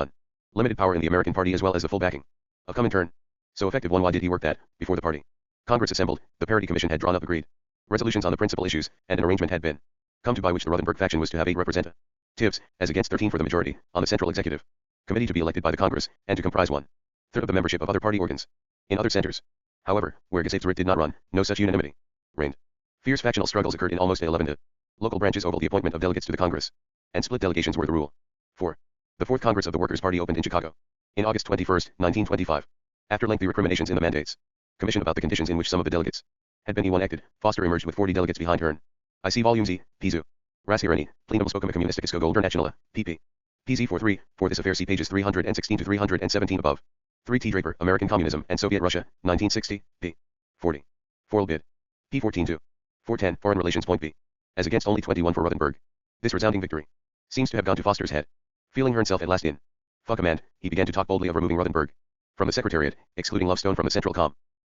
unlimited power in the American party as well as the full backing of Comintern. So effective one. Why did he work that, before the party Congress assembled, the Parity Commission had drawn up agreed resolutions on the principal issues, and an arrangement had been come to by which the Ruthenberg faction was to have 8 representatives, as against 13 for the majority, on the Central Executive Committee to be elected by the Congress, and to comprise 1/3 of the membership of other party organs. In other centers, however, where Gasafe's writ did not run, no such unanimity reigned. Fierce factional struggles occurred in almost 11 to Local branches oversaw the appointment of delegates to the Congress, and split delegations were the rule. 4. The Fourth Congress of the Workers' Party opened in Chicago. In August 21, 1925. After lengthy recriminations in the mandates commission about the conditions in which some of the delegates had been elected, Foster emerged with 40 delegates behind Hearn. IC Volume Z, Pizu. Rasirani, Plenum Spokama Communisticus Golder Nationala, pp. PZ 43, for this affair see pages 316 to 317 above. 3 T. Draper, American Communism and Soviet Russia, 1960, p. 40. Foral bid. p. 14-2. 410, Foreign Relations Point B. As against only 21 for Ruthenberg. This resounding victory seems to have gone to Foster's head. Feeling himself at last in fuck command, he began to talk boldly of removing Ruthenberg from the Secretariat, excluding Lovestone from the Central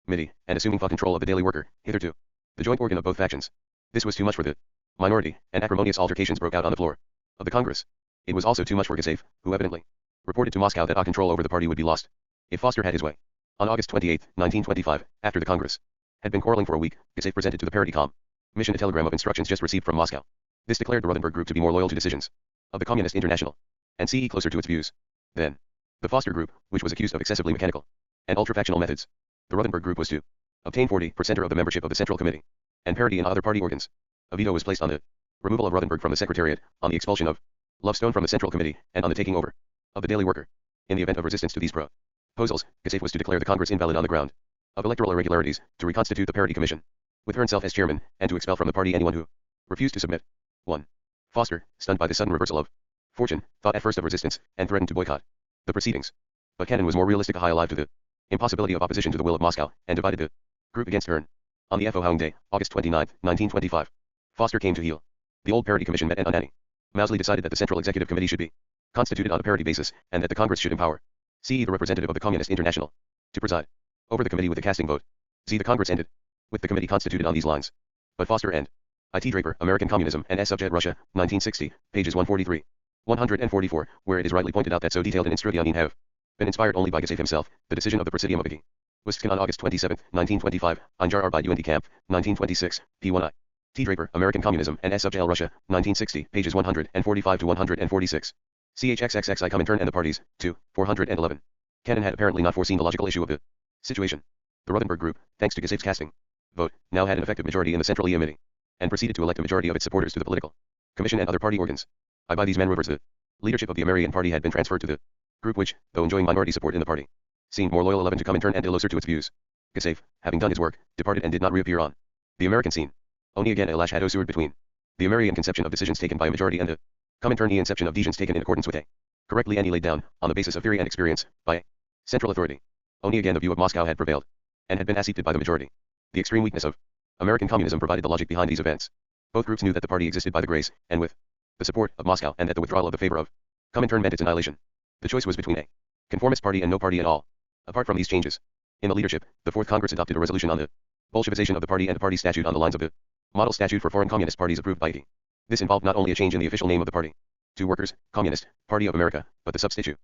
Committee, and assuming full control of the Daily Worker, hitherto the joint organ of both factions. This was too much for the minority, and acrimonious altercations broke out on the floor of the Congress. It was also too much for Gusev, who evidently reported to Moscow that all control over the party would be lost if Foster had his way. On August 28, 1925, after the Congress had been quarreling for a week, Gusev presented to the Parity Commission a telegram of instructions just received from Moscow. This declared the Ruthenberg group to be more loyal to decisions of the Communist International and CE closer to its views than the Foster group, which was accused of excessively mechanical and ultra-factional methods. The Ruthenberg group was to obtain 40% of the membership of the Central Committee and parity in other party organs. A veto was placed on the removal of Ruthenberg from the Secretariat, on the expulsion of Lovestone from the Central Committee, and on the taking over of the Daily Worker. In the event of resistance to these proposals, Gusev was to declare the Congress invalid on the ground of electoral irregularities, to reconstitute the Parity Commission, with himself as chairman, and to expel from the party anyone who refused to submit. 1. Foster, stunned by the sudden reversal of fortune, thought at first of resistance, and threatened to boycott the proceedings. But Cannon was more realistic, high alive to the impossibility of opposition to the will of Moscow, and divided the group against Hearn. On the following day, August 29, 1925, Foster came to heel. The old Parity Commission met and unanimously Mousley decided that the Central Executive Committee should be constituted on a parity basis, and that the Congress should empower C. the representative of the Communist International to preside over the committee with a casting vote. Z. The Congress ended with the committee constituted on these lines. But Foster and I.T. Draper, American Communism and Soviet Russia, 1960, pages 143, 144, where it is rightly pointed out that so detailed an instruction have been inspired only by Gusev himself. The decision of the Presidium of Igi was taken on August 27, 1925, on Jar Arbeit und Camp, 1926, p1i. T. Draper, American Communism and Soviet Russia, 1960, pages 145 to 146. CHXXXI Comintern and the Parties, 2, 411. Cannon had apparently not foreseen the logical issue of the situation. The Ruthenberg group, thanks to Gusev's casting vote, now had an effective majority in the Central Committee, and proceeded to elect a majority of its supporters to the political commission and other party organs. By these maneuvers the leadership of the American Party had been transferred to the group which, though enjoying minority support in the party, seemed more loyal 11 to Comintern and closer to its views. Gusev, having done his work, departed and did not reappear on the American scene. Only again a lash had occurred between the American conception of decisions taken by a majority and the Cominternian conception of decisions taken in accordance with a correctly and laid down, on the basis of theory and experience, by a central authority. Only again the view of Moscow had prevailed, and had been accepted by the majority. The extreme weakness of American communism provided the logic behind these events. Both groups knew that the party existed by the grace, and with the support of Moscow, and that the withdrawal of the favor of Comintern meant its annihilation. The choice was between a conformist party and no party at all. Apart from these changes in the leadership, the Fourth Congress adopted a resolution on the Bolshevization of the party and a party statute on the lines of the model statute for foreign communist parties approved by Igi. This involved not only a change in the official name of the party to Workers' Communist Party of America, but the substitution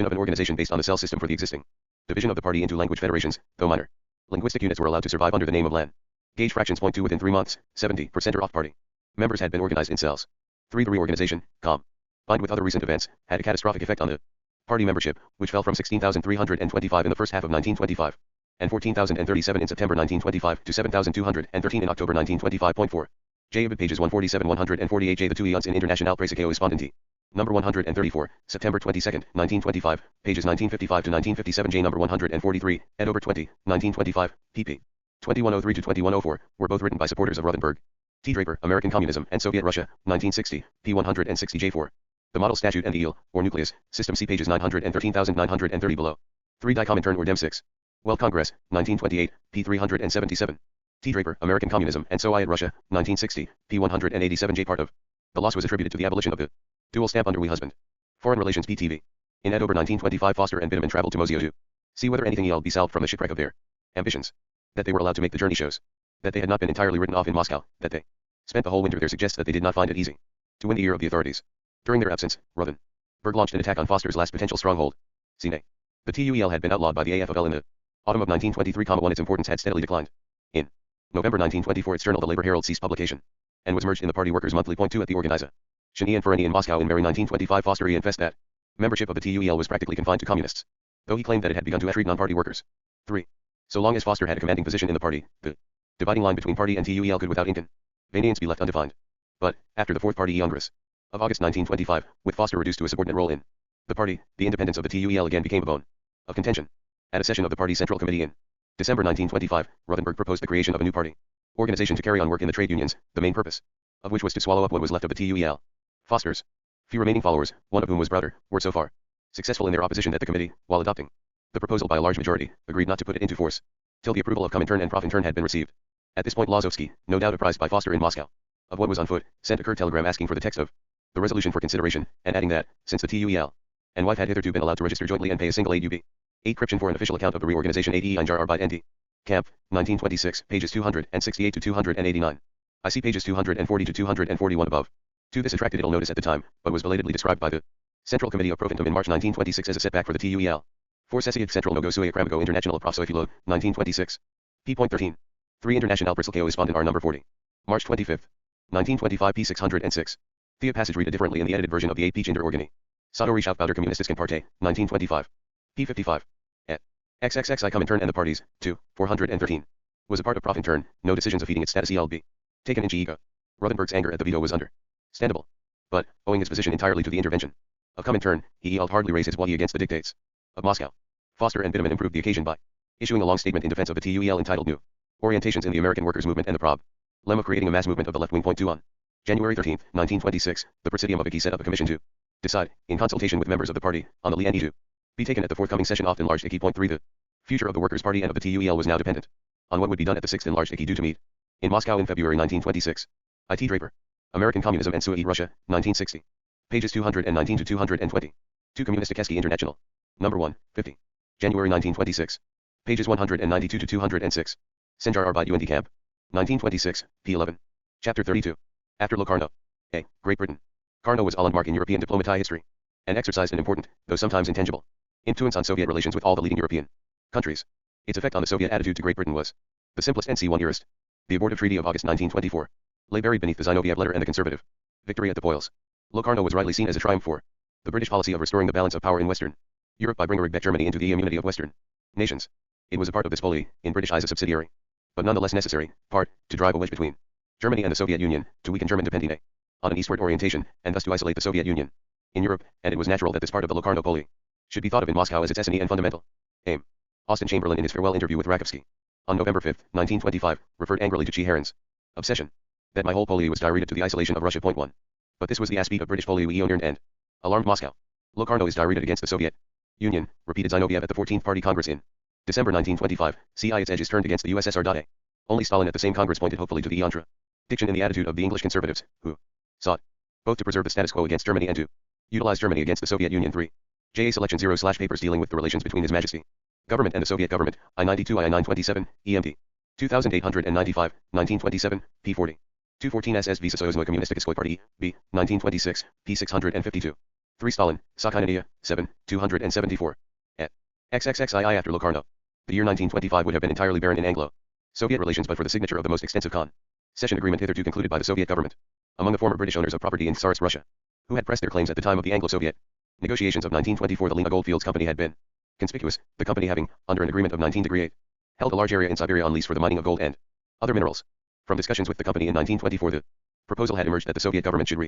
of an organization based on the cell system for the existing division of the party into language federations, though minor linguistic units were allowed to survive under the name of LAN. Gauge fractions point to within 3 months, 70% or off party members had been organized in cells. 3. The reorganization, combined with other recent events, had a catastrophic effect on the party membership, which fell from 16,325 in the first half of 1925, and 14,037 in September 1925 to 7,213 in October 1925.4. J. Ibid pages 147 148 J. The two eons in International Presse Correspondente. Number 134, September 22, 1925, pages 1955 to 1957 J. Number 143, October 20, 1925, pp. 2103 to 2104, were both written by supporters of Ruthenberg. T. Draper, American Communism and Soviet Russia, 1960, p. 160 J4. The Model Statute and the EEL, or Nucleus, System C pages 913,930 below. 3. Die Comintern or Dem 6. Well Congress, 1928, p. 377. T. Draper, American Communism and Soviet Russia, 1960, p. 187 J. Part of the loss was attributed to the abolition of the dual stamp under We Husband. Foreign Relations PTV. In October 1925 Foster and Biderman traveled to Moscow to see whether anything be solved from the shipwreck of their ambitions. That they were allowed to make the journey shows that they had not been entirely written off in Moscow, that they spent the whole winter there suggests that they did not find it easy to win the ear of the authorities. During their absence, Ruthenberg launched an attack on Foster's last potential stronghold, Sine. The TUEL had been outlawed by the AFL in the autumn of 1923, when its importance had steadily declined. In November 1924 its journal The Labor Herald ceased publication, and was merged in the Party Workers' Monthly. Point 2 at the organizer Shani and Fereni in Moscow in May 1925 Foster confessed that membership of the TUEL was practically confined to communists, though he claimed that it had begun to treat non-party workers. 3. So long as Foster had a commanding position in the party, the dividing line between party and TUEL could without inconvenience be left undefined. But, after the Fourth Party Congress of August 1925, with Foster reduced to a subordinate role in the party, the independence of the TUEL again became a bone of contention. At a session of the party's Central Committee in December 1925, Ruthenberg proposed the creation of a new party organization to carry on work in the trade unions, the main purpose of which was to swallow up what was left of the TUEL. Foster's few remaining followers, one of whom was Browder, were so far successful in their opposition that the committee, while adopting the proposal by a large majority, agreed not to put it into force till the approval of Comintern and Profintern had been received. At this point Lozovsky, no doubt apprised by Foster in Moscow of what was on foot, sent a curt telegram asking for the text of the resolution for consideration, and adding that, since the TUEL and wife had hitherto been allowed to register jointly and pay a single AUB 8 Krypton for an official account of the reorganization ADE Einjar Arbeit ND. Camp, 1926, pages 268 to 289. I see pages 240 to 241 above. To this attracted little notice at the time, but was belatedly described by the Central Committee of Provintum in March 1926 as a setback for the TUEL. For Sessiad Central Nogosuya Kramigo International Profsoifilo, 1926. p.13. 3 International Bristlekeo Respondent R. number 40. March 25, 1925 p. 606. Thea passage read differently in the edited version of the 8 Peach Interorgani. Sado Reschaufbauder Kommunistischen Partei, 1925. p. 55. Et. XXXI Comintern and the parties, 2, 413. Was a part of Profintern, no decisions of heeding its status ELB. Taken in Giga. Ruthenberg's anger at the veto was understandable. But, owing his position entirely to the intervention of Comintern, he hardly raised his voice against the dictates of Moscow. Foster and Biedermann improved the occasion by issuing a long statement in defense of the TUEL entitled New Orientations in the American Workers' Movement and the Problem of Creating a Mass Movement of the Left Wing. 2 On January 13, 1926, the Presidium of IGI set up a commission to decide, in consultation with members of the party, on the ligne to be taken at the forthcoming session. Oft enlarged IGI. 3 The future of the Workers' Party and of the TUEL was now dependent on what would be done at the 6th enlarged IGI due to meet in Moscow in February 1926. I.T. Draper. American Communism and Soviet Russia, 1960. Pages 219 to 220. To Kommunistический International. Number 1, 50. January 1926. Pages 192 to 206. Senjar Arbeit UND Camp. 1926, p. 11. Chapter 32. After Locarno. A. Great Britain. Carnot was a landmark in European diplomatic history, and exercised an important, though sometimes intangible, influence on Soviet relations with all the leading European countries. Its effect on the Soviet attitude to Great Britain was the simplest and C1-erist. The abortive treaty of August 1924 lay buried beneath the Zinoviev letter and the conservative victory at the Poils. Locarno was rightly seen as a triumph for the British policy of restoring the balance of power in Western Europe by bringing back Germany into the immunity of Western nations. It was a part of this wholly, in British eyes, a subsidiary, but nonetheless necessary, part, to drive a wedge between Germany and the Soviet Union, to weaken German dependence on an eastward orientation, and thus to isolate the Soviet Union in Europe, and it was natural that this part of the Locarno Poli should be thought of in Moscow as its essence and fundamental aim. Austin Chamberlain in his farewell interview with Rakovsky on November 5, 1925, referred angrily to Cheharin's obsession that my whole Poli was directed to the isolation of Russia. 1. But this was the aspect of British Poli we earned and alarmed Moscow. Locarno is directed against the Soviet Union, repeated Zinoviev at the 14th Party Congress in December 1925. CI its edges turned against the USSR. Only Stalin at the same Congress pointed hopefully to the contradiction in the attitude of the English conservatives, who sought both to preserve the status quo against Germany and to utilize Germany against the Soviet Union. 3. JA Selection 0/papers dealing with the relations between His Majesty Government and the Soviet Government, I-92 I-927, EMD. 2895, 1927, p. 40. 214 SSV Socialism Kommunistiskoi Party, B, 1926, p. 652. 3 Stalin, Sakhanovia, 7, 274. Et. XXXII after Locarno. The year 1925 would have been entirely barren in Anglo-Soviet relations but for the signature of the most extensive concession agreement hitherto concluded by the Soviet government among the former British owners of property in Tsarist Russia, who had pressed their claims at the time of the Anglo-Soviet negotiations of 1924. The Lena Goldfields Company had been conspicuous, the company having, under an agreement of 1938, held a large area in Siberia on lease for the mining of gold and other minerals. From discussions with the company in 1924, the proposal had emerged that the Soviet government should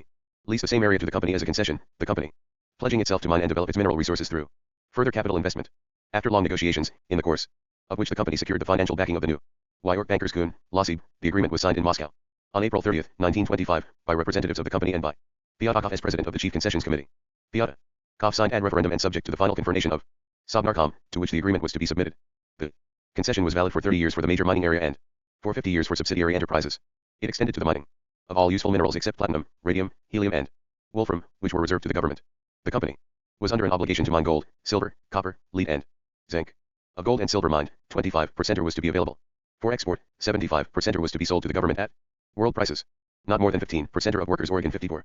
lease the same area to the company as a concession, the company pledging itself to mine and develop its mineral resources through further capital investment. After long negotiations, in the course of which the company secured the financial backing of the New York bankers Kuhn, Lossib, the agreement was signed in Moscow on April 30, 1925, by representatives of the company and by Pyatakov as president of the Chief Concessions Committee. Pyatakov signed ad referendum and subject to the final confirmation of Sovnarkom, to which the agreement was to be submitted. The concession was valid for 30 years for the major mining area and for 50 years for subsidiary enterprises. It extended to the mining of all useful minerals except platinum, radium, helium and wolfram, which were reserved to the government. The company was under an obligation to mine gold, silver, copper, lead and zinc. Of gold and silver mined, 25% was to be available for export, 75% was to be sold to the government at world prices. Not more than 15% of workers Oregon 54%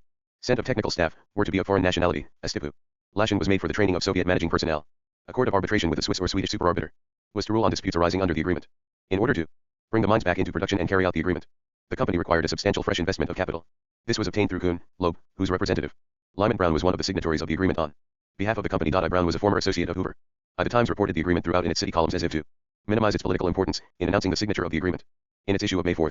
of technical staff were to be of foreign nationality. A stipulation was made for the training of Soviet managing personnel. A court of arbitration with the Swiss or Swedish superarbiter was to rule on disputes arising under the agreement. In order to bring the mines back into production and carry out the agreement, the company required a substantial fresh investment of capital. This was obtained through Kuhn, Loeb, whose representative, Lyman Brown, was one of the signatories of the agreement on behalf of the company. I. Brown was a former associate of Hoover. The Times reported the agreement throughout in its city columns as if to minimize its political importance in announcing the signature of the agreement. In its issue of May 4,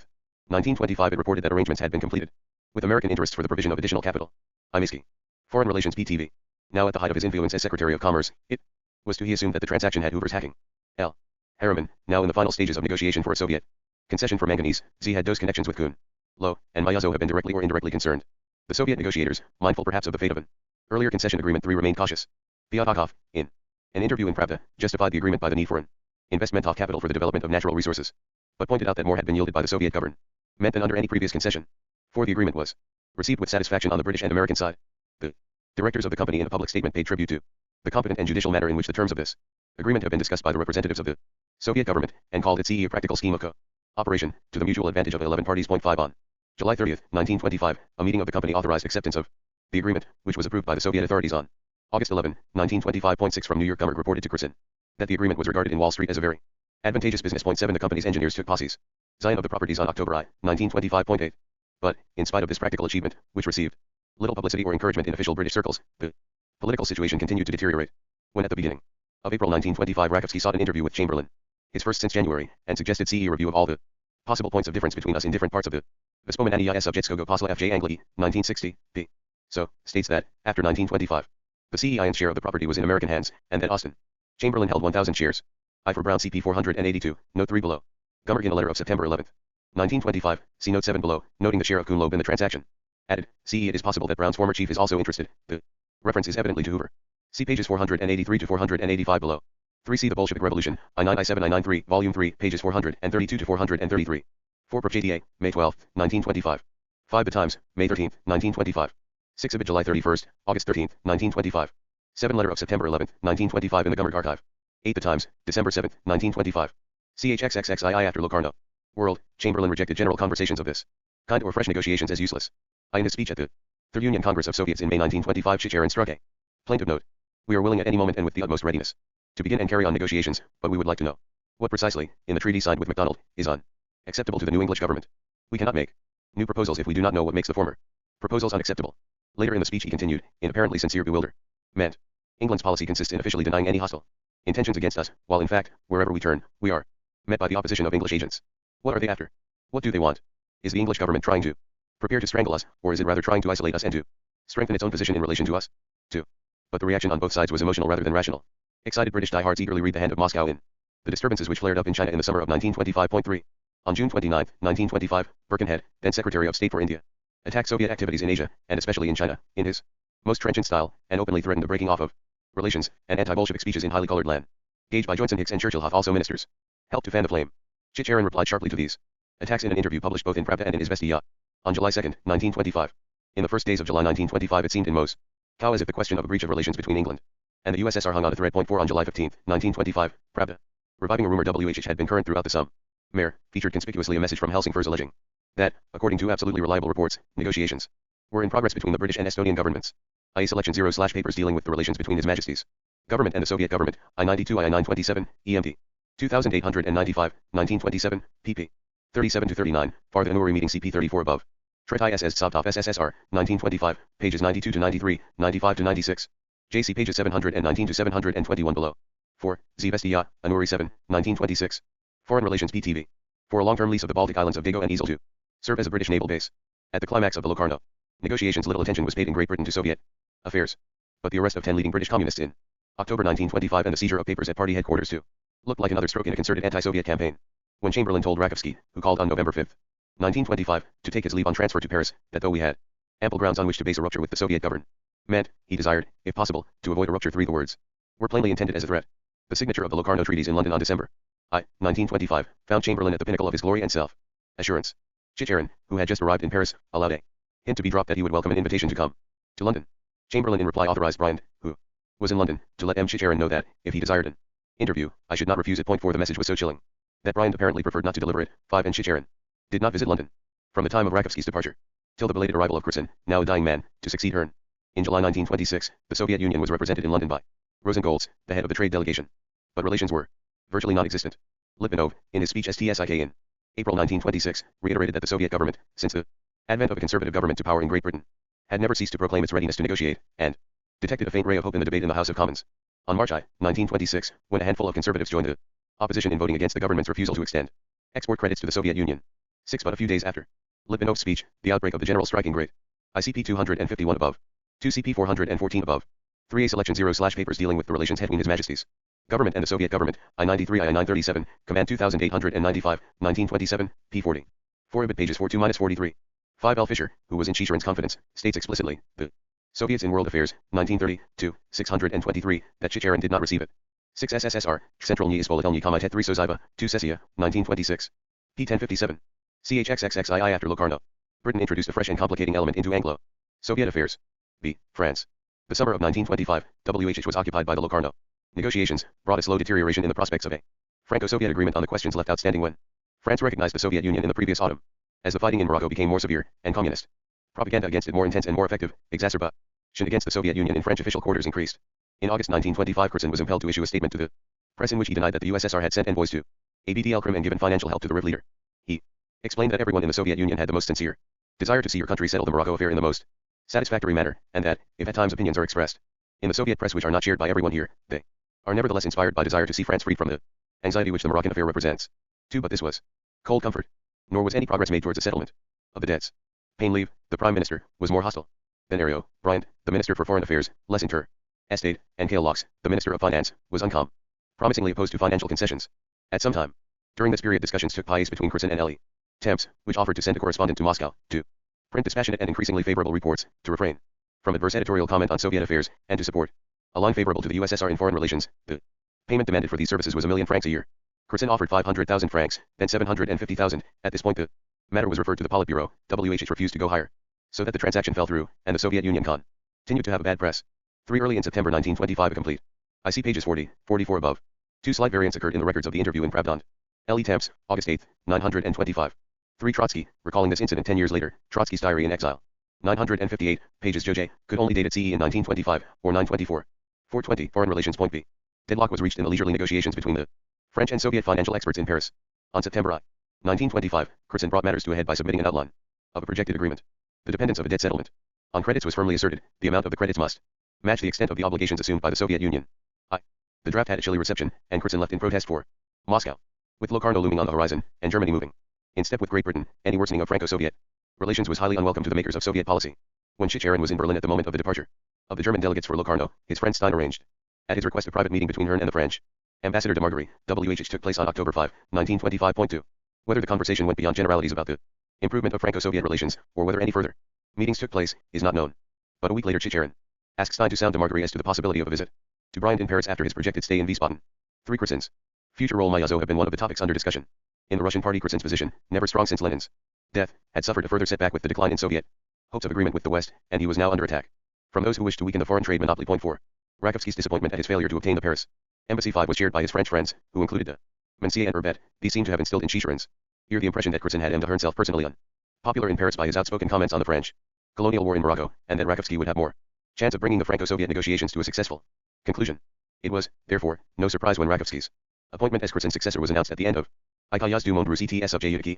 1925, it reported that arrangements had been completed with American interests for the provision of additional capital. Imiski. Foreign Relations PTV. Now at the height of his influence as Secretary of Commerce, it was to he assumed that the transaction had Hoover's hacking. L. Harriman, now in the final stages of negotiation for a Soviet concession for manganese, Z had those connections with Kuhn, Low, and Mayazo have been directly or indirectly concerned. The Soviet negotiators, mindful perhaps of the fate of an earlier concession agreement 3, remained cautious. Pyatakov, in an interview in Pravda, justified the agreement by the need for an investment of capital for the development of natural resources, but pointed out that more had been yielded by the Soviet government than under any previous concession. For the agreement was received with satisfaction on the British and American side. The directors of the company in a public statement paid tribute to the competent and judicial manner in which the terms of this agreement have been discussed by the representatives of the Soviet government, and called it CE a practical scheme of cooperation, to the mutual advantage of the 11 parties. 5 On July 30, 1925, a meeting of the company authorized acceptance of the agreement, which was approved by the Soviet authorities on August 11, 1925. 6 From New York, Gummer reported to Chrisin that the agreement was regarded in Wall Street as a very advantageous business. 7 The company's engineers took possession of the properties on October 1925. But, in spite of this practical achievement, which received little publicity or encouragement in official British circles, the political situation continued to deteriorate. When at the beginning of April 1925 Rakovsky sought an interview with Chamberlain, his first since January, and suggested CE review of all the possible points of difference between us in different parts of the Vespomania Subjetskogo Posla FJ Angli, 1960, p. So, states that, after 1925, the CEI's share of the property was in American hands, and that Austin Chamberlain held 1,000 shares. I for Brown CP 482, note 3 below. Gummer in a letter of September 11, 1925, see note 7 below, noting the share of Kuhn Loeb in the transaction. Added, CE it is possible that Brown's former chief is also interested. The reference is evidently to Hoover. See pages 483 to 485 below. 3. See the Bolshevik Revolution, I9 I7 I93, Volume 3, pages 432 to 433. 4. Prop JDA, May 12, 1925. 5. The Times, May 13, 1925. 6. Ibid July 31, August 13, 1925. 7. Letter of September 11, 1925 in the Gummer Archive. 8. The Times, December 7, 1925. CHXXXII after Locarno. World, Chamberlain rejected general conversations of this kind or fresh negotiations as useless. In his speech at the Third Union Congress of Soviets in May 1925 Chicherin struck a plaintive note. We are willing at any moment and with the utmost readiness to begin and carry on negotiations, but we would like to know what precisely, in the treaty signed with MacDonald, is unacceptable to the new English government. We cannot make new proposals if we do not know what makes the former proposals unacceptable. Later in the speech he continued, in apparently sincere bewilderment. England's policy consists in officially denying any hostile intentions against us, while in fact, wherever we turn, we are met by the opposition of English agents. What are they after? What do they want? Is the English government trying to prepare to strangle us, or is it rather trying to isolate us and to strengthen its own position in relation to us? 2. But the reaction on both sides was emotional rather than rational. Excited British diehards eagerly read the hand of Moscow in the disturbances which flared up in China in the summer of 1925. On June 29, 1925, Birkenhead, then Secretary of State for India, attacked Soviet activities in Asia, and especially in China, in his most trenchant style, and openly threatened the breaking off of relations, and anti-Bolshevik speeches in highly colored land. Gauged by Joynson Hicks and Churchill Hoff, also ministers, helped to fan the flame. Chicherin replied sharply to these attacks in an interview published both in Pravda and in Izvestia on July 2, 1925. In the first days of July 1925 it seemed in Moscow as if the question of a breach of relations between England and the USSR hung on a thread. 4 On July 15, 1925, Pravda, reviving a rumor which had been current throughout the summer, featured conspicuously a message from Helsingfors alleging that, according to absolutely reliable reports, negotiations were in progress between the British and Estonian governments. I.e. Selection 0/papers dealing with the relations between His Majesty's government and the Soviet government, I-92 I-927, EMT. 2895, 1927, pp. 37 to 39, Farther Anuri meeting CP 34 above. Tret ISS Tsavtov SSSR, 1925, pages 92 to 93, 95 to 96. JC pages 719 to 721 below. 4. Zvestia, Anuri 7, 1926. Foreign Relations PTV. For a long-term lease of the Baltic islands of Dago and Ezel to serve as a British naval base. At the climax of the Locarno negotiations little attention was paid in Great Britain to Soviet affairs. But the arrest of 10 leading British communists in October 1925 and the seizure of papers at party headquarters too looked like another stroke in a concerted anti-Soviet campaign. When Chamberlain told Rakovsky, who called on November 5, 1925, to take his leave on transfer to Paris, that though we had ample grounds on which to base a rupture with the Soviet government, he desired, if possible, to avoid a rupture. 3 The words were plainly intended as a threat. The signature of the Locarno treaties in London on December 1925, found Chamberlain at the pinnacle of his glory and self-assurance. Chicherin, who had just arrived in Paris, allowed a hint to be dropped that he would welcome an invitation to come to London. Chamberlain in reply authorized Bryant, who was in London, to let M. Chicherin know that, if he desired an interview, I should not refuse it. 4 The message was so chilling that Bryant apparently preferred not to deliver it. 5 And Chicherin did not visit London from the time of Rakovsky's departure till the belated arrival of Chrisin, now a dying man, to succeed Hearn. In July 1926, the Soviet Union was represented in London by Rosengolds, the head of the trade delegation. But relations were virtually non-existent. Litvinov, in his speech STSIK in April 1926, reiterated that the Soviet government, since the advent of a conservative government to power in Great Britain, had never ceased to proclaim its readiness to negotiate, and detected a faint ray of hope in the debate in the House of Commons. On March 1926, when a handful of conservatives joined the opposition in voting against the government's refusal to extend export credits to the Soviet Union. 6 But a few days after Litvinov's speech, the outbreak of the general striking great. ICP 251 above. 2 CP 414 above. 3A selection 0/papers dealing with the relations between His Majesty's government and the Soviet government, I-93 I-937, Command 2895, 1927, p. 40. 4 Ibid pages 42-43. 5 L. Fisher, who was in Chicherin's confidence, states explicitly, the Soviets in World Affairs, 1930, 623, that Chicherin did not receive it. 6 SSSR, Centralny Ispolitelny Komitet 3 Soziva, 2 Sessia, 1926. p. 1057. CHXXXII after Locarno. Britain introduced a fresh and complicating element into Anglo-Soviet affairs. B. France. The summer of 1925, WHH was occupied by the Locarno negotiations, brought a slow deterioration in the prospects of a Franco-Soviet agreement on the questions left outstanding when France recognized the Soviet Union in the previous autumn. As the fighting in Morocco became more severe, and communist propaganda against it more intense and more effective, exacerbation against the Soviet Union in French official quarters increased. In August 1925, Kerzen was impelled to issue a statement to the press in which he denied that the USSR had sent envoys to ABDL Krim and given financial help to the Riv leader. He explained that everyone in the Soviet Union had the most sincere desire to see your country settle the Morocco affair in the most satisfactory manner, and that, if at times opinions are expressed in the Soviet press which are not shared by everyone here, they are nevertheless inspired by desire to see France freed from the anxiety which the Moroccan affair represents. 2. But this was cold comfort. Nor was any progress made towards a settlement of the debts. Painleave, the Prime Minister, was more hostile than Ario. Bryant, the Minister for Foreign Affairs, less interested, and Cale Locks, the Minister of Finance, was promisingly opposed to financial concessions. At some time during this period, discussions took place between Kerzen and L.E. Temps, which offered to send a correspondent to Moscow to print dispassionate and increasingly favorable reports, to refrain from adverse editorial comment on Soviet affairs, and to support a line favorable to the USSR in foreign relations. The payment demanded for these services was 1,000,000 francs a year. Kerzen offered 500,000 francs, then 750,000. At this point the matter was referred to the Politburo. WHH refused to go higher, so that the transaction fell through, and the Soviet Union continued to have a bad press. 3 Early in September 1925 a complete. I see pages 40, 44 above. 2 Slight variants occurred in the records of the interview in Pravda. L.E. Temps, August 8, 925. 3 Trotsky, recalling this incident 10 years later, Trotsky's diary in exile. 958, pages J. Could only date at CE in 1925, or 924. 420 Foreign Relations. Point B. Deadlock was reached in the leisurely negotiations between the French and Soviet financial experts in Paris. On September 1925, Kerzen brought matters to a head by submitting an outline of a projected agreement. The dependence of a debt settlement on credits was firmly asserted. The amount of the credits must match the extent of the obligations assumed by the Soviet Union. The draft had a chilly reception, and Kerzen left in protest for Moscow. With Locarno looming on the horizon, and Germany moving in step with Great Britain, any worsening of Franco-Soviet relations was highly unwelcome to the makers of Soviet policy. When Chicherin was in Berlin at the moment of the departure of the German delegates for Locarno, his friend Stein arranged, at his request, a private meeting between Hearn and the French Ambassador de Marguerite. WHH took place on October 5, 1925.2. Whether the conversation went beyond generalities about the improvement of Franco-Soviet relations, or whether any further meetings took place, is not known. But a week later Chicherin asked Stein to sound de Marguerite as to the possibility of a visit to Bryant in Paris after his projected stay in Wiesbaden. 3 Kerzen's future role may also have been one of the topics under discussion. In the Russian party, Kerzen's position, never strong since Lenin's death, had suffered a further setback with the decline in Soviet hopes of agreement with the West, and he was now under attack from those who wished to weaken the foreign trade monopoly. Point 4. Rakovsky's disappointment at his failure to obtain the Paris Embassy 5 was shared by his French friends, who included de Mencier and Herbet. These seem to have instilled in Chicherin's ear the impression that Kerzen had aimed to himself personally unpopular in Paris by his outspoken comments on the French colonial war in Morocco, and that Rakovsky would have more chance of bringing the Franco-Soviet negotiations to a successful conclusion. It was, therefore, no surprise when Rakovsky's appointment as Kerzen's successor was announced at the end of Ikayaz du Monde Rus TTS Audiobook,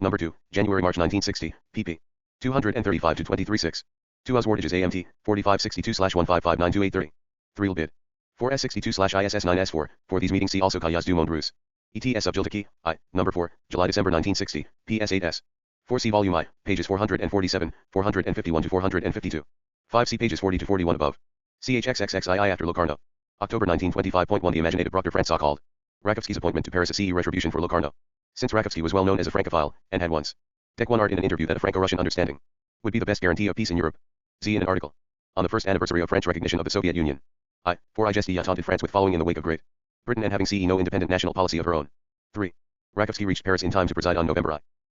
number 2, January-March 1960, pp. 235-23-6. 2 Oswardages AMT, 4562/1559283. 3 Lbid. 4S 62/ISS9S4, for these meetings see also Kayaz du Monde Rus. ETS Audiobook, number 4, July-December 1960, PS8S. 4C Volume I, pages 447, 451-452. 5C pages 40-41 above. CHXXXII after Locarno. October 1925.1 The imaginative Proctor France saw called Rakovsky's appointment to Paris a CE retribution for Locarno. Since Rakovsky was well known as a Francophile, and had once declared art in an interview that a Franco-Russian understanding would be the best guarantee of peace in Europe. Z in an article on the first anniversary of French recognition of the Soviet Union. For Majesty taunted France with following in the wake of Great Britain and having CE no independent national policy of her own. 3. Rakovsky reached Paris in time to preside on November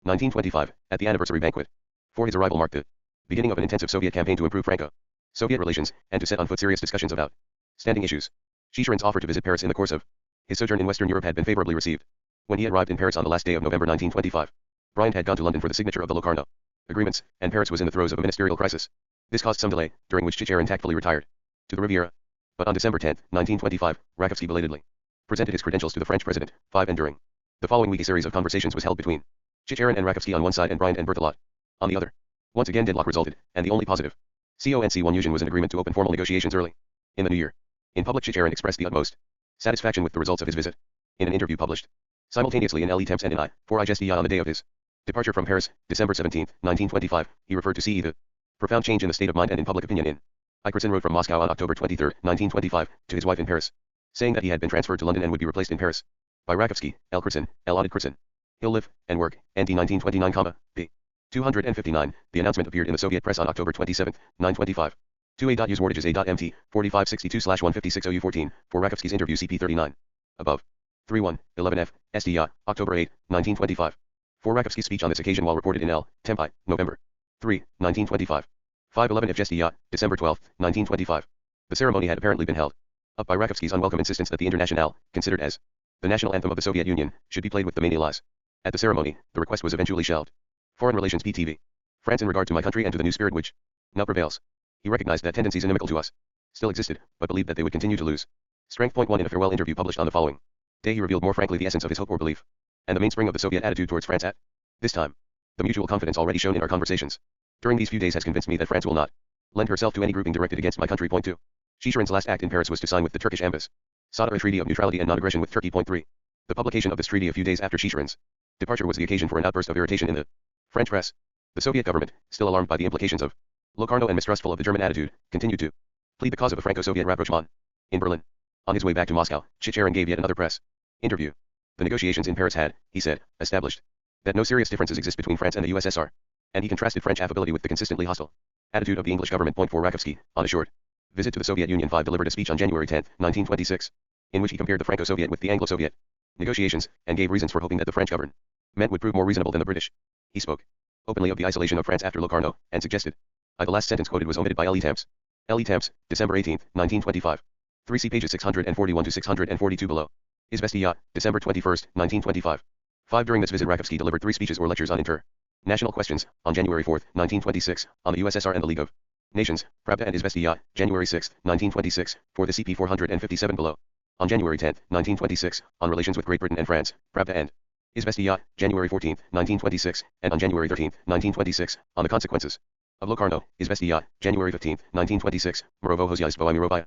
1925, at the anniversary banquet. For his arrival marked the beginning of an intensive Soviet campaign to improve Franco-Soviet relations, and to set on foot serious discussions about standing issues. Chicherin's offer to visit Paris in the course of his sojourn in Western Europe had been favorably received. When he arrived in Paris on the last day of November 1925, Bryant had gone to London for the signature of the Locarno agreements, and Paris was in the throes of a ministerial crisis. This caused some delay, during which Chicherin tactfully retired to the Riviera. But on December 10, 1925, Rakovsky belatedly presented his credentials to the French president. 5 And during the following week a series of conversations was held between Chicherin and Rakovsky on one side and Bryant and Berthelot on the other. Once again deadlock resulted, and the only positive CONC1 was an agreement to open formal negotiations early in the new year. In public, Chicherin expressed the utmost satisfaction with the results of his visit. In an interview published simultaneously in L.E. Temps and in I, for Majesty on the day of his Departure from Paris, December 17, 1925. He referred to CE the profound change in the state of mind and in public opinion in. Ikerson wrote from Moscow on October 23, 1925, to his wife in Paris, saying that he had been transferred to London and would be replaced in Paris by Rakovsky, L. Kerson, L. Audit Kerson. He'll live and work, ND 1929, p. 259. The announcement appeared in the Soviet press on October 27, 925. 2A.use Wardages A.mt, 4562/156OU14, for Rakovsky's interview CP 39. Above. 3.1, 11F, SDI, October 8, 1925. For Rakovsky's speech on this occasion while reported in L. Tempi, November 3, 1925. 5.11F SDI, December 12, 1925. The ceremony had apparently been held up by Rakovsky's unwelcome insistence that the Internationale, considered as the national anthem of the Soviet Union, should be played with the main Elias. At the ceremony, the request was eventually shelved. Foreign Relations PTV. France in regard to my country and to the new spirit which now prevails. He recognized that tendencies inimical to us still existed, but believed that they would continue to lose strength. 1. In a farewell interview published on the following day he revealed more frankly the essence of his hope or belief, and the mainspring of the Soviet attitude towards France at this time. The mutual confidence already shown in our conversations during these few days has convinced me that France will not lend herself to any grouping directed against my country. 2. Shishirin's last act in Paris was to sign with the Turkish ambassador a treaty of neutrality and non-aggression with Turkey. 3. The publication of this treaty a few days after Shishirin's departure was the occasion for an outburst of irritation in the French press. The Soviet government, still alarmed by the implications of Locarno and mistrustful of the German attitude, continued to plead the cause of a Franco-Soviet rapprochement. In Berlin, on his way back to Moscow, Chicherin gave yet another press interview. The negotiations in Paris had, he said, established that no serious differences exist between France and the USSR, and he contrasted French affability with the consistently hostile attitude of the English government. 4. Rakovsky, on a short visit to the Soviet Union 5, delivered a speech on January 10, 1926, in which he compared the Franco-Soviet with the Anglo-Soviet negotiations, and gave reasons for hoping that the French government would prove more reasonable than the British. He spoke openly of the isolation of France after Locarno, and suggested the last sentence quoted was omitted by L.E. Temps. L.E. Temps, December 18, 1925. 3 see pages 641 to 642 below. Izvestia, December 21, 1925. 5. During this visit Rakovsky delivered 3 speeches or lectures on international questions, on January 4, 1926, on the USSR and the League of Nations, Pravda and Izvestia, January 6, 1926, for the CP 457 below. On January 10, 1926, on relations with Great Britain and France, Pravda and Izvestia, January 14, 1926, and on January 13, 1926, on the consequences of Locarno, Izvestia, January 15, 1926, Morovo Hozyaistvoi Mirovaya.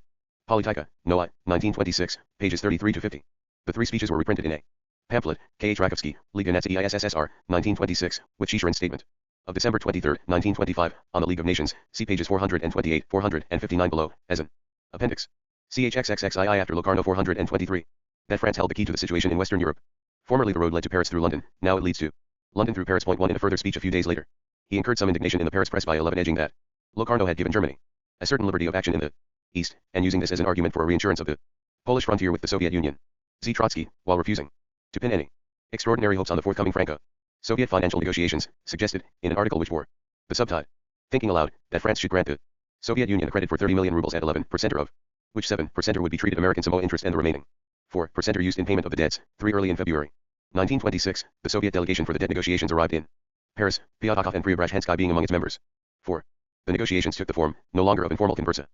Politika, Noai, 1926, pages 33 to 50. The 3 speeches were reprinted in a pamphlet, K.H. Rakovsky, Liga Natsii ISSR, 1926, with Shishirin's statement of December 23, 1925, on the League of Nations, see pages 428, 459 below, as an appendix. CHXXXII after Locarno 423. That France held the key to the situation in Western Europe. Formerly the road led to Paris through London, now it leads to London through Paris. 1. In a further speech a few days later, he incurred some indignation in the Paris press by 11 edging that Locarno had given Germany a certain liberty of action in the East, and using this as an argument for a reinsurance of the Polish frontier with the Soviet Union. Z. Trotsky, while refusing to pin any extraordinary hopes on the forthcoming Franco-Soviet financial negotiations, suggested, in an article which bore the subtitle, Thinking Aloud, that France should grant the Soviet Union a credit for 30 million rubles at 11% of which 7% would be treated American Samoa interest and the remaining 4% used in payment of the debts. 3. Early in February 1926, the Soviet delegation for the debt negotiations arrived in Paris, Pyatakov and Preobrazhensky being among its members. 4. The negotiations took the form, no longer of informal conversations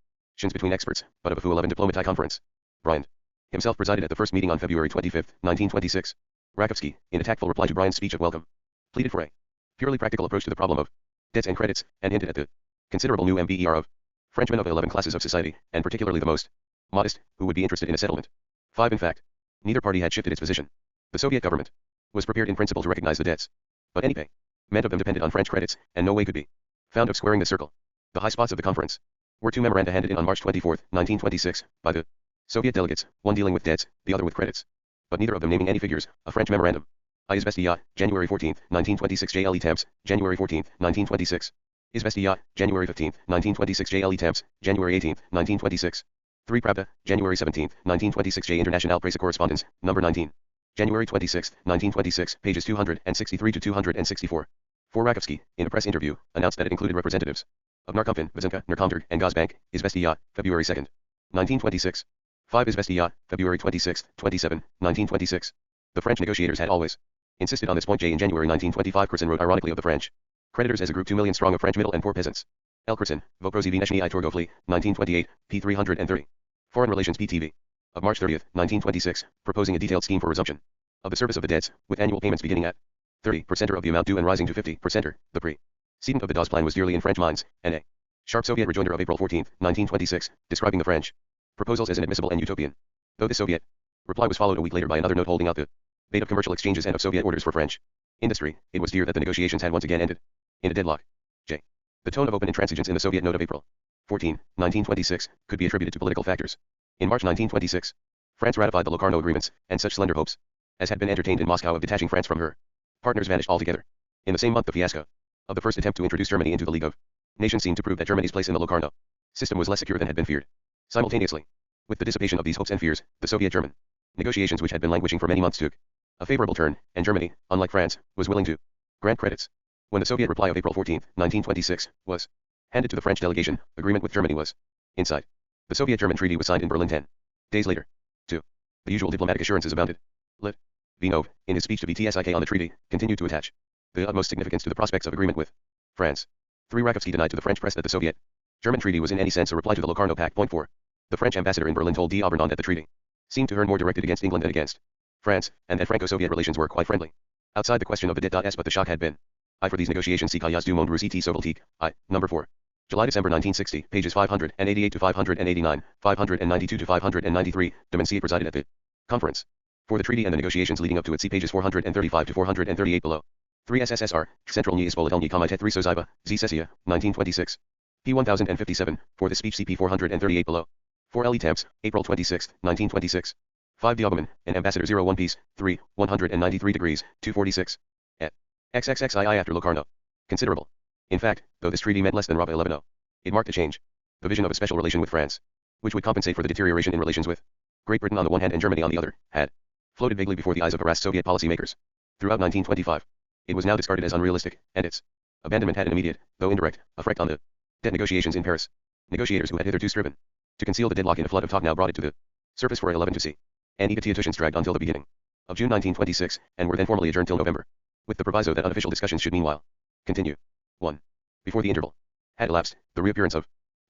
between experts, but of a FU-11 diplomati conference. Bryant himself presided at the first meeting on February 25, 1926. Rakovsky, in a tactful reply to Bryant's speech of welcome, pleaded for a purely practical approach to the problem of debts and credits, and hinted at the considerable new MBER of Frenchmen of the 11 classes of society, and particularly the most modest, who would be interested in a settlement. 5. In fact, neither party had shifted its position. The Soviet government was prepared in principle to recognize the debts, but any payment of them depended on French credits, and no way could be found of squaring the circle. The high spots of the conference were 2 memoranda handed in on March 24, 1926, by the Soviet delegates, one dealing with debts, the other with credits, but neither of them naming any figures. A French memorandum. Izvestia, January 14, 1926. JLE Temps, January 14, 1926. Izvestia, January 15, 1926. JLE Temps, January 18, 1926. 3. Pravda, January 17, 1926. J. International Presse Correspondence, number 19. January 26, 1926, pages 263 to 264. 4. Rakovsky, in a press interview, announced that it included representatives of Narkomfin, Vazinka, Narkomterg, and Gazbank. Izvestia, February 2, 1926. 5. Izvestia, February 26, 27, 1926. The French negotiators had always insisted on this point. J. In January 1925, Kerson wrote ironically of the French creditors as a group 2 million strong of French middle and poor peasants. L. Kerson, Voprozi Vneshny I Torgofli, 1928, p. 330. Foreign Relations PTV. Of March 30, 1926, proposing a detailed scheme for resumption of the service of the debts, with annual payments beginning at 30% of the amount due and rising to 50%. The precedent of the Dawes plan was dearly in French minds, and a sharp Soviet rejoinder of April 14, 1926, describing the French proposals as inadmissible and utopian. Though this Soviet reply was followed a week later by another note holding out the bait of commercial exchanges and of Soviet orders for French Industry, it was clear that the negotiations had once again ended in a deadlock. J. The tone of open intransigence in the Soviet note of April 14, 1926, could be attributed to political factors. In March 1926, France ratified the Locarno agreements, and such slender hopes as had been entertained in Moscow of detaching France from her partners vanished altogether. In the same month, the fiasco of the first attempt to introduce Germany into the League of Nations seemed to prove that Germany's place in the Locarno system was less secure than had been feared. Simultaneously, with the dissipation of these hopes and fears, the Soviet-German negotiations, which had been languishing for many months, took a favorable turn, and Germany, unlike France, was willing to grant credits. When the Soviet reply of April 14, 1926, was handed to the French delegation, agreement with Germany was in sight. The Soviet-German treaty was signed in Berlin 10 days later. 2. The usual diplomatic assurances abounded. Lit. Vinov, in his speech to VTSIK on the treaty, continued to attach the utmost significance to the prospects of agreement with France. 3. Rakovsky denied to the French press that the Soviet-German treaty was in any sense a reply to the Locarno Pact. 4. The French ambassador in Berlin told d'Auvergne that the treaty seemed to her more directed against England than against France, and that Franco-Soviet relations were quite friendly. Outside the question of the det.s, but the shock had been I for these negotiations. See Kayaz du Monde Russe et Soviétique, I, number 4. July-December 1960, pages 588 to 589, 592 to 593. Demancier presided at the conference for the treaty and the negotiations leading up to it. See pages 435 to 438 below. 3. SSSR, Centralny Ispolitelny Komitet 3 Sozaiva, Z Sessia, 1926. P 1057, for the speech. CP 438 below. 4. L. E. Temps, April 26, 1926. 5. Diogoman, an ambassador 01 piece, 3, 193 degrees, 246. At XXXII after Locarno. Considerable. In fact, though this treaty meant less than Rava 11.0, it marked a change. The vision of a special relation with France, which would compensate for the deterioration in relations with Great Britain on the one hand and Germany on the other, had floated vaguely before the eyes of harassed Soviet policymakers. Throughout 1925, it was now discarded as unrealistic, and its abandonment had an immediate, though indirect, effect on the debt negotiations in Paris. Negotiators who had hitherto striven to conceal the deadlock in a flood of talk now brought it to the surface for 11 to see. And negotiations dragged until the beginning of June 1926, and were then formally adjourned till November, with the proviso that unofficial discussions should meanwhile continue. 1. Before the interval had elapsed, the reappearance of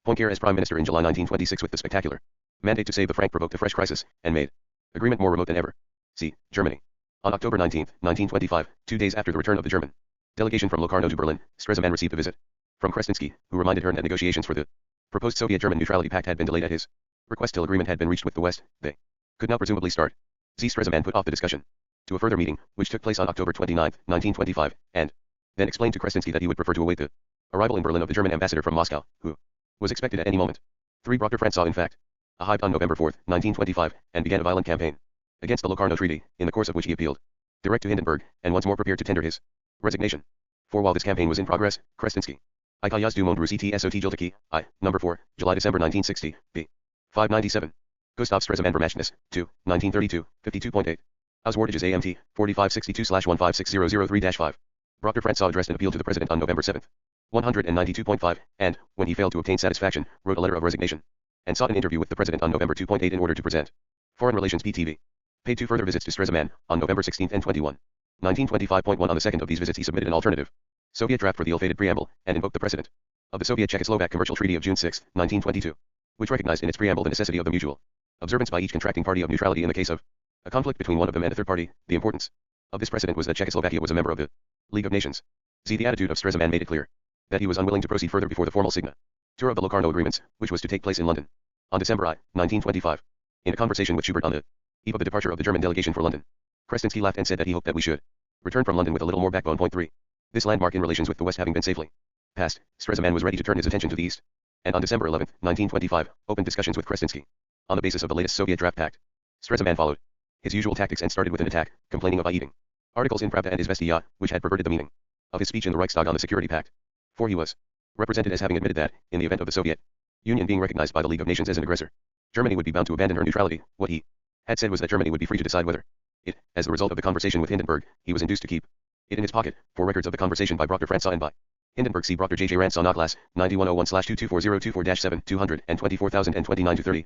Poincaré as Prime Minister in July 1926 with the spectacular mandate to save the franc provoked a fresh crisis, and made agreement more remote than ever. See, Germany. On October 19, 1925, 2 days after the return of the German delegation from Locarno to Berlin, Stresemann received a visit from Krestinsky, who reminded her that negotiations for the proposed Soviet-German neutrality pact had been delayed at his request till agreement had been reached with the West. They could now presumably start. Z. Stresemann put off the discussion to a further meeting, which took place on October 29, 1925, and then explained to Krestinsky that he would prefer to await the arrival in Berlin of the German ambassador from Moscow, who was expected at any moment. 3. Dr. Franz saw in fact a hype on November 4, 1925, and began a violent campaign against the Locarno Treaty, in the course of which he appealed direct to Hindenburg, and once more prepared to tender his resignation. For while this campaign was in progress, Krestinsky, I Kayaz du Monde Russe et Soviétique, I, number 4, July-December 1960, b. 597. Gustav Stresemann Vermachnis, 2, 1932, 52.8. Auswartages AMT, 4562/1560003-5. Dr. Franz saw addressed an appeal to the President on November 7, 192.5, and, when he failed to obtain satisfaction, wrote a letter of resignation, and sought an interview with the President on November 2.8 in order to present Foreign Relations PTV. Paid 2 further visits to Stresemann, on November 16 and 21. 1925.1. On the second of these visits he submitted an alternative Soviet draft for the ill-fated preamble, and invoked the precedent of the Soviet-Czechoslovak Commercial Treaty of June 6, 1922, which recognized in its preamble the necessity of the mutual observance by each contracting party of neutrality in the case of a conflict between one of them and a third party. The importance of this precedent was that Czechoslovakia was a member of the League of Nations. See, the attitude of Stresemann made it clear that he was unwilling to proceed further before the formal signature of the Locarno agreements, which was to take place in London on December 1925. In a conversation with Schubert on the eve of the departure of the German delegation for London, Krestinsky laughed and said that he hoped that we should return from London with a little more backbone. 3. This landmark in relations with the West having been safely passed, Stresemann was ready to turn his attention to the East, and on December 11, 1925, opened discussions with Krestinsky on the basis of the latest Soviet draft pact. Stresemann followed his usual tactics and started with an attack, complaining of eating articles in Pravda and Izvestia, which had perverted the meaning of his speech in the Reichstag on the security pact. For he was represented as having admitted that, in the event of the Soviet Union being recognized by the League of Nations as an aggressor, Germany would be bound to abandon her neutrality. What he had said was that Germany would be free to decide whether it, as the result of the conversation with Hindenburg, he was induced to keep it in his pocket. For records of the conversation by Dr. Franz and by Hindenburg, see Dr. J.J. Ransaw Notglass, 9101/22404-7, 224,029-30.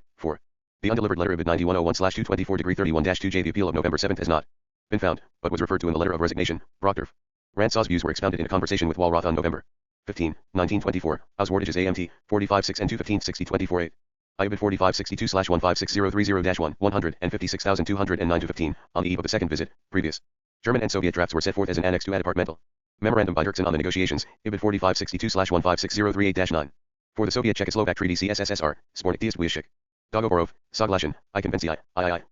The undelivered letter of 9101/224-31-2J. The appeal of November 7 has not been found, but was referred to in the letter of resignation. Dr. Ransaw's views were expounded in a conversation with Walrath on November 15, 1924. Auswartages AMT, 45.6 and 215.60.24.8. IBID 4562/15603-0-1, 156,209-15. On the eve of the second visit, previous German and Soviet drafts were set forth as an annex to a departmental memorandum by Dirksen on the negotiations, IBID 4562/15603-8-9. For the Soviet-Czechoslovak Treaty CSSR, Spornik Wyashik. Dogovorov, Soglashin, I Convenci I,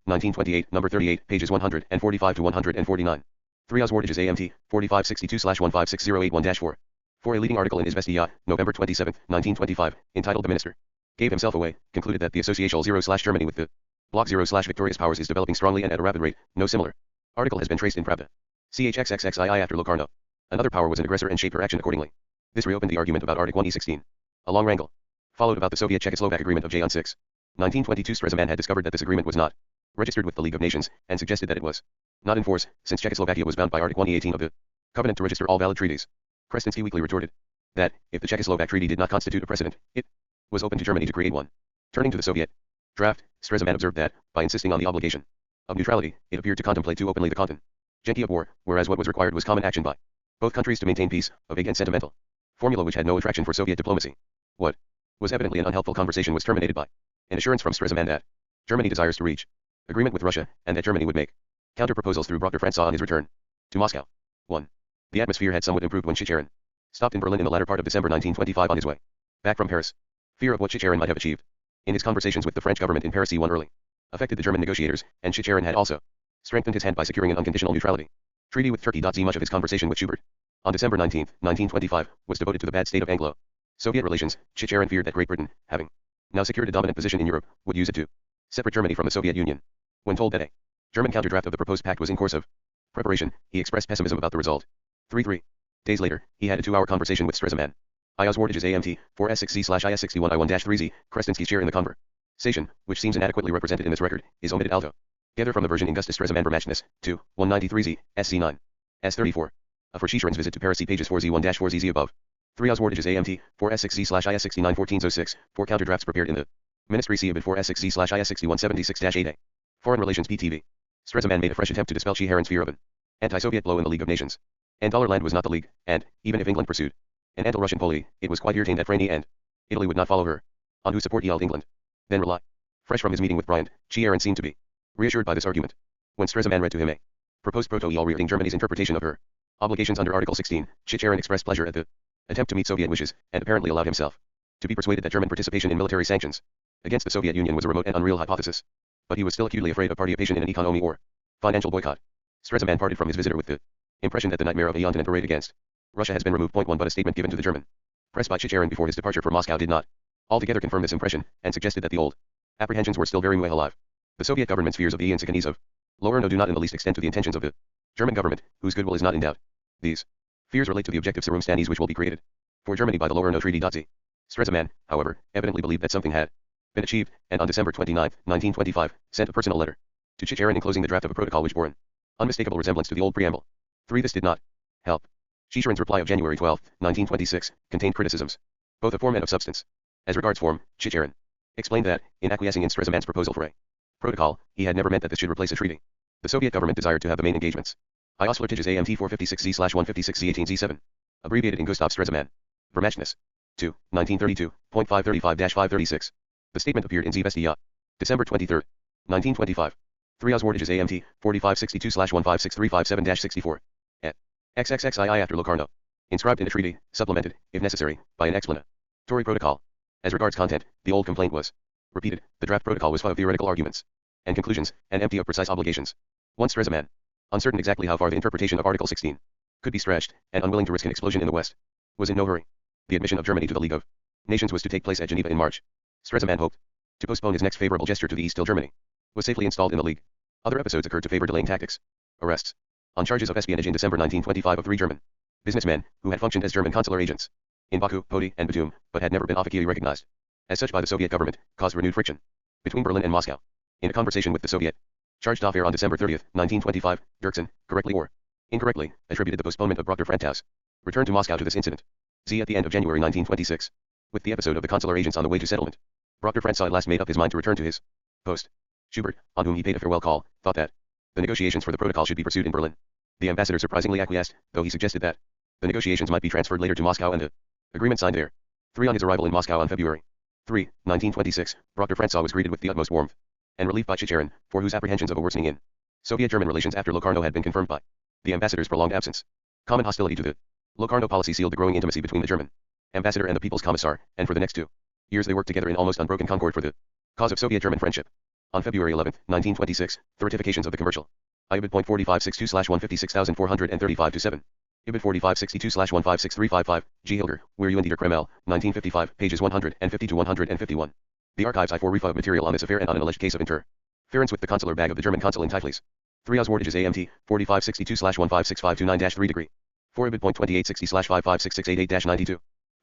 1928, number 38, pages 145 to 149. 3 Oswardages AMT, 4562/156081-4. For a leading article in Izvestia, November 27, 1925, entitled The Minister Gave Himself Away, concluded that the Associatial 0/Germany with the Bloc 0/victorious powers is developing strongly and at a rapid rate. No similar article has been traced in Pravda. CHXXXII after Locarno. Another power was an aggressor and shaped her action accordingly. This reopened the argument about Article 1E16. A long wrangle followed about the Soviet-Czechoslovak agreement of Jan 6. 1922. Stresemann had discovered that this agreement was not registered with the League of Nations, and suggested that it was not in force, since Czechoslovakia was bound by Article 1E18 of the Covenant to register all valid treaties. Krestinsky weakly retorted that, if the Czechoslovak treaty did not constitute a precedent, it was open to Germany to create one. Turning to the Soviet draft, Stresemann observed that, by insisting on the obligation of neutrality, it appeared to contemplate too openly the contingency of war, whereas what was required was common action by both countries to maintain peace, a vague and sentimental formula which had no attraction for Soviet diplomacy. What was evidently an unhelpful conversation was terminated by an assurance from Stresemann that Germany desires to reach agreement with Russia, and that Germany would make counter-proposals through Dr. Francois on his return to Moscow. 1. The atmosphere had somewhat improved when Chicherin stopped in Berlin in the latter part of December 1925 on his way back from Paris. Fear of what Chicherin might have achieved in his conversations with the French government in Paris C1 early affected the German negotiators, and Chicherin had also strengthened his hand by securing an unconditional neutrality treaty with Turkey. Much of his conversation with Schubert on December 19, 1925, was devoted to the bad state of Anglo-Soviet relations. Chicherin feared that Great Britain, having now secured a dominant position in Europe, would use it to separate Germany from the Soviet Union. When told that a German counterdraft of the proposed pact was in course of preparation, he expressed pessimism about the result. 3 days later, he had a 2-hour conversation with Stresemann. I Oswardages AMT, 4S6C/IS61I1-3Z, Krestinsky's share in the conversation, which seems inadequately represented in this record, is omitted alto. Gather from the version in Gustus Stresemann Vermachnis, 2, 193Z, SC9. S34. For Chicherin's visit to Paris, see pages 4Z1-4ZZ above. 3 Oswardages AMT, 4S6C/IS69-1406, 4 counterdrafts prepared in the Ministry C. Abid 4S6C/IS6176-8A. Foreign Relations PTV. Stresemann made a fresh attempt to dispel Chicherin's fear of an anti-Soviet blow in the League of Nations. And Dollarland was not the League, and, even if England pursued an anti-Russian policy, it was quite certain that France and Italy would not follow her, on whose support he held England. Then rely. Fresh from his meeting with Bryant, Chicherin seemed to be reassured by this argument. When Stresemann read to him a proposed proto-EL reading Germany's interpretation of her obligations under Article 16, Chicherin expressed pleasure at the attempt to meet Soviet wishes, and apparently allowed himself to be persuaded that German participation in military sanctions against the Soviet Union was a remote and unreal hypothesis. But he was still acutely afraid of participation in an economy or financial boycott. Stresemann parted from his visitor with the impression that the nightmare of a Yontanen parade against Russia has been removed. 1. But a statement given to the German press by Chicherin before his departure for Moscow did not altogether confirm this impression, and suggested that the old apprehensions were still very much alive. The Soviet government's fears of the insignificance of Lowerno do not in the least extend to the intentions of the German government, whose goodwill is not in doubt. These fears relate to the objective circumstances which will be created for Germany by the Lowerno Treaty. Z. Stresemann, however, evidently believed that something had been achieved, and on December 29, 1925, sent a personal letter to Chicherin enclosing the draft of a protocol which bore an unmistakable resemblance to the old preamble. 3. This did not help. Chicherin's reply of January 12, 1926, contained criticisms, both of form and of substance. As regards form, Chicherin explained that, in acquiescing in Stresemann's proposal for a protocol, he had never meant that this should replace a treaty. The Soviet government desired to have the main engagements. I Oswardages AMT 456C/156C18Z7. Abbreviated in Gustav Stresemann. Vermachnis. 2, 1932.535-536. The statement appeared in Zvestia. December 23, 1925. 3 Oswardages AMT 4562/15635-7-64. Et. XXXII after Locarno. Inscribed in a treaty, supplemented, if necessary, by an explanatory protocol. As regards content, the old complaint was repeated. The draft protocol was full of theoretical arguments and conclusions, and empty of precise obligations. 1. Stresemann, uncertain exactly how far the interpretation of Article 16 could be stretched, and unwilling to risk an explosion in the West, was in no hurry. The admission of Germany to the League of Nations was to take place at Geneva in March. Stresemann hoped to postpone his next favorable gesture to the East till Germany was safely installed in the League. Other episodes occurred to favor delaying tactics. Arrests on charges of espionage in December 1925 of 3 German businessmen who had functioned as German consular agents in Baku, Poti, and Batum, but had never been officially recognized as such by the Soviet government, caused renewed friction between Berlin and Moscow. In a conversation with the Soviet charged affair on December 30, 1925, Dirksen, correctly or incorrectly, attributed the postponement of Dr. Francois' return to Moscow to this incident. Z. At the end of January 1926. With the episode of the consular agents on the way to settlement, Dr. Francois at last made up his mind to return to his post. Schubert, on whom he paid a farewell call, thought that the negotiations for the protocol should be pursued in Berlin. The ambassador surprisingly acquiesced, though he suggested that the negotiations might be transferred later to Moscow and the agreement signed there. 3. On his arrival in Moscow on February 3, 1926, Dr. Francois was greeted with the utmost warmth and relief by Chicherin, for whose apprehensions of a worsening in Soviet-German relations after Locarno had been confirmed by the ambassador's prolonged absence. Common hostility to the Locarno policy sealed the growing intimacy between the German ambassador and the People's Commissar, and for the next 2 years they worked together in almost unbroken concord for the cause of Soviet-German friendship. On February 11, 1926, the ratifications of the commercial IBID.4562/156435-7. IBID 4562/1563555, G. Hilger, Where You and Dieter Kreml, 1955, pages 150 to 151. The archives I4 refu material on this affair and on an alleged case of interference with the consular bag of the German consul in Tiflis. 3 Os Wardages AMT, 4562/1565229-3 degree. 4 IBID.2860/5566888-92.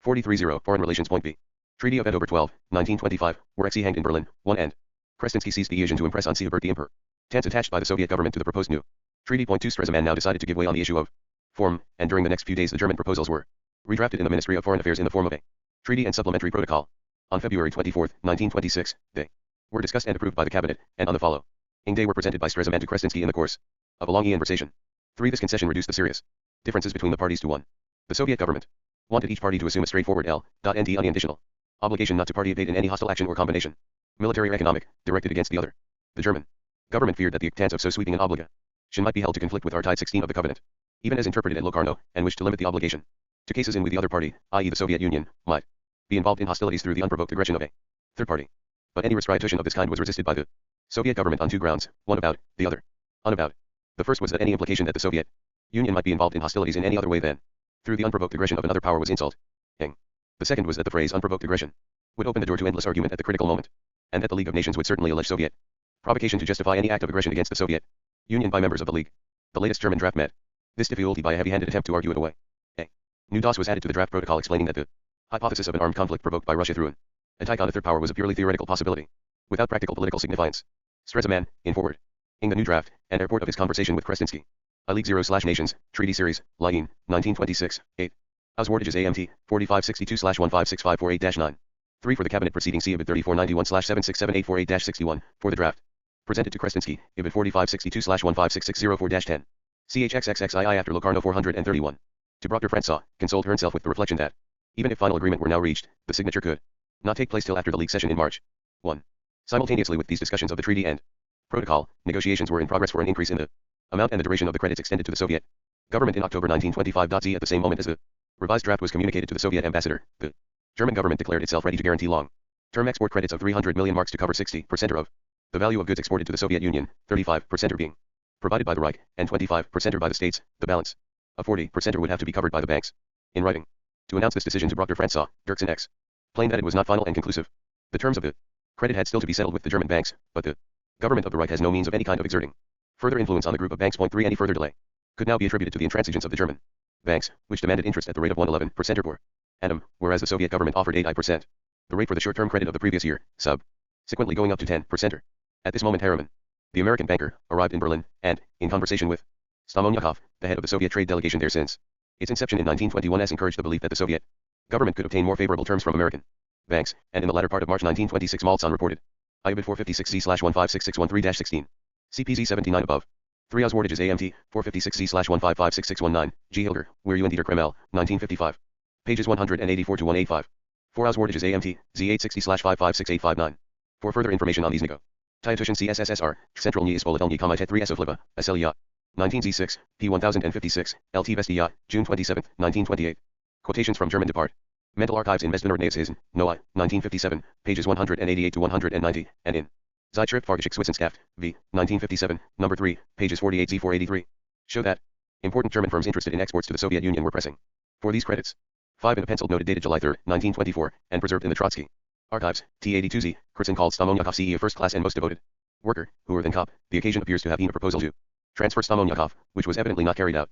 43.0 Foreign Relations. Point B. Treaty of October 12, 1925, where Xe hanged in Berlin, 1 end. Krestinsky seized the occasion to impress on Siebert the Emperor. Tense attached by the Soviet government to the proposed new treaty. Point 2 Stresemann now decided to give way on the issue of form, and during the next few days the German proposals were redrafted in the Ministry of Foreign Affairs in the form of a treaty and supplementary protocol. On February 24, 1926, they were discussed and approved by the cabinet, and on the following day were presented by Stresemann to Krestinsky in the course of a long conversation. 3 This concession reduced the serious differences between the parties to 1. The Soviet government wanted each party to assume a straightforward L.N.T. unconditional obligation not to participate in any hostile action or combination, military or economic, directed against the other. The German government feared that the extent of so sweeping an obligation might be held to conflict with Article 16 of the Covenant, even as interpreted at Locarno, and wished to limit the obligation to cases in which the other party, i.e. the Soviet Union, might be involved in hostilities through the unprovoked aggression of a third party. But any restitution of this kind was resisted by the Soviet government on 2 grounds, one about, the other unavowed. The first was that any implication that the Soviet Union might be involved in hostilities in any other way than through the unprovoked aggression of another power was insulting. The second was that the phrase unprovoked aggression would open the door to endless argument at the critical moment, and that the League of Nations would certainly allege Soviet provocation to justify any act of aggression against the Soviet Union by members of the League. The latest German draft met this difficulty by a heavy-handed attempt to argue it away. A new DOS was added to the draft protocol explaining that the hypothesis of an armed conflict provoked by Russia through an attack on a third power was a purely theoretical possibility, without practical political significance. Stresemann, in forwarding the new draft, and airport of his conversation with Krestinsky. I League 0/Nations, Treaty Series, Lyon, 1926, 8. Os Wardages AMT, 4562/1565448-9. 3 For the Cabinet Proceeding C IBID 3491/767848-61, for the draft. Presented to Krestinsky, IBID 4562/1566004-10. CHXXXII after Locarno 431. To Dr. Francois, consoled herself with the reflection that, even if final agreement were now reached, the signature could not take place till after the League session in March. 1. Simultaneously with these discussions of the treaty and protocol, negotiations were in progress for an increase in the amount and the duration of the credits extended to the Soviet government in October 1925. At the same moment as the revised draft was communicated to the Soviet ambassador, the German government declared itself ready to guarantee long-term export credits of 300 million marks to cover 60% of the value of goods exported to the Soviet Union, 35% being provided by the Reich, and 25% by the states. The balance of 40% would have to be covered by the banks. In writing to announce this decision to Dr. Francois, Dirksen explained that it was not final and conclusive. The terms of the credit had still to be settled with the German banks, but the government of the Reich has no means of any kind of exerting further influence on the group of banks. Point 3 Any further delay could now be attributed to the intransigence of the German banks, which demanded interest at the rate of 111% per annum, whereas the Soviet government offered 8%, the rate for the short-term credit of the previous year, subsequently going up to 10%. At this moment Harriman, the American banker, arrived in Berlin, and, in conversation with Stamonyakov, the head of the Soviet trade delegation there since its inception in 1921, has encouraged the belief that the Soviet government could obtain more favorable terms from American banks, and in the latter part of March 1926 Maltson reported IBID 456C/1566113-16. CPZ 79 above. 3 Os Wardages AMT, 456C/1556619, G. Hilger, Where You and Dieter Kreml, 1955. Pages 184 to 185. 4 Os Wardages AMT, Z860/556859. For further information on these negotiations see SSSR, Centralny Ispolitelny Komitet 3 S of Liva, Aselia. 19Z6, P1056, LT Vestia, June 27, 1928. Quotations from German Depart. Mental Archives in Westbenordneishessen, Noah, 1957, pages 188 to 190, and in Zeitschrift Fargeschick Wissenschaft, v. 1957, number 3, pages 48-483. Show that important German firms interested in exports to the Soviet Union were pressing for these credits. 5 In a penciled note dated July 3, 1924, and preserved in the Trotsky Archives, T82Z, Kurtzen called Stamonyakov CEO first class and most devoted worker, who were then cop. The occasion appears to have been a proposal to transfer Stamonyakov, which was evidently not carried out.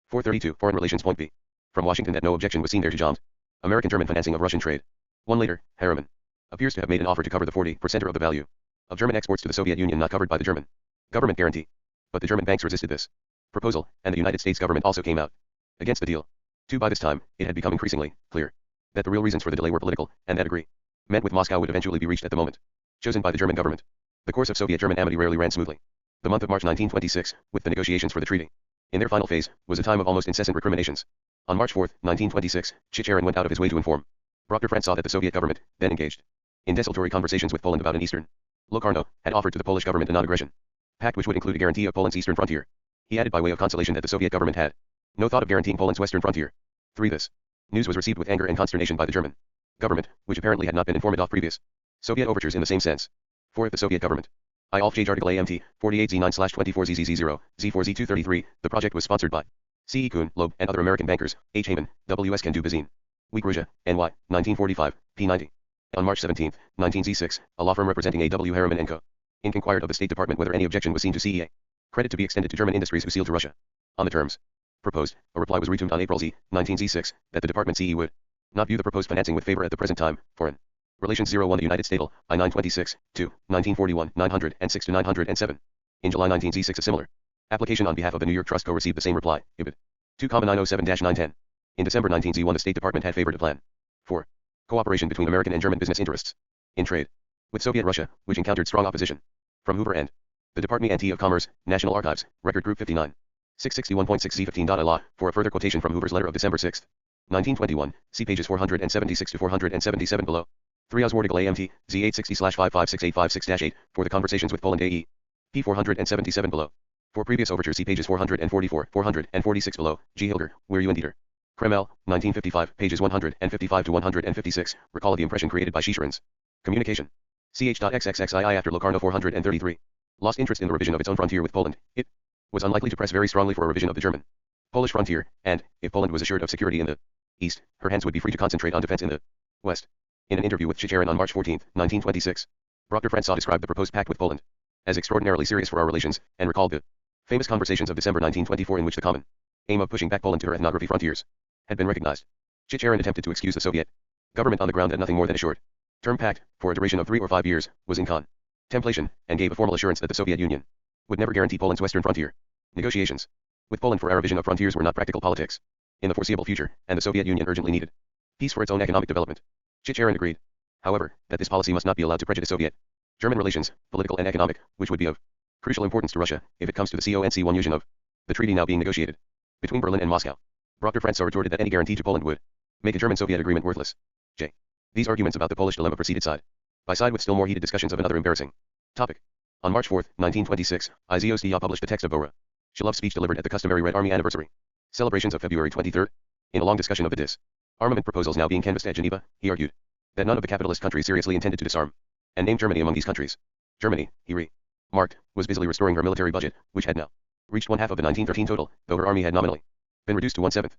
432 Foreign Relations. Point B. From Washington that no objection was seen there to John's American-German financing of Russian trade. 1 Later, Harriman appears to have made an offer to cover the 40% of the value of German exports to the Soviet Union not covered by the German government guarantee. But the German banks resisted this proposal, and the United States government also came out against the deal. 2 By this time, it had become increasingly clear that the real reasons for the delay were political, and that agreement with Moscow would eventually be reached at the moment chosen by the German government. The course of Soviet-German amity rarely ran smoothly. The month of March 1926, with the negotiations for the treaty in their final phase, was a time of almost incessant recriminations. On March 4, 1926, Chicherin went out of his way to inform Dr. Francois that the Soviet government, then engaged in desultory conversations with Poland about an eastern Locarno, had offered to the Polish government a non-aggression pact which would include a guarantee of Poland's eastern frontier. He added by way of consolation that the Soviet government had no thought of guaranteeing Poland's western frontier. 3 This news was received with anger and consternation by the German government, which apparently had not been informed of previous Soviet overtures in the same sense. 4 If the Soviet government I Alf article AMT 48Z9/24ZZZ0 Z4Z233. The project was sponsored by C. E. Kuhn, Loeb, and other American bankers. H. Heyman, W. S. Kandu-Bazine. Week Ruja, NY, 1945, p. 90. On March 17, 19Z6, a law firm representing A. W. Harriman & Co. Inc. inquired of the State Department whether any objection was seen to CEA. Credit to be extended to German industries who sealed to Russia. On the terms proposed, a reply was returned on April 19Z6, that the Department CE would not view the proposed financing with favor at the present time. Foreign Relations 01 The United States, I-926, 2, 1941, 906 to 907. In July 19Z6 a similar application on behalf of the New York Trust Co. received the same reply, IBID 2,907-910. In December 19Z1 the State Department had favored a plan for cooperation between American and German business interests in trade with Soviet Russia, which encountered strong opposition from Hoover and the Department of Commerce, National Archives, Record Group 59. 661.6C15. Law, for a further quotation from Hoover's letter of December 6, 1921, see pages 476 to 477 below. 3 Oswald AMT, Z860/5568568, for the conversations with Poland AE. P 477 below. For previous overture see pages 444, 446 below. G. Hilger, Where You and Dieter. Kreml, 1955, pages 155 to 156, recall of the impression created by Shisharin's communication. Ch.xxxii after Locarno 433. Lost interest in the revision of its own frontier with Poland. It was unlikely to press very strongly for a revision of the German Polish frontier, and, if Poland was assured of security in the east, her hands would be free to concentrate on defense in the west. In an interview with Chicherin on March 14, 1926, Dr. Francois described the proposed pact with Poland as extraordinarily serious for our relations, and recalled the famous conversations of December 1924 in which the common aim of pushing back Poland to her ethnography frontiers had been recognized. Chicherin attempted to excuse the Soviet government on the ground that nothing more than a short-term pact, for a duration of 3 or 5 years, was in contemplation, and gave a formal assurance that the Soviet Union would never guarantee Poland's western frontier. Negotiations with Poland for our revision of frontiers were not practical politics in the foreseeable future, and the Soviet Union urgently needed peace for its own economic development. Chicherin agreed, however, that this policy must not be allowed to prejudice Soviet-German relations, political and economic, which would be of crucial importance to Russia, if it comes to the CONC1 union of the treaty now being negotiated between Berlin and Moscow. Dr. Francois retorted that any guarantee to Poland would make a German-Soviet agreement worthless. J. These arguments about the Polish dilemma proceeded side by side with still more heated discussions of another embarrassing topic. On March 4, 1926, IZOSTIA published the text of Bora Shilov's speech delivered at the customary Red Army anniversary celebrations of February 23. In a long discussion of the disarmament proposals now being canvassed at Geneva, he argued that none of the capitalist countries seriously intended to disarm, and named Germany among these countries. Germany, he remarked, was busily restoring her military budget, which had now reached 1/2 of the 1913 total, though her army had nominally been reduced to 1/7.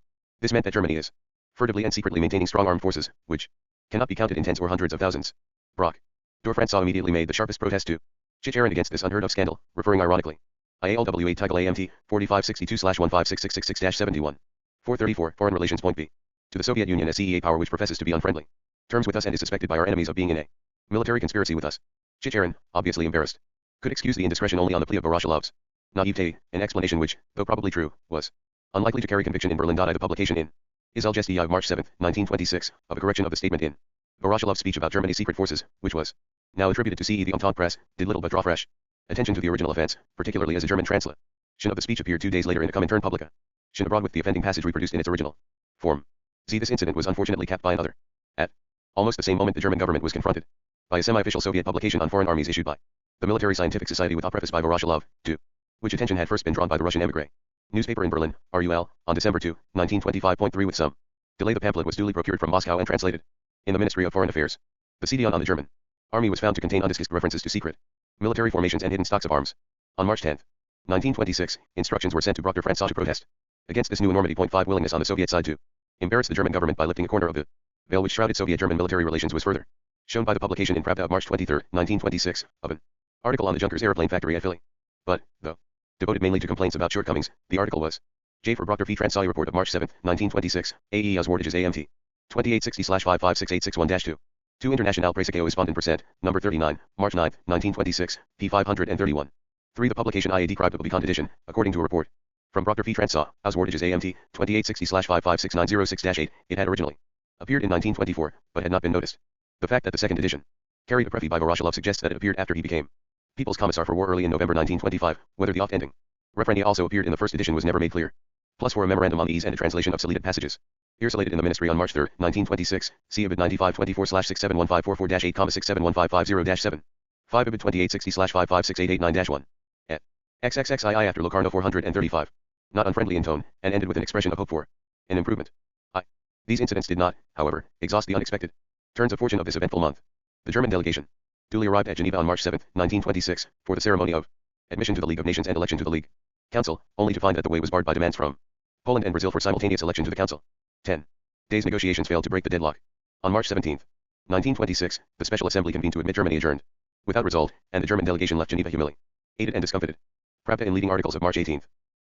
This meant that Germany is furtively and secretly maintaining strong armed forces, which cannot be counted in tens or hundreds of thousands. Brock Dor Francois immediately made the sharpest protest to Chicherin against this unheard of scandal, referring ironically IALW8 Title AMT 4562/15666-71. 434 Foreign Relations Point B. To the Soviet Union as CEA power which professes to be on friendly terms with us and is suspected by our enemies of being in a military conspiracy with us. Chicherin, obviously embarrassed, could excuse the indiscretion only on the plea of Voroshilov's naivete, an explanation which, though probably true, was unlikely to carry conviction in Berlin. The publication in Izalgestia of March 7, 1926, of a correction of the statement in Voroshilov's speech about Germany's secret forces, which was now attributed to CE. The Entente Press did little but draw fresh attention to the original offense, particularly as a German translation of the speech appeared 2 days later in a Comintern Publica abroad with the offending passage reproduced in its original form. This incident was unfortunately capped by another. At almost the same moment the German government was confronted by a semi-official Soviet publication on foreign armies issued by the Military Scientific Society with a preface by Voroshilov, to which attention had first been drawn by the Russian émigré newspaper in Berlin, RUL, on December 2, 1925.3. With some delay the pamphlet was duly procured from Moscow and translated in the Ministry of Foreign Affairs. The CD on the German army was found to contain undiscussed references to secret military formations and hidden stocks of arms. On March 10, 1926, instructions were sent to Dr. Francois to protest against this new enormity. 5 Willingness on the Soviet side to embarrass the German government by lifting a corner of the veil which shrouded Soviet-German military relations was further shown by the publication in Pravda of March 23, 1926, of an article on the Junkers airplane factory at Philly. But, though devoted mainly to complaints about shortcomings, the article was J. for Dr. P. Francois report of March 7, 1926, AE Oswardages AMT 2860/5568661-2. 2 International Presse Correspondent number 39, March 9, 1926, p. 531. 3 The publication IA decryptable Becont edition, according to a report from Dr. P. Francois, Oswardages AMT 2860/5566906-8, it had originally appeared in 1924, but had not been noticed. The fact that the second edition carried a preface by Voroshilov suggests that it appeared after he became People's Commissar for War early in November 1925. Whether the oft-ending referendum also appeared in the first edition was never made clear. Plus for a memorandum on ease and a translation of deleted passages circulated in the Ministry on March 3, 1926, see IBID 9524/6715/4-8,6715550-7. 5 IBID 2860/5568889-1. Et. XXXII after Locarno 435. Not unfriendly in tone, and ended with an expression of hope for an improvement. These incidents did not, however, exhaust the unexpected turns of fortune of this eventful month. The German delegation duly arrived at Geneva on March 7, 1926, for the ceremony of admission to the League of Nations and election to the League Council, only to find that the way was barred by demands from Poland and Brazil for simultaneous election to the Council. 10 days negotiations failed to break the deadlock. On March 17, 1926, the Special Assembly convened to admit Germany adjourned without result, and the German delegation left Geneva humiliated and discomfited. Pravda in leading articles of March 18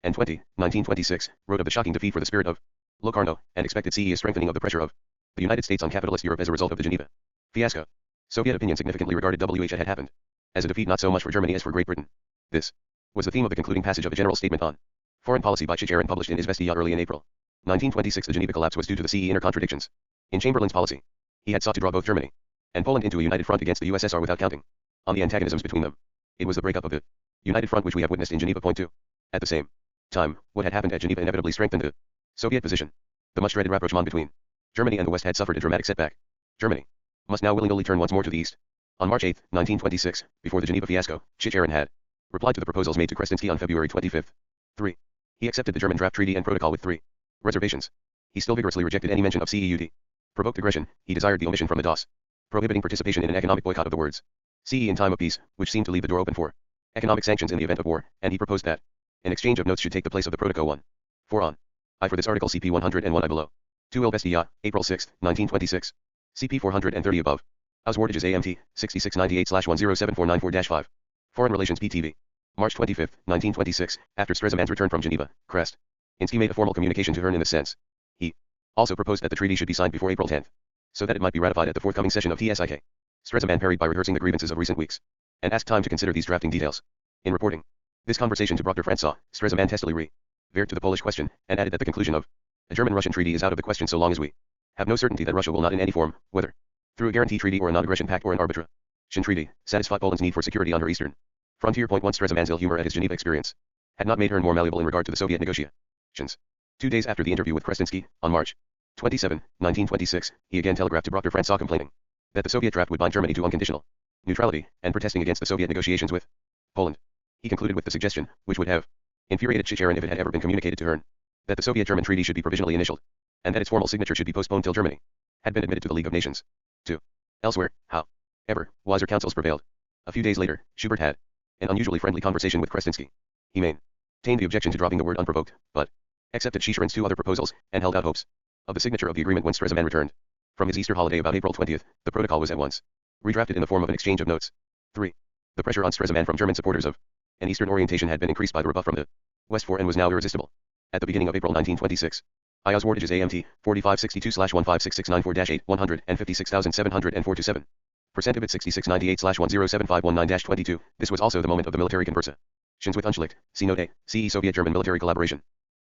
and 20, 1926, wrote of the shocking defeat for the spirit of Locarno, and expected a strengthening of the pressure of the United States on capitalist Europe as a result of the Geneva fiasco. Soviet opinion significantly regarded what had happened as a defeat not so much for Germany as for Great Britain. This was the theme of the concluding passage of a general statement on foreign policy by Chicherin published in Izvestia early in April 1926. The Geneva collapse was due to the inner contradictions in Chamberlain's policy. He had sought to draw both Germany and Poland into a united front against the USSR without counting on the antagonisms between them. It was the breakup of the united front which we have witnessed in Geneva. Point 2. At the same time, what had happened at Geneva inevitably strengthened the Soviet position. The much dreaded rapprochement between Germany and the West had suffered a dramatic setback. Germany must now willingly turn once more to the East. On March 8, 1926, before the Geneva fiasco, Chicherin had replied to the proposals made to Krestinsky on February 25. 3. He accepted the German draft treaty and protocol with 3 reservations. He still vigorously rejected any mention of CEUD. Provoked aggression, he desired the omission from the DOS, prohibiting participation in an economic boycott of the words CE in time of peace, which seemed to leave the door open for economic sanctions in the event of war, and he proposed that an exchange of notes should take the place of the Protocol 1. 4 on. I for this article CP 101 I below. 2 Izvestia, April 6, 1926. CP 430 above. Auswartages AMT, 6698/107494-5. Foreign Relations PTV. March 25, 1926, after Stresemann's return from Geneva, Krestinsky made a formal communication to Hearn in this sense. He also proposed that the treaty should be signed before April 10, so that it might be ratified at the forthcoming session of TSIK. Stresemann parried by rehearsing the grievances of recent weeks, and asked time to consider these drafting details. In reporting this conversation to Proctor Francois, Stresemann testily reverted to the Polish question, and added that the conclusion of a German-Russian treaty is out of the question so long as we have no certainty that Russia will not in any form, whether through a guarantee treaty or a non-aggression pact or an arbitration treaty, satisfy Poland's need for security on her eastern frontier. Point 1 Stresemann's ill humor at his Geneva experience had not made Hearn more malleable in regard to the Soviet negotiations. 2 days after the interview with Krestinsky, on March 27, 1926, he again telegraphed to Proctor Francois complaining that the Soviet draft would bind Germany to unconditional neutrality, and protesting against the Soviet negotiations with Poland. He concluded with the suggestion, which would have infuriated Chicherin if it had ever been communicated to Hearn, that the Soviet-German treaty should be provisionally initialed, and that its formal signature should be postponed till Germany had been admitted to the League of Nations. 2. Elsewhere, however, wiser counsels prevailed. A few days later, Schubert had an unusually friendly conversation with Krestinsky. He maintained the objection to dropping the word unprovoked, but accepted Chicherin's 2 other proposals, and held out hopes of the signature of the agreement when Stresemann returned from his Easter holiday about April 20. The protocol was at once redrafted in the form of an exchange of notes. 3. The pressure on Stresemann from German supporters of an Eastern orientation had been increased by the rebuff from the West for and was now irresistible. At the beginning of April 1926, Auswartages AMT, 4562/1566994-8, 156,704-7. Percent of it 6698/107519-22. This was also the moment of the military conversations with Unschlicht. See Note A, CE Soviet-German military collaboration.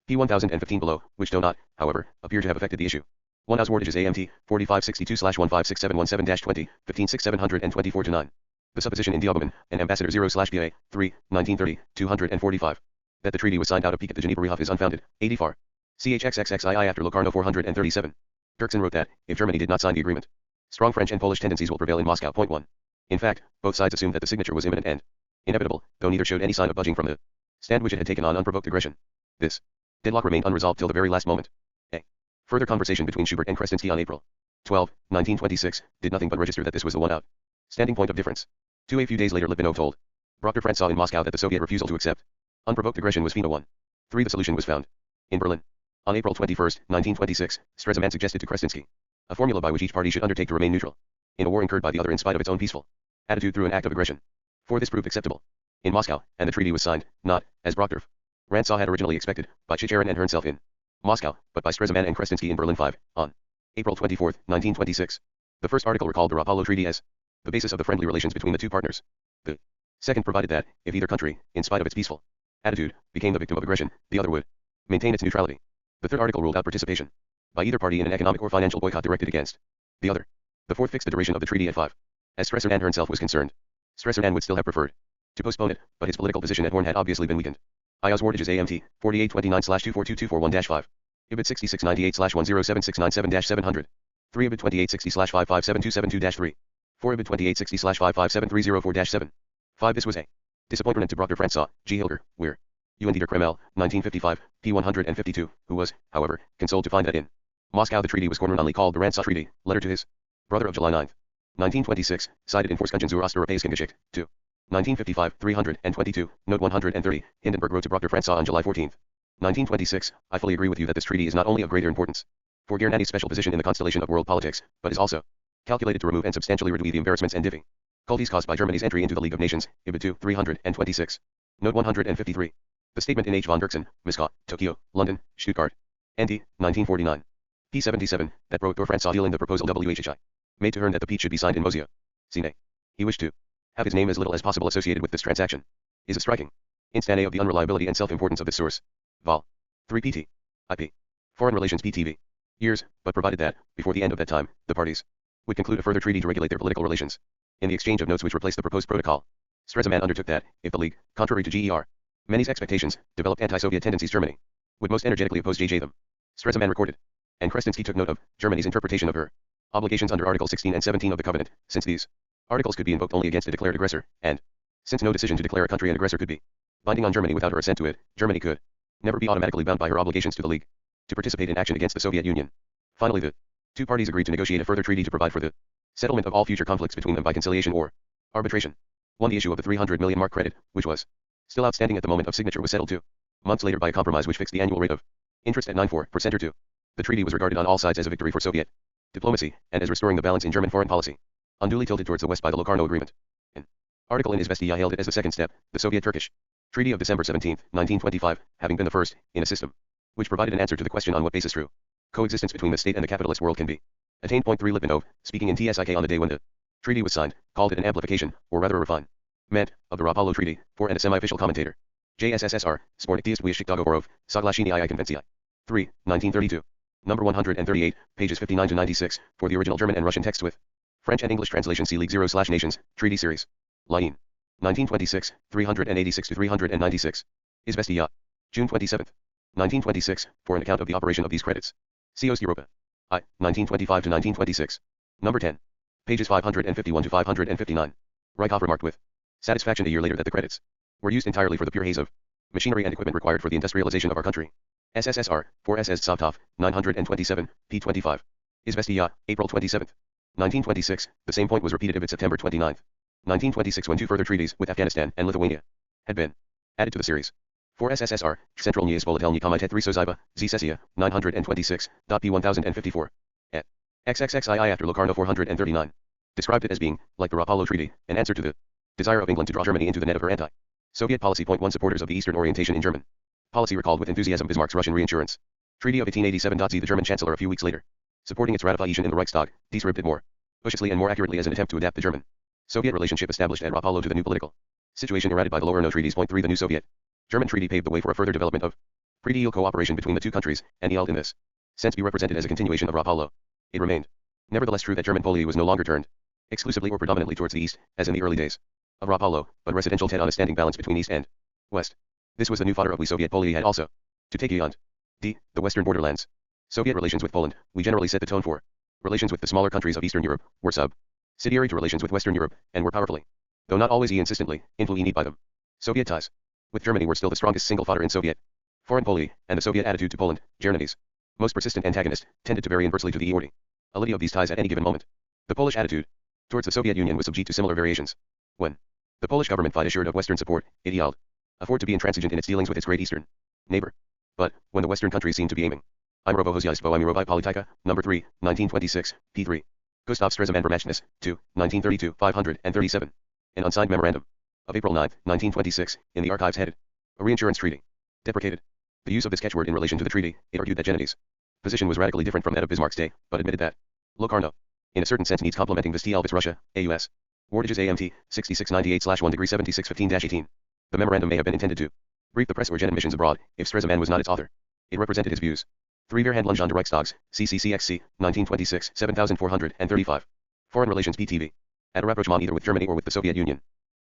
P1015 below, which do not, however, appear to have affected the issue. 1 Auswartages AMT, 4562/1566717-20, 156724-9. The supposition in Diogoman, and Ambassador 0/BA, 3, 1930, 245. That the treaty was signed out of pique at the Geneva Rehof is unfounded. 80 far. CHXXXII after Locarno 437. Dirksen wrote that, if Germany did not sign the agreement, strong French and Polish tendencies will prevail in Moscow. Point 1. In fact, both sides assumed that the signature was imminent and inevitable, though neither showed any sign of budging from the stand which it had taken on unprovoked aggression. This deadlock remained unresolved till the very last moment. A further conversation between Schubert and Krestinsky on April 12, 1926, did nothing but register that this was the one outstanding point of difference. 2 A few days later Litvinov told Proctor Francois in Moscow that the Soviet refusal to accept unprovoked aggression was FINA 1. 3 The solution was found in Berlin. On April 21, 1926, Stresemann suggested to Krestinsky a formula by which each party should undertake to remain neutral in a war incurred by the other in spite of its own peaceful attitude through an act of aggression. For this proved acceptable in Moscow, and the treaty was signed, not, as Proctor Francois had originally expected, by Chicherin and Herself in Moscow, but by Stresemann and Krestinsky in Berlin. 5. On April 24, 1926, the first article recalled the Rapallo Treaty as the basis of the friendly relations between the two partners. The second provided that, if either country, in spite of its peaceful attitude, became the victim of aggression, the other would maintain its neutrality. The third article ruled out participation by either party in an economic or financial boycott directed against the other. The fourth fixed the duration of the treaty at 5. As Stresemann himself was concerned, Stresemann would still have preferred to postpone it, but his political position at Horn had obviously been weakened. Auswartages AMT, 4829/242241-5. Ibid 6698/107697-700. 3 Ibid 2860/557272-3. 4 Ibid 2860/557304-7. 5 This was a disappointment to Proctor Francois, G. Hilger, Weir, U. Dieter Kremel, 1955, p. 152, who was, however, consoled to find that in Moscow the treaty was cordially called the Rantzau Treaty, letter to his brother of July 9. 1926, cited in Vorskungen zur Osteuropäischen Geschichte. 2. 1955, 322, note 130, Hindenburg wrote to Proctor Francois on July 14. 1926, I fully agree with you that this treaty is not only of greater importance for Gernandy's special position in the constellation of world politics, but is also calculated to remove and substantially reduce the embarrassments and difficulties caused by Germany's entry into the League of Nations, Ibid 2, 326. Note 153. The statement in H. von Dirksen, Miscau, Tokyo, London, Stuttgart, NT, 1949. P77, that Proctor Francois dealing the proposal WHHI made to Herne that the peace should be signed in Mosio. Sine. He wished to have his name as little as possible associated with this transaction. Is a striking instance of the unreliability and self-importance of this source. Vol. 3 pt. IP. Foreign Relations PTV. Years, but provided that, before the end of that time, the parties would conclude a further treaty to regulate their political relations. In the exchange of notes which replaced the proposed protocol, Stresemann undertook that, if the League, contrary to GER, many's expectations, developed anti-Soviet tendencies, Germany would most energetically oppose JJ them. Stresemann recorded, and Krestinsky took note of, Germany's interpretation of her obligations under Articles 16 and 17 of the Covenant, since these articles could be invoked only against a declared aggressor, and since no decision to declare a country an aggressor could be binding on Germany without her assent to it, Germany could never be automatically bound by her obligations to the League to participate in action against the Soviet Union. Finally, the two parties agreed to negotiate a further treaty to provide for the settlement of all future conflicts between them by conciliation or arbitration. 1. The issue of the 300 million mark credit, which was still outstanding at the moment of signature, was settled 2 months later by a compromise which fixed the annual rate of interest at 9.4% or 2. The treaty was regarded on all sides as a victory for Soviet diplomacy, and as restoring the balance in German foreign policy, unduly tilted towards the West by the Locarno Agreement. An article in Izvestia hailed it as the second step, the Soviet-Turkish Treaty of December 17, 1925, having been the first, in a system which provided an answer to the question on what basis true coexistence between the state and the capitalist world can be attained. 3 Litvinov, speaking in TSIK on the day when the treaty was signed, called it an amplification, or rather a refinement, of the Rapallo Treaty, for and a semi-official commentator. JSSR, Sporniktiest Wyjścik Dogovorov, Soglashini II Konvencji. 3, 1932. Number 138, pages 59 to 96, for the original German and Russian texts with French and English translation, see League 0/Nations, Treaty Series. Line. 1926, 386 to 396. Izvestia. June 27, 1926, for an account of the operation of these credits. See Ost Europa. I. 1925 to 1926. Number 10. Pages 551 to 559. Reichhoff remarked with satisfaction a year later that the credits were used entirely for the pure haze of machinery and equipment required for the industrialization of our country. SSSR, 4 SS Savtov, 927, p. 25. Izvestia, April 27, 1926, the same point was repeated of it September 29, 1926, when two further treaties with Afghanistan and Lithuania had been added to the series. 4 SSSR, Central Volatelny Komitet 3 Soziva, Z Sessia, 926, p. 1054. Et. XXXII after Locarno 439. Described it as being, like the Rapallo Treaty, an answer to the desire of England to draw Germany into the net of her anti-Soviet policy. 1 Supporters of the Eastern orientation in German policy recalled with enthusiasm Bismarck's Russian reinsurance treaty of 1887. Z. The German Chancellor a few weeks later, supporting its ratification in the Reichstag, described it more viciously and more accurately as an attempt to adapt the German-Soviet relationship established at Rapallo to the new political situation errated by the Locarno treaties. 3 The new Soviet-German treaty paved the way for a further development of pre-deal cooperation between the two countries, and held in this sense be represented as a continuation of Rapallo. It remained nevertheless true that German policy was no longer turned exclusively or predominantly towards the east, as in the early days of Rapallo, but residential ted on a standing balance between east and west. This was the new fodder of we Soviet policy had also to take beyond the western borderlands. Soviet relations with Poland, we generally set the tone for relations with the smaller countries of Eastern Europe, were subsidiary to relations with Western Europe, and were powerfully, though not always insistently, influenced by them. Soviet ties with Germany were still the strongest single fodder in Soviet foreign policy, and the Soviet attitude to Poland, Germany's most persistent antagonist, tended to vary inversely to the equality of these ties at any given moment. The Polish attitude towards the Soviet Union was subject to similar variations. When the Polish government felt assured of Western support, it yelled afford to be intransigent in its dealings with its great Eastern neighbor. But, when the Western countries seemed to be aiming, Imirovo Hozjaistvo Imirovi Politika, number 3, 1926, p3. Gustav Stresemann Vermachnis, 2, 1932, 537. An unsigned memorandum of April 9, 1926, in the archives headed a reinsurance treaty, deprecated the use of this catchword in relation to the treaty. It argued that Gennady's position was radically different from that of Bismarck's day, but admitted that Locarno, in a certain sense, needs complementing Vesti Elvis Russia, AUS. Wardages AMT, 6698/1°7615-18. The memorandum may have been intended to brief the press or German missions abroad, if Stresemann was not its author. It represented his views. 3 Verhandlungen der Reichstags, CCCXC, 1926, 7435. Foreign Relations PTV. At a rapprochement either with Germany or with the Soviet Union,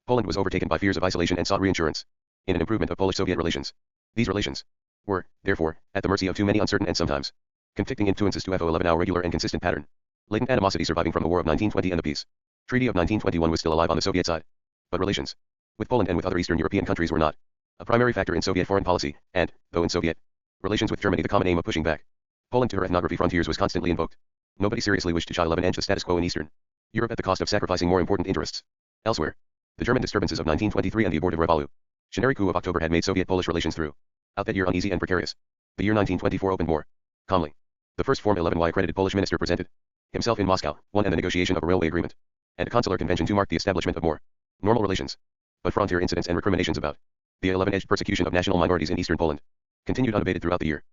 Poland was overtaken by fears of isolation and sought reinsurance in an improvement of Polish-Soviet relations. These relations were, therefore, at the mercy of too many uncertain and sometimes conflicting influences to FO11 our regular and consistent pattern. Latent animosity surviving from the War of 1920 and the peace treaty of 1921 was still alive on the Soviet side. But relations with Poland and with other Eastern European countries were not a primary factor in Soviet foreign policy, and, though in Soviet relations with Germany the common aim of pushing back Poland to her ethnography frontiers was constantly invoked, nobody seriously wished to challenge the status quo in Eastern Europe at the cost of sacrificing more important interests. Elsewhere. The German disturbances of 1923 and the abortive Revolutionary coup of October had made Soviet-Polish relations throughout that year uneasy and precarious. The year 1924 opened more calmly. The first Form 11Y accredited Polish minister presented himself in Moscow, won and the negotiation of a railway agreement, and a consular convention to mark the establishment of more normal relations. But frontier incidents and recriminations about the 11-edged persecution of national minorities in eastern Poland continued unabated throughout the year.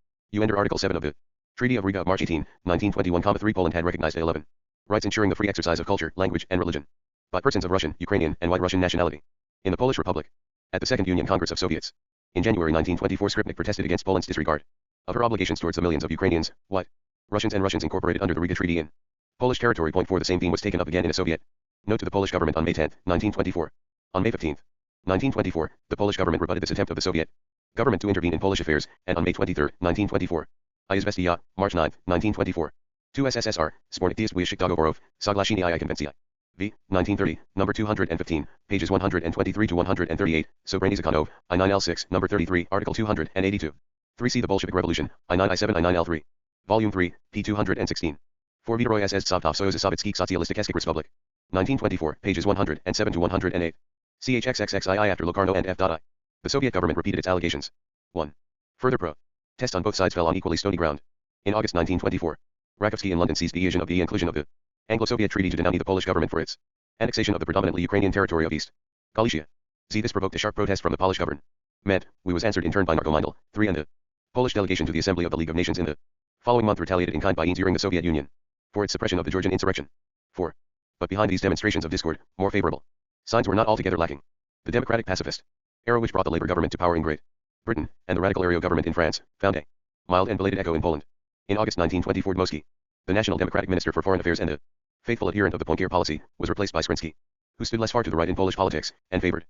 Under Article 7 of the Treaty of Riga of March 18, 1921, Poland had recognized 11 rights ensuring the free exercise of culture, language, and religion by persons of Russian, Ukrainian, and White Russian nationality in the Polish Republic. At the Second Union Congress of Soviets, in January 1924, Skripnik protested against Poland's disregard of her obligations towards the millions of Ukrainians, White Russians, and Russians incorporated under the Riga Treaty in Polish territory. Point 4. The same theme was taken up again in a Soviet note to the Polish government on May 10, 1924. On May 15, 1924, the Polish government rebutted this attempt of the Soviet government to intervene in Polish affairs, and on May 23, 1924, Izvestia, March 9, 1924. 2 SSSR, Spornik jest wyjściek dogovorów, Soglashini I Konwencja. V. 1930, number 215, pages 123 to 138, Sobrani Zakonov, I9L6, number 33, article 282. 3. The Bolshevik Revolution, I9 I7 I9L3. Volume 3, p. 216. 4. Viteroy SS Tsovtov Soyuz Sovetskich Sotsialistikeskich Republic. 1924, pages 107 to 108. CHXXXII after Locarno and F.I. The Soviet government repeated its allegations. 1. Further tests on both sides fell on equally stony ground. In August 1924, Rakowski in London seized the occasion of the inclusion of the Anglo-Soviet treaty to denounce the Polish government for its annexation of the predominantly Ukrainian territory of East Galicia. This provoked a sharp protest from the Polish government. We was answered in turn by Narkomindel, 3, and the Polish delegation to the Assembly of the League of Nations in the following month retaliated in kind by during the Soviet Union for its suppression of the Georgian insurrection. 4. But behind these demonstrations of discord, more favorable signs were not altogether lacking. The democratic pacifist era which brought the Labour government to power in Great Britain, and the radical Areo government in France, found a mild and belated echo in Poland. In August 1924, Dmowski, the National Democratic Minister for Foreign Affairs and a faithful adherent of the Pointier policy, was replaced by Skrinsky, who stood less far to the right in Polish politics, and favored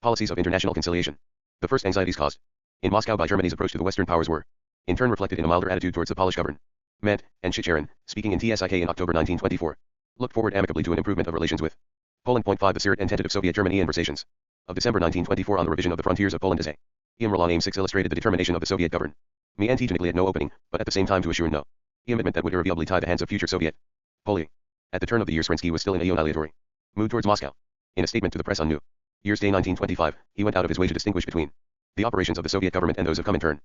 policies of international conciliation. The first anxieties caused in Moscow by Germany's approach to the Western powers were, in turn, reflected in a milder attitude towards the Polish government. And Chicherin, speaking in TSIK in October 1924, looked forward amicably to an improvement of relations with Poland. 5. The Syrian and tentative Soviet-Germany conversations of December 1924 on the revision of the frontiers of Poland as a Imralon aim 6 illustrated the determination of the Soviet government. To neglect no opening, but at the same time to assure no commitment that would irrevocably tie the hands of future Soviet Poly. At the turn of the year, Skrinsky was still in a annihilatory mood towards Moscow. In a statement to the press on New Year's Day 1925, he went out of his way to distinguish between the operations of the Soviet government and those of Comintern.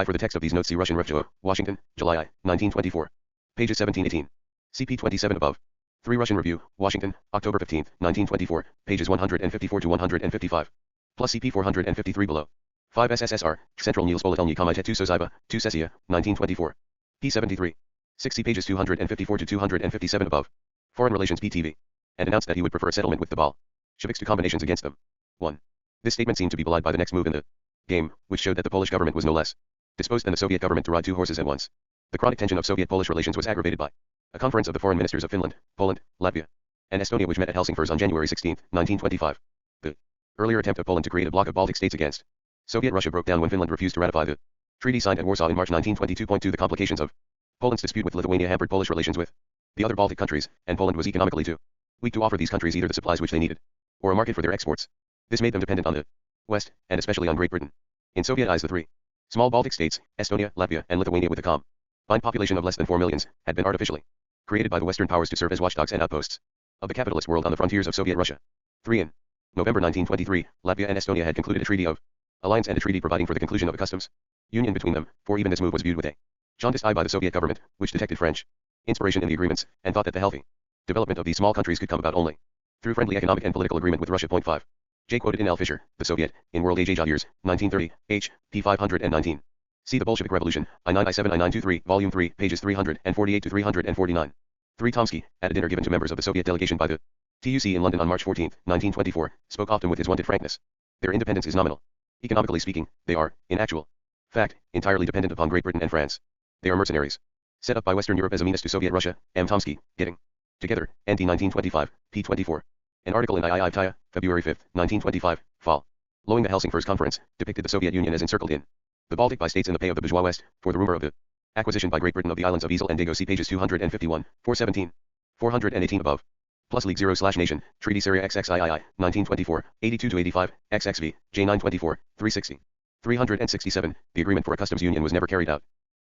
For the text of these notes, see Russian Ref. Washington, July 1924. Pages 17-18. CP 27 above. 3 Russian Review, Washington, October 15, 1924, pages 154 to 155. Plus CP 453 below. 5 SSSR, Central Niels Politelny Komitet 2 Soziva, 2 Sessia, 1924. P 73. 60 pages 254 to 257 above. Foreign Relations PTV. And announced that he would prefer a settlement with the Bolsheviks to combinations against them. 1. This statement seemed to be belied by the next move in the game, which showed that the Polish government was no less disposed than the Soviet government to ride 2 horses at once. The chronic tension of Soviet-Polish relations was aggravated by a conference of the foreign ministers of Finland, Poland, Latvia, and Estonia which met at Helsingfors on January 16, 1925. The earlier attempt of Poland to create a bloc of Baltic states against Soviet Russia broke down when Finland refused to ratify the treaty signed at Warsaw in March 1922. The complications of Poland's dispute with Lithuania hampered Polish relations with the other Baltic countries, and Poland was economically too weak to offer these countries either the supplies which they needed or a market for their exports. This made them dependent on the West, and especially on Great Britain. In Soviet eyes, the 3 small Baltic states, Estonia, Latvia, and Lithuania, with a combined population of less than 4 millions, had been artificially created by the Western powers to serve as watchdogs and outposts of the capitalist world on the frontiers of Soviet Russia. 3. In November 1923, Latvia and Estonia had concluded a treaty of alliance and a treaty providing for the conclusion of a customs union between them, for even this move was viewed with a jaundiced eye by the Soviet government, which detected French inspiration in the agreements, and thought that the healthy development of these small countries could come about only through friendly economic and political agreement with Russia. 5. J. Quoted in L. Fisher, The Soviet, in World Age Years, 1930, H. p. 519. See The Bolshevik Revolution, I9 I7 I923, Volume 3, pages 348 to 349. 3. Tomsky, at a dinner given to members of the Soviet delegation by the TUC in London on March 14, 1924, spoke often with his wonted frankness. Their independence is nominal. Economically speaking, they are, in actual fact, entirely dependent upon Great Britain and France. They are mercenaries, set up by Western Europe as a menace to Soviet Russia. M. Tomsky, Getting Together, NT 1925, p. 24. An article in II Vtaya, February 5, 1925, Fall. Lowing the Helsingfors Conference, depicted the Soviet Union as encircled in the Baltic by states in the pay of the bourgeois West, for the rumor of the acquisition by Great Britain of the islands of Ezel and Dago. See pages 251, 417, 418 above. Plus League 0/Nation, Treaty Syria XXIII, 1924, 82-85, XXV, J924, 360. 367, the agreement for a customs union was never carried out.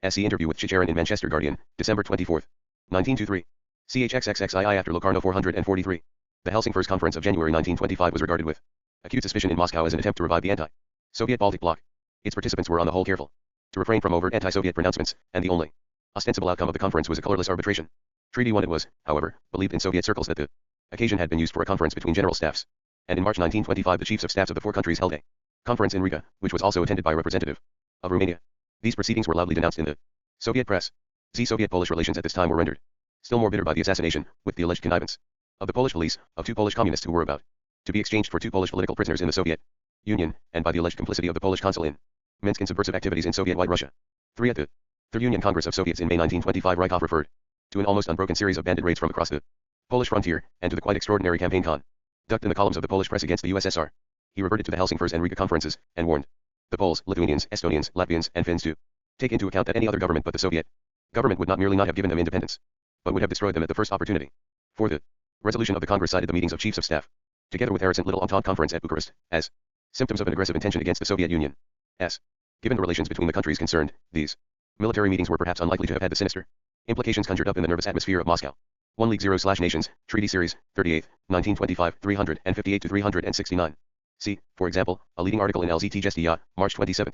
SC interview with Chicherin in Manchester Guardian, December 24, 1923. CHXXXII after Locarno 443. The Helsingfors Conference of January 1925 was regarded with acute suspicion in Moscow as an attempt to revive the anti-Soviet Baltic Bloc. Its participants were on the whole careful to refrain from overt anti-Soviet pronouncements, and the only ostensible outcome of the conference was a colorless arbitration treaty. One it was, however, believed in Soviet circles that the occasion had been used for a conference between general staffs, and in March 1925 the chiefs of staffs of the four countries held a conference in Riga, which was also attended by a representative of Romania. These proceedings were loudly denounced in the Soviet press. Soviet-Polish relations at this time were rendered still more bitter by the assassination, with the alleged connivance of the Polish police, of two Polish communists who were about to be exchanged for two Polish political prisoners in the Soviet Union, and by the alleged complicity of the Polish consul in Minsk in subversive activities in Soviet White Russia. 3. At the Third Union Congress of Soviets in May 1925, Rykov referred to an almost unbroken series of bandit raids from across the Polish frontier, and to the quite extraordinary campaign conducted in the columns of the Polish press against the USSR. He reverted to the Helsingfors and Riga conferences, and warned the Poles, Lithuanians, Estonians, Latvians, and Finns to take into account that any other government but the Soviet government would not merely not have given them independence, but would have destroyed them at the first opportunity. 4. The resolution of the Congress cited the meetings of chiefs of staff, together with Harrison's Little Entente Conference at Bucharest, as symptoms of an aggressive intention against the Soviet Union. Given the relations between the countries concerned, these military meetings were perhaps unlikely to have had the sinister implications conjured up in the nervous atmosphere of Moscow. 1 League 0/Nations, Treaty Series, 38, 1925, 358 to 369. See, for example, a leading article in LZT Gestia, March 27,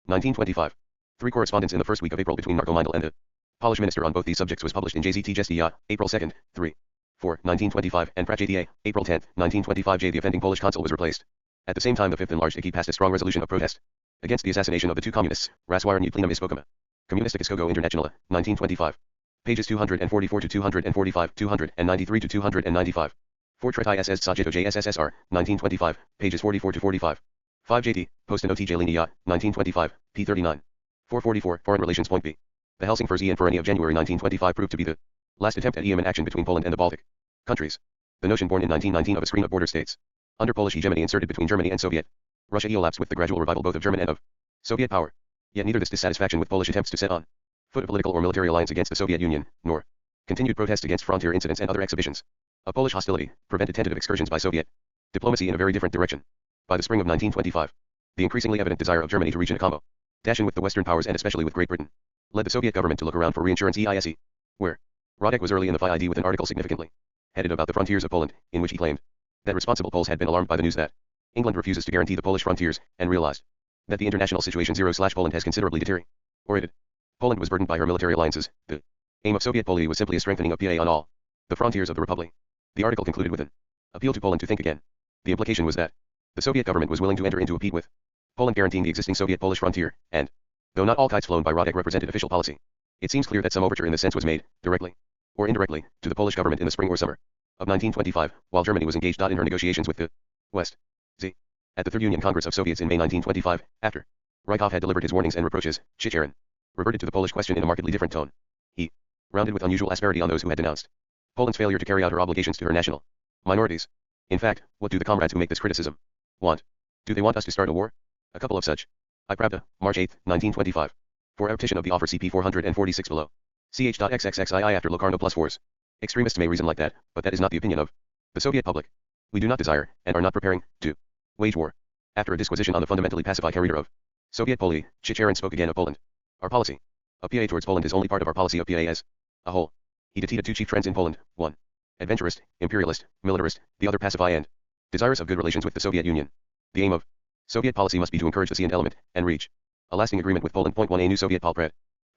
1925. 3 correspondence in the first week of April between Marko Mindel and the Polish minister on both these subjects was published in JZT Gestia, April 2, 3, 4, 1925, and Prac JTA, April 10, 1925. The offending Polish consul was replaced. At the same time, the Fifth Enlarged Icky passed a strong resolution of protest against the assassination of the two communists, Raswirnie Plenum Ispokama. Communistikiskogo Internationala, 1925. Pages 244 to 245, 293 to 295. 4 Treti SS Sajito JSSR, 1925, pages 44 to 45. 5 JT, Post and OTJ Linia, 1925, p. 39. 444, Foreign Relations. Point B. The Helsingfors Infereni of January 1925 proved to be the last attempt at Yemen action between Poland and the Baltic countries. The notion born in 1919 of a screen of border states under Polish hegemony inserted between Germany and Soviet Russia elapsed with the gradual revival both of German and of Soviet power. Yet neither this dissatisfaction with Polish attempts to set on foot a political or military alliance against the Soviet Union, nor continued protest against frontier incidents and other exhibitions of Polish hostility, prevented tentative excursions by Soviet diplomacy in a very different direction. By the spring of 1925, the increasingly evident desire of Germany to reach in a combo dash-in with the Western powers and especially with Great Britain led the Soviet government to look around for reinsurance EISE, where Radek was early in the FID with an article significantly headed about the frontiers of Poland, in which he claimed that responsible Poles had been alarmed by the news that England refuses to guarantee the Polish frontiers, and realized that the international situation 0/Poland has considerably deteriorated. Poland was burdened by her military alliances. The aim of Soviet policy was simply a strengthening of PA on all the frontiers of the Republic. The article concluded with an appeal to Poland to think again. The implication was that the Soviet government was willing to enter into a peace with Poland guaranteeing the existing Soviet-Polish frontier, and though not all kites flown by Radek represented official policy, it seems clear that some overture in this sense was made, directly or indirectly, to the Polish government in the spring or summer of 1925, while Germany was engaged in her negotiations with the West. At the Third Union Congress of Soviets in May 1925, after Rykov had delivered his warnings and reproaches, Chicherin reverted to the Polish question in a markedly different tone. He rounded with unusual asperity on those who had denounced Poland's failure to carry out her obligations to her national minorities. In fact, what do the comrades who make this criticism want? Do they want us to start a war? A couple of such. I Pravda, March 8, 1925. For a petition of the offer CP 446 below. Ch.xxxii after Locarno plus force. Extremists may reason like that, but that is not the opinion of the Soviet public. We do not desire, and are not preparing, to wage war. After a disquisition on the fundamentally pacific character of Soviet policy, Chicherin spoke again of Poland. Our policy of PA towards Poland is only part of our policy of PA as a whole. He detailed two chief trends in Poland: 1. Adventurist, imperialist, militarist; the other pacify and desirous of good relations with the Soviet Union. The aim of Soviet policy must be to encourage the Sian element, and reach a lasting agreement with Poland. 1. A new Soviet Polpred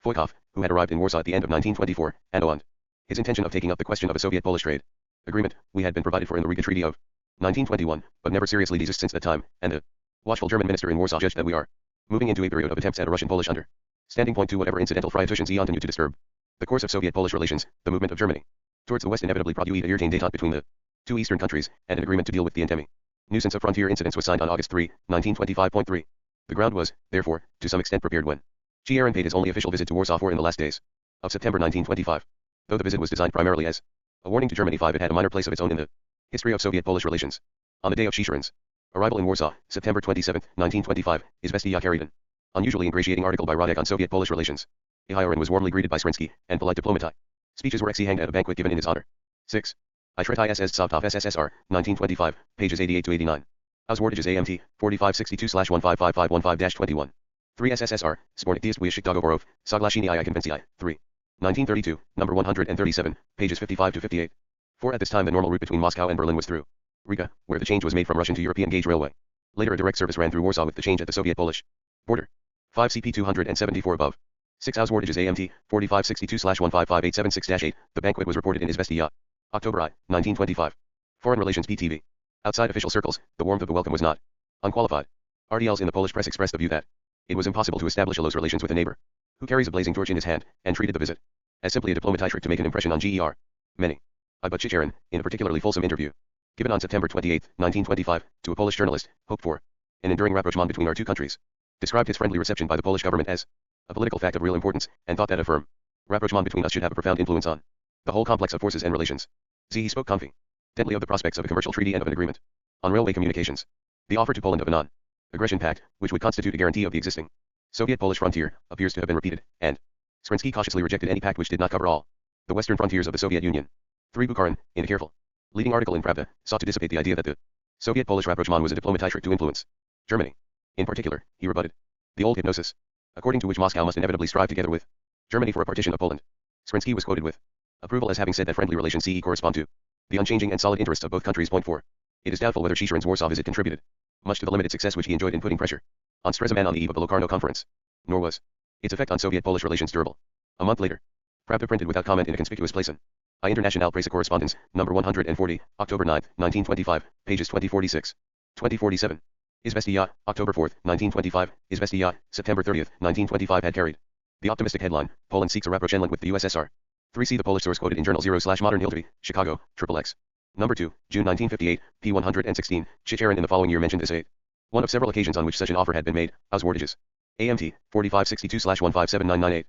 Foykov, who had arrived in Warsaw at the end of 1924, and his intention of taking up the question of a Soviet-Polish trade agreement, we had been provided for in the Riga Treaty of 1921, but never seriously discussed since that time, and the watchful German minister in Warsaw judged that we are moving into a period of attempts at a Russian-Polish understanding. 2. Whatever incidental friatutions continue to disturb the course of Soviet-Polish relations, the movement of Germany towards the West inevitably produit a irritating détente between the two eastern countries, and an agreement to deal with the intemi nuisance of frontier incidents was signed on August 3, 1925.3. The ground was, therefore, to some extent prepared when Chicherin paid his only official visit to Warsaw in the last days of September 1925. Though the visit was designed primarily as a warning to Germany, it had a minor place of its own in the history of Soviet-Polish relations. On the day of Chicherin's arrival in Warsaw, September 27, 1925, Izvestia carried an unusually ingratiating article by Radek on Soviet-Polish relations. Chicherin was warmly greeted by Srensky, and polite diplomati speeches were exehanged at a banquet given in his honor. 6. I Treti SS Tsovtov SSSR, 1925, pages 88 to 89. Auswartages AMT, 4562/155515-21. 3 SSSR, Spornik Diast Wyashik Dogovorov, Soglashini I Konvencji. 3. 1932, number 137, pages 55 to 58. 4. At this time the normal route between Moscow and Berlin was through Riga, where the change was made from Russian to European gauge railway. Later a direct service ran through Warsaw with the change at the Soviet-Polish border. 5 CP 274 above. 6 Auswartages AMT, 4562/155876-8, the banquet was reported in Izvestia. October I, 1925. Foreign Relations PTV. Outside official circles, the warmth of the welcome was not unqualified. RDLs in the Polish press expressed the view that it was impossible to establish close relations with a neighbor who carries a blazing torch in his hand, and treated the visit as simply a diplomatic trick to make an impression on GER. Many. But Chicherin, in a particularly fulsome interview, given on September 28, 1925, to a Polish journalist, hoped for an enduring rapprochement between our two countries, described his friendly reception by the Polish government as a political fact of real importance, and thought that a firm rapprochement between us should have a profound influence on the whole complex of forces and relations. He spoke confidently of the prospects of a commercial treaty and of an agreement on railway communications. The offer to Poland of a non-aggression pact, which would constitute a guarantee of the existing Soviet-Polish frontier, appears to have been repeated, and Kerensky cautiously rejected any pact which did not cover all the western frontiers of the Soviet Union. 3. Bukharin, in a careful leading article in Pravda, sought to dissipate the idea that the Soviet-Polish rapprochement was a diplomatic trick to influence Germany. In particular, he rebutted the old hypnosis, according to which Moscow must inevitably strive together with Germany for a partition of Poland. Kerensky was quoted with approval as having said that friendly relations correspond to the unchanging and solid interests of both countries. 4. It is doubtful whether Chicherin's Warsaw visit contributed much to the limited success which he enjoyed in putting pressure on Stresemann on the eve of the Locarno conference, nor was its effect on Soviet-Polish relations durable. A month later, Pravda printed without comment in a conspicuous place an International Presse Correspondence, number 140, October 9, 1925, pages 2046, 2047. Izvestia, October 4, 1925, Izvestia, September 30, 1925 had carried the optimistic headline, Poland seeks a rapprochement with the USSR. 3. See the Polish source quoted in Journal 0/Modern Hildrey, Chicago, XXX. Number 2, June 1958, p. 116, Chicherin in the following year mentioned this one of several occasions on which such an offer had been made, Auswartages. AMT, 4562/1579998.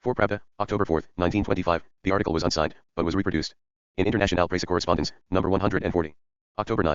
4. Pravda, October 4, 1925, the article was unsigned, but was reproduced in International Presse Correspondence, number 140. October 9,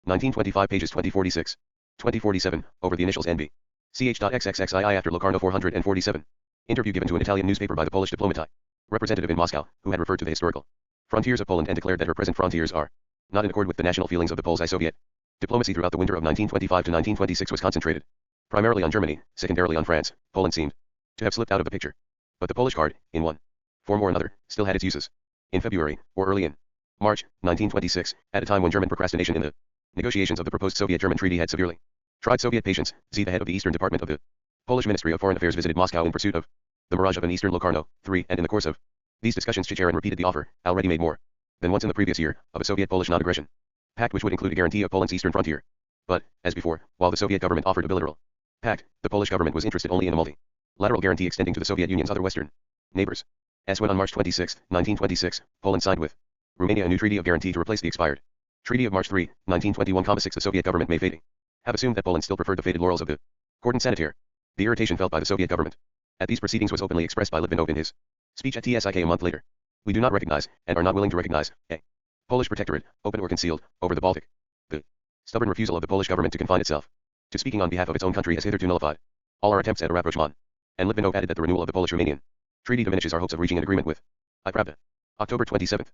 1925, pages 2046, 2047, over the initials NB. ch.xxxii after Locarno 447. Interview given to an Italian newspaper by the Polish diplomatic representative in Moscow, who had referred to the historical frontiers of Poland and declared that her present frontiers are not in accord with the national feelings of the Poles. Soviet diplomacy throughout the winter of 1925 to 1926 was concentrated primarily on Germany, secondarily on France. Poland seemed to have slipped out of the picture. But the Polish card, in one form or another, still had its uses. In February, or early in March, 1926, at a time when German procrastination in the negotiations of the proposed Soviet-German treaty had severely tried Soviet patience, the head of the Eastern Department of the Polish Ministry of Foreign Affairs visited Moscow in pursuit of the mirage of an Eastern Locarno. 3. And in the course of these discussions Chicherin repeated the offer, already made more than once in the previous year, of a Soviet-Polish non-aggression pact which would include a guarantee of Poland's eastern frontier. But, as before, while the Soviet government offered a bilateral pact, the Polish government was interested only in a multi-lateral guarantee extending to the Soviet Union's other western neighbors. As when on March 26, 1926, Poland signed with Romania a new treaty of guarantee to replace the expired Treaty of March 3, 1921, 6. The Soviet government may have assumed that Poland still preferred the faded laurels of the cordon sanitaire. The irritation felt by the Soviet government at these proceedings was openly expressed by Litvinov in his speech at TSIK a month later. We do not recognize, and are not willing to recognize, a Polish protectorate, open or concealed, over the Baltic. The stubborn refusal of the Polish government to confine itself to speaking on behalf of its own country has hitherto nullified all our attempts at a rapprochement. And Litvinov added that the renewal of the Polish-Romanian treaty diminishes our hopes of reaching an agreement with Pravda. October 27,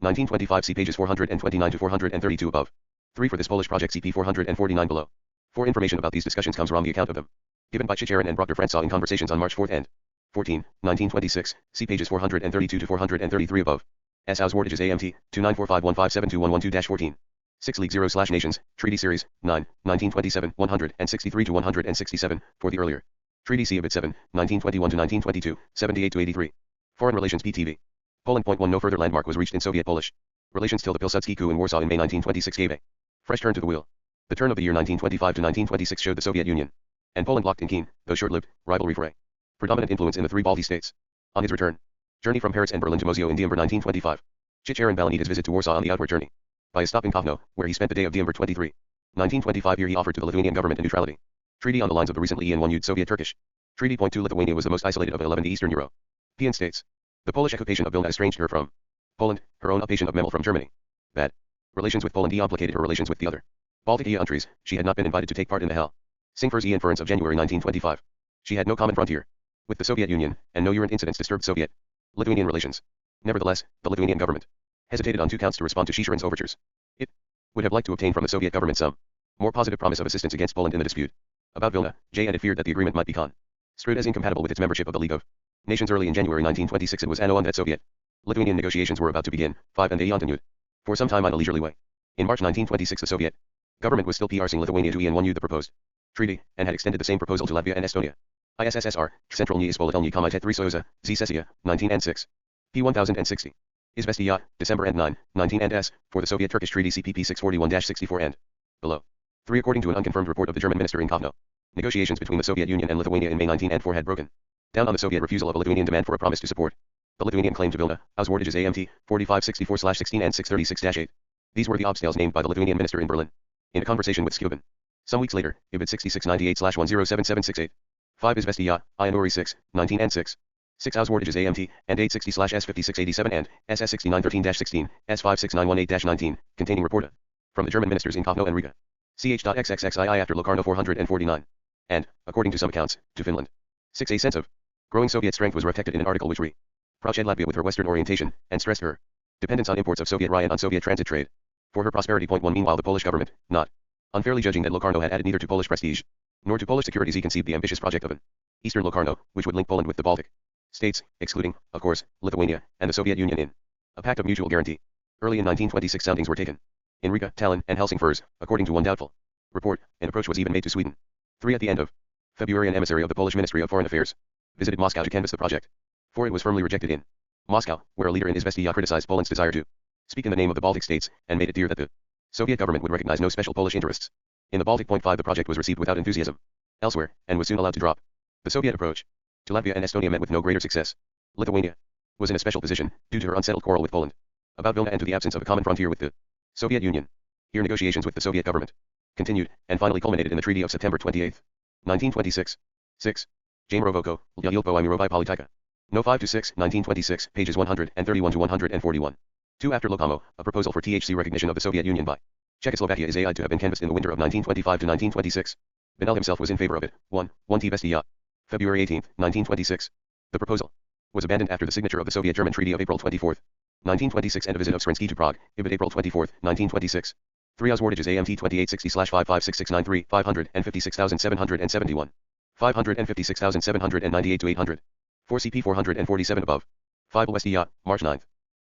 1925. See pages 429 to 432 above. 3. For this Polish project CP 449 below. For information about these discussions comes from the account of them given by Chicherin and Dr. Francois in conversations on March 4 and 14, 1926. See pages 432 to 433 above. S. Auswartages AMT, 294515721112-14. 6 League 0/Nations, Treaty Series, 9, 1927, 163 to 167, for the earlier Treaty C of it 7, 1921 to 1922, 78 to 83. Foreign Relations PTV. Poland. 1. No further landmark was reached in Soviet-Polish relations till the Pilsudski coup in Warsaw in May 1926 gave a fresh turn to the wheel. The turn of the year 1925 to 1926 showed the Soviet Union and Poland locked in keen, though short-lived, rivalry for a predominant influence in the three Baltic states. On his return journey from Paris and Berlin to Moscow in December 1925, Chicherin balanied his visit to Warsaw on the outward journey by a stop in Kovno, where he spent the day of December 23, 1925. Here he offered to the Lithuanian government a neutrality treaty on the lines of the recently renewed Soviet-Turkish Treaty. 2 Lithuania was the most isolated of the 11 Eastern European states. The Polish occupation of Vilna estranged her from Poland, her own occupation of Memel from Germany. Bad relations with Poland complicated her relations with the other Baltic countries. She had not been invited to take part in the Helsingfors Conference of January 1925. She had no common frontier with the Soviet Union, and no urgent incidents disturbed Soviet-Lithuanian relations. Nevertheless, the Lithuanian government hesitated on two counts to respond to Chicherin's overtures. It would have liked to obtain from the Soviet government some more positive promise of assistance against Poland in the dispute about Vilna, and it feared that the agreement might be construed as incompatible with its membership of the League of Nations early in January 1926 it was ANO that Soviet. Lithuanian negotiations were about to begin, 5 and they continued. For some time on a leisurely way. In March 1926 the Soviet government was still PRing Lithuania to E1U the proposed treaty, and had extended the same proposal to Latvia and Estonia. ISSR, Central Ispolitelny Komitet 3 Soyuza, Z Sessia, 19 and 6. P 1060. Izvestia, December and 9, 19 and S, for the Soviet-Turkish Treaty CPP 641-64 and below. 3 According to an unconfirmed report of the German minister in Kovno, negotiations between the Soviet Union and Lithuania in May 19 and 4 had broken down on the Soviet refusal of a Lithuanian demand for a promise to support the Lithuanian claim to Vilna, Auswartages AMT, 4564/16 and 636-8. These were the obstacles named by the Lithuanian minister in Berlin. In a conversation with Skubin. Some weeks later, Ibid 6698/107768. 5 Izvestia, Ianuri 6, 19 and 6. 6 Auswartages AMT, and 860/S5687 and SS6913-16, S56918-19, containing reporta from the German ministers in Kovno and Riga. Ch.xxxii after Locarno 449. And, according to some accounts, to Finland. 6 A sense of growing Soviet strength was reflected in an article which reproached Latvia with her Western orientation, and stressed her dependence on imports of Soviet rye and on Soviet transit trade. For her prosperity. 1 Meanwhile the Polish government, not unfairly judging that Locarno had added neither to Polish prestige, nor to Polish security, he conceived the ambitious project of an Eastern Locarno, which would link Poland with the Baltic states, excluding, of course, Lithuania, and the Soviet Union in a pact of mutual guarantee. Early in 1926 soundings were taken in Riga, Tallinn, and Helsingfors, according to one doubtful report. An approach was even made to Sweden. 3 At the end of February an emissary of the Polish Ministry of Foreign Affairs visited Moscow to canvass the project. 4 It was firmly rejected in Moscow, where a leader in Izvestia criticized Poland's desire to speak in the name of the Baltic states, and made it clear that the Soviet government would recognize no special Polish interests in the Baltic. 5 The project was received without enthusiasm elsewhere, and was soon allowed to drop. The Soviet approach to Latvia and Estonia met with no greater success. Lithuania was in a special position, due to her unsettled quarrel with Poland about Vilna and to the absence of a common frontier with the Soviet Union. Here negotiations with the Soviet government continued, and finally culminated in the Treaty of September 28, 1926. 6. Jamerovoko, Lyulpo Imirovi Politika. No 5-6, 1926, pages 131 to 141. 2 After Lokamo, a proposal for THC recognition of the Soviet Union by Czechoslovakia is aimed to have been canvassed in the winter of 1925 to 1926. Benel himself was in favor of it. 1 Tvestia. February 18, 1926. The proposal was abandoned after the signature of the Soviet-German Treaty of April 24, 1926 and a visit of Srensky to Prague, Ibid April 24, 1926. 3 Auswartages AMT 2860/556693, 556,771. 556,798 to 800. 4 CP 447 above. 5 Westia, March 9,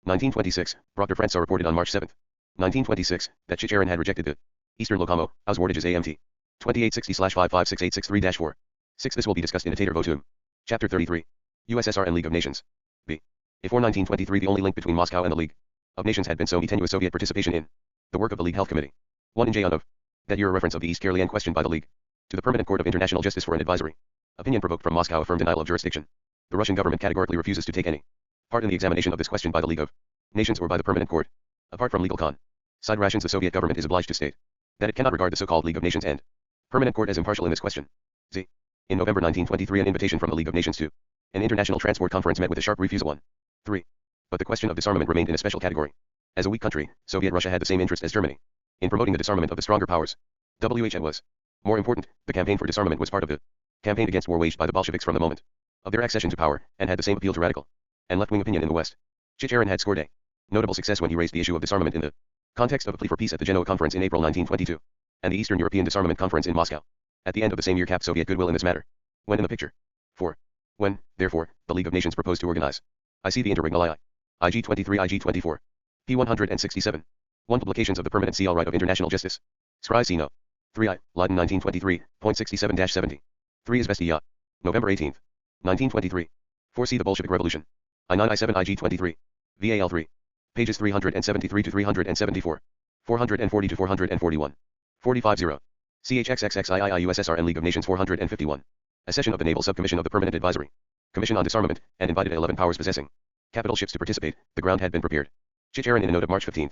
1926. Proctor Francois reported on March 7, 1926, that Chicherin had rejected the Eastern Lokamo, Auswartages AMT 2860/556863-4. 6 This will be discussed in a Tater Votum. Chapter 33. USSR and League of Nations. B. Before 1923 the only link between Moscow and the League of Nations had been so tenuous Soviet participation in the work of the League Health Committee. 1 In J. of that year a reference of the East Karelian question by the League to the Permanent Court of International Justice for an advisory opinion provoked from Moscow a firm denial of jurisdiction. The Russian government categorically refuses to take any part in the examination of this question by the League of Nations or by the Permanent Court. Apart from legal side rations, the Soviet government is obliged to state that it cannot regard the so-called League of Nations and Permanent Court as impartial in this question. Z. In November 1923 an invitation from the League of Nations to an international transport conference met with a sharp refusal. 1. 3. But the question of disarmament remained in a special category. As a weak country, Soviet Russia had the same interest as Germany in promoting the disarmament of the stronger powers. WH was more important. The campaign for disarmament was part of the campaign against war waged by the Bolsheviks from the moment of their accession to power, and had the same appeal to radical and left-wing opinion in the West. Chicherin had scored a notable success when he raised the issue of disarmament in the context of a plea for peace at the Genoa Conference in April 1922, and the Eastern European Disarmament Conference in Moscow. At the end of the same year capped Soviet goodwill in this matter. When in the picture. 4. When, therefore, the League of Nations proposed to organize IC the Interregnal IG-23 IG-24. P-167. 1 Publications of the Permanent CL Right of International Justice. Scry C. No. 3 I. Leiden 1923.67-70. 3 Izvestia. November 18, 1923. 4 See the Bolshevik Revolution. I-9 I-7 IG-23. VAL 3. Pages 373 to 374. 440 to 441. 45-0. CHXXXII USSR and League of Nations 451. A session of the Naval Subcommission of the Permanent Advisory Commission on Disarmament, and invited 11 powers possessing capital ships to participate. The ground had been prepared. Chicherin in a note of March 15,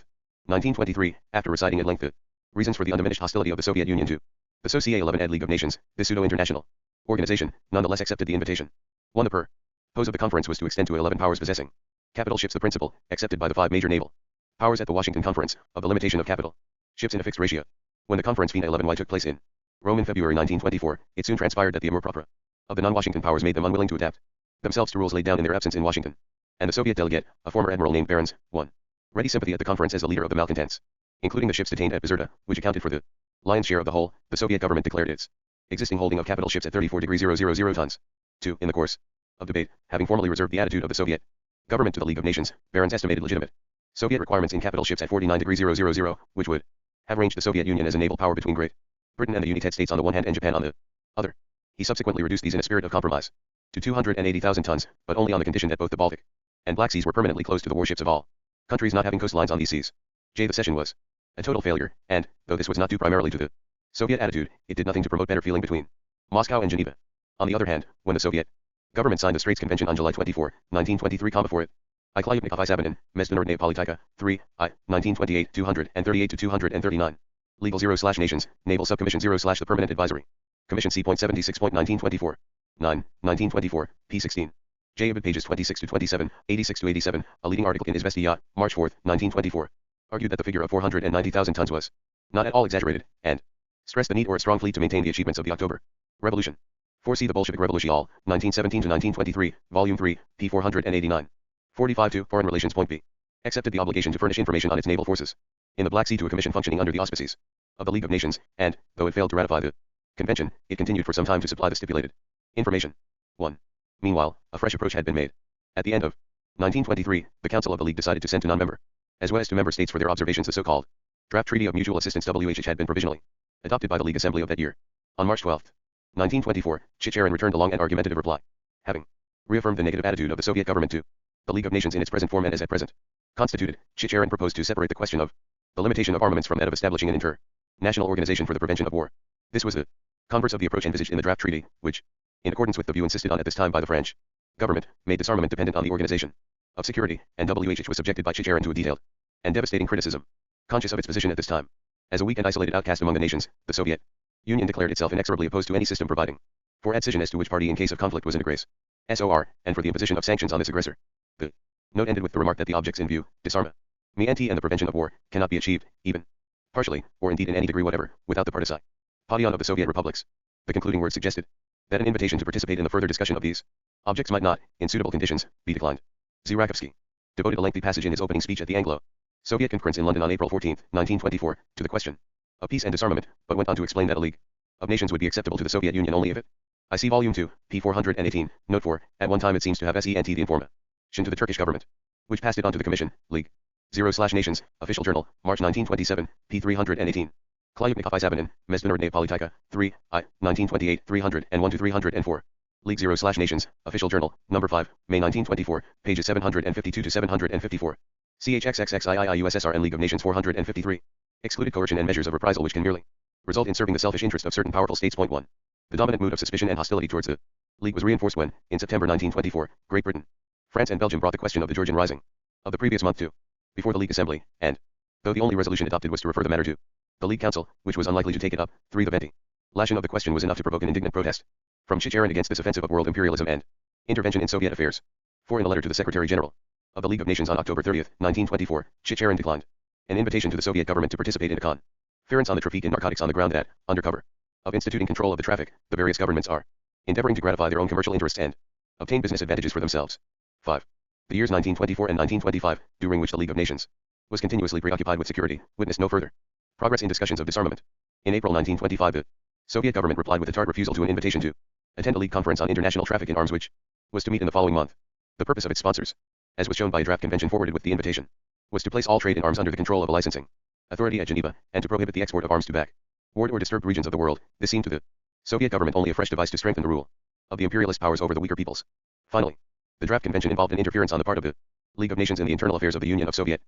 1923, after reciting at length the reasons for the undiminished hostility of the Soviet Union to the SOCA 11 Ed League of Nations, this pseudo-international organization, nonetheless accepted the invitation. 1 The purpose of the conference was to extend to 11 powers possessing capital ships the principle, accepted by the 5 major naval powers at the Washington Conference, of the limitation of capital ships in a fixed ratio. When the conference FINA 11Y took place in Rome in February 1924, it soon transpired that the amour propre of the non-Washington powers made them unwilling to adapt themselves to rules laid down in their absence in Washington. And the Soviet delegate, a former admiral named Barons, 1. Ready sympathy at the conference as the leader of the malcontents, including the ships detained at Bizerta, which accounted for the lion's share of the whole. The Soviet government declared its existing holding of capital ships at 34,000 tons. 2. In the course of debate, having formally reserved the attitude of the Soviet government to the League of Nations, Barron's estimated legitimate Soviet requirements in capital ships at 49°000, which would have ranged the Soviet Union as a naval power between Great Britain and the United States on the one hand and Japan on the other. He subsequently reduced these in a spirit of compromise to 280,000 tons, but only on the condition that both the Baltic and Black Seas were permanently closed to the warships of all countries not having coastlines on these seas. The cession was a total failure, and, though this was not due primarily to the Soviet attitude, it did nothing to promote better feeling between Moscow and Geneva. On the other hand, when the Soviet government signed the Straits Convention on July 24, 1923, before it, I Klyubnikov I Sabanin, Mezdunarодная politika, 3, I, 1928, 238 to 239. Legal 0/Nations, Naval Subcommission 0/The Permanent Advisory Commission C.76.1924. 9, 1924, p. 16. J. Abid pages 26 to 27, 86 to 87, a leading article in Izvestia, March 4, 1924, argued that the figure of 490,000 tons was not at all exaggerated, and stressed the need for a strong fleet to maintain the achievements of the October Revolution. 4. See the Bolshevik Revolution, 1917 to 1923, Volume 3, p. 489. 45 2. Foreign Relations. Point B. Accepted the obligation to furnish information on its naval forces in the Black Sea to a commission functioning under the auspices of the League of Nations, and, though it failed to ratify the convention, it continued for some time to supply the stipulated information. 1. Meanwhile, a fresh approach had been made. At the end of 1923, the Council of the League decided to send to non-member, as well as to member states for their observations, the so-called Draft Treaty of Mutual Assistance which had been provisionally adopted by the League Assembly of that year. On March 12, 1924, Chicherin returned a long and argumentative reply, having reaffirmed the negative attitude of the Soviet government to the League of Nations in its present form and as at present constituted. Chicherin proposed to separate the question of the limitation of armaments from that of establishing an international organization for the prevention of war. This was the converse of the approach envisaged in the draft treaty, which, in accordance with the view insisted on at this time by the French government, made disarmament dependent on the organization of security, and WH was subjected by Chicherin to a detailed and devastating criticism. Conscious of its position at this time as a weak and isolated outcast among the nations, the Soviet Union declared itself inexorably opposed to any system providing for adcision as to which party in case of conflict was in aggress, SOR, and for the imposition of sanctions on this aggressor. The note ended with the remark that the objects in view, disarmament and the prevention of war, cannot be achieved, even partially, or indeed in any degree whatever, without the participation of the Soviet republics. The concluding words suggested that an invitation to participate in the further discussion of these objects might not, in suitable conditions, be declined. Zirakovsky devoted a lengthy passage in his opening speech at the Anglo-Soviet Conference in London on April 14, 1924, to the question of peace and disarmament, but went on to explain that a League of Nations would be acceptable to the Soviet Union only if it. I see Volume 2, p. 418, Note 4, at one time it seems to have sent the information to the Turkish government, which passed it on to the Commission, League 0/Nations, Official Journal, March 1927, p. 318. Klyubnikov I Sabanin, Mezdunarодная politika, 3, I, 1928, 301 to 304. League 0/Nations, Official Journal, Number 5, May 1924, pages 752 to 754. CHXXXIIIUSSR and League of Nations 453. Excluded coercion and measures of reprisal which can merely result in serving the selfish interest of certain powerful states. 1. The dominant mood of suspicion and hostility towards the League was reinforced when, in September 1924, Great Britain, France and Belgium brought the question of the Georgian Rising of the previous month to before the League Assembly, and, though the only resolution adopted was to refer the matter to the League Council, which was unlikely to take it up, 3. The ventilation of the question was enough to provoke an indignant protest from Chicherin against this offensive of world imperialism and intervention in Soviet affairs. 4. In a letter to the Secretary General of the League of Nations on October 30, 1924, Chicherin declined an invitation to the Soviet government to participate in a conference on the traffic in narcotics on the ground that, under cover of instituting control of the traffic, the various governments are endeavoring to gratify their own commercial interests and obtain business advantages for themselves. 5. The years 1924 and 1925, during which the League of Nations was continuously preoccupied with security, witnessed no further progress in discussions of disarmament. In April 1925, the Soviet government replied with a tart refusal to an invitation to attend a League conference on international traffic in arms which was to meet in the following month. The purpose of its sponsors, as was shown by a draft convention forwarded with the invitation, was to place all trade in arms under the control of a licensing authority at Geneva, and to prohibit the export of arms to backward or disturbed regions of the world. This seemed to the Soviet government only a fresh device to strengthen the rule of the imperialist powers over the weaker peoples. Finally, the draft convention involved an interference on the part of the League of Nations in the internal affairs of the Union of Soviet.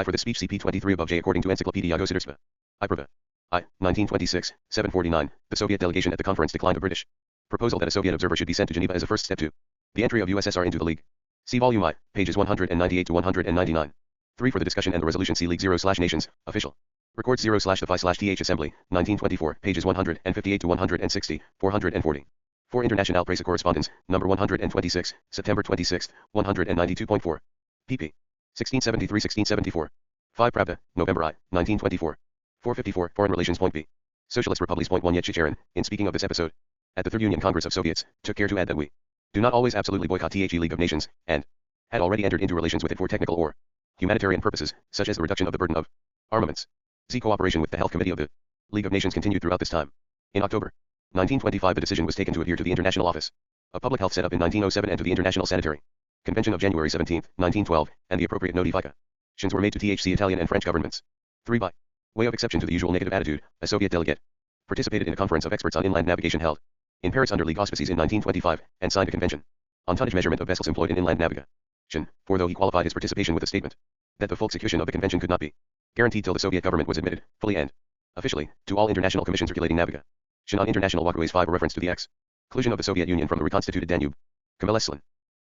For the speech CP 23 above J according to Encyclopedia Gossedarstva. Prava. 1926, 749, the Soviet delegation at the conference declined a British proposal that a Soviet observer should be sent to Geneva as a first step to the entry of USSR into the League. See Volume I, pages 198 to 199. 3. For the discussion and the resolution see League 0/Nations, Official. Records 0/the/th Assembly, 1924, pages 158 to 160, 440. 4. International Presse Correspondence, number 126, September 26, 192.4. pp. 1673-1674. 5. Pravda, November I, 1924. 454. Foreign Relations. Point B. Socialist Republics. Point 1. Yet Chicherin, in speaking of this episode, at the Third Union Congress of Soviets, took care to add that we do not always absolutely boycott the League of Nations, and had already entered into relations with it for technical or humanitarian purposes, such as the reduction of the burden of armaments. Cooperation with the Health Committee of the League of Nations continued throughout this time. In October 1925 the decision was taken to adhere to the International Office a public health setup in 1907, and to the International Sanitary Convention of January 17, 1912, and the appropriate notifications were made to THC Italian and French governments. 3. By way of exception to the usual negative attitude, a Soviet delegate participated in a conference of experts on inland navigation held in Paris under League auspices in 1925, and signed a convention on tonnage measurement of vessels employed in inland navigation, for though he qualified his participation with a statement that the full execution of the convention could not be guaranteed till the Soviet government was admitted, fully and officially, to all international commissions circulating navigation on international waterways. 5. A reference to the exclusion of the Soviet Union from the reconstituted Danube Kamel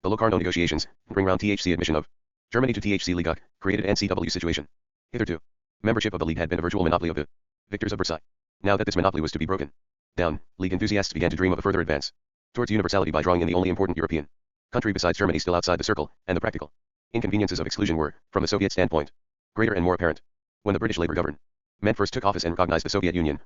the Locarno negotiations bring round THC admission of Germany to THC League created NCW situation. Hitherto, membership of the League had been a virtual monopoly of the victors of Versailles. Now that this monopoly was to be broken down, League enthusiasts began to dream of a further advance towards universality by drawing in the only important European country besides Germany still outside the circle, and the practical inconveniences of exclusion were, from the Soviet standpoint, greater and more apparent. When the British Labour government first took office and recognized the Soviet Union,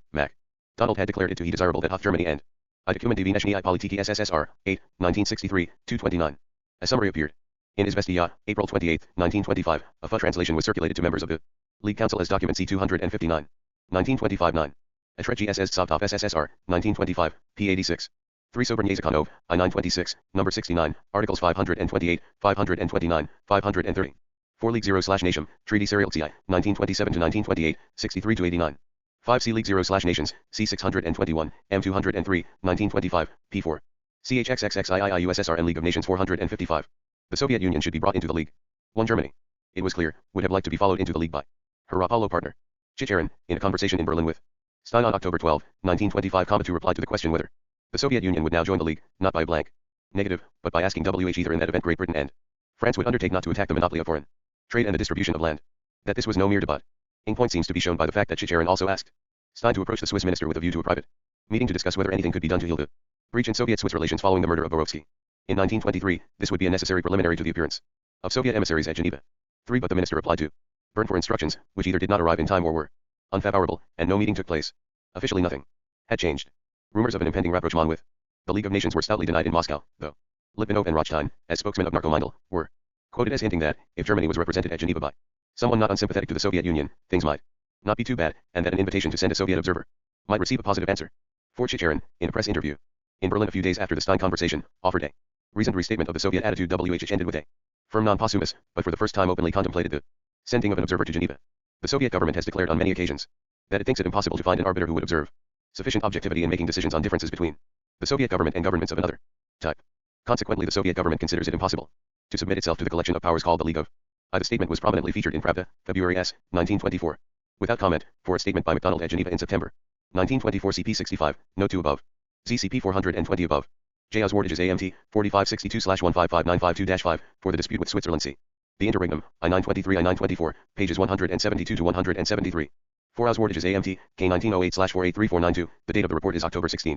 Donald had declared it to be desirable that Hoth Germany and I document the Vneshny Poly TTS SSR, 8, 1963, 229. A summary appeared in Izvestia, April 28, 1925. A FA translation was circulated to members of the League Council as document C259. 1925-9. Atretji SS Sovtov SSSR, 1925, p. 86. 3 Sobranye Zakhanov, I-926, number 69, articles 528, 529, 530. 4 League 0/Nation, Treaty Serial CI, 1927-1928, 63-89. 5 C League 0/Nations, C621, M203, 1925, p4. CHXXXIII and League of Nations 455. The Soviet Union should be brought into the League. 1 Germany, it was clear, would have liked to be followed into the League by her Rapallo partner, Chicherin, in a conversation in Berlin with Stein on October 12, 1925. To reply to the question whether the Soviet Union would now join the League, not by a blank negative, but by asking WH either in that event Great Britain and France would undertake not to attack the monopoly of foreign trade and the distribution of land. That this was no mere debate. In point seems to be shown by the fact that Chicherin also asked Stein to approach the Swiss minister with a view to a private meeting to discuss whether anything could be done to heal the breach in Soviet-Swiss relations following the murder of Borovsky. In 1923, this would be a necessary preliminary to the appearance of Soviet emissaries at Geneva. 3 But the minister replied to burn for instructions, which either did not arrive in time or were unfavorable, and no meeting took place. Officially nothing had changed. Rumors of an impending rapprochement with the League of Nations were stoutly denied in Moscow, though Litvinov and Rothstein, as spokesmen of Narkomindel, were quoted as hinting that, if Germany was represented at Geneva by someone not unsympathetic to the Soviet Union, things might not be too bad, and that an invitation to send a Soviet observer might receive a positive answer. For Chicherin, in a press interview in Berlin a few days after the Stein conversation, offered a reasoned restatement of the Soviet attitude, which ended with a firm non-possumus, but for the first time openly contemplated the sending of an observer to Geneva. The Soviet government has declared on many occasions that it thinks it impossible to find an arbiter who would observe sufficient objectivity in making decisions on differences between the Soviet government and governments of another type. Consequently, the Soviet government considers it impossible to submit itself to the collection of powers called the League of I. The statement was prominently featured in Pravda, February 1924. Without comment, for a statement by MacDonald at Geneva in September 1924, CP 65, note 2 above. ZCP 420 above. J. Oswardages AMT 4562/155952-5 for the dispute with Switzerland. C. The Interregnum, I-923 I-924, pages 172 to 173. 4 Oswardages AMT, K 1908/483492. The date of the report is October 16,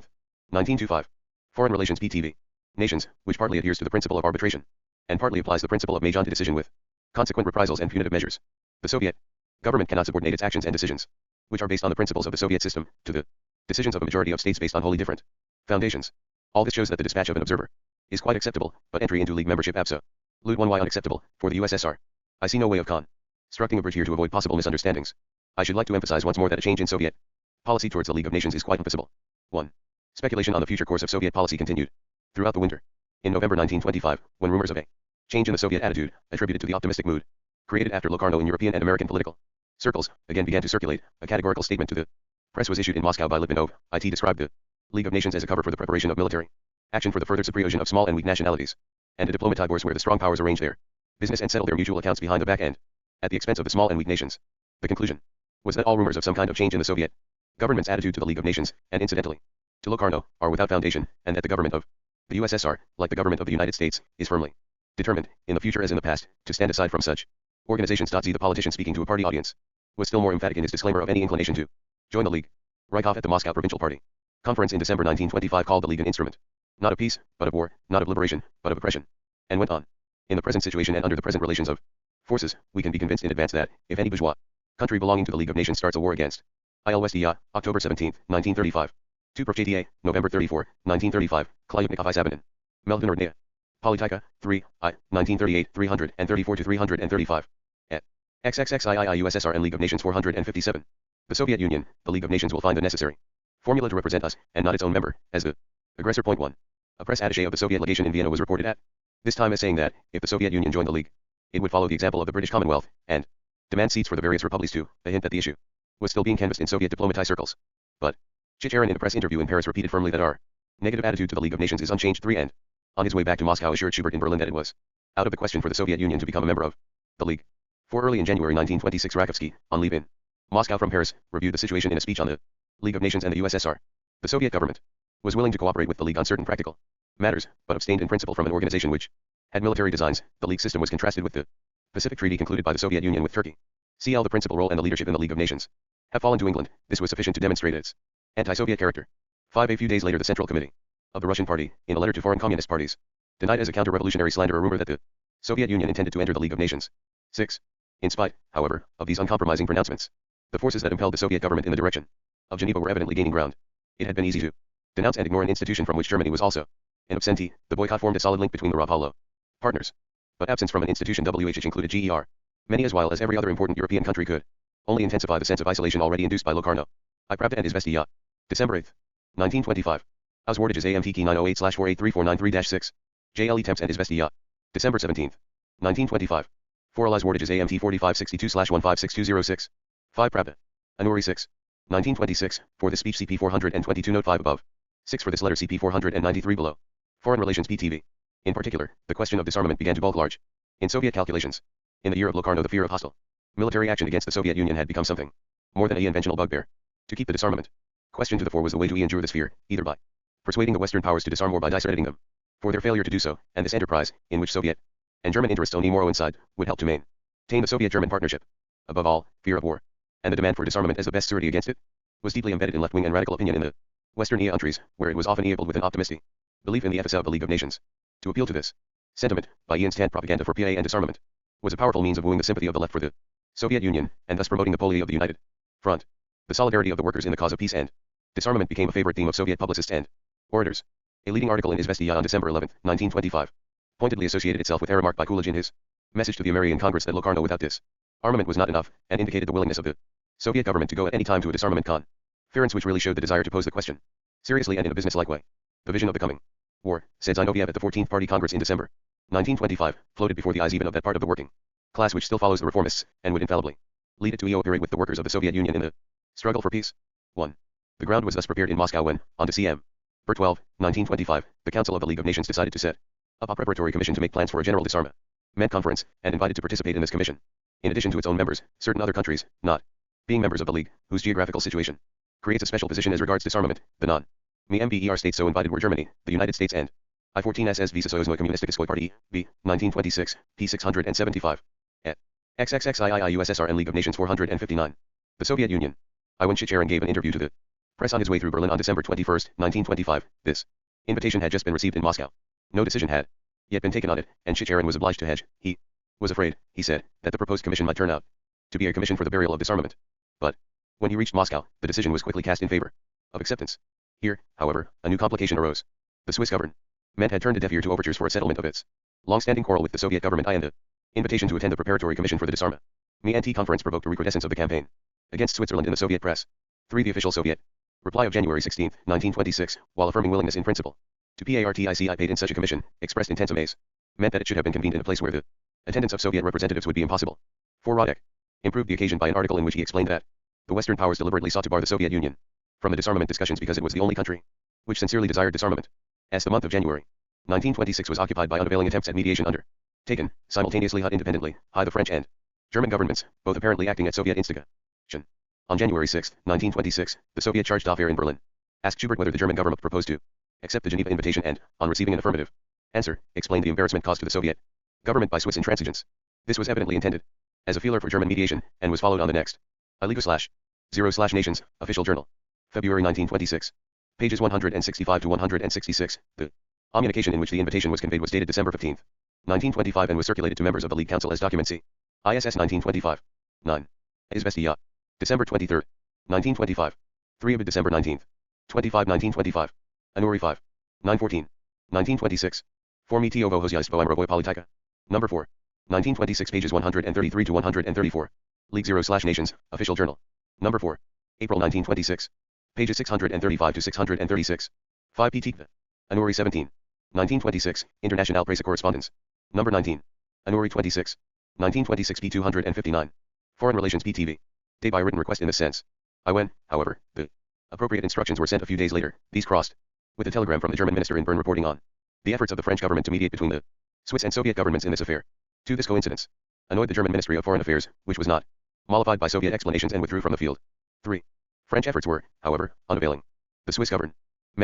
1925. Foreign Relations PTV. Nations, which partly adheres to the principle of arbitration, and partly applies the principle of Majority decision with consequent reprisals and punitive measures. The Soviet government cannot subordinate its actions and decisions, which are based on the principles of the Soviet system, to the decisions of a majority of states based on wholly different foundations. All this shows that the dispatch of an observer is quite acceptable, but entry into League membership absolute 1y unacceptable, for the USSR. I see no way of constructing a bridge here to avoid possible misunderstandings. I should like to emphasize once more that a change in Soviet policy towards the League of Nations is quite impossible. 1. Speculation on the future course of Soviet policy continued throughout the winter. In November 1925, when rumors of a change in the Soviet attitude, attributed to the optimistic mood created after Locarno in European and American political circles, again began to circulate, a categorical statement to the press was issued in Moscow by Litvinov. It described the League of Nations as a cover for the preparation of military action for the further supervision of small and weak nationalities, and a diplomatic force where the strong powers arrange their business and settle their mutual accounts behind the back end, at the expense of the small and weak nations. The conclusion was that all rumors of some kind of change in the Soviet government's attitude to the League of Nations, and incidentally to Locarno, are without foundation, and that the government of the USSR, like the government of the United States, is firmly determined, in the future as in the past, to stand aside from such organizations. Z. The politician, speaking to a party audience, was still more emphatic in his disclaimer of any inclination to join the League. Rykov at the Moscow Provincial Party conference in December 1925 called the League an instrument, not of peace, but of war, not of liberation, but of oppression, and went on. In the present situation and under the present relations of forces, we can be convinced in advance that, if any bourgeois country belonging to the League of Nations starts a war against Ilwestia, October 17, 1935. 2 Prof. JDA, November 34, 1935, Klyubnikov I. Sabanin. Melvin Ordnea. Politika, 3, I, 1938, 334 to 335. At XXXII USSR and League of Nations 457. The Soviet Union, the League of Nations will find the necessary formula to represent us, and not its own member, as the aggressor. Point 1. A press attaché of the Soviet legation in Vienna was reported at this time as saying that, if the Soviet Union joined the League, it would follow the example of the British Commonwealth, and demand seats for the various republics too, a hint that the issue was still being canvassed in Soviet diplomatic circles. But Chicherin in a press interview in Paris repeated firmly that our negative attitude to the League of Nations is unchanged. 3 and on his way back to Moscow assured Schubert in Berlin that it was out of the question for the Soviet Union to become a member of the League. For early in January 1926 Rakovsky, on leave in Moscow from Paris, reviewed the situation in a speech on the League of Nations and the USSR. The Soviet government was willing to cooperate with the League on certain practical matters, but abstained in principle from an organization which had military designs. The League system was contrasted with the Pacific Treaty concluded by the Soviet Union with Turkey. CL The principal role and the leadership in the League of Nations have fallen to England. This was sufficient to demonstrate its anti-Soviet character. 5 A few days later the Central Committee of the Russian Party, in a letter to foreign communist parties, denied as a counter-revolutionary slander a rumor that the Soviet Union intended to enter the League of Nations. 6. In spite, however, of these uncompromising pronouncements, the forces that impelled the Soviet government in the direction of Geneva were evidently gaining ground. It had been easy to denounce and ignore an institution from which Germany was also an absentee. The boycott formed a solid link between the Rapallo partners. But absence from an institution which included GER. Many as well as every other important European country could only intensify the sense of isolation already induced by Locarno. I Pravda and Izvestia. December 8, 1925. Auswardages AMT key 908/483493-6. JLE Temps and Izvestia. December 17, 1925. 4 Auswardages AMT 4562/156206. 5 Pravda. Anuri 6. 1926, for this speech CP 422 note 5 above. 6 for this letter CP 493 below. Foreign Relations PTV. In particular, the question of disarmament began to bulk large in Soviet calculations. In the year of Locarno the fear of hostile military action against the Soviet Union had become something more than a conventional bugbear. To keep the disarmament question to the fore was the way to endure this fear, either by persuading the Western powers to disarm or by discrediting them for their failure to do so, and this enterprise, in which Soviet and German interests only more coincide, would help to maintain the Soviet-German partnership. Above all, fear of war and the demand for disarmament as the best surety against it was deeply embedded in left-wing and radical opinion in the Western countries, where it was often equaled with an optimistic belief in the efficacy of the League of Nations. To appeal to this sentiment by instant propaganda for PA and disarmament was a powerful means of wooing the sympathy of the left for the Soviet Union, and thus promoting the polity of the united front. The solidarity of the workers in the cause of peace and disarmament became a favorite theme of Soviet publicists and orators. A leading article in Izvestia on December 11, 1925, pointedly associated itself with a remark by Coolidge in his message to the American Congress that Locarno without this armament was not enough, and indicated the willingness of the Soviet government to go at any time to a disarmament conference, which really showed the desire to pose the question seriously and in a business-like way. The vision of the coming war, said Zinoviev at the 14th Party Congress in December 1925, floated before the eyes even of that part of the working class which still follows the reformists, and would infallibly lead it to cooperate with the workers of the Soviet Union in the struggle for peace. 1. The ground was thus prepared in Moscow when, on December 12, 1925, the Council of the League of Nations decided to set up a preparatory commission to make plans for a general disarmament conference, and invited to participate in this commission, in addition to its own members, certain other countries, not being members of the League, whose geographical situation creates a special position as regards disarmament. The non-member states so invited were Germany, the United States and I-14 SS Soyuznoye Kommunistiskoye Party, B. 1926, p. 675. Et. XXXII USSR and League of Nations 459. The Soviet Union. Ivan Chicherin gave an interview to the press on his way through Berlin on December 21, 1925. This invitation had just been received in Moscow. No decision had yet been taken on it, and Chicherin was obliged to hedge. He was afraid, he said, that the proposed commission might turn out to be a commission for the burial of disarmament. But when he reached Moscow, the decision was quickly cast in favor of acceptance. Here, however, a new complication arose. The Swiss government had turned a deaf ear to overtures for a settlement of its long-standing quarrel with the Soviet government, and the invitation to attend the preparatory commission for the disarmament conference provoked a recrudescence of the campaign against Switzerland in the Soviet press. 3. The official Soviet reply of January 16, 1926, while affirming willingness in principle to participate in such a commission, expressed intense amaze, meant that it should have been convened in a place where the attendance of Soviet representatives would be impossible. 4. Radek improved the occasion by an article in which he explained that the Western powers deliberately sought to bar the Soviet Union from the disarmament discussions because it was the only country which sincerely desired disarmament. As the month of January 1926 was occupied by unavailing attempts at mediation undertaken simultaneously independently by the French and German governments, both apparently acting at Soviet instigation. On January 6, 1926, the Soviet charged d'affaires in Berlin asked Schubert whether the German government proposed to accept the Geneva invitation and, on receiving an affirmative answer, explained the embarrassment caused to the Soviet government by Swiss intransigence. This was evidently intended as a feeler for German mediation, and was followed on the next. Iligo/0/Nations, Official Journal. February 1926. Pages 165 to 166. The communication in which the invitation was conveyed was dated December 15, 1925, and was circulated to members of the League Council as document C. ISS 1925. 9. Izvestia. December 23, 1925. 3 of December 19, 1925. Anuri 5. 914. 1926. For me Tiovo Hozyaispo Imrovoy Politika. Number 4. 1926, pages 133 to 134. League 0/Nations, Official Journal. Number 4. April 1926. Pages 635 to 636. 5 P. Tikva. Anuri 17. 1926, International Presse Correspondence. Number 19. Anuri 26. 1926 p. 259. Foreign Relations PTV. Date by written request in this sense. When, however, the appropriate instructions were sent a few days later, these crossed with a telegram from the German minister in Bern reporting on the efforts of the French government to mediate between the Swiss and Soviet governments in this affair. This coincidence annoyed the German Ministry of Foreign Affairs, which was not mollified by Soviet explanations and withdrew from the field. 3. French efforts were, however, unavailing. The Swiss government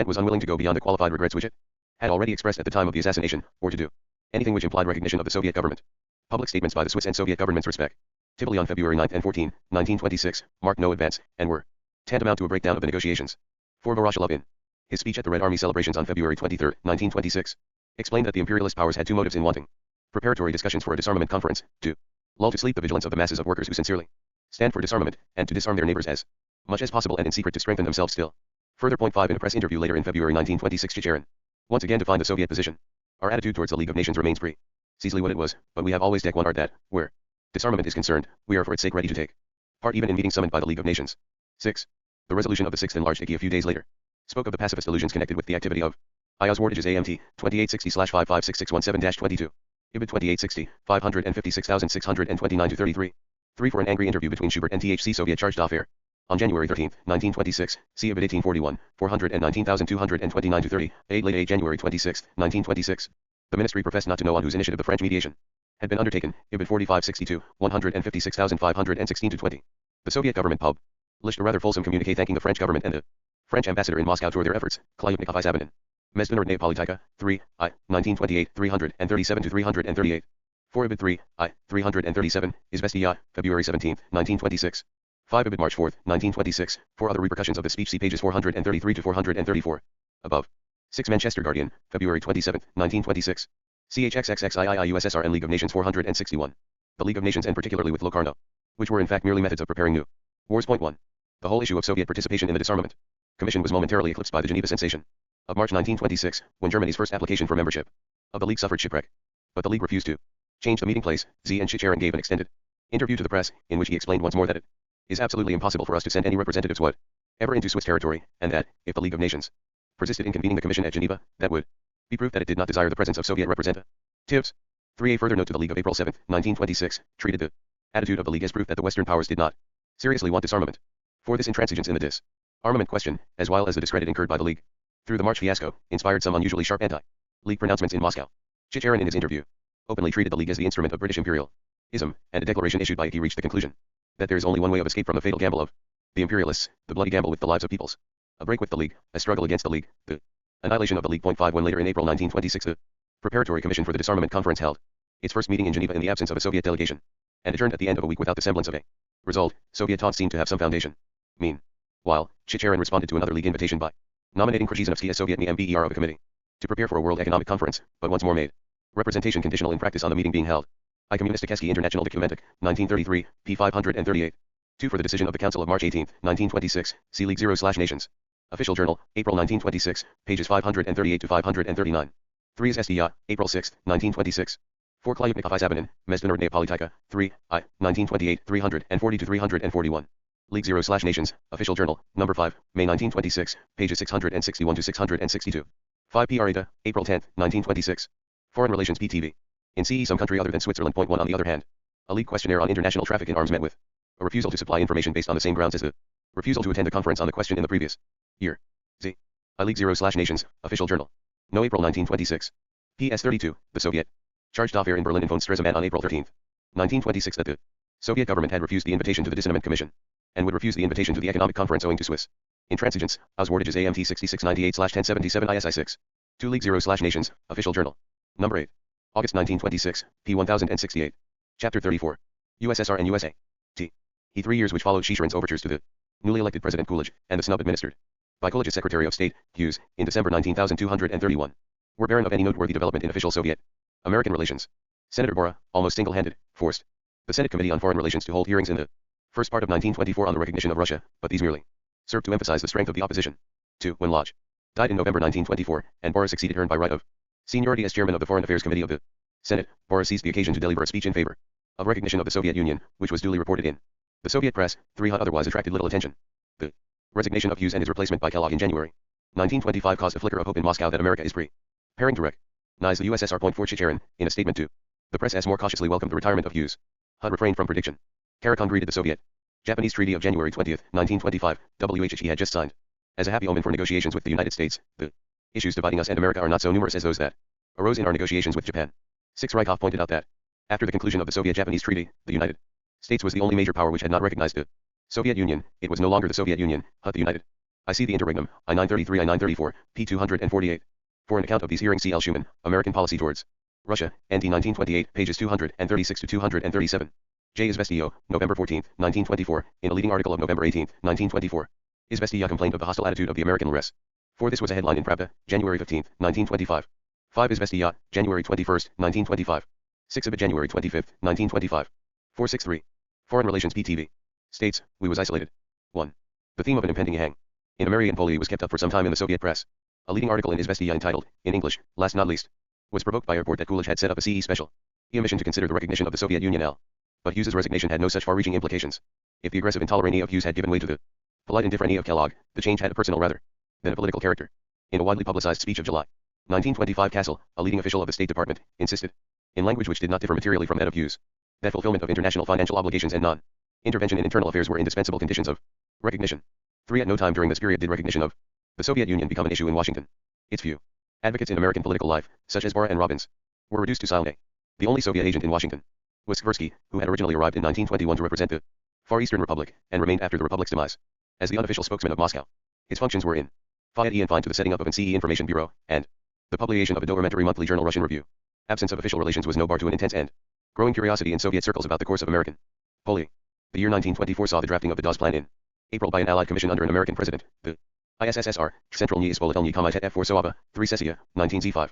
was unwilling to go beyond the qualified regrets which it had already expressed at the time of the assassination, or to do anything which implied recognition of the Soviet government. Public statements by the Swiss and Soviet governments respectively on February 9 and 14, 1926, marked no advance, and were tantamount to a breakdown of the negotiations. For Voroshilov in his speech at the Red Army celebrations on February 23, 1926, explained that the imperialist powers had two motives in wanting preparatory discussions for a disarmament conference: to lull to sleep the vigilance of the masses of workers who sincerely stand for disarmament, and to disarm their neighbors as much as possible and in secret to strengthen themselves still. Further. Point 5. In a press interview later in February 1926, Chicherin once again defined the Soviet position. Our attitude towards the League of Nations remains precisely what it was, but we have always taken one art that, where disarmament is concerned, we are for its sake ready to take part even in meetings summoned by the League of Nations. 6. The resolution of the 6th enlarged IKI a few days later spoke of the pacifist illusions connected with the activity of IOS Wardages AMT 2860/556617-22. IBID 2860, 556,629-33. 3. For an angry interview between Schubert and THC Soviet charged d'affaires. On January 13, 1926, see IBID 1841, 419,229-30, 8 late 8 January 26, 1926. The ministry professed not to know on whose initiative the French mediation had been undertaken, IBID 4562, 156,516-20. The Soviet government published a rather fulsome communique thanking the French government and the French ambassador in Moscow for their efforts. Klyupnikov Isabanin. Mezdunardnaya Politika, 3, I, 1928, 337-338. 4 IBID 3, I, 337, Izvestiya, February 17, 1926. 5 IBID March 4, 1926. For other repercussions of this speech see pages 433-434. Above. 6 Manchester Guardian, February 27, 1926. CHXXXII USSR and League of Nations 461. The League of Nations and particularly with Locarno, which were in fact merely methods of preparing new wars. Point 1. The whole issue of Soviet participation in the disarmament commission was momentarily eclipsed by the Geneva sensation of March 1926, when Germany's first application for membership of the League suffered shipwreck. But the League refused to change the meeting place. And Chicherin gave an extended interview to the press, in which he explained once more that it is absolutely impossible for us to send any representatives whatever into Swiss territory, and that, if the League of Nations persisted in convening the commission at Geneva, that would be proof that it did not desire the presence of Soviet representatives. 3. A further note to the League of April 7, 1926, treated the attitude of the League as proof that the Western powers did not seriously want disarmament. For this intransigence in the disarmament question, as well as the discredit incurred by the League through the March fiasco, inspired some unusually sharp anti-League pronouncements in Moscow. Chicherin in his interview openly treated the League as the instrument of British imperialism, and a declaration issued by IKI reached the conclusion that there is only one way of escape from the fatal gamble of the imperialists, the bloody gamble with the lives of peoples. A break with the League, a struggle against the League, the annihilation of the League. Point 5. When later in April 1926 the Preparatory Commission for the Disarmament Conference held its first meeting in Geneva in the absence of a Soviet delegation, and adjourned at the end of a week without the semblance of a result, Soviet taunts seemed to have some foundation. Meanwhile, Chicherin responded to another League invitation by nominating Krzyzanowski as Soviet member of a committee to prepare for a World Economic Conference, but once more made representation conditional in practice on the meeting being held. I Communisticheski International Dokumentik, 1933, p. 538. 2. For the decision of the Council of March 18, 1926, see League 0/Nations. Official Journal, April 1926, pages 538 to 539. 3 is SDI, April 6, 1926. 4 Klyupnikov Isabanin, Mezdunardnaya Politika, 3, I, 1928, 340 to 341. League 0/Nations, Official Journal, number 5, May 1926, pages 661 to 662. 5 Prita, April 10, 1926. Foreign Relations PTV. In CE some country other than Switzerland. Point 1. On the other hand, a League questionnaire on international traffic in arms met with a refusal to supply information based on the same grounds as the refusal to attend a conference on the question in the previous year. Z. A League 0/Nations, Official Journal. No April 1926. PS 32, the Soviet charged d'affaires in Berlin informed Stresemann on April 13, 1926 that the Soviet government had refused the invitation to the Disarmament Commission, and would refuse the invitation to the Economic Conference owing to Swiss intransigence. IOS Wardages AMT 6698/1077 ISI 6. 2 League 0/Nations, Official Journal. Number 8. August 1926, p. 1068. Chapter 34. USSR and USA. T. E. 3 years which followed Chicherin's overtures to the newly elected President Coolidge, and the snub administered by Coolidge's Secretary of State, Hughes, in December 19,231, were barren of any noteworthy development in official Soviet-American relations. Senator Bora, almost single-handed, forced the Senate Committee on Foreign Relations to hold hearings in the first part of 1924 on the recognition of Russia, but these merely served to emphasize the strength of the opposition. 2. When Lodge died in November 1924, and Bora succeeded her by right of seniority as chairman of the Foreign Affairs Committee of the Senate, Bora seized the occasion to deliver a speech in favor of recognition of the Soviet Union, which was duly reported in the Soviet press. 3. Otherwise attracted little attention. The resignation of Hughes and his replacement by Kellogg in January 1925 caused a flicker of hope in Moscow that America is preparing Herring direct. Nice the USSR. For Chicharin, in a statement to the press S. more cautiously welcomed the retirement of Hughes. HUD refrained from prediction. Carr greeted the Soviet-Japanese Treaty of January 20, 1925, which he had just signed, as a happy omen for negotiations with the United States. The issues dividing us and America are not so numerous as those that arose in our negotiations with Japan. 6. Rykov pointed out that, after the conclusion of the Soviet-Japanese Treaty, the United States was the only major power which had not recognized the Soviet Union. It was no longer the Soviet Union, but the United. I see the interregnum, I-933 I-934, P-248. For an account of these hearings see L. Schumann, American Policy Towards Russia, NT 1928, pages 236 to 237. J. Izvestio, November 14, 1924, in a leading article of November 18, 1924. Izvestia complained of the hostile attitude of the American LRS. For this was a headline in Pravda, January 15, 1925. 5. Izvestia, January 21, 1925. 6. Ibid, January 25, 1925. 463. Foreign Relations PTV. States, we was isolated. 1. The theme of an impending hang in American Poly was kept up for some time in the Soviet press. A leading article in Izvestia entitled, in English, last not least, was provoked by a report that Coolidge had set up a CE special mission to consider the recognition of the Soviet Union L. But Hughes's resignation had no such far-reaching implications. If the aggressive intolerance of Hughes had given way to the polite indifference of Kellogg, the change had a personal rather than a political character. In a widely publicized speech of July 1925, Castle, a leading official of the State Department, insisted, in language which did not differ materially from that of Hughes, that fulfillment of international financial obligations and non-intervention in internal affairs were indispensable conditions of recognition. 3. At no time during this period did recognition of the Soviet Union become an issue in Washington. Its few advocates in American political life, such as Barr and Robbins, were reduced to silence. The only Soviet agent in Washington was Tversky, who had originally arrived in 1921 to represent the Far Eastern Republic, and remained after the Republic's demise as the unofficial spokesman of Moscow. His functions were in and fine to the setting up of an CE Information Bureau, and the publication of a dormitory monthly journal Russian Review. Absence of official relations was no bar to an intense and growing curiosity in Soviet circles about the course of American policy. The year 1924 saw the drafting of the Dawes Plan in April by an Allied commission under an American president, the ISSR, Central Nispolitelny Komitet F4 Soava, 3 Sessia, 19Z5.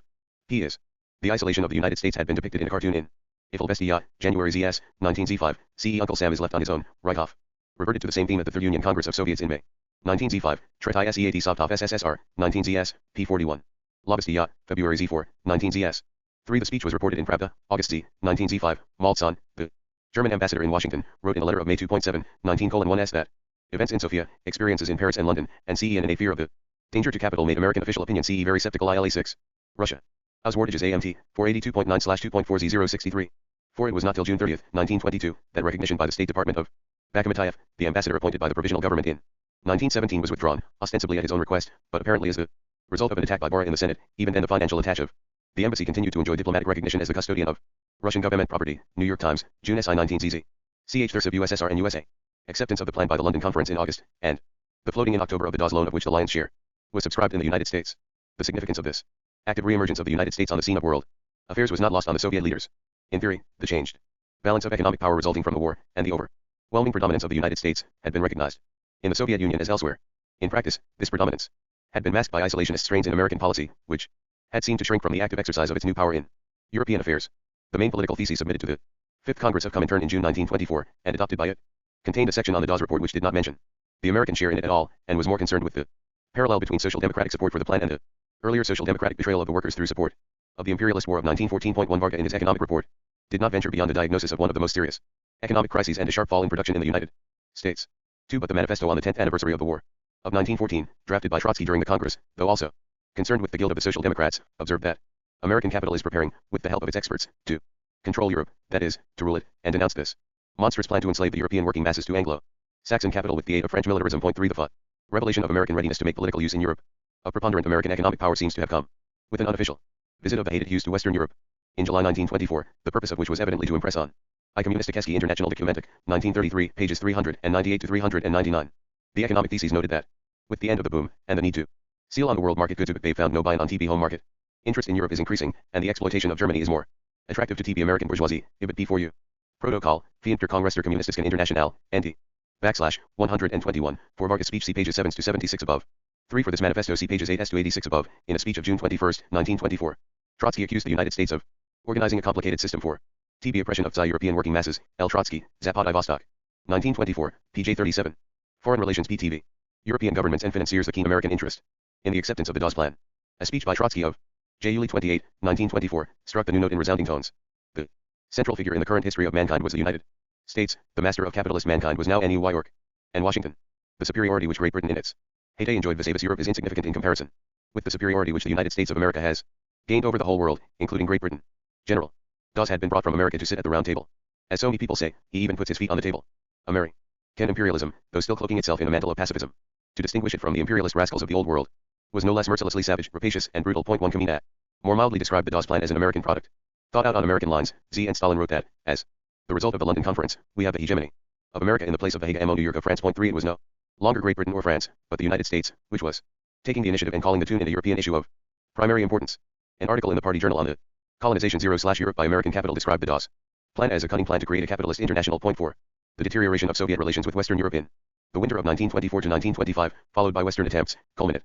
P.S. The isolation of the United States had been depicted in a cartoon in Iflvestia, January ZS, 19Z5, CE Uncle Sam is left on his own, Rykov. Reverted to the same theme at the Third Union Congress of Soviets in May. 19Z5, Tret ISEAT Sovtov SSSR, 19ZS, P41. Lobestia, February Z4, 19ZS. 3. The speech was reported in Pravda, August Z, 19Z5, Maltzahn, the German ambassador in Washington, wrote in a letter of May 2.7, 19:1s that events in Sofia, experiences in Paris and London, and CE and a fear of the danger to capital made American official opinion CE very skeptical ILA 6. Russia. House Wardages AMT, 482.9/2.4063. For it was not till June 30, 1922, that recognition by the State Department of Bakamatayev, the ambassador appointed by the Provisional Government in 1917 was withdrawn, ostensibly at his own request, but apparently as the result of an attack by Barr in the Senate. Even then the financial attache of the embassy continued to enjoy diplomatic recognition as the custodian of Russian government property. New York Times, June SI 19ZZ. CH Thurs of USSR and USA. Acceptance of the plan by the London Conference in August, and the floating in October of the Dawes loan of which the lion's share was subscribed in the United States. The significance of this active re-emergence of the United States on the scene of world affairs was not lost on the Soviet leaders. In theory, the changed balance of economic power resulting from the war, and the overwhelming predominance of the United States, had been recognized in the Soviet Union as elsewhere. In practice, this predominance had been masked by isolationist strains in American policy, which had seemed to shrink from the active exercise of its new power in European affairs. The main political thesis submitted to the Fifth Congress of Comintern in June 1924, and adopted by it, contained a section on the Dawes report which did not mention the American share in it at all, and was more concerned with the parallel between social democratic support for the plan and the earlier social democratic betrayal of the workers through support of the imperialist war of 1914. Varga in his economic report did not venture beyond the diagnosis of one of the most serious economic crises and a sharp fall in production in the United States. 2. But the manifesto on the 10th anniversary of the war of 1914, drafted by Trotsky during the Congress, though also concerned with the guild of the Social Democrats, observed that American capital is preparing, with the help of its experts, to control Europe, that is, to rule it, and denounced this monstrous plan to enslave the European working masses to Anglo-Saxon capital with the aid of French militarism. 3. The revelation of American readiness to make political use in Europe of preponderant American economic power seems to have come with an unofficial visit of the hated Hughes to Western Europe in July 1924, the purpose of which was evidently to impress on I Communisticheski International Dokumentik, 1933, pages 398 to 399. The economic theses noted that, with the end of the boom, and the need to seal on the world market goods they found no buying on TB home market, interest in Europe is increasing, and the exploitation of Germany is more attractive to TB American bourgeoisie. Ibid P4U. Protocol, Fienter Kongrester Kommunistisken International, NT. / 121, for Vargas speech see pages 7 to 76 above. 3. For this manifesto see pages 8 to 86 above, in a speech of June 21, 1924. Trotsky accused the United States of organizing a complicated system for TB oppression of European working masses. L. Trotsky, Zapad I Vostok. 1924, pj 37. Foreign Relations PTV. European governments and financiers a keen American interest in the acceptance of the Dawes Plan. A speech by Trotsky of July 28, 1924, struck the new note in resounding tones. The central figure in the current history of mankind was the United States. The master of capitalist mankind was now New York and Washington. The superiority which Great Britain in its heyday enjoyed vis-a-vis Europe is insignificant in comparison with the superiority which the United States of America has gained over the whole world, including Great Britain. General Dawes had been brought from America to sit at the round table. As so many people say, he even puts his feet on the table. American imperialism, though still cloaking itself in a mantle of pacifism, to distinguish it from the imperialist rascals of the old world, was no less mercilessly savage, rapacious, and brutal. One can mean that more mildly described the Dawes Plan as an American product. Thought out on American lines, Z and Stalin wrote that, as the result of the London Conference, we have the hegemony of America in the place of the Hague New York of France. 3 It was no longer Great Britain or France, but the United States, which was taking the initiative and calling the tune in a European issue of primary importance. An article in the Party Journal on the Colonization 0/Europe by American Capital described the Dawes Plan as a cunning plan to create a capitalist international. 4 The deterioration of Soviet relations with Western Europe in the winter of 1924 to 1925, followed by Western attempts, culminating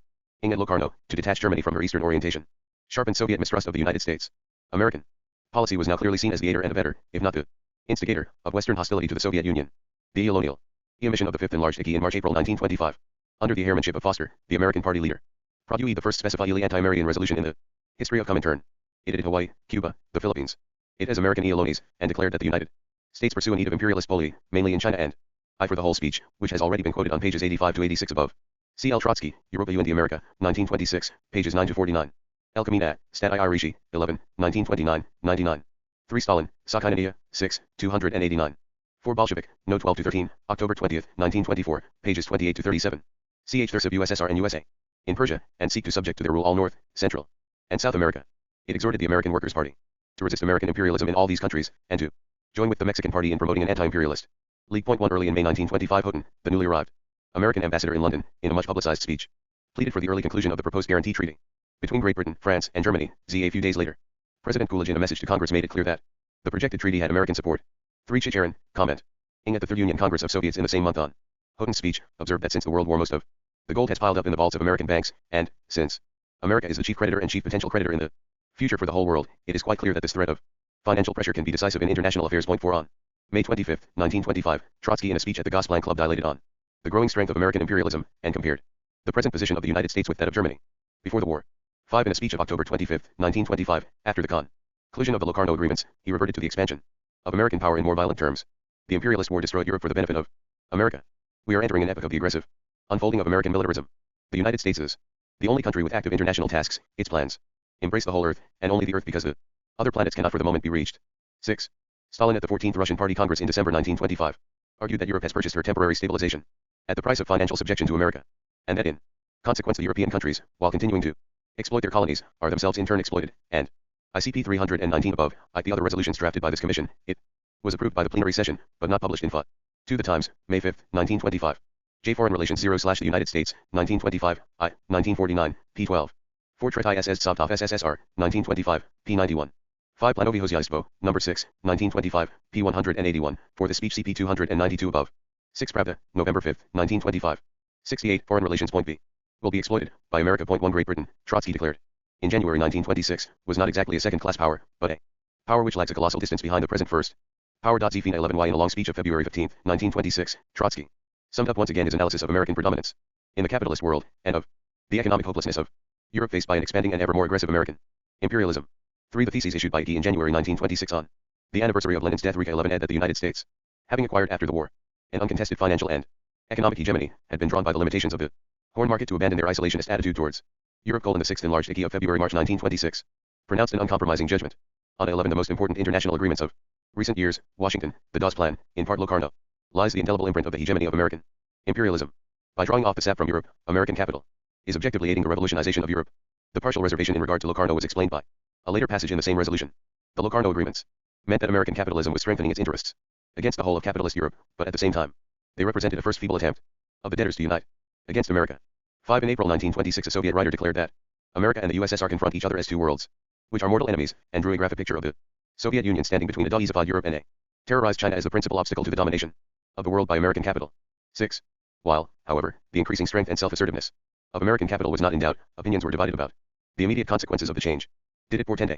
at Locarno, to detach Germany from her Eastern orientation, sharpened Soviet mistrust of the United States. American policy was now clearly seen as the aider and abetter, if not the instigator, of Western hostility to the Soviet Union. The colonial emission of the Fifth Enlarged Icky in March-April 1925, under the chairmanship of Foster, the American Party leader, produced the first specifically anti-American resolution in the history of Comintern. It added Hawaii, Cuba, the Philippines. It has American colonies, and declared that the United States pursue a need of imperialist policy, mainly in China and I for the whole speech, which has already been quoted on pages 85 to 86 above. C. L. Trotsky, Europa and the America, 1926, pages 9 to 49. El Camino, Stat I. Rishi, 11, 1929, 99. 3. Stalin, Sakhanovia, 6, 289. 4. Bolshevik, No. 12 to 13, October 20, 1924, pages 28 to 37. Ch. Thurs of USSR and USA. In Persia, and seek to subject to their rule all North, Central, and South America. It exhorted the American Workers' Party to resist American imperialism in all these countries, and to join with the Mexican Party in promoting an anti-imperialist League. 1 Early in May 1925 Houghton, the newly arrived American ambassador in London, in a much publicized speech, pleaded for the early conclusion of the proposed guarantee treaty between Great Britain, France, and Germany. A few days later, President Coolidge in a message to Congress made it clear that the projected treaty had American support. 3. Chicharin, comment. At the Third Union Congress of Soviets in the same month on Houghton's speech, observed that since the World War most of the gold has piled up in the vaults of American banks, and, since America is the chief creditor and chief potential creditor in the future for the whole world, it is quite clear that this threat of financial pressure can be decisive in international affairs. 4 On May 25, 1925, Trotsky in a speech at the Gosplan Club dilated on the growing strength of American imperialism, and compared the present position of the United States with that of Germany before the war. 5 In a speech of October 25, 1925, after the conclusion of the Locarno agreements, he reverted to the expansion of American power in more violent terms. The imperialist war destroyed Europe for the benefit of America. We are entering an epoch of the aggressive unfolding of American militarism. The United States is the only country with active international tasks. Its plans embrace the whole Earth, and only the Earth, because the other planets cannot for the moment be reached. 6. Stalin at the 14th Russian Party Congress in December 1925 argued that Europe has purchased her temporary stabilization at the price of financial subjection to America, and that in consequence the European countries, while continuing to exploit their colonies, are themselves in turn exploited, and ICP 319 above, like the other resolutions drafted by this commission, it was approved by the plenary session, but not published in FUT. To the Times, May 5, 1925. J. Foreign Relations 0/the United States, 1925, I, 1949, p. 12. 4. Tret ISS Sovtov SSSR, 1925, p. 91. 5. Planovy number 6, 1925, p. 181, for the speech CP 292 above. 6. Pravda, November 5, 1925. 68. Foreign Relations. B. Will be exploited by America. 1. Great Britain, Trotsky declared in January 1926, was not exactly a second-class power, but a power which lags a colossal distance behind the present first power. Zfina 11Y in a long speech of February 15, 1926, Trotsky summed up once again his analysis of American predominance in the capitalist world, and of the economic hopelessness of Europe faced by an expanding and ever more aggressive American imperialism. 3. The theses issued by Icky in January 1926 on the anniversary of Lenin's death. Rika 11 ed. that the United States, having acquired after the war an uncontested financial and economic hegemony, had been drawn by the limitations of the horn market to abandon their isolationist attitude towards Europe. In the 6th Enlarged Icky of February-March 1926, pronounced an uncompromising judgment on 11 the most important international agreements of recent years. Washington, the Dawes Plan, in part Locarno, lies the indelible imprint of the hegemony of American imperialism. By drawing off the sap from Europe, American capital is objectively aiding the revolutionization of Europe. The partial reservation in regard to Locarno was explained by a later passage in the same resolution. The Locarno agreements meant that American capitalism was strengthening its interests against the whole of capitalist Europe, but at the same time, they represented a first feeble attempt of the debtors to unite against America. 5. In April 1926, a Soviet writer declared that America and the USSR confront each other as two worlds, which are mortal enemies, and drew a graphic picture of the Soviet Union standing between a Daezified Europe and a terrorized China as the principal obstacle to the domination of the world by American capital. 6. While, however, the increasing strength and self-assertiveness of American capital was not in doubt, opinions were divided about the immediate consequences of the change. Did it portend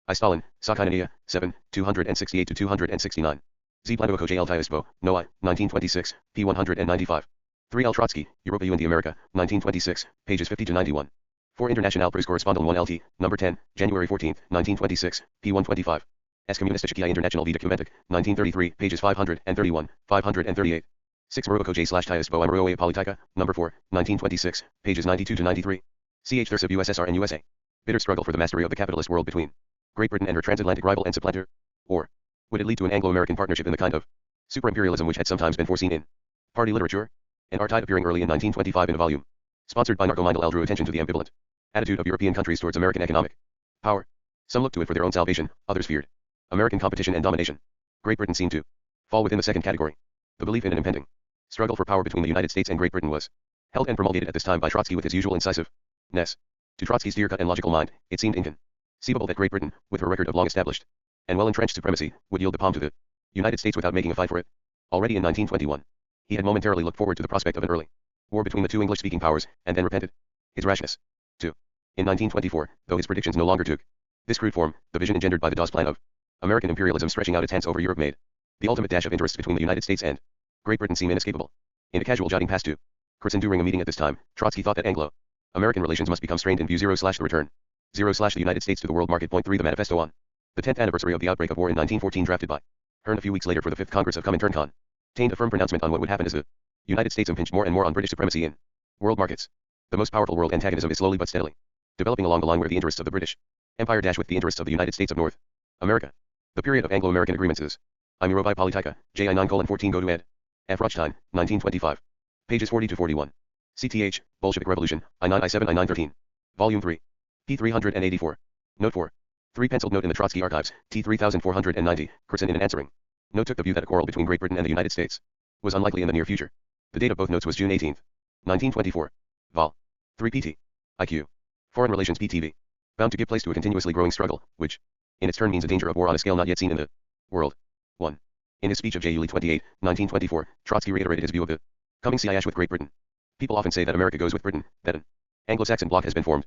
I. Stalin, Sakhanovia, 7, 268 to 269. Z. Planoviko J. L. Tyusbo, Noah, 1926, p. 195. 3. L. Trotsky, Europa and the America, 1926, pages 50 to 91. 4. International Press Correspondent 1 LT, number 10, January 14, 1926, p. 125. S. Communisticzna International V. Documentic, 1933, pages 531, 538. 6. Muroko J. Tyusbo Amaroa Politica, number 4, 1926, pages 92 to 93. Ch. Thurs of USSR and USA. Bitter struggle for the mastery of the capitalist world between Great Britain and her transatlantic rival and supplanter? Or would it lead to an Anglo-American partnership in the kind of super-imperialism which had sometimes been foreseen in party literature? An article appearing early in 1925 in a volume sponsored by Narco-Mindel drew attention to the ambivalent attitude of European countries towards American economic power. Some looked to it for their own salvation, others feared American competition and domination. Great Britain seemed to fall within the second category. The belief in an impending struggle for power between the United States and Great Britain was held and promulgated at this time by Trotsky with his usual incisiveness. To Trotsky's clear-cut and logical mind, it seemed inconceivable that Great Britain, with her record of long-established and well-entrenched supremacy, would yield the palm to the United States without making a fight for it. Already in 1921, he had momentarily looked forward to the prospect of an early war between the two English-speaking powers, and then repented his rashness. 2. In 1924, though his predictions no longer took this crude form, the vision engendered by the Dawes plan of American imperialism stretching out its hands over Europe made the ultimate dash of interests between the United States and Great Britain seem inescapable. In a casual jotting past to Kurtzen during a meeting at this time, Trotsky thought that Anglo-American relations must become strained in view 0/the return 0/ the United States to the world market. 3 The manifesto on the 10th anniversary of the outbreak of war in 1914 drafted by Hearn a few weeks later for the 5th Congress of Comintern contained a firm pronouncement on what would happen as the United States impinged more and more on British supremacy in world markets. The most powerful world antagonism is slowly but steadily developing along the line where the interests of the British Empire dash with the interests of the United States of North America. The period of Anglo-American agreements is Imirovi Politica, JI 9:14 go to ed. F. Rothstein, 1925. Pages 40 to 41. CTH, Bolshevik Revolution, I9 I7 I9 13. Volume 3. P 384. Note 4. 3 penciled note in the Trotsky Archives, T 3490. Kurtzen in an answering note took the view that a quarrel between Great Britain and the United States was unlikely in the near future. The date of both notes was June 18, 1924. Vol. 3 PT. IQ. Foreign Relations PTV. Bound to give place to a continuously growing struggle, which, in its turn means a danger of war on a scale not yet seen in the world. 1. In his speech of July 28, 1924, Trotsky reiterated his view of the coming siege with Great Britain. People often say that America goes with Britain, that an Anglo-Saxon bloc has been formed.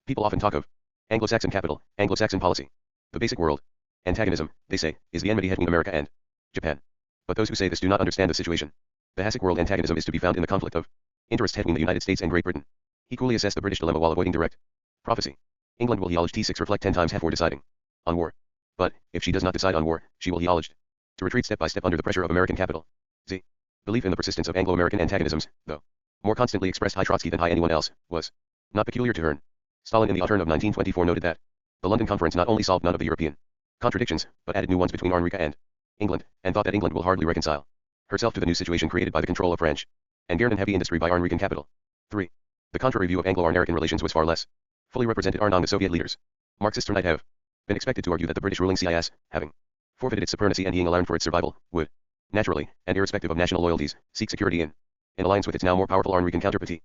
People often talk of Anglo-Saxon capital, Anglo-Saxon policy. The basic world antagonism, they say, is the enmity between America and Japan. But those who say this do not understand the situation. The basic world antagonism is to be found in the conflict of interest between the United States and Great Britain. He coolly assessed the British dilemma while avoiding direct prophecy. England will he alleged T6 reflect 10 times before deciding on war. But, if she does not decide on war, she will he alleged to retreat step by step under the pressure of American capital. Z. Belief in the persistence of Anglo-American antagonisms, though more constantly expressed by Trotsky than by anyone else, was not peculiar to Hearn. Stalin in the autumn of 1924 noted that the London Conference not only solved none of the European contradictions, but added new ones between America and England, and thought that England will hardly reconcile herself to the new situation created by the control of French and Guernsey heavy industry by American capital. 3. The contrary view of Anglo-American relations was far less fully represented among the Soviet leaders. Marxists might have been expected to argue that the British ruling CIS, having forfeited its supremacy and being alarmed for its survival, would, naturally, and irrespective of national loyalties, seek security in an alliance with its now more powerful American counterparty.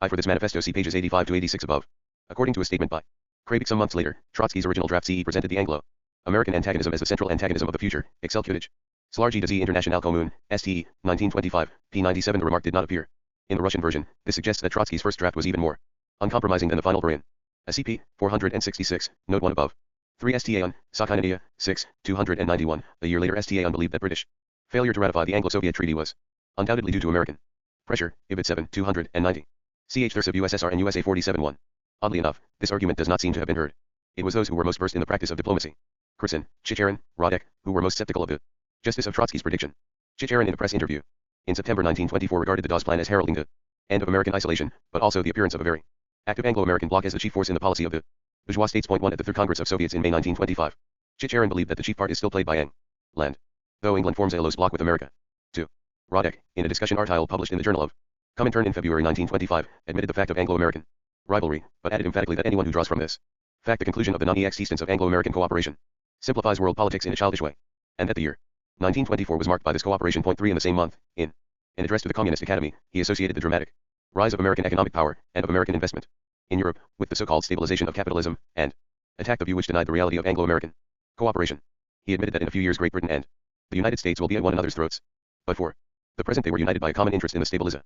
For this manifesto see pages 85 to 86 above. According to a statement by Krabik some months later, Trotsky's original draft CE presented the Anglo-American antagonism as the central antagonism of the future. Excel Kutage. Slargi to Z International Commune, STE, 1925, p97. The remark did not appear in the Russian version. This suggests that Trotsky's first draft was even more uncompromising than the final variant. ACP, 466, note 1 above. 3 STA on, Sakhain 6, 291. A year later STA on believed that British failure to ratify the Anglo-Soviet treaty was undoubtedly due to American pressure. Ibid 7, 290. CH Thurs of USSR and USA 47-1. Oddly enough, this argument does not seem to have been heard. It was those who were most versed in the practice of diplomacy, Kurtzen, Chicherin, Radek, who were most skeptical of the justice of Trotsky's prediction. Chicherin in a press interview in September 1924 regarded the Dawes Plan as heralding the end of American isolation, but also the appearance of a very active Anglo-American bloc as the chief force in the policy of the bourgeois states. 1 At the Third Congress of Soviets in May 1925, Chicherin believed that the chief part is still played by England, though England forms a close bloc with America. 2. Radek, in a discussion article published in the Journal of Comintern in February 1925, admitted the fact of Anglo-American rivalry, but added emphatically that anyone who draws from this fact the conclusion of the non-existence of Anglo-American cooperation simplifies world politics in a childish way, and that the year 1924 was marked by this cooperation. 3 In the same month, in an address to the Communist Academy, he associated the dramatic rise of American economic power and of American investment in Europe with the so-called stabilization of capitalism, and attacked the view which denied the reality of Anglo-American cooperation. He admitted that in a few years Great Britain and the United States will be at one another's throats, but for the present they were united by a common interest in the stabilization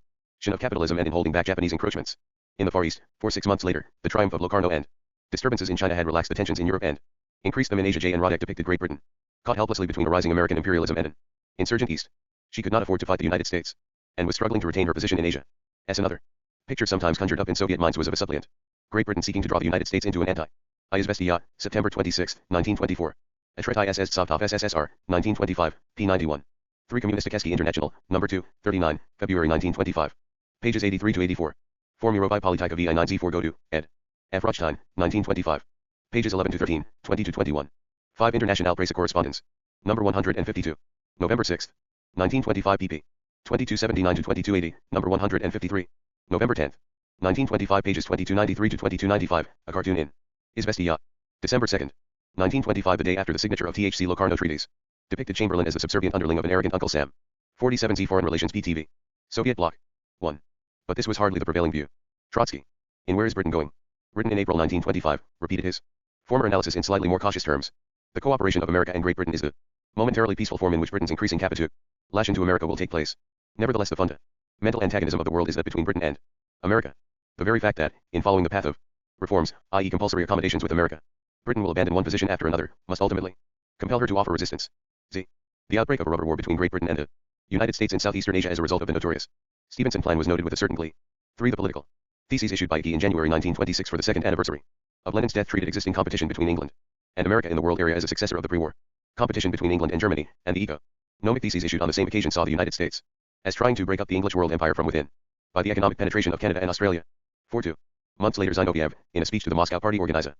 of capitalism and in holding back Japanese encroachments in the Far East. 6 months later, the triumph of Locarno and disturbances in China had relaxed the tensions in Europe and increased them in Asia. J. and Radek depicted Great Britain caught helplessly between a rising American imperialism and an insurgent East. She could not afford to fight the United States, and was struggling to retain her position in Asia. As another picture sometimes conjured up in Soviet minds was of a suppliant Great Britain seeking to draw the United States into an anti-Izvestia, September 26, 1924. Atret ISS Sovtov SSSR, 1925, p91. 3 Communisticheski International, number 2, 39, February 1925. Pages 83 to 84. Formurovi Politika VI 9Z4 Godu, ed. F. Rothstein, 1925. Pages 11 to 13, 20 to 21. 5 International Presse Correspondence. Number 152. November 6, 1925 pp. 2279 to 2280, number 153. November 10, 1925 pages 2293 to 2295, a cartoon in Izvestia. December 2nd, 1925, the day after the signature of THC Locarno Treaties. Depicted Chamberlain as the subservient underling of an arrogant Uncle Sam. 47Z Foreign Relations PTV. Soviet Bloc. 1. But this was hardly the prevailing view. Trotsky. In Where is Britain Going? Written in April 1925, repeated his former analysis in slightly more cautious terms. The cooperation of America and Great Britain is the momentarily peaceful form in which Britain's increasing capitulation to America will take place. Nevertheless, the fundamental antagonism of the world is that between Britain and America. The very fact that, in following the path of reforms, i.e. compulsory accommodations with America, Britain will abandon one position after another, must ultimately compel her to offer resistance. Z. The outbreak of a rubber war between Great Britain and the United States in Southeastern Asia as a result of the notorious Stevenson Plan was noted with a certain glee. 3. The political theses issued by Key in January 1926 for the second anniversary of Lenin's death treated existing competition between England and America in the world area as a successor of the pre-war competition between England and Germany, and the economic theses issued on the same occasion saw the United States as trying to break up the English world empire from within by the economic penetration of Canada and Australia. 4. 2 months later, Zinoviev, in a speech to the Moscow Party organization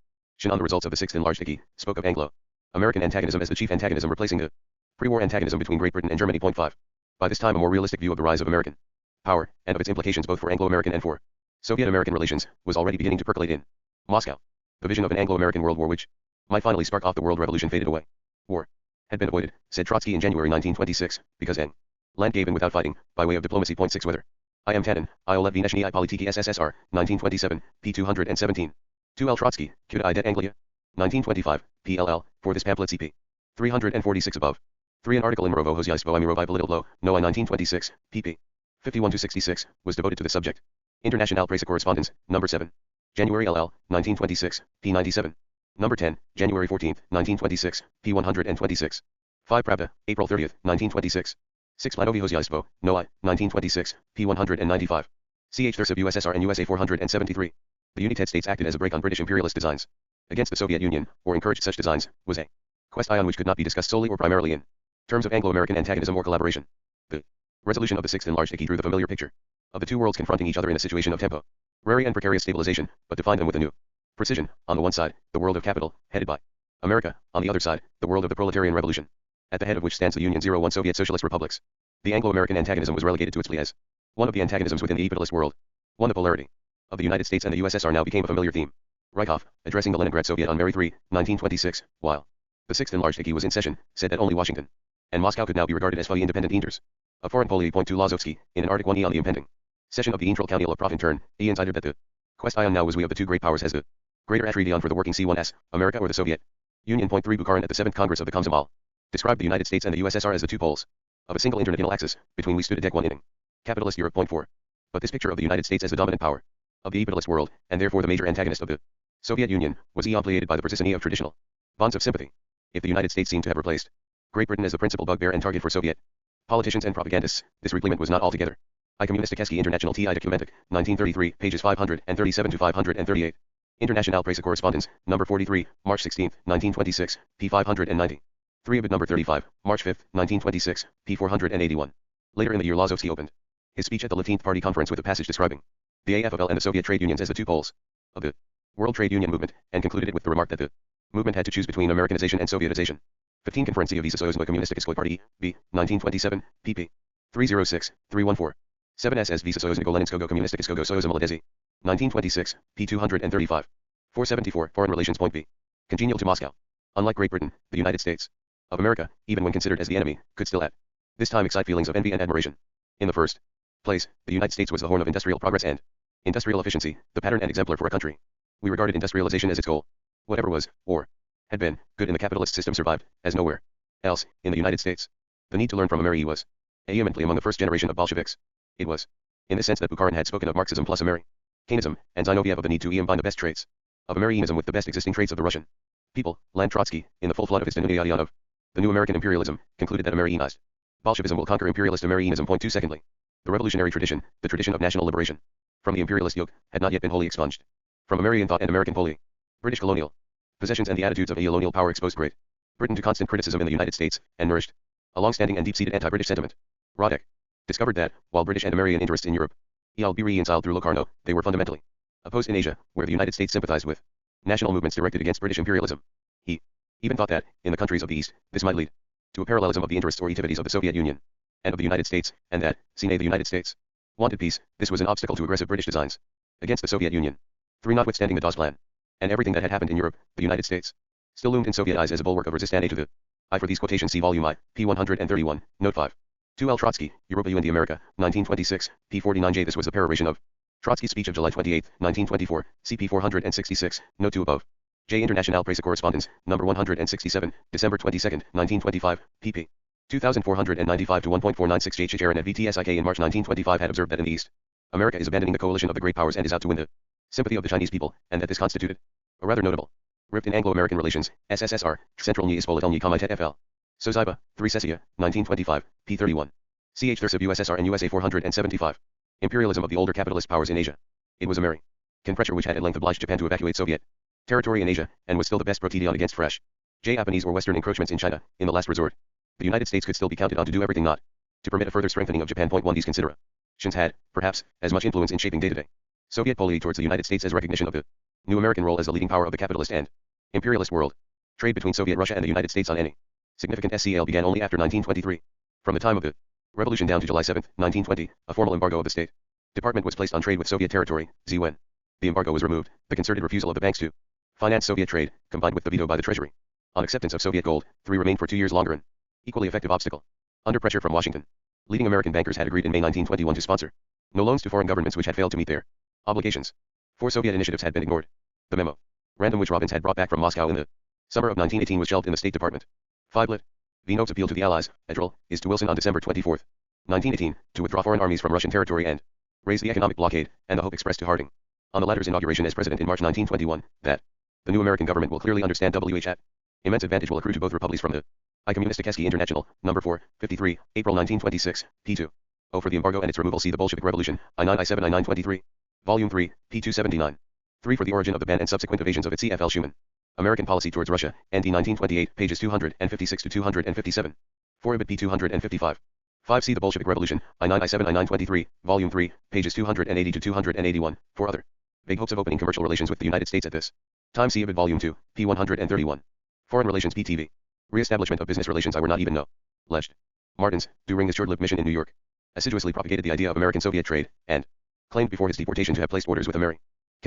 on the results of the Sixth Enlarged Key, spoke of Anglo-American antagonism as the chief antagonism, replacing the pre-war antagonism between Great Britain and Germany. 5. By this time, a more realistic view of the rise of American power, and of its implications both for Anglo-American and for Soviet-American relations, was already beginning to percolate in Moscow. The vision of an Anglo-American world war which might finally spark off the world revolution faded away. War had been avoided, said Trotsky in January 1926, because England gave in without fighting, by way of diplomacy. 6 Whether I am Tanin, I Olev Vineshny I Politiki SSR, 1927, p. 217. 2 L. Trotsky, Kuda I Det Anglia. 1925, PLL, for this pamphlet CP. 346 above. 3 An article in Morovo Hozyaisvo I Mirovi Belitlo, Noai 1926, pp. 51-66, was devoted to the subject. International Presse Correspondence, number 7. January LL, 1926, p. 97. Number 10, January 14, 1926, p. 126. 5 Pravda, April 30, 1926. 6 Planovi Hozyaisvo, Noai, 1926, p. 195. Ch. Thurs of USSR and USA 473. The United States acted as a brake on British imperialist designs against the Soviet Union, or encouraged such designs, was a question which could not be discussed solely or primarily in terms of Anglo-American antagonism or collaboration. The resolution of the Sixth Enlarged Key drew the familiar picture of the two worlds confronting each other in a situation of temporary and precarious stabilization, but defined them with a new precision. On the one side, the world of capital, headed by America; on the other side, the world of the proletarian revolution, at the head of which stands the Union 01 Soviet Socialist Republics. The Anglo-American antagonism was relegated to its plea as one of the antagonisms within the capitalist world. 1. The polarity of the United States and the USSR now became a familiar theme. Rykov, addressing the Leningrad Soviet on May 3, 1926, while the Sixth Enlarged Key was in session, said that only Washington and Moscow could now be regarded as fully independent enters of foreign policy. 2 Lazovsky, in an Article 1e on the impending session of the Intral Council of Profit in turn, he insidered that the question now was we of the two great powers has the greater attribution for the working C1s, America or the Soviet Union. 3 Bukharin at the 7th Congress of the Komsomol described the United States and the USSR as the two poles of a single international axis, between we stood a deck one inning. Capitalist Europe. 4. But this picture of the United States as the dominant power of the capitalist world, and therefore the major antagonist of the Soviet Union, was ampliated by the persistence of traditional bonds of sympathy. If the United States seemed to have replaced Great Britain as the principal bugbear and target for Soviet politicians and propagandists, this replacement was not altogether I Communisticheski International TI Documentic, 1933, pages 537 to 538. International Presse Correspondence, number 43, March 16, 1926, p. 590. 3 Ibid number 35, March 5, 1926, p. 481. Later in the year, Lazovsky opened his speech at the 15th Party Conference with a passage describing the AFL and the Soviet trade unions as the two poles of the World Trade Union movement, and concluded it with the remark that the movement had to choose between Americanization and Sovietization. 15 Конференция of Socialism Коммунистической партии, B. 1927, pp. 306, 314. 7 SS Visa Soyuznigo Leninskogo Kommunistickskogo Soyuza Молодежи. 1926, p. 235. 474 Foreign Relations. B. Congenial to Moscow. Unlike Great Britain, the United States of America, even when considered as the enemy, could still at this time excite feelings of envy and admiration. In the first place, the United States was the horn of industrial progress and industrial efficiency, the pattern and exemplar for a country. We regarded industrialization as its goal. Whatever was, or had been, good in the capitalist system survived, as nowhere else, in the United States. The need to learn from America was vehemently among the first generation of Bolsheviks. It was in this sense that Bukharin had spoken of Marxism plus Americanism, and Zinoviev of the need to combine the best traits of Americanism with the best existing traits of the Russian people. Trotsky, in the full flood of his denunciation of the new American imperialism, concluded that Americanized Bolshevism will conquer imperialist Americanism. 2 Secondly, the revolutionary tradition, the tradition of national liberation from the imperialist yoke, had not yet been wholly expunged from American thought and American British colonial possessions, and the attitudes of a colonial power exposed Great Britain to constant criticism in the United States, and nourished a long-standing and deep-seated anti-British sentiment. Roddick discovered that, while British and American interests in Europe be reconciled through Locarno, they were fundamentally opposed in Asia, where the United States sympathized with national movements directed against British imperialism. He even thought that, in the countries of the East, this might lead to a parallelism of the interests or activities of the Soviet Union and of the United States, and that, sine the United States wanted peace, this was an obstacle to aggressive British designs against the Soviet Union. 3. Notwithstanding the Dawes Plan and everything that had happened in Europe, the United States still loomed in Soviet eyes as a bulwark of resistance to the I. For these quotations see Volume I, p. 131, Note 5. 2. L. Trotsky, Europa and the America, 1926, p. 49J. This was the peroration of Trotsky's speech of July 28, 1924, cp 466, Note 2 above. J. International Presse Correspondence, number 167, December 22, 1925, pp. 2495 to 1.496. J. Chicharin at VTSIK in March 1925 had observed that in the East, America is abandoning the coalition of the great powers and is out to win the sympathy of the Chinese people, and that this constituted a rather notable rift in Anglo-American relations, SSSR, Central Ni Ispolitelny Komitet FL. Soziba, 3 Sessia, 1925, p. 31. Ch. Thurs of USSR and USA 475. Imperialism of the older capitalist powers in Asia. It was American pressure which had at length obliged Japan to evacuate Soviet territory in Asia, and was still the best protection against fresh Japanese or Western encroachments in China, in the last resort. The United States could still be counted on to do everything not to permit a further strengthening of Japan. 1. These considerations had, perhaps, as much influence in shaping day-to-day Soviet policy towards the United States as recognition of the new American role as the leading power of the capitalist and imperialist world. Trade between Soviet Russia and the United States on any significant scale began only after 1923. From the time of the revolution down to July 7, 1920, a formal embargo of the State Department was placed on trade with Soviet territory. When the embargo was removed, the concerted refusal of the banks to finance Soviet trade, combined with the veto by the Treasury on acceptance of Soviet gold, remained for 2 years longer an equally effective obstacle. Under pressure from Washington, leading American bankers had agreed in May 1921 to sponsor no loans to foreign governments which had failed to meet their obligations. 4 Soviet initiatives had been ignored. The memo random which Robbins had brought back from Moscow in the summer of 1918 was shelved in the State Department. 5 Lit. Vino's appeal to the Allies, Edril, is to Wilson on December 24, 1918, to withdraw foreign armies from Russian territory and raise the economic blockade, and the hope expressed to Harding on the latter's inauguration as president in March 1921, that the new American government will clearly understand at immense advantage will accrue to both republics from the I. Communisticki International, number 4, 53, April 1926, p. 2. For the embargo and its removal see the Bolshevik Revolution, I9 I7 I9 23. Volume 3, p. 279. 3 For the origin of the ban and subsequent evasions of its C.F.L. Schumann. American policy towards Russia, ND 1928, pages 256 to 257. 4 Ibid p. 255. 5 See the Bolshevik Revolution, I9 I7 I9 23, Volume 3, pages 280 to 281. 4 Other big hopes of opening commercial relations with the United States at this time see Ibid Volume 2, p. 131. Foreign Relations PTV. Re-establishment of business relations I were not even know. Leged. Martins, during his short-lived mission in New York, assiduously propagated the idea of American-Soviet trade, and claimed before his deportation to have placed orders with American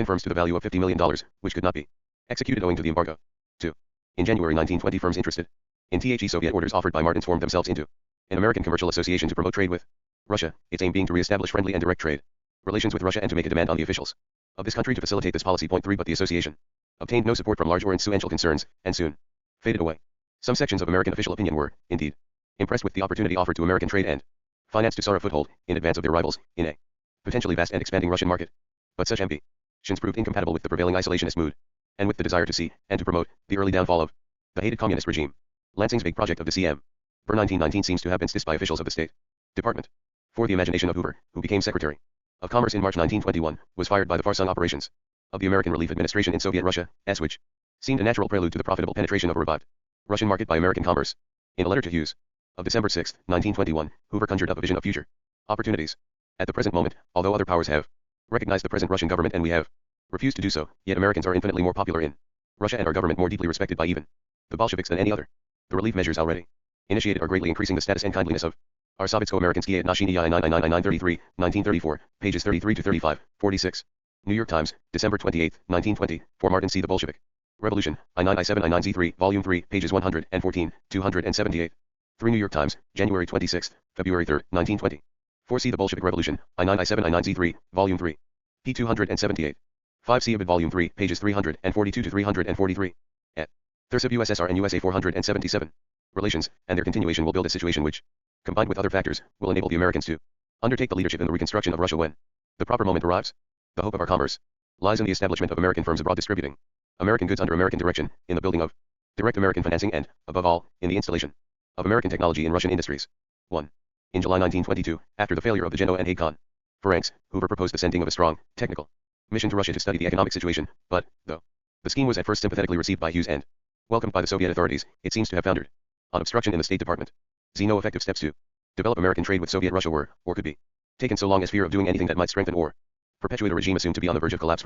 firms to the value of $50 million, which could not be executed owing to the embargo. 2. In January 1920 firms interested in THE Soviet orders offered by Martins formed themselves into an American commercial association to promote trade with Russia, its aim being to re-establish friendly and direct trade relations with Russia and to make a demand on the officials of this country to facilitate this policy. 3 But the association obtained no support from large or influential concerns, and soon faded away. Some sections of American official opinion were, indeed, impressed with the opportunity offered to American trade and finance to soar a foothold, in advance of their rivals, in a potentially vast and expanding Russian market. But such ambitions proved incompatible with the prevailing isolationist mood, and with the desire to see, and to promote, the early downfall of the hated communist regime. Lansing's big project of the C.M. Burr 1919 seems to have been stissed by officials of the State Department. For the imagination of Hoover, who became Secretary of Commerce in March 1921, was fired by the far-sung operations of the American Relief Administration in Soviet Russia, as which seemed a natural prelude to the profitable penetration of a revived Russian market by American commerce. In a letter to Hughes of December 6, 1921, Hoover conjured up a vision of future opportunities. At the present moment, although other powers have recognized the present Russian government and we have refused to do so, yet Americans are infinitely more popular in Russia and our government more deeply respected by even the Bolsheviks than any other. The relief measures already initiated are greatly increasing the status and kindliness of our Sovietsko-Amerikanskie Отношения I 999 1934, pages 33 to 35, 46. New York Times, December 28, 1920, for Martin C. The Bolshevik Revolution, I9 I7 I9 Z3, Volume 3, pages 114, 278. 3 New York Times, January 26, February 3, 1920. 4 See the Bolshevik Revolution, I9 I7 I9 Z3, Volume 3, p. 278. 5 See Ibid Volume 3, pages 342 to 343. Et. Thurs of USSR and USA 477. Relations, and their continuation will build a situation which, combined with other factors, will enable the Americans to undertake the leadership in the reconstruction of Russia when the proper moment arrives. The hope of our commerce lies in the establishment of American firms abroad distributing American goods under American direction, in the building of direct American financing and, above all, in the installation of American technology in Russian industries. 1. In July 1922, after the failure of the Genoa and Hague Conference, Hoover proposed the sending of a strong, technical mission to Russia to study the economic situation, but, though the scheme was at first sympathetically received by Hughes and welcomed by the Soviet authorities, it seems to have foundered on obstruction in the State Department. No effective steps to develop American trade with Soviet Russia were, or could be, taken so long as fear of doing anything that might strengthen or perpetuate a regime assumed to be on the verge of collapse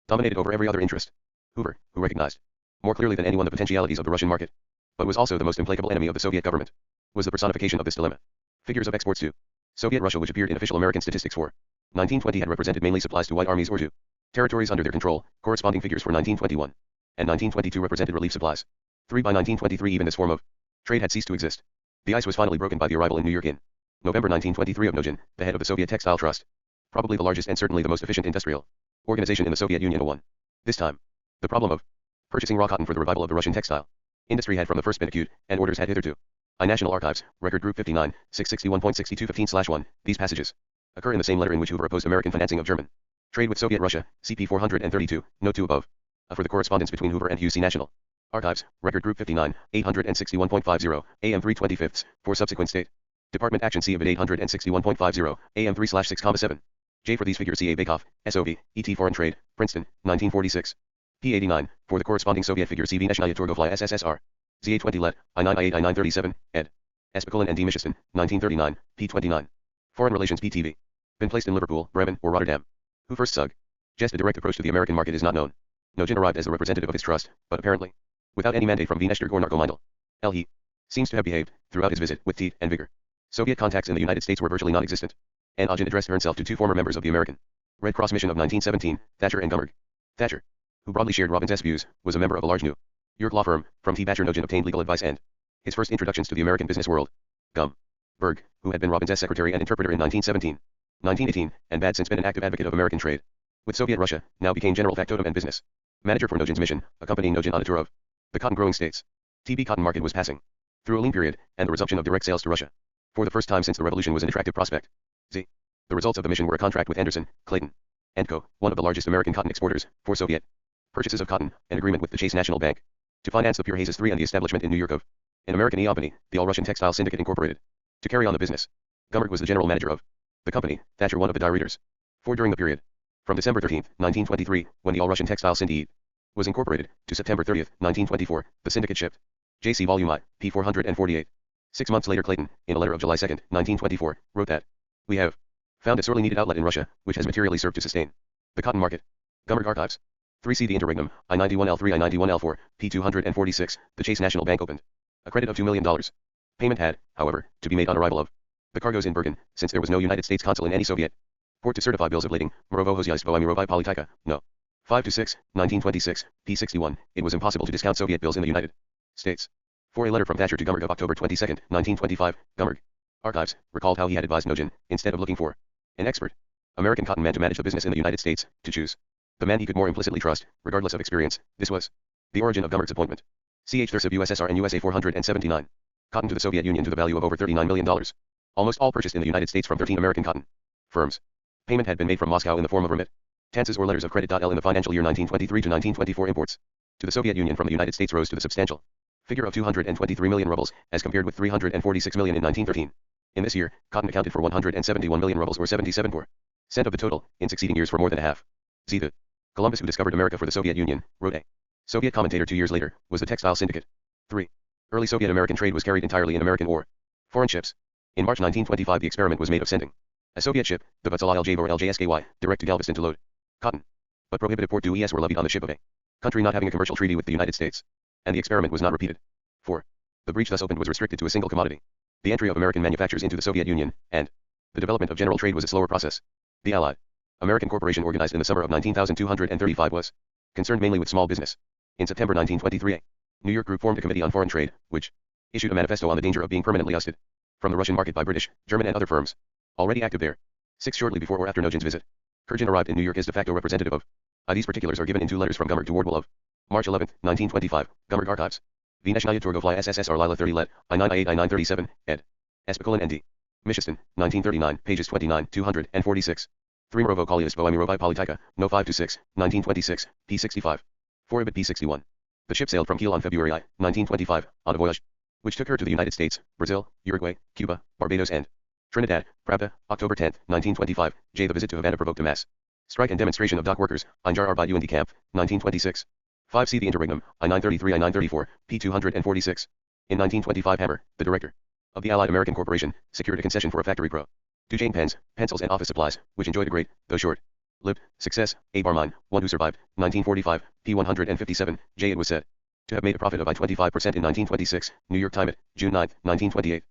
dominated over every other interest. Hoover, who recognized more clearly than anyone the potentialities of the Russian market, but was also the most implacable enemy of the Soviet government, was the personification of this dilemma. Figures of exports to Soviet Russia, which appeared in official American statistics for 1920, had represented mainly supplies to white armies or to territories under their control. Corresponding figures for 1921 and 1922 represented relief supplies. 3 by 1923 even this form of trade had ceased to exist. The ice was finally broken by the arrival in New York in November 1923 of Nogin, the head of the Soviet Textile Trust, probably the largest and certainly the most efficient industrial organization in the Soviet Union. This time, the problem of purchasing raw cotton for the revival of the Russian textile industry had from the first been acute, and orders had hitherto. National Archives, Record Group 59, 661.6215/1. These passages occur in the same letter in which Hoover opposed American financing of German trade with Soviet Russia, CP 432, note 2 above. For the correspondence between Hoover and Hughes, see National Archives, Record Group 59, 861.50, AM 3/25, for subsequent State Department action, C of it 861.50, AM 3/6,7. J for these figures, C. A. Bakoff, SOV, ET Foreign Trade, Princeton, 1946. P 89, for the corresponding Soviet figure, C. V. Neshnaya Torgovlaya SSSR. Z. A 20 let, I9 I8 I9 37, ed. Espikulin and D. Michiston, 1939, P 29. Foreign Relations, PTV. Been placed in Liverpool, Bremen, or Rotterdam. Who first sug? Just a direct approach to the American market is not known. Nogin arrived as the representative of his trust, but apparently without any mandate from V. Neshterg or Narkomindel. L. He seems to have behaved, throughout his visit, with teeth and vigor. Soviet contacts in the United States were virtually non-existent, and Nogin addressed himself to two former members of the American Red Cross mission of 1917, Thatcher and Gummerg. Thatcher, who broadly shared Robinson's views, was a member of a large New York law firm. From T. Thatcher Nogin obtained legal advice and his first introductions to the American business world. Gummerg, who had been Robinson's secretary and interpreter in 1917, 1918, and had since been an active advocate of American trade with Soviet Russia, now became general factotum and business manager for Nogin's mission, accompanying Nogin on a tour of the cotton-growing states. TB cotton market was passing through a lean period, and the resumption of direct sales to Russia for the first time since the revolution was an attractive prospect. Z. The results of the mission were a contract with Anderson, Clayton & Co., one of the largest American cotton exporters, for Soviet purchases of cotton, an agreement with the Chase National Bank to finance the Pure Hazes III, and the establishment in New York of an American e-company, the All-Russian Textile Syndicate Incorporated, to carry on the business. Gummerg was the general manager of the company, Thatcher one of the directors. For during the period from December 13, 1923, when the All-Russian Textile Syndicate was incorporated, to September 30, 1924, the syndicate shipped J.C. Volume I, p. 448. 6 months later, Clayton, in a letter of July 2, 1924, wrote that we have found a sorely needed outlet in Russia, which has materially served to sustain the cotton market. Gummerg Archives. 3C. The Interregnum, I-91L3 I-91L4, p. 246, the Chase National Bank opened a credit of $2 million. Payment had, however, to be made on arrival of the cargoes in Bergen, since there was no United States consul in any Soviet port to certify bills of lading. Morovo Hozyastvo I Mirovai Politika, no. 5-6, 1926, p. 61, it was impossible to discount Soviet bills in the United States. For a letter from Thatcher to Gummerg of October 22, 1925, Gummerg Archives recalled how he had advised Nogin, instead of looking for an expert American cotton man to manage the business in the United States, to choose the man he could more implicitly trust, regardless of experience. This was the origin of Gummerg's appointment. Ch. Thursib USSR and USA 479. Cotton to the Soviet Union to the value of over $39 million. Almost all purchased in the United States from 13 American cotton firms. Payment had been made from Moscow in the form of remittances or letters of credit. L. In the financial year 1923 to 1924, imports to the Soviet Union from the United States rose to the substantial figure of 223 million rubles, as compared with 346 million in 1913. In this year, cotton accounted for 171 million rubles, or 77% of the total. In succeeding years, for more than a half. Z. The Columbus who discovered America for the Soviet Union, wrote a Soviet commentator 2 years later, was the Textile Syndicate. 3. Early Soviet-American trade was carried entirely in American or foreign ships. In March 1925, the experiment was made of sending a Soviet ship, the Vutsala LJ or LJSKY, direct to Galveston to load cotton, but prohibited port dues were levied on the ship of a country not having a commercial treaty with the United States, and the experiment was not repeated. 4. The breach thus opened was restricted to a single commodity, the entry of American manufactures into the Soviet Union, and the development of general trade was a slower process. The Allied American Corporation, organized in the summer of 19,235, was concerned mainly with small business. In September 1923, a New York group formed a committee on foreign trade, which issued a manifesto on the danger of being permanently ousted from the Russian market by British, German and other firms already active there. 6. Shortly before or after Nogin's visit, Kurgin arrived in New York as de facto representative of These particulars are given in 2 letters from Gummerg to Wardwell of March 11, 1925, Gummerg Archives. Vineshnaya Torgovlaya SSSR Lila 30 let, I9 I8 I9 37, ed. Espikulin N.D. Michiston, 1939, pages 29, 246. 3. Morovo Kolyasvo I Mirovai Politika, no 5-6, 1926, p. 65. 4. Ibid p. 61. The ship sailed from Kiel on February 1925, on a voyage which took her to the United States, Brazil, Uruguay, Cuba, Barbados and Trinidad. Pravda, October 10, 1925. J. The visit to Havana provoked a mass strike and demonstration of dock workers, Einjar Arbeit UND Camp, 1926. 5. See the Interregnum, I-933 I-934, p. 246. In 1925, Hammer, the director of the Allied American Corporation, secured a concession for a factory pro. Duchesne pens, pencils and office supplies, which enjoyed a great, though short, Lib. Success, A. Barmine, one who survived, 1945, p. 157, J. It was said to have made a profit of I-25% in 1926, New York Times, June 9, 1928.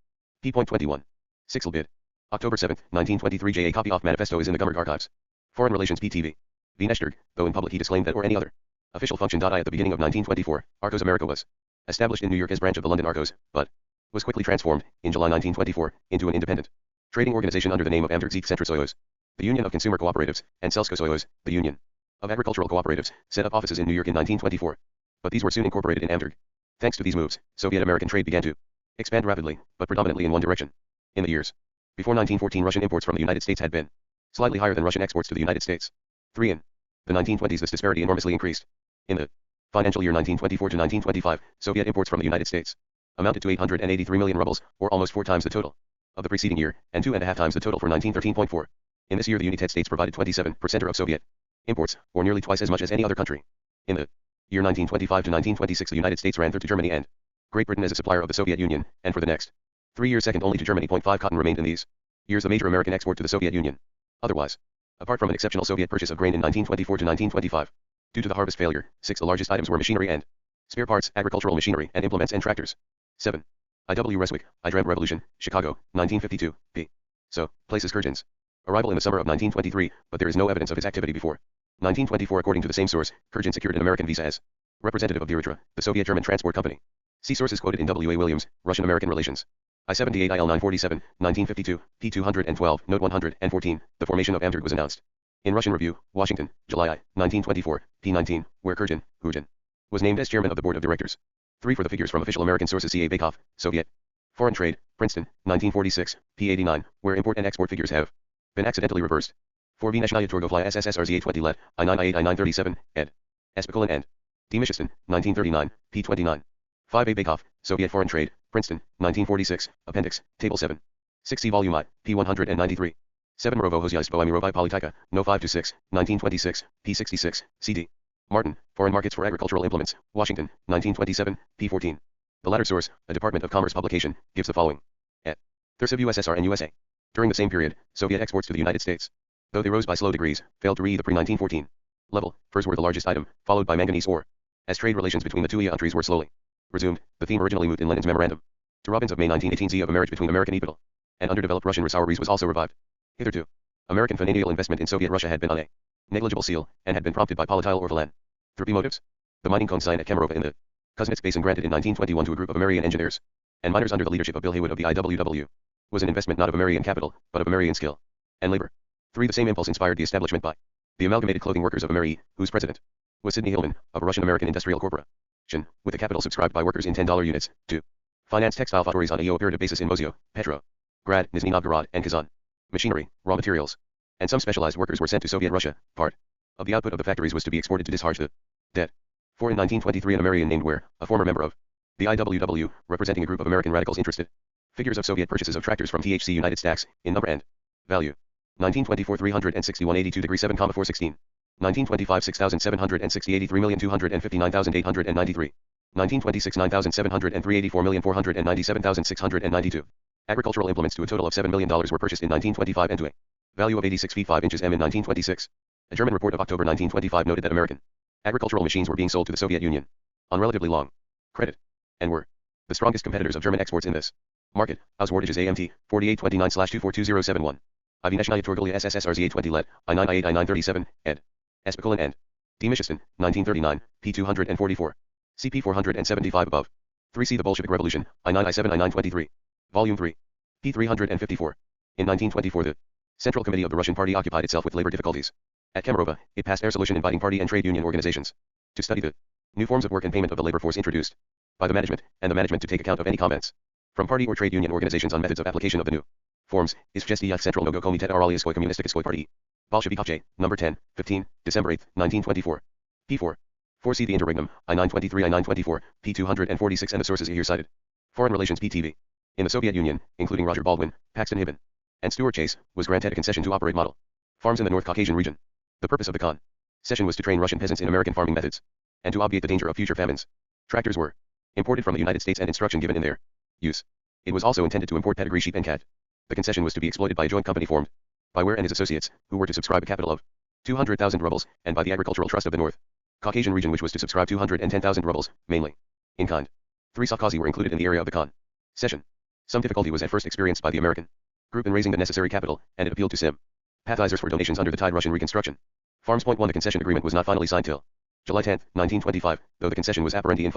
p.21. 6 Lbid. October 7, 1923 J. A copy of manifesto is in the Gummerg archives. Foreign Relations PTV. V. Neshterg, though in public he disclaimed that or any other official function. I at the beginning of 1924, Arcos America was established in New York as branch of the London Arcos, but was quickly transformed, in July 1924, into an independent trading organization under the name of Amtergzentrusoyos, the Union of Consumer Cooperatives, and Selskosoyos, the Union of Agricultural Cooperatives, set up offices in New York in 1924. But these were soon incorporated in Amterg. Thanks to these moves, Soviet-American trade began to expand rapidly, but predominantly in one direction. In the years before 1914, Russian imports from the United States had been slightly higher than Russian exports to the United States. 3. In the 1920s, this disparity enormously increased. In the financial year 1924 to 1925, Soviet imports from the United States amounted to 883 million rubles, or almost 4 times the total of the preceding year, and 2.5 times the total for 1913.4. In this year, the United States provided 27% of Soviet imports, or nearly twice as much as any other country. In the year 1925 to 1926, the United States ran third to Germany and Great Britain as a supplier of the Soviet Union, and for the next 3 years second only to Germany. 5 Cotton remained in these years the major American export to the Soviet Union. Otherwise, apart from an exceptional Soviet purchase of grain in 1924 to 1925, due to the harvest failure, 6 the largest items were machinery and spare parts, agricultural machinery and implements and tractors. 7. I.W. Reswick, I Dreamt Revolution, Chicago, 1952, p. So, places Kurgan's arrival in the summer of 1923, but there is no evidence of his activity before 1924. According to the same source, Kurgan secured an American visa as representative of Diritra, the Soviet-German transport company. See sources quoted in W. A. Williams, Russian-American Relations. I-78 IL 947, 1952, p. 212, note 114. The formation of Amterg was announced in Russian Review, Washington, July 1924, p. 19, where Kurgan was named as chairman of the board of directors. 3 For the figures from official American sources, C. A. Bakoff, Soviet Foreign Trade, Princeton, 1946, p. 89, where import and export figures have been accidentally reversed. 4 V. Nashnaya Torgovlaya SSSRZA 20 let, I9 I8 I9 37, ed. Espikulin and D. Michiston, 1939, p. 29. 5 A. Bakoff, Soviet Foreign Trade, Princeton, 1946, Appendix, Table 7. 6 C. Volume I, p. 193. 7 Morovo Hozyastvo Amirovi Politika, No 5-6, 1926, p. 66, CD. Martin, Foreign Markets for Agricultural Implements, Washington, 1927, p. 14. The latter source, a Department of Commerce publication, gives the following. Et. Thirsiv USSR and USA. During the same period, Soviet exports to the United States, though they rose by slow degrees, failed to reach the pre-1914 level. Furs were the largest item, followed by manganese ore. As trade relations between the two countries were slowly resumed, the theme originally moved in Lenin's memorandum to Robbins of May 1918 Z of a marriage between American epital and underdeveloped Russian Rousseauries was also revived. Hitherto, American financial investment in Soviet Russia had been on a negligible scale, and had been prompted by volatile Orvalan. 3 motives. The mining consign at Kemerovo in the Kuznets Basin granted in 1921 to a group of American engineers and miners under the leadership of Bill Haywood of the IWW was an investment not of American capital, but of American skill and labor. 3 The same impulse inspired the establishment by the Amalgamated Clothing Workers of America, whose president was Sidney Hillman, of a Russian-American industrial corporation, with a capital subscribed by workers in $10 units, to finance textile factories on a cooperative basis in Moscow, Petrograd, Nizhny Novgorod, and Kazan. Machinery, raw materials, and some specialized workers were sent to Soviet Russia. Part of the output of the factories was to be exported to discharge the debt. 4 In 1923 an American named Ware, a former member of the IWW, representing a group of American radicals interested. Figures of Soviet purchases of tractors from THC United Stacks, in number and value. 1924 361 82 degree 7,416. 1925 6,760 83,259,893. 1926 9,703 84,497,692. Agricultural implements to a total of $7 million were purchased in 1925 and to a value of 86 feet 5 inches m in 1926. A German report of October 1925 noted that American agricultural machines were being sold to the Soviet Union on relatively long credit and were the strongest competitors of German exports in this market. Auswartages AMT 4829/242071. IV Nashnaya Torgolia SSSRZA 20 let, I9 I8 I9 37, ed. Espikulin and D. Michiston, 1939, p. 244. CP 475 above. 3C The Bolshevik Revolution, I9 I7 I9 23. Volume 3. p. 354. In 1924 the Central Committee of the Russian Party occupied itself with labor difficulties. At Kemerovo, it passed a resolution inviting party and trade union organizations to study the new forms of work and payment of the labor force introduced by the management, and the management to take account of any comments from party or trade union organizations on methods of application of the new forms. Izvestia Central Nogo Komitet Araliyskoy Kommunistiskoy Party. Bolshevikov number 10, 15, December 8, 1924. p4. 4C The Interregnum, I923 I924, p246 and the sources here cited. Foreign Relations PTV. In the Soviet Union, including Roger Baldwin, Paxton Hibben, and Stuart Chase, was granted a concession to operate model farms in the North Caucasian region. The purpose of the concession was to train Russian peasants in American farming methods, and to obviate the danger of future famines. Tractors were imported from the United States and instruction given in their use. It was also intended to import pedigree sheep and cat. The concession was to be exploited by a joint company formed by Ware and his associates, who were to subscribe a capital of 200,000 rubles, and by the Agricultural Trust of the North Caucasian region, which was to subscribe 210,000 rubles, mainly in kind. 3 Sovkhazi were included in the area of the concession. Some difficulty was at first experienced by the American group in raising the necessary capital, and it appealed to sympathizers for donations under the Tide Russian Reconstruction. Farms. 1. The concession agreement was not finally signed till July 10, 1925, though the concession was apparently in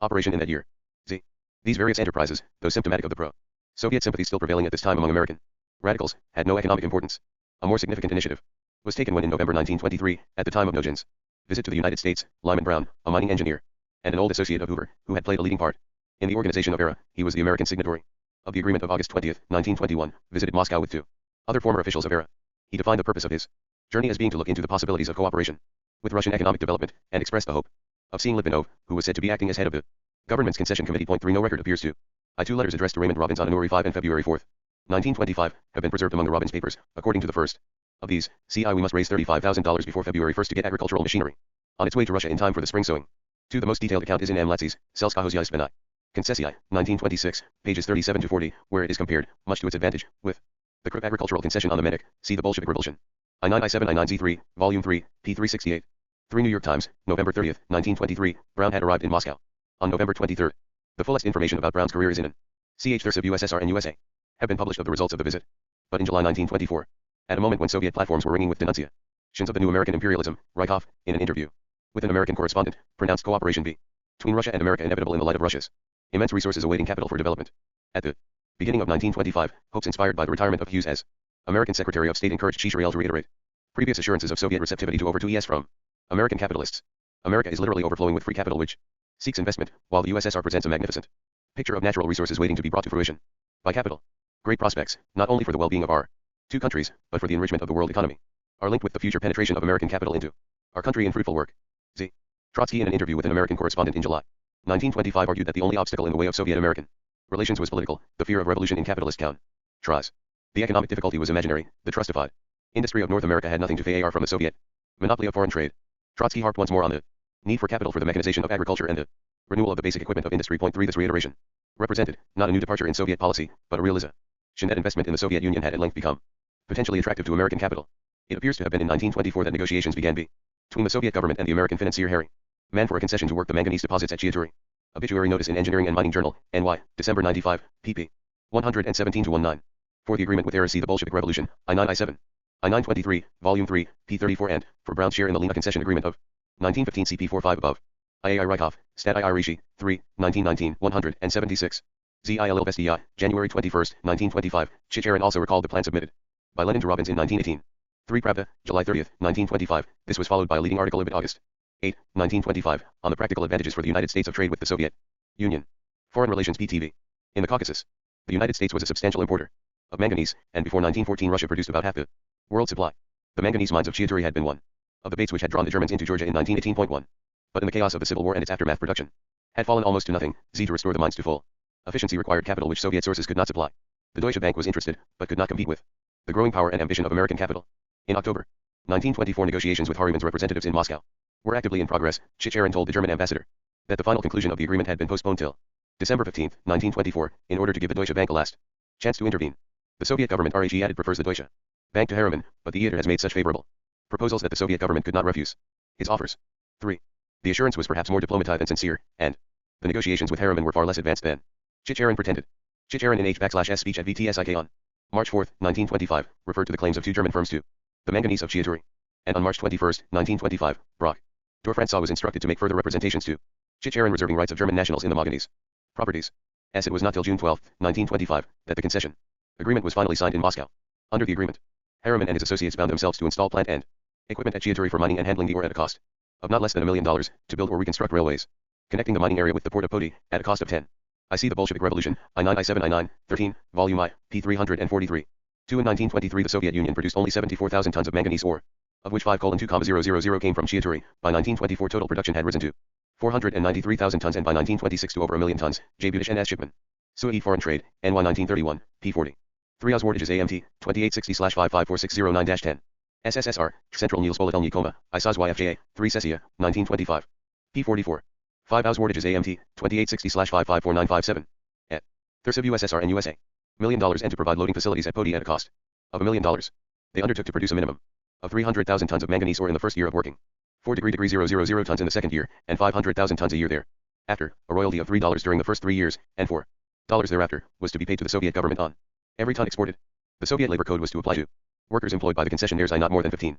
operation in that year. These various enterprises, though symptomatic of the pro-Soviet sympathy still prevailing at this time among American radicals, had no economic importance. A more significant initiative was taken when in November 1923, at the time of Nogin's visit to the United States, Lyman Brown, a mining engineer, and an old associate of Hoover, who had played a leading part in the organization of ERA, he was the American signatory of the agreement of August 20, 1921, visited Moscow with 2 other former officials of ERA. He defined the purpose of his journey as being to look into the possibilities of cooperation with Russian economic development, and expressed the hope of seeing Litvinov, who was said to be acting as head of the government's concession committee. 3. No record appears to I2 letters addressed to Raymond Robbins on January 5 and February 4, 1925, have been preserved among the Robbins papers. According to the first of these, we must raise $35,000 before February 1 to get agricultural machinery on its way to Russia in time for the spring sowing. 2. The most detailed account is in M. Latsy's Selskahozya Svenai Concessia, 1926, pages 37 to 40, where it is compared, much to its advantage, with the Krupp agricultural concession on the Menik. See the Bolshevik Revolution. I9 I7 I9 Z3, Volume 3, P368. 3. New York Times, November 30, 1923, Brown had arrived in Moscow on November 23. The fullest information about Brown's career is in an Ch. Thurs of USSR and USA have been published of the results of the visit. But in July 1924, at a moment when Soviet platforms were ringing with denunciations of the new American imperialism, Rykov, in an interview with an American correspondent, pronounced cooperation between Russia and America inevitable in the light of Russia's immense resources awaiting capital for development. At the beginning of 1925, hopes inspired by the retirement of Hughes as American Secretary of State encouraged Chicharel to reiterate previous assurances of Soviet receptivity to over 2 years from American capitalists. America is literally overflowing with free capital which seeks investment, while the USSR presents a magnificent picture of natural resources waiting to be brought to fruition by capital. Great prospects, not only for the well-being of our 2 countries, but for the enrichment of the world economy, are linked with the future penetration of American capital into our country in fruitful work. Trotsky, in an interview with an American correspondent in July 1925, argued that the only obstacle in the way of Soviet-American relations was political, the fear of revolution in capitalist countries. The economic difficulty was imaginary, the trustified industry of North America had nothing to fear from the Soviet monopoly of foreign trade. Trotsky harped once more on the need for capital for the mechanization of agriculture and the renewal of the basic equipment of industry. 3. This reiteration represented not a new departure in Soviet policy, but a realization that investment in the Soviet Union had at length become potentially attractive to American capital. It appears to have been in 1924 that negotiations began between the Soviet government and the American financier Harry Mann for a concession to work the manganese deposits at Chiaturi. Obituary notice in Engineering and Mining Journal, NY, December 95, pp. 117-19. For the agreement with ERA, see the Bolshevik Revolution, I9 I7. I9 23, Volume 3, P34, and, for Brown's share in the Lena concession agreement of 1915 CP 45 above. IAI Rykov, Stat II Rishi, 3, 1919, 176. ZILL Vestia, January 21, 1925. Chicharin also recalled the plan submitted by Lenin to Robbins in 1918. 3. Pravda, July 30, 1925. This was followed by a leading article of August 8, 1925, on the practical advantages for the United States of trade with the Soviet Union. Foreign Relations PTV. In the Caucasus, the United States was a substantial importer of manganese, and before 1914 Russia produced about half the world supply. The manganese mines of Chiaturi had been one of the baits which had drawn the Germans into Georgia in 1918.1. But in the chaos of the Civil War and its aftermath, production had fallen almost to nothing. To restore the mines to full efficiency required capital which Soviet sources could not supply. The Deutsche Bank was interested, but could not compete with the growing power and ambition of American capital. In October 1924, negotiations with Harriman's representatives in Moscow were actively in progress. Chicharin told the German ambassador that the final conclusion of the agreement had been postponed till December 15, 1924, in order to give the Deutsche Bank a last chance to intervene. The Soviet government, he added, prefers the Deutsche Bank to Harriman, but the Eater has made such favorable proposals that the Soviet government could not refuse his offers. 3. The assurance was perhaps more diplomatic than sincere, and the negotiations with Harriman were far less advanced than Chicharin pretended. Chicharin in H/S speech at VTSIK on March 4, 1925, referred to the claims of 2 German firms to the manganese of Chiaturi. And on March 21, 1925, Brock Dorfrantzau was instructed to make further representations to Chicharin reserving rights of German nationals in the manganese properties. As it was not till June 12, 1925, that the concession agreement was finally signed in Moscow. Under the agreement, Harriman and his associates bound themselves to install plant and equipment at Chiaturi for mining and handling the ore at a cost of not less than $1 million, to build or reconstruct railways connecting the mining area with the port of Poti, at a cost of 10. I see the Bolshevik Revolution, I9 I7 I9, 13, Volume I, P343. 2. In 1923 the Soviet Union produced only 74,000 tons of manganese ore, of which 5:2,000 came from Chiaturi. By 1924 total production had risen to 493,000 tons, and by 1926 to over 1 million tons. J. Budish N. S. Shipman. Sui Foreign Trade, NY 1931, P40. 3 Oswardages AMT, 2860/554609-10. SSSR, Central Niels Politelny Coma, ISAZYFJA, 3 Cessia, 1925. P44. 5 Oswardages AMT, 2860/554957. Et. Thurs of USSR and USA. $1 million, and to provide loading facilities at Poti at a cost of $1 million. They undertook to produce a minimum of 300,000 tons of manganese ore in the first year of working, 4,000 tons in the second year, and 500,000 tons a year there. After, a royalty of $3 during the first 3 years, and $4 thereafter, was to be paid to the Soviet government on every ton exported. The Soviet labor code was to apply to workers employed by the concessionaires. Not more than 15%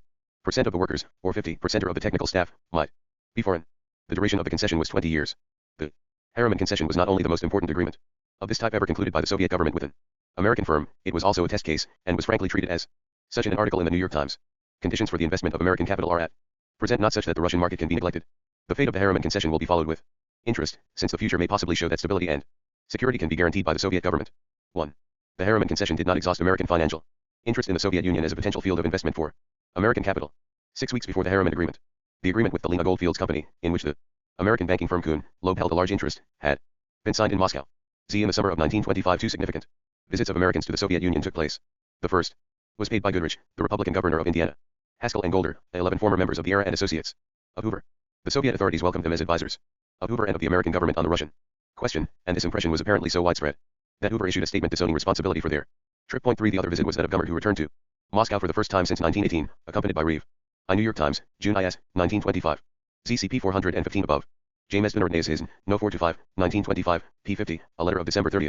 of the workers, or 50% of the technical staff, might be foreign. The duration of the concession was 20 years. The Harriman concession was not only the most important agreement of this type ever concluded by the Soviet government with an American firm, it was also a test case, and was frankly treated as such in an article in the New York Times. Conditions for the investment of American capital are at present not such that the Russian market can be neglected. The fate of the Harriman concession will be followed with interest, since the future may possibly show that stability and security can be guaranteed by the Soviet government. 1. The Harriman concession did not exhaust American financial interest in the Soviet Union as a potential field of investment for American capital. 6 weeks before the Harriman agreement, the agreement with the Lena Goldfields Company, in which the American banking firm Kuhn Loeb held a large interest, had been signed in Moscow. In the summer of 1925, 2 significant visits of Americans to the Soviet Union took place. The first was paid by Goodrich, the Republican governor of Indiana, Haskell and Golder, 11 former members of the era and associates of Hoover. The Soviet authorities welcomed them as advisors of Hoover and of the American government on the Russian question, and this impression was apparently so widespread that Hoover issued a statement disowning responsibility for their trip. 3. The other visit was that of Gommard, who returned to Moscow for the first time since 1918, accompanied by Reeve. New York Times, June is, 1925. ZCP 415 above. James Benordnes his, No 425, 1925, p. 50, a letter of December 30,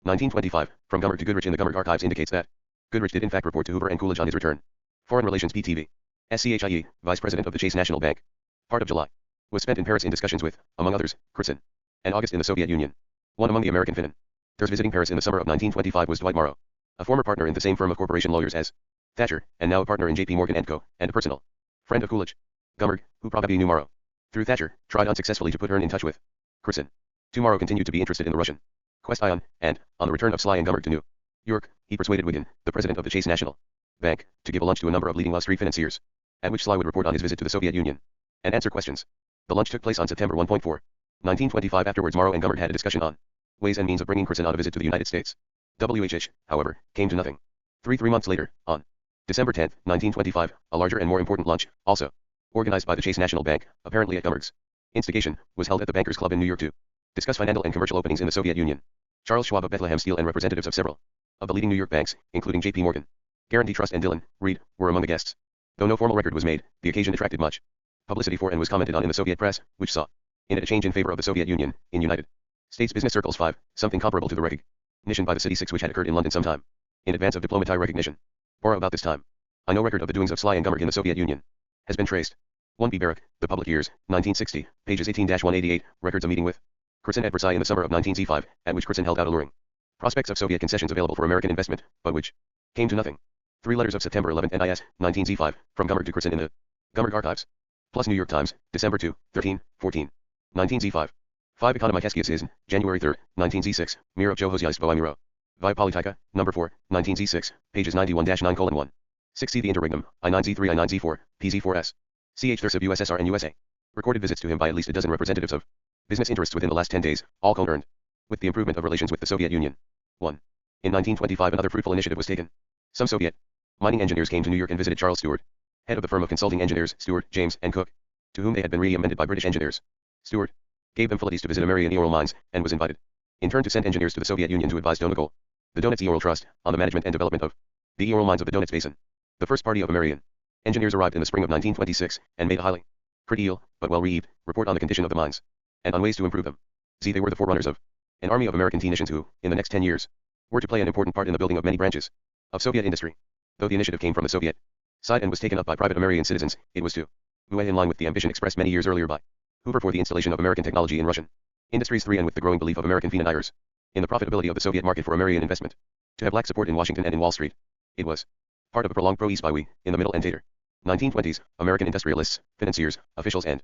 1925, from Gommard to Goodrich in the Gommard archives indicates that Goodrich did in fact report to Hoover and Coolidge on his return. Foreign Relations PTV. SCHIE, Vice President of the Chase National Bank. Part of July was spent in Paris in discussions with, among others, Cresson and August in the Soviet Union. One among the American Finlanders visiting Paris in the summer of 1925 was Dwight Morrow, a former partner in the same firm of corporation lawyers as Thatcher, and now a partner in J.P. Morgan & Co., and a personal friend of Coolidge. Gommard, who probably knew Morrow through Thatcher, tried unsuccessfully to put her in touch with Cresson. Morrow continued to be interested in the Russian question, and, on the return of Sly and Gommard to New York, he persuaded Wiggin, the president of the Chase National Bank, to give a lunch to a number of leading Wall Street financiers, at which Sly would report on his visit to the Soviet Union and answer questions. The lunch took place on September 1. 1925. Afterwards, Morrow and Gommard had a discussion on ways and means of bringing Cresson on a visit to the United States. WHH, however, came to nothing. 3 months later, on December 10, 1925, a larger and more important lunch, also organized by the Chase National Bank, apparently at Gommard's instigation, was held at the Bankers Club in New York to discuss financial and commercial openings in the Soviet Union. Charles Schwab of Bethlehem Steel and representatives of several of the leading New York banks, including J.P. Morgan, Guarantee Trust and Dillon Reed, were among the guests. Though no formal record was made, the occasion attracted much publicity for and was commented on in the Soviet press, which saw in it a change in favor of the Soviet Union. In United States business circles 5, something comparable to the recognition by the City 6 which had occurred in London some time in advance of diplomati recognition. Or about this time, no record of the doings of Sly and Gommard in the Soviet Union has been traced. 1. B. Barrack, The Public Years, 1960, pages 18-188, records a meeting with Cresson at Versailles in the summer of 1905, at which Cresson held out alluring prospects of Soviet concessions available for American investment, but which came to nothing. 3 letters of September 11 NIS, 1905, from Gommard to Cresson in the Gommard archives. Plus New York Times, December 2, 13, 14, 1905. 5 Economikeskias is, January 3, 1906, Miro Johosiaistvo Miro. Vi Politika, number 4, 1906, pages 91-9:1. 6 See the Interregnum, I9Z3 I9Z4, PZ4S. CH Thurs of USSR and USA. Recorded visits to him by at least a dozen representatives of business interests within the last 10 days, all co-earned with the improvement of relations with the Soviet Union. 1. In 1925 another fruitful initiative was taken. Some Soviet mining engineers came to New York and visited Charles Stewart, head of the firm of consulting engineers Stewart, James, and Cook, to whom they had been re-amended by British engineers. Stewart gave them facilities to visit American Ural mines, and was invited in turn to send engineers to the Soviet Union to advise Donegol, the Donetsk Ural Trust, on the management and development of the Ural mines of the Donetsk Basin. The first party of American engineers arrived in the spring of 1926, and made a highly critical, but well-received, report on the condition of the mines, and on ways to improve them. They were the forerunners of an army of American technicians who, in the next 10 years, were to play an important part in the building of many branches of Soviet industry. Though the initiative came from the Soviet side and was taken up by private American citizens, it was to move in line with the ambition expressed many years earlier by Hoover for the installation of American technology in Russian industries. 3 And with the growing belief of American financiers in the profitability of the Soviet market for American investment, to have lacked support in Washington and in Wall Street, it was part of a prolonged pro-East by we, in the middle and later 1920s, American industrialists, financiers, officials and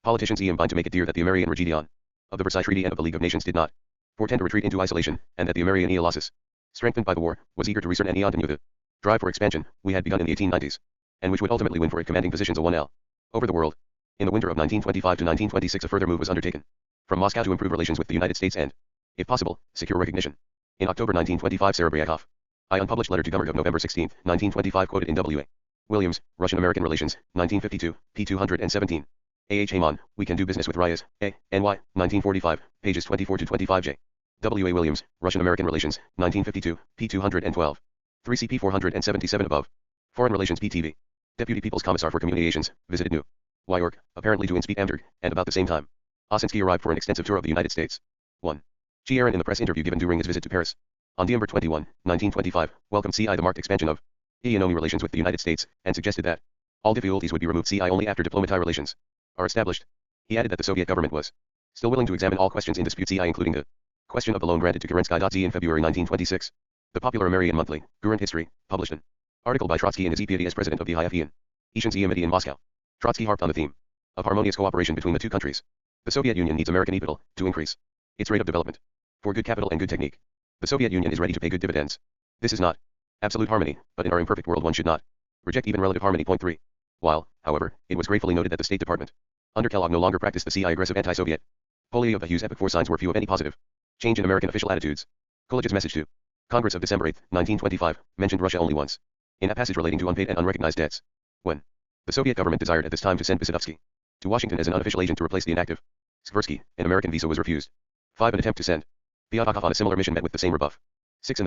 politicians combined to make it clear that the American Regidion of the Versailles Treaty and of the League of Nations did not portend a retreat into isolation, and that the American Eolossus, strengthened by the war, was eager to reassert and continue the drive for expansion we had begun in the 1890s, and which would ultimately win for it commanding positions of 1L over the world. In the winter of 1925 to 1926 a further move was undertaken from Moscow to improve relations with the United States and, if possible, secure recognition. In October 1925 Serebryakov, I unpublished letter to Gommard of November 16, 1925 quoted in W.A. Williams, Russian-American Relations, 1952, p. 217. A. H. Hayman, We Can Do Business with Ryas, A. N.Y., 1945, pages 24-25 W.A. Williams, Russian-American Relations, 1952, p. 212. 3 CP 477 above. Foreign Relations PTV. Deputy People's Commissar for Communications, visited New York, apparently to inspect Amberg, and about the same time, Osinski arrived for an extensive tour of the United States. 1. G. Aaron in the press interview given during his visit to Paris. On December 21, 1925, welcomed CI the marked expansion of economic relations with the United States, and suggested that all difficulties would be removed CI only after diplomatic relations are established. He added that the Soviet government was still willing to examine all questions in dispute CI including the question of the loan granted to Kerensky.Z in February 1926. The popular American monthly, Current History, published an article by Trotsky in his epiphany as president of the IFE Committee in Moscow. Trotsky harped on the theme of harmonious cooperation between the two countries. The Soviet Union needs American capital to increase its rate of development. For good capital and good technique, the Soviet Union is ready to pay good dividends. This is not absolute harmony, but in our imperfect world one should not reject even relative harmony. Point 3. While, however, it was gratefully noted that the State Department under Kellogg no longer practiced the CI aggressive anti-Soviet policy of the Hughes epoch, 4 signs were few of any positive change in American official attitudes. Coolidge's message to Congress of December 8, 1925, mentioned Russia only once, in a passage relating to unpaid and unrecognized debts. When the Soviet government desired at this time to send Pisatovsky to Washington as an unofficial agent to replace the inactive Skversky, an American visa was refused. 5. An attempt to send Pyatakov on a similar mission met with the same rebuff. 6.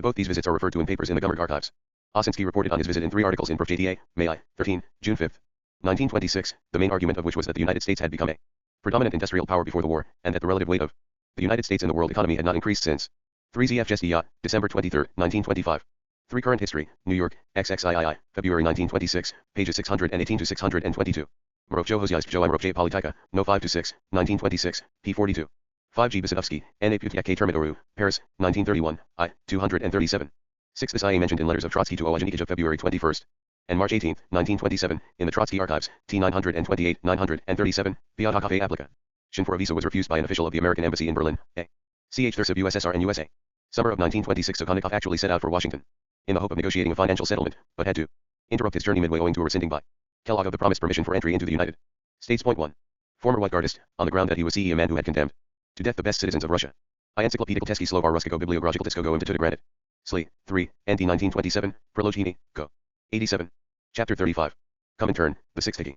Both these visits are referred to in papers in the Gummerg archives. Osinski reported on his visit in 3 articles in Prof. JTA, May 13, June 5, 1926, the main argument of which was that the United States had become a predominant industrial power before the war, and that the relative weight of the United States in the world economy had not increased since. 3. ZF Gestia, December 23, 1925. 3. Current History, New York, XXIII, February 1926, pages 618 to 622. Morovcho Hozyaistjo Morovche Politika, No 5 to 6, 1926, p. 42. 5. G. Basitovsky, N. A. Putiak Termidoru, Paris, 1931, I. 237. 6. This IA mentioned in letters of Trotsky to Owagenikij of February 21 and March 18, 1927, in the Trotsky Archives, T. 928, 937, Pyatakov A. Applica. Shin for a visa was refused by an official of the American Embassy in Berlin, A. Ch. Thurs of USSR and USA. Summer of 1926, Sokolnikov actually set out for Washington, in the hope of negotiating a financial settlement, but had to interrupt his journey midway owing to a rescinding by Kellogg of the promised permission for entry into the United States. Point 1. Former White Guardist, on the ground that he was a man who had condemned to death the best citizens of Russia. I Encyclopedical Teski Slovar Ruskiko Bibliografical Tiskogo Imtituda Granite. Sli. 3, NT 1927, Prologini, Go. 87. Chapter 35. Comintern, the 6th Hickey.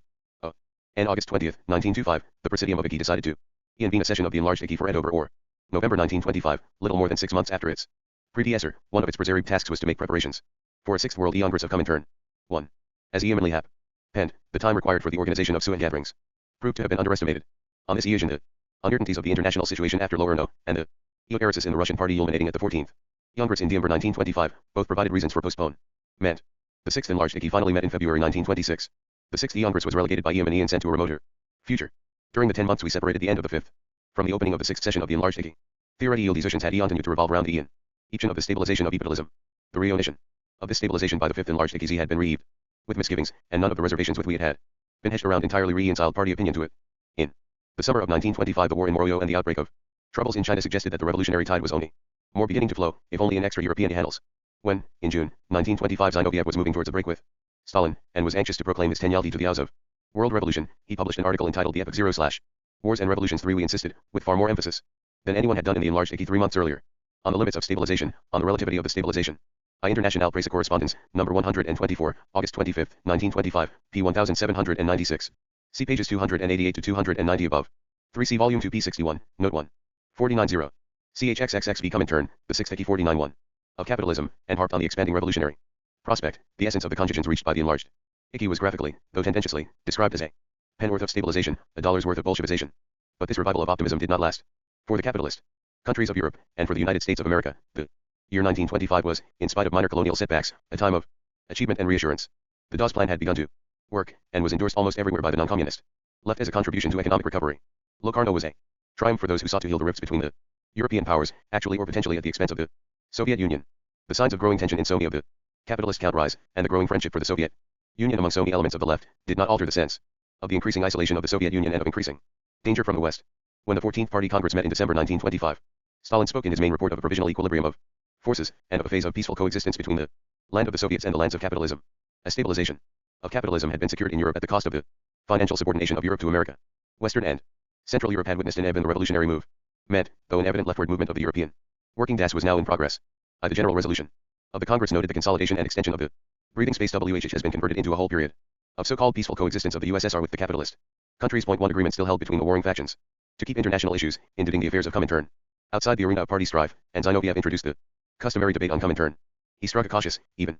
And August 20, 1925, the Presidium of Hickey decided to convene a session of the enlarged Hickey for Edover or November 1925, little more than 6 months after its predecessor. One of its preserved tasks was to make preparations for a 6th World Congress of Comintern. 1. As Yeomanly Hap penned, the time required for the organization of Suet gatherings proved to have been underestimated. On this occasion, the uncertainties of the international situation after Lowerno, and the crisis in the Russian party culminating at the 14th Congress in December 1925, both provided reasons for postponement. The 6th enlarged Hickey finally met in February 1926. The 6th Congress was relegated by Yemen and sent to a remoter future. During the 10 months we separated the end of the 5th from the opening of the 6th session of the enlarged Hickey. Theoretically discussions had continued to revolve around the each of the stabilization of capitalism. The reunition of this stabilization by the 5th enlarged Hickey had been reeved with misgivings, and none of the reservations which we had been hedged around entirely reconciled party opinion to it. In the summer of 1925, the war in Moroyo and the outbreak of troubles in China suggested that the revolutionary tide was only more beginning to flow, if only in extra-European channels. When, in June 1925, Zinoviev was moving towards a break with Stalin, and was anxious to proclaim his tenure to the hours of world revolution, he published an article entitled The Epoch 0/Wars and Revolutions 3. We insisted, with far more emphasis than anyone had done in the enlarged Hickey 3 months earlier, on the limits of stabilization, on the relativity of the stabilization. International Presse Correspondence, number 124, August 25, 1925, p. 1796. See pages 288 to 290 above. 3C Volume 2 p. 61, Note 1. 49.0. CHXXXB Comintern, the 6th Hickey 49.1. Of Capitalism, and harped on the expanding revolutionary prospect. The essence of the conjunctions reached by the enlarged Hickey was graphically, though tendentiously, described as a penworth of stabilization, a dollar's worth of Bolshevization. But this revival of optimism did not last. For the capitalist countries of Europe, and for the United States of America, the year 1925 was, in spite of minor colonial setbacks, a time of achievement and reassurance. The Dawes Plan had begun to work, and was endorsed almost everywhere by the non-communist left as a contribution to economic recovery. Locarno was a triumph for those who sought to heal the rifts between the European powers, actually or potentially at the expense of the Soviet Union. The signs of growing tension in Somi of the capitalist counter-rise, and the growing friendship for the Soviet Union among Somi elements of the left, did not alter the sense of the increasing isolation of the Soviet Union and of increasing danger from the West. When the 14th Party Congress met in December 1925, Stalin spoke in his main report of a provisional equilibrium of forces, and of a phase of peaceful coexistence between the land of the Soviets and the lands of capitalism. A stabilization of capitalism had been secured in Europe at the cost of the financial subordination of Europe to America. Western and Central Europe had witnessed an ebb in the revolutionary movement, though an evident leftward movement of the European working class was now in progress. The general resolution of the Congress noted the consolidation and extension of the breathing space WHH has been converted into a whole period of so-called peaceful coexistence of the USSR with the capitalist countries. Point 1. Agreement still held between the warring factions to keep international issues, including the affairs of Comintern, outside the arena of party strife, and Zinoviev introduced the customary debate on Comintern. He struck a cautious, even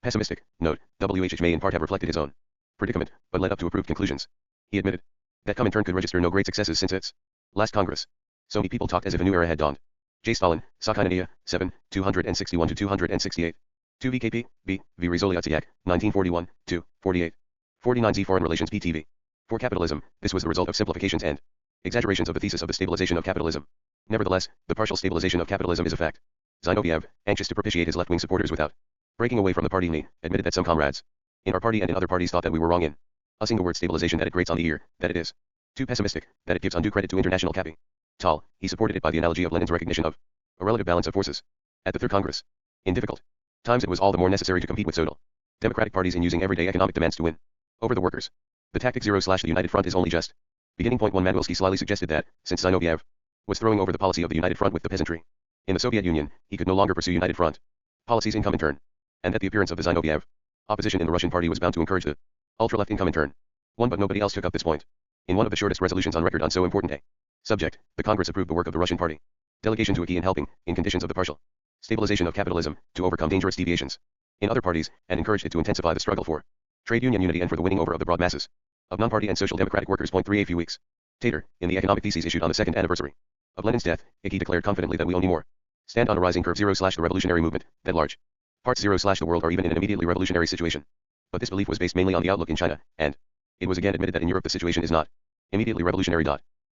Pessimistic, note, WHH may in part have reflected his own predicament, but led up to approved conclusions. He admitted that Comintern could register no great successes since its last Congress. So many people talked as if a new era had dawned. J. Stalin, Sakhainania, 7, 261-268. 2 VKP, B, V. Rizoliatziak, 1941, 2, 48. 49 Z. Foreign Relations PTV. For capitalism, this was the result of simplifications and exaggerations of the thesis of the stabilization of capitalism. Nevertheless, the partial stabilization of capitalism is a fact. Zinoviev, anxious to propitiate his left-wing supporters without breaking away from the party knee, admitted that some comrades in our party and in other parties thought that we were wrong in using the word stabilization, that it grates on the ear, that it is too pessimistic, that it gives undue credit to international capital. He supported it by the analogy of Lenin's recognition of a relative balance of forces at the Third Congress. In difficult times it was all the more necessary to compete with social democratic parties in using everyday economic demands to win over the workers. The tactic 0/the United Front is only just beginning. Point 1 Madwilski slyly suggested that, since Zinoviev was throwing over the policy of the United Front with the peasantry in the Soviet Union, he could no longer pursue United Front policies in Comintern, and that the appearance of the Zinoviev opposition in the Russian party was bound to encourage the ultra-left in Comintern. But nobody else took up this point. In one of the shortest resolutions on record on so important a subject, the Congress approved the work of the Russian party delegation to a key in helping, in conditions of the partial stabilization of capitalism, to overcome dangerous deviations in other parties, and encouraged it to intensify the struggle for trade union unity and for the winning over of the broad masses of non-party and social democratic workers. Point 3 A few weeks later, in the economic theses issued on the second anniversary of Lenin's death, Icky declared confidently that we only more stand on a rising curve 0/the revolutionary movement, that large parts 0/the world are even in an immediately revolutionary situation. But this belief was based mainly on the outlook in China, and it was again admitted that in Europe the situation is not immediately revolutionary.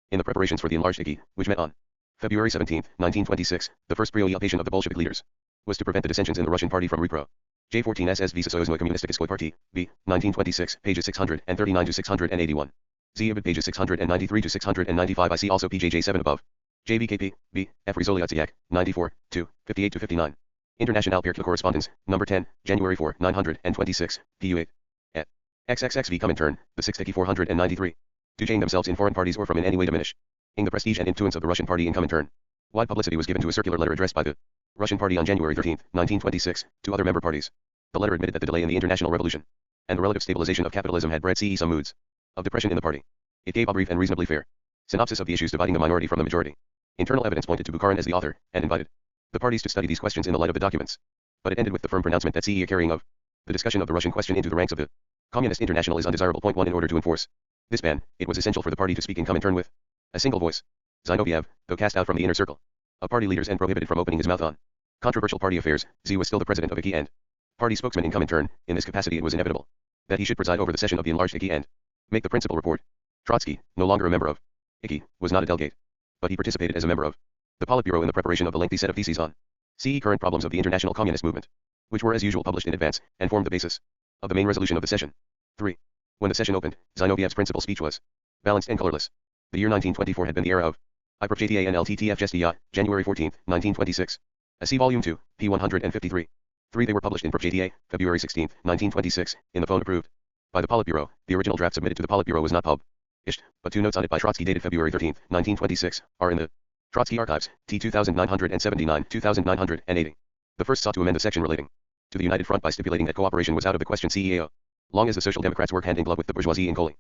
In the preparations for the enlarged Icky, which met on February 17, 1926, the first preoccupation of the Bolshevik leaders was to prevent the dissensions in the Russian party from repro. J14 SSV Socialism Communistiskoi Party, B, 1926, pages 639 to 681. Z Ibid pages 693 to 695. I see also PJJ7 above. JVKP, B, F Rizoliatziak, 94, 2, 58 to 59. International Perkla Correspondence, number 10, January 4, 926, PU8. At XXXV Comintern, the 6th Icky 493. To change themselves in foreign parties or from in any way diminish in the prestige and influence of the Russian party in Comintern. Wide publicity was given to a circular letter addressed by the Russian party on January 13, 1926, to other member parties. The letter admitted that the delay in the international revolution and the relative stabilization of capitalism had bred some moods of depression in the party. It gave a brief and reasonably fair synopsis of the issues dividing the minority from the majority. Internal evidence pointed to Bukharin as the author, and invited the parties to study these questions in the light of the documents. But it ended with the firm pronouncement that a carrying of the discussion of the Russian question into the ranks of the Communist International is undesirable. Point 1 In order to enforce this ban, it was essential for the party to speak in Comintern with a single voice. Zinoviev, though cast out from the inner circle of party leaders and prohibited from opening his mouth on controversial party affairs, Z was still the president of Icky and party spokesman in Comintern. In this capacity it was inevitable that he should preside over the session of the enlarged Icky and make the principal report. Trotsky, no longer a member of Icky, was not a delegate, but he participated as a member of the Politburo in the preparation of the lengthy set of theses on current problems of the international communist movement, which were as usual published in advance, and formed the basis of the main resolution of the session. 3. When the session opened, Zinoviev's principal speech was balanced and colorless. The year 1924 had been the era of IPRJTANLTTF January 14, 1926. See Volume 2, p. 153. 3. They were published in PRJTA, February 16, 1926, in the phone approved by the Politburo. The original draft submitted to the Politburo was not published, but 2 notes on it by Trotsky dated February 13, 1926, are in the Trotsky Archives, T 2979, 2980. The first sought to amend the section relating to the United Front by stipulating that cooperation was out of the question. CEAO. Long as the Social Democrats work hand in glove with the bourgeoisie in coalition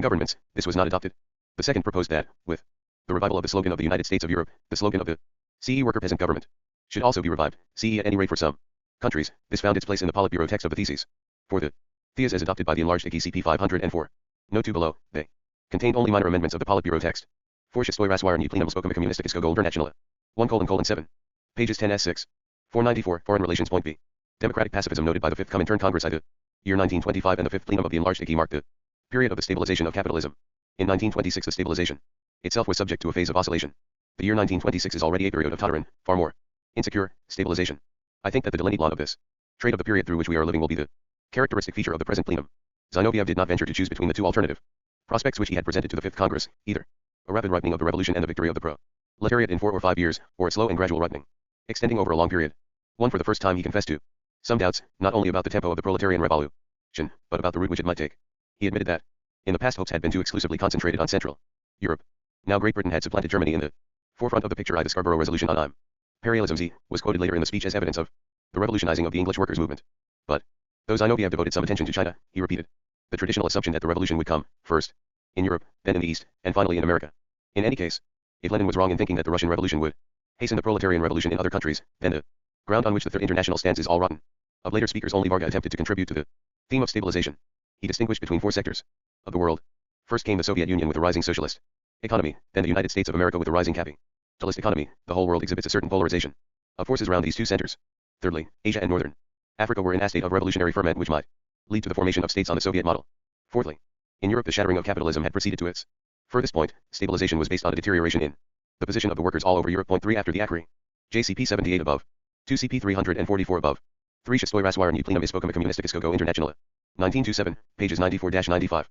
governments, this was not adopted. The second proposed that, with the revival of the slogan of the United States of Europe, the slogan of the CE worker peasant government should also be revived. CE at any rate for some countries, this found its place in the Politburo text of the theses. For the theas as adopted by the enlarged Icky CP 504. Note 2 below, they contained only minor amendments of the Politburo text. For Shistoy Raswirny Plenum Spokum Communistikisko Internationale. 1:7. Pages 10s6. 494. Foreign Relations. Point B. Democratic pacifism noted by the 5th Comintern Congress I. The year 1925 and the 5th plenum of the enlarged Icky marked the period of the stabilization of capitalism. In 1926 the stabilization itself was subject to a phase of oscillation. The year 1926 is already a period of tottering, far more insecure, stabilization. I think that the delineation of this trait of the period through which we are living will be the characteristic feature of the present plenum. Zinoviev did not venture to choose between the two alternative prospects which he had presented to the 5th Congress, either a rapid ripening of the revolution and the victory of the proletariat in 4 or 5 years, or a slow and gradual ripening, extending over a long period. For the first time he confessed to some doubts, not only about the tempo of the proletarian revolution, but about the route which it might take. He admitted that, in the past hopes had been too exclusively concentrated on Central Europe. Now Great Britain had supplanted Germany in the forefront of the picture. The Scarborough Resolution on imperialism Z was quoted later in the speech as evidence of the revolutionizing of the English workers' movement. But, though Zinoviev devoted some attention to China, he repeated the traditional assumption that the revolution would come, first, in Europe, then in the East, and finally in America. In any case, if Lenin was wrong in thinking that the Russian Revolution would hasten the proletarian revolution in other countries, then the ground on which the Third International stands is all rotten. Of later speakers, only Varga attempted to contribute to the theme of stabilization. He distinguished between four sectors of the world. First came the Soviet Union with the rising socialist economy, then the United States of America with the rising capitalist economy. The whole world exhibits a certain polarization of forces around these two centers. Thirdly, Asia and Northern Africa were in a state of revolutionary ferment which might lead to the formation of states on the Soviet model. Fourthly, in Europe the shattering of capitalism had proceeded to its furthest point. Stabilization was based on a deterioration in the position of the workers all over Europe. Point 3 after the Acri. JCP 78 above. 2 CP 344 above. 3 Shestoi Raswarny Plenum Ispokama Communistikiskogo Internationale. 1927, pages 94-95.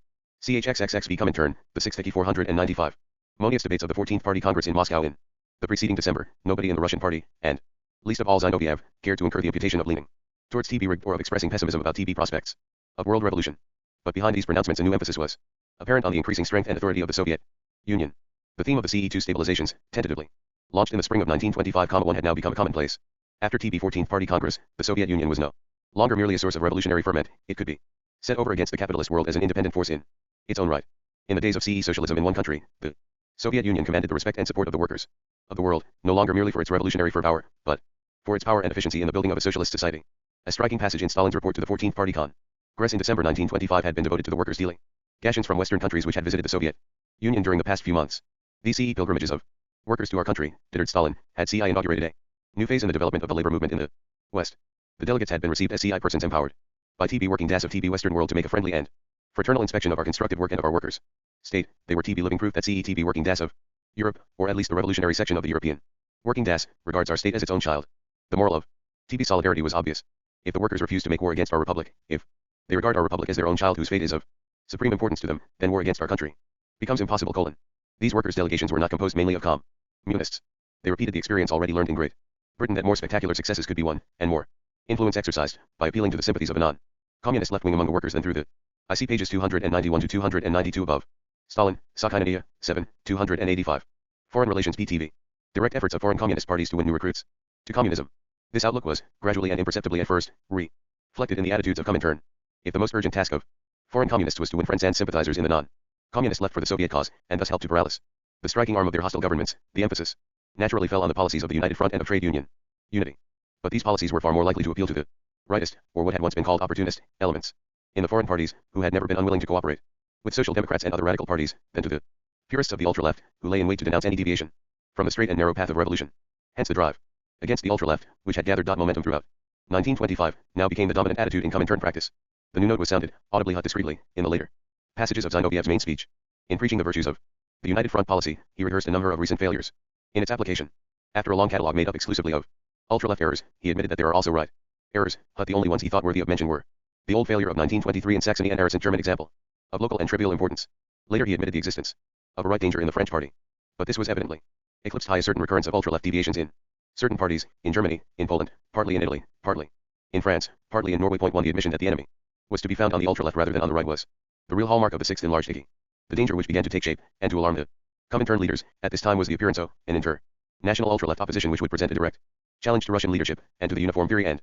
CHXXXV Comintern, the 6th 495. Monius debates of the 14th Party Congress in Moscow in the preceding December. Nobody in the Russian party, and least of all Zinoviev, cared to incur the imputation of leaning towards TB rigged or of expressing pessimism about TB prospects of world revolution. But behind these pronouncements a new emphasis was apparent on the increasing strength and authority of the Soviet Union. The theme of the CE2 stabilizations, tentatively launched in the spring of 1925, had now become a commonplace. After TB 14th Party Congress, the Soviet Union was no longer merely a source of revolutionary ferment, it could be set over against the capitalist world as an independent force in its own right. In the days of CE socialism in one country, the Soviet Union commanded the respect and support of the workers of the world, no longer merely for its revolutionary fervor, but for its power and efficiency in the building of a socialist society. A striking passage in Stalin's report to the 14th Party Congress in December 1925 had been devoted to the workers' delegations from Western countries which had visited the Soviet Union during the past few months. These CE pilgrimages of workers to our country, tittered Stalin, had CI inaugurated a new phase in the development of the labor movement in the West. The delegates had been received as CI persons empowered by TB working DAS of TB Western world to make a friendly and fraternal inspection of our constructive work and of our workers' state. They were TB living proof that CE TB working DAS of Europe, or at least the revolutionary section of the European working DAS, regards our state as its own child. The moral of TB solidarity was obvious. If the workers refuse to make war against our republic, if they regard our republic as their own child whose fate is of supreme importance to them, then war against our country becomes impossible. These workers' delegations were not composed mainly of communists. They repeated the experience already learned in Great Britain that more spectacular successes could be won, and more influence exercised, by appealing to the sympathies of a non-communist left wing among the workers than through the IC pages 291 to 292 above. Stalin, Sakhaina, 7, 285. Foreign Relations PTV. Direct efforts of foreign communist parties to win new recruits to communism. This outlook was, gradually and imperceptibly at first, reflected in the attitudes of Comintern. If the most urgent task of foreign communists was to win friends and sympathizers in the non-communist left for the Soviet cause, and thus help to paralyze the striking arm of their hostile governments, the emphasis naturally fell on the policies of the United Front and of trade union unity. But these policies were far more likely to appeal to the rightist, or what had once been called opportunist, elements in the foreign parties, who had never been unwilling to cooperate with social democrats and other radical parties, than to the purists of the ultra-left, who lay in wait to denounce any deviation from the straight and narrow path of revolution. Hence the drive against the ultra-left, which had gathered momentum throughout 1925, now became the dominant attitude in Comintern practice. The new note was sounded, audibly but discreetly, in the later passages of Zinoviev's main speech. In preaching the virtues of the United Front policy, he rehearsed a number of recent failures in its application. After a long catalogue made up exclusively of ultra-left errors, he admitted that there are also right errors, but the only ones he thought worthy of mention were the old failure of 1923 in Saxony and a recent German example of local and trivial importance. Later he admitted the existence of a right danger in the French party, but this was evidently eclipsed by a certain recurrence of ultra-left deviations in certain parties, in Germany, in Poland, partly in Italy, partly in France, partly in Norway. Point 1 The admission that the enemy was to be found on the ultra-left rather than on the right was the real hallmark of the sixth enlarged Icky. The danger which began to take shape, and to alarm the Comintern leaders, at this time was the appearance of an international ultra-left opposition which would present a direct challenge to Russian leadership, and to the uniform theory and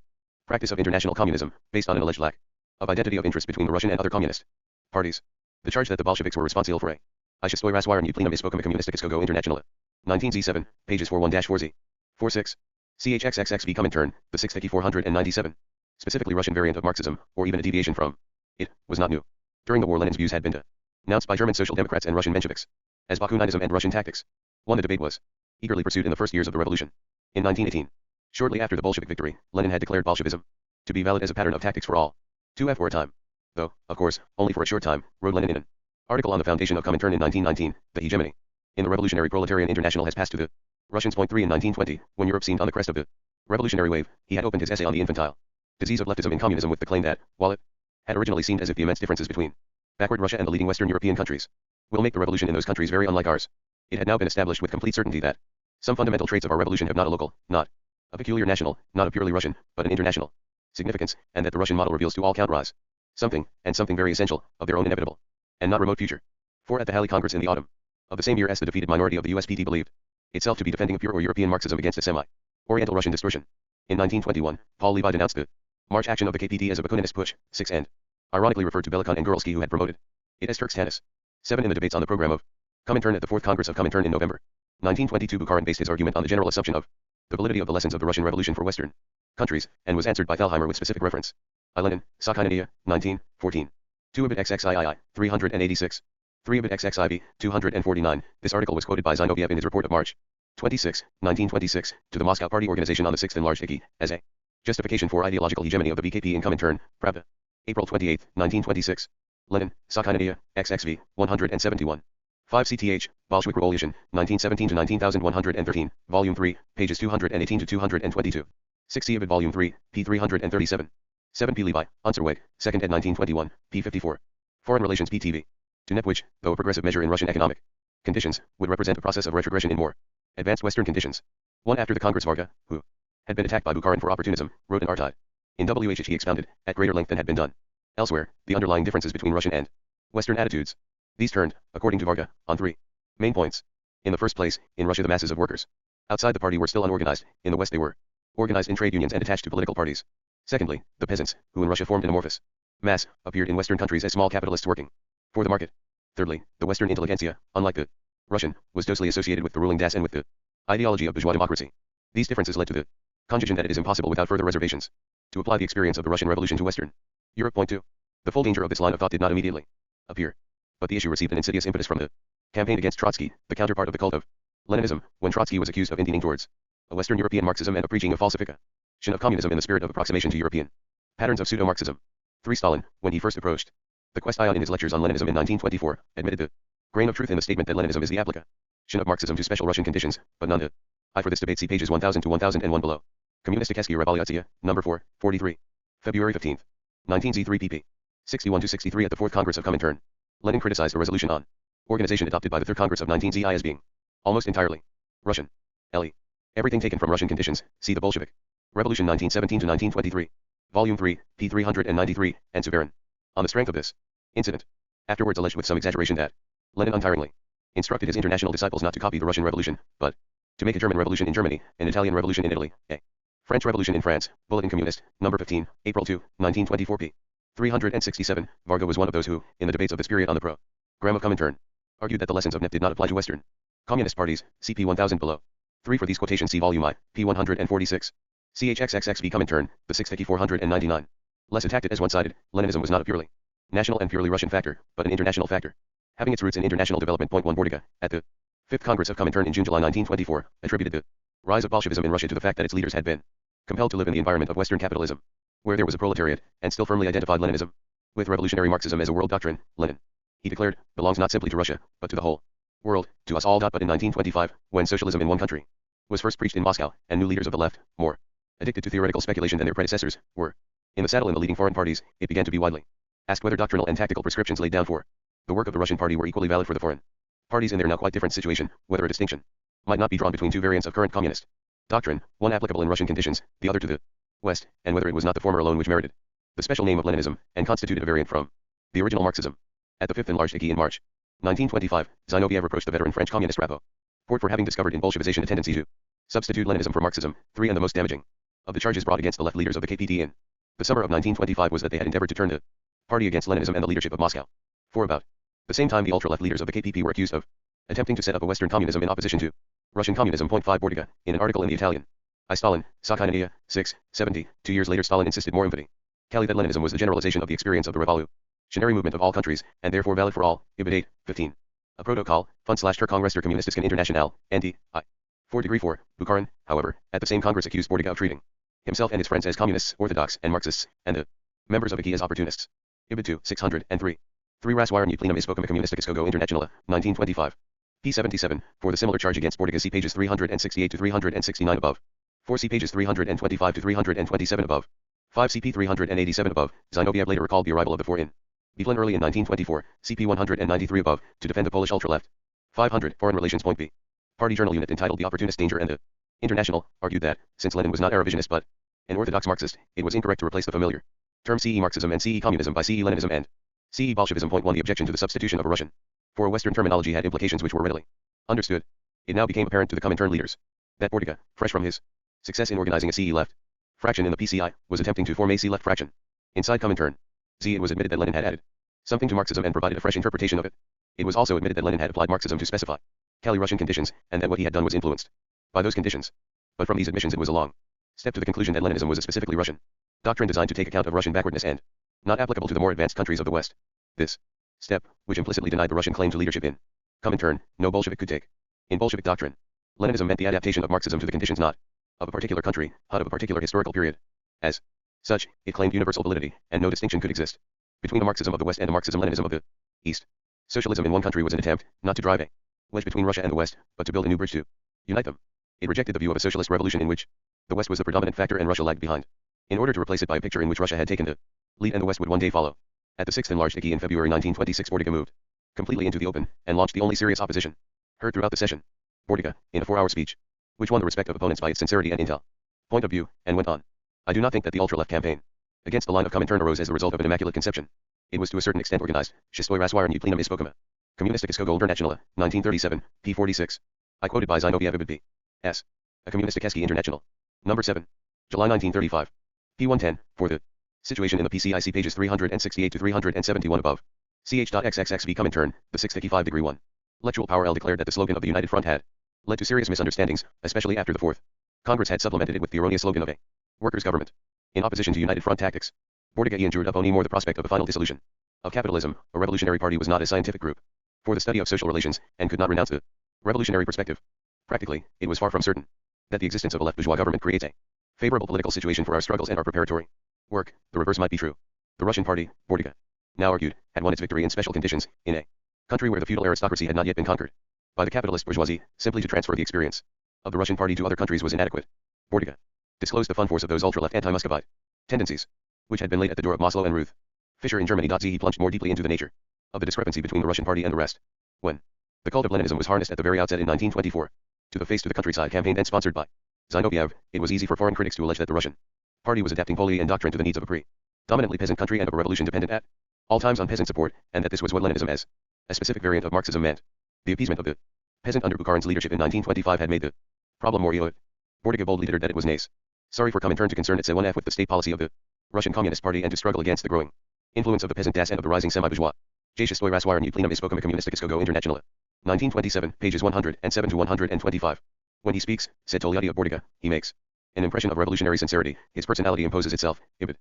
practice of international communism, based on an alleged lack of identity of interest between the Russian and other communist parties. The charge that the Bolsheviks were responsible for a I shestoi raswarny plenum ispokama communistikiskogo internationale. 19z7, pages 41-4z. 46. CHXXXV Comintern, the 6th 497. Specifically Russian variant of Marxism, or even a deviation from it, was not new. During the war Lenin's views had been denounced by German Social Democrats and Russian Mensheviks as Bakuninism and Russian tactics. The debate was eagerly pursued in the first years of the revolution. In 1918, shortly after the Bolshevik victory, Lenin had declared Bolshevism to be valid as a pattern of tactics for all to have for a time. Though, of course, only for a short time, wrote Lenin in an article on the foundation of Comintern in 1919, the hegemony in the Revolutionary Proletarian International has passed to the Russians. Point 3 In 1920, when Europe seemed on the crest of the revolutionary wave, he had opened his essay on the infantile disease of leftism in communism with the claim that, while it had originally seemed as if the immense differences between backward Russia and the leading Western European countries will make the revolution in those countries very unlike ours, it had now been established with complete certainty that some fundamental traits of our revolution have not a local, not a peculiar national, not a purely Russian, but an international significance, and that the Russian model reveals to all count rise something, and something very essential, of their own inevitable and not remote future. For at the Halle Congress in the autumn of the same year as the defeated minority of the USPT believed itself to be defending a pure or European Marxism against a semi-Oriental Russian distortion. In 1921, Paul Levi denounced the March action of the KPT as a Bakuninist push, 6 and ironically referred to Belikon and Gorelsky who had promoted it as Turks Tanis. 7 In the debates on the program of Comintern at the 4th Congress of Comintern in November 1922, Bukharin based his argument on the general assumption of the validity of the lessons of the Russian Revolution for Western countries, and was answered by Thalheimer with specific reference. I. Lenin, Sakhinania, 19, 14. 2 Ibid XXII, 386. 3 Ibid XXIV, 249. This article was quoted by Zinoviev in his report of March 26, 1926, to the Moscow Party Organization on the 6th enlarged IKI, as a justification for ideological hegemony of the BKP in Comintern, Pravda. April 28, 1926. Lenin, Sakhinania, XXV, 171. 5 CTH, Bolshevik Revolution, 1917 to 19113, Volume 3, pages 218 to 222. 6 Ibid Volume 3, p. 337. 7 P. Levi, Unserweg, 2nd ed. 1921, p. 54. Foreign Relations PTV. To net which, though a progressive measure in Russian economic conditions, would represent a process of retrogression in more advanced Western conditions. One after the Congress Varga, who had been attacked by Bukharin for opportunism, wrote an artide. In WH he expounded, at greater length than had been done elsewhere, the underlying differences between Russian and Western attitudes. These turned, according to Varga, on 3 main points. In the first place, in Russia the masses of workers outside the party were still unorganized, in the West they were organized in trade unions and attached to political parties. Secondly, the peasants, who in Russia formed an amorphous mass, appeared in Western countries as small capitalists working for the market. Thirdly, the Western intelligentsia, unlike the Russian, was closely associated with the ruling das and with the ideology of bourgeois democracy. These differences led to the conclusion that it is impossible without further reservations to apply the experience of the Russian Revolution to Western Europe. Point 2. The full danger of this line of thought did not immediately appear, but the issue received an insidious impetus from the campaign against Trotsky, the counterpart of the cult of Leninism, when Trotsky was accused of indealing towards a Western European Marxism and of preaching a falsification of communism in the spirit of approximation to European patterns of pseudo-Marxism. 3 Stalin, when he first approached the question in his lectures on Leninism in 1924, admitted the grain of truth in the statement that Leninism is the application of Marxism to special Russian conditions, but none the I for this debate see pages 1000 to 1001 below. Kommunistическая Revoluция, number 4, 43. February 15. 19Z3 pp. 61 to 63 at the 4th Congress of Comintern. Lenin criticized a resolution on organization adopted by the 3rd Congress of 19ZI as being almost entirely Russian. LE. Everything taken from Russian conditions, see the Bolshevik Revolution 1917 to 1923. Volume 3, p. 393, and Suverin. On the strength of this incident, afterwards alleged with some exaggeration that Lenin untiringly instructed his international disciples not to copy the Russian Revolution, but to make a German Revolution in Germany, an Italian Revolution in Italy, a French Revolution in France. Bulletin Communist, number 15, April 2, 1924 p. 367. Varga was one of those who, in the debates of this period on the program of Comintern, argued that the lessons of NEP did not apply to Western communist parties. CP 1000 below. 3 for these quotations see volume I, p. 146. CHXXXV Comintern, the 6th IKI 499. Less attacked it as one-sided, Leninism was not a purely national and purely Russian factor, but an international factor, having its roots in international development. 1 Bordiga, at the 5th Congress of Comintern in June-July 1924, attributed the rise of Bolshevism in Russia to the fact that its leaders had been compelled to live in the environment of Western capitalism, where there was a proletariat, and still firmly identified Leninism with revolutionary Marxism as a world doctrine. Lenin, he declared, belongs not simply to Russia, but to the whole world, to us all. But in 1925, when socialism in one country was first preached in Moscow, and new leaders of the left, more addicted to theoretical speculation than their predecessors, were in the saddle in the leading foreign parties, it began to be widely asked whether doctrinal and tactical prescriptions laid down for the work of the Russian party were equally valid for the foreign parties in their now quite different situation, whether a distinction might not be drawn between two variants of current communist doctrine, one applicable in Russian conditions, the other to the West, and whether it was not the former alone which merited the special name of Leninism, and constituted a variant from the original Marxism. At the 5th enlarged IKI in March 1925, Zinoviev reproached the veteran French communist Rapoport for having discovered in Bolshevization a tendency to substitute Leninism for Marxism. 3 And the most damaging of the charges brought against the left leaders of the KPT in the summer of 1925 was that they had endeavored to turn the party against Leninism and the leadership of Moscow. For about the same time the ultra-left leaders of the KPP were accused of attempting to set up a Western communism in opposition to Russian communism. 5 Bordiga, in an article in the Italian I. Stalin, Sakhinania, 6, 70. 2 years later Stalin insisted more emphatically that Leninism was the generalization of the experience of the revolutionary movement of all countries, and therefore valid for all. Ibid 8, 15. A protocol, Fund/Ter Kongress der Kommunistischen Internationale, ND, I. 4°4. Bukharin, however, at the same Congress accused Bordiga of treating himself and his friends as communists, orthodox, and Marxists, and the members of IKI as opportunists. Ibid 2, 603. 3 Raswirenye plenum ispokama Kommunistiskiego Internationala, 1925. p. 77, for the similar charge against Bordiga see pages 368 to 369 above. 4 see pages 325 to 327 above. 5 CP 387 above. Zinoviev later recalled the arrival of the four in Bethlen early in 1924, CP 193 above, to defend the Polish ultra-left. 500 Foreign Relations. B. Party journal unit entitled The Opportunist Danger and the International, argued that, since Lenin was not a revisionist but an orthodox Marxist, it was incorrect to replace the familiar term CE Marxism and CE Communism by CE Leninism and CE Bolshevism. 1 The objection to the substitution of a Russian for a Western terminology had implications which were readily understood. It now became apparent to the Comintern leaders that Bordiga, fresh from his success in organizing a CE left fraction in the PCI, was attempting to form a CE left fraction inside Comintern. It was admitted that Lenin had added something to Marxism and provided a fresh interpretation of it. It was also admitted that Lenin had applied Marxism to specify Cali Russian conditions, and that what he had done was influenced by those conditions. But from these admissions it was a long Step to the conclusion that Leninism was a specifically Russian doctrine designed to take account of Russian backwardness and not applicable to the more advanced countries of the West. This step, which implicitly denied the Russian claim to leadership in Comintern, no Bolshevik could take. In Bolshevik doctrine, Leninism meant the adaptation of Marxism to the conditions not of a particular country, but of a particular historical period. As such, it claimed universal validity, and no distinction could exist between the Marxism of the West and the Marxism-Leninism of the East. Socialism in one country was an attempt, not to drive a wedge between Russia and the West, but to build a new bridge to unite them. It rejected the view of a socialist revolution in which the West was the predominant factor and Russia lagged behind, in order to replace it by a picture in which Russia had taken the lead and the West would one day follow. At the 6th enlarged IKI in February 1926, Bordiga moved completely into the open, and launched the only serious opposition heard throughout the session. Bordiga, in a 4-hour speech, which won the respect of opponents by its sincerity and intel point of view, and went on. I do not think that the ultra-left campaign against the line of Comintern arose as the result of an immaculate conception. It was to a certain extent organized. Shistoi Raswirny Plenum Ispokama. Communistickisko Internationale, 1937, p. 46. I quoted by Zinoviev Ibid P.S. A Communistickeski International. Number 7. July 1935. p. 110, for the situation in the PCIC pages 368 to 371 above. Ch.xxxv Comintern, the 655 1. Lectural Power L declared that the slogan of the United Front had led to serious misunderstandings, especially after the Fourth Congress had supplemented it with the erroneous slogan of a workers' government. In opposition to United Front tactics, Bordiga endured up only more the prospect of a final dissolution of capitalism. A revolutionary party was not a scientific group for the study of social relations, and could not renounce the revolutionary perspective. Practically, it was far from certain that the existence of a left bourgeois government creates a favorable political situation for our struggles and our preparatory work. The reverse might be true. The Russian party, Bordiga now argued, had won its victory in special conditions, in a country where the feudal aristocracy had not yet been conquered by the capitalist bourgeoisie. Simply to transfer the experience of the Russian party to other countries was inadequate. Bordiga disclosed the fun force of those ultra-left anti-Muscovite tendencies, which had been laid at the door of Maslow and Ruth Fischer in Germany. He plunged more deeply into the nature of the discrepancy between the Russian party and the rest. When the cult of Leninism was harnessed at the very outset in 1924 to the Face to the Countryside campaign and sponsored by Zinoviev, it was easy for foreign critics to allege that the Russian party was adapting policy and doctrine to the needs of a predominantly peasant country and of a revolution dependent at all times on peasant support, and that this was what Leninism as a specific variant of Marxism meant. The appeasement of the peasant under Bukharin's leadership in 1925 had made the problem more ill. Bordiga boldly declared that it was sorry for Comintern to concern itself with the state policy of the Russian Communist Party and to struggle against the growing influence of the peasant class and of the rising semi-bourgeois. Jashistoi Raswirny Plenum Ispokama Communistickisko Internationale. 1927, pages 107 to 125. When he speaks, said Togliatti of Bordiga, he makes an impression of revolutionary sincerity. His personality imposes itself. Ibid.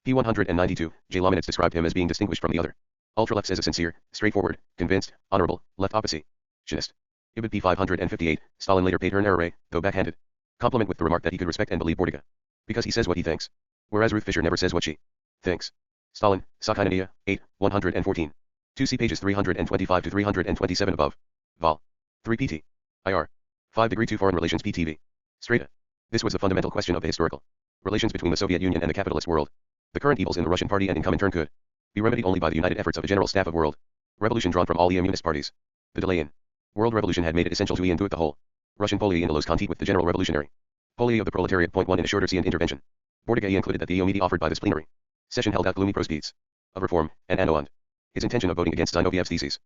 p. 192, J. Laminitz described him as being distinguished from the other ultra-lefts as a sincere, straightforward, convinced, honorable, left oppositionist. Ibid. p. 558, Stalin later paid her an error, though backhanded compliment with the remark that he could respect and believe Bordiga because he says what he thinks, whereas Ruth Fischer never says what she thinks. Stalin, Sakhinania, 8, 114. 2 see pages 325 to 327 above. Vol. 3 pt. IR. 5 degree 2 Foreign Relations PTV. Strata. This was the fundamental question of the historical relations between the Soviet Union and the capitalist world. The current evils in the Russian party and in Comintern could be remedied only by the united efforts of a general staff of world revolution drawn from all the communist parties. The delay in world revolution had made it essential to intuit the whole Russian policy in the lows compete with the general revolutionary policy of the proletariat. Point 1 in a shorter and intervention. Bordiga included that the EOMED offered by this plenary session held out gloomy prospects of reform, and anno his intention of voting against Zinoviev's theses.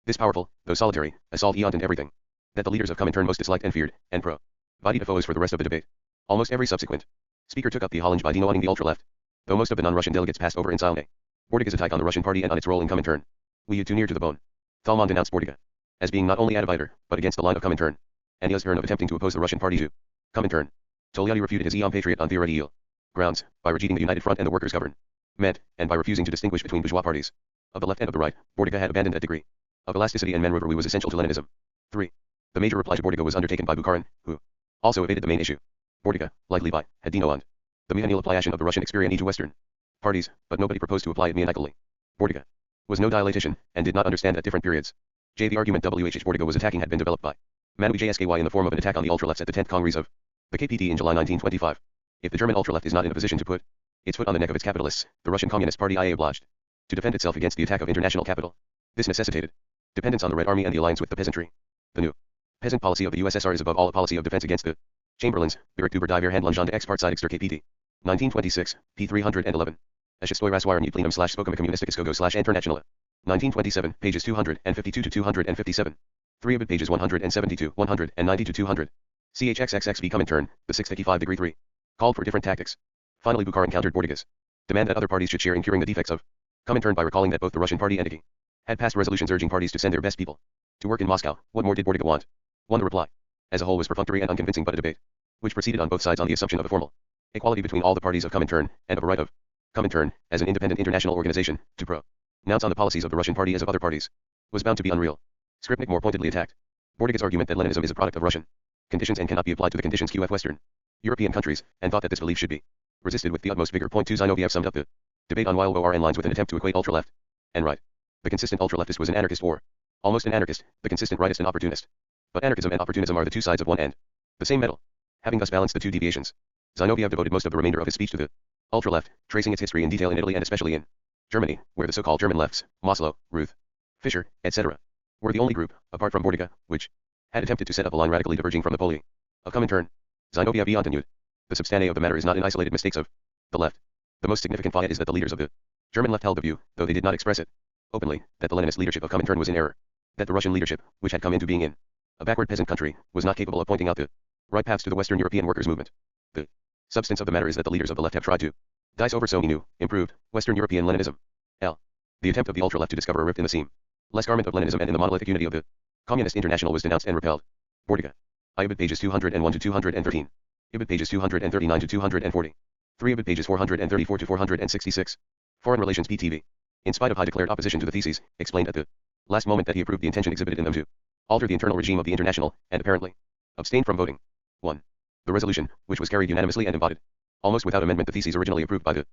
This powerful, though solitary, assault and everything that the leaders of Comintern most disliked and feared, and provided foes for the rest of the debate. Almost every subsequent speaker took up the challenge by denoting the ultra-left, though most of the non-Russian delegates passed over in silence. Bordiga's attack on the Russian party and on its role in Comintern. We too near to the bone. Thalmann denounced Bordiga as being not only a divider, but against the line of Comintern, and his turn of attempting to oppose the Russian party to Comintern. Togliatti refuted his Eon patriot on theoretical grounds, by rejecting the United Front and the workers' government, and by refusing to distinguish between bourgeois parties of the left and of the right. Bordiga had abandoned a degree of elasticity and maneuver was essential to Leninism. 3. The major reply to Bordiga was undertaken by Bukharin, who also evaded the main issue. Bordiga, like Levi, had denoted the meaningful application of the Russian experience to Western parties, but nobody proposed to apply it maniacally. Bordiga was no dialetician, and did not understand at different periods. The argument WH Bordiga was attacking had been developed by Manu JSKY in the form of an attack on the ultralefts at the 10th Congress of the KPT in July 1925. If the German ultraleft is not in a position to put its foot on the neck of its capitalists, the Russian Communist Party is obliged to defend itself against the attack of international capital. This necessitated dependence on the Red Army and the alliance with the peasantry. The new peasant policy of the USSR is above all a policy of defense against the Chamberlains, Direktuber die Verhandlungen der Ex-Parteidigster KPT. 1926, p. 311. Eshistoi Raswirny Plenum /Spokama Communistickisko Internationale. 1927, pages 252 to 257. 3 of it pages 172, 190 to 200. CHXXXV Comintern, the 655 degree 3. Called for different tactics. Finally Bukharin countered Bordiga's demand that other parties should share in curing the defects of Comintern by recalling that both the Russian party and IKI had passed resolutions urging parties to send their best people to work in Moscow. What more did Bordiga want? 1. The reply as a whole was perfunctory and unconvincing, but a debate which proceeded on both sides on the assumption of a formal equality between all the parties of Comintern, and of a right of Comintern, as an independent international organization, to pronounce on the policies of the Russian party as of other parties, was bound to be unreal. Skripnik more pointedly attacked Bordiga's argument that Leninism is a product of Russian conditions and cannot be applied to the conditions of Western European countries, and thought that this belief should be resisted with the utmost vigor. Point 2 Zinoviev summed up the debate on YOORN lines with an attempt to equate ultra-left and right. The consistent ultra-leftist was an anarchist or almost an anarchist, the consistent rightist an opportunist. But anarchism and opportunism are the two sides of one and the same metal. Having thus balanced the two deviations, Zinoviev devoted most of the remainder of his speech to the ultra-left, tracing its history in detail in Italy and especially in Germany, where the so-called German lefts, Maslow, Ruth, Fischer, etc., were the only group, apart from Bordiga, which had attempted to set up a line radically diverging from the polity of Comintern. Zinoviev continued. The substance of the matter is not in isolated mistakes of the left. The most significant fact is that the leaders of the German left held the view, though they did not express it openly, that the Leninist leadership of Comintern was in error, that the Russian leadership, which had come into being in a backward peasant country, was not capable of pointing out the right paths to the Western European workers' movement. The substance of the matter is that the leaders of the left have tried to dice over so new, improved, Western European Leninism. L. The attempt of the ultra-left to discover a rift in the seam less garment of Leninism and in the monolithic unity of the Communist International was denounced and repelled. Bordiga. IBID pages 201 to 213. IBID pages 239 to 240. 3 IBID pages 434 to 466. Foreign Relations PTV. In spite of high declared opposition to the theses, explained at the last moment that he approved the intention exhibited in them to alter the internal regime of the International, and apparently abstained from voting. 1. The resolution, which was carried unanimously and embodied almost without amendment the theses originally approved by the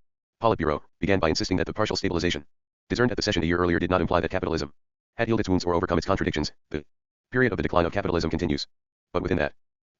Politburo, began by insisting that the partial stabilization discerned at the session a year earlier did not imply that capitalism had healed its wounds or overcome its contradictions. The period of the decline of capitalism continues. But within that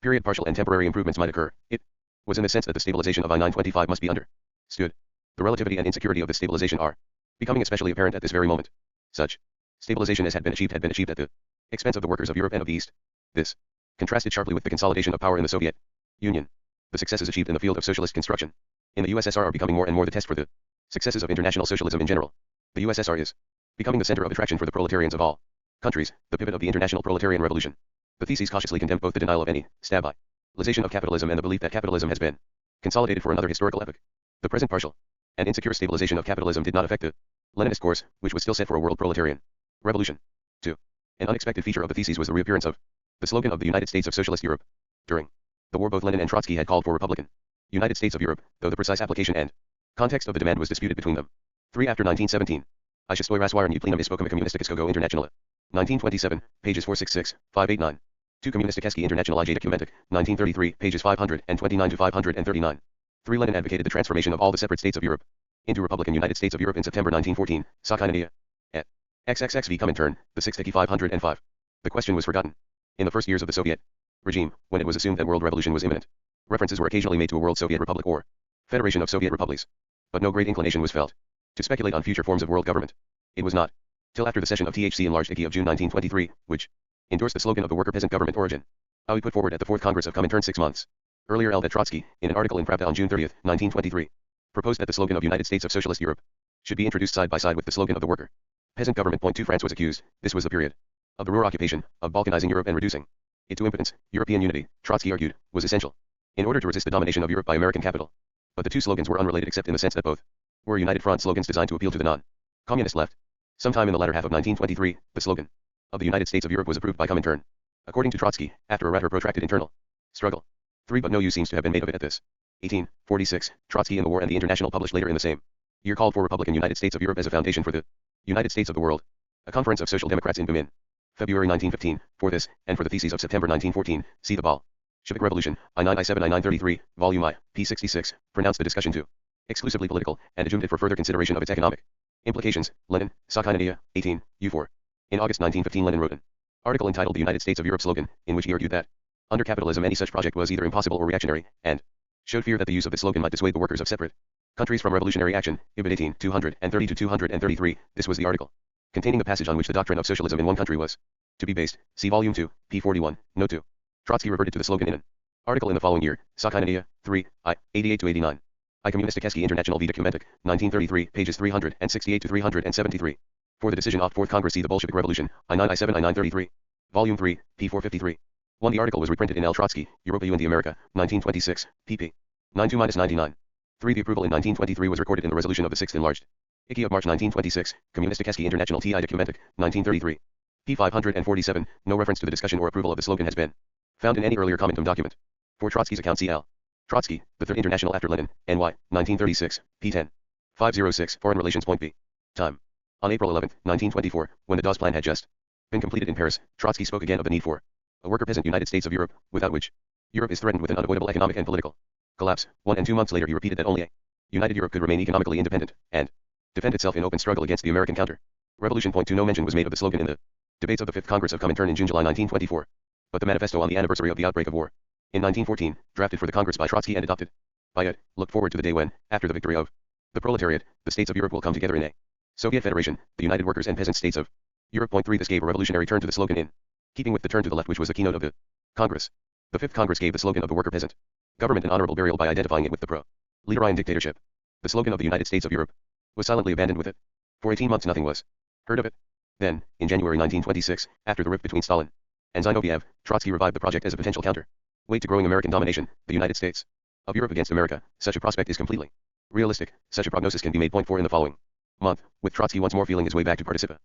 period partial and temporary improvements might occur. It was in the sense that the stabilization of I-925 must be understood. The relativity and insecurity of this stabilization are becoming especially apparent at this very moment. Such stabilization as had been achieved at the expense of the workers of Europe and of the East. This contrasted sharply with the consolidation of power in the Soviet Union. The successes achieved in the field of socialist construction in the USSR are becoming more and more the test for the successes of international socialism in general. The USSR is becoming the center of attraction for the proletarians of all countries, the pivot of the international proletarian revolution. The theses cautiously condemned both the denial of any stabilization of capitalism and the belief that capitalism has been consolidated for another historical epoch. The present partial and insecure stabilization of capitalism did not affect the Leninist course, which was still set for a world proletarian revolution. 2. An unexpected feature of the theses was the reappearance of the slogan of the United States of Socialist Europe. During the war both Lenin and Trotsky had called for Republican United States of Europe, though the precise application and context of the demand was disputed between them. 3. After 1917, I shall razwirnie plenum ispokum communistikiskogo internationale. 1927, pages 466, 589. 2 Communisticheski International IJ Documentic, 1933, pages 529 to 539. 3 Lenin advocated the transformation of all the separate states of Europe into Republican United States of Europe in September 1914, Sakhinania. Et. XXXV Comintern, the 6th 505. The question was forgotten. In the first years of the Soviet regime, when it was assumed that world revolution was imminent, references were occasionally made to a world Soviet Republic or Federation of Soviet Republics. But no great inclination was felt to speculate on future forms of world government. It was not till after the session of THC enlarged IKI of June 1923, which endorsed the slogan of the worker-peasant government origin. We put forward at the 4th Congress of Comintern 6 months earlier L. Trotsky, in an article in Pravda on June 30, 1923, proposed that the slogan of United States of Socialist Europe should be introduced side by side with the slogan of the worker-peasant government. Point 2 France was accused, this was the period of the Ruhr occupation, of balkanizing Europe and reducing it to impotence. European unity, Trotsky argued, was essential in order to resist the domination of Europe by American capital. But the two slogans were unrelated except in the sense that both were united front slogans designed to appeal to the non-communist left. Sometime in the latter half of 1923, the slogan of the United States of Europe was approved by Comintern, according to Trotsky, after a rather protracted internal struggle. 3 But no use seems to have been made of it at this. 1846, Trotsky in the War and the International published later in the same year called for Republican United States of Europe as a foundation for the United States of the world. A conference of social democrats in Berlin, February 1915, for this, and for the theses of September 1914, see the Bolshevik Revolution, I-9 I-7 I-933, Volume I, p. 66, pronounced the discussion to exclusively political, and adjourned it for further consideration of its economic implications. Lenin, Sakhinania, 18, U4. In August 1915 Lenin wrote an article entitled The United States of Europe slogan, in which he argued that under capitalism any such project was either impossible or reactionary, and showed fear that the use of this slogan might dissuade the workers of separate countries from revolutionary action. Ibid 18, 230 to 233. This was the article containing the passage on which the doctrine of socialism in one country was to be based. See Volume 2, p. 41, Note 2. Trotsky reverted to the slogan in an article in the following year, Sakhinania, 3, I, 88 to 89. I Communisticheski International V Documentic, 1933, pages 368 to 373. For the decision of 4th Congress see the Bolshevik Revolution, I-9 I-7 I-933. Volume 3, p. 453. 1. The article was reprinted in L. Trotsky, Europa U and the America, 1926, pp. 92-99. 3. The approval in 1923 was recorded in the resolution of the 6th enlarged IKI of March 1926, Communisticheski International TI Documentic, 1933. p. 547. No reference to the discussion or approval of the slogan has been found in any earlier Comintern document. For Trotsky's account CL. Trotsky, the Third International after Lenin, NY, 1936, p10. 506, Foreign Relations. Point B. Time. On April 11, 1924, when the Dawes Plan had just been completed in Paris, Trotsky spoke again of the need for a worker-peasant United States of Europe, without which Europe is threatened with an unavoidable economic and political collapse. 1 and 2 months later he repeated that only a united Europe could remain economically independent and defend itself in open struggle against the American counter-revolution. Point 2. No mention was made of the slogan in the debates of the Fifth Congress of Comintern in June-July 1924, but the manifesto on the anniversary of the outbreak of war in 1914, drafted for the Congress by Trotsky and adopted by it, looked forward to the day when, after the victory of the proletariat, the states of Europe will come together in a Soviet Federation, the United Workers and Peasant States of Europe. Point 3. This gave a revolutionary turn to the slogan in keeping with the turn to the left which was the keynote of the Congress. The Fifth Congress gave the slogan of the worker-peasant government an honorable burial by identifying it with the pro-Leaderine dictatorship. The slogan of the United States of Europe was silently abandoned with it. For 18 months nothing was heard of it. Then, in January 1926, after the rift between Stalin and Zinoviev, Trotsky revived the project as a potential counter-weight to growing American domination, the United States of Europe against America. Such a prospect is completely realistic. Such a prognosis can be made. Point 4. In the following month, with Trotsky once more feeling his way back to participation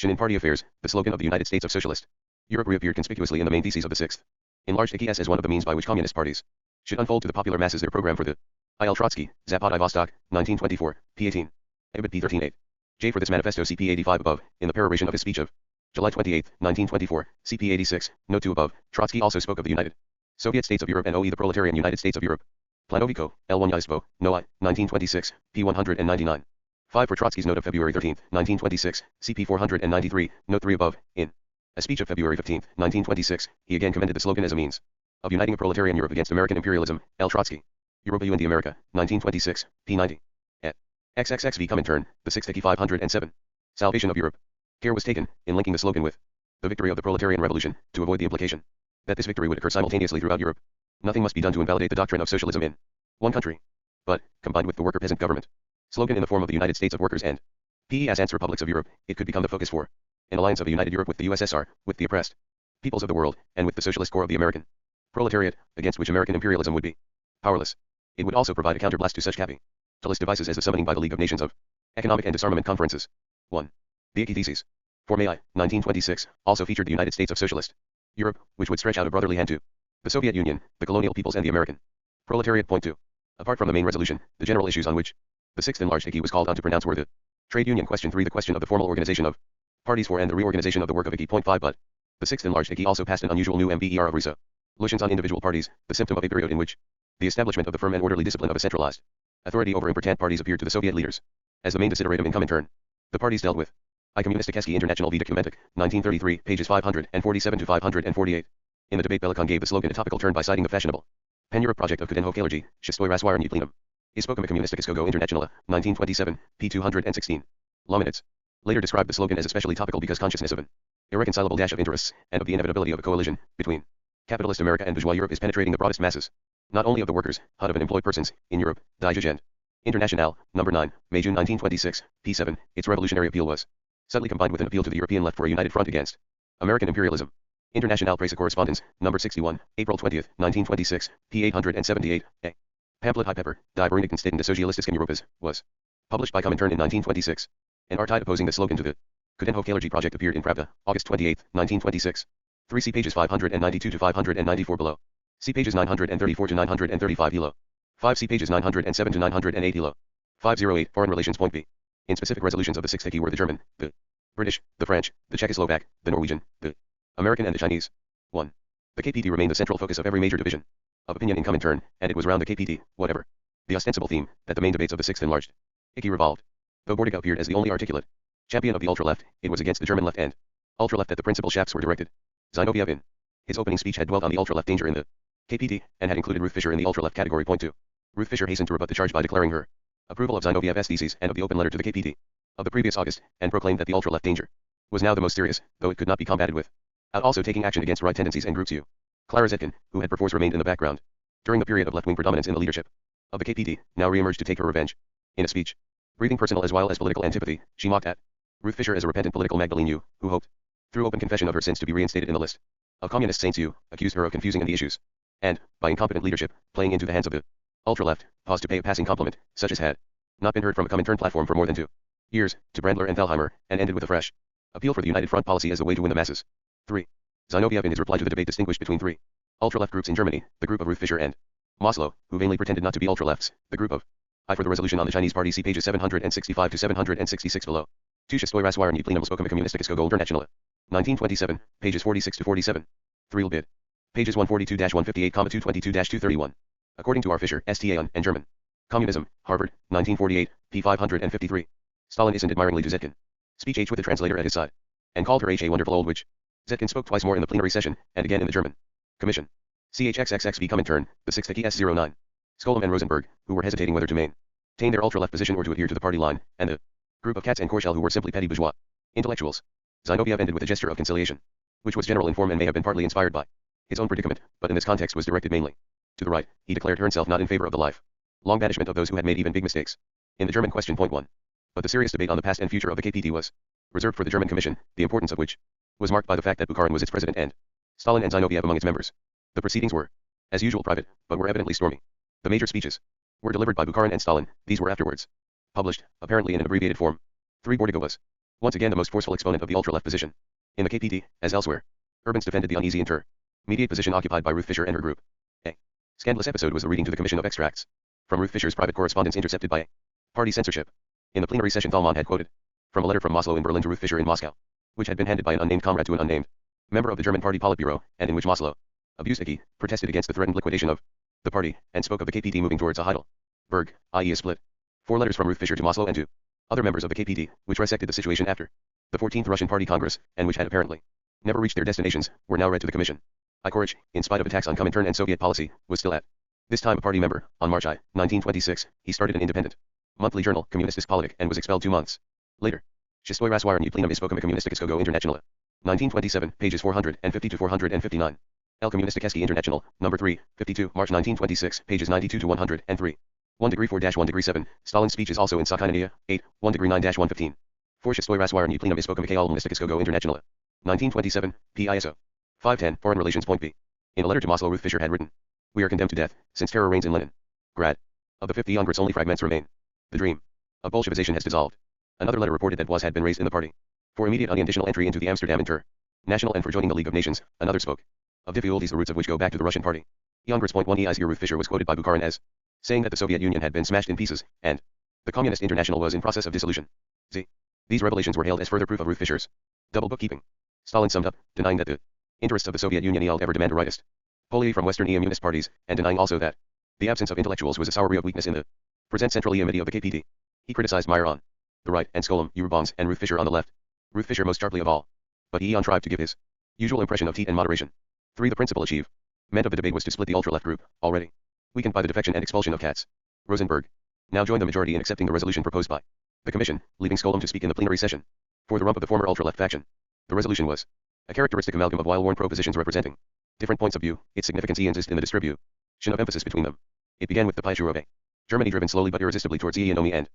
in party affairs, the slogan of the United States of Socialist Europe reappeared conspicuously in the main theses of the Sixth Enlarged TTS as one of the means by which communist parties should unfold to the popular masses their program for the I.L. Trotsky, Zapad I Vostok, 1924, p18. Ibid p13-8. J. For this manifesto cp 85 above, in the peroration of his speech of July 28, 1924, cp 86, note 2 above, Trotsky also spoke of the United Soviet States of Europe and OE the Proletarian United States of Europe. Planoviko, L1 Yisbo, Noai, 1926, p 199. 5. For Trotsky's note of February 13, 1926, cp 493, note 3 above, in a speech of February 15, 1926, he again commended the slogan as a means of uniting a proletarian Europe against American imperialism. L. Trotsky. Europa UND America, 1926, p 90. Et. XXXV Comintern, the 6th 507. Salvation of Europe. Care was taken, in linking the slogan with the victory of the proletarian revolution, to avoid the implication that this victory would occur simultaneously throughout Europe. Nothing must be done to invalidate the doctrine of socialism in one country. But, combined with the worker-peasant government slogan in the form of the United States of Workers and PESAN's Republics of Europe, it could become the focus for an alliance of a united Europe with the USSR, with the oppressed peoples of the world, and with the socialist core of the American proletariat, against which American imperialism would be powerless. It would also provide a counterblast to such capitalist devices as the summoning by the League of Nations of Economic and Disarmament Conferences. 1. The Icky Theses. For May I, 1926, also featured the United States of Socialist Europe, which would stretch out a brotherly hand to the Soviet Union, the colonial peoples and the American proletariat. Point 2. Apart from the main resolution, the general issues on which the Sixth Enlarged Icky was called on to pronounce were the trade union question. 3. The question of the formal organization of parties for and the reorganization of the work of Icky. Point 5. But the Sixth Enlarged Icky also passed an unusual new MBER of resolutions on individual parties, the symptom of a period in which the establishment of the firm and orderly discipline of a centralized authority over impotent parties appeared to the Soviet leaders as the main desideratum in Comintern. The parties dealt with I Communisticheski International v. Dokumentik, 1933, pages 547 to 548. In the debate, Belikon gave the slogan a topical turn by citing the fashionable Pan-Europe project of Kudenho Kalergi, Shistoi Raswirny Plenum. Ispokama Communisticheskogo Internationala, 1927, p. 216. Lominitz later described the slogan as especially topical because consciousness of an irreconcilable dash of interests, and of the inevitability of a coalition between capitalist America and bourgeois Europe is penetrating the broadest masses, not only of the workers, but of employed persons, in Europe. Die Jugend. Internationale, No. 9, May-June 1926, p. 7. Its revolutionary appeal was subtly combined with an appeal to the European left for a united front against American imperialism. Internationale Presse Correspondence, No. 61, April 20, 1926, p. 878, a. Pamphlet High Pepper, Die Vereinigten des Sozialistischen Europas, was published by Comintern in 1926. An article opposing the slogan to the Kudenho Kalergi project appeared in Pravda, August 28, 1926. 3. See pages 592 to 594 below. See pages 934 to 935 below. 5. See pages 907 to 908 below. 508. Foreign Relations. Point B. In specific resolutions of the Sixth Icky were the German, the British, the French, the Czechoslovak, the Norwegian, the American and the Chinese. 1. The KPT remained the central focus of every major division of opinion in Comintern, and it was round the KPT, whatever the ostensible theme, that the main debates of the Sixth Enlarged Icky revolved. Though Bordiga appeared as the only articulate champion of the ultra-left, it was against the German left and ultra-left that the principal shafts were directed. Zinoviev in his opening speech had dwelt on the ultra-left danger in the KPT, and had included Ruth Fischer in the ultra-left category. Point 2. Ruth Fischer hastened to rebut the charge by declaring her approval of Zinoviev's theses and of the open letter to the KPT of the previous August, and proclaimed that the ultra-left danger was now the most serious, though it could not be combated with out also taking action against right tendencies and groups. Clara Zetkin, who had perforce remained in the background during the period of left-wing predominance in the leadership of the KPT, now re-emerged to take her revenge. In a speech breathing personal as well as political antipathy, she mocked at Ruth Fischer as a repentant political Magdalene Yu, who hoped, through open confession of her sins, to be reinstated in the list of communist saints. Yu accused her of confusing the issues, and, by incompetent leadership, playing into the hands of the ultra-left, paused to pay a passing compliment, such as had not been heard from a Comintern platform for more than 2 years, to Brandler and Thalheimer, and ended with a fresh appeal for the united front policy as the way to win the masses. 3. Zinoviev in his reply to the debate distinguished between 3 Ultra-left groups in Germany, the group of Ruth Fischer and Maslow, who vainly pretended not to be ultra-lefts, the group of I for the resolution on the Chinese party, see pages 765 to 766 below. Tu shestoi raswarni plenum spokum communisticis go internationale. 1927, pages 46 to 47. 3 bid. Pages 142-158, 222-231. According to R. Fischer, STA and German. Communism, Harvard, 1948, p. 553. Stalin listened admiringly to Zetkin. Speech H with the translator at his side. And called her a wonderful old witch. Zetkin spoke twice more in the plenary session, and again in the German Commission. CHXXXV Comintern, the 6th TTS 09. Skolem and Rosenberg, who were hesitating whether to maintain their ultra-left position or to adhere to the party line, and the group of Katz and Korschel who were simply petty bourgeois intellectuals. Zinoviev ended with a gesture of conciliation, which was general in form and may have been partly inspired by his own predicament, but in this context was directed mainly to the right. He declared himself not in favor of the life-long banishment of those who had made even big mistakes in the German question. Point 1. But the serious debate on the past and future of the KPT was reserved for the German Commission, the importance of which was marked by the fact that Bukharin was its president and Stalin and Zinoviev among its members. The proceedings were, as usual, private, but were evidently stormy. The major speeches were delivered by Bukharin and Stalin. These were afterwards published, apparently in an abbreviated form. 3. Bordigo was once again the most forceful exponent of the ultra-left position. In the KPT, as elsewhere, Urbans defended the uneasy intermediate position occupied by Ruth Fischer and her group. A scandalous episode was the reading to the Commission of extracts from Ruth Fischer's private correspondence intercepted by party censorship. In the plenary session, Thalmann had quoted from a letter from Maslow in Berlin to Ruth Fischer in Moscow, which had been handed by an unnamed comrade to an unnamed member of the German Party Politburo, and in which Maslow abused Hickey, protested against the threatened liquidation of the party, and spoke of the KPT moving towards a Heidelberg, i.e. a split. 4 letters from Ruth Fischer to Maslow and to other members of the KPT, which resected the situation after the 14th Russian Party Congress, and which had apparently never reached their destinations, were now read to the Commission. Ikorich, in spite of attacks on Comintern and Soviet policy, was still at this time a party member. On March 1926, he started an independent monthly journal, Kommunistische Politik, and was expelled 2 months later. Shestoi raswarni plenum spokum communisticis go internationale. 1927, pages 450 to 459. El Communisticheski International, number 3, 52, March 1926, pages 92 to 103. 1°4-1°7, Stalin's speech is also in Sakhainania, 8, 1°9-115. 4 Shestoi raswarni plenum spokum communisticis go internationale. 1927, PISO. 510, Foreign Relations. Point B. In a letter to Maslow, Ruth Fischer had written, "We are condemned to death, since terror reigns in Leningrad. Of the 50 Congress only fragments remain. The dream of Bolshevization has dissolved." Another letter reported that was had been raised in the party for immediate unconditional entry into the Amsterdam International and for joining the League of Nations. Another spoke of difficulties the roots of which go back to the Russian party. Congress. Point 1 EIs. Here Ruth Fischer was quoted by Bukharin as saying that the Soviet Union had been smashed in pieces, and the Communist International was in process of dissolution. These revelations were hailed as further proof of Ruth Fischer's double bookkeeping. Stalin summed up, denying that the interests of the Soviet Union ever demand a rightist policy from Western communist parties, and denying also that the absence of intellectuals was a sour of weakness in the present central committee of the KPT. He criticized Meyer on the right, and Skolem, Eurobongs, and Ruth Fischer on the left. Ruth Fischer most sharply of all. But he contrived to give his usual impression of heat and moderation. 3. The principal achievement of the debate was to split the ultra-left group, already weakened by the defection and expulsion of Katz. Rosenberg now joined the majority in accepting the resolution proposed by the Commission, leaving Skolem to speak in the plenary session for the rump of the former ultra-left faction. The resolution was a characteristic amalgam of well-worn propositions representing different points of view. Its significance insist in the distribution of emphasis between them. It began with the Peischur of a Germany driven slowly but irresistibly towards economy and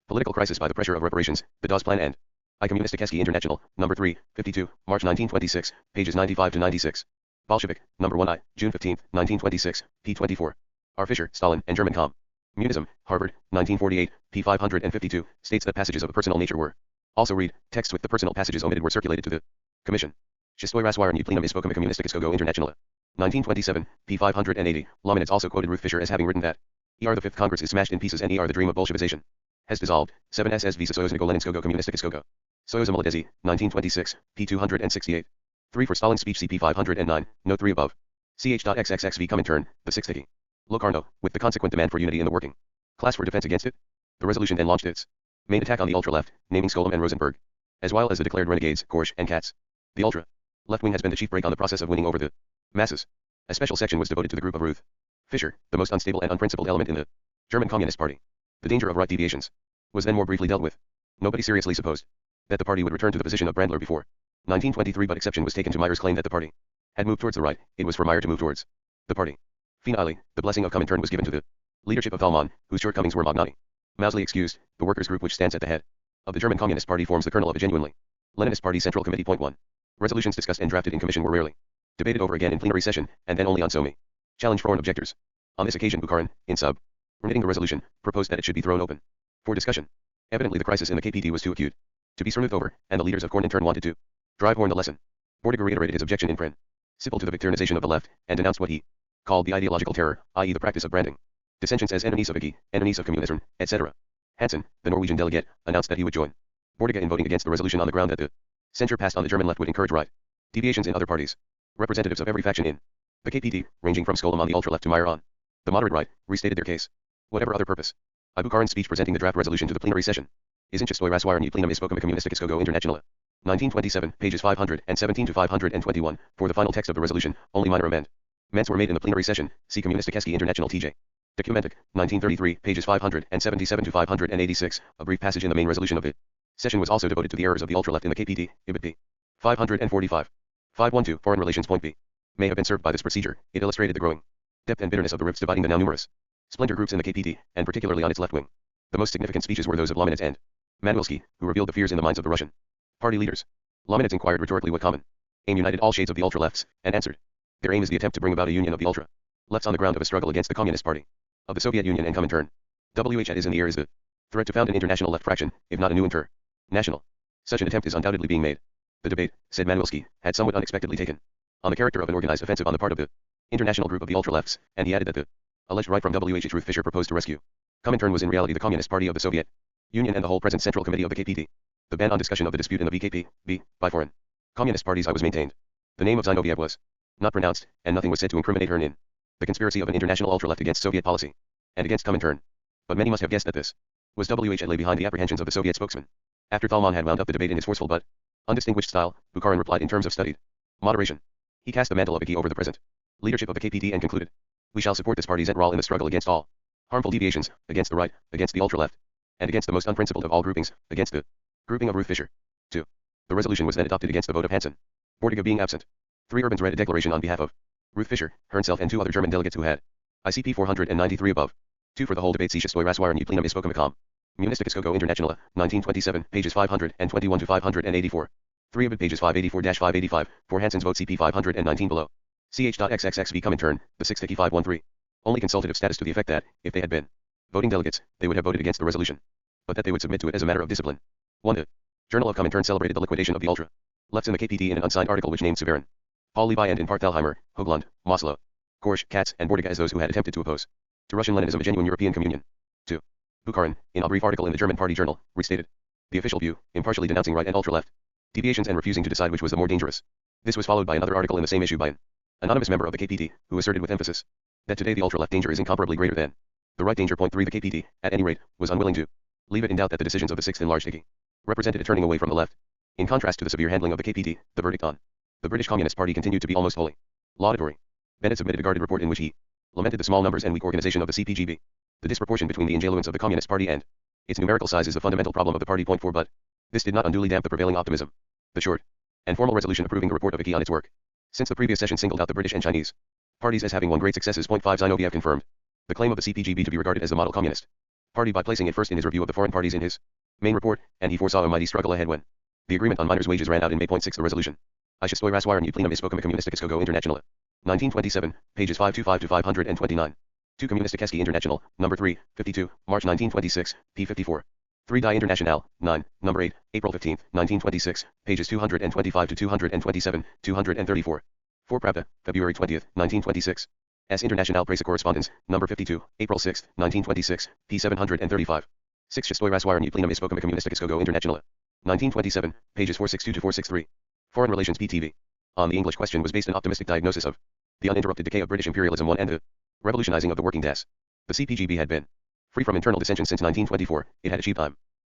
political crisis by the pressure of reparations, the Dawes Plan and I Communisticheski International, number 3, 52, March 1926, pages 95 to 96. Bolshevik, number 1 I, June 15, 1926, p. 24. R. Fischer, Stalin, and German Communism, Harvard, 1948, p. 552, states that passages of a personal nature were also read. Texts with the personal passages omitted were circulated to the Commission. Shestoi raswarni plenum spokum communisticis go internationale. 1927, p. 580. Lominitz also quoted Ruth Fischer as having written that the 5th Congress is smashed in pieces and the dream of Bolshevization has dissolved. 7 SSV Soyuznego Leninskogo Communistikiskogo. Soyuzem Militesi, 1926, p. 268. 3 for Stalin's speech CP 509, note 3 above. Ch.xxxv Comintern, the 6th Hickey. Locarno, with the consequent demand for unity in the working class for defense against it. The resolution then launched its main attack on the ultra-left, naming Skolem and Rosenberg, as well as the declared renegades, Korsch and Katz. The ultra-left wing has been the chief brake on the process of winning over the masses. A special section was devoted to the group of Ruth Fischer, the most unstable and unprincipled element in the German Communist Party. The danger of right deviations was then more briefly dealt with. Nobody seriously supposed that the party would return to the position of Brandler before 1923, but exception was taken to Meyer's claim that the party had moved towards the right. It was for Meyer to move towards the party. Finally, the blessing of Comintern was given to the leadership of Thalmann, whose shortcomings were Magnani Mousley excused. The workers' group which stands at the head of the German Communist Party forms the kernel of a genuinely Leninist Party Central Committee. Point 1. Resolutions discussed and drafted in commission were rarely debated over again in plenary session, and then only on SOMI. Challenge foreign objectors. On this occasion Bukharin, in submitting the resolution, proposed that it should be thrown open for discussion. Evidently the crisis in the KPT was too acute to be smoothed over, and the leaders of Komintern wanted to drive home the lesson. Bordiger reiterated his objection in print. Sipple to the victorization of the left, and denounced what he called the ideological terror, i.e. the practice of branding dissensions as enemies of IG, enemies of communism, etc. Hansen, the Norwegian delegate, announced that he would join Bordiga in voting against the resolution on the ground that the censure passed on the German left would encourage right deviations in other parties. Representatives of every faction in the KPD, ranging from Skolem on the ultra-left to Meyer on the moderate right, restated their case. Whatever other purpose. Carr's speech presenting the draft resolution to the plenary session is inchestoi raswirny plenum spoken communistiskiskogo internationale. 1927, pages 517 to 521, for the final text of the resolution, only minor amendments were made in the plenary session, see Communisticheski International TJ. Documentic, 1933, pages 577 to 586, a brief passage in the main resolution of the session was also devoted to the errors of the ultra-left in the KPD, Ibid p. 545. 512, Foreign Relations Point B. May have been served by this procedure, it illustrated the growing depth and bitterness of the rifts dividing the now numerous splinter groups in the KPD, and particularly on its left wing. The most significant speeches were those of Laminitz and Manuelski, who revealed the fears in the minds of the Russian party leaders. Laminitz inquired rhetorically what common aim united all shades of the ultra-lefts, and answered. Their aim is the attempt to bring about a union of the ultra-lefts on the ground of a struggle against the Communist Party of the Soviet Union and Comintern. WH is in the air is the threat to found an international left fraction, if not a new international. Such an attempt is undoubtedly being made. The debate, said Manuelski, had somewhat unexpectedly taken on the character of an organized offensive on the part of the international group of the ultra-lefts, and he added that the alleged right from WH Ruth Fischer proposed to rescue Comintern was in reality the Communist Party of the Soviet Union and the whole present Central Committee of the KPD. The ban on discussion of the dispute in the BKP, by foreign communist parties was maintained. The name of Zinoviev was not pronounced, and nothing was said to incriminate her in the conspiracy of an international ultra-left against Soviet policy and against Comintern. But many must have guessed that this was WH lay behind the apprehensions of the Soviet spokesman. After Thalmann had wound up the debate in his forceful but undistinguished style, Bukharin replied in terms of studied moderation. He cast the mantle of IKI over the present leadership of the KPD and concluded, we shall support this party's role in the struggle against all harmful deviations, against the right, against the ultra-left, and against the most unprincipled of all groupings, against the grouping of Ruth Fischer. 2. The resolution was then adopted against the vote of Hansen, Bordiga being absent. 3. Urbans read a declaration on behalf of Ruth Fischer, herself and 2 other German delegates who had ICP 493 above. 2. For the whole debate Socialistoi raswirny plenum ispokomicom. Munistikiskogo Internationale, 1927, pages 521 to 584. 3 of it pages 584-585, for Hansen's vote CP 519 below. Ch.xxxv Comintern, the 6th IKI 513. Only consultative status to the effect that, if they had been voting delegates, they would have voted against the resolution. But that they would submit to it as a matter of discipline. 1. The Journal of Comintern celebrated the liquidation of the ultra-lefts in the KPD in an unsigned article which named Suverin, Paul Levi and in part Thalheimer, Hoagland, Maslow, Korsch, Katz, and Bordiga as those who had attempted to oppose to Russian Leninism a genuine European communion. 2. Bukharin, in a brief article in the German Party Journal, restated the official view, impartially denouncing right and ultra-left deviations and refusing to decide which was the more dangerous. This was followed by another article in the same issue by an anonymous member of the KPD, who asserted with emphasis that today the ultra-left danger is incomparably greater than the right danger. 3. The KPD, at any rate, was unwilling to leave it in doubt that the decisions of the 6th enlarged IKI represented a turning away from the left. In contrast to the severe handling of the KPD, the verdict on the British Communist Party continued to be almost wholly laudatory. Bennett submitted a guarded report in which he lamented the small numbers and weak organization of the CPGB. The disproportion between the ingenuence of the Communist Party and its numerical size is the fundamental problem of the party. 4. But this did not unduly damp the prevailing optimism. The short and formal resolution approving the report of IKI on its work since the previous session singled out the British and Chinese parties as having won great successes. 5. Zinoviev confirmed the claim of the CPGB to be regarded as the model communist party by placing it first in his review of the foreign parties in his main report, and he foresaw a mighty struggle ahead when the agreement on miners' wages ran out in May. 6. The resolution Socialistoi raswirny plenum ispokom communistikiskogo Internationale. 1927, pages 525 to 529. 2. Communisticheski International, number 3, 52, March 1926, p. 54. 3. Die Internationale, 9, number 8, April 15, 1926, pages 225 to 227, 234. 4. Pravda, February 20, 1926. S. Internationale Presse Correspondence, number 52, April 6, 1926, p. 735. 6. Socialistoi raswirny plenum ispokom communistikiskogo Internationale. 1927, pages 462 to 463. Foreign Relations PTV. On the English question was based an optimistic diagnosis of the uninterrupted decay of British imperialism and the revolutionizing of the working class. The CPGB had been free from internal dissension since 1924, it had achieved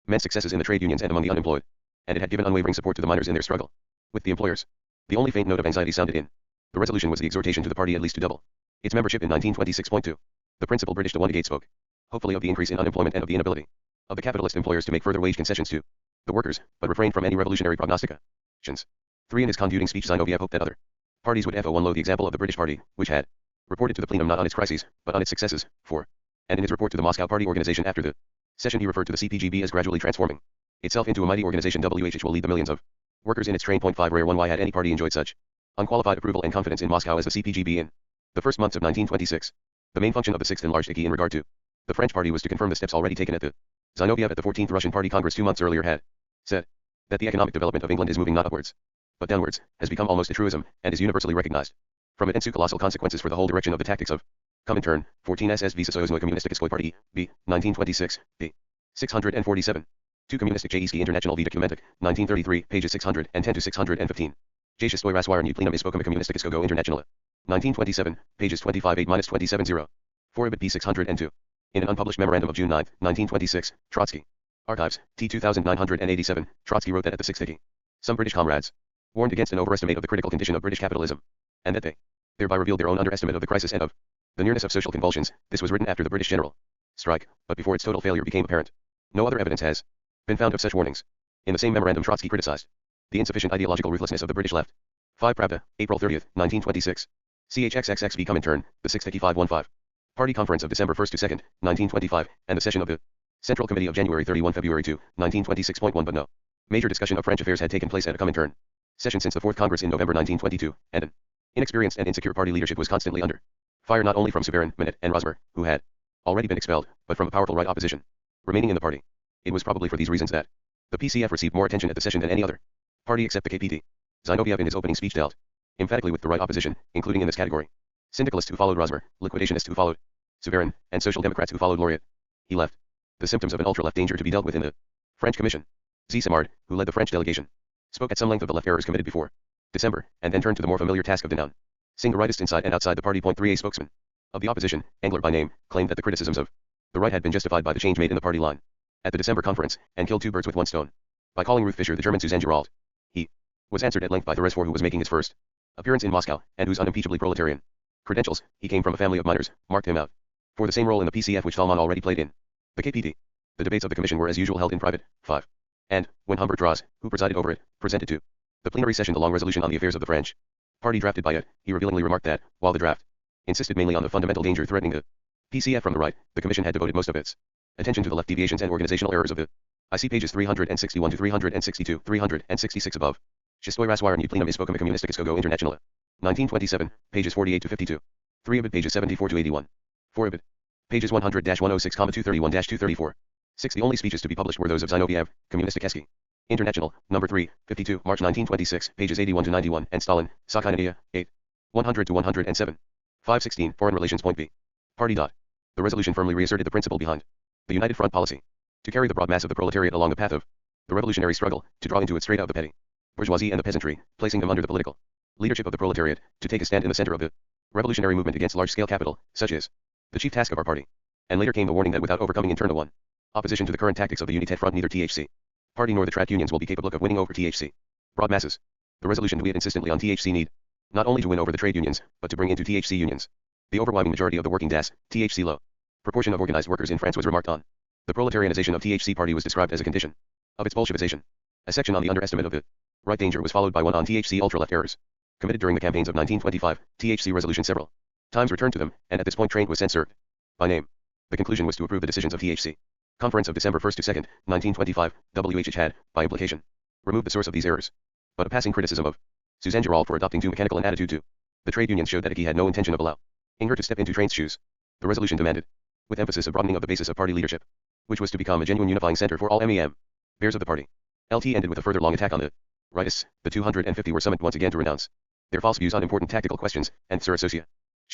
immense successes in the trade unions and among the unemployed, and it had given unwavering support to the miners in their struggle with the employers. The only faint note of anxiety sounded in the resolution was the exhortation to the party at least to double its membership in 1926.2. The principal British de Wonegate spoke hopefully of the increase in unemployment and of the inability of the capitalist employers to make further wage concessions to the workers, but refrained from any revolutionary prognostications. 3. In his confuting speech Zinoviev hoped that other parties would follow the example of the British Party, which had reported to the plenum not on its crises, but on its successes. 4. And in his report to the Moscow Party organization after the session he referred to the CPGB as gradually transforming itself into a mighty organization which will lead the millions of workers in its train. 5. Rare 1. Why had any party enjoyed such unqualified approval and confidence in Moscow as the CPGB in the first months of 1926? The main function of the 6th enlarged IKI in regard to the French Party was to confirm the steps already taken at the Zinoviev at the 14th Russian Party Congress 2 months earlier had said that the economic development of England is moving not upwards, but downwards, has become almost a truism, and is universally recognized. From it ensue colossal consequences for the whole direction of the tactics of Comintern, 14 SSV Socialismo Komunistiskoj Partii, B, 1926, p. 647. 2 Komunistic Jejski International V Dokumentik, 1933, pages 610 to 615. Jejstoj Raswarni Plenum Ispokoma Komunistiskego Internationale. 1927, pages 25-8-270. 4 Ibid p. 602. In an unpublished memorandum of June 9, 1926, Trotsky. Archives, T 2987, Trotsky wrote that at the Sixth City, some British comrades warned against an overestimate of the critical condition of British capitalism, and that they thereby revealed their own underestimate of the crisis and of the nearness of social convulsions. This was written after the British general strike, but before its total failure became apparent. No other evidence has been found of such warnings. In the same memorandum, Trotsky criticized the insufficient ideological ruthlessness of the British left. 5 Pravda, April 30, 1926. CHXXXV Comintern, the 68515. Party Conference of December 1 to 2, 1925, and the session of the Central Committee of January 31 February 2, 1926.1. But no major discussion of French affairs had taken place at a Comintern session since the 4th Congress in November 1922, and an inexperienced and insecure party leadership was constantly under fire not only from Suverin, Minute, and Rosmer, who had already been expelled, but from a powerful right opposition remaining in the party. It was probably for these reasons that the PCF received more attention at the session than any other party except the KPT. Zinoviev in his opening speech dealt emphatically with the right opposition, including in this category syndicalists who followed Rosmer, liquidationists who followed Suverin, and social democrats who followed Laureate. He left the symptoms of an ultra-left danger to be dealt with in the French Commission. Z. Simard, who led the French delegation, spoke at some length of the left errors committed before December, and then turned to the more familiar task of denouncing the rightists inside and outside the party. 3 A spokesman of the opposition, Engler by name, claimed that the criticisms of the right had been justified by the change made in the party line at the December conference, and killed 2 birds with 1 stone by calling Ruth Fischer the German Suzanne Gerald. He was answered at length by Therese Four, who was making his first appearance in Moscow, and whose unimpeachably proletarian credentials, he came from a family of miners, marked him out for the same role in the PCF which Thalmann already played in the KPT. The debates of the commission were as usual held in private. 5. And, when Humbert Ross, who presided over it, presented to the plenary session the long resolution on the affairs of the French party drafted by it, he revealingly remarked that, while the draft insisted mainly on the fundamental danger threatening the PCF from the right, the commission had devoted most of its attention to the left deviations and organizational errors of the I see pages 361 to 362, 366 above. Shistoi Raswarni Plenum Ispokoma Komunistiskego Internationale. 1927, pages 48 to 52. 3 Ibid pages 74 to 81. 4 Ibid pages 100-106,231-234. 6 The only speeches to be published were those of Zinoviev, Kommunistikeski International, number 3, 52, March 1926, pages 81 to 91, and Stalin, Sakhinaya, 8, 100 to 107. 516 Foreign Relations. B. Party. The resolution firmly reasserted the principle behind the United Front policy, to carry the broad mass of the proletariat along the path of the revolutionary struggle, to draw into its straight of the petty bourgeoisie and the peasantry, placing them under the political leadership of the proletariat, to take a stand in the center of the revolutionary movement against large-scale capital, such is the chief task of our party. And later came the warning that without overcoming internal opposition to the current tactics of the United Front, neither THC party nor the trade unions will be capable of winning over THC broad masses. The resolution tweeted insistently on THC need not only to win over the trade unions, but to bring into THC unions the overwhelming majority of the working class, THC low proportion of organized workers in France was remarked on. The proletarianization of THC party was described as a condition of its Bolshevization. A section on the underestimate of the right danger was followed by one on THC ultra-left errors committed during the campaigns of 1925. THC resolution several times returned to them, and at this point Train was censored by name. The conclusion was to approve the decisions of THC Conference of December 1 to 2, 1925. WH had, by implication, removed the source of these errors. But a passing criticism of Suzanne Gerald for adopting too mechanical an attitude to the trade unions showed that he had no intention of allowing her to step into Train's shoes. The resolution demanded, with emphasis, a broadening of the basis of party leadership, which was to become a genuine unifying center for all bears of the party. LT ended with a further long attack on the rightists. The 250 were summoned once again to renounce their false views on important tactical questions, and their association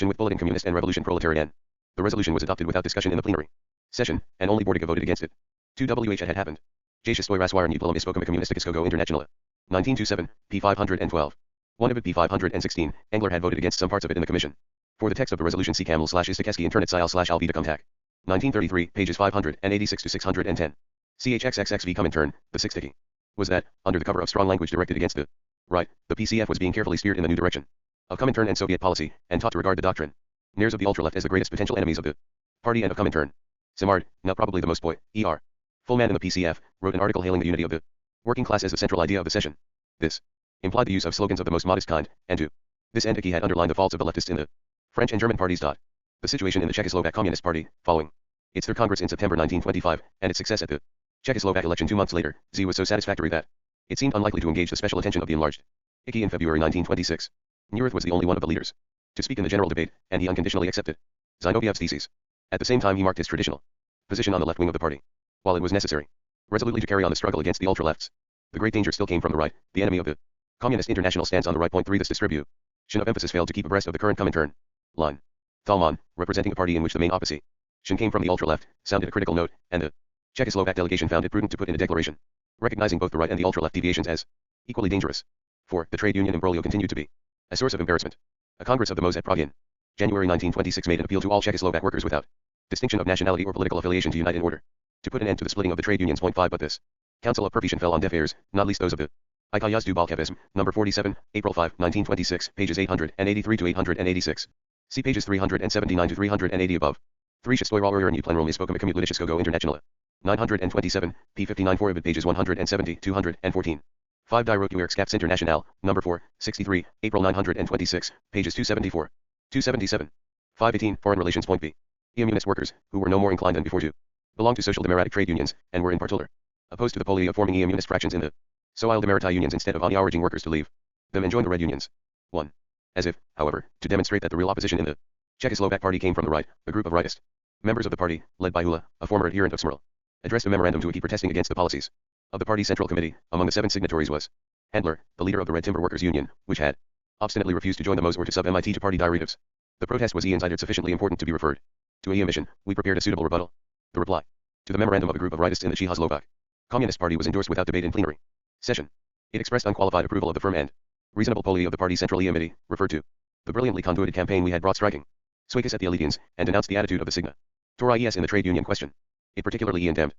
with Bulletin Communist and Revolution Proletarian. The resolution was adopted without discussion in the plenary session, and only Bordiga voted against it. 2 WH had happened. Jejstoj Raswarni Plenum Ispokoma Komunistiskego Internationale. 1927, p. 512. 1 Ibid p. 516, Engler had voted against some parts of it in the commission. For the text of the resolution, see Camel/Istikeski Internet Sil/Alvida 1933, pages 586 to 610. CHXXXV Comintern, the sixth sticky, was that, under the cover of strong language directed against the right, the PCF was being carefully steered in the new direction of Comintern and Soviet policy, and taught to regard the doctrine of the ultra-left as the greatest potential enemies of the party and of Comintern. Simard, now probably the most full man in the PCF, wrote an article hailing the unity of the working class as the central idea of the session. This implied the use of slogans of the most modest kind, and to this end he had underlined the faults of the leftists in the French and German parties. The situation in the Czechoslovak Communist Party, following its third Congress in September 1925, and its success at the Czechoslovak election 2 months later, was so satisfactory that it seemed unlikely to engage the special attention of the enlarged ICI in February 1926. Neurath was the only one of the leaders to speak in the general debate, and he unconditionally accepted Zinoviev's theses. At the same time he marked his traditional position on the left wing of the party. While it was necessary resolutely to carry on the struggle against the ultra-lefts, the great danger still came from the right, the enemy of the Communist International stands on the right. Point 3. This distribution of emphasis failed to keep abreast of the current Comintern line. Thalman, representing a party in which the main opposition came from the ultra-left, sounded a critical note, and the Czechoslovak delegation found it prudent to put in a declaration, recognizing both the right and the ultra-left deviations as equally dangerous. 4. The trade union imbroglio continued to be a source of embarrassment. A Congress of the MOS at Prague in January 1926 made an appeal to all Czechoslovak workers without distinction of nationality or political affiliation to unite in order to put an end to the splitting of the trade unions. Point 5. But this council of perfusion fell on deaf ears, not least those of the Ikayazdu Balkevism, number 47, April 5, 1926, pages 883 to 886. See pages 379 to 380 above. 3. Shestoyra and Uplenrom is spoken commute Lidishkogo International. 927, p. 59 4 pages 170, 214. 5. Dirokuir Scaps International, number 4, 63, April 926, pages 274. 277. 518. Foreign Relations. Point B. Communist workers, who were no more inclined than before to belong to social democratic trade unions, and were in particular opposed to the policy of forming communist fractions in the Soil Demerita unions instead of encouraging workers to leave them and join the red unions. 1. As if, however, to demonstrate that the real opposition in the Czechoslovak party came from the right, a group of rightist members of the party, led by Hula, a former adherent of Smrl, addressed a memorandum to Aki protesting against the policies of the party's central committee. Among the 7 signatories was Handler, the leader of the Red Timber Workers Union, which had obstinately refused to join the MOS or to sub-MIT to party directives. The protest was considered sufficiently important to be referred to a mission. We prepared a suitable rebuttal. The reply to the memorandum of a group of rightists in the Czechoslovak Communist Party was endorsed without debate in plenary session. It expressed unqualified approval of the firm and reasonable policy of the party's central committee, referred to the brilliantly conduited campaign we had brought striking swakes at the elitians, and denounced the attitude of the Signa Tories in the trade union question. It particularly condemned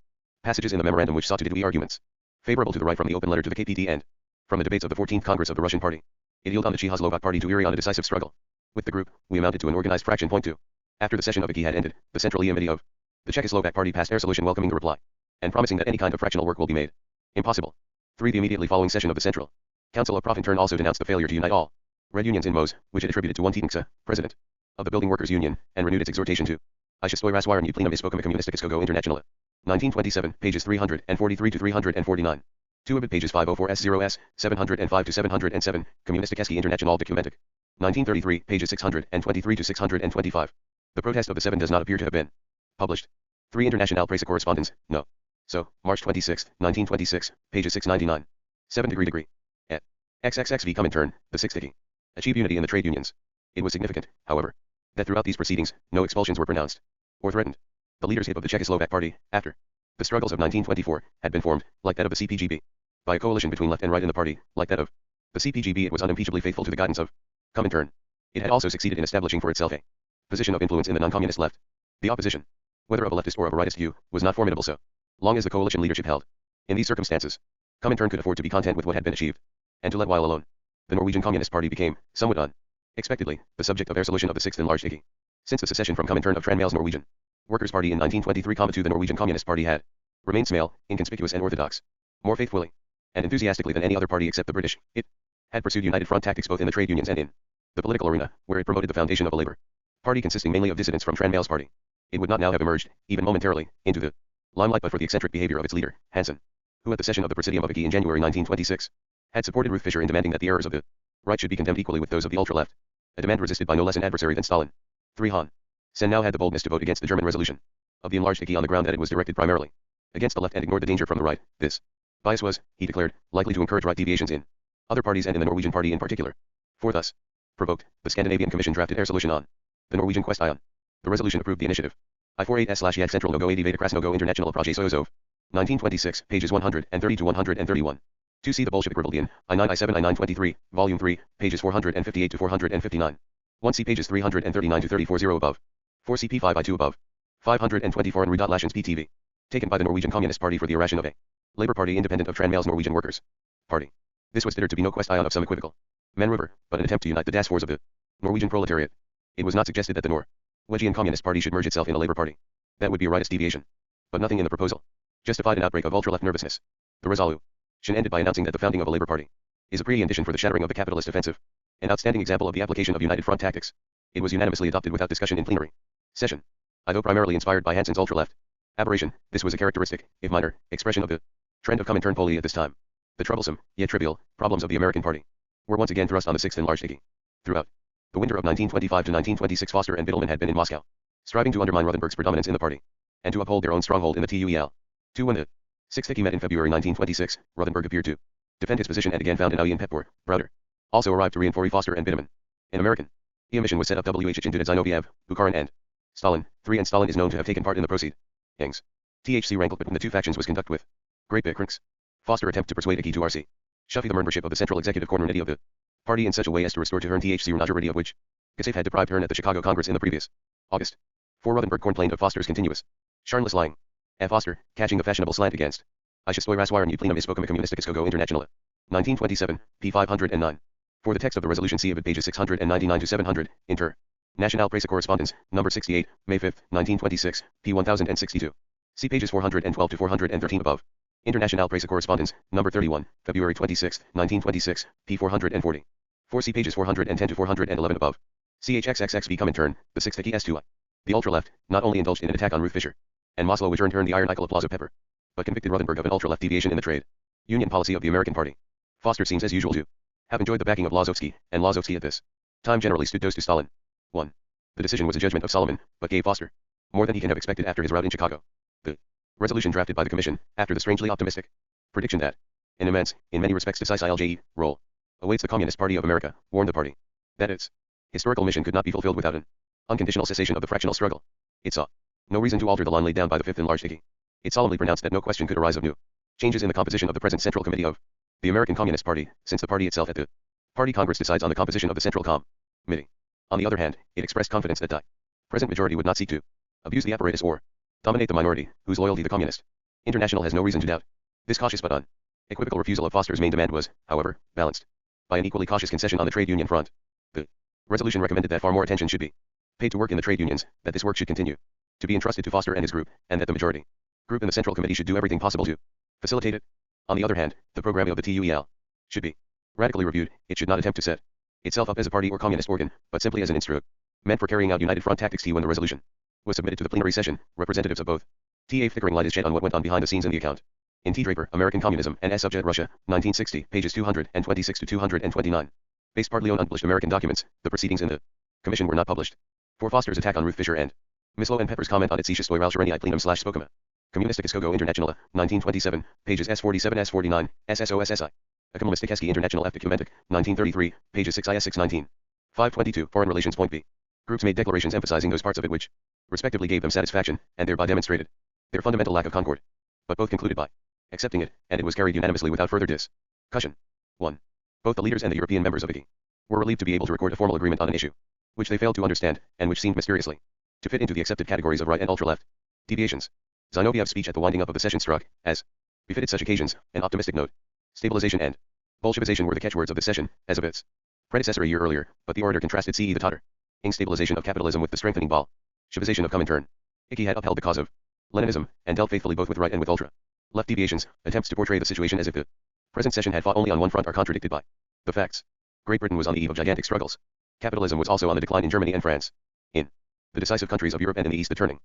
passages in the memorandum which sought to deduce arguments favorable to the right from the open letter to the KPT and from the debates of the 14th Congress of the Russian Party. It yielded on the Czechoslovak Party to carry on a decisive struggle with the group. We amounted to an organized fraction. Point 2. After the session of Aki had ended, the Central Committee of the Czechoslovak Party passed a resolution welcoming the reply and promising that any kind of fractional work will be made impossible. 3. The immediately following session of the Central Council of Profintern also denounced the failure to unite all red unions in MOS, which it attributed to one Titenksa, president of the Building Workers Union, and renewed its exhortation to Ishistoy Raswirny Plenum Ispokam Communistikiskogo International. 1927, pages 343 to 349. 2 Abid pages 504s0s, 705 to 707, Communisticheski International Documentic. 1933, pages 623 to 625. The protest of the 7 does not appear to have been published. 3 International Presa Correspondence, no. So, March 26, 1926, pages 699. 7 degree. Et. XXXV Comintern, the 6th Icky. Achieve unity in the trade unions. It was significant, however, that throughout these proceedings, no expulsions were pronounced or threatened. The leadership of the Czechoslovak Party, after the struggles of 1924, had been formed, like that of the CPGB, by a coalition between left and right in the party, like that of the CPGB. It was unimpeachably faithful to the guidance of Comintern. It had also succeeded in establishing for itself a position of influence in the non-communist left. The opposition, whether of a leftist or of a rightist view, was not formidable so long as the coalition leadership held. In these circumstances, Comintern could afford to be content with what had been achieved, and to let while alone. The Norwegian Communist Party became, somewhat unexpectedly, the subject of a resolution of the 6th enlarged Icky. Since the secession from Comintern of Tranmale's Norwegian Workers' Party in 1923, 2 the Norwegian Communist Party had remained small, inconspicuous and orthodox. More faithfully and enthusiastically than any other party except the British, it had pursued united front tactics both in the trade unions and in the political arena, where it promoted the foundation of a labor party consisting mainly of dissidents from Tranmale's party. It would not now have emerged, even momentarily, into the limelight but for the eccentric behavior of its leader, Hansen, who at the session of the Presidium of Icky in January 1926, had supported Ruth Fischer in demanding that the errors of the right should be condemned equally with those of the ultra-left, a demand resisted by no less an adversary than Stalin. 3 Han Sen now had the boldness to vote against the German resolution of the enlarged Icky on the ground that it was directed primarily against the left and ignored the danger from the right. This bias was, he declared, likely to encourage right deviations in other parties and in the Norwegian party in particular. 4 Thus provoked, the Scandinavian Commission drafted a resolution on the Norwegian question. The resolution approved the initiative. I48s/Yad Central Nogo 80 Veda Krasnogo International Project Soyozov. 1926, pages 130 to 131. 2 See the Bolshevik Rebellion, I9 I7 I923, Volume 3, pages 458 to 459. 1 See pages 339 to 340 above. 4 See P5 I2 above. 524 and Redotlations PTV. Taken by the Norwegian Communist Party for the erection of a Labour Party independent of Tranmale's Norwegian Workers' Party. This was considered to be no question of some equivocal maneuver, but an attempt to unite the Das force of the Norwegian proletariat. It was not suggested that the Norwegian Communist Party should merge itself in a Labour Party. That would be a rightist deviation. But nothing in the proposal justified an outbreak of ultra-left nervousness. The resolution ended by announcing that the founding of a Labour Party is a precondition for the shattering of the capitalist offensive, an outstanding example of the application of united front tactics. It was unanimously adopted without discussion in plenary session. Although primarily inspired by Hansen's ultra-left aberration, this was a characteristic, if minor, expression of the trend of Comintern policy at this time. The troublesome, yet trivial, problems of the American Party were once again thrust on the 6th enlarged Icky. Throughout the winter of 1925 to 1926, Foster and Bittelman had been in Moscow, striving to undermine Rothenburg's predominance in the party, and to uphold their own stronghold in the TUEL. 2 When the 6th Icky met in February 1926, Rothenburg appeared to defend his position and again found an ally in Pepper, Browder. Also arrived to reinforce Foster and Biedermann. An American mission was set up which included Zinoviev, Bukharin and Stalin. 3 and Stalin is known to have taken part in the proceedings. THC rankle between the two factions was conducted with great bickerings. Foster attempt to persuade Icky to RC. Shuffy the membership of the Central Executive Committee of the party in such a way as to restore to her THC majority of which Kassav had deprived her at the Chicago Congress in the previous August. 4 Ruthenberg complained of Foster's continuous charmless lying. F. Foster, catching the fashionable slant against I Shstoy Raswire New Plenum Ispokama Communisticogo Internationale. 1927, p. 509. For the text of the resolution see about pages 699 to 700, Inter. National Presse Correspondence, number 68, May 5, 1926, p. 1062. See pages 412 to 413 above. International Presse Correspondence, number 31, February 26, 1926, p. 440. 4 see pages 410 to 411 above. CHXXXV Comintern, the 6th TTS2I. The ultra-left, not only indulged in an attack on Ruth Fisher and Maslow which earned her the iron nickel applause of Pepper, but convicted Ruthenberg of an ultra-left deviation in the trade union policy of the American Party. Foster seems as usual to have enjoyed the backing of Lazovsky, and Lazovsky at this time generally stood close to Stalin. 1. The decision was a judgment of Solomon, but gave Foster more than he can have expected after his rout in Chicago. The resolution drafted by the Commission, after the strangely optimistic prediction that an immense, in many respects decisive role awaits the Communist Party of America, warned the party that its historical mission could not be fulfilled without an unconditional cessation of the fractional struggle. It saw no reason to alter the line laid down by the Fifth Enlarged Icky. It solemnly pronounced that no question could arise of new changes in the composition of the present Central Committee of the American Communist Party, since the party itself at the Party Congress decides on the composition of the Central Committee. On the other hand, it expressed confidence that the present majority would not seek to abuse the apparatus or dominate the minority, whose loyalty the Communist International has no reason to doubt. This cautious but unequivocal refusal of Foster's main demand was, however, balanced by an equally cautious concession on the trade union front. The resolution recommended that far more attention should be paid to work in the trade unions, that this work should continue to be entrusted to Foster and his group, and that the majority group in the Central Committee should do everything possible to facilitate it. On the other hand, the program of the TUEL should be radically reviewed. It should not attempt to set itself up as a party or communist organ, but simply as an instrument meant for carrying out united front tactics. When the resolution was submitted to the plenary session, representatives of both TA flickering light is shed on what went on behind the scenes in the account. In T. Draper, American Communism and S. Subject Russia, 1960, pages 226 to 229. Based partly on unpublished American documents, the proceedings in the Commission were not published. For Foster's attack on Ruth Fisher and Miss Low and Pepper's comment on its Ciastoy Ralshereni I plenum / Spokama. Communisticogo Internationale, 1927, pages S47 S49, SSOSSI. A Communistic Hesky International Documentic, 1933, pages 6 IS 619. 522, Foreign Relations Point B. Groups made declarations emphasizing those parts of it which, respectively gave them satisfaction, and thereby demonstrated their fundamental lack of concord. But both concluded by accepting it, and it was carried unanimously without further discussion. 1. Both the leaders and the European members of IKI were relieved to be able to record a formal agreement on an issue which they failed to understand, and which seemed mysteriously to fit into the accepted categories of right and ultra-left deviations. Zinoviev's speech at the winding up of the session struck, as befitted such occasions, an optimistic note. Stabilization and Bolshevization were the catchwords of the session, as of its predecessor a year earlier, but the orator contrasted the tottering stabilization of capitalism with the strengthening Bolshevization of Comintern. Icky had upheld the cause of Leninism, and dealt faithfully both with right and with ultra-left deviations. Attempts to portray the situation as if the present session had fought only on one front are contradicted by the facts. Great Britain was on the eve of gigantic struggles. Capitalism was also on the decline in Germany and France. In the decisive countries of Europe and in the East the turning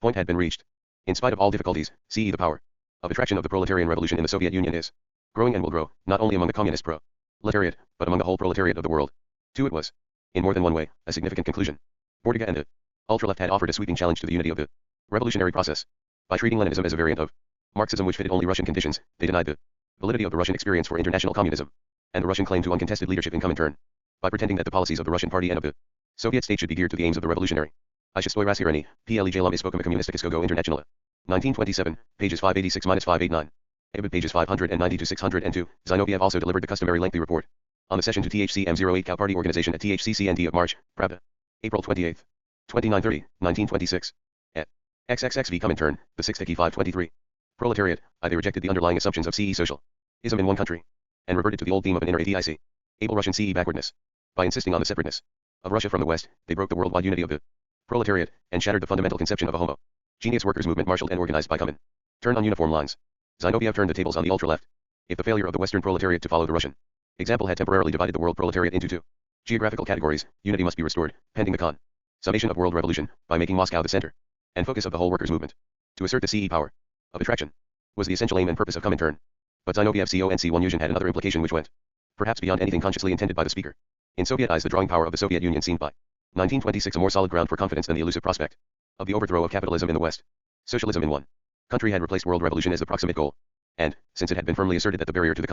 point had been reached. In spite of all difficulties, the power of attraction of the proletarian revolution in the Soviet Union is growing and will grow, not only among the communist proletariat, but among the whole proletariat of the world. 2. It was, in more than one way, a significant conclusion. Bordiga and the ultra-left had offered a sweeping challenge to the unity of the revolutionary process. By treating Leninism as a variant of Marxism which fitted only Russian conditions, they denied the validity of the Russian experience for international communism, and the Russian claim to uncontested leadership in Comintern. By pretending that the policies of the Russian party and of the Soviet state should be geared to the aims of the revolutionary I Shstoy Rasireni, PLEJLM Ispokama Communisticogo Internationale. 1927, pages 586-589. Ibid pages 590 to 602. Zinoviev also delivered the customary lengthy report on the session to THCM08 Cow Party Organization at THCCND of March, Pravda. April 28, 2930, 1926. At XXXV Comintern, the 6th Hickey 523. Proletariat, they rejected the underlying assumptions of socialism in one country, and reverted to the old theme of an inner ATIC, able Russian backwardness. By insisting on the separateness of Russia from the West, they broke the worldwide unity of the proletariat, and shattered the fundamental conception of a homogeneous workers' movement marshaled and organized by Comintern on uniform lines. Zinoviev turned the tables on the ultra-left. If the failure of the Western proletariat to follow the Russian example had temporarily divided the world proletariat into two geographical categories, unity must be restored, pending the consummation of world revolution, by making Moscow the center and focus of the whole workers' movement. To assert the power of attraction was the essential aim and purpose of Comintern. But Zinoviev's CONC1 fusion had another implication which went perhaps beyond anything consciously intended by the speaker. In Soviet eyes the drawing power of the Soviet Union seemed by 1926 a more solid ground for confidence than the elusive prospect of the overthrow of capitalism in the West. Socialism in one country had replaced world revolution as the proximate goal, and, since it had been firmly asserted that the barrier to the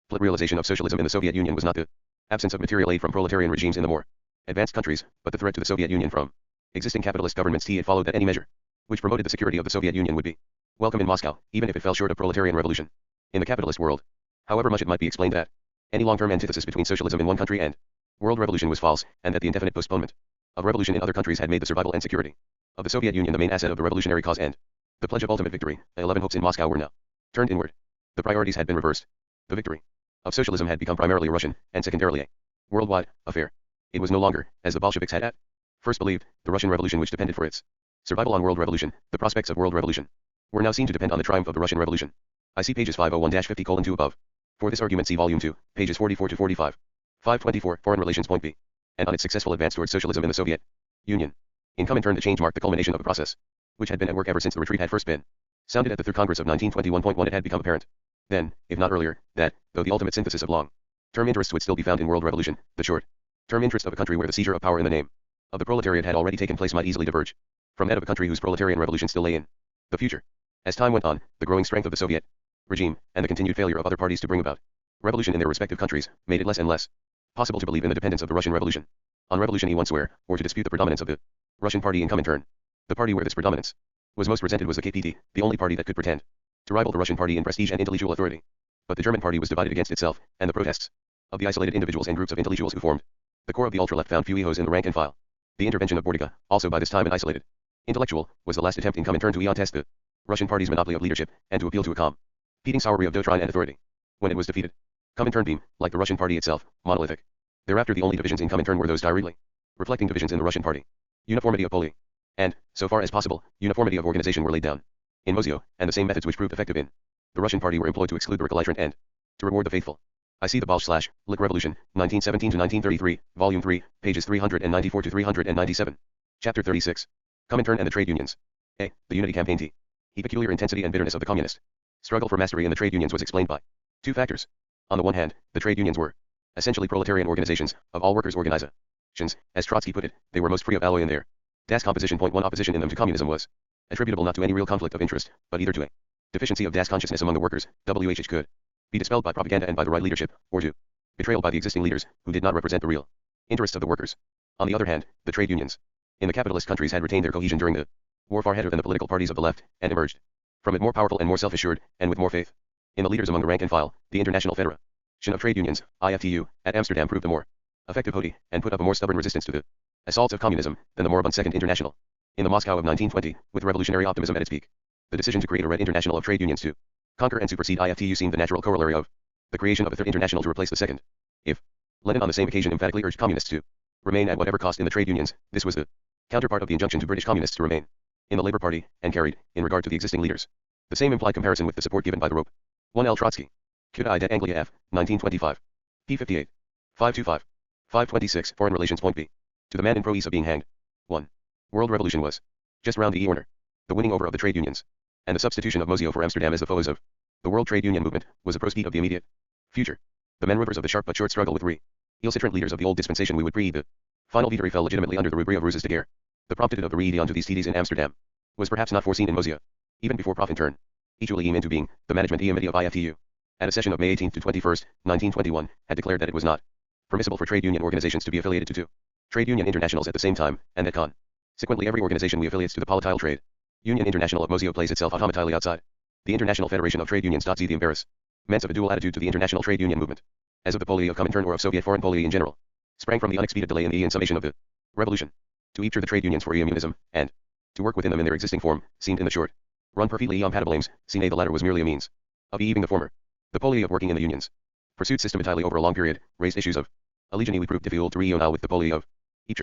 Flat realization of socialism in the Soviet Union was not the absence of material aid from proletarian regimes in the more advanced countries, but the threat to the Soviet Union from existing capitalist governments. It followed that any measure which promoted the security of the Soviet Union would be welcome in Moscow, even if it fell short of proletarian revolution in the capitalist world. However much it might be explained that any long-term antithesis between socialism in one country and world revolution was false, and that the indefinite postponement of revolution in other countries had made the survival and security of the Soviet Union the main asset of the revolutionary cause, and the pledge of ultimate victory. 11 hopes in Moscow were now turned inward. The priorities had been reversed. The victory of socialism had become primarily a Russian, and secondarily a worldwide affair. It was no longer, as the Bolsheviks had at first believed, the Russian Revolution which depended for its survival on world revolution. The prospects of world revolution were now seen to depend on the triumph of the Russian Revolution. I see pages 501-50:2 above. For this argument see volume 2, pages 44-45. 524, Foreign Relations Point B. And on its successful advance towards socialism in the Soviet Union. In Comintern the change marked the culmination of a process which had been at work ever since the retreat had first been sounded at the Third Congress of 1921. It had become apparent then, if not earlier, that, though the ultimate synthesis of long-term interests would still be found in world revolution, the short-term interest of a country where the seizure of power in the name of the proletariat had already taken place might easily diverge from that of a country whose proletarian revolution still lay in the future. As time went on, the growing strength of the Soviet regime, and the continued failure of other parties to bring about revolution in their respective countries, made it less and less possible to believe in the dependence of the Russian Revolution on revolution once where, or to dispute the predominance of the Russian party in Comintern. The party where this predominance was most resented was the KPD, the only party that could pretend to rival the Russian party in prestige and intellectual authority. But the German party was divided against itself, and the protests of the isolated individuals and groups of intellectuals who formed the core of the ultra-left found few echoes in the rank and file. The intervention of Bordika, also by this time an isolated intellectual, was the last attempt in Comintern to test the Russian party's monopoly of leadership, and to appeal to a competing sourery of doctrine and authority. When it was defeated, Comintern became, like the Russian party itself, monolithic. Thereafter the only divisions in Comintern were those directly reflecting divisions in the Russian party. Uniformity of policy, and, so far as possible, uniformity of organization were laid down in Moscow, and the same methods which proved effective in the Russian party were employed to exclude the recalcitrant and to reward the faithful. I see the Bolsh/Lik Revolution, 1917-1933, Volume 3, pages 394-397. Chapter 36. Comintern and the Trade Unions. A. The Unity Campaign. T. The peculiar intensity and bitterness of the communist struggle for mastery in the trade unions was explained by two factors. On the one hand, the trade unions were essentially proletarian organizations of all workers' organizations. As Trotsky put it, they were most free of alloy in their Das composition. 1 Opposition in them to communism was attributable not to any real conflict of interest, but either to a deficiency of Das consciousness among the workers, which could be dispelled by propaganda and by the right leadership, or to betrayal by the existing leaders, who did not represent the real interests of the workers. On the other hand, the trade unions in the capitalist countries had retained their cohesion during the war far better than the political parties of the left, and emerged from it more powerful and more self-assured, and with more faith in the leaders among the rank and file. The International Federation of Trade Unions, IFTU, at Amsterdam proved a more effective hoodie, and put up a more stubborn resistance to the assaults of communism than the moribund Second International. In the Moscow of 1920, with revolutionary optimism at its peak, the decision to create a Red International of Trade Unions to conquer and supersede IFTU seemed the natural corollary of the creation of a Third International to replace the Second. If Lenin on the same occasion emphatically urged communists to remain at whatever cost in the trade unions, this was the counterpart of the injunction to British communists to remain in the Labour Party, and carried, in regard to the existing leaders, the same implied comparison with the support given by the Rope 1 L. Trotsky. Could I det Anglia F. 1925. p. 58. 525. 526. Foreign Relations. Point B. To the man in pro of being hanged. 1. World revolution was just round the corner. The winning over of the trade unions, and the substitution of Moscow for Amsterdam as the foes of the world trade union movement, was a prospect of the immediate future. The men rivers of the sharp but short struggle with recalcitrant leaders of the old dispensation we would breathe. The final victory fell legitimately under the rubric of ruses de guerre. The promptitude of the reading onto these TDs in Amsterdam was perhaps not foreseen in Moscow, even before Profintern equally into being the management committee of IFTU. At a session of May 18 to 21, 1921, had declared that it was not permissible for trade union organizations to be affiliated to two trade union internationals at the same time, and that consequently every organization we affiliates to the Polytile Trade Union International of Moscow plays itself automatically outside the International Federation of Trade Unions. The embarrassments of a dual attitude to the international trade union movement, as of the policy of Comintern or of Soviet foreign policy in general, sprang from the unexpeded delay in the summation of the revolution. To each of the trade unions for communism, and to work within them in their existing form, seemed in the short run perfectly compatible aims. The latter was merely a means of achieving the former. The policy of working in the unions, pursued systematically over a long period, raised issues of allegiance we proved difficult to reunite with the policy of each.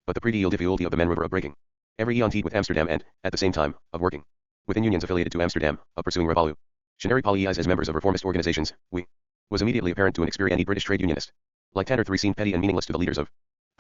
But the pretty difficulty of the men river of breaking every entente with Amsterdam, and, at the same time, of working within unions affiliated to Amsterdam, of pursuing revolutionary policies as members of reformist organizations, was immediately apparent to an experienced British trade unionist. Like Tanner 3 seemed petty and meaningless to the leaders of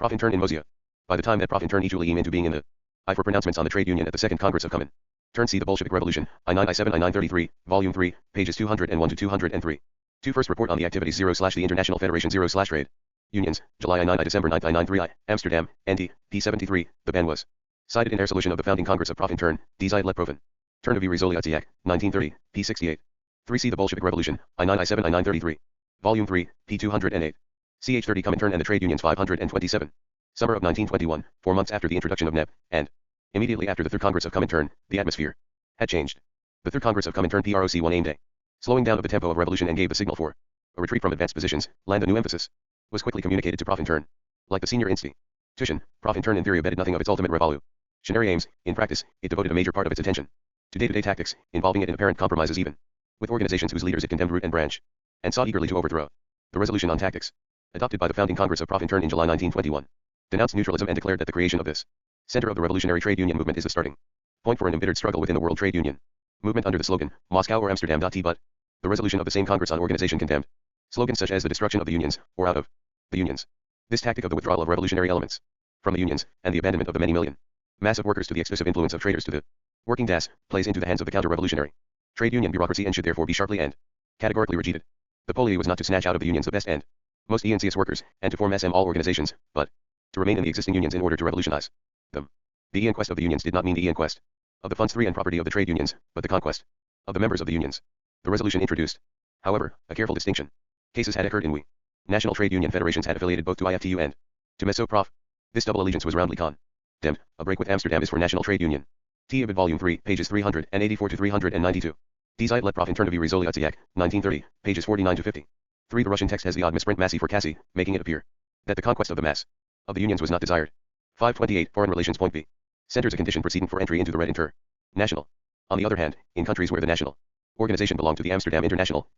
Profintern in Moscow. By the time that Profintern equally came into being in the I for pronouncements on the trade union at the Second Congress of Comintern, see the Bolshevik Revolution, I-9 I-7 I-9 33, Volume 3, pages 201 to 203. 2 First report on the activities 0/the International Federation 0/Trade Unions, July I-9 I December 9 I-9 3 I, Amsterdam, ND, p. 73. The ban was cited in their solution of the founding Congress of Profintern, Die Zeit let Profen. Turn of Rizoliatsiak, 1930, p. 68. 3 See the Bolshevik Revolution, I-9 I-7 I-9 33. Volume 3, p. 208. Ch 30 Comintern and the Trade Unions 527. Summer of 1921, 4 months after the introduction of NEP, and immediately after the Third Congress of Comintern, the atmosphere had changed. The Third Congress of Comintern PROC 1 aimed at slowing down of the tempo of revolution and gave the signal for a retreat from advanced positions. Land a new emphasis was quickly communicated to Profintern. Like the senior institution, Profintern in theory abetted nothing of its ultimate revolutionary aims. In practice, it devoted a major part of its attention to day-to-day tactics, involving it in apparent compromises even with organizations whose leaders it condemned root and branch, and sought eagerly to overthrow. The resolution on tactics, adopted by the founding Congress of Profintern in July 1921, denounced neutralism and declared that the creation of this center of the revolutionary trade union movement is the starting point for an embittered struggle within the world trade union movement under the slogan, Moscow or Amsterdam. But the resolution of the same Congress on organization condemned slogans such as the destruction of the unions, or out of the unions. This tactic of the withdrawal of revolutionary elements from the unions, and the abandonment of the many million mass of workers to the exclusive influence of traders to the working class, plays into the hands of the counter-revolutionary trade union bureaucracy and should therefore be sharply and categorically rejected. The policy was not to snatch out of the unions the best and most enuncious workers, and to form SM all organizations, but to remain in the existing unions in order to revolutionize them. The inquest of the unions did not mean the inquest of the funds 3 and property of the trade unions, but the conquest of the members of the unions. The resolution introduced, however, a careful distinction. Cases had occurred in which national trade union federations had affiliated both to IFTU and to Mesoprof. This double allegiance was roundly condemned. A break with Amsterdam is for national trade union. T. Ibid. Volume 3, pages 384 to 392. Die Zeit let Profintern wie Resoluziak, 1930, pages 49 to 50. 3. The Russian text has the odd misprint Massy for Cassie, making it appear that the conquest of the mass of the unions was not desired. 528. Foreign Relations. Point B. Centers a condition precedent for entry into the Red International. On the other hand, in countries where the national organization belonged to the Amsterdam International,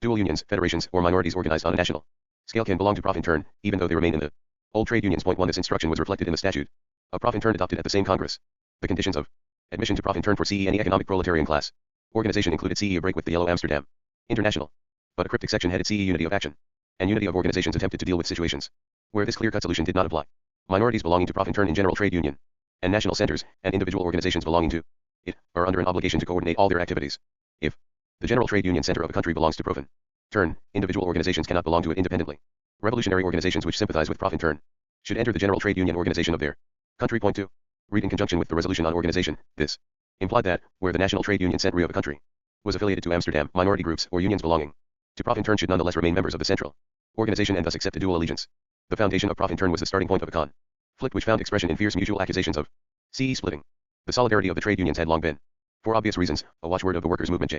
dual unions, federations, or minorities organized on a national scale can belong to Profintern, even though they remain in the old trade unions. Point 1. This instruction was reflected in the statute of Profintern adopted at the same Congress. The conditions of admission to Profintern for CE any economic proletarian class organization included CE a break with the Yellow Amsterdam International, but a cryptic section headed CE unity of action, and unity of organizations attempted to deal with situations where this clear-cut solution did not apply. Minorities belonging to Profintern in general trade union and national centers, and individual organizations belonging to it, are under an obligation to coordinate all their activities. If the general trade union center of a country belongs to Profintern, individual organizations cannot belong to it independently. Revolutionary organizations which sympathize with Profintern should enter the general trade union organization of their country. Point 2. Read in conjunction with the resolution on organization. This implied that, where the national trade union center of a country was affiliated to Amsterdam, minority groups or unions belonging to Profintern should nonetheless remain members of the central organization and thus accept a dual allegiance. The foundation of Profintern was the starting point of a conflict which found expression in fierce mutual accusations of CE splitting. The solidarity of the trade unions had long been, for obvious reasons, a watchword of the workers' movement.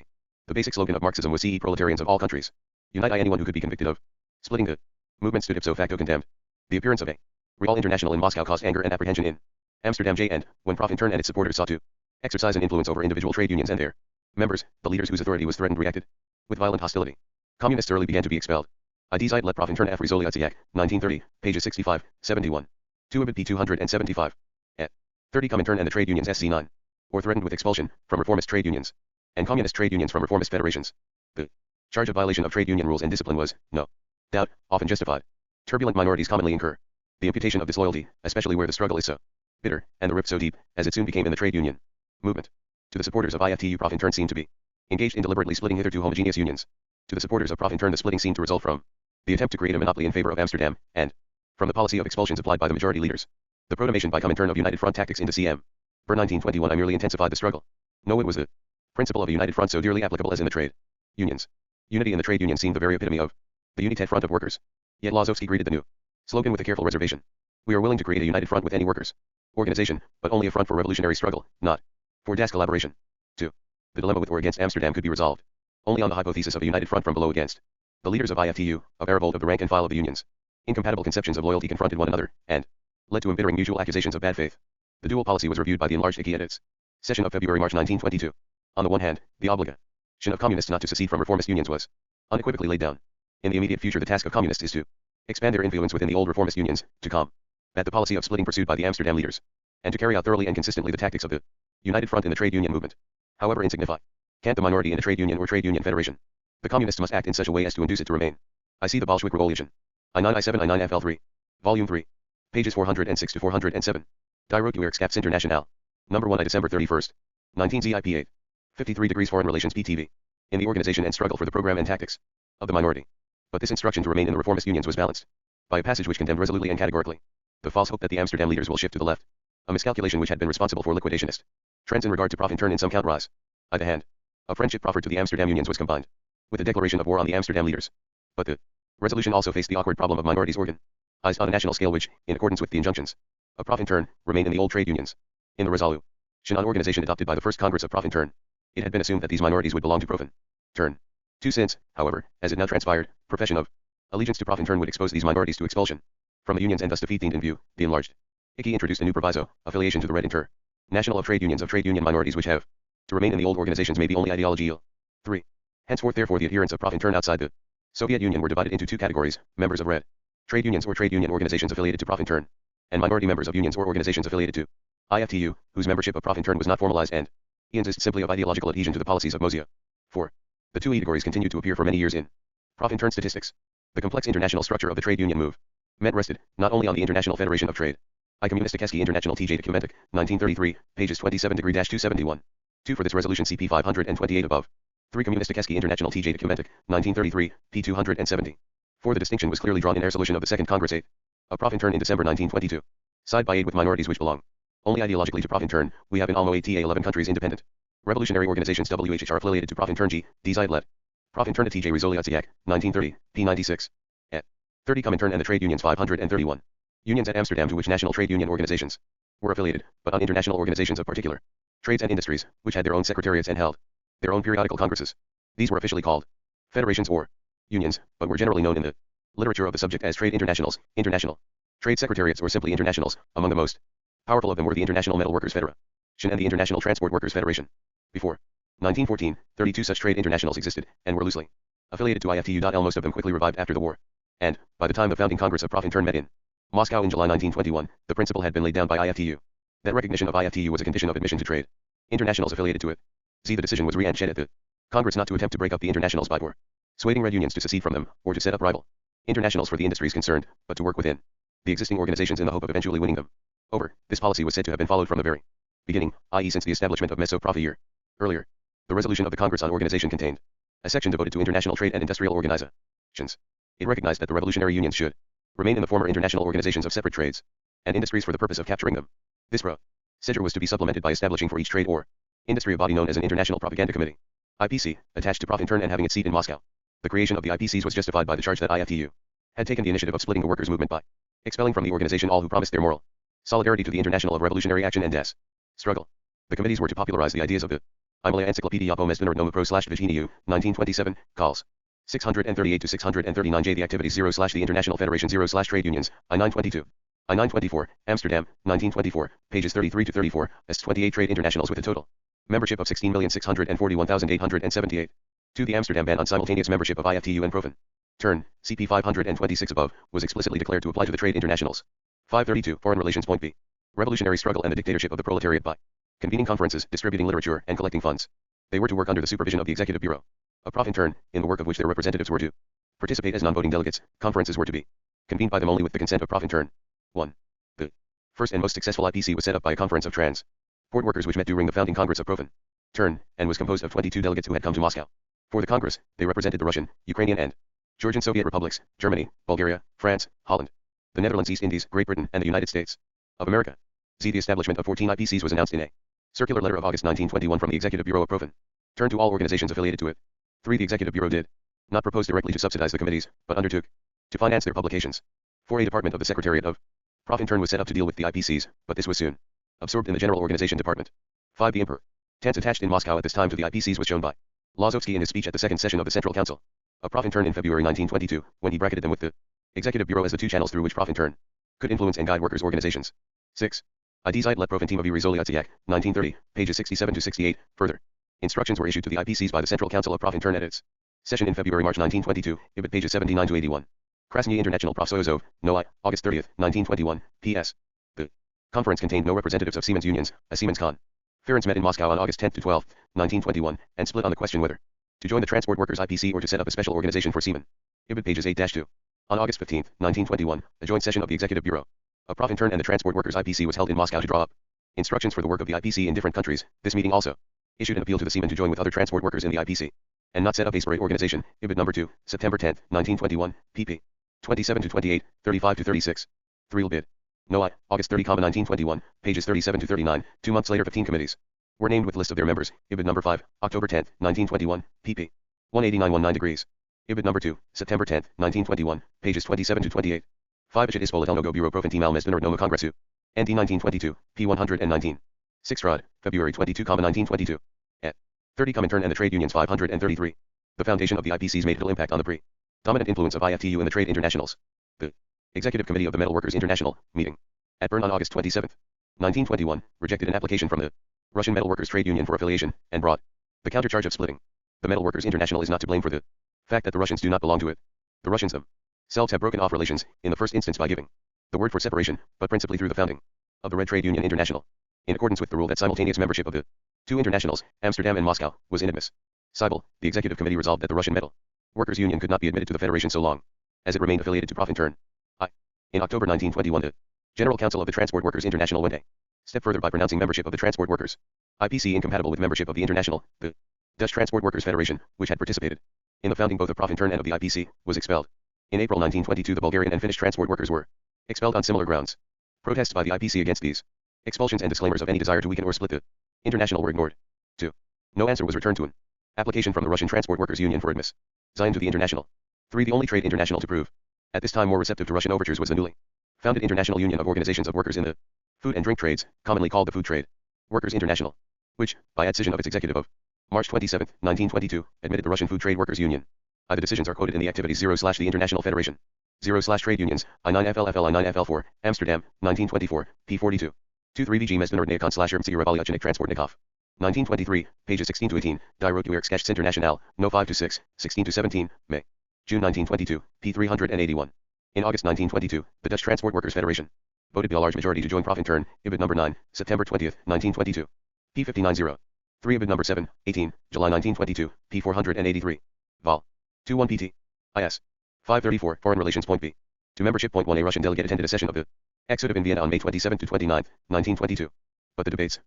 The basic slogan of Marxism was CE proletarians of all countries unite. Anyone who could be convicted of splitting the movement stood ipso facto condemned. The appearance of a Real International in Moscow caused anger and apprehension in Amsterdam. And when Profintern and its supporters sought to exercise an influence over individual trade unions and their members, the leaders whose authority was threatened reacted with violent hostility. Communists early began to be expelled. Die Zeit let Profintern F. Resoluziak, 1930, pages 65, 71. 2 Ibid. P. 275. At 30 Comintern and the trade unions SC 9. Or threatened with expulsion from reformist trade unions and communist trade unions from reformist federations. The charge of violation of trade union rules and discipline was, no doubt, often justified. Turbulent minorities commonly incur the imputation of disloyalty, especially where the struggle is so bitter, and the rift so deep, as it soon became in the trade union movement. To the supporters of IFTU, Profintern seemed to be engaged in deliberately splitting hitherto homogeneous unions. To the supporters of Profintern, the splitting seemed to result from the attempt to create a monopoly in favor of Amsterdam, and from the policy of expulsions applied by the majority leaders. The proclamation by Comintern of United Front tactics into CM. Per 1921 I merely intensified the struggle. No, it was the principle of a united front so dearly applicable as in the trade unions. Unity in the trade union seemed the very epitome of the united front of workers. Yet Lazowski greeted the new slogan with a careful reservation. We are willing to create a united front with any workers' organization, but only a front for revolutionary struggle, not for DAS collaboration. 2. The dilemma with or against Amsterdam could be resolved only on the hypothesis of a united front from below against the leaders of IFTU, of a revolt of the rank and file of the unions. Incompatible conceptions of loyalty confronted one another, and led to embittering mutual accusations of bad faith. The dual policy was reviewed by the enlarged ICI at its session of February-March 1922. On the one hand, the obligation of communists not to secede from reformist unions was unequivocally laid down. In the immediate future the task of communists is to expand their influence within the old reformist unions, to combat the policy of splitting pursued by the Amsterdam leaders, and to carry out thoroughly and consistently the tactics of the united front in the trade union movement. However insignificant the minority in a trade union or trade union federation, the communists must act in such a way as to induce it to remain. I see the Bolshevik Revolution. I9 I7 I9 FL3. Volume 3. Pages 406 to 407. Die Rückkehrskaps International. Number 1 I December 31st. 19 ZIP 8. 53 degrees Foreign Relations PTV. In the organization and struggle for the program and tactics of the minority. But this instruction to remain in the reformist unions was balanced by a passage which condemned resolutely and categorically the false hope that the Amsterdam leaders will shift to the left, a miscalculation which had been responsible for liquidationist trends in regard to Profintern in some count rise. The hand of friendship proffered to the Amsterdam unions was combined with a declaration of war on the Amsterdam leaders. But the resolution also faced the awkward problem of minorities organized on a national scale which, in accordance with the injunctions of Profintern, remain in the old trade unions. In the resolution on organization adopted by the first Congress of Profintern, it had been assumed that these minorities would belong to Profintern. Since, however, as it now transpired, profession of allegiance to Profintern would expose these minorities to expulsion from the unions and thus defeat the end in view, the enlarged ICI introduced a new proviso, affiliation to the Red International of Trade Union minorities which have to remain in the old organizations may be only ideological. 3. Henceforth therefore the adherents of Profintern outside the Soviet Union were divided into two categories, members of Red trade unions or trade union organizations affiliated to Profintern, and minority members of unions or organizations affiliated to IFTU, whose membership of Profintern was not formalized and consists simply of ideological adhesion to the policies of Mosea. 4. The two categories continued to appear for many years in Profintern statistics. The complex international structure of the trade union movement rested not only on the International Federation of Trade, I Communisticki International TJ Documentic, 1933, pages 27-271. 2. For this resolution CP 528 above. 3. Communisticki International TJ Documentic, 1933, p. 270. 4. The distinction was clearly drawn in resolution of the Second Congress 8 of Profintern in December 1922. Side by aid with minorities which belong only ideologically to Profintern, we have in almo 11 countries independent revolutionary organizations WHR affiliated to Profintern G. D. Zeidlet. Profintern TJ Resoliatsiak, 1930, p. 96. At 30 Comintern and the trade unions 531. Unions at Amsterdam to which national trade union organizations were affiliated, but on international organizations of particular trades and industries, which had their own secretariats and held their own periodical congresses. These were officially called federations or unions, but were generally known in the literature of the subject as trade internationals, international trade secretariats or simply internationals. Among the most powerful of them were the International Metal Workers Federation and the International Transport Workers Federation. Before 1914, 32 such trade internationals existed, and were loosely affiliated to IFTU. Most of them quickly revived after the war. And, by the time the founding Congress of Profintern met in Moscow in July 1921, the principle had been laid down by IFTU that recognition of IFTU was a condition of admission to trade internationals affiliated to it. The decision was re-enacted at the Congress not to attempt to break up the internationals by persuading red unions to secede from them, or to set up rival internationals for the industries concerned, but to work within the existing organizations in the hope of eventually winning them over. This policy was said to have been followed from the very beginning, i.e. since the establishment of Meso Prof a year earlier. The resolution of the Congress on Organization contained a section devoted to international trade and industrial organizations. It recognized that the revolutionary unions should remain in the former international organizations of separate trades and industries for the purpose of capturing them. This procedure was to be supplemented by establishing for each trade or industry a body known as an International Propaganda Committee, IPC, attached to Profintern and having its seat in Moscow. The creation of the IPCs was justified by the charge that IFTU had taken the initiative of splitting the workers' movement by expelling from the organization all who promised their moral solidarity to the International of Revolutionary Action and Death struggle. The committees were to popularize the ideas of the Imala Encyclopedia Pomesdner Nomu Pro /Vigeniu, 1927, calls 638 to 639 J. The activities 0 the International Federation 0 trade unions, I-922. I-924, Amsterdam, 1924, pages 33 to 34, as 28 trade internationals with a total membership of 16,641,878. 2. The Amsterdam ban on simultaneous membership of IFTU and Profintern, CP 526 above, was explicitly declared to apply to the trade internationals. 532. Foreign Relations. Point B. Revolutionary struggle and the dictatorship of the proletariat by convening conferences, distributing literature, and collecting funds. They were to work under the supervision of the Executive Bureau of Profintern, in the work of which their representatives were to participate as non-voting delegates. Conferences were to be convened by them only with the consent of Profintern. 1. The first and most successful IPC was set up by a conference of transport workers which met during the founding Congress of Profintern, and was composed of 22 delegates who had come to Moscow. For the Congress, they represented the Russian, Ukrainian and Georgian Soviet republics, Germany, Bulgaria, France, Holland, the Netherlands, East Indies, Great Britain, and the United States of America. The establishment of 14 IPCs was announced in a circular letter of August 1921 from the Executive Bureau of Profintern to all organizations affiliated to it. 3. The Executive Bureau did not propose directly to subsidize the committees, but undertook to finance their publications. 4. A department of the Secretariat of Profintern was set up to deal with the IPCs, but this was soon absorbed in the General Organization Department. 5. The importance attached in Moscow at this time to the IPCs was shown by Lazovsky in his speech at the second session of the Central Council of Profintern in February 1922, when he bracketed them with the Executive Bureau as the two channels through which Profintern could influence and guide workers' organizations. 6. ID Zeidlet Profintima Resoliatsiak, 1930, pages 67 to 68. Further instructions were issued to the IPCs by the Central Council of Profintern at its session in February-March 1922, ibid pages 79 to 81. Krasny International Profsoyuzov, Noai, August 30, 1921, P.S. The conference contained no representatives of Siemens unions, as Siemens Conference met in Moscow on August 10 to 12, 1921, and split on the question whether to join the Transport Workers IPC or to set up a special organization for Siemens. Ibid pages 8-2. On August 15, 1921, a joint session of the Executive Bureau of Profintern and the Transport Workers IPC was held in Moscow to draw up instructions for the work of the IPC in different countries. This meeting also issued an appeal to the Siemens to join with other transport workers in the IPC and not set up a separate organization. Ibid number 2, September 10, 1921, pp. 27 to 28, 35 to 36. 3. Ibid. Noai, August 30, 1921, pages 37 to 39. 2 months later 15 committees were named with list of their members. Ibid number 5, October 10, 1921, pp. 189-19 degrees. Ibid number 2, September 10, 1921, pages 27 to 28. 5 Ichit Ispolitelnogo Bureau Profintimal Mesbenard Noma Congressu. ND 1922, p. 119. 6 Rod, February 22, 1922. Et. 30 Comintern and the Trade Unions 533. The foundation of the IPCs made little impact on the pre-dominant influence of IFTU and the trade internationals. The Executive Committee of the Metal Workers International, meeting at Bern on August 27, 1921, rejected an application from the Russian Metal Workers Trade Union for affiliation, and brought the countercharge of splitting. The Metal Workers International is not to blame for the fact that the Russians do not belong to it. The Russians themselves have broken off relations, in the first instance by giving the word for separation, but principally through the founding of the Red Trade Union International, in accordance with the rule that simultaneous membership of the two internationals, Amsterdam and Moscow, was inadmissible. The Executive Committee resolved that the Russian Metal Workers Union could not be admitted to the Federation so long as it remained affiliated to Profintern. In October 1921, the General Council of the Transport Workers International went a step further by pronouncing membership of the Transport Workers IPC incompatible with membership of the International. The Dutch Transport Workers Federation, which had participated in the founding both of Profintern and of the IPC, was expelled. In April 1922, the Bulgarian and Finnish transport workers were expelled on similar grounds. Protests by the IPC against these expulsions and disclaimers of any desire to weaken or split the International were ignored. 2. No answer was returned to an application from the Russian Transport Workers Union for admission to the International. 3. The only trade international to prove at this time more receptive to Russian overtures was the newly founded International Union of Organizations of Workers in the Food and Drink Trades, commonly called the Food Trade Workers International, which, by a decision of its executive of March 27, 1922, admitted the Russian Food Trade Workers Union. The decisions are quoted in the Activities 0/the International Federation 0/Trade Unions, I9FLFL I9FL4, Amsterdam, 1924, p. 42. 2-3 VG Mesbenordnayakon/Ermtsy Revalyachnik Transportnikov. 1923, pages 16 to 18, Die Rotuerkskeshts International, no 5-6, 16 to 17, May. June 1922, p. 381. In August 1922, the Dutch Transport Workers Federation voted by a large majority to join Profintern, Ibid number 9, September 20, 1922, p. 590. 3 Ibid number 7, 18, July 1922, p. 483. Vol. 21 pt. Is. 534, Foreign Relations. Point B. To membership. Point 1. A Russian delegate attended a session of the Executive in Vienna on May 27 to 29, 1922. But the debates,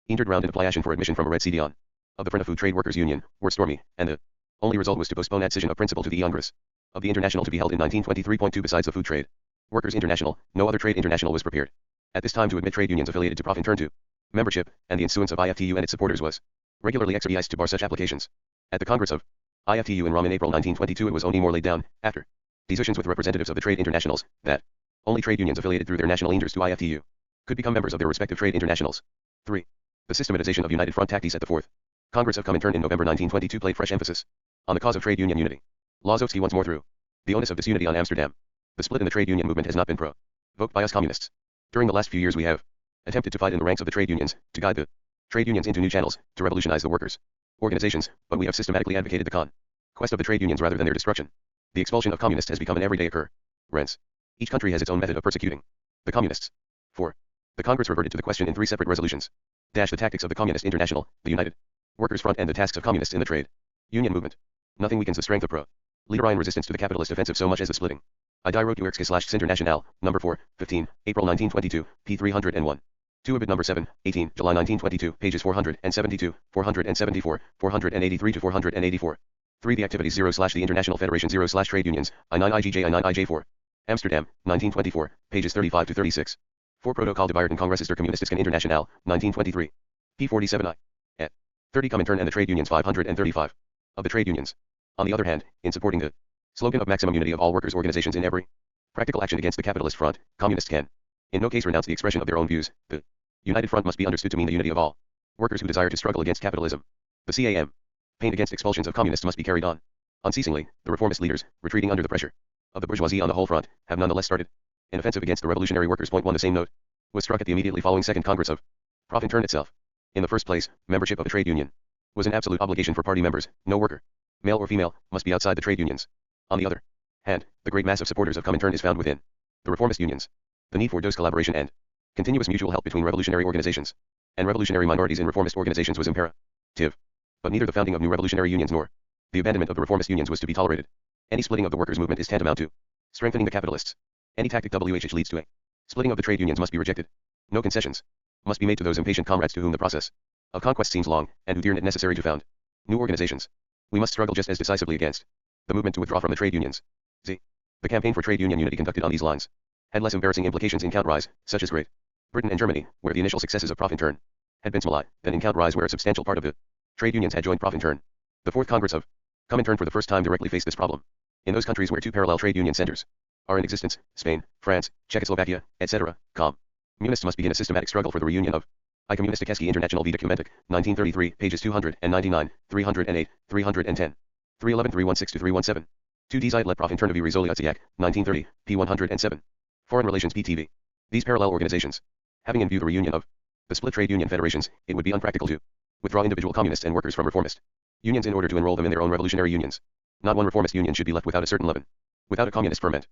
entered round in application for admission from a Red CD on of the Front of Food Trade Workers Union, were stormy, and the only result was to postpone a decision of principle to the Congress of the International to be held in 1923.2. Besides the Food Trade Workers International, no other trade international was prepared at this time to admit trade unions affiliated to Profintern to membership, and the issuance of IFTU and its supporters was regularly exercised to bar such applications. At the Congress of IFTU in Rome in April 1922, it was only more laid down, after discussions with representatives of the trade internationals, that only trade unions affiliated through their national leaders to IFTU could become members of their respective trade internationals. 3. The systematization of United Front tactics at the 4th Congress of Comintern in November 1922 played fresh emphasis on the cause of trade union unity. Lazowski once more threw the onus of this unity on Amsterdam. The split in the trade union movement has not been provoked by us communists. During the last few years we have attempted to fight in the ranks of the trade unions, to guide the trade unions into new channels, to revolutionize the workers' organizations, but we have systematically advocated the conquest of the trade unions rather than their destruction. The expulsion of communists has become an everyday occurrence. Each country has its own method of persecuting the communists. 4. The Congress reverted to the question in 3 separate resolutions. The tactics of the Communist International, the United Workers' Front, and the tasks of communists in the trade union movement. Nothing weakens the strength of pro-Leaderine resistance to the capitalist offensive so much as the splitting. I die Rotuerkskeshts International, number 4, 15, April 1922, p. 301. 2 Ibid number 7, 18, July 1922, pages 472, 474, 483 to 484. 3 The Activities 0/the International Federation 0/Trade Unions, I9IGJ I9IJ4. Amsterdam, 1924, pages 35 to 36. 4 Protocol de Bayerton Congresses der Kommunistischen International, 1923. p. 47 I. Et. 30 Comintern and the Trade Unions 535. Of the trade unions. On the other hand, in supporting the slogan of maximum unity of all workers' organizations in every practical action against the capitalist front, communists can in no case renounce the expression of their own views. The United Front must be understood to mean the unity of all workers who desire to struggle against capitalism. The campaign against expulsions of communists must be carried on unceasingly. The reformist leaders, retreating under the pressure of the bourgeoisie on the whole front, have nonetheless started an offensive against the revolutionary workers. Point 1. The same note was struck at the immediately following Second Congress of Profintern itself. In the first place, membership of a trade union was an absolute obligation for party members. No worker, male or female, must be outside the trade unions. On the other hand, the great mass of supporters of Comintern is found within the reformist unions. The need for dose collaboration and continuous mutual help between revolutionary organizations and revolutionary minorities in reformist organizations was imperative. But neither the founding of new revolutionary unions nor the abandonment of the reformist unions was to be tolerated. Any splitting of the workers' movement is tantamount to strengthening the capitalists. Any tactic which leads to a splitting of the trade unions must be rejected. No concessions must be made to those impatient comrades to whom the process of conquest seems long, and who deem it necessary to found new organizations. We must struggle just as decisively against the movement to withdraw from the trade unions. The campaign for trade union unity conducted on these lines had less embarrassing implications in Countrise, such as Great Britain and Germany, where the initial successes of Profintern had been small, than in Countrise, where a substantial part of the trade unions had joined Profintern. The Fourth Congress of Comintern for the first time directly faced this problem. In those countries where two parallel trade union centers are in existence, Spain, France, Czechoslovakia, etc., communists must begin a systematic struggle for the reunion of I Komunistické International v. Dokumentik, 1933, pages 299, 308, 310, 311, 316-317. 2 Die Zeit let Profintern wie Resoliatiak, 1930, p. 107. Foreign Relations PTV. These parallel organizations, having in view the reunion of the split trade union federations, it would be unpractical to withdraw individual communists and workers from reformist unions in order to enroll them in their own revolutionary unions. Not one reformist union should be left without a certain leaven, without a communist ferment.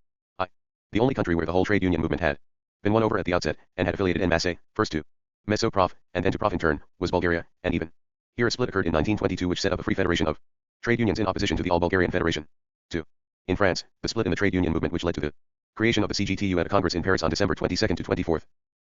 The only country where the whole trade union movement had been won over at the outset, and had affiliated en masse, first to Mesoprof, and then to Profintern, was Bulgaria, and even here a split occurred in 1922 which set up a free federation of trade unions in opposition to the All-Bulgarian Federation. 2. In France, the split in the trade union movement which led to the creation of the CGTU at a congress in Paris on December 22 to 24,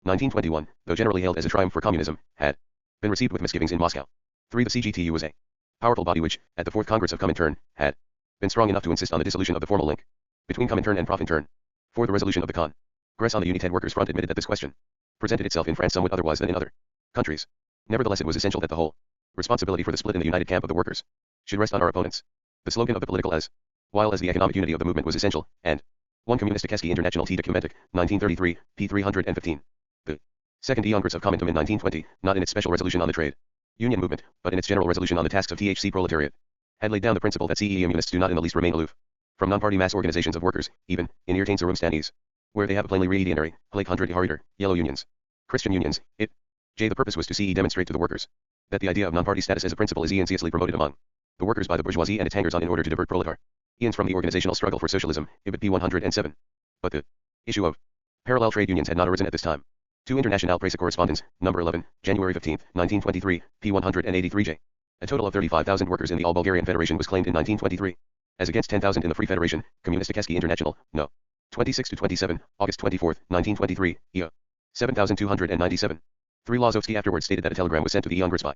1921, though generally hailed as a triumph for communism, had been received with misgivings in Moscow. 3. The CGTU was a powerful body which, at the Fourth Congress of Comintern, had been strong enough to insist on the dissolution of the formal link between Comintern and Profintern. 4. The resolution of the Congress on the United Workers' Front admitted that this question presented itself in France somewhat otherwise than in other countries. Nevertheless, it was essential that the whole responsibility for the split in the united camp of the workers should rest on our opponents. The slogan of the political as while as the economic unity of the movement was essential, and 1 Komunistické International t Dokumentik, 1933, p. 315. The Second Congress of Comintern in 1920, not in its special resolution on the trade union movement, but in its general resolution on the tasks of THC proletariat, had laid down the principle that CEE communists do not in the least remain aloof from non-party mass organizations of workers, even in Irrtainserumstandes, where they have a plainly reactionary, like 100 harder, yellow unions, Christian unions. The purpose was to CE demonstrate to the workers that the idea of non-party status as a principle is insidiously promoted among the workers by the bourgeoisie and its hangers-on in order to divert proletarians from the organizational struggle for socialism, Ibid p. 107. But the issue of parallel trade unions had not arisen at this time. 2 Internationale Presse Correspondence, number 11, January 15, 1923, p. 183j. A total of 35,000 workers in the All-Bulgarian Federation was claimed in 1923, as against 10,000 in the Free Federation, Komunistické International, no. 26 to 27, August 24, 1923, EO. 7,297. 3 Lazovsky afterwards stated that a telegram was sent to the Congress by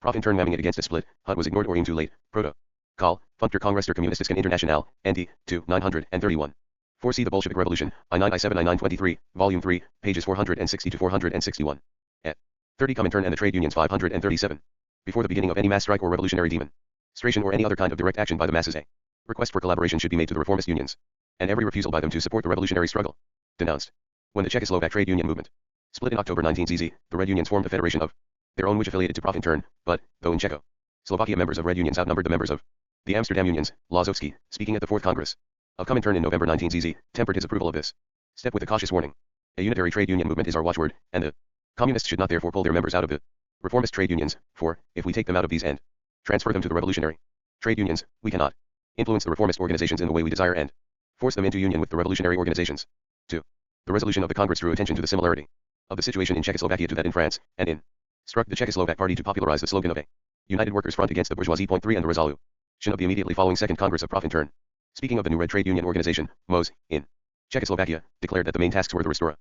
Profintern mamming it against a split, HUD was ignored or even too late. Protocol, Funkter Kongress der Kommunistischen International, ND, 2, 931. 4 See the Bolshevik Revolution, I9 I7 I9 23, Volume 3, pages 460 to 461. At 30 Comintern and the Trade Unions 537. Before the beginning of any mass strike or revolutionary demonstration or any other kind of direct action by the masses, a request for collaboration should be made to the reformist unions, and every refusal by them to support the revolutionary struggle denounced. When the Czechoslovak trade union movement split in October 1900, the Red Unions formed a federation of their own which affiliated to Profintern, but, though in Czechoslovakia members of Red Unions outnumbered the members of the Amsterdam Unions, Lazovsky, speaking at the Fourth Congress of Comintern in November 1900, tempered his approval of this step with a cautious warning. A unitary trade union movement is our watchword, and the communists should not therefore pull their members out of the reformist trade unions, for, if we take them out of these and transfer them to the revolutionary trade unions, we cannot influence the reformist organizations in the way we desire and force them into union with the revolutionary organizations. 2. The resolution of the Congress drew attention to the similarity of the situation in Czechoslovakia to that in France, and struck the Czechoslovak party to popularize the slogan of a united workers' front against the bourgeoisie. 3 And the resolution of the immediately following Second Congress of Profintern, speaking of the new Red Trade Union Organization, MOS, in Czechoslovakia, declared that the main tasks were the restoration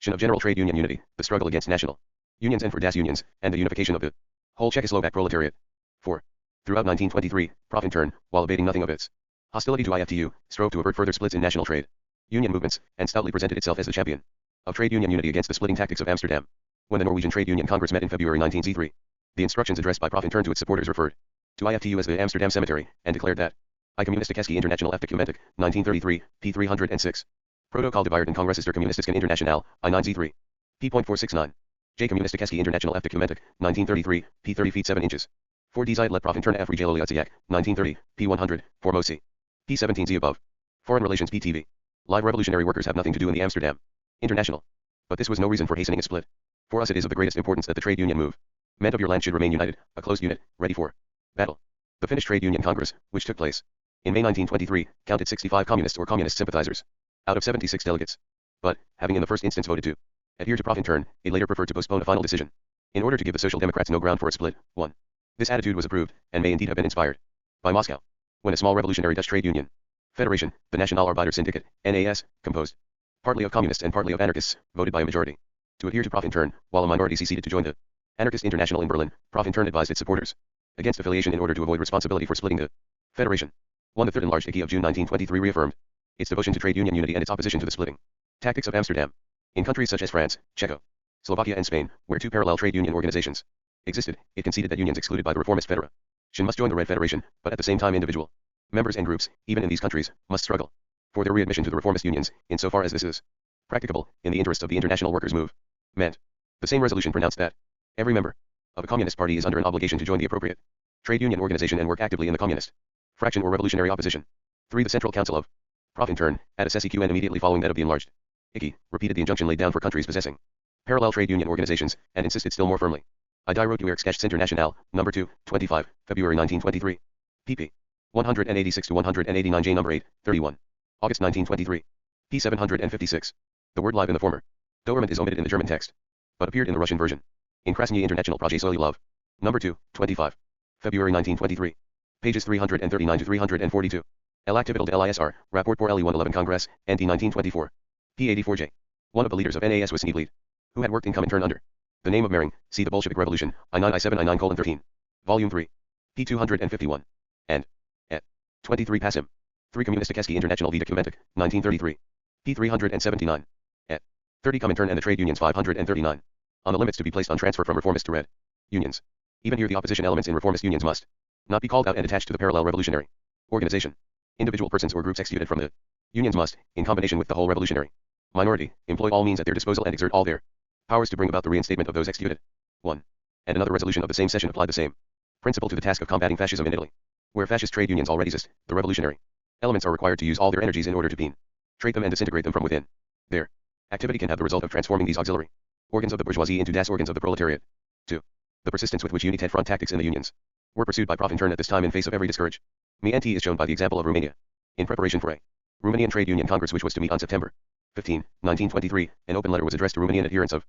of general trade union unity, the struggle against national unions and for das unions, and the unification of the whole Czechoslovak proletariat. 4. Throughout 1923, Profintern, while abating nothing of its hostility to IFTU, strove to avert further splits in national trade union movements, and stoutly presented itself as the champion of trade union unity against the splitting tactics of Amsterdam. When the Norwegian Trade Union Congress met in February 1903, the instructions addressed by Profintern to its supporters referred to IFTU as the Amsterdam Cemetery, and declared that I Komunistické International F. Dokumentik, 1933, p. 306. Protocol Divided Kongresses der Kommunistischen International, I9Z3. p.469. J. Komunistické International F. Dokumentik, 1933, p. 30 feet 7 inches. 4 Die Zeit let Profintern F. Regeloliatiak, 1930, p. 100, Formosi. p. 17 Z above. Foreign Relations PTV. Live revolutionary workers have nothing to do in the Amsterdam International. But this was no reason for hastening a split. For us it is of the greatest importance that the trade union movement of your land should remain united, a closed unit, ready for battle. The Finnish Trade Union Congress, which took place in May 1923, counted 65 communists or communist sympathizers out of 76 delegates. But, having in the first instance voted to adhere to Profintern, it later preferred to postpone a final decision in order to give the Social Democrats no ground for a split. 1. This attitude was approved, and may indeed have been inspired by Moscow, when a small revolutionary Dutch trade union federation, the National Arbeider Syndicate, NAS, composed partly of communists and partly of anarchists, voted by a majority to adhere to Profintern, while a minority seceded to join the Anarchist International in Berlin. Profintern advised its supporters against affiliation in order to avoid responsibility for splitting the federation. 1. The Third Enlarged Acquis of June 1923 reaffirmed its devotion to trade union unity and its opposition to the splitting tactics of Amsterdam. In countries such as France, Czechoslovakia and Spain, where two parallel trade union organizations existed, it conceded that unions excluded by the reformist federation must join the Red Federation, but at the same time individual Members and groups, even in these countries, must struggle for their readmission to the reformist unions, insofar as this is practicable, in the interest of the international workers' movement. The same resolution pronounced that every member of a communist party is under an obligation to join the appropriate trade union organization and work actively in the communist fraction or revolutionary opposition. 3. The Central Council of Profintern, at a SECUN immediately following that of the enlarged ICI, repeated the injunction laid down for countries possessing parallel trade union organizations, and insisted still more firmly. I die wrote to Erksketch International, No. 2, 25, February 1923. pp. 186 to 189 J. No. 8, 31. August 1923. p. 756. The word live in the former document is omitted in the German text, but appeared in the Russian version. In Krasny International Project Soilov. No. 2, 25. February 1923. Pages 339 to 342. El Activital de l'ISR, Rapport pour l'E111 Congress, NT 1924. p. 84J. One of the leaders of NAS was Sneebleed, who had worked in Comintern under the name of Mering, see the Bolshevik Revolution, I9 I7 I9:13. Volume 3. p. 251. And at 23 Passim. 3 Kommunisticheski International Vita Kumentik, 1933. p. 379. At 30 Comintern and the Trade Unions 539. On the limits to be placed on transfer from reformist to red unions. Even here the opposition elements in reformist unions must not be called out and attached to the parallel revolutionary organization. Individual persons or groups excluded from the unions must, in combination with the whole revolutionary minority, employ all means at their disposal and exert all their powers to bring about the reinstatement of those excluded. 1. And another resolution of the same session applied the same principle to the task of combating fascism in Italy. Where fascist trade unions already exist, the revolutionary elements are required to use all their energies in order to penetrate them and disintegrate them from within. Their activity can have the result of transforming these auxiliary organs of the bourgeoisie into das organs of the proletariat. 2. The persistence with which United Front tactics in the unions were pursued by Profintern at this time in face of every discouragement is shown by the example of Romania. In preparation for a Romanian Trade Union Congress which was to meet on September 15, 1923, an open letter was addressed to Romanian adherents of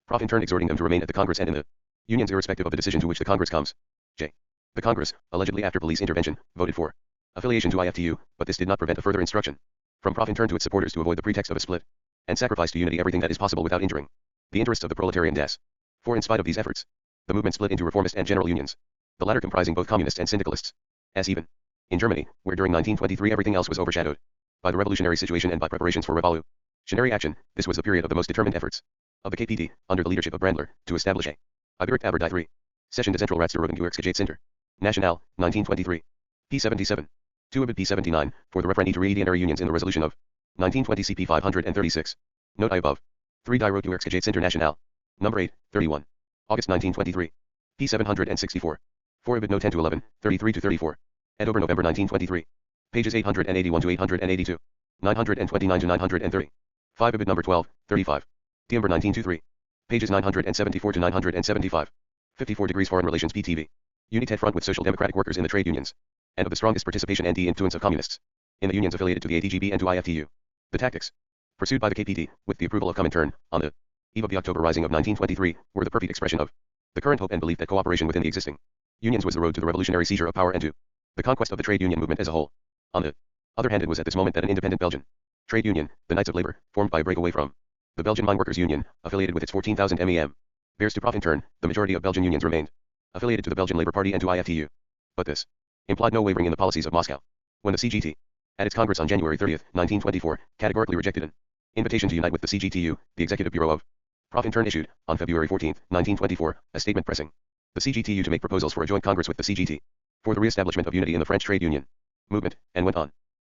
Profintern exhorting them to remain at the Congress and in the unions irrespective of the decision to which the Congress comes. J. The Congress, allegedly after police intervention, voted for affiliation to IFTU, but this did not prevent a further instruction from Profintern to its supporters to avoid the pretext of a split and sacrifice to unity everything that is possible without injuring the interests of the proletarian das. For in spite of these efforts, the movement split into reformist and general unions, the latter comprising both communists and syndicalists. As even in Germany, where during 1923 everything else was overshadowed by the revolutionary situation and by preparations for revolutionary action, this was the period of the most determined efforts of the KPD, under the leadership of Brandler, to establish a Iberic Aber die 3. Session de Central Ratsverrogen Gewerkschaftsinter. National, 1923. p. 77. 2 Ibid p. 79, for the referendary unions in the resolution of 1920 CP 536. Note I above. 3 Die Gewerkschaftsinter National. No. 8, 31. August 1923. p. 764. 4 Ibid no 10 to 11, 33 to 34. Edover November 1923. Pages 881 to 882. 929 to 930. 5 Ibid number 12, 35. Diember 1923. Pages 974 to 975. 54 degrees Foreign Relations PTV. United Front with Social Democratic Workers in the trade unions. And of the strongest participation and the influence of communists in the unions affiliated to the ATGB and to IFTU. The tactics pursued by the KPD, with the approval of Comintern, on the eve of the October Rising of 1923, were the perfect expression of the current hope and belief that cooperation within the existing unions was the road to the revolutionary seizure of power and to the conquest of the trade union movement as a whole. On the other hand, it was at this moment that an independent Belgian trade union, the Knights of Labor, formed by a breakaway from the Belgian Mine Workers Union, affiliated with its 14,000 MEM, bears to Profintern. The majority of Belgian unions remained affiliated to the Belgian Labour Party and to IFTU. But this implied no wavering in the policies of Moscow. When the CGT, at its Congress on January 30, 1924, categorically rejected an invitation to unite with the CGTU, the Executive Bureau of Profintern issued, on February 14, 1924, a statement pressing the CGTU to make proposals for a joint Congress with the CGT for the re-establishment of unity in the French trade union movement, and went on.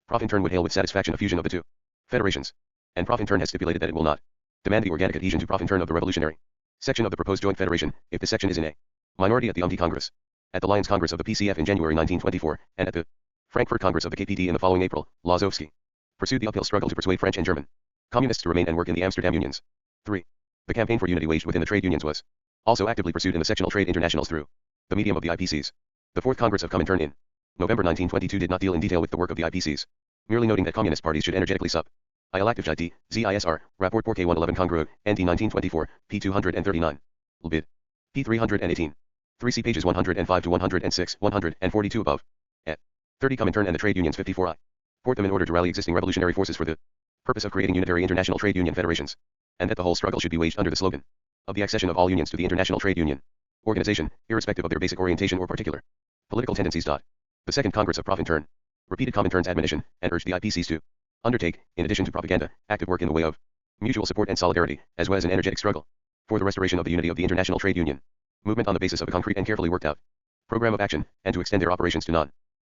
Profintern would hail with satisfaction a fusion of the two federations, and Profintern has stipulated that it will not demand the organic adhesion to Profintern of the revolutionary section of the proposed joint federation, if this section is in a minority at the UMT Congress, at the Lions Congress of the PCF in January 1924, and at the Frankfurt Congress of the KPD in the following April. Lazowski pursued the uphill struggle to persuade French and German communists to remain and work in the Amsterdam unions. 3. The campaign for unity waged within the trade unions was also actively pursued in the sectional trade internationals through the medium of the IPCs. The Fourth Congress of Comintern in November 1922 did not deal in detail with the work of the IPCs, merely noting that communist parties should energetically sub Il active JT, ZISR, Rapport pour K111 Congrue, NT 1924, p. 239. Lbid. p. 318. 3C pages 105 to 106, 142 above. At 30 Comintern and the trade unions 54I. Port them in order to rally existing revolutionary forces for the purpose of creating unitary international trade union federations, and that the whole struggle should be waged under the slogan of the accession of all unions to the International Trade Union Organization, irrespective of their basic orientation or particular political tendencies. The Second Congress of Profintern repeated Comintern's admonition and urged the IPCs to undertake, in addition to propaganda, active work in the way of mutual support and solidarity, as well as an energetic struggle for the restoration of the unity of the International Trade Union movement on the basis of a concrete and carefully worked out program of action, and to extend their operations to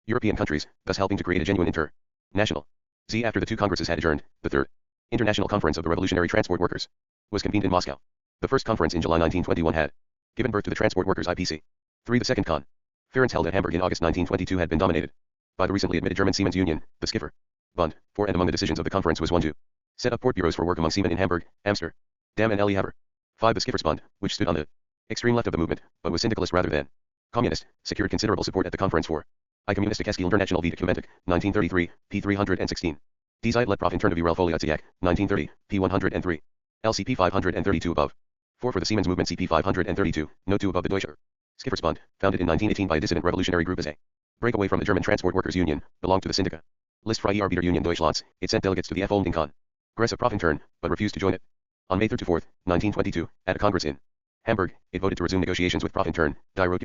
European countries, thus helping to create a genuine international. Z. After the two congresses had adjourned, the Third International Conference of the Revolutionary Transport Workers was convened in Moscow. The first conference in July 1921 had given birth to the Transport Workers IPC. 3. The second conference held at Hamburg in August 1922 had been dominated by the recently admitted German Siemens Union, the Skiffer Bund. 4. And among the decisions of the conference was 1 to set up port bureaus for work among seamen in Hamburg, Amsterdam, and Le Havre. 5. The Skiffers Bund, which stood on the extreme left of the movement, but was syndicalist rather than communist, secured considerable support at the conference for I Communistiske International V Documentic, 1933, p. 316. Die Zeitlet Interne Viralfoliatiak, 1930, p. 103. LCP 532 above. 4. For the Siemens Movement CP 532, note 2 above. The Deutsche Skiffersbund, founded in 1918 by a dissident revolutionary group as a breakaway from the German Transport Workers Union, belonged to the Syndica List Freie Arbeiter Union Deutschlands. It sent delegates to the Founding Congress of Profintern, but refused to join it. On May 3 to 4, 1922, at a congress in Hamburg, it voted to resume negotiations with Profintern, Die Rote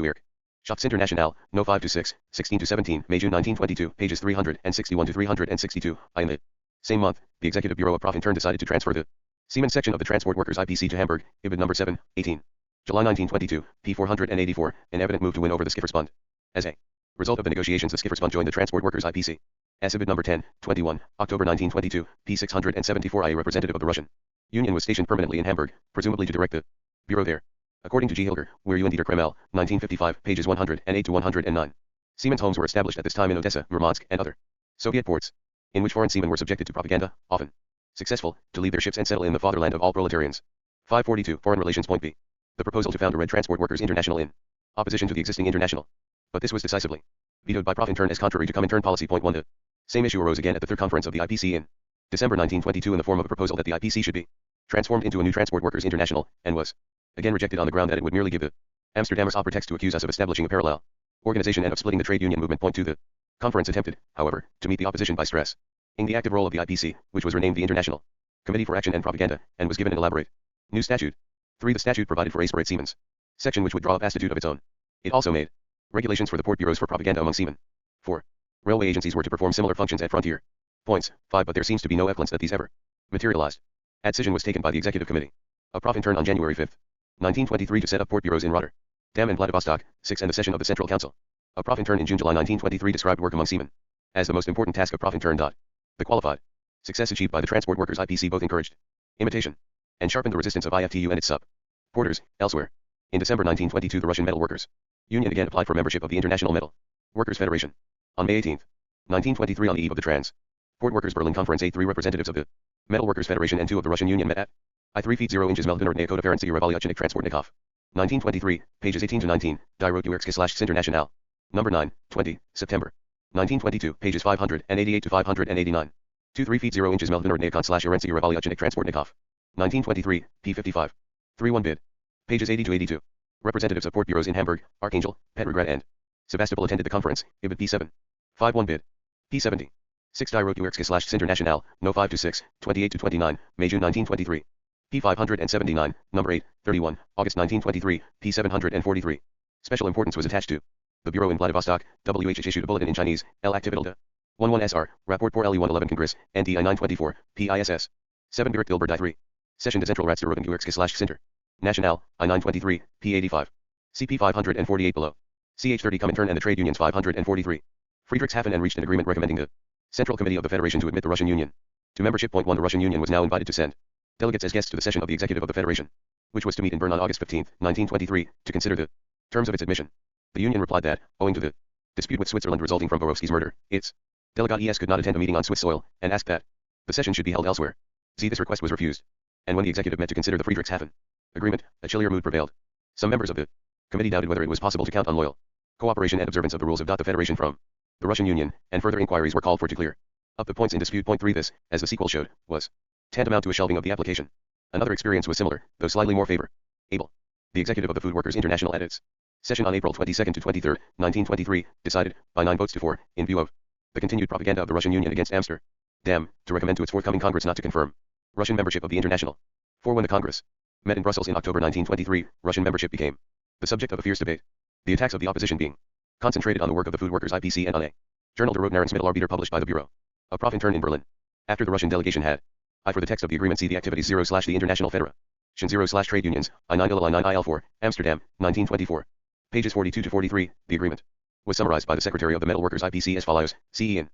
Schaftsinternational, No 5 to 6, 16 to 17, May June 1922, pages 361 to 362. In the same month, the Executive Bureau of Profintern decided to transfer the Siemens section of the Transport Workers IPC to Hamburg, Ibid number 7, 18. July 1922, p. 484, an evident move to win over the Skiffersbund. As a result of the negotiations, the Skiffersbund joined the Transport Workers IPC. As Ibid number 10, 21, October 1922, p. 674. A representative of the Russian Union was stationed permanently in Hamburg, presumably to direct the bureau there. According to G. Hilger, Weir and Dieter Kremel, 1955, pages 108 to 109. Siemens homes were established at this time in Odessa, Murmansk, and other Soviet ports, in which foreign seamen were subjected to propaganda, often successful, to leave their ships and settle in the fatherland of all proletarians. 542. Foreign Relations. Point B. The proposal to found a Red Transport Workers International in opposition to the existing international. But this was decisively vetoed by Profintern as contrary to Comintern policy. Point 1. The same issue arose again at the third conference of the IPC in December 1922 in the form of a proposal that the IPC should be transformed into a new Transport Workers International, and was again rejected on the ground that it would merely give the Amsterdammers a pretext to accuse us of establishing a parallel organization and of splitting the trade union movement. Point 2. The conference attempted, however, to meet the opposition by stressing the active role of the IPC, which was renamed the International Committee for Action and Propaganda, and was given an elaborate new statute. 3. The statute provided for a separate Siemens section which would draw up a statute of its own. It also made regulations for the port bureaus for propaganda among seamen. 4. Railway agencies were to perform similar functions at frontier points. 5. But there seems to be no evidence that these ever materialized. A decision was taken by the Executive Committee of Profintern on January 5, 1923 to set up port bureaus in Rotterdam and Vladivostok. 6. And the session of the Central Council of Profintern in June-July 1923 described work among seamen as the most important task of Profintern. The qualified success achieved by the Transport Workers IPC both encouraged imitation and sharpened the resistance of IFTU and its sub-porters elsewhere. In December 1922 the Russian Metal Workers Union again applied for membership of the International Metal Workers Federation. On May 18, 1923 on the eve of the Transport Workers Berlin Conference, 3 representatives of the Metal Workers Federation and 2 of the Russian Union met at I 3 feet 0 inches Melvdinordnaya Kodoferency Revalyachnik Transportnikov. 1923, pages 18 to 19, Die Rote-International. Number 9, 20, September. 1922, pages 588 to 589. 2 3 feet 0 inches Melvdinordnaya/Erency Revalyachnik Transportnikov. 1923, p. 55. 3 1 bid. Pages 80 to 82. Representatives of port bureaus in Hamburg, Archangel, Petrograd and Sebastopol attended the conference, Ibid p. 7. 5 1 bid. p. 70. 6 Die Rote-International, no 5 to 6, 28 to 29, May June 1923. p. 579, number 8, 31, August 1923, p. 743. Special importance was attached to the bureau in Vladivostok. WHH issued a bulletin in Chinese, L. Activital 11 SR, Rapport pour LE111 Congress, NDI 924, PISS. 7 Direct Gilbert Die 3. Session des Central Rats der Roten-Sinter. National, I 923, p. 85. CP 548 below. CH 30 Comintern and the trade unions 543. Friedrichshafen and reached an agreement recommending the Central Committee of the Federation to admit the Russian Union to membership. 1. The Russian Union was now invited to send delegates as guests to the session of the Executive of the Federation, which was to meet in Bern on August 15, 1923, to consider the terms of its admission. The Union replied that, owing to the dispute with Switzerland resulting from Borowski's murder, its delegates could not attend a meeting on Swiss soil, and asked that the session should be held elsewhere. This request was refused. And when the Executive met to consider the Friedrichshafen agreement, a chillier mood prevailed. Some members of the committee doubted whether it was possible to count on loyal cooperation and observance of the rules of the Federation from the Russian Union, and further inquiries were called for to clear up the points in dispute. 3 This, as the sequel showed, was tantamount to a shelving of the application. Another experience was similar, though slightly more favorable. The Executive of the Food Workers International at its session on April 22 to 23, 1923, decided, by 9 votes to 4, in view of the continued propaganda of the Russian Union against Amsterdam, to recommend to its forthcoming Congress not to confirm Russian membership of the International. 4 When the Congress met in Brussels in October 1923, Russian membership became the subject of a fierce debate. The attacks of the opposition being concentrated on the work of the Food Workers IPC and on a Journal der Roten Nahrungsmittelarbeiter published by the Bureau of Profintern in Berlin. After the Russian delegation had I for the text of the agreement, see the activities 0/the International Federation 0/Trade Unions, I 9 IL 9 IL 4, Amsterdam, 1924. Pages 42 to 43, the agreement. was summarized by the Secretary of the Metal Workers IPC as follows: CE in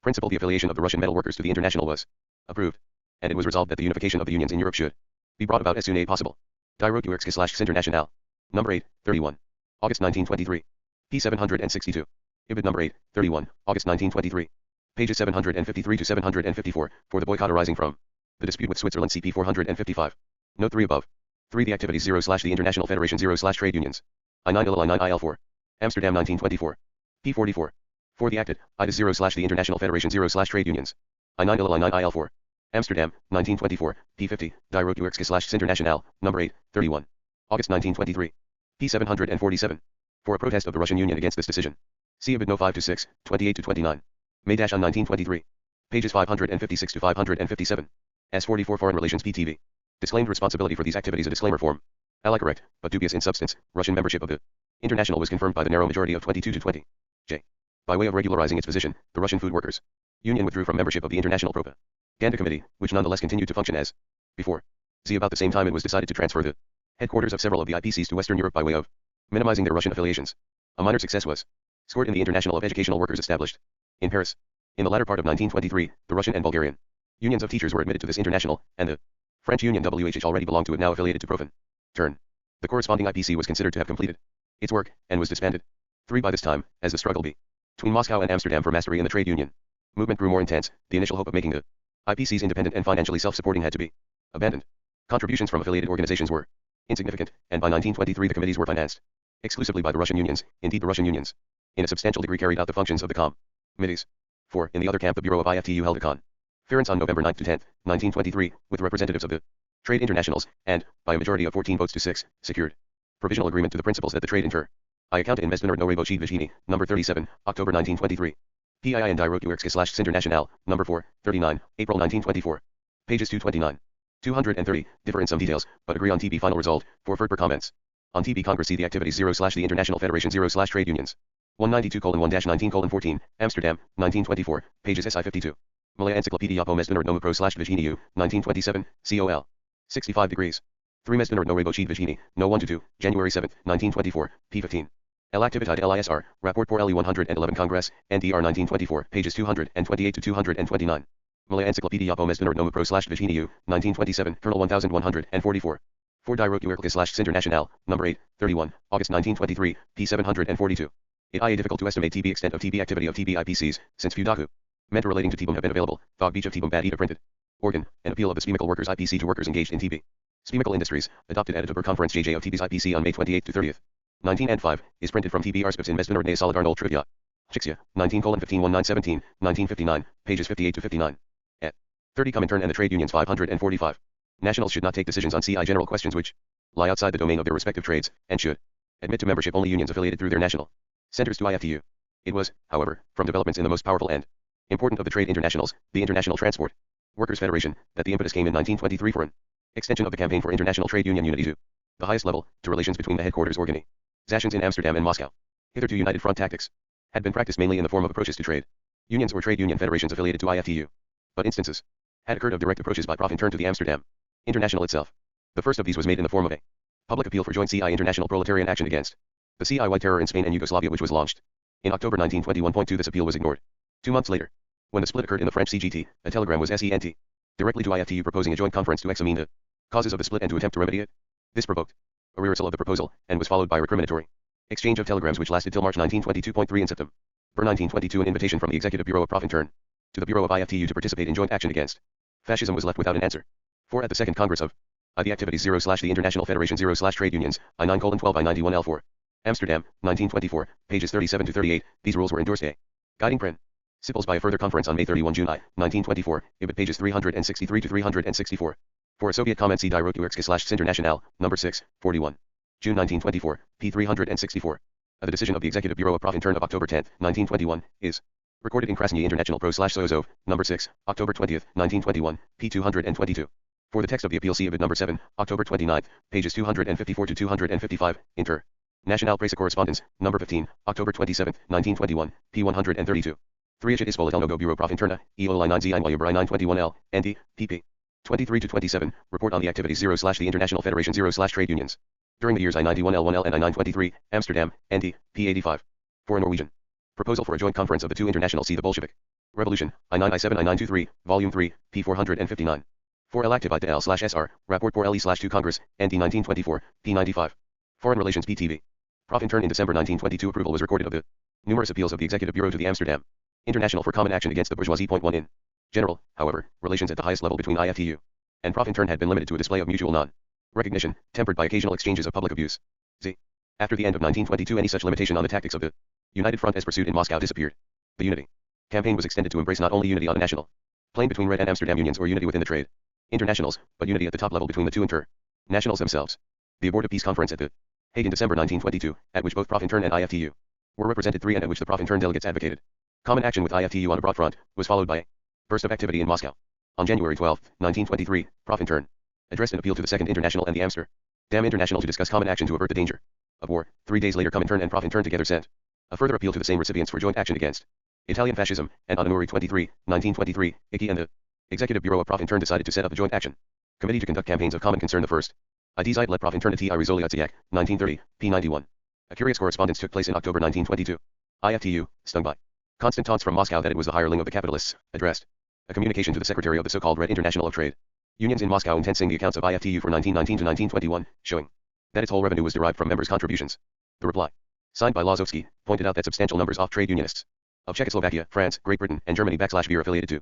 principle, the affiliation of the Russian metal workers to the International was approved, and it was resolved that the unification of the unions in Europe should be brought about as soon as possible. International. Number 8, 31. August 1923. P 762. Ibid number 8, 31, August 1923. Pages 753 to 754, for the boycott arising from the dispute with Switzerland, CP 455. Note 3 above. 3. The activities 0 / the International Federation 0 / Trade Unions. I9 IL I9 IL4. Amsterdam 1924. P 44. 4. The acted, IDA 0 / the International Federation 0 / Trade Unions. I9 IL I9 IL4. Amsterdam, 1924, P 50, Die Rote Uerkske / International, number 8, 31. August 1923. P 747. For a protest of the Russian Union against this decision. See Ibid No 5 to 6, 28 to 29. May on 1923. Pages 556 to 557. S44 Foreign Relations PTV. Disclaimed responsibility for these activities. A disclaimer form. Ally correct, but dubious in substance. Russian membership of the International was confirmed by the narrow majority of 22 to 20. J. By way of regularizing its position, the Russian Food Workers Union withdrew from membership of the International Propaganda Committee, which nonetheless continued to function as before. Z. About the same time it was decided to transfer the headquarters of several of the IPCs to Western Europe by way of minimizing their Russian affiliations. A minor success was scored in the International of Educational Workers established in Paris. In the latter part of 1923, the Russian and Bulgarian unions of teachers were admitted to this international, and the French union WHH already belonged to it, now affiliated to Profin. Turn. The corresponding IPC was considered to have completed its work, and was disbanded. 3. By this time, as the struggle between Moscow and Amsterdam for mastery in the trade union movement grew more intense, the initial hope of making the IPCs independent and financially self-supporting had to be abandoned. Contributions from affiliated organizations were insignificant, and by 1923 the committees were financed exclusively by the Russian unions. Indeed, the Russian unions, in a substantial degree, carried out the functions of the committees. 4. In the other camp, the Bureau of IFTU held a conference on November 9 to 10, 1923, with representatives of the trade internationals, and, by a majority of 14 votes to 6, secured provisional agreement to the principles that the trade inter I account in Mesdinard no Rebochid Vishini, number 37, October 1923. PII and Die Rote Uerkske / International, number 4, 39, April 1924. Pages 229. 230, differ in some details, but agree on TB final result, for further comments. On TB Congress, see the activities 0 / the International Federation 0 / Trade Unions. 192:1-19:14, Amsterdam, 1924, pages SI 52. Malaya Encyclopedia po Mesdinard no Pro / Vishiniu, 1927, COL. 65 degrees. 3 Mesdinard no Rebochid Vishini, no 1 to 2, January 7, 1924, p. 15. El Actividad LISR, Rapport por LE 111 Congress, NDR 1924, pages 228 to 229. Malaya Encyclopedia po Mesdinard no Pro / Vishiniu, 1927, Colonel 1144. 4 Die Rote Uerkske / International, number 8, 31, August 1923, p. 742. It is difficult to estimate TB extent of TB activity of TB IPCs, since few documents relating to TBM have been available. Thog Beach of TBM Bad Eda printed. Organ, an appeal of the Spemical Workers IPC to workers engaged in TB. Spemical Industries, adopted at a Duber Conference JJ of TB's IPC on May 28 to 30th. 19 and 5, is printed from TB Arspips in Mesdinard Ne Solidarno Trivia. Chixia, 19:15-1917, 1959, pages 58 to 59. At 30 Comintern and the Trade Unions 545. Nationals should not take decisions on CI general questions which lie outside the domain of their respective trades, and should admit to membership only unions affiliated through their national centers to IFTU. It was, however, from developments in the most powerful and important of the trade internationals, the International Transport Workers Federation, that the impetus came in 1923 for an extension of the campaign for international trade union unity to the highest level, to relations between the headquarters organizations in Amsterdam and Moscow. Hitherto United Front tactics had been practiced mainly in the form of approaches to trade unions or trade union federations affiliated to IFTU. But instances had occurred of direct approaches by Profin turn to the Amsterdam International itself. The first of these was made in the form of a public appeal for joint CI international proletarian action against the CI white terror in Spain and Yugoslavia, which was launched in October 1921. This appeal was ignored. 2 months later, when the split occurred in the French CGT, a telegram was sent directly to IFTU proposing a joint conference to examine the causes of the split and to attempt to remedy it. This provoked a reversal of the proposal, and was followed by a recriminatory exchange of telegrams which lasted till March 1922. In September 1922, an invitation from the Executive Bureau of Profintern to the Bureau of IFTU to participate in joint action against fascism was left without an answer. 4. At the second Congress of the activities 0 / the International Federation 0 / Trade Unions, I9:12 I91 L4. Amsterdam, 1924, pages 37 to 38, these rules were endorsed a guiding principles by a further conference on May 31 June 1924, Ibid pages 363 to 364. For a Soviet comment, see Die Rote Uerkske / International, number 6, 41. June 1924, p. 364. The decision of the Executive Bureau of Profintern of October 10, 1921, is recorded in Krasny International Pro / Soyozov, number 6, October 20, 1921, p. 222. For the text of the appeal, see Ibid number 7, October 29, pages 254 to 255, Inter. National Presa Correspondence, number 15, October 27, 1921, p. 132. 3. Agit Ispolit no go Bureau Profinterna, EOLI 9 ZI Yubra 921L, ND, pp. 23 to 27, report on the activities 0 / the International Federation 0 / Trade Unions. During the years I91L1L and I923, Amsterdam, ND, p. 85. For a Norwegian Proposal for a joint conference of the two internationals. See the Bolshevik Revolution, I9I7 I923, Volume 3, p. 459. 4 L active de L/SR, Rapport pour LE/2 Congress, ND 1924, p. 95. Foreign Relations PTV. Prof. Intern in December 1922. Approval was recorded of the numerous appeals of the Executive Bureau to the Amsterdam International for Common Action Against the Bourgeoisie. 1 In general, however, relations at the highest level between IFTU and Prof. Intern had been limited to a display of mutual non-recognition, tempered by occasional exchanges of public abuse. Z. After the end of 1922, any such limitation on the tactics of the United Front as pursued in Moscow disappeared. The Unity campaign was extended to embrace not only unity on a national plane between Red and Amsterdam unions or unity within the trade internationals, but unity at the top level between the two internationals themselves. The Abortive Peace Conference at The Hague in December 1922, at which both Prof. Intern and IFTU were represented, 3 and at which the Prof. Intern delegates advocated common action with IFTU on a broad front, was followed by a burst of activity in Moscow. On January 12, 1923, Prof. Intern addressed an appeal to the Second International and the Amsterdam International to discuss common action to avert the danger of war. 3 days later, Comintern and Prof. Intern together sent a further appeal to the same recipients for joint action against Italian fascism, and on January 23, 1923, ICI and the Executive Bureau of Prof. Intern decided to set up a joint action committee to conduct campaigns of common concern. The first IDZ let Prof. Intern at Risoliatsiak, 1930, p. 91. A curious correspondence took place in October 1922. IFTU, stung by constant taunts from Moscow that it was the hireling of the capitalists, addressed a communication to the secretary of the so-called Red International of Trade Unions in Moscow intensing the accounts of IFTU for 1919 to 1921, showing that its whole revenue was derived from members' contributions. The reply, signed by Lazovsky, pointed out that substantial numbers of trade unionists of Czechoslovakia, France, Great Britain, and Germany /Beer affiliated to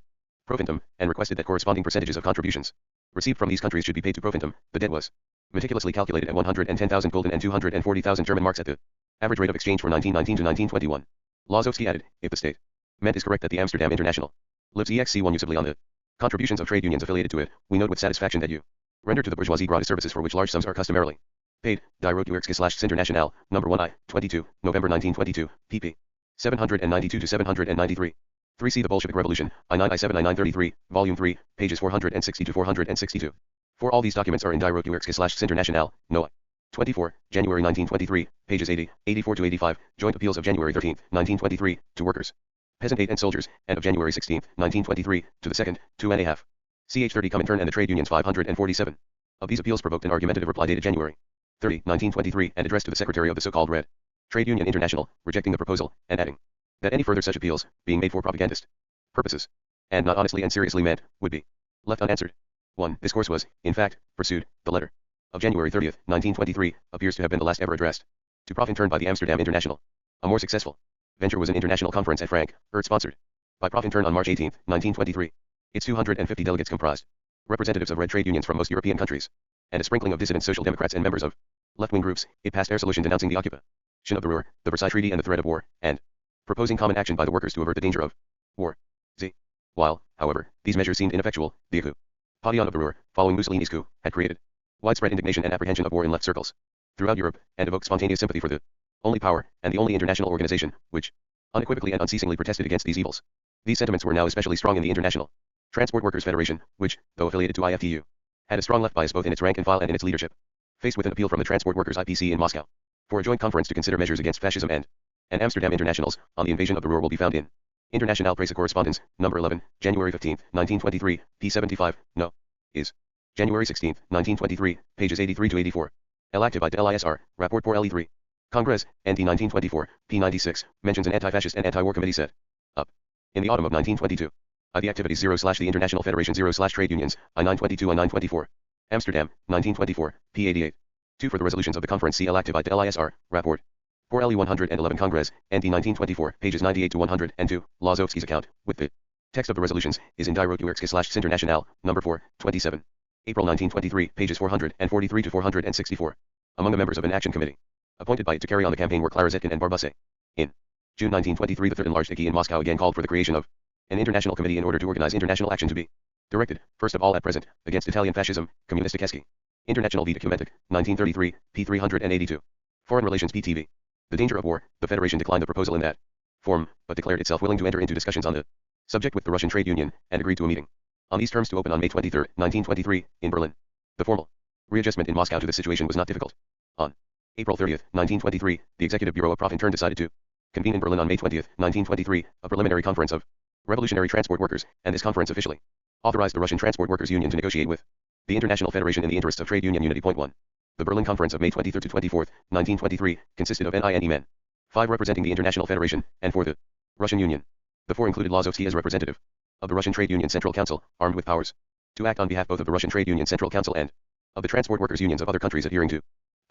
Profintum, and requested that corresponding percentages of contributions received from these countries should be paid to Profintum. The debt was meticulously calculated at 110,000 gulden and 240,000 German marks at the average rate of exchange for 1919 to 1921. Lazovsky added, if the statement is correct that the Amsterdam International lives exc1 usably on the contributions of trade unions affiliated to it, we note with satisfaction that you render to the bourgeoisie gratis services for which large sums are customarily paid. Die Rotuerkske/International, number 1 I, 22, November 1922, pp. 792 to 793. 3 See the Bolshevik Revolution, I9I7 I933, Volume 3, pages 460 to 462. 4 All these documents are in Die Rotuerkske/International, no I. 24, January 1923, pages 80, 84 to 85, Joint Appeals of January 13, 1923, to workers, peasant 8 and soldiers, and of January 16, 1923, to the second, 2.5. CH30 Comintern and the trade unions 547. Of these appeals provoked an argumentative reply dated January 30, 1923, and addressed to the secretary of the so-called Red Trade Union International, rejecting the proposal, and adding that any further such appeals, being made for propagandist purposes, and not honestly and seriously meant, would be left unanswered. 1. This course was, in fact, pursued. The letter of January 30, 1923, appears to have been the last ever addressed to Prof. Intern by the Amsterdam International. A more successful venture was an international conference at Frankfurt sponsored by Prof. Intern on March 18, 1923. Its 250 delegates comprised representatives of red trade unions from most European countries, and a sprinkling of dissident social democrats and members of left-wing groups. It passed a resolution denouncing the occupation of the Ruhr, the Versailles Treaty and the threat of war, and proposing common action by the workers to avert the danger of war. Z. While, however, these measures seemed ineffectual, the occupation of the Ruhr, following Mussolini's coup, had created widespread indignation and apprehension of war in left circles throughout Europe, and evoked spontaneous sympathy for the only power, and the only international organization, which unequivocally and unceasingly protested against these evils. These sentiments were now especially strong in the International Transport Workers' Federation, which, though affiliated to IFTU, had a strong left bias both in its rank and file and in its leadership. Faced with an appeal from the Transport Workers IPC in Moscow for a joint conference to consider measures against fascism and Amsterdam Internationals on the invasion of the Ruhr will be found in International Presse Correspondence, number 11, January 15, 1923, p. 75, no. Is January 16, 1923, pages 83 to 84. El active de LISR, Rapport pour LE3. Congress, ND 1924, p. 96, mentions an anti-fascist and anti-war committee set up in the autumn of 1922. The activities 0/the International Federation 0/Trade Unions, I922 I924. Amsterdam, 1924, p. 88. 2 For the resolutions of the conference see El active de LISR, Rapport pour LE 111 Congress, ND 1924, pages 98 to 102. Lazovsky's account, with the text of the resolutions, is in Die Rotuerkske/International, number 4, 27. April 1923, pages 443 to 464. Among the members of an action committee appointed by it to carry on the campaign were Clara Zetkin and Barbusse. In June 1923, the third enlarged ICI in Moscow again called for the creation of an international committee in order to organize international action to be directed, first of all at present, against Italian fascism, Communistic Eschi. International V. Documentic, 1933, p. 382. Foreign Relations PTV. The danger of war, the Federation declined the proposal in that form, but declared itself willing to enter into discussions on the subject with the Russian trade union, and agreed to a meeting on these terms to open on May 23, 1923, in Berlin. The formal readjustment in Moscow to the situation was not difficult. On April 30, 1923, the Executive Bureau of Prof. Intern decided to convene in Berlin on May 20, 1923, a preliminary conference of revolutionary transport workers, and this conference officially authorized the Russian Transport Workers Union to negotiate with the International Federation in the interests of trade union unity. 1. The Berlin Conference of May 23 to 24, 1923, consisted of NINE men 5 representing the International Federation, and 4 the Russian Union. The 4 included Lazovsky as representative of the Russian Trade Union Central Council, armed with powers to act on behalf both of the Russian Trade Union Central Council and of the transport workers' unions of other countries adhering to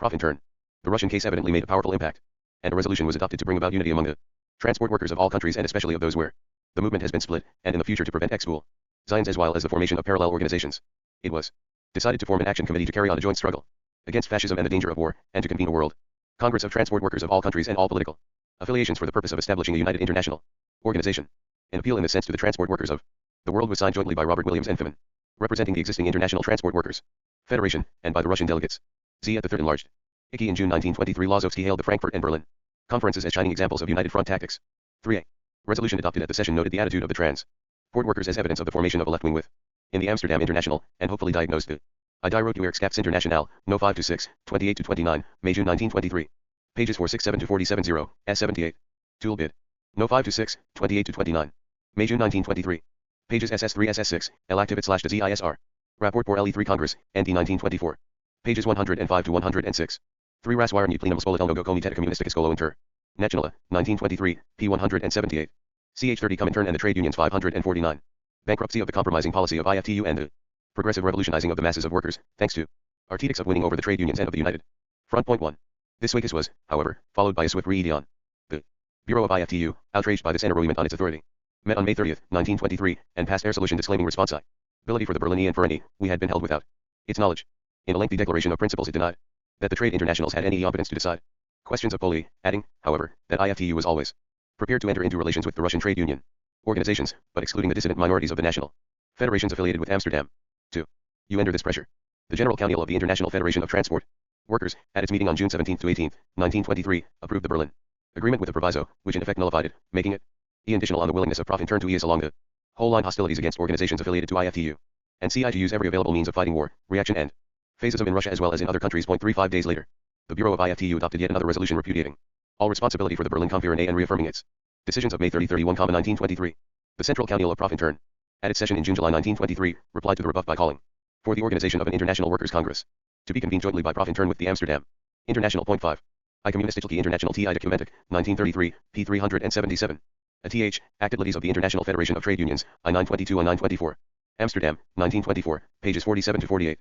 Profintern. The Russian case evidently made a powerful impact, and a resolution was adopted to bring about unity among the transport workers of all countries and especially of those where the movement has been split, and in the future to prevent ex-school Zions as well as the formation of parallel organizations. It was decided to form an action committee to carry on a joint struggle against fascism and the danger of war, and to convene a world Congress of transport workers of all countries and all political affiliations for the purpose of establishing a united international organization. An appeal in this sense to the transport workers of the world was signed jointly by Robert Williams and Fiman, representing the existing International Transport Workers Federation, and by the Russian delegates. Z at the third enlarged. Icky in June 1923 Lazovsky hailed the Frankfurt and Berlin conferences as shining examples of united front tactics. 3a. Resolution adopted at the session noted the attitude of the transport workers as evidence of the formation of a left wing with in the Amsterdam International, and hopefully diagnosed the I wrote to Erskap's International, No 5-6, 28-29, May June 1923. Pages 467-47 0, S78. Tool bid. No 5-6, 28-29. May June 1923. Pages SS3 SS6, L activate / ZISR. Rapport pour LE3 Congress, ND 1924. Pages 105-106. 3 Raswire New Plenum Spolitelnogo Komiteta Communistico Inter. Nationala, 1923, p. 178. CH30 Comintern and the Trade Unions 549. Bankruptcy of the compromising policy of IFTU and the progressive revolutionizing of the masses of workers, thanks to Artetics of winning over the trade unions and of the United Front. Point 1. This weakness was, however, followed by a swift re on. The Bureau of IFTU, outraged by this enrollment on its authority, met on May 30, 1923, and passed a resolution disclaiming responsibility for the Berlinian for any we had been held without its knowledge. In a lengthy declaration of principles it denied that the trade internationals had any competence to decide questions of polity, adding, however, that IFTU was always prepared to enter into relations with the Russian trade union organizations, but excluding the dissident minorities of the national federations affiliated with Amsterdam. 2. You under this pressure. The General Council of the International Federation of Transport Workers, at its meeting on June 17 to 18, 1923, approved the Berlin Agreement with a proviso, which in effect nullified it, making it conditional on the willingness of Profintern to ease along the whole line hostilities against organizations affiliated to IFTU, and CI to use every available means of fighting war, reaction and fascism in Russia as well as in other countries. 35 days later, the Bureau of IFTU adopted yet another resolution repudiating all responsibility for the Berlin Conference and reaffirming its decisions of May 30-31, 1923. The Central Council of Profintern, at its session in June-July 1923, replied to the rebuff by calling for the organization of an International Workers' Congress to be convened jointly by Profintern with the Amsterdam International. 5. I Communistische International TI Documentic, 1933, p. 377. ATH, Activities of the International Federation of Trade Unions, I 922 and 924. Amsterdam, 1924, pages 47-48.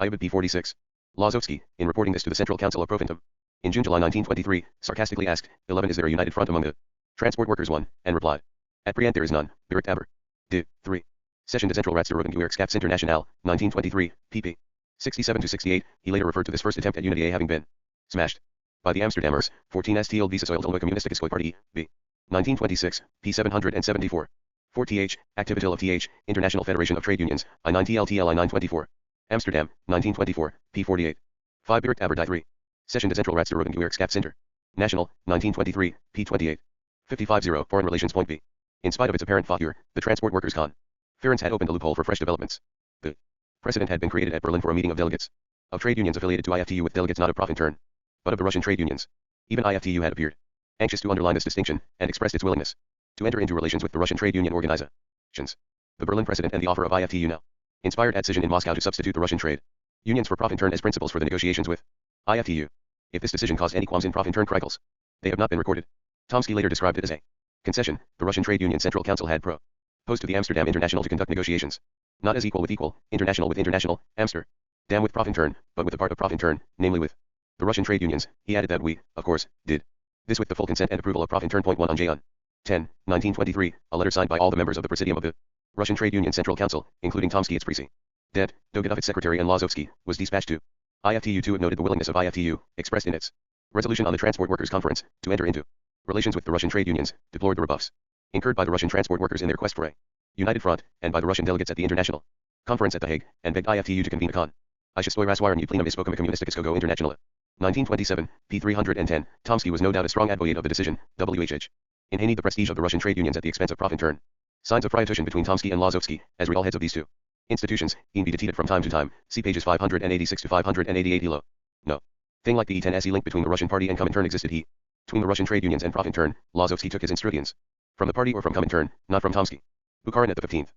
IBID p. 46. Lazovsky, in reporting this to the Central Council of Profintern, in June-July 1923, sarcastically asked, 11 is there a united front among the transport workers? 1, and replied, at present there is none, Direct aber. D. 3. Session de Central Ratsverwirrung Gewerkschafts International, 1923, pp. 67-68, he later referred to this first attempt at unity having been smashed by the Amsterdammers, 14 STL Visa Soil Tilma Communistische Party, b. 1926, p. 774. 4 Th, Activitil of Th, International Federation of Trade Unions, I 9 TLTL I 924. Amsterdam, 1924, p. 48. 5 Direct aber die 3. Session de Central Ratsverwirrung Gewerkschafts International, 1923, p. 28. 55-0, Foreign Relations. Point B. In spite of its apparent failure, the transport workers' conference had opened a loophole for fresh developments. The precedent had been created at Berlin for a meeting of delegates of trade unions affiliated to IFTU with delegates not of Profintern, but of the Russian trade unions. Even IFTU had appeared anxious to underline this distinction, and expressed its willingness to enter into relations with the Russian trade union organizations. The Berlin precedent and the offer of IFTU now inspired a decision in Moscow to substitute the Russian trade unions for Profintern as principles for the negotiations with IFTU. If this decision caused any qualms in Profintern circles, they have not been recorded. Tomsky later described it as a concession the Russian Trade Union Central Council had proposed to the Amsterdam International to conduct negotiations, not as equal with equal, international with international, Amsterdam with Profintern, but with a part of Profintern, namely with the Russian trade unions. He added that we, of course, did this with the full consent and approval of Profintern. 1 on J.Un. 10, 1923, a letter signed by all the members of the Presidium of the Russian Trade Union Central Council, including Tomsky its president, Dogadov its secretary and Lazovsky, was dispatched to IFTU to it noted the willingness of IFTU, expressed in its resolution on the Transport Workers' Conference, to enter into relations with the Russian trade unions, deplored the rebuffs incurred by the Russian transport workers in their quest for a united front, and by the Russian delegates at the International Conference at The Hague, and begged IFTU to convene a Ishistoi Raswire New Plenum Ispokam Communistico International. 1927, p. 310, Tomsky was no doubt a strong advocate of the decision, WHH. In Haney the prestige of the Russian trade unions at the expense of Profintern. Signs of friatution between Tomsky and Lazovsky, as real heads of these two institutions, can be detected from time to time, see pages 586-588 Elo. No thing like the E10 SE link between the Russian party and Comintern existed between the Russian trade unions and Profintern. Lazovsky took his instructions from the party or from Comintern, not from Tomsky. Bukharin at the 15th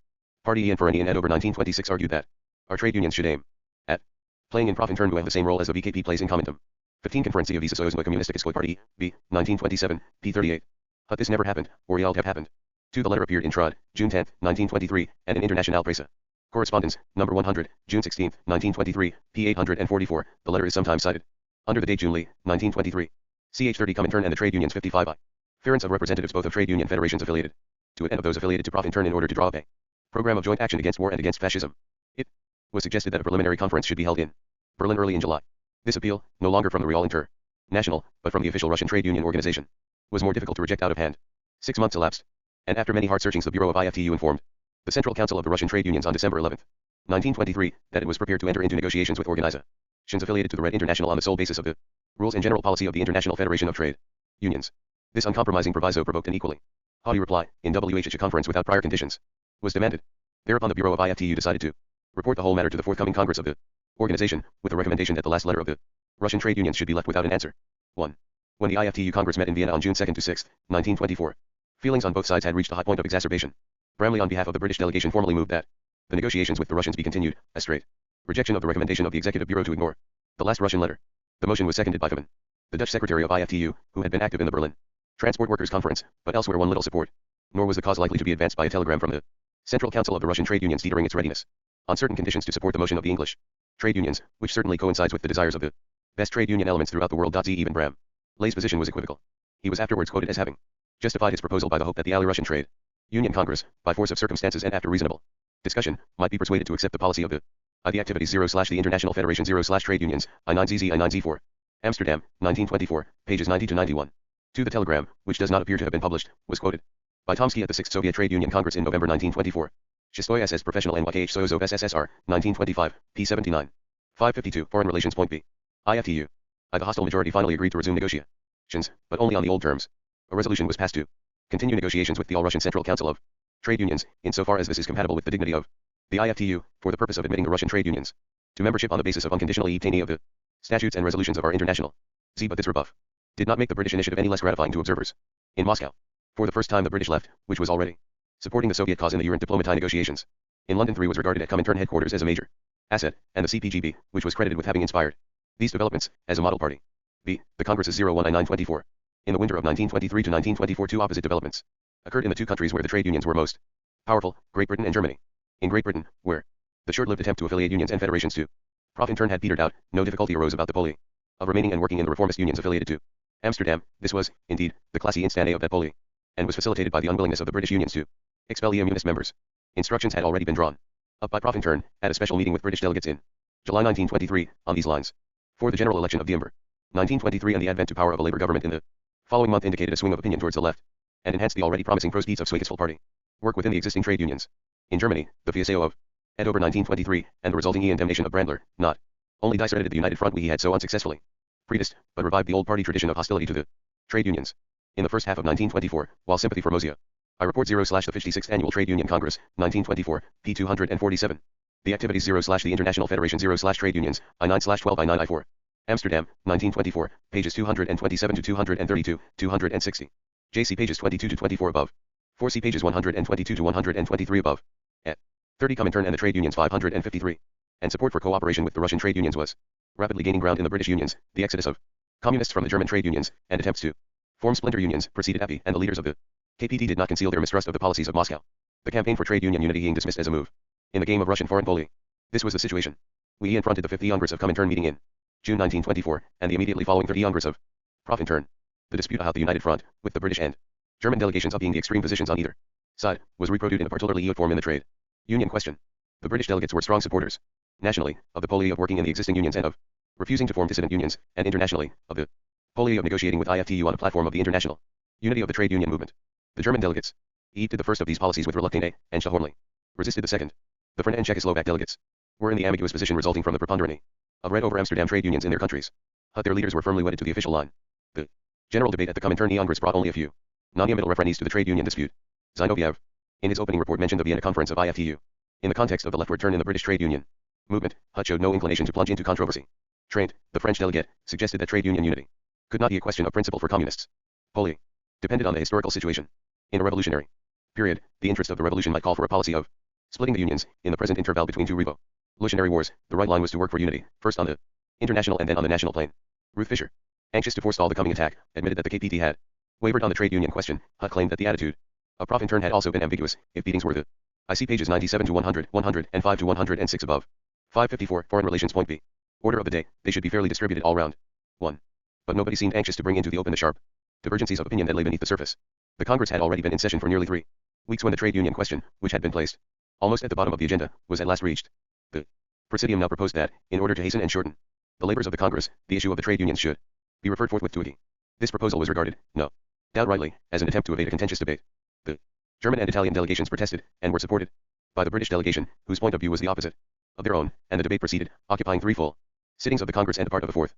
Party and Ferrani in October 1926 argued that our trade unions should aim at playing in Profintern who have the same role as the VKP plays in Comintern. 15 Conferencia visa Socialism Communistic Party, B. 1927, p. 38. But this never happened, or yelled have happened. 2. The letter appeared in Trud, June 10, 1923, and in International Presa. Correspondence, number 100, June 16, 1923, p. 844. The letter is sometimes cited. Under the date June Lee, 1923. Ch 30 Comintern and the trade unions 55I. Ference of representatives both of trade union federations affiliated to it and of those affiliated to Profintern in order to draw up a program of joint action against war and against fascism. It was suggested that a preliminary conference should be held in Berlin early in July. This appeal, no longer from the Real International, but from the official Russian trade union organization, was more difficult to reject out of hand. 6 months elapsed, and after many hard searchings the Bureau of IFTU informed the Central Council of the Russian Trade Unions on December 11, 1923, that it was prepared to enter into negotiations with organizations affiliated to the Red International on the sole basis of the rules and general policy of the International Federation of Trade Unions. This uncompromising proviso provoked an equally haughty reply. In WHH a conference without prior conditions was demanded. Thereupon the Bureau of IFTU decided to report the whole matter to the forthcoming Congress of the organization, with the recommendation that the last letter of the Russian trade unions should be left without an answer. 1. When the IFTU Congress met in Vienna on June 2 to 6, 1924, feelings on both sides had reached a high point of exacerbation. Bramley on behalf of the British delegation formally moved that the negotiations with the Russians be continued, a straight rejection of the recommendation of the Executive Bureau to ignore the last Russian letter. The motion was seconded by Fabian, the Dutch secretary of IFTU, who had been active in the Berlin Transport Workers' Conference, but elsewhere won little support. Nor was the cause likely to be advanced by a telegram from the Central Council of the Russian Trade Unions detailing its readiness on certain conditions to support the motion of the English trade unions, which certainly coincides with the desires of the best trade union elements throughout the world. Z. Even Bramley's position was equivocal. He was afterwards quoted as having justified his proposal by the hope that the Ally Russian Trade Union Congress, by force of circumstances and after reasonable discussion, might be persuaded to accept the policy of the activities 0 the International Federation 0 trade unions, I9ZZ I9Z4. Amsterdam, 1924, pages 90 to 91. 2. The telegram, which does not appear to have been published, was quoted by Tomsky at the 6th Soviet Trade Union Congress in November 1924. Shistoy SS Professional NYKH Soyuz of SSSR, 1925, p. 79. 552. Foreign Relations. Point B. IFTU. The hostile majority finally agreed to resume negotiations, but only on the old terms. A resolution was passed to continue negotiations with the All-Russian Central Council of Trade Unions, insofar as this is compatible with the dignity of the IFTU, for the purpose of admitting the Russian trade unions to membership on the basis of unconditional obtaining of the statutes and resolutions of our international. But this rebuff did not make the British initiative any less gratifying to observers in Moscow. For the first time the British left, which was already supporting the Soviet cause in the Uran Diplomati negotiations in London 3 was regarded at Comintern headquarters as a major asset, and the CPGB, which was credited with having inspired these developments, as a model party. B. The Congress 01/9/24. In the winter of 1923 to 1924 two opposite developments occurred in the two countries where the trade unions were most powerful, Great Britain and Germany. In Great Britain, where the short-lived attempt to affiliate unions and federations to Profintern had petered out, no difficulty arose about the policy of remaining and working in the reformist unions affiliated to Amsterdam. This was, indeed, the classy instane of that policy, and was facilitated by the unwillingness of the British unions to expel EMUnist members. Instructions had already been drawn up by Profintern at a special meeting with British delegates in July 1923, on these lines. For the general election of December 1923 and the advent to power of a Labour government in the following month indicated a swing of opinion towards the left, and enhanced the already promising prospects of Swaycasful party work within the existing trade unions. In Germany, the Fiasco of October 1923, and the resulting indemnation of Brandler, not only discredited the united front we had so unsuccessfully predised, but revived the old party tradition of hostility to the trade unions. In the first half of 1924, while sympathy for Mosea, I report 0 the 56th Annual Trade Union Congress, 1924, p. 247. The activities 0 the International Federation 0 trade unions, I9/12 I9I4. Amsterdam, 1924, pages 227 to 232, 260. JC pages 22 to 24 above. 4C pages 122 to 123 above. At 30 Comintern and the trade unions 553. And support for cooperation with the Russian trade unions was rapidly gaining ground in the British unions. The exodus of communists from the German trade unions, and attempts to form splinter unions, preceded API, and the leaders of the KPD did not conceal their mistrust of the policies of Moscow. The campaign for trade union unity being dismissed as a move in the game of Russian foreign policy. This was the situation. We confronted the 5th Congress of Comintern meeting in June 1924, and the immediately following 30 Congress of Profintern. The dispute about the united front, with the British and German delegations upping the extreme positions on either side, was reproduced in a particularly acute form in the trade union question. The British delegates were strong supporters, nationally, of the policy of working in the existing unions and of refusing to form dissident unions, and internationally, of the policy of negotiating with IFTU on a platform of the international unity of the trade union movement. The German delegates did the first of these policies with reluctance and warmly resisted the second. The French and Czechoslovak delegates were in the ambiguous position resulting from the preponderance of red over Amsterdam trade unions in their countries. But their leaders were firmly wedded to the official line. The general debate at the Comintern Congress brought only a few non-committal referees to the trade union dispute. Zinoviev, in his opening report, mentioned the Vienna Conference of IFTU. In the context of the leftward turn in the British trade union movement, Hutt showed no inclination to plunge into controversy. Trained, the French delegate, suggested that trade union unity could not be a question of principle for communists. Policy depended on the historical situation. In a revolutionary period, the interest of the revolution might call for a policy of splitting the unions. In the present interval between two revolutionary wars, the right line was to work for unity, first on the international and then on the national plane. Ruth Fisher, anxious to forestall the coming attack, admitted that the KPT had wavered on the trade union question. Hutt claimed that the attitude of Profintern had also been ambiguous, if beatings were the I see pages 97 to 100, 105 to 106 above. 554, Foreign Relations. Point B. Order of the day, they should be fairly distributed all round. 1. But nobody seemed anxious to bring into the open the sharp divergencies of opinion that lay beneath the surface. The Congress had already been in session for nearly 3 weeks when the trade union question, which had been placed almost at the bottom of the agenda, was at last reached. The Presidium now proposed that, in order to hasten and shorten the labors of the Congress, the issue of the trade unions should be referred forthwith to a. This proposal was regarded, no doubt rightly, as an attempt to evade a contentious debate. The German and Italian delegations protested, and were supported by the British delegation, whose point of view was the opposite of their own, and the debate proceeded, occupying 3 full sittings of the Congress and a part of the 4th.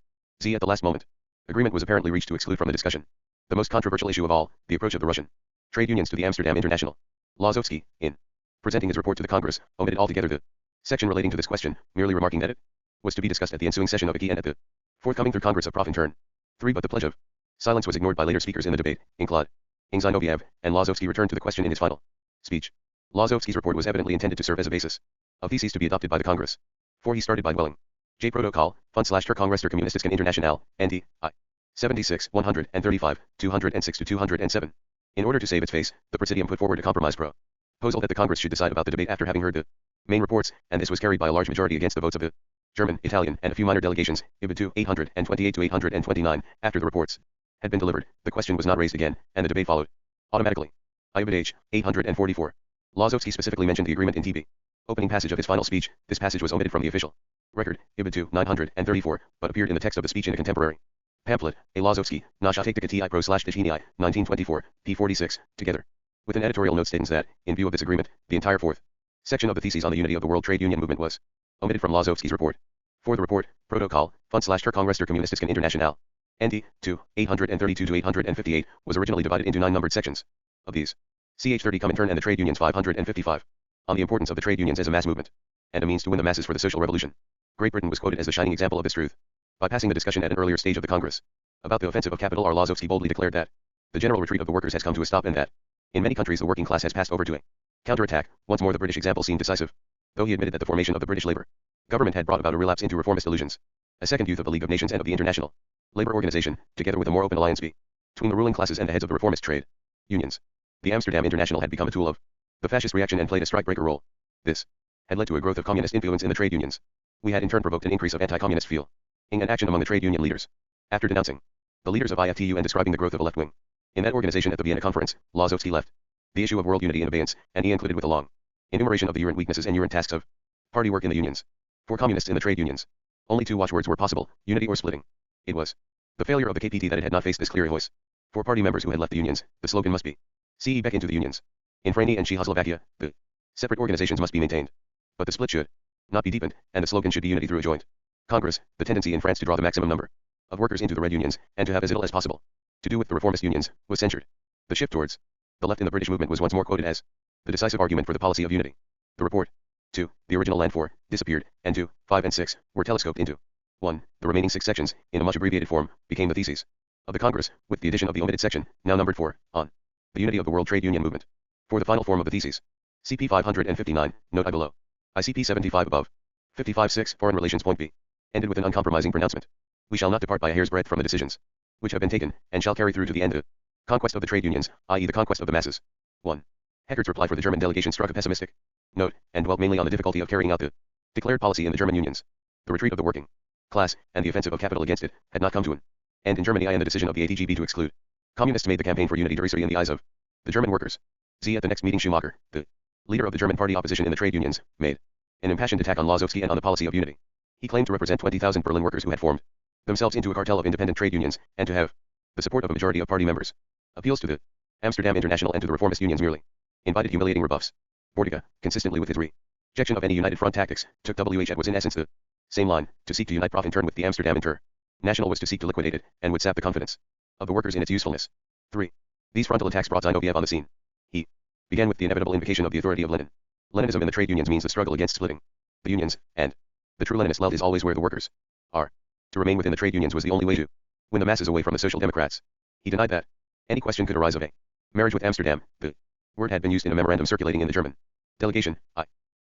At the last moment, agreement was apparently reached to exclude from the discussion the most controversial issue of all, the approach of the Russian trade unions to the Amsterdam International. Lazowski, in presenting his report to the Congress, omitted altogether the section relating to this question, merely remarking that it was to be discussed at the ensuing session of IKI and at the forthcoming through Congress of Profintern. 3. But the pledge of silence was ignored by later speakers in the debate, including Zinoviev, and Lazowski returned to the question in his final speech. Lazowski's report was evidently intended to serve as a basis of theses to be adopted by the Congress. For he started by dwelling J. Protocol, Fund/ter Kongress der Kommunistischen Internationale, ND, I. 76, 135, 206 to 207. In order to save its face, the Presidium put forward a compromise proposal that the Congress should decide about the debate after having heard the main reports, and this was carried by a large majority against the votes of the German, Italian, and a few minor delegations, IBID 2, 828 to 829. After the reports had been delivered, the question was not raised again, and the debate followed automatically. IBID H, 844. Lazowski specifically mentioned the agreement in TB. Opening passage of his final speech. This passage was omitted from the official record, IBID 2, 934, but appeared in the text of the speech in a contemporary pamphlet, A. Lazowski, Nasha Taktika Ti Pro/Dichinii, 1924, p. 46, together with an editorial note stating that, in view of this agreement, the entire 4th section of the theses on the unity of the world trade union movement was omitted from Lazowski's report. For the report, Protocol, Fund/ter Kongress der Kommunistischen Internationale, ND, 2, 832 to 858, was originally divided into 9 numbered sections. Of these, CH 30 Comintern and the trade unions 555. On the importance of the trade unions as a mass movement, and a means to win the masses for the social revolution. Great Britain was quoted as the shining example of this truth. By passing the discussion at an earlier stage of the Congress about the offensive of capital, R. Lazowski boldly declared that the general retreat of the workers has come to a stop and that, in many countries, the working class has passed over to a counterattack. Once more the British example seemed decisive, though he admitted that the formation of the British Labour government had brought about a relapse into reformist illusions. A second youth of the League of Nations and of the International Labour Organization, together with a more open alliance between the ruling classes and the heads of the reformist trade unions. The Amsterdam International had become a tool of the fascist reaction and played a strikebreaker role. This had led to a growth of communist influence in the trade unions. We had in turn provoked an increase of anti-communist feeling and action among the trade union leaders. After denouncing the leaders of IFTU and describing the growth of a left wing in that organization at the Vienna conference, Lazowski left the issue of world unity in abeyance, and he included with a long enumeration of the urgent weaknesses and urgent tasks of party work in the unions. For communists in the trade unions, only 2 watchwords were possible: unity or splitting. It was the failure of the KPT that it had not faced this clear voice. For party members who had left the unions, the slogan must be CE back into the unions. In Franny and Czechoslovakia, the separate organizations must be maintained, but the split should not be deepened, and the slogan should be unity through a joint Congress. The tendency in France to draw the maximum number of workers into the red unions, and to have as little as possible to do with the reformist unions, was censured. The shift towards the left in the British movement was once more quoted as the decisive argument for the policy of unity. The report 2, the original Land 4, disappeared, and 2, 5 and 6, were telescoped into 1. The remaining 6 sections, in a much abbreviated form, became the theses of the Congress, with the addition of the omitted section, now numbered 4, on the unity of the world trade union movement. For the final form of the theses, CP 559, note I below. ICP 75 above. 55-6, Foreign Relations. Point B. Ended with an uncompromising pronouncement. We shall not depart by a hair's breadth from the decisions which have been taken, and shall carry through to the end the conquest of the trade unions, i.e. the conquest of the masses. 1. Heckert's reply for the German delegation struck a pessimistic note, and dwelt mainly on the difficulty of carrying out the declared policy in the German unions. The retreat of the working class, and the offensive of capital against it, had not come to an end in Germany, and the decision of the ATGB to exclude communists made the campaign for unity derisory in the eyes of the German workers. At the next meeting, Schumacher, the leader of the German party opposition in the trade unions, made an impassioned attack on Lazowski and on the policy of unity. He claimed to represent 20,000 Berlin workers who had formed themselves into a cartel of independent trade unions, and to have the support of a majority of party members. Appeals to the Amsterdam International and to the reformist unions merely invited humiliating rebuffs. Bordicka, consistently with his rejection of any united front tactics, took WH was in essence the same line. To seek to unite Profintern with the Amsterdam International was to seek to liquidate it, and would sap the confidence of the workers in its usefulness. 3. These frontal attacks brought Zinoviev on the scene. He began with the inevitable invocation of the authority of Lenin. Leninism in the trade unions means the struggle against splitting the unions, and the true Leninist love is always where the workers are. To remain within the trade unions was the only way to win the masses away from the Social Democrats. He denied that any question could arise of a marriage with Amsterdam. The word had been used in a memorandum circulating in the German delegation.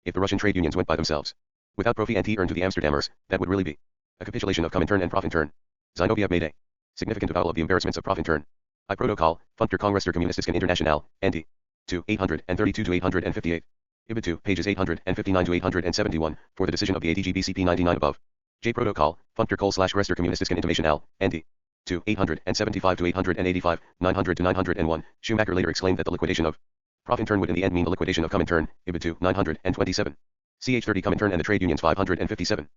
If the Russian trade unions went by themselves, without Profi and T earned to the Amsterdammers, that would really be a capitulation of Comintern and Profintern. Zinoviev made a significant avowal of the embarrassments of Profintern. I protocol, Functor Kongress Kommunistisken Internationale, ND. 2, 832 to 858. Ibid 2, pages 859 to 871, for the decision of the ADGBCP 99 above. J protocol, Functor Kol/Rester Kommunistisken Internationale, ND. 2, 875 to 885, 900 to 901. Schumacher later exclaimed that the liquidation of Profintern would in the end mean the liquidation of Comintern, Ibid 2, 927. CH30 Comintern and the trade unions 557.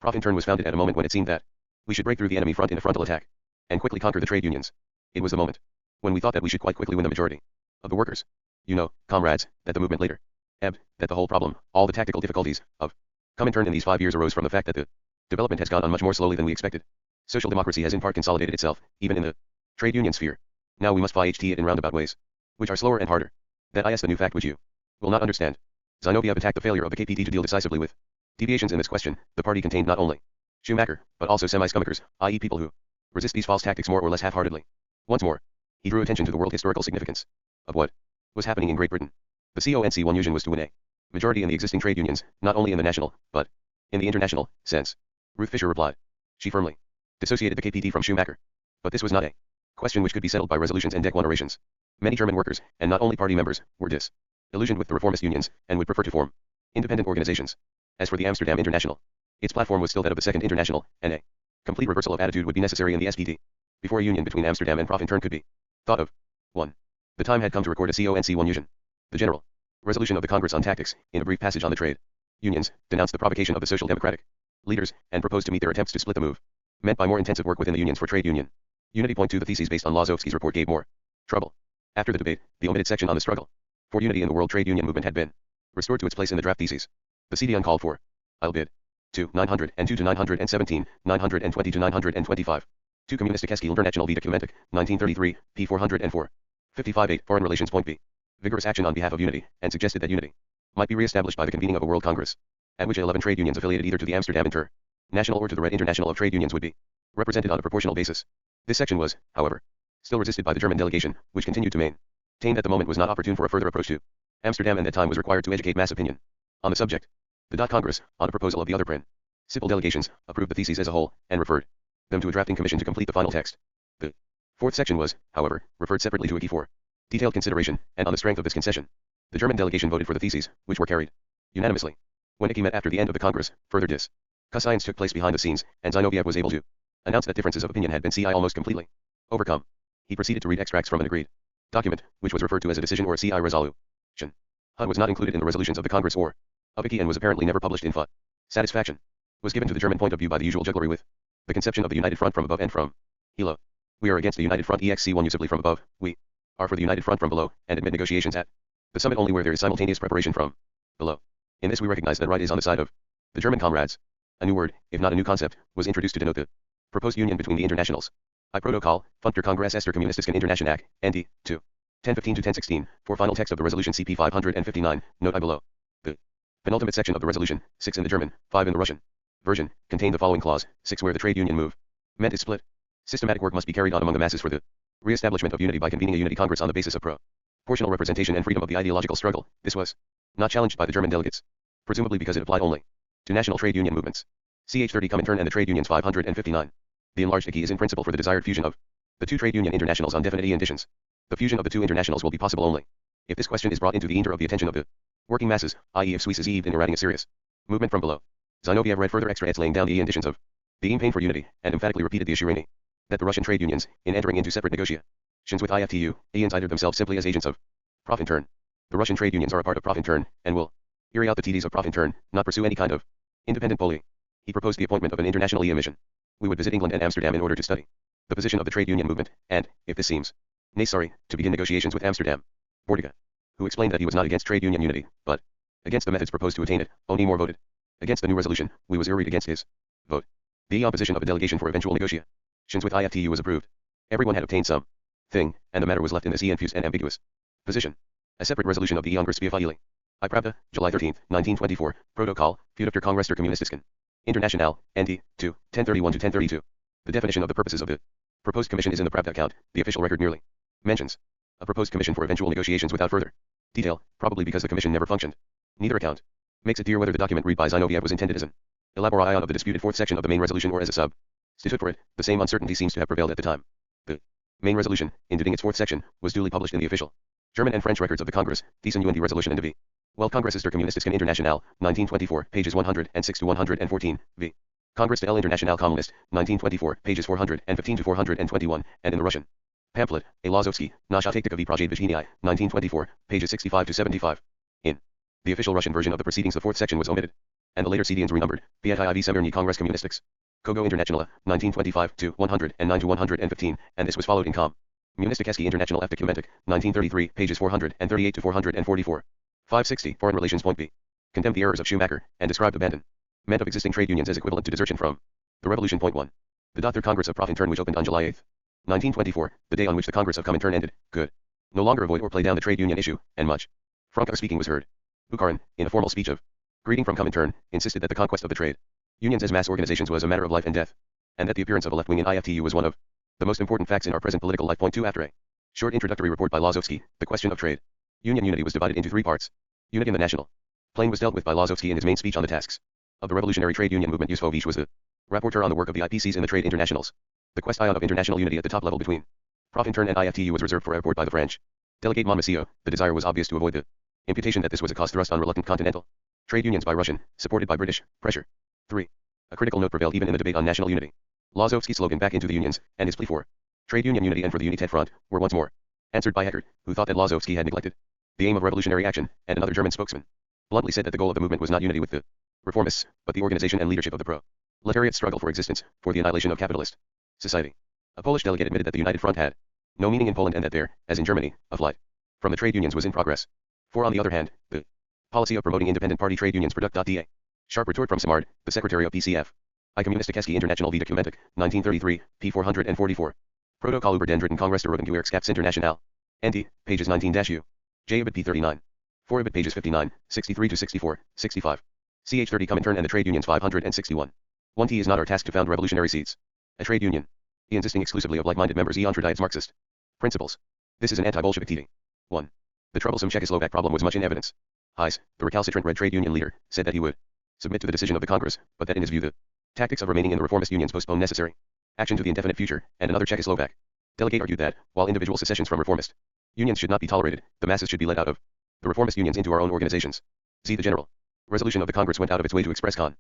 Profintern was founded at a moment when it seemed that we should break through the enemy front in a frontal attack and quickly conquer the trade unions. It was the moment when we thought that we should quite quickly win the majority of the workers. You know, comrades, that the movement later ebbed, that the whole problem, all the tactical difficulties of Comintern in these 5 years arose from the fact that the development has gone on much more slowly than we expected. Social democracy has in part consolidated itself, even in the trade union sphere. Now we must fight it in roundabout ways, which are slower and harder. That is the new fact which you will not understand. Zinoviev attacked the failure of the KPT to deal decisively with deviations in this question. The party contained not only Schumacher, but also semi-scummachers, i.e. people who resist these false tactics more or less half-heartedly. Once more, he drew attention to the world historical significance of what was happening in Great Britain. The CONC1 union was to win a majority in the existing trade unions, not only in the national, but in the international sense. Ruth Fisher replied. She firmly dissociated the KPT from Schumacher. But this was not a question which could be settled by resolutions and declarations. Many German workers, and not only party members, were disillusioned with the reformist unions, and would prefer to form independent organizations. As for the Amsterdam International, its platform was still that of the Second International, and a complete reversal of attitude would be necessary in the SPT before a union between Amsterdam and Profintern could be thought of. 1. The time had come to record a CONC1 union. The general resolution of the Congress on Tactics, in a brief passage on the trade unions, denounced the provocation of the social democratic leaders, and proposed to meet their attempts to split the move meant by more intensive work within the unions for trade union unity. Point 2. The theses based on Lozovsky's report gave more trouble. After the debate, the omitted section on the struggle for unity in the world trade union movement had been restored to its place in the draft theses. The CD uncalled for. I'll bid. 2. 902 to 917, 920 to 925. 2. Kommunistiske Internationale Dokumentik, 1933, p. 404. 55.8. Foreign Relations. Point B. Vigorous action on behalf of unity, and suggested that unity might be re-established by the convening of a World Congress, at which 11 trade unions affiliated either to the Amsterdam International or to the Red International of Trade Unions would be represented on a proportional basis. This section was, however, still resisted by the German delegation, which continued to maintain that the moment was not opportune for a further approach to Amsterdam, and that time was required to educate mass opinion on the subject. The Congress, on a proposal of the other principal delegations, approved the theses as a whole, and referred them to a drafting commission to complete the final text. The fourth section was, however, referred separately to a key for detailed consideration, and on the strength of this concession, the German delegation voted for the theses, which were carried unanimously. When Icky met after the end of the Congress, further discussions took place behind the scenes, and Zinoviev was able to announce that differences of opinion had been almost completely overcome. He proceeded to read extracts from an agreed document, which was referred to as a decision or a CI resolution. HUD was not included in the resolutions of the Congress or of Icky, and was apparently never published in FUD. Satisfaction was given to the German point of view by the usual jugglery with the conception of the united front from above and from below. We are against the united front EXC1 usibly from above. We are for the united front from below, and admit negotiations at the summit only where there is simultaneous preparation from below. In this we recognize that right is on the side of the German comrades. A new word, if not a new concept, was introduced to denote the proposed union between the internationals. I protocol, Functor Kongress Ester Kommunistisken Internationak, ND. 2. 1015 to 1016, for final text of the resolution CP 559, note I below. The penultimate section of the resolution, 6 in the German, 5 in the Russian version, contained the following clause: 6 where the trade union movement is split. Systematic work must be carried on among the masses for the re-establishment of unity by convening a unity congress on the basis of proportional representation and freedom of the ideological struggle. This was not challenged by the German delegates, presumably because it applied only to national trade union movements. CH30 Comintern and the trade unions 559. The enlarged IKI is in principle for the desired fusion of the two trade union internationals on definite conditions. The fusion of the two internationals will be possible only if this question is brought into the inter of the attention of the working masses, i.e. if Swiss is in eradicating a serious movement from below. Zinoviev read further extracts laying down the conditions of being pain for unity, and emphatically repeated the assurance that the Russian trade unions, in entering into separate negotiations with IFTU, either themselves simply as agents of Profintern. The Russian trade unions are a part of Profintern, and will carry out the TDs of Profintern, not pursue any kind of independent policy. He proposed the appointment of an international mission. We would visit England and Amsterdam in order to study the position of the trade union movement, and, if this seems necessary, to begin negotiations with Amsterdam. Bordiga, who explained that he was not against trade union unity, but against the methods proposed to attain it, only more voted against the new resolution. We was irritated against his vote. The opposition of a delegation for eventual negotiations with IFTU was approved. Everyone had obtained some thing, and the matter was left in this confused and ambiguous position. A separate resolution of the Congress I Pravda, July 13, 1924, Protocol, Fudukter Kongrester Kommunistisken Internationale, ND. 2, 1031 to 1032. The definition of the purposes of the proposed commission is in the Pravda account. The official record merely mentions a proposed commission for eventual negotiations without further detail, probably because the commission never functioned. Neither account makes it clear whether the document read by Zinoviev was intended as an elaboration of the disputed fourth section of the main resolution or as a sub Statute for it, the same uncertainty seems to have prevailed at the time. The main resolution, indicating its fourth section, was duly published in the official German and French records of the Congress, Diesen und die Resolution and v. Welt Kongresses der Kommunistischen Internationale, 1924, pages 106 to 114, v. Congress de l'Internationale Communiste, 1924, pages 415 to 421, and in the Russian pamphlet, A Lazovsky, Nasha Taktika v. Prajedvizhnii, 1924, pages 65 to 75. In the official Russian version of the proceedings, the fourth section was omitted, and the later CDNs renumbered, Piatii v. Severny Kongress Kommunistiks. Kogo Internationale, 1925 to 109 to 115, and this was followed in Com. Munistikeski International Efter Kumentik, 1933, pages 438 to 444. 560. Foreign Relations. Point B. Condemned the errors of Schumacher, and described abandonment of existing trade unions as equivalent to desertion from the revolution. Point 1. The Third Congress of Comintern, which opened on July 8, 1924, the day on which the Congress of Comintern ended, could no longer avoid or play down the trade union issue, and much Franco speaking was heard. Bukharin, in a formal speech of greeting from Comintern, insisted that the conquest of the trade unions as mass organizations was a matter of life and death, and that the appearance of a left wing in IFTU was one of the most important facts in our present political life. Point 2. After a short introductory report by Lazovsky, the question of trade union unity was divided into three parts. Unity in the national plane was dealt with by Lazovsky in his main speech on the tasks of the revolutionary trade union movement. Yusufovich was the rapporteur on the work of the IPCs in the trade internationals. The question of international unity at the top level between Profintern and IFTU was reserved for a report by the French delegate Monmasio. The desire was obvious to avoid the imputation that this was a cause thrust on reluctant continental trade unions by Russian, supported by British, pressure. 3. A critical note prevailed even in the debate on national unity. Lazovsky's slogan, back into the unions, and his plea for trade union unity and for the United Front, were once more answered by Eckert, who thought that Lazovsky had neglected the aim of revolutionary action, and another German spokesman bluntly said that the goal of the movement was not unity with the reformists, but the organization and leadership of the proletariat struggle for existence, for the annihilation of capitalist society. A Polish delegate admitted that the United Front had no meaning in Poland and that there, as in Germany, a flight from the trade unions was in progress. For on the other hand, the policy of promoting independent party trade unions product.da. Sharp retort from Samard, the secretary of PCF. I Kommunistikeski International v. Dokumentik, 1933, p. 444. Protocol über den dritten Kongress der Gewerkschafts International. ND, pages 19-U. J. Ibid. p. 39. 4 Ibid. pages 59, 63 to 64, 65. Ch. 30 Comintern and the trade unions 561. 1t is not our task to found revolutionary seeds. A trade union. E insisting exclusively of like-minded members e contradies Marxist principles. This is an anti-Bolshevik teaching. 1. The troublesome Czechoslovak problem was much in evidence. Heise, the recalcitrant Red trade union leader, said that he would submit to the decision of the Congress, but that in his view the tactics of remaining in the reformist unions postpone necessary action to the indefinite future, and another Czechoslovak delegate argued that, while individual secessions from reformist unions should not be tolerated, the masses should be led out of the reformist unions into our own organizations. The general resolution of the Congress went out of its way to express concern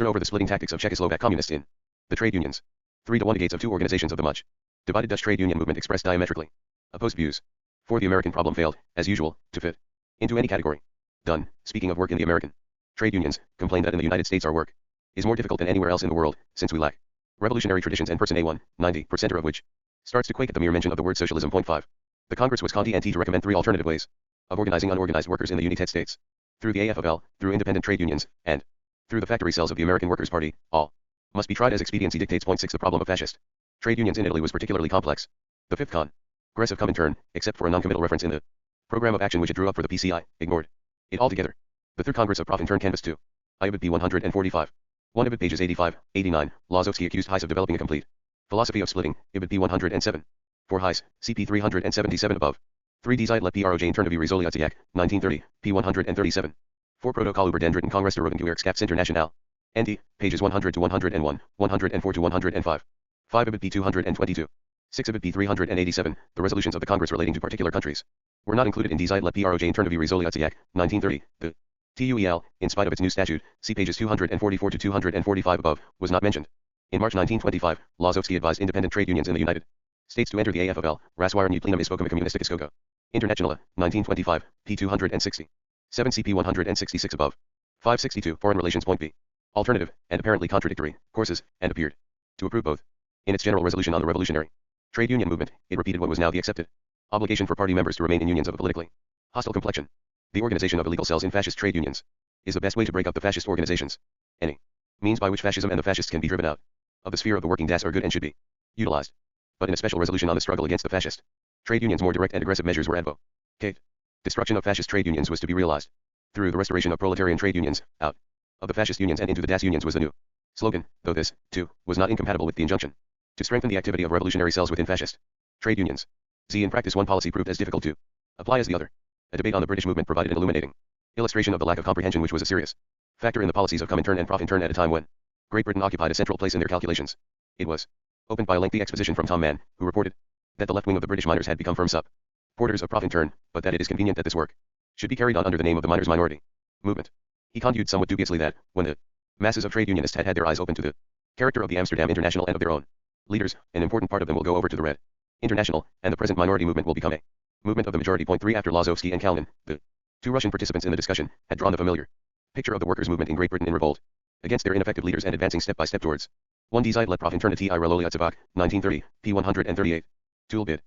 over the splitting tactics of Czechoslovak communists in the trade unions. 3-1 negates of two organizations of the much divided Dutch trade union movement expressed diametrically opposed views. 4. The American problem failed, as usual, to fit into any category. Dunn, speaking of work in the American trade unions, complained that in the United States our work is more difficult than anywhere else in the world, since we lack revolutionary traditions and person A1, 90% of which starts to quake at the mere mention of the word socialism. 5. The Congress was content to recommend 3 alternative ways of organizing unorganized workers in the United States. Through the AFL, through independent trade unions, and through the factory cells of the American Workers' Party, all must be tried as expediency dictates. 6. The problem of fascist trade unions in Italy was particularly complex. The Fifth Congress of Comintern, except for a non-committal reference in the program of action which it drew up for the PCI, ignored it altogether. The Third Congress of Profintern canvassed 2. Ibid. p. 145. 1 Ibid. pages 85, 89. Lazovsky accused Heise of developing a complete philosophy of splitting. Ibid. p. 107. 4 Heise, CP 377 above. 3 Die Zeit let Proj in Turn of Resoliatiak, 1930, p. 137. 4 Protocol über den dritten Kongress der Gewerkschafts International. ND, pages 100 to 101, 104 to 105. 5 Ibid. p. 222. 6 Ibid. p. 387. The resolutions of the Congress relating to particular countries were not included in Die Zeit let Proj in Turn of Resoliatiak, 1930. The TUEL, in spite of its new statute, see pages 244 to 245 above, was not mentioned. In March 1925, Lazovsky advised independent trade unions in the United States to enter the AFL, Raswirenie plenum Ispokoma Kommunistikiskogo Internationale, 1925, p. 260. 7 CP 166 above. 562 Foreign Relations. Point B. Alternative, and apparently contradictory, courses, and appeared to approve both. In its general resolution on the revolutionary trade union movement, it repeated what was now the accepted obligation for party members to remain in unions of a politically hostile complexion. The organization of illegal cells in fascist trade unions is the best way to break up the fascist organizations. Any means by which fascism and the fascists can be driven out of the sphere of the working class are good and should be utilized. But in a special resolution on the struggle against the fascist trade unions, more direct and aggressive measures were advocated. Destruction of fascist trade unions was to be realized through the restoration of proletarian trade unions, out of the fascist unions and into the Das unions was the new slogan, though this, too, was not incompatible with the injunction to strengthen the activity of revolutionary cells within fascist trade unions. In practice, one policy proved as difficult to apply as the other. A debate on the British movement provided an illuminating illustration of the lack of comprehension which was a serious factor in the policies of Comintern and Profintern at a time when Great Britain occupied a central place in their calculations. It was opened by a lengthy exposition from Tom Mann, who reported that the left wing of the British miners had become firm supporters of Profintern, but that it is convenient that this work should be carried on under the name of the miners' minority movement. He continued somewhat dubiously that, when the masses of trade unionists had their eyes open to the character of the Amsterdam International and of their own leaders, an important part of them will go over to the Red International, and the present minority movement will become a movement of the majority. Point 3 After Lazowski and Kalman, the two Russian participants in the discussion, had drawn the familiar picture of the workers' movement in Great Britain in revolt against their ineffective leaders and advancing step by step towards 1 Die Zeit let Profinternity I Reloliatzebach, 1930, p. 138. Toolbid.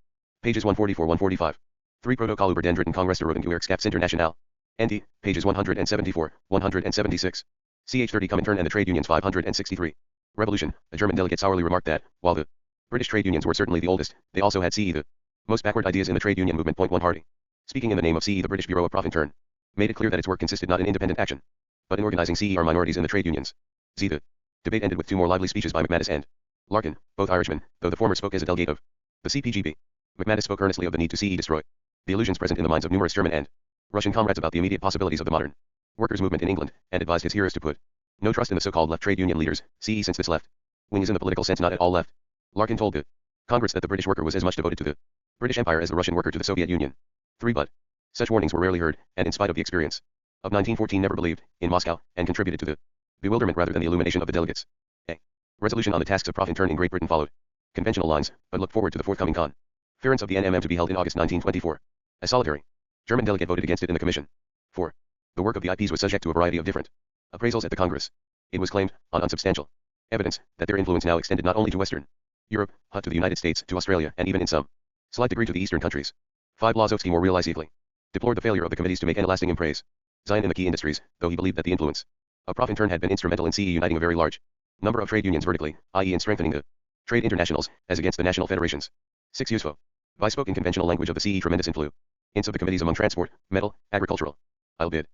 Pages 144-145. 3 Protocol über den dritten Kongress der Roten Gewerkschafts International. ND, pages 174, 176. Ch 30 Comintern and the Trade Unions 563. Revolution. A German delegate sourly remarked that, while the British trade unions were certainly the oldest, they also had the most backward ideas in the trade union movement. Point 1 Hardy, speaking in the name of the British Bureau of Profintern, made it clear that its work consisted not in independent action, but in organizing our minorities in the trade unions. The debate ended with 2 more lively speeches by McManus and Larkin, both Irishmen, though the former spoke as a delegate of the CPGB. McManus spoke earnestly of the need to destroy the illusions present in the minds of numerous German and Russian comrades about the immediate possibilities of the modern workers' movement in England, and advised his hearers to put no trust in the so-called left trade union leaders, since this left wing is in the political sense not at all left. Larkin told the Congress that the British worker was as much devoted to the British Empire as the Russian worker to the Soviet Union. 3 But such warnings were rarely heard, and in spite of the experience of 1914 never believed in Moscow, and contributed to the bewilderment rather than the illumination of the delegates. A resolution on the tasks of Profintern in Great Britain followed conventional lines, but looked forward to the forthcoming conference of the NMM to be held in August 1924. A solitary German delegate voted against it in the Commission. 4. The work of the IPs was subject to a variety of different appraisals at the Congress. It was claimed, on unsubstantial evidence, that their influence now extended not only to Western Europe, but to the United States, to Australia, and even in some slight degree to the Eastern countries. 5. Lazowski more realistically deplored the failure of the committees to make any lasting impress in the key industries, though he believed that the influence of Profintern had been instrumental in uniting a very large number of trade unions vertically, i.e. in strengthening the trade internationals, as against the national federations. 6. Usefo. Vice spoke in conventional language of the tremendous influence of the committees among transport, metal, agricultural. I'll bid.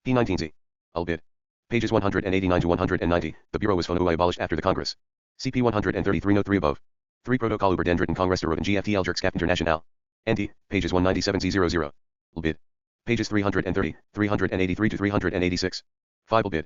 P19Z. I'll bid. Pages 189 to 190. The Bureau was abolished after the Congress. CP 133 Note 3 above. 3 Protocol über den dritten Kongress der Roten GFTL Gewerkschaft International. ND, pages 197 Z00. Bid. Pages 330, 383 to 386. 5 bid.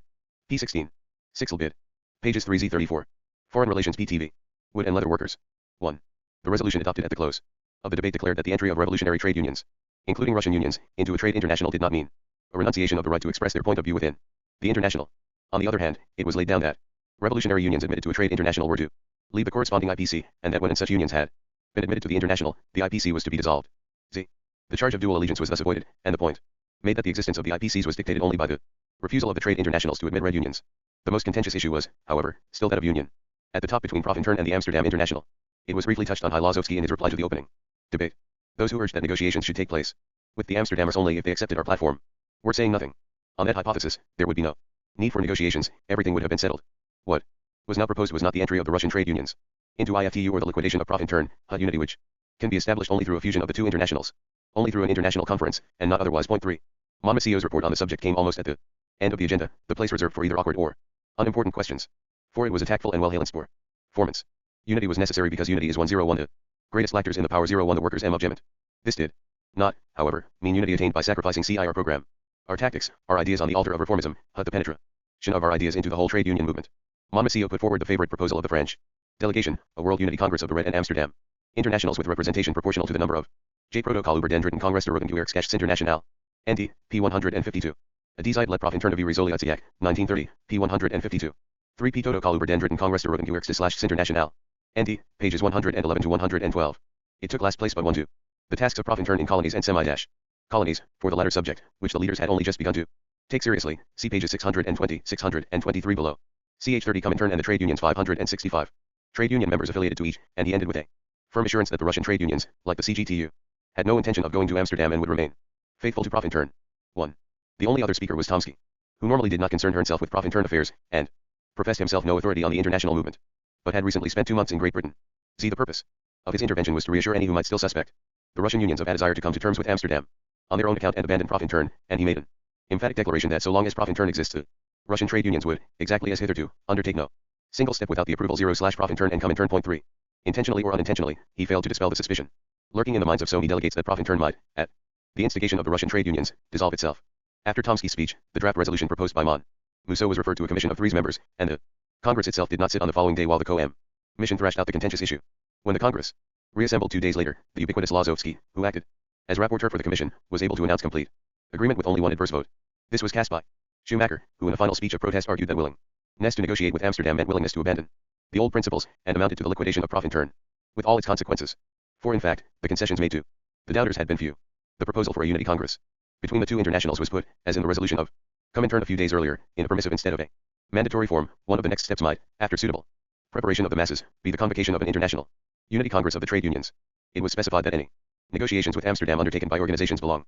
P16. 6 bid. Pages 3 Z34. Foreign Relations PTV. Wood and Leather Workers. 1. The resolution adopted at the close of the debate declared that the entry of revolutionary trade unions, including Russian unions, into a trade international did not mean a renunciation of the right to express their point of view within the international. On the other hand, it was laid down that revolutionary unions admitted to a trade international were to leave the corresponding IPC, and that when such unions had been admitted to the international, the IPC was to be dissolved. Z. The charge of dual allegiance was thus avoided, and the point made that the existence of the IPCs was dictated only by the refusal of the trade internationals to admit red unions. The most contentious issue was, however, still that of union at the top between Profintern and the Amsterdam International. It was briefly touched on by Lazowski in his reply to the opening debate. Those who urged that negotiations should take place with the Amsterdammers only if they accepted our platform were saying nothing. On that hypothesis, there would be no need for negotiations, everything would have been settled. What was now proposed was not the entry of the Russian trade unions into IFTU or the liquidation of Profintern, but unity which can be established only through a fusion of the two internationals, only through an international conference, and not otherwise. Point 3. Monmasio's report on the subject came almost at the end of the agenda, the place reserved for either awkward or unimportant questions. For it was a tactful and well-balanced performance. Unity was necessary because unity is 101 the greatest actors in the power 01 the workers of Gement. This did not, however, mean unity attained by sacrificing our program, our tactics, our ideas on the altar of reformism, but the penetration of our ideas into the whole trade union movement. Monmasio put forward the favorite proposal of the French delegation, a World Unity Congress of the Red and Amsterdam internationals with representation proportional to the number of J. Protocol über den dritten Kongress der Roten Gewerkschafts International. ND, p. 152. A Die Zeit let Profintern wie Resoliatiak, 1930, p. 152. 3 P. Protocol über den dritten Kongress der Roten Gewerkschafts International. ND, pages 111 to 112. It took last place but 1 2. The tasks of Profintern in colonies and semi-colonies, for the latter subject, which the leaders had only just begun to take seriously, see pages 620, 623 below. Ch 30 Comintern and the trade unions 565. Trade union members affiliated to each, and he ended with a firm assurance that the Russian trade unions, like the CGTU, had no intention of going to Amsterdam and would remain faithful to Profintern. 1. The only other speaker was Tomsky, who normally did not concern herself with Profintern affairs, and professed himself no authority on the international movement, but had recently spent 2 months in Great Britain. The purpose of his intervention was to reassure any who might still suspect the Russian unions of a desire to come to terms with Amsterdam on their own account and abandon Profintern, and he made an emphatic declaration that so long as Profintern exists, the Russian trade unions would, exactly as hitherto, undertake no single step without the approval 0/Profintern and Comintern. Point 3. Intentionally or unintentionally, he failed to dispel the suspicion lurking in the minds of so many delegates that Profintern might, at the instigation of the Russian trade unions, dissolve itself. After Tomsky's speech, the draft resolution proposed by Mon Musso was referred to a commission of 3 members, and the Congress itself did not sit on the following day while the COM Mission thrashed out the contentious issue. When the Congress reassembled 2 days later, the ubiquitous Lazowski, who acted as rapporteur for the commission, was able to announce complete agreement with only one adverse vote. This was cast by Schumacher, who in a final speech of protest argued that willingness to negotiate with Amsterdam meant willingness to abandon the old principles, and amounted to the liquidation of Profintern, with all its consequences. For in fact, the concessions made to the doubters had been few. The proposal for a unity Congress between the two internationals was put, as in the resolution of Comintern a few days earlier, in a permissive instead of a mandatory form. One of the next steps might, after suitable preparation of the masses, be the convocation of an international unity Congress of the trade unions. It was specified that any negotiations with Amsterdam undertaken by organizations belonging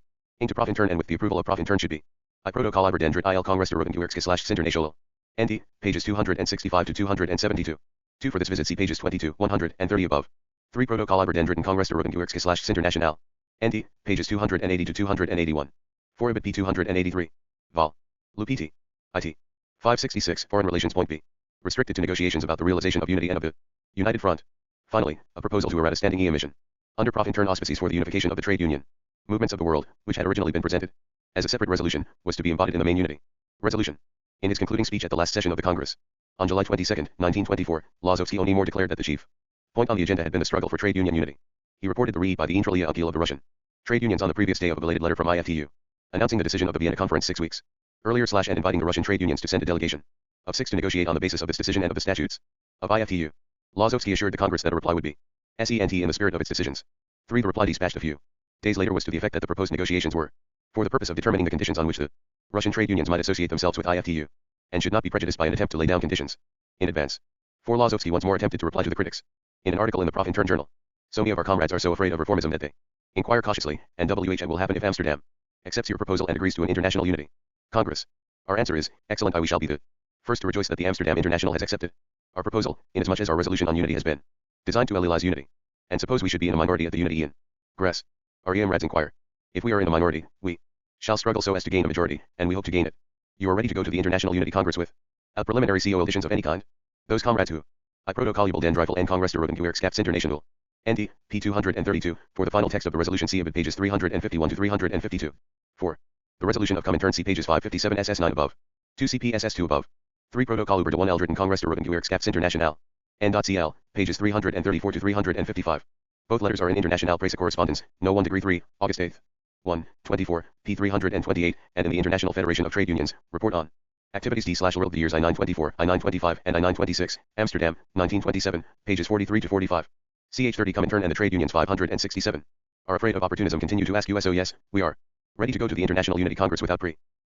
to Profintern and with the approval of Profintern should be I Protocol über den Dritt il Congress der Organisatie/International. ND, pages 265 to 272. 2 for this visit see pages 22, 130 above. 3 Protocol über den Dritten Kongress der Organisatie/International. ND, pages 280 to 281. 4 Ibid P 283. Vol. Lupt. IT. 566 Foreign Relations Point B. Restricted to negotiations about the realization of unity and of the United Front. Finally, a proposal to erect a standing mission under Profintern auspices for the unification of the trade union movements of the world, which had originally been presented as a separate resolution, was to be embodied in the main unity resolution. In his concluding speech at the last session of the Congress, on July 22, 1924, Lazowski only more declared that the chief point on the agenda had been the struggle for trade union unity. He reported the read by the Intralia Ukil of the Russian trade unions on the previous day of a belated letter from IFTU, announcing the decision of the Vienna Conference 6 weeks earlier / and inviting the Russian trade unions to send a delegation of 6 to negotiate on the basis of this decision and of the statutes of IFTU. Lazowski assured the Congress that a reply would be sent in the spirit of its decisions. 3. The reply dispatched a few days later was to the effect that the proposed negotiations were for the purpose of determining the conditions on which the Russian trade unions might associate themselves with IFTU, and should not be prejudiced by an attempt to lay down conditions in advance. 4. Lazowski once more attempted to reply to the critics in an article in the Profintern journal. So many of our comrades are so afraid of reformism that they inquire cautiously, and what will happen if Amsterdam accepts your proposal and agrees to an international unity Congress? Our answer is, excellent. We shall be the first to rejoice that the Amsterdam International has accepted our proposal, inasmuch as our resolution on unity has been designed to realize unity. And suppose we should be in a minority at the unity in Gress. Our emrads inquire. If we are in a minority, we shall struggle so as to gain a majority, and we hope to gain it. You are ready to go to the International Unity Congress with a preliminary CO auditions of any kind? Those comrades who I Protocol über den Dreifel and Congress der Organisationsinternational. ND, p. 232, for the final text of the resolution see about pages 351 to 352. 4. The resolution of Comintern see pages 557 SS9 above. 2 CPSS2 above. 3 Protocol über den Dritten Kongress der Organisationsinternational. N.cl, pages 334 to 355. Both letters are in International Presse Correspondence, No 1 degree 3, August 8. 1, 24, p. 328, and in the International Federation of Trade Unions, Report on Activities D/World the years I-924, I-925, and I-926, Amsterdam, 1927, pages 43 to 45. CH30 Comintern and the Trade Unions 567. Are afraid of opportunism continue to ask us. Oh yes, we are ready to go to the International Unity Congress without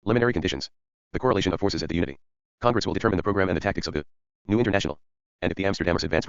preliminary conditions. The correlation of forces at the Unity Congress will determine the program and the tactics of the new international. And if the Amsterdammers advance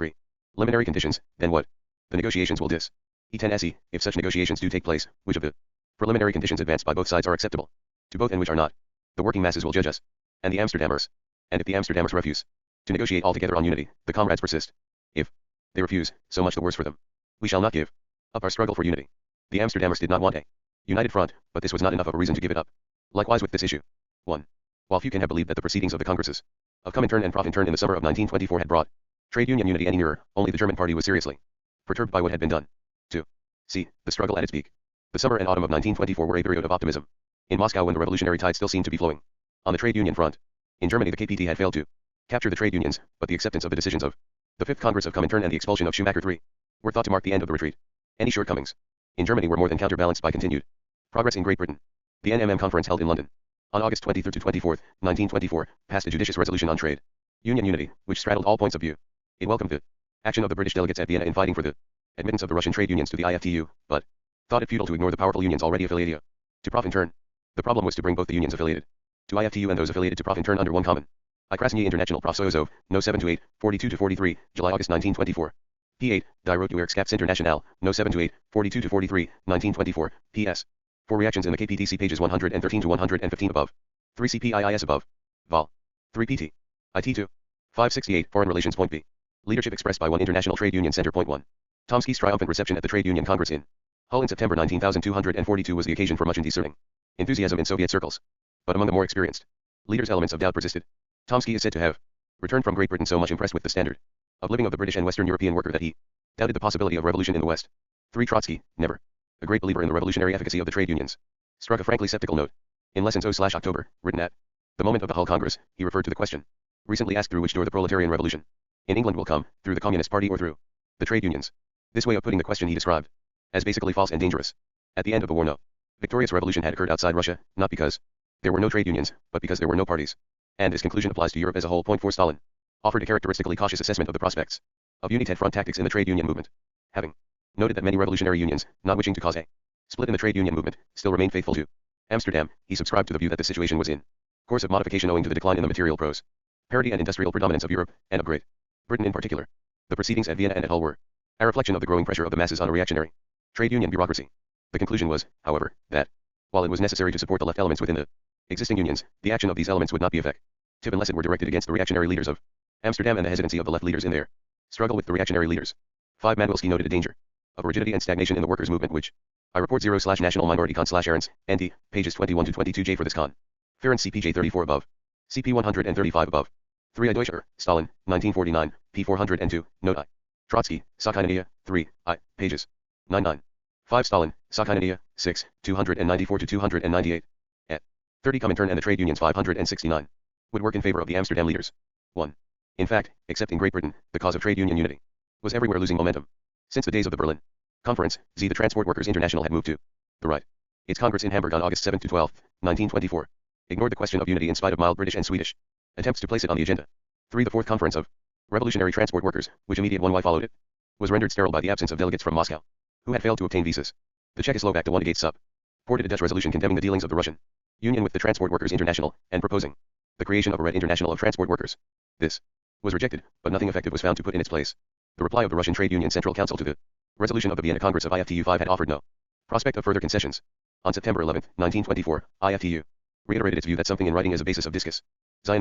preliminary conditions, then what? The negotiations will E10 if such negotiations do take place, which of the preliminary conditions advanced by both sides are acceptable to both and which are not. The working masses will judge us. And the Amsterdammers. And if the Amsterdammers refuse to negotiate altogether on unity, the comrades persist. If they refuse, so much the worse for them. We shall not give up our struggle for unity. The Amsterdammers did not want a united front, but this was not enough of a reason to give it up. Likewise with this issue. 1. While few can have believed that the proceedings of the Congresses of Comintern and Profintern in the summer of 1924 had brought trade union unity any nearer, only the German party was seriously perturbed by what had been done. 2. See, the struggle at its peak. The summer and autumn of 1924 were a period of optimism. In Moscow when the revolutionary tide still seemed to be flowing. On the trade union front. In Germany the KPT had failed to capture the trade unions, but the acceptance of the decisions of the 5th Congress of Comintern and the expulsion of Schumacher III were thought to mark the end of the retreat. Any shortcomings in Germany were more than counterbalanced by continued progress in Great Britain. The NMM conference held in London on August 23 to 24, 1924, passed a judicious resolution on trade union unity, which straddled all points of view. It welcomed the action of the British delegates at Vienna in fighting for the admittance of the Russian trade unions to the IFTU, but thought it futile to ignore the powerful unions already affiliated to Profintern. The problem was to bring both the unions affiliated to IFTU and those affiliated to Profintern under one common. I Krasny International Profsoyozov, No 7-8, 42-43, July-August 1924. P8, Die Rote International, No 7-8, 42-43, 1924, P.S. For reactions in the KPTC pages 113 to 115 above. 3 CPIIS above. Vol. 3 PT. IT2. 568, Foreign Relations Point B. Leadership expressed by one International Trade Union Center. Point 1. Tomsky's triumphant reception at the Trade Union Congress in Hull in September 19,242 was the occasion for much and discerning enthusiasm in Soviet circles. But among the more experienced leaders elements of doubt persisted. Tomsky is said to have returned from Great Britain so much impressed with the standard of living of the British and Western European worker that he doubted the possibility of revolution in the West. 3. Trotsky, never a great believer in the revolutionary efficacy of the trade unions, struck a frankly skeptical note. In Lessons O/October, written at the moment of the Hull Congress, he referred to the question recently asked through which door the proletarian revolution in England will come, through the Communist Party or through the trade unions. This way of putting the question he described as basically false and dangerous. At the end of the war, no victorious revolution had occurred outside Russia, not because there were no trade unions, but because there were no parties. And this conclusion applies to Europe as a whole. Point 4. Stalin offered a characteristically cautious assessment of the prospects of United Front tactics in the trade union movement, having noted that many revolutionary unions, not wishing to cause a split in the trade union movement, still remained faithful to Amsterdam. He subscribed to the view that the situation was in course of modification owing to the decline in the material prosperity and industrial predominance of Europe, and of Great Britain in particular. The proceedings at Vienna and at Hull were a reflection of the growing pressure of the masses on a reactionary trade union bureaucracy. The conclusion was, however, that while it was necessary to support the left elements within the existing unions, the action of these elements would not be effective unless it were directed against the reactionary leaders of Amsterdam and the hesitancy of the left leaders in their struggle with the reactionary leaders. 5. Madwilski noted a danger of rigidity and stagnation in the workers' movement, which I report 0/national minority con/Ahrens, ND, pages 21 to 22J for this con. Ferenc CPJ 34 above. CP 135 above. 3. I Deutscher, Stalin, 1949, p. 402, note I. Trotsky, Sakhainidia, 3, I, pages 99. 5. Stalin, Sakhainidia, 6, 294 to 298. At 30. Comintern and the trade unions 569. Would work in favor of the Amsterdam leaders. 1. In fact, except in Great Britain, the cause of trade union unity was everywhere losing momentum. Since the days of the Berlin Conference, the Transport Workers International had moved to the right. Its Congress in Hamburg on August 7 to 12, 1924, ignored the question of unity in spite of mild British and Swedish attempts to place it on the agenda. 3. The Fourth Conference of Revolutionary Transport Workers, which immediate 1Y followed it, was rendered sterile by the absence of delegates from Moscow, who had failed to obtain visas. The Czechoslovak to Gates supported a Dutch resolution condemning the dealings of the Russian Union with the Transport Workers International, and proposing the creation of a Red International of Transport Workers. This was rejected, but nothing effective was found to put in its place. The reply of the Russian Trade Union Central Council to the resolution of the Vienna Congress of IFTU 5 had offered no prospect of further concessions. On September 11, 1924, IFTU reiterated its view that something in writing as a basis of discussion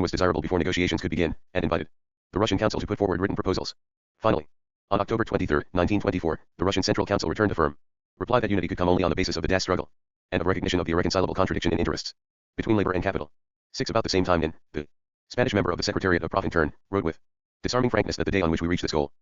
was desirable before negotiations could begin, and invited the Russian Council to put forward written proposals. Finally, on October 23, 1924, the Russian Central Council returned a firm reply that unity could come only on the basis of the Das struggle, and of recognition of the irreconcilable contradiction in interests between labor and capital. 6. About the same time in the Spanish member of the Secretariat of Profintern wrote with disarming frankness that the day on which we reach this goal,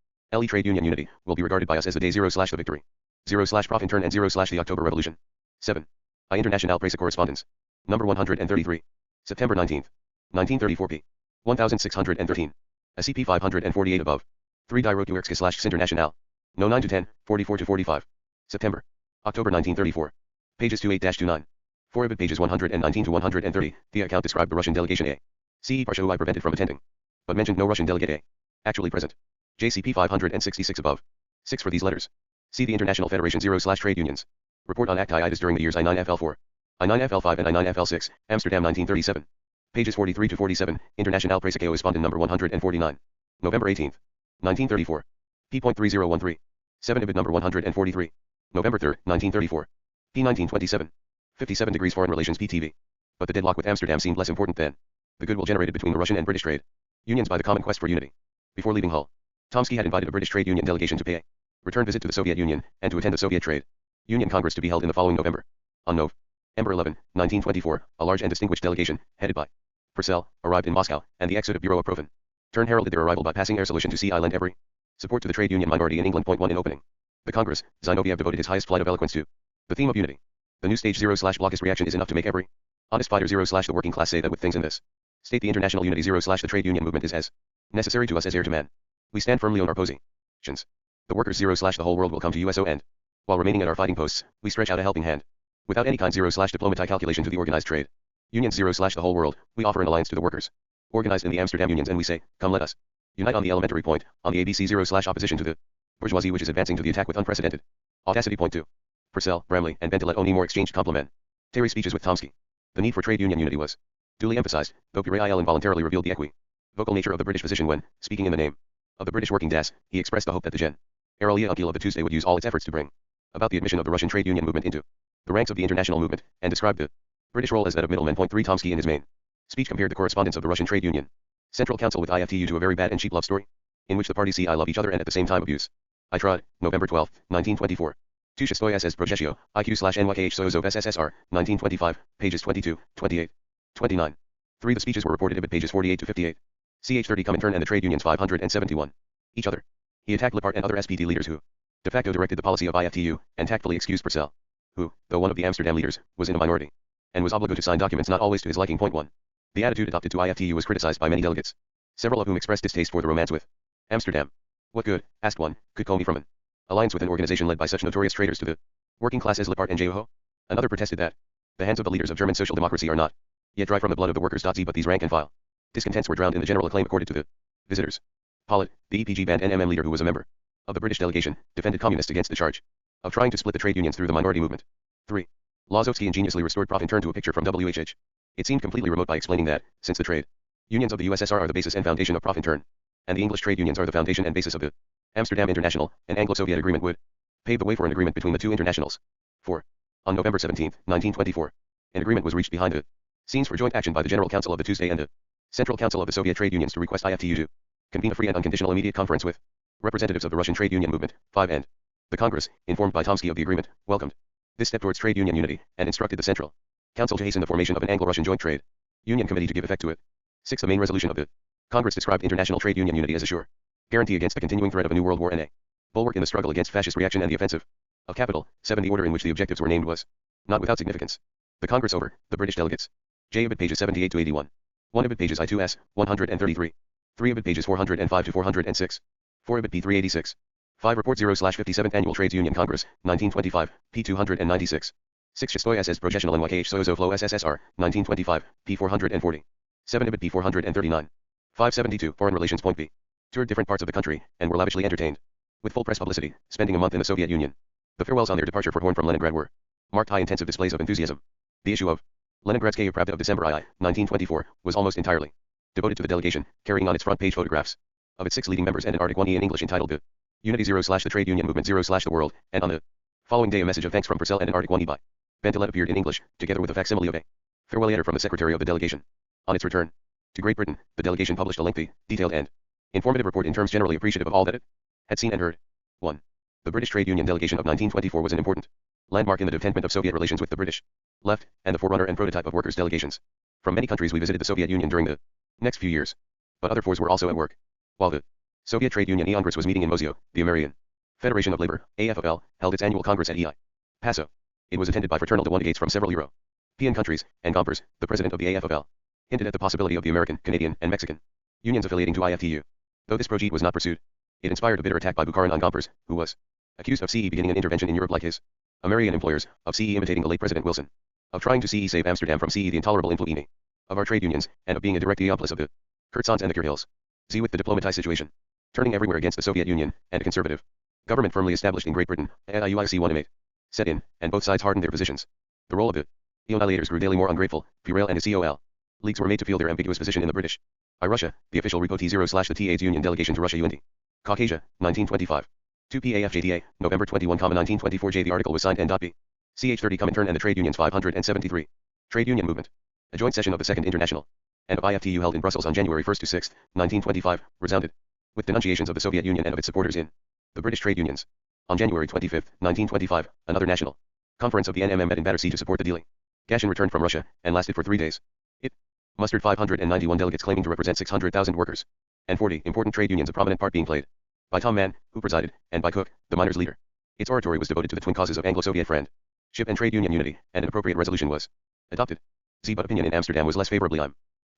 trade union unity, will be regarded by us as the day 0/the victory, 0/Profintern and 0/the October Revolution. 7. I Internationale Presse Correspondence. Number 133. September 19, 1934 p. 1613. A CP 548 above. 3. Die Rokuerkske/Internationale. No 9 to 10, 44 to 45. September. October 1934. Pages 28-29. 4 of it pages 119 to 130. The account described the Russian delegation A. CE Parsha who I prevented from attending, but mentioned no Russian delegate A. Actually present. JCP 566 above. 6 for these letters. See the International Federation 0/Trade Unions. Report on acti-itis during the years I9FL4, I9FL5 and I9FL6, Amsterdam 1937. Pages 43 to 47, Internationale Presse Correspondent number 149. November 18, 1934. p.3013. 7 Ibid number 143. November 3, 1934. p. 1927. 57 degrees Foreign Relations PTV. But the deadlock with Amsterdam seemed less important than the goodwill generated between the Russian and British trade unions by the common quest for unity. Before leaving Hull, Tomsky had invited a British trade union delegation to pay a return visit to the Soviet Union, and to attend the Soviet Trade Union Congress to be held in the following November. On November 11, 1924, a large and distinguished delegation, headed by Purcell, arrived in Moscow, and the Executive Bureau of Profintern heralded their arrival by passing a resolution to see I lend every support to the trade union minority in England. 1 In opening the Congress, Zinoviev devoted his highest flight of eloquence to the theme of unity. The new stage 0/blockist reaction is enough to make every honest fighter 0/the working class say that with things in this state the international unity 0/the trade union movement is as necessary to us as air to man. We stand firmly on our positions. The workers 0/the whole world will come to USO, and while remaining at our fighting posts, we stretch out a helping hand. Without any kind 0/diplomatic calculation to the organized trade unions 0/the whole world, we offer an alliance to the workers organized in the Amsterdam unions, and we say, come let us unite on the elementary point, on the ABC 0/opposition to the bourgeoisie which is advancing to the attack with unprecedented audacity. Point 2. Purcell, Bramley, and Bentelet Onimore exchanged complimentary speeches with Tomsky. The need for trade union unity was duly emphasized, though Purail involuntarily revealed the equivocal nature of the British position when, speaking in the name of the British working Das, he expressed the hope that the Generalia Unkil of the Tuesday would use all its efforts to bring about the admission of the Russian trade union movement into the ranks of the international movement, and described the British role as that of middlemen. 3. Tomsky in his main speech compared the correspondence of the Russian Trade Union Central Council with IFTU to a very bad and cheap love story, in which the parties see I love each other and at the same time abuse. I tried, November 12, 1924. Tu stoy SS Progetio, IQ/NYKH Soyozov SSSR, 1925, pages 22, 28, 29. 3. The speeches were reported at pages 48 to 58. Ch 30 Comintern and the trade unions 571. Each other. He attacked Lippert and other SPD leaders who de facto directed the policy of IFTU, and tactfully excused Purcell, who, though one of the Amsterdam leaders, was in a minority, and was obliged to sign documents not always to his liking. 1. The attitude adopted to IFTU was criticized by many delegates, several of whom expressed distaste for the romance with Amsterdam. What good, asked one, could Comey from an alliance with an organization led by such notorious traitors to the working class as Lippert and Joho? Another protested that the hands of the leaders of German social democracy are not yet dry from the blood of the workers. But these rank and file discontents were drowned in the general acclaim accorded to the visitors. Pollitt, the EPG band NMM leader who was a member of the British delegation, defended communists against the charge of trying to split the trade unions through the minority movement. 3. Lazowski ingeniously restored Profit turn to a picture from WHH. It seemed completely remote by explaining that, since the trade unions of the USSR are the basis and foundation of Profit turn, and the English trade unions are the foundation and basis of the Amsterdam International, an Anglo-Soviet agreement would pave the way for an agreement between the two internationals. 4. On November 17, 1924, an agreement was reached behind the scenes for joint action by the General Council of the Tuesday and the Central Council of the Soviet Trade Unions to request IFTU to convene a free and unconditional immediate conference with representatives of the Russian trade union movement. 5. And the Congress, informed by Tomsky of the agreement, welcomed this step towards trade union unity, and instructed the Central Council to hasten the formation of an Anglo-Russian joint trade union committee to give effect to it. 6. The main resolution of the Congress described international trade union unity as a sure guarantee against the continuing threat of a new world war and a bulwark in the struggle against fascist reaction and the offensive of capital. 7. The order in which the objectives were named was not without significance. The Congress over the British delegates. J. Ibid pages 78 to 81. 1. Ibid pages I2s 133. 3. Ibid pages 405 to 406. 4. Ibid p 386. 5. Report 0/57th Annual Trades Union Congress, 1925, p 296. 6. Shestoy SS Projetional NYKH Sozo Flow SSSR, 1925, p 440. 7. Ibid p 439. 572. Foreign Relations Point B. Toured different parts of the country, and were lavishly entertained with full press publicity, spending a month in the Soviet Union. The farewells on their departure for Horn from Leningrad were marked high intensive displays of enthusiasm. The issue of Leningradskaya Pravda of December II, 1924, was almost entirely devoted to the delegation, carrying on its front page photographs of its 6 leading members and an article in English entitled The Unity 0/the Trade Union Movement 0/the World, and on the following day a message of thanks from Purcell and an article by Bentelet appeared in English, together with a facsimile of a farewell letter from the secretary of the delegation. On its return to Great Britain, the delegation published a lengthy, detailed and informative report in terms generally appreciative of all that it had seen and heard. 1. The British Trade Union delegation of 1924 was an important landmark in the development of Soviet relations with the British left, and the forerunner and prototype of workers' delegations from many countries. We visited the Soviet Union during the next few years, but other fours were also at work. While the Soviet Trade Union Congress was meeting in Moscow, the American Federation of Labor, AFL, held its annual congress at EI Paso. It was attended by fraternal delegates from several European countries, and Gompers, the president of the AFL, hinted at the possibility of the American, Canadian, and Mexican unions affiliating to IFTU. Though this project was not pursued, it inspired a bitter attack by Bukharin on Gompers, who was accused of CE beginning an intervention in Europe like his American employers, of CE imitating the late President Wilson, of trying to CE save Amsterdam from CE the intolerable influence of our trade unions, and of being a direct accomplice of the Kurzons and the Kurhils. Z with the diplomatized situation turning everywhere against the Soviet Union, and a conservative government firmly established in Great Britain, AIUIC 1 set in, and both sides hardened their positions. The role of the Eonilators grew daily more ungrateful. Purell and his COL leagues were made to feel their ambiguous position in the British Russia, the official Repo T0/the TA's Union delegation to Russia UND. Caucasia, 1925. 2 PAFJDA, November 21, 1924 J. The article was signed N.B. CH30 Comintern and the Trade Unions 573. Trade Union Movement. A joint session of the Second International and of IFTU held in Brussels on January 1 to 6, 1925, resounded with denunciations of the Soviet Union and of its supporters in the British trade unions. On January 25, 1925, another national conference of the NMM met in Battersea to support the delegation returned from Russia, and lasted for 3 days. It mustered 591 delegates claiming to represent 600,000 workers, and 40 important trade unions, a prominent part being played by Tom Mann, who presided, and by Cook, the miners' leader. Its oratory was devoted to the twin causes of Anglo-Soviet friendship and trade union unity, and an appropriate resolution was adopted. Z. But opinion in Amsterdam was less favorably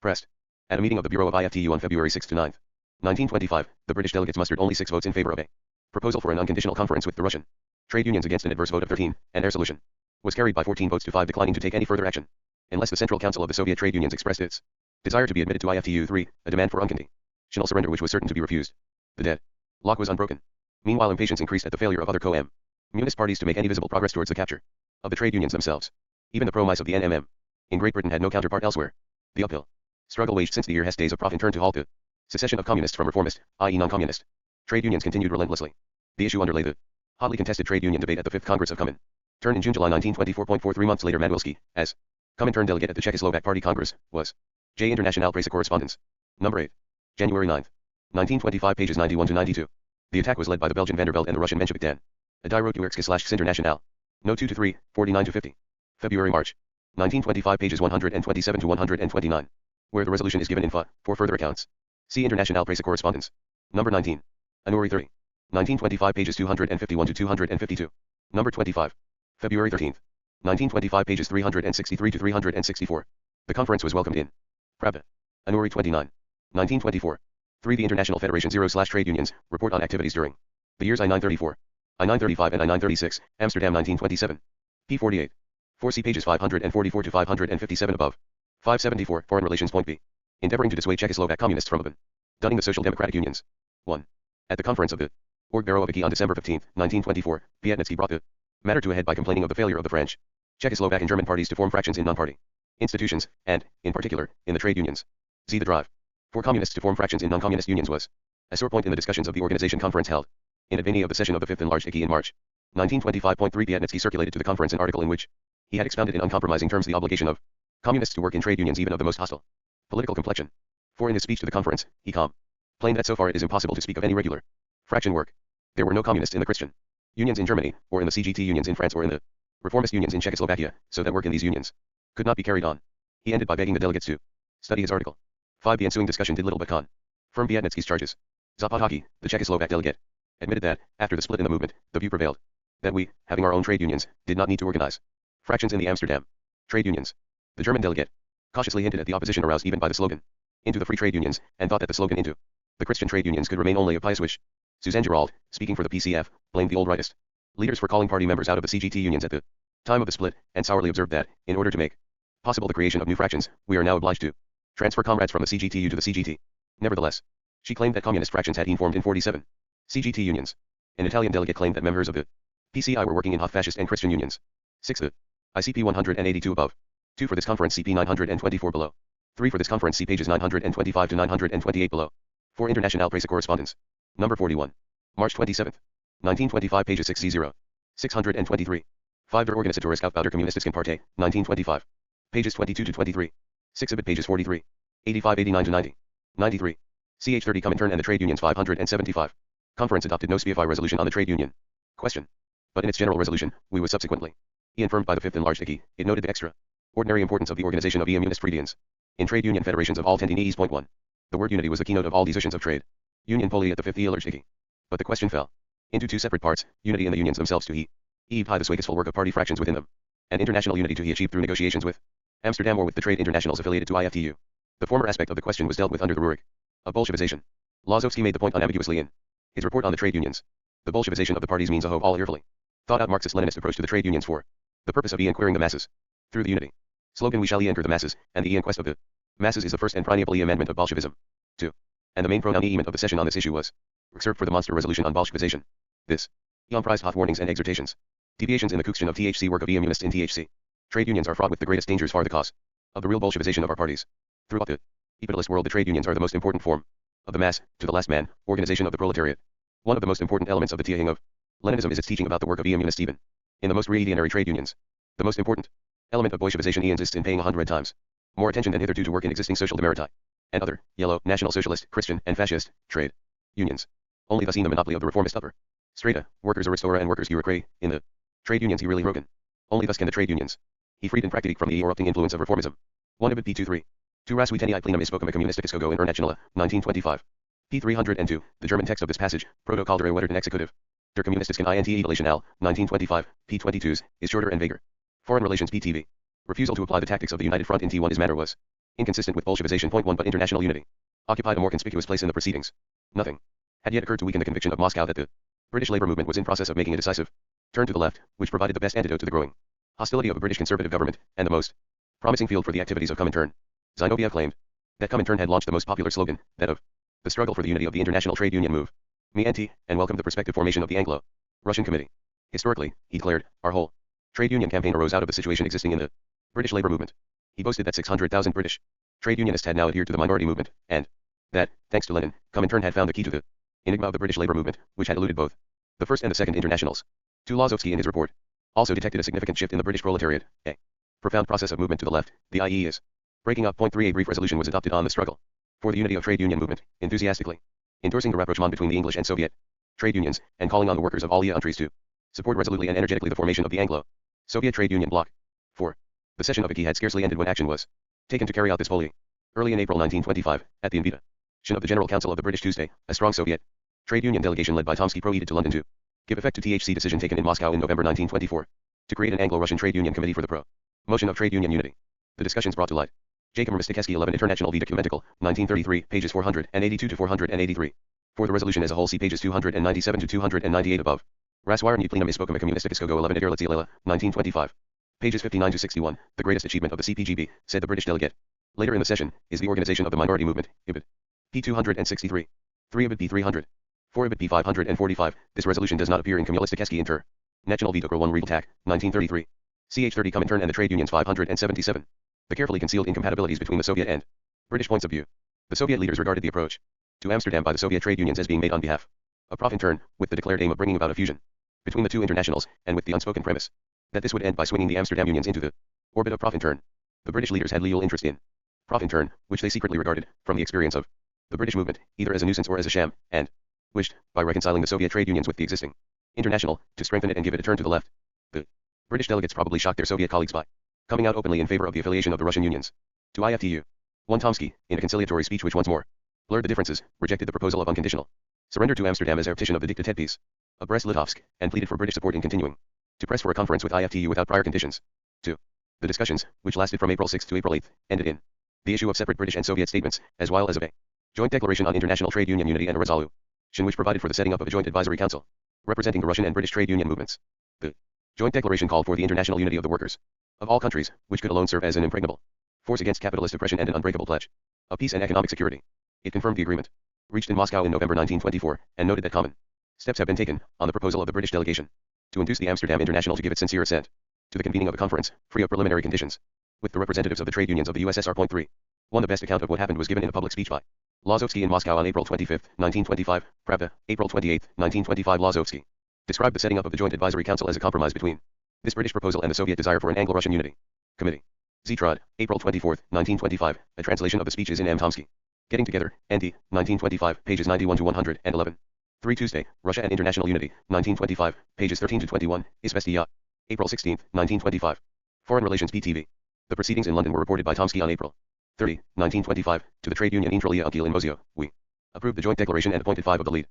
pressed. At a meeting of the Bureau of IFTU on February 6 to 9, 1925, the British delegates mustered only 6 votes in favor of a proposal for an unconditional conference with the Russian trade unions against an adverse vote of 13, and their solution was carried by 14 votes to 5, declining to take any further action unless the Central Council of the Soviet Trade Unions expressed its desire to be admitted to IFTU. 3, a demand for unconditional surrender which was certain to be refused. The deadlock was unbroken. Meanwhile, impatience increased at the failure of other communist parties to make any visible progress towards the capture of the trade unions themselves. Even the promise of the NMM in Great Britain had no counterpart elsewhere. The uphill struggle waged since the year Hess days of Profit turned to halt the secession of communists from reformist, i.e. non-communist trade unions continued relentlessly. The issue underlay the hotly contested trade union debate at the 5th Congress of Comintern in June-July 1924. 3 months later, Madwilski, as Comintern delegate at the Czechoslovak Party Congress, was J. International Press Correspondence. Number 8. January 9, 1925, pages 91 to 92. The attack was led by the Belgian Vandervelde and the Russian Menshevik Dan. A Dirotuerskis International. No 2 to 3, 49 to 50. February-March 1925, pages 127 to 129. Where the resolution is given in FA, for further accounts. See International Press Correspondence. Number 19. Anuri 30. 1925, pages 251 to 252. Number 25. February 13. 1925, pages 363 to 364. The conference was welcomed in Pravda. Anuri 29. 1924. 3. The International Federation 0/Trade Unions, report on activities during the years I-934, I-935 and I-936, Amsterdam 1927. p. 48. 4. See pages 544 to 557 above. 574. Foreign Relations. Point B. Endeavoring to dissuade Czechoslovak communists from dunning the Social Democratic Unions. 1. At the conference of the Orgberoviki on December 15, 1924, Piatnitsky brought the matter to a head by complaining of the failure of the French, Czechoslovak and German parties to form fractions in non-party institutions, and, in particular, in the trade unions. The drive for communists to form fractions in non-communist unions was a sore point in the discussions of the organization conference held in advance of the session of the Fifth Enlarged IKI in March 1925.3. Piatnitsky circulated to the conference an article in which he had expounded in uncompromising terms the obligation of communists to work in trade unions even of the most hostile political complexion. For in his speech to the conference, he complained that so far it is impossible to speak of any regular fraction work. There were no communists in the Christian unions in Germany, or in the CGT unions in France, or in the reformist unions in Czechoslovakia, so that work in these unions could not be carried on. He ended by begging the delegates to study his article. 5. The ensuing discussion did little but confirm Piatnitsky's charges. Zapotocki, the Czechoslovak delegate, admitted that, after the split in the movement, the view prevailed that we, having our own trade unions, did not need to organize fractions in the Amsterdam trade unions. The German delegate cautiously hinted at the opposition aroused even by the slogan into the free trade unions, and thought that the slogan into the Christian trade unions could remain only a pious wish. Suzanne Gerald, speaking for the PCF, blamed the old rightist leaders for calling party members out of the CGT unions at the time of the split, and sourly observed that, in order to make possible the creation of new fractions, we are now obliged to transfer comrades from the CGTU to the CGT. Nevertheless, she claimed that communist fractions had been formed in 47 CGT unions. An Italian delegate claimed that members of the PCI were working in half fascist and Christian unions. 6. The ICP 182 above. 2. For this conference, CP 924 below. 3. For this conference, see pages 925 to 928 below. 4. International Presse Correspondence. Number 41. March 27, 1925, pages 600. 623. 5. Der Organisatorische Aufbau der Kommunistischen Partei, 1925. Pages 22 to 23. 6 Abit, pages 43. 85, 89 to 90. 93. Ch 30 Comintern and the Trade Unions 575. Conference adopted no SPFI resolution on the trade union question. But in its general resolution, we was subsequently confirmed by the Fifth Enlarged IKI. It noted the extraordinary importance of the organization of Immunist in trade union federations of all tendinees. 1. The word unity was the keynote of all decisions of trade union poly at the Fifth Enlarged IKI. But the question fell into two separate parts: unity in the unions themselves to high the swageful work of party fractions within them, and international unity to achieved through negotiations with Amsterdam or with the trade internationals affiliated to IFTU. The former aspect of the question was dealt with under the rubric of Bolshevization. Lazovsky made the point unambiguously in his report on the trade unions. The Bolshevization of the parties means a whole earfully thought out Marxist-Leninist approach to the trade unions for the purpose of enquiring the masses through the unity slogan. We shall anchor the masses, and the inquest of the masses is the first and principal amendment of Bolshevism. 2. And the main pronoun of the session on this issue was reserved for the monster resolution on Bolshevization. This comprised hot warnings and exhortations. Deviations in the Kukshan of THC work of Immunist in THC. Trade unions are fraught with the greatest dangers for the cause of the real Bolshevization of our parties. Throughout the capitalist world, the trade unions are the most important form of the mass, to the last man, organization of the proletariat. One of the most important elements of the teaching of Leninism is its teaching about the work of Immunist even in the most reactionary trade unions. The most important element of Bolshevization insists in paying 100 times more attention than hitherto to work in existing social democratic and other yellow, national socialist, Christian, and fascist trade unions. Only thus in the monopoly of the reformist upper strata, workers aristora and workers bureaucracy, in the trade unions really broken. Only thus can the trade unions he freed in practic from the erupting influence of reformism. 1 Ibid P23. 2 Ras Witeni plenum spoken communisticogo internationale, 1925. P302. The German text of this passage, Protocol der Erweiterten Executive der Kommunistischen Internationale, 1925, P22s, is shorter and vaguer. Foreign Relations PTV. Refusal to apply the tactics of the United Front in T1 is matter was inconsistent with Bolshevization. 1 But international unity occupied a more conspicuous place in the proceedings. Nothing had yet occurred to weaken the conviction of Moscow that the British labor movement was in process of making a decisive turn to the left, which provided the best antidote to the growing hostility of a British conservative government, and the most promising field for the activities of Comintern. Zinoviev claimed that Comintern had launched the most popular slogan, that of the struggle for the unity of the international trade union move, and welcomed the prospective formation of the Anglo-Russian Committee. Historically, he declared, our whole trade union campaign arose out of the situation existing in the British labor movement. He boasted that 600,000 British trade unionists had now adhered to the minority movement, and that, thanks to Lenin, Comintern had found the key to the enigma of the British labor movement, which had eluded both the first and the second internationals. 2 Lazovsky in his report also detected a significant shift in the British proletariat, a profound process of movement to the left. The IE is breaking up. 3 A brief resolution was adopted on the struggle for the unity of trade union movement, enthusiastically endorsing the rapprochement between the English and Soviet trade unions, and calling on the workers of all countries to support resolutely and energetically the formation of the Anglo-Soviet trade union bloc. 4. The session of IKI had scarcely ended when action was taken to carry out this policy. Early in April 1925, at the invitation of the General Council of the British Tuesday, a strong Soviet trade union delegation led by Tomsky proceeded to London to give effect to THC decision taken in Moscow in November 1924, to create an Anglo-Russian trade union committee for the promotion of trade union unity. The discussions brought to light Jacob Mysticeski 11 International Vita Documentical, 1933, pages 482 to 483. For the resolution as a whole see pages 297 to 298 above. Raswire New Plenum Ispokam Communisticus Go 11 Edirlatzi Lela, 1925. Pages 59 to 61, the greatest achievement of the CPGB, said the British delegate. Later in the session, is the organization of the minority movement, IBID. P 263. 3 IBID P 300. 4 IBID P 545, this resolution does not appear in Communisticus Inter. National Vita 1 Real TAC, 1933. CH 30 Comintern and the Trade Unions 577. The carefully concealed incompatibilities between the Soviet and British points of view. The Soviet leaders regarded the approach to Amsterdam by the Soviet trade unions as being made on behalf of Profintern, with the declared aim of bringing about a fusion between the two internationals, and with the unspoken premise that this would end by swinging the Amsterdam unions into the orbit of Profintern. The British leaders had legal interest in Profintern, which they secretly regarded, from the experience of the British movement, either as a nuisance or as a sham, and wished, by reconciling the Soviet trade unions with the existing international, to strengthen it and give it a turn to the left. The British delegates probably shocked their Soviet colleagues by coming out openly in favor of the affiliation of the Russian unions to IFTU. 1 Tomsky, in a conciliatory speech which once more blurred the differences, rejected the proposal of unconditional surrender to Amsterdam as a repetition of the dictated peace of Brest-Litovsk, and pleaded for British support in continuing to press for a conference with IFTU without prior conditions. 2. The discussions, which lasted from April 6 to April 8, ended in the issue of separate British and Soviet statements, as well as of a joint declaration on international trade union unity and a resolution which provided for the setting up of a joint advisory council representing the Russian and British trade union movements. The joint declaration called for the international unity of the workers of all countries, which could alone serve as an impregnable force against capitalist oppression and an unbreakable pledge of peace and economic security. It confirmed the agreement reached in Moscow in November 1924, and noted that common steps have been taken, on the proposal of the British delegation, to induce the Amsterdam International to give its sincere assent to the convening of a conference, free of preliminary conditions, with the representatives of the trade unions of the USSR. 3. 1. The best account of what happened was given in a public speech by Lazovsky in Moscow on April 25, 1925, Pravda, April 28, 1925. Lazovsky described the setting up of the Joint Advisory Council as a compromise between this British proposal and the Soviet desire for an Anglo-Russian unity committee. Zetrod, April 24, 1925, a translation of the speech is in M. Tomsky. Getting Together, ND, 1925, pages 91 to 111. 3 Tuesday, Russia and International Unity, 1925, pages 13 to 21, Izvestia, April 16, 1925. Foreign Relations PTV. The proceedings in London were reported by Tomsky on April 30, 1925, to the trade union Intralia Ukil in Mosio. We approved the joint declaration and appointed 5 of the leading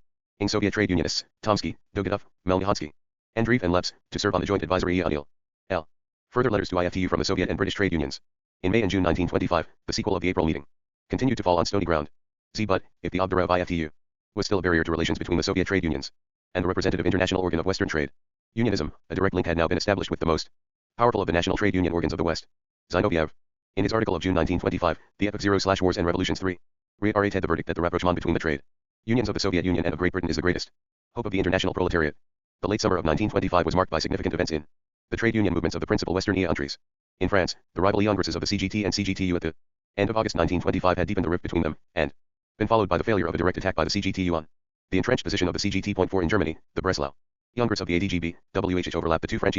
Soviet trade unionists, Tomsky, Dogatov, Melnihansky, Andreev and Leps, to serve on the joint advisory Unil. L. Further letters to IFTU from the Soviet and British trade unions. In May and June 1925, the sequel of the April meeting continued to fall on stony ground. Z. But, if the Obdura of IFTU was still a barrier to relations between the Soviet trade unions and the representative international organ of Western trade unionism, a direct link had now been established with the most powerful of the national trade union organs of the West. Zinoviev. In his article of June 1925, The Epoch 0/Wars and Revolutions 3, reiterated the verdict that the rapprochement between the trade unions of the Soviet Union and of Great Britain is the greatest hope of the international proletariat. The late summer of 1925 was marked by significant events in the trade union movements of the principal Western countries. In France, the rival Congresses of the CGT and CGTU at the end of August 1925 had deepened the rift between them, and been followed by the failure of a direct attack by the CGTU on the entrenched position of the CGT. 4 In Germany, the Breslau Congress of the ADGB, WHH overlapped the two French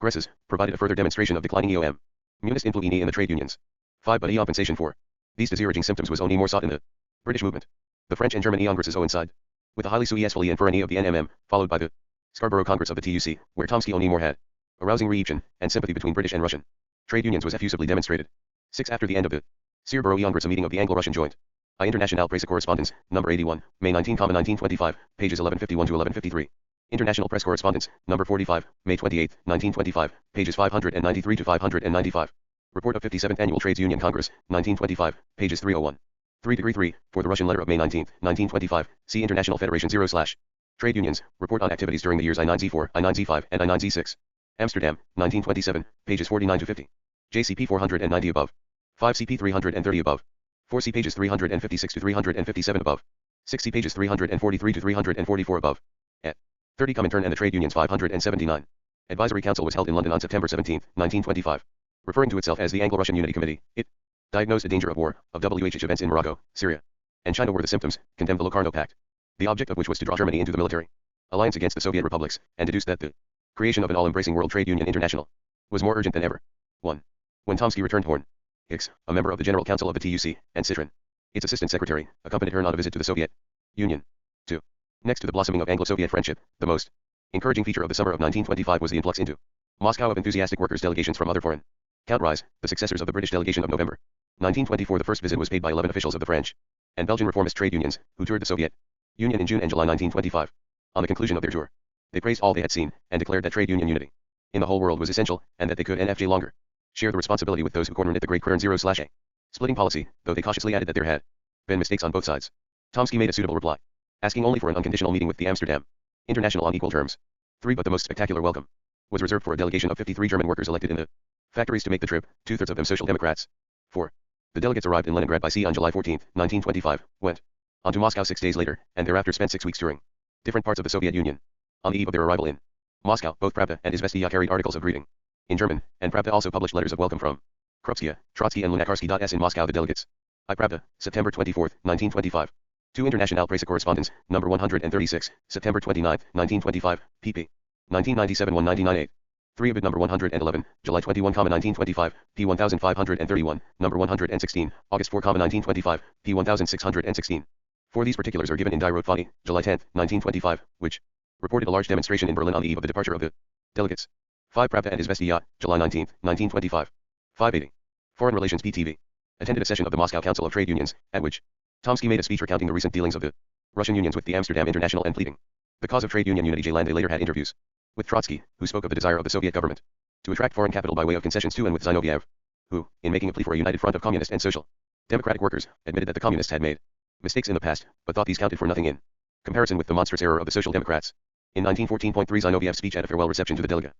Congresses, provided a further demonstration of declining EOM Munist influence in the trade unions. 5 But compensation for these discouraging symptoms was only more sought in the British movement. The French and German Congresses coincide with the highly successful and of the NMM, followed by the Scarborough Congress of the TUC, where Tomsky only more had arousing reaction and sympathy between British and Russian trade unions was effusively demonstrated. 6 After the end of the Scarborough Congress, a meeting of the Anglo-Russian Joint International Press Correspondence, number 81, May 19, 1925, pages 1151 to 1153. International Press Correspondence, number 45, May 28, 1925, pages 593 to 595. Report of 57th Annual Trades Union Congress, 1925, pages 301. 3-3. For the Russian letter of May 19, 1925, see International Federation 0/Trade Unions, report on activities during the years I9Z4, I9Z5, and I9Z6. Amsterdam, 1927, pages 49 to 50. JCP 490 above. 5 CP 330 above. 4 C pages 356 to 357 above. 6 C pages 343 to 344 above. At 30 Comintern and the Trade Unions 579. Advisory Council was held in London on September 17, 1925. Referring to itself as the Anglo-Russian Unity Committee, it diagnosed a danger of war, of WHH events in Morocco, Syria, and China were the symptoms, condemned the Locarno Pact, the object of which was to draw Germany into the military alliance against the Soviet republics, and deduced that the creation of an all-embracing World Trade Union International was more urgent than ever. 1. When Tomsky returned, Horn Hicks, a member of the General Council of the TUC, and Citron, its assistant secretary, accompanied her on a visit to the Soviet Union. 2. Next to the blossoming of Anglo-Soviet friendship, the most encouraging feature of the summer of 1925 was the influx into Moscow of enthusiastic workers' delegations from other foreign countries, the successors of the British delegation of November 1924. The first visit was paid by 11 officials of the French and Belgian reformist trade unions, who toured the Soviet Union in June and July 1925. On the conclusion of their tour, they praised all they had seen, and declared that trade union unity in the whole world was essential, and that they could NFJ longer share the responsibility with those who cornered at the Great Kern 0/A. splitting policy, though they cautiously added that there had been mistakes on both sides. Tomsky made a suitable reply, asking only for an unconditional meeting with the Amsterdam International on equal terms. 3. But the most spectacular welcome was reserved for a delegation of 53 German workers elected in the factories to make the trip, 2/3 of them Social Democrats. 4. The delegates arrived in Leningrad by sea on July 14, 1925, went on to Moscow 6 days later, and thereafter spent 6 weeks touring different parts of the Soviet Union. On the eve of their arrival in Moscow, both Pravda and Izvestia carried articles of greeting in German, and Pravda also published letters of welcome from Krupskaya, Trotsky and Lunacharsky. In Moscow, the delegates. I. Pravda, September 24, 1925. 2. International Presse Correspondence, number 136, September 29, 1925, pp. 1997-1998. 3. Ibid number 111, July 21, 1925, p. 1531, number 116, August 4, 1925, p. 1616. 4. These particulars are given in Die Rotfahne, July 10, 1925, which reported a large demonstration in Berlin on the eve of the departure of the delegates. 5. Pravda and Izvestia, July 19, 1925. 580. Foreign Relations PTV. Attended a session of the Moscow Council of Trade Unions, at which Tomsky made a speech recounting the recent dealings of the Russian unions with the Amsterdam International and pleading the cause of trade union unity. J. Landay later had interviews with Trotsky, who spoke of the desire of the Soviet government to attract foreign capital by way of concessions to and with Zinoviev, who, in making a plea for a united front of communist and social democratic workers, admitted that the communists had made mistakes in the past, but thought these counted for nothing in comparison with the monstrous error of the social democrats. In 1914.3, Zinoviev's speech at a farewell reception to the delegation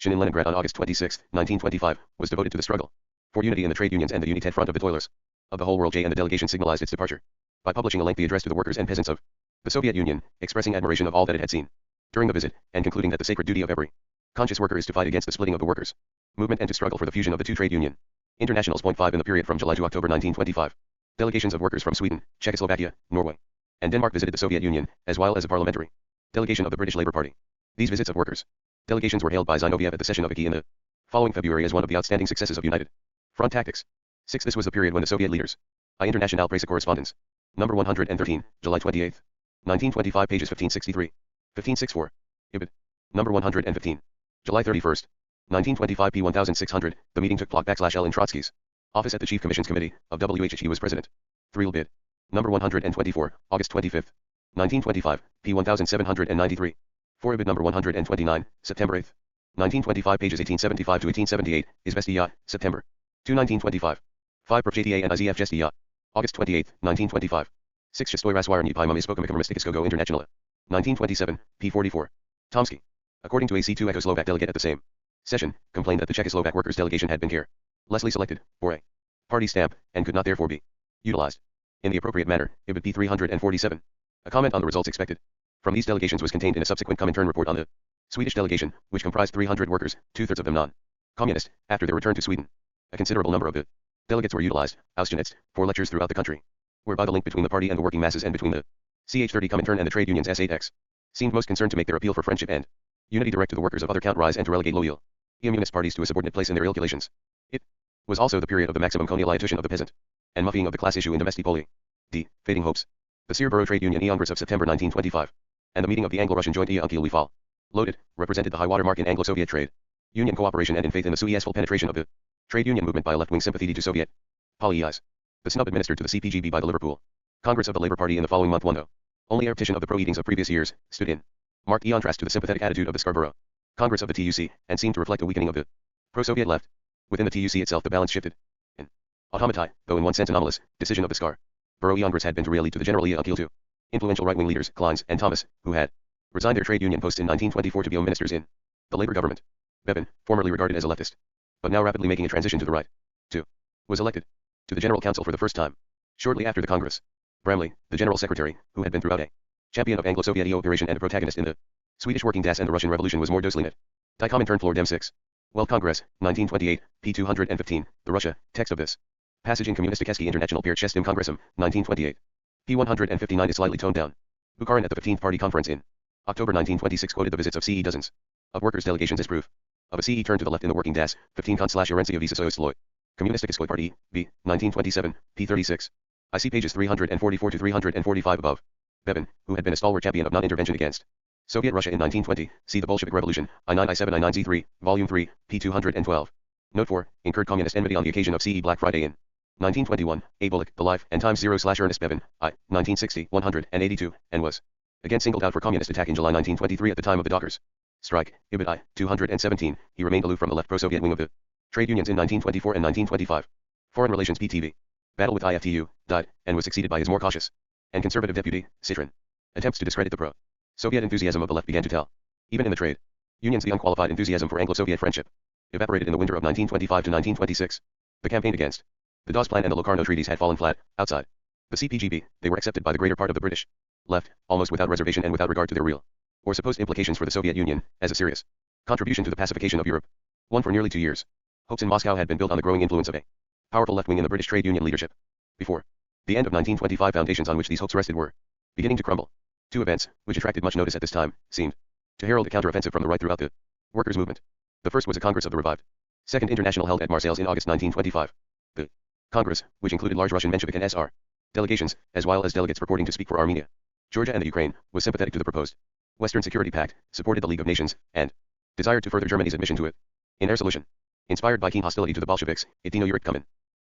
in Leningrad on August 26, 1925, was devoted to the struggle for unity in the trade unions and the United Front of the toilers of the whole world. J. And the delegation signalized its departure by publishing a lengthy address to the workers and peasants of the Soviet Union, expressing admiration of all that it had seen during the visit, and concluding that the sacred duty of every conscious worker is to fight against the splitting of the workers' movement and to struggle for the fusion of the two trade union internationals. 5. In the period from July to October 1925, delegations of workers from Sweden, Czechoslovakia, Norway, and Denmark visited the Soviet Union, as well as a parliamentary delegation of the British Labour Party. These visits of workers' delegations were hailed by Zinoviev at the session of IKI in the following February as one of the outstanding successes of united front tactics. 6. This was the period when the Soviet leaders. I. International Presse Correspondence. Number 113, July 28, 1925, pages 1563, 1564. Ibid. Number 115. July 31, 1925, p. 1600. The meeting took place L in Trotsky's office at the Chief Commission's Committee of WHH. He was president. 3. Bid. Number 124, August 25, 1925, p. 1793. 4. Ibid. Number 129, September 8, 1925, pages 1875 to 1878. Izvestia, September 2, 1925. 5. Propjta and IZF Gestia. August 28, 1925. 6. Shastoy Raswarny Pymum Ispokomicum Mystikiskogo Internationala. 1927, p. 44. Tomsky, according to a C2 Czechoslovak delegate at the same session, complained that the Czechoslovak workers' delegation had been carelessly selected for a party stamp, and could not therefore be utilized in the appropriate manner. Ibid. p. 347. A comment on the results expected from these delegations was contained in a subsequent Comintern report on the Swedish delegation, which comprised 300 workers, 2/3 of them non-communist. After their return to Sweden, a considerable number of the delegates were utilized, Auschwitz, for lectures throughout the country, whereby the link between the party and the working masses and between the CH30 Comintern and the trade unions S8X seemed most concerned to make their appeal for friendship and unity direct to the workers of other count rise and to relegate loyal communist parties to a subordinate place in their calculations. It was also the period of the maximum colonialization of the peasant and muffing of the class issue in domestic poli. D. Fading hopes. The Searborough Trade Union Congress of September 1925 and the meeting of the Anglo-Russian Joint Unkil Fall loaded represented the high watermark in Anglo-Soviet trade union cooperation and in faith in the successful penetration of the trade union movement by a left-wing sympathy to Soviet policies. The snub administered to the CPGB by the Liverpool Congress of the Labour Party in the following month won though only a repetition of the pro-eatings of previous years, stood in marked contrast to the sympathetic attitude of the Scarborough Congress of the TUC, and seemed to reflect a weakening of the pro-Soviet left. Within the TUC itself the balance shifted. In automati, though in one sense anomalous, decision of the Scarborough Congress had been to really to the general appeal to influential right-wing leaders, Kleins and Thomas, who had resigned their trade union posts in 1924 to be home ministers in the Labour government. Bevan, formerly regarded as a leftist, but now rapidly making a transition to the right, was elected to the General Council for the first time. Shortly after the Congress, Bramley, the General Secretary, who had been throughout a champion of Anglo-Soviet cooperation and a protagonist in the Swedish working class and the Russian Revolution, was more docilely met. Die Comintern Flor Dem 6. World Congress, 1928, p. 215, the Russia, text of this passage in Kommunisticheski International Pierchestim Kongressum, 1928. p. 159 is slightly toned down. Bukharin at the 15th Party Conference in October 1926 quoted the visits of CE dozens of workers' delegations as proof of a CE turn to the left in the working das, 15 Visa Soistloy. Kommunistikiskoi Party, B, 1927, p. 36. I see pages 344 to 345 above. Bevan, who had been a stalwart champion of non-intervention against Soviet Russia in 1920, see the Bolshevik Revolution, I9 I7 I9 Z3, Volume 3, p. 212. Note 4, incurred communist enmity on the occasion of CE Black Friday in 1921, A. Bullock, The Life and Times 0/Ernest Bevan, I, 1960, 182, and was again singled out for communist attack in July 1923 at the time of the Dockers strike, Ibid I, 217, he remained aloof from the left pro-Soviet wing of the trade unions in 1924 and 1925. Foreign Relations PTV. Battle with IFTU, died, and was succeeded by his more cautious and conservative deputy, Citron. Attempts to discredit the pro-Soviet enthusiasm of the left began to tell. Even in the trade unions, the unqualified enthusiasm for Anglo-Soviet friendship evaporated in the winter of 1925 to 1926. The campaign against the Dawes Plan and the Locarno treaties had fallen flat. Outside the CPGB, they were accepted by the greater part of the British left, almost without reservation and without regard to their real or supposed implications for the Soviet Union, as a serious contribution to the pacification of Europe. One for nearly 2 years. Hopes in Moscow had been built on the growing influence of a powerful left wing in the British trade union leadership. Before the end of 1925, foundations on which these hopes rested were beginning to crumble. Two events, which attracted much notice at this time, seemed to herald a counteroffensive from the right throughout the workers' movement. The first was a Congress of the revived Second International held at Marseilles in August 1925. The Congress, which included large Russian Menshevik and SR delegations, as well as delegates purporting to speak for Armenia, Georgia and the Ukraine, was sympathetic to the proposed Western Security Pact, supported the League of Nations, and desired to further Germany's admission to it. In their solution, inspired by keen hostility to the Bolsheviks, it Dino-Yurik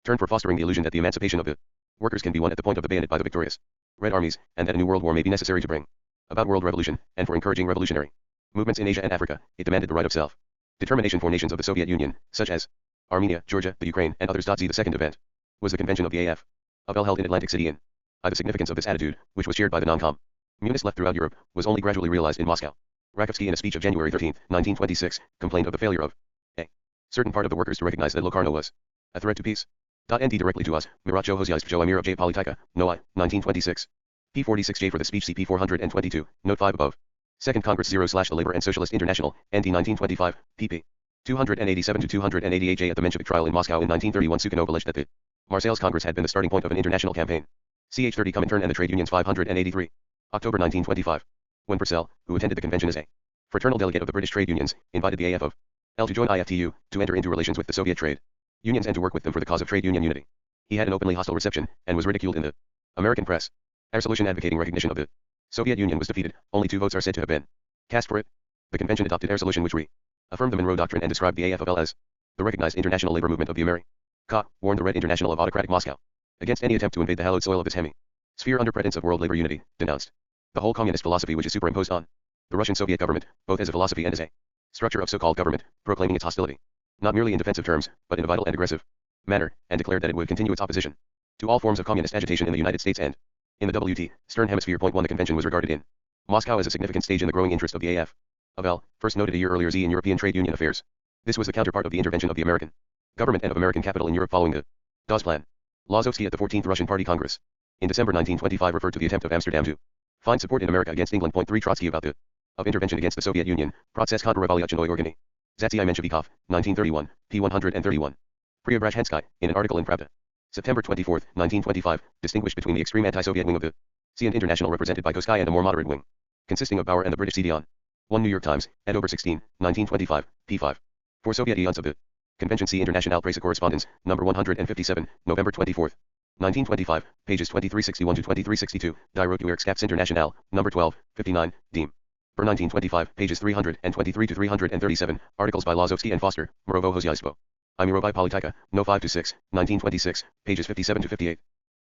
turned for fostering the illusion that the emancipation of the workers can be won at the point of the bayonet by the victorious Red Armies, and that a new world war may be necessary to bring about world revolution, and for encouraging revolutionary movements in Asia and Africa, it demanded the right of self-determination for nations of the Soviet Union, such as Armenia, Georgia, the Ukraine, and others. The second event was the convention of the AF held in Atlantic City in. The significance of this attitude, which was shared by the non-communist left throughout Europe, was only gradually realized in Moscow. Rakovsky, in a speech of January 13, 1926, complained of the failure of a certain part of the workers to recognize that Locarno was a threat to peace. Nd directly to us, Miracho Hozyaistv Amir of J. Politika, Noai, 1926. P46J for the speech CP 422, Note 5 above. Second Congress 0/The Labor and Socialist International, ND 1925, pp. 287 to 288J at the Menshevik trial in Moscow in 1931. Sukhanov alleged that the Marseilles Congress had been the starting point of an international campaign. Ch 30 Comintern and the Trade Unions 583. October 1925. When Purcell, who attended the convention as a fraternal delegate of the British trade unions, invited the AF of L to join IFTU, to enter into relations with the Soviet trade unions and to work with them for the cause of trade union unity. He had an openly hostile reception, and was ridiculed in the American press. Our solution advocating recognition of the Soviet Union was defeated. Only 2 votes are said to have been cast for it. The convention adopted our solution, which reaffirmed the Monroe Doctrine and described the AFL as the recognized international labor movement of the America, warned the Red International of autocratic Moscow against any attempt to invade the hallowed soil of this hemisphere under pretense of world labor unity, denounced the whole communist philosophy which is superimposed on the Russian Soviet government, both as a philosophy and as a structure of so-called government, proclaiming its hostility, not merely in defensive terms, but in a vital and aggressive manner, and declared that it would continue its opposition to all forms of communist agitation in the United States and in the WT, Stern Hemisphere. 1. The convention was regarded in Moscow as a significant stage in the growing interest of the AF first noted a year earlier in European trade union affairs. This was the counterpart of the intervention of the American government and of American capital in Europe following the Dawes Plan. Lazovsky at the 14th Russian Party Congress in December 1925 referred to the attempt of Amsterdam to find support in America against England. 3. Trotsky about the intervention against the Soviet Union, Proces kontrrevolutionnoy organizatsiy Menshevиков, 1931, p. 131. Preobrazhensky, in an article in Pravda, September 24, 1925, distinguished between the extreme anti-Soviet wing of the CN International represented by Koskaya and a more moderate wing, consisting of Bauer and the British CDON. 1 New York Times, October 16, 1925, p. 5. For Soviet eons of the Convention, see International Presse Correspondence, number 157, November 24, 1925, pages 2361 to 2362, Die Rote Werkskapps International, number 12, 59, Diem. For 1925, pages 323 to 337, articles by Lazovsky and Foster, Morovo Hozyaistvo. I Mirovi Politika, no 5 to 6, 1926, pages 57 to 58.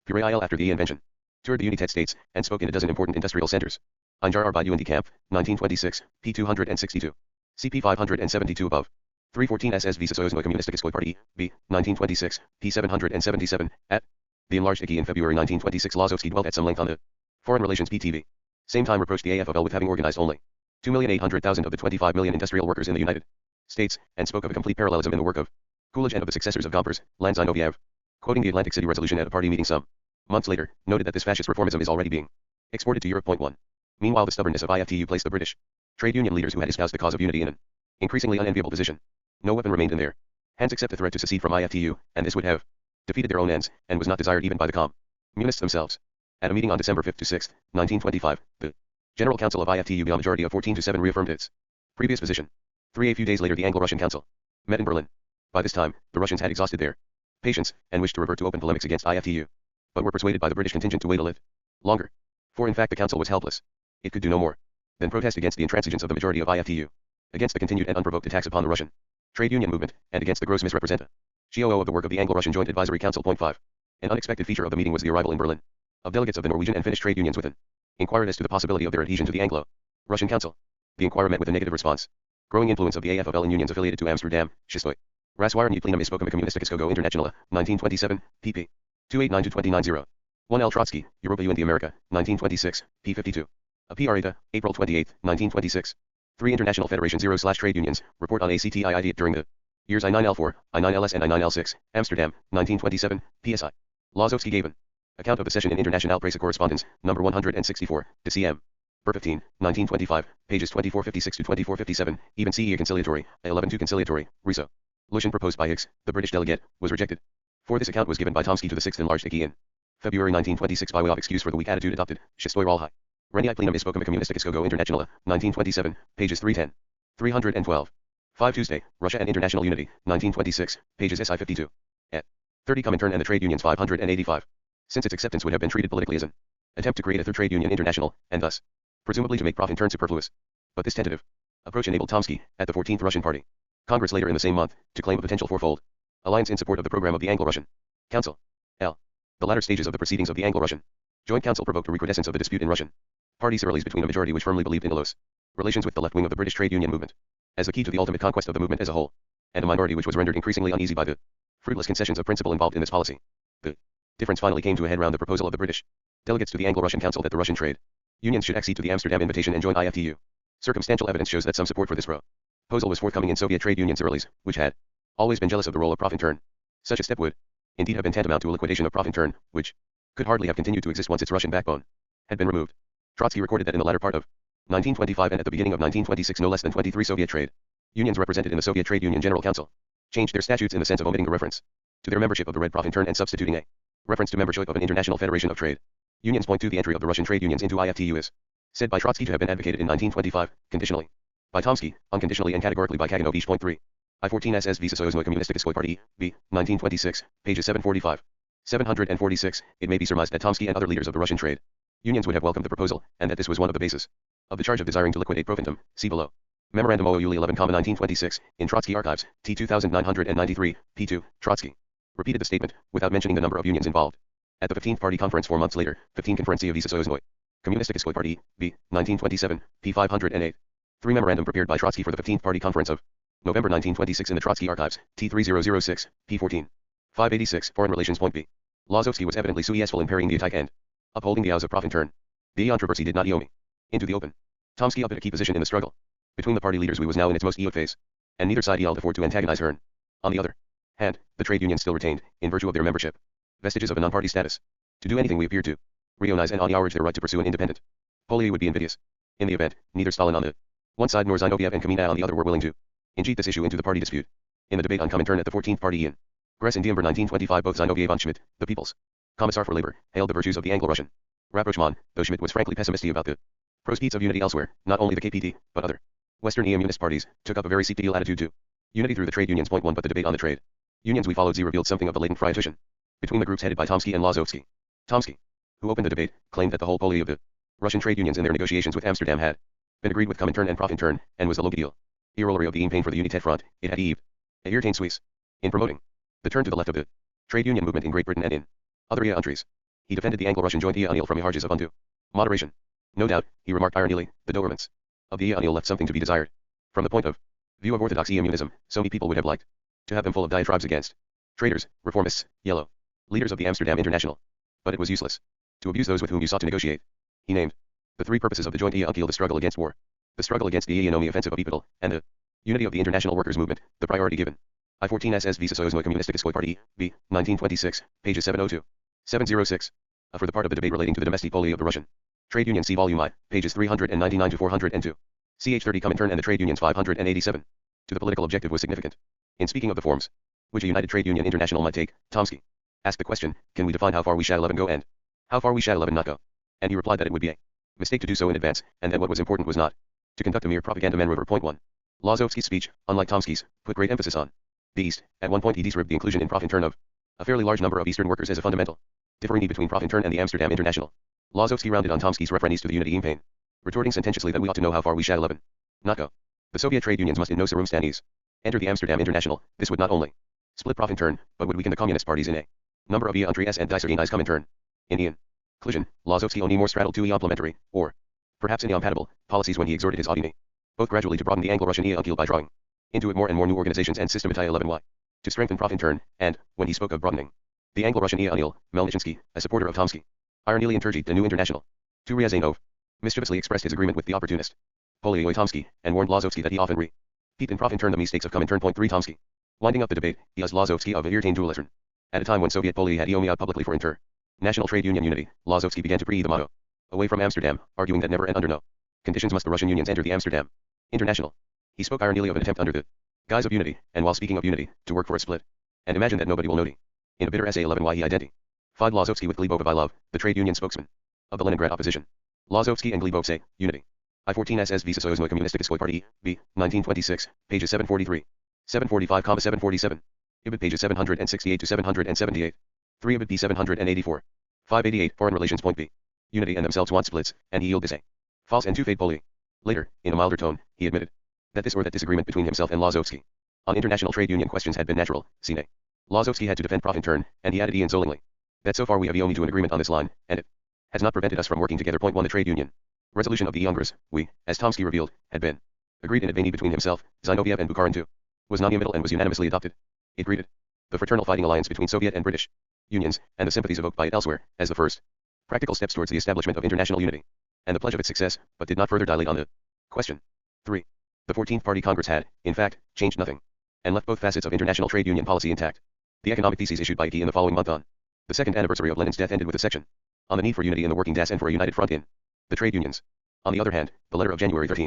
Purail after the invention. Toured the United States, and spoke in a dozen important industrial centers. Einjar by UND Camp, 1926, p. 262. CP 572 above. 314 SSV Soyuznoy Kommunistiskoi Party, b. 1926, p. 777, at the enlarged IKI in February 1926. Lazovsky dwelt at some length on the Foreign Relations PTV. Same time reproached the AFL with having organized only 2,800,000 of the 25 million industrial workers in the United States, and spoke of a complete parallelism in the work of Coolidge and of the successors of Gompers, Lanzinoviev. Quoting the Atlantic City resolution at a party meeting some months later, noted that this fascist reformism is already being exported to Europe. 1. Meanwhile, the stubbornness of IFTU placed the British trade union leaders who had espoused the cause of unity in an increasingly unenviable position. No weapon remained in their hands except the threat to secede from IFTU, and this would have defeated their own ends, and was not desired even by the communists themselves. At a meeting on December 5 to 6, 1925, the General Council of IFTU by a majority of 14 to 7 reaffirmed its previous position. A few days later the Anglo-Russian Council met in Berlin. By this time, the Russians had exhausted their patience, and wished to revert to open polemics against IFTU, but were persuaded by the British contingent to wait a little longer. For in fact the council was helpless. It could do no more than protest against the intransigence of the majority of IFTU, against the continued and unprovoked attacks upon the Russian trade union movement, and against the gross misrepresentation of the work of the Anglo-Russian Joint Advisory Council. 5. An unexpected feature of the meeting was the arrival in Berlin of delegates of the Norwegian and Finnish trade unions with an inquiry as to the possibility of their adhesion to the Anglo-Russian Council. The inquiry met with a negative response. Growing influence of the AFL in unions affiliated to Amsterdam, Shistoy. Raswire Plenum Ispokum Kommunistikiskogo Internationala, 1927, pp. 289 to 290. 1 L. Trotsky, Europa UND America, 1926, p. 52. A P. Arita, April 28, 1926. 3 International Federation 0/Trade Unions, report on ACTIID during the years I9L4, I9LS and I9L6, Amsterdam, 1927, PSI. Lazowski Gavin. Account of the session in Internationale Presse Correspondence, number 164, to cm. Per 15, 1925, pages 2456 to 2457, even CE conciliatory, 11 to conciliatory, Riso. Lucian proposed by Hicks, the British delegate, was rejected. For this account was given by Tomsky to the 6th enlarged Icky in February 1926 by way of excuse for the weak attitude adopted, Shistoy Ralhai. Reni plenum ispokum communisticogo internationale, 1927, pages 310. 312. 5 Tuesday, Russia and International Unity, 1926, pages SI 52. Et. 30 Comintern and the Trade Unions 585. Since its acceptance would have been treated politically as an attempt to create a third trade union international, and thus, presumably to make Profintern superfluous. But this tentative approach enabled Tomsky, at the 14th Russian Party Congress later in the same month, to claim a potential fourfold alliance in support of the program of the Anglo-Russian Council. L. The latter stages of the proceedings of the Anglo-Russian Joint Council provoked a recrudescence of the dispute in Russian party surrealies between a majority which firmly believed in close relations with the left wing of the British trade union movement as the key to the ultimate conquest of the movement as a whole, and a minority which was rendered increasingly uneasy by the fruitless concessions of principle involved in this policy. The difference finally came to a head round the proposal of the British delegates to the Anglo-Russian Council that the Russian trade unions should accede to the Amsterdam invitation and join IFTU. Circumstantial evidence shows that some support for this proposal was forthcoming in Soviet trade unions surrealies, which had always been jealous of the role of Profintern. Such a step would indeed have been tantamount to a liquidation of Profintern, which could hardly have continued to exist once its Russian backbone had been removed. Trotsky recorded that in the latter part of 1925 and at the beginning of 1926 no less than 23 Soviet trade unions represented in the Soviet Trade Union General Council changed their statutes in the sense of omitting the reference to their membership of the Red Profintern and substituting a reference to membership of an international federation of trade unions. Point to the entry of the Russian trade unions into IFTU is said by Trotsky to have been advocated in 1925, conditionally by Tomsky, unconditionally and categorically by Kaganovich. 3. I14 SSV Socialismo Komunistickoj Partii, B. 1926, pages 745. 746. It may be surmised that Tomsky and other leaders of the Russian trade unions would have welcomed the proposal, and that this was one of the bases of the charge of desiring to liquidate Profintum. See below. Memorandum OOULI 11, 1926, in Trotsky Archives, T 2993, P2, Trotsky repeated the statement, without mentioning the number of unions involved. At the 15th Party Conference 4 months later, 15 Conferencia v Socialismo Komunistickoj Partii, B. 1927, p. 508. 3 Memorandum prepared by Trotsky for the 15th Party Conference of November 1926 in the Trotsky Archives, T 3006, p. 14. 586. Foreign Relations. Point B. Lazowski was evidently successful in parrying the attack and upholding the hours of Profintern. The controversy did not me into the open. Tomsky up at a key position in the struggle between the party leaders. We was now in its most eoic phase, and neither side yelled afford to antagonize Hearn. On the other hand, the trade unions still retained, in virtue of their membership, vestiges of a non-party status. To do anything we appeared to reorganize and acknowledge their right to pursue an independent policy would be invidious. In the event, neither Stalin on the one side nor Zinoviev and Kamina on the other were willing to inject this issue into the party dispute. In the debate on Comintern at the 14th Party in Gress in December 1925, both Zinoviev and Schmidt, the People's Commissar for Labor, hailed the virtues of the Anglo-Russian rapprochement, though Schmidt was frankly pessimistic about the prospects of unity elsewhere. Not only the KPD, but other Western communist parties took up a very steep attitude to unity through the trade unions. 1. But the debate on the trade unions we followed revealed something of the latent friction between the groups headed by Tomsky and Lazowski. Tomsky, who opened the debate, claimed that the whole policy of the Russian trade unions in their negotiations with Amsterdam had been agreed with Comintern and Profintern, and was the logical corollary of the campaign for the United Front. It had heaved a irritating Swiss in promoting the turn to the left of the trade union movement in Great Britain and in other countries. He defended the Anglo-Russian joint Union from the charges of undue moderation. No doubt, he remarked ironically, the governments of the Union left something to be desired. From the point of view of orthodox communism, so many people would have liked to have them full of diatribes against traders, reformists, yellow leaders of the Amsterdam International. But it was useless to abuse those with whom you sought to negotiate. He named the 3 purposes of the joint Union: the struggle against war, the struggle against the economic offensive of people, and the unity of the international workers' movement, the priority given. I14 SSV Socialismo Komunistickoj Partii, B. 1926, pages 702. 706. For the part of the debate relating to the domestic policy of the Russian trade union, see volume I, pages 399 to 402. Ch 30 Comintern and the trade unions 587. To the political objective was significant. In speaking of the forms which a united trade union international might take, Tomsky asked the question, can we define how far we shall 11 go and how far we shall 11 not go? And he replied that it would be a mistake to do so in advance, and that what was important was not to conduct a mere propaganda maneuver. 1. Lazowski's speech, unlike Tomsky's, put great emphasis on the East. At one point he described the inclusion in Profintern of a fairly large number of Eastern workers as a fundamental difference between Profintern and the Amsterdam International. Lazowski rounded on Tomsky's reference to the unity campaign, retorting sententiously that we ought to know how far we shall 11 not go. The Soviet trade unions must in no circumstances enter the Amsterdam International. This would not only split Profintern, but would weaken the communist parties in a number of countries and disorganize Comintern. In the inclusion, Lazowski only more straddled 2 complementary, or perhaps incompatible, policies when he exhorted his audience, both gradually to broaden the Anglo-Russian Union by drawing into it more and more new organizations and systematize 11y, to strengthen Profintern, and, when he spoke of broadening The Anglo-Russian Ia Anil Melnichinsky, a supporter of Tomsky. Iron Turgy, the New International. To Ryazanov. Mischievously expressed his agreement with the opportunist. Polyoy Tomsky, and warned Lazovsky that he often repeat in Profintern the mistakes of Comintern. 3 Tomsky. Winding up the debate, he asked Lazovsky of Irtain Duelistern. At a time when Soviet Poly had Iomi out publicly for national trade union unity, Lazovsky began to breathe the motto. Away from Amsterdam, arguing that never and under no conditions must the Russian unions enter the Amsterdam International. He spoke ironily of an attempt under the guise of unity, and while speaking of unity, to work for a split. And imagine that nobody will notice. In a bitter essay 11 why he identified Lazovsky with Glebov, the trade union spokesman of the Leningrad opposition. Lazovsky and Glebov say, unity. I-14SS Socialism Communistiskoy Party, B, 1926, pages 743, 745, 747. Ibid pages 768 to 778. 3 Ibid p 784. 588 Foreign Relations Point B. Unity and themselves want splits, and he yielded this a false and two-faced Poly. Later, in a milder tone, he admitted that this or that disagreement between himself and Lazovsky on international trade union questions had been natural, sine. Lazovsky had to defend Profintern, and he added insolently that so far we have only to an agreement on this line, and it has not prevented us from working together. Point 1 The trade union resolution of the Congress, we, as Tomsky revealed, had been agreed in advance between himself, Zinoviev and Bukharin II, was non-committal and was unanimously adopted. It greeted the fraternal fighting alliance between Soviet and British unions, and the sympathies evoked by it elsewhere, as the first practical steps towards the establishment of international unity, and the pledge of its success, but did not further dilate on the question. 3. The 14th Party Congress had, in fact, changed nothing, and left both facets of international trade union policy intact. The economic theses issued by Key in the following month on the second anniversary of Lenin's death ended with a section on the need for unity in the working class and for a united front in the trade unions. On the other hand, the letter of January 13,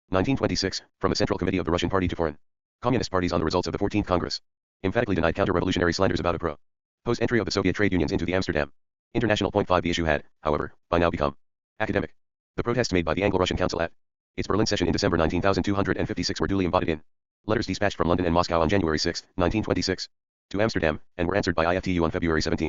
1926, from the Central Committee of the Russian Party to foreign communist parties on the results of the 14th Congress, emphatically denied counter-revolutionary slanders about a proposed entry of the Soviet trade unions into the Amsterdam International. Point 5 The issue had, however, by now become academic. The protests made by the Anglo-Russian Council at its Berlin session in December 19,256 were duly embodied in letters dispatched from London and Moscow on January 6, 1926, to Amsterdam, and were answered by IFTU on February 17,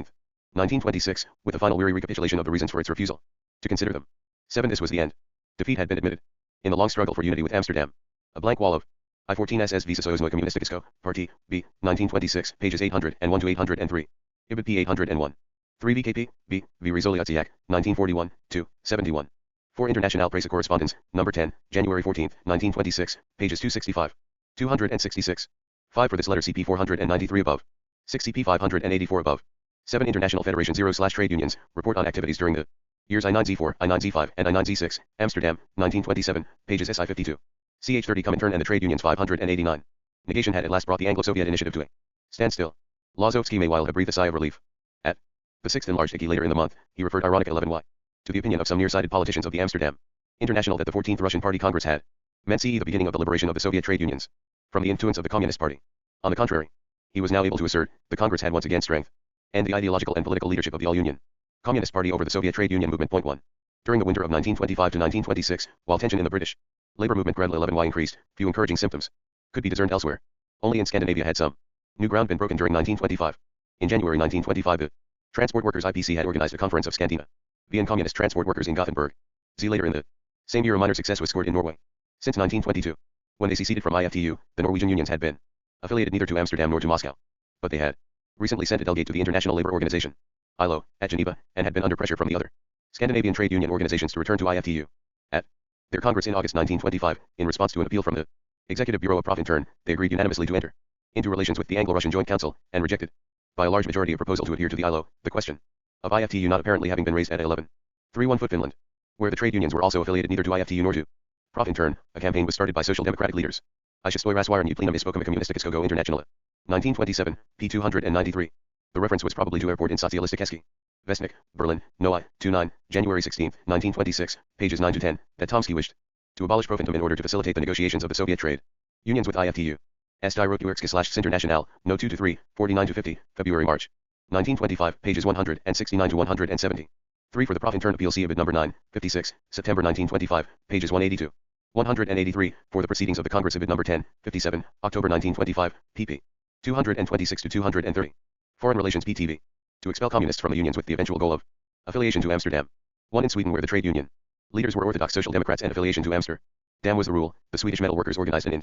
1926, with a final weary recapitulation of the reasons for its refusal to consider them. 7 This was the end. Defeat had been admitted in the long struggle for unity with Amsterdam. A blank wall of I-14SS Socialism Communistisko, Party, B, 1926, pages 801 to 803. Ibid p 801. 3 VKP, B, V Rizoliatsiak, 1941, 2, 71. 4 International Press Correspondence, number 10, January 14, 1926, pages 265, 266. 5 For this letter CP 493 above. 6 CP 584 above. 7 International Federation 0/Trade Unions, report on activities during the years I9Z4, I9Z5, and I9Z6, Amsterdam, 1927, pages SI 52. CH 30 Comintern and the Trade Unions 589. Negation had at last brought the Anglo-Soviet initiative to a standstill. Lazovsky may while have breathed a sigh of relief. At the 6th enlarged IKI later in the month, he referred ironic 11y to the opinion of some nearsighted politicians of the Amsterdam International that the 14th Russian Party Congress had meant the beginning of the liberation of the Soviet trade unions from the influence of the Communist Party. On the contrary, he was now able to assert the Congress had once again strength and the ideological and political leadership of the All-Union Communist Party over the Soviet trade union movement. Point 1. During the winter of 1925 to 1926, while tension in the British labor movement gradually 11y increased, few encouraging symptoms could be discerned elsewhere. Only in Scandinavia had some new ground been broken during 1925. In January 1925, the Transport Workers IPC had organized a conference of Scandinavian communist transport workers in Gothenburg. Later in the same year a minor success was scored in Norway. Since 1922, when they seceded from IFTU, the Norwegian unions had been affiliated neither to Amsterdam nor to Moscow. But they had recently sent a delegate to the International Labour Organization, ILO, at Geneva, and had been under pressure from the other Scandinavian trade union organizations to return to IFTU. At their Congress in August 1925, in response to an appeal from the Executive Bureau of Profintern, they agreed unanimously to enter into relations with the Anglo-Russian Joint Council, and rejected by a large majority a proposal to adhere to the ILO, the question of IFTU not apparently having been raised at 11.31 foot Finland, where the trade unions were also affiliated neither to IFTU nor to Profintern. A campaign was started by social democratic leaders. Ishistoy Raswirny Plenum Ispokama Communistiskogo International. 1927, p. 293. The reference was probably to Airport in Socialistic Eski. Vestnik, Berlin, Noai, 29, January 16, 1926, pages 9 to 10, that Tomsky wished to abolish Profintum in order to facilitate the negotiations of the Soviet trade unions with IFTU. St. International, no 2 to 3, 49 to 50, February-March. 1925, pages 169 to 170. 3 For the Profintern Appeal see Ibid number 9, 56, September 1925, pages 182. 183, for the Proceedings of the Congress Ibid number 10, 57, October 1925, pp. 226 to 230. Foreign Relations PTV. To expel communists from the unions with the eventual goal of affiliation to Amsterdam. 1 In Sweden where the trade union leaders were Orthodox Social Democrats and affiliation to Amsterdam was the rule, the Swedish metal workers organized an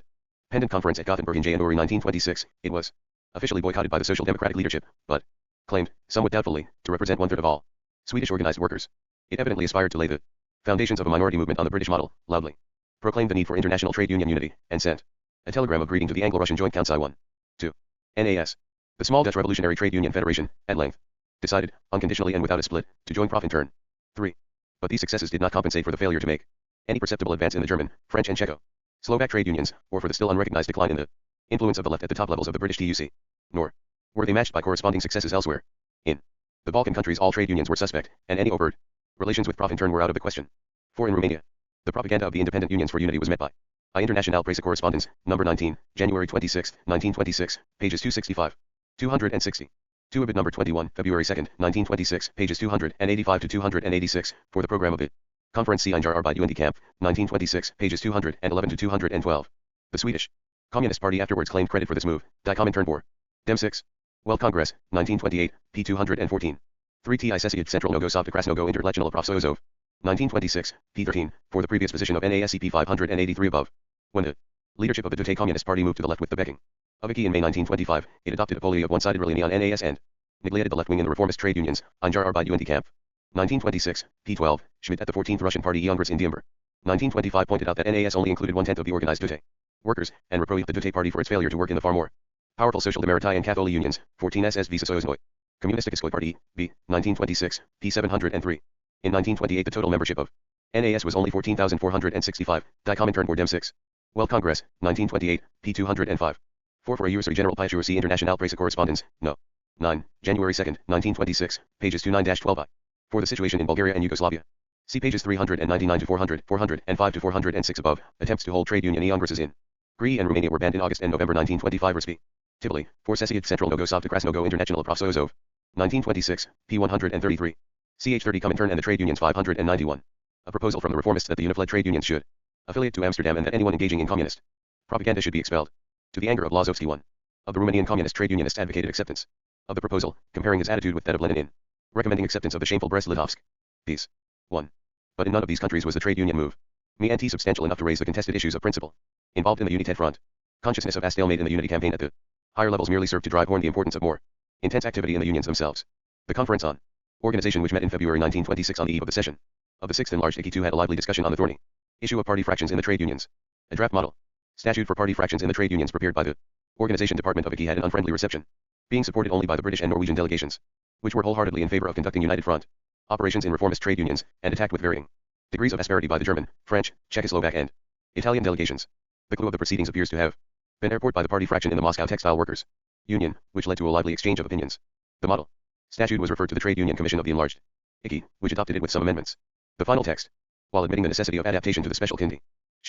independent conference at Gothenburg in January 1926. It was officially boycotted by the Social Democratic leadership, but claimed, somewhat doubtfully, to represent 1/3 of all Swedish organized workers. It evidently aspired to lay the foundations of a minority movement on the British model, loudly proclaimed the need for international trade union unity, and sent a telegram of greeting to the Anglo-Russian Joint Council I 1. 2. NAS. The small Dutch Revolutionary Trade Union Federation, at length, decided, unconditionally and without a split, to join Profintern. 3. But these successes did not compensate for the failure to make any perceptible advance in the German, French and Czechoslovak trade unions, or for the still unrecognized decline in the influence of the left at the top levels of the British TUC. Nor were they matched by corresponding successes elsewhere. In the Balkan countries all trade unions were suspect, and any overt relations with Profintern were out of the question. 4. In Romania, the propaganda of the independent unions for unity was met by International Press Correspondence, number 19, January 26, 1926, pages 265, 260. 2 Ibid number 21, February 2, 1926, pages 285 to 286, for the program of the Conference Einjar by UND Camp, 1926, pages 211 to 212. The Swedish Communist Party afterwards claimed credit for this move, Die Komintern for Dem 6. World Congress, 1928, p. 214. 3 Ti Sesiad Central Nogo Sovta Krasnogo International Profsoyozov, 1926, p. 13, for the previous position of NASCP 583 above. When the leadership of the Dute Communist Party moved to the left with the backing of Iki in May 1925, it adopted a policy of one-sided reliance on NAS and neglected the left wing in the reformist trade unions, Einjar by UND Camp. 1926, p. 12, Schmidt at the 14th Russian Party Congress in Diember. 1925 pointed out that NAS only included 1/10 of the organized Dute workers, and reproached the Dute Party for its failure to work in the far more powerful Social Democratic and Catholic unions, 14 SS Visa Soyoznoi. Communistiskoi Party, B, 1926, p. 703. In 1928 the total membership of NAS was only 14,465, Die Komintern for Dem 6. World Congress, 1928, p. 205. 4 For a USA General Paishusi International Press Correspondence, No. 9, January 2, 1926, pages 29-12 I. For the situation in Bulgaria and Yugoslavia. See pages 399 to 400, 405 to 406 above. Attempts to hold trade union congresses in Greece and Romania were banned in August and November 1925 respectively. For Sesiad Central Nogo Sovta Krasnogo International Profsoyozov, 1926, p. 133. Ch 30 Komintern and the Trade Unions 591. A proposal from the reformists that the Unifled trade unions should affiliate to Amsterdam and that anyone engaging in communist propaganda should be expelled. To the anger of Lazowski, one of the Romanian communist trade unionists advocated acceptance of the proposal, comparing his attitude with that of Lenin in recommending acceptance of the shameful Brest-Litovsk peace. 1. But in none of these countries was the trade union move anti-substantial enough to raise the contested issues of principle involved in the United Front. Consciousness of a stalemate in the unity campaign at the higher levels merely served to drive home the importance of more intense activity in the unions themselves. The Conference on Organization, which met in February 1926 on the eve of the session of the 6th Enlarged IKI II, had a lively discussion on the thorny issue of party fractions in the trade unions. A draft model statute for party fractions in the trade unions prepared by the Organization Department of IKI had an unfriendly reception, being supported only by the British and Norwegian delegations, which were wholeheartedly in favor of conducting united front operations in reformist trade unions, and attacked with varying degrees of asperity by the German, French, Czechoslovak and Italian delegations. The clue of the proceedings appears to have been airport by the party fraction in the Moscow Textile Workers Union, which led to a lively exchange of opinions. The model statute was referred to the Trade Union Commission of the Enlarged IKI, which adopted it with some amendments. The final text, while admitting the necessity of adaptation to the special conditions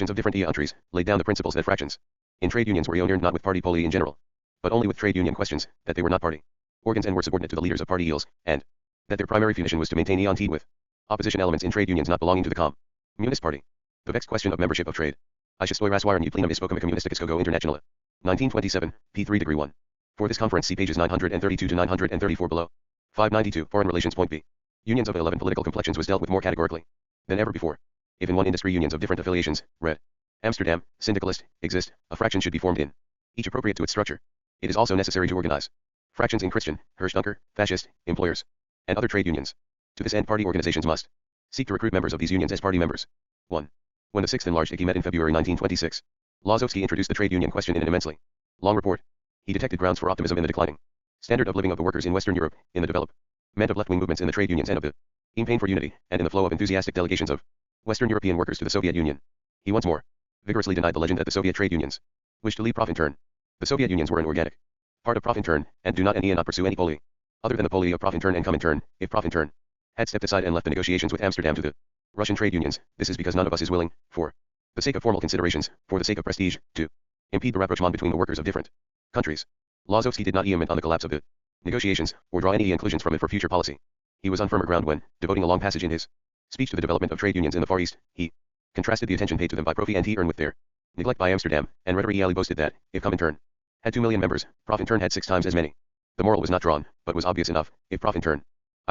of different countries, laid down the principles that fractions in trade unions were earned not with party poli in general, but only with trade union questions, that they were not party organs and were subordinate to the leaders of party eels, and that their primary function was to maintain entente with opposition elements in trade unions not belonging to the Communist Party. The vexed question of membership of trade. I shall raswire new plenum ispokam communistikiskogo internationale. 1927, p. 3-1. For this conference see pages 932 to 934 below. 592 Foreign Relations Point B. Unions of 11 political complexions was dealt with more categorically than ever before. If in one industry unions of different affiliations, red, Amsterdam, syndicalist, exist, a fraction should be formed in each appropriate to its structure. It is also necessary to organize fractions in Christian, Hirschdunker, fascist, employers, and other trade unions. To this end party organizations must seek to recruit members of these unions as party members. 1. When the 6th Enlarged IKI met in February 1926, Lazowski introduced the trade union question in an immensely long report. He detected grounds for optimism in the declining standard of living of the workers in Western Europe, in the development of left-wing movements in the trade unions and of the campaign for unity, and in the flow of enthusiastic delegations of Western European workers to the Soviet Union. He once more vigorously denied the legend that the Soviet trade unions wished to leave Profintern. The Soviet unions were an organic part of Profintern, and do not pursue any poli other than the poli of Profintern and Komintern. If Profintern had stepped aside and left the negotiations with Amsterdam to the Russian trade unions, this is because none of us is willing, for the sake of formal considerations, for the sake of prestige, to impede the rapprochement between the workers of different countries. Lazowski did not comment on the collapse of the negotiations, or draw any conclusions from it for future policy. He was on firmer ground when, devoting a long passage in his speech to the development of trade unions in the Far East, he contrasted the attention paid to them by Profi and Earn with their neglect by Amsterdam, and rhetorically boasted that, if Komintern had 2 million members, Profintern had 6 times as many. The moral was not drawn, but was obvious enough. If Profintern,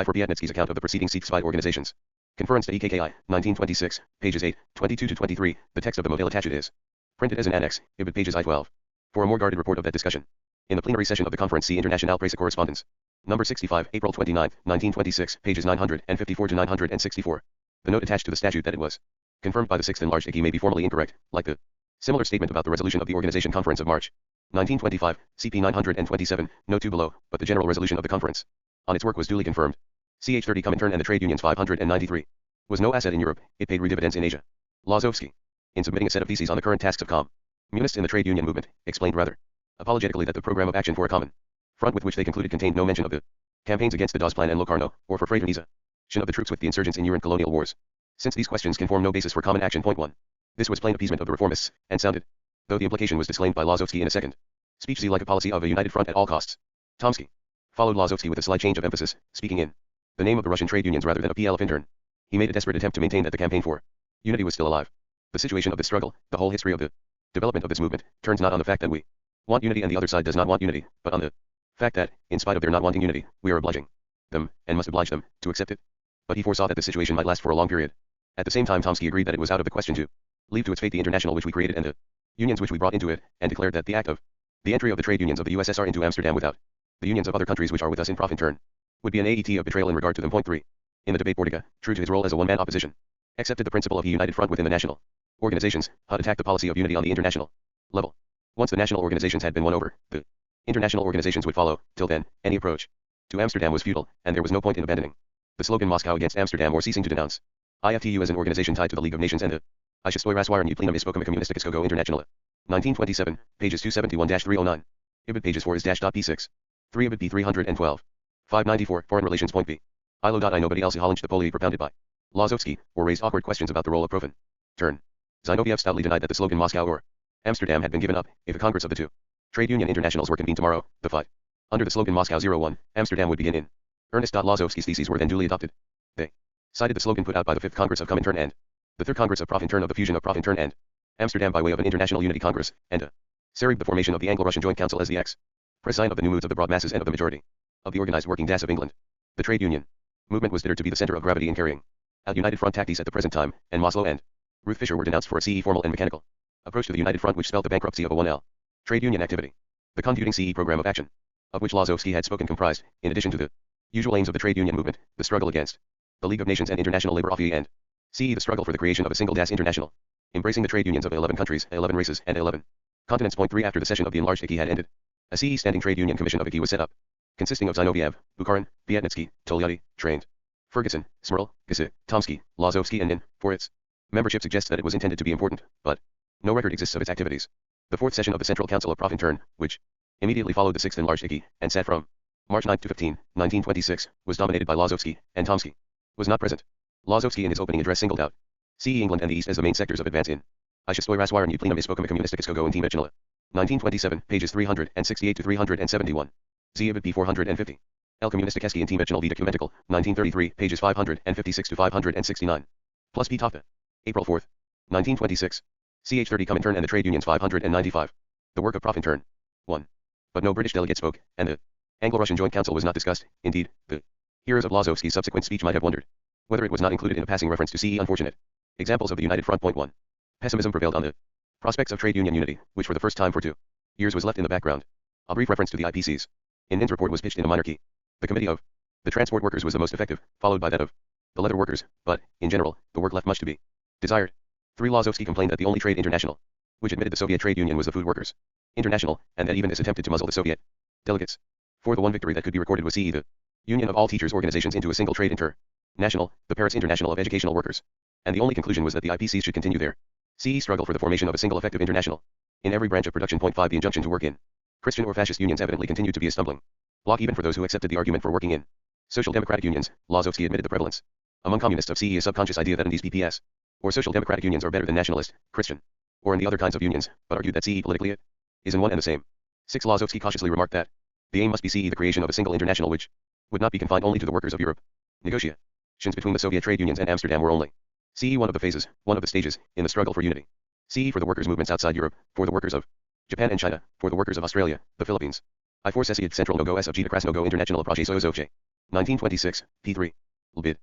for Biatnitsky's account of the preceding Seek-Spite organizations. Conference to EKKI, 1926, pages 8, 22 to 23, the text of the model attached is printed as an annex, Ibid pages I-12. For a more guarded report of that discussion, in the plenary session of the Conference see International Press Correspondence. Number 65, April 29, 1926, pages 954 to 964. The note attached to the statute that it was confirmed by the 6th Enlarged IKI may be formally incorrect, like the similar statement about the resolution of the Organization Conference of March 1925, CP 927, note 2 below, but the general resolution of the conference on its work was duly confirmed. CH 30 Comintern and the trade unions 593. Was no asset in Europe, it paid dividends in Asia. Lazowski, in submitting a set of theses on the current tasks of communists in the trade union movement, explained rather apologetically that the program of action for a common front with which they concluded contained no mention of the campaigns against the Dawes Plan and Locarno, or for fraternization of the troops with the insurgents in European colonial wars. Since these questions can form no basis for common action. Point 1. This was plain appeasement of the reformists, and sounded, though the implication was disclaimed by Lazowski in a second speech, like a policy of a united front at all costs. Tomsky followed Lazowski with a slight change of emphasis, speaking in the name of the Russian trade unions rather than a PLF intern. He made a desperate attempt to maintain that the campaign for unity was still alive. The situation of this struggle, the whole history of the development of this movement, turns not on the fact that we want unity and the other side does not want unity, but on the fact that, in spite of their not wanting unity, we are obliging them, and must oblige them, to accept it. But he foresaw that the situation might last for a long period. At the same time, Tomsky agreed that it was out of the question to leave to its fate the international which we created and the unions which we brought into it, and declared that the act of the entry of the trade unions of the USSR into Amsterdam without the unions of other countries which are with us in profit turn would be an act of betrayal in regard to them. Point 3. In the debate, Bordiga, true to his role as a one-man opposition, accepted the principle of a united front within the national organizations, had attacked the policy of unity on the international level. Once the national organizations had been won over, the international organizations would follow. Till then, any approach to Amsterdam was futile, and there was no point in abandoning the slogan Moscow against Amsterdam or ceasing to denounce IFTU as an organization tied to the League of Nations and the Ishistoy Raswirny Plenum Ispokam Communistikiskogo International. 1927, pages 271-309. Ibid pages 4 is .p6. 3 Ibid p 312. 594, Foreign Relations. Point b. ILO.I Nobody else Holland the Poli propounded by Lazowski, or raised awkward questions about the role of profit turn. Zinoviev stoutly denied that the slogan Moscow or Amsterdam had been given up. If a congress of the two trade union internationals were convened tomorrow, the fight under the slogan Moscow 01, Amsterdam would begin in earnest. Lazowski's theses were then duly adopted. They cited the slogan put out by the 5th Congress of Comintern and the 3rd Congress of Profintern of the fusion of Profintern and Amsterdam by way of an international unity congress, and Sarib the formation of the Anglo-Russian Joint Council as the express sign of the new moods of the broad masses and of the majority of the organized working class of England. The trade union movement was considered to be the center of gravity in carrying out united front tactics at the present time, and Maslow and Ruth Fisher were denounced for a CE formal and mechanical approach to the united front which spelled the bankruptcy of a 1L trade union activity. The confuting CE program of action, of which Lazowski had spoken, comprised, in addition to the usual aims of the trade union movement, the struggle against the League of Nations and International Labour Office, and CE the struggle for the creation of a single Das International, embracing the trade unions of 11 countries, 11 races, and 11 continents. Point 3. After the session of the enlarged IKI had ended, a CE Standing Trade Union Commission of IKI was set up, consisting of Zinoviev, Bukharin, Vietnitsky, Tolyatti, Trained, Ferguson, Smrl, Gisse, Tomsky, Lazowski, and Nin. For its membership suggests that it was intended to be important, but no record exists of its activities. The 4th session of the Central Council of Profintern, which immediately followed the 6th enlarged IKI, and sat from March 9 to 15, 1926, was dominated by Lazowski, and Tomsky was not present. Lazowski in his opening address singled out CE England and the East as the main sectors of advance in Ishistoy Raswirny Plenum Ispokam Communistikiskogo and Team 1927, pages 368 to 371. Z Ibid p 450. El Communisticeski and Team Vida Documentical, 1933, pages 556 to 569. Plus P Toppa. April 4, 1926. CH 30 Comintern and the Trade Unions 595. The work of Profintern. 1. But no British delegate spoke, and the Anglo-Russian Joint Council was not discussed. Indeed, the hearers of Lazowski's subsequent speech might have wondered whether it was not included in a passing reference to CE unfortunate examples of the United Front. Point 1. Pessimism prevailed on the prospects of trade union unity, which for the first time for 2 years was left in the background. A brief reference to the IPCs in Nin's report was pitched in a minor key. The committee of the transport workers was the most effective, followed by that of the leather workers, but, in general, the work left much to be desired. 3. Lazowski complained that the only trade international which admitted the Soviet trade union was the Food Workers International, and that even this attempted to muzzle the Soviet delegates. 4. The one victory that could be recorded was CE the union of all teachers' organizations into a single trade international, the Paris International of Educational Workers. And the only conclusion was that the IPCs should continue their CE struggle for the formation of a single effective international in every branch of production. Point 5. The injunction to work in Christian or fascist unions evidently continued to be a stumbling block even for those who accepted the argument for working in social democratic unions. Lazowski admitted the prevalence among communists of CE a subconscious idea that in these PPS or social democratic unions are better than nationalist, Christian, or in the other kinds of unions, but argued that CE politically it is in one and the same. 6. Lazowski cautiously remarked that the aim must be CE the creation of a single international which would not be confined only to the workers of Europe. Negotiations between the Soviet trade unions and Amsterdam were only CE one of the phases, one of the stages, in the struggle for unity. CE for the workers' movements outside Europe, for the workers of Japan and China, for the workers of Australia, the Philippines. I4 Sesiad Central Nogo S of Gita Krasnogo International Praje Soyozovche. 1926, p3. Lbid.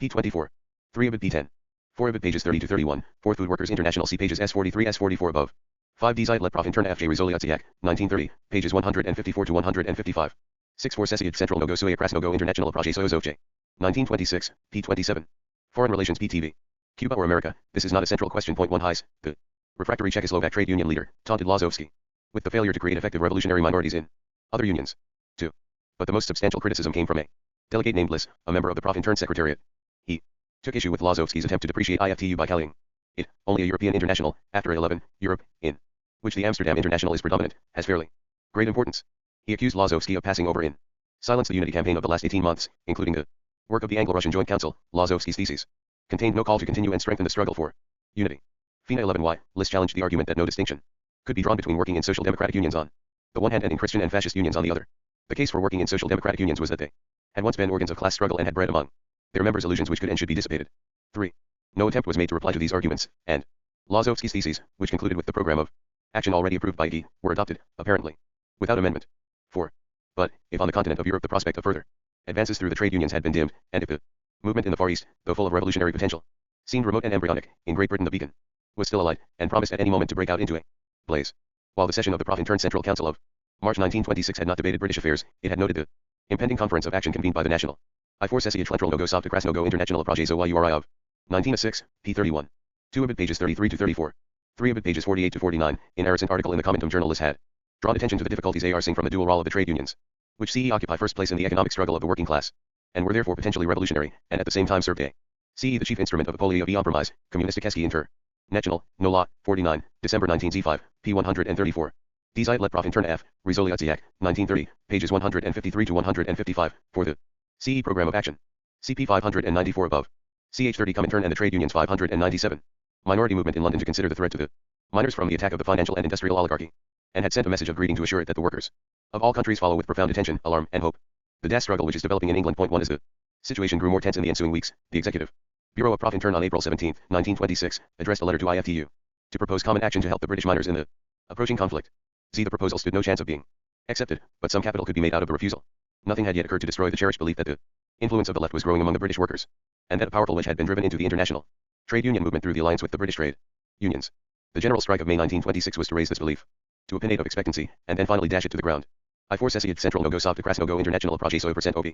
p24. 3 Ibid p10. 4 Ibid pages 30 to 31. 4 Food Workers International see pages S43 S44 above. 5 Dzide Let Prof Intern FJ Rizoliatsiak, 1930, pages 154 to 155. 6 4 Sesiad Central Nogo Suya Krasnogo International Praje Soyozovche. 1926, p27. Foreign Relations PTV. Cuba or America, this is not a central question. Point 1 Highs, the refractory Czechoslovak trade union leader, taunted Lazowski with the failure to create effective revolutionary minorities in other unions. 2. But the most substantial criticism came from a delegate named Liss, a member of the Prof. Secretariat. He took issue with Lazowski's attempt to depreciate IFTU by calling it only a European international, after 11, Europe, in which the Amsterdam International is predominant, has fairly great importance. He accused Lazowski of passing over in silence the unity campaign of the last 18 months, including the work of the Anglo-Russian Joint Council. Lazowski's thesis contained no call to continue and strengthen the struggle for unity. FINA 11y, Liss challenged the argument that no distinction could be drawn between working in social democratic unions on the one hand and in Christian and fascist unions on the other. The case for working in social democratic unions was that they had once been organs of class struggle and had bred among their members illusions which could and should be dissipated. 3. No attempt was made to reply to these arguments, and Lazowski's theses, which concluded with the program of action already approved by E, were adopted, apparently, without amendment. 4. But, if on the continent of Europe the prospect of further advances through the trade unions had been dimmed, and if the movement in the Far East, though full of revolutionary potential, seemed remote and embryonic, in Great Britain the beacon was still alight, and promised at any moment to break out into a blaze. While the session of the Prof. Central Council of March 1926 had not debated British affairs, it had noted the impending conference of action convened by the National I4 Sesija Členskog Sovta Krasnogo International Prajezo Uri of 1906, p. 31. 2 Ibid pages 33 to 34. 3 Ibid pages 48 to 49. In a recent article in the Commentum journal, Liss had drawn attention to the difficulties arising from the dual role of the trade unions, which CE occupy first place in the economic struggle of the working class, and were therefore potentially revolutionary, and at the same time served a CE the chief instrument of a polio e compromise, communisticheski international, no law, 49, December 19z5, p. 134. Die Zeit let Prof. F. Resoluziak, 1930, pages 153 to 155, for the CE program of action. CP 594 above. CH30 Comintern and the trade unions 597. Minority movement in London to consider the threat to the miners from the attack of the financial and industrial oligarchy, and had sent a message of greeting to assure it that the workers of all countries follow with profound attention, alarm, and hope the DAS struggle which is developing in England. Point 1 As the situation grew more tense in the ensuing weeks, the Executive Bureau of Prof. Intern on April 17, 1926, addressed a letter to IFTU to propose common action to help the British miners in the approaching conflict. The proposal stood no chance of being accepted, but some capital could be made out of the refusal. Nothing had yet occurred to destroy the cherished belief that the influence of the left was growing among the British workers, and that a powerful wedge had been driven into the international trade union movement through the alliance with the British trade unions. The general strike of May 1926 was to raise this belief to a pinnate of expectancy, and then finally dash it to the ground. I4 Sesija Central Nogo Sovta Krasnogo International Prajezo % OB.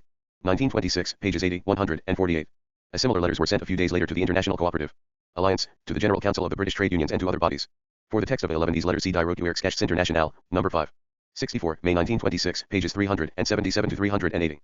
1926, pages 80, 100, and 48. As similar letters were sent a few days later to the International Cooperative Alliance, to the General Council of the British Trade Unions, and to other bodies. For the text of 11 these letters see Die Rote International, number 5. 64, May 1926, pages 377 to 380.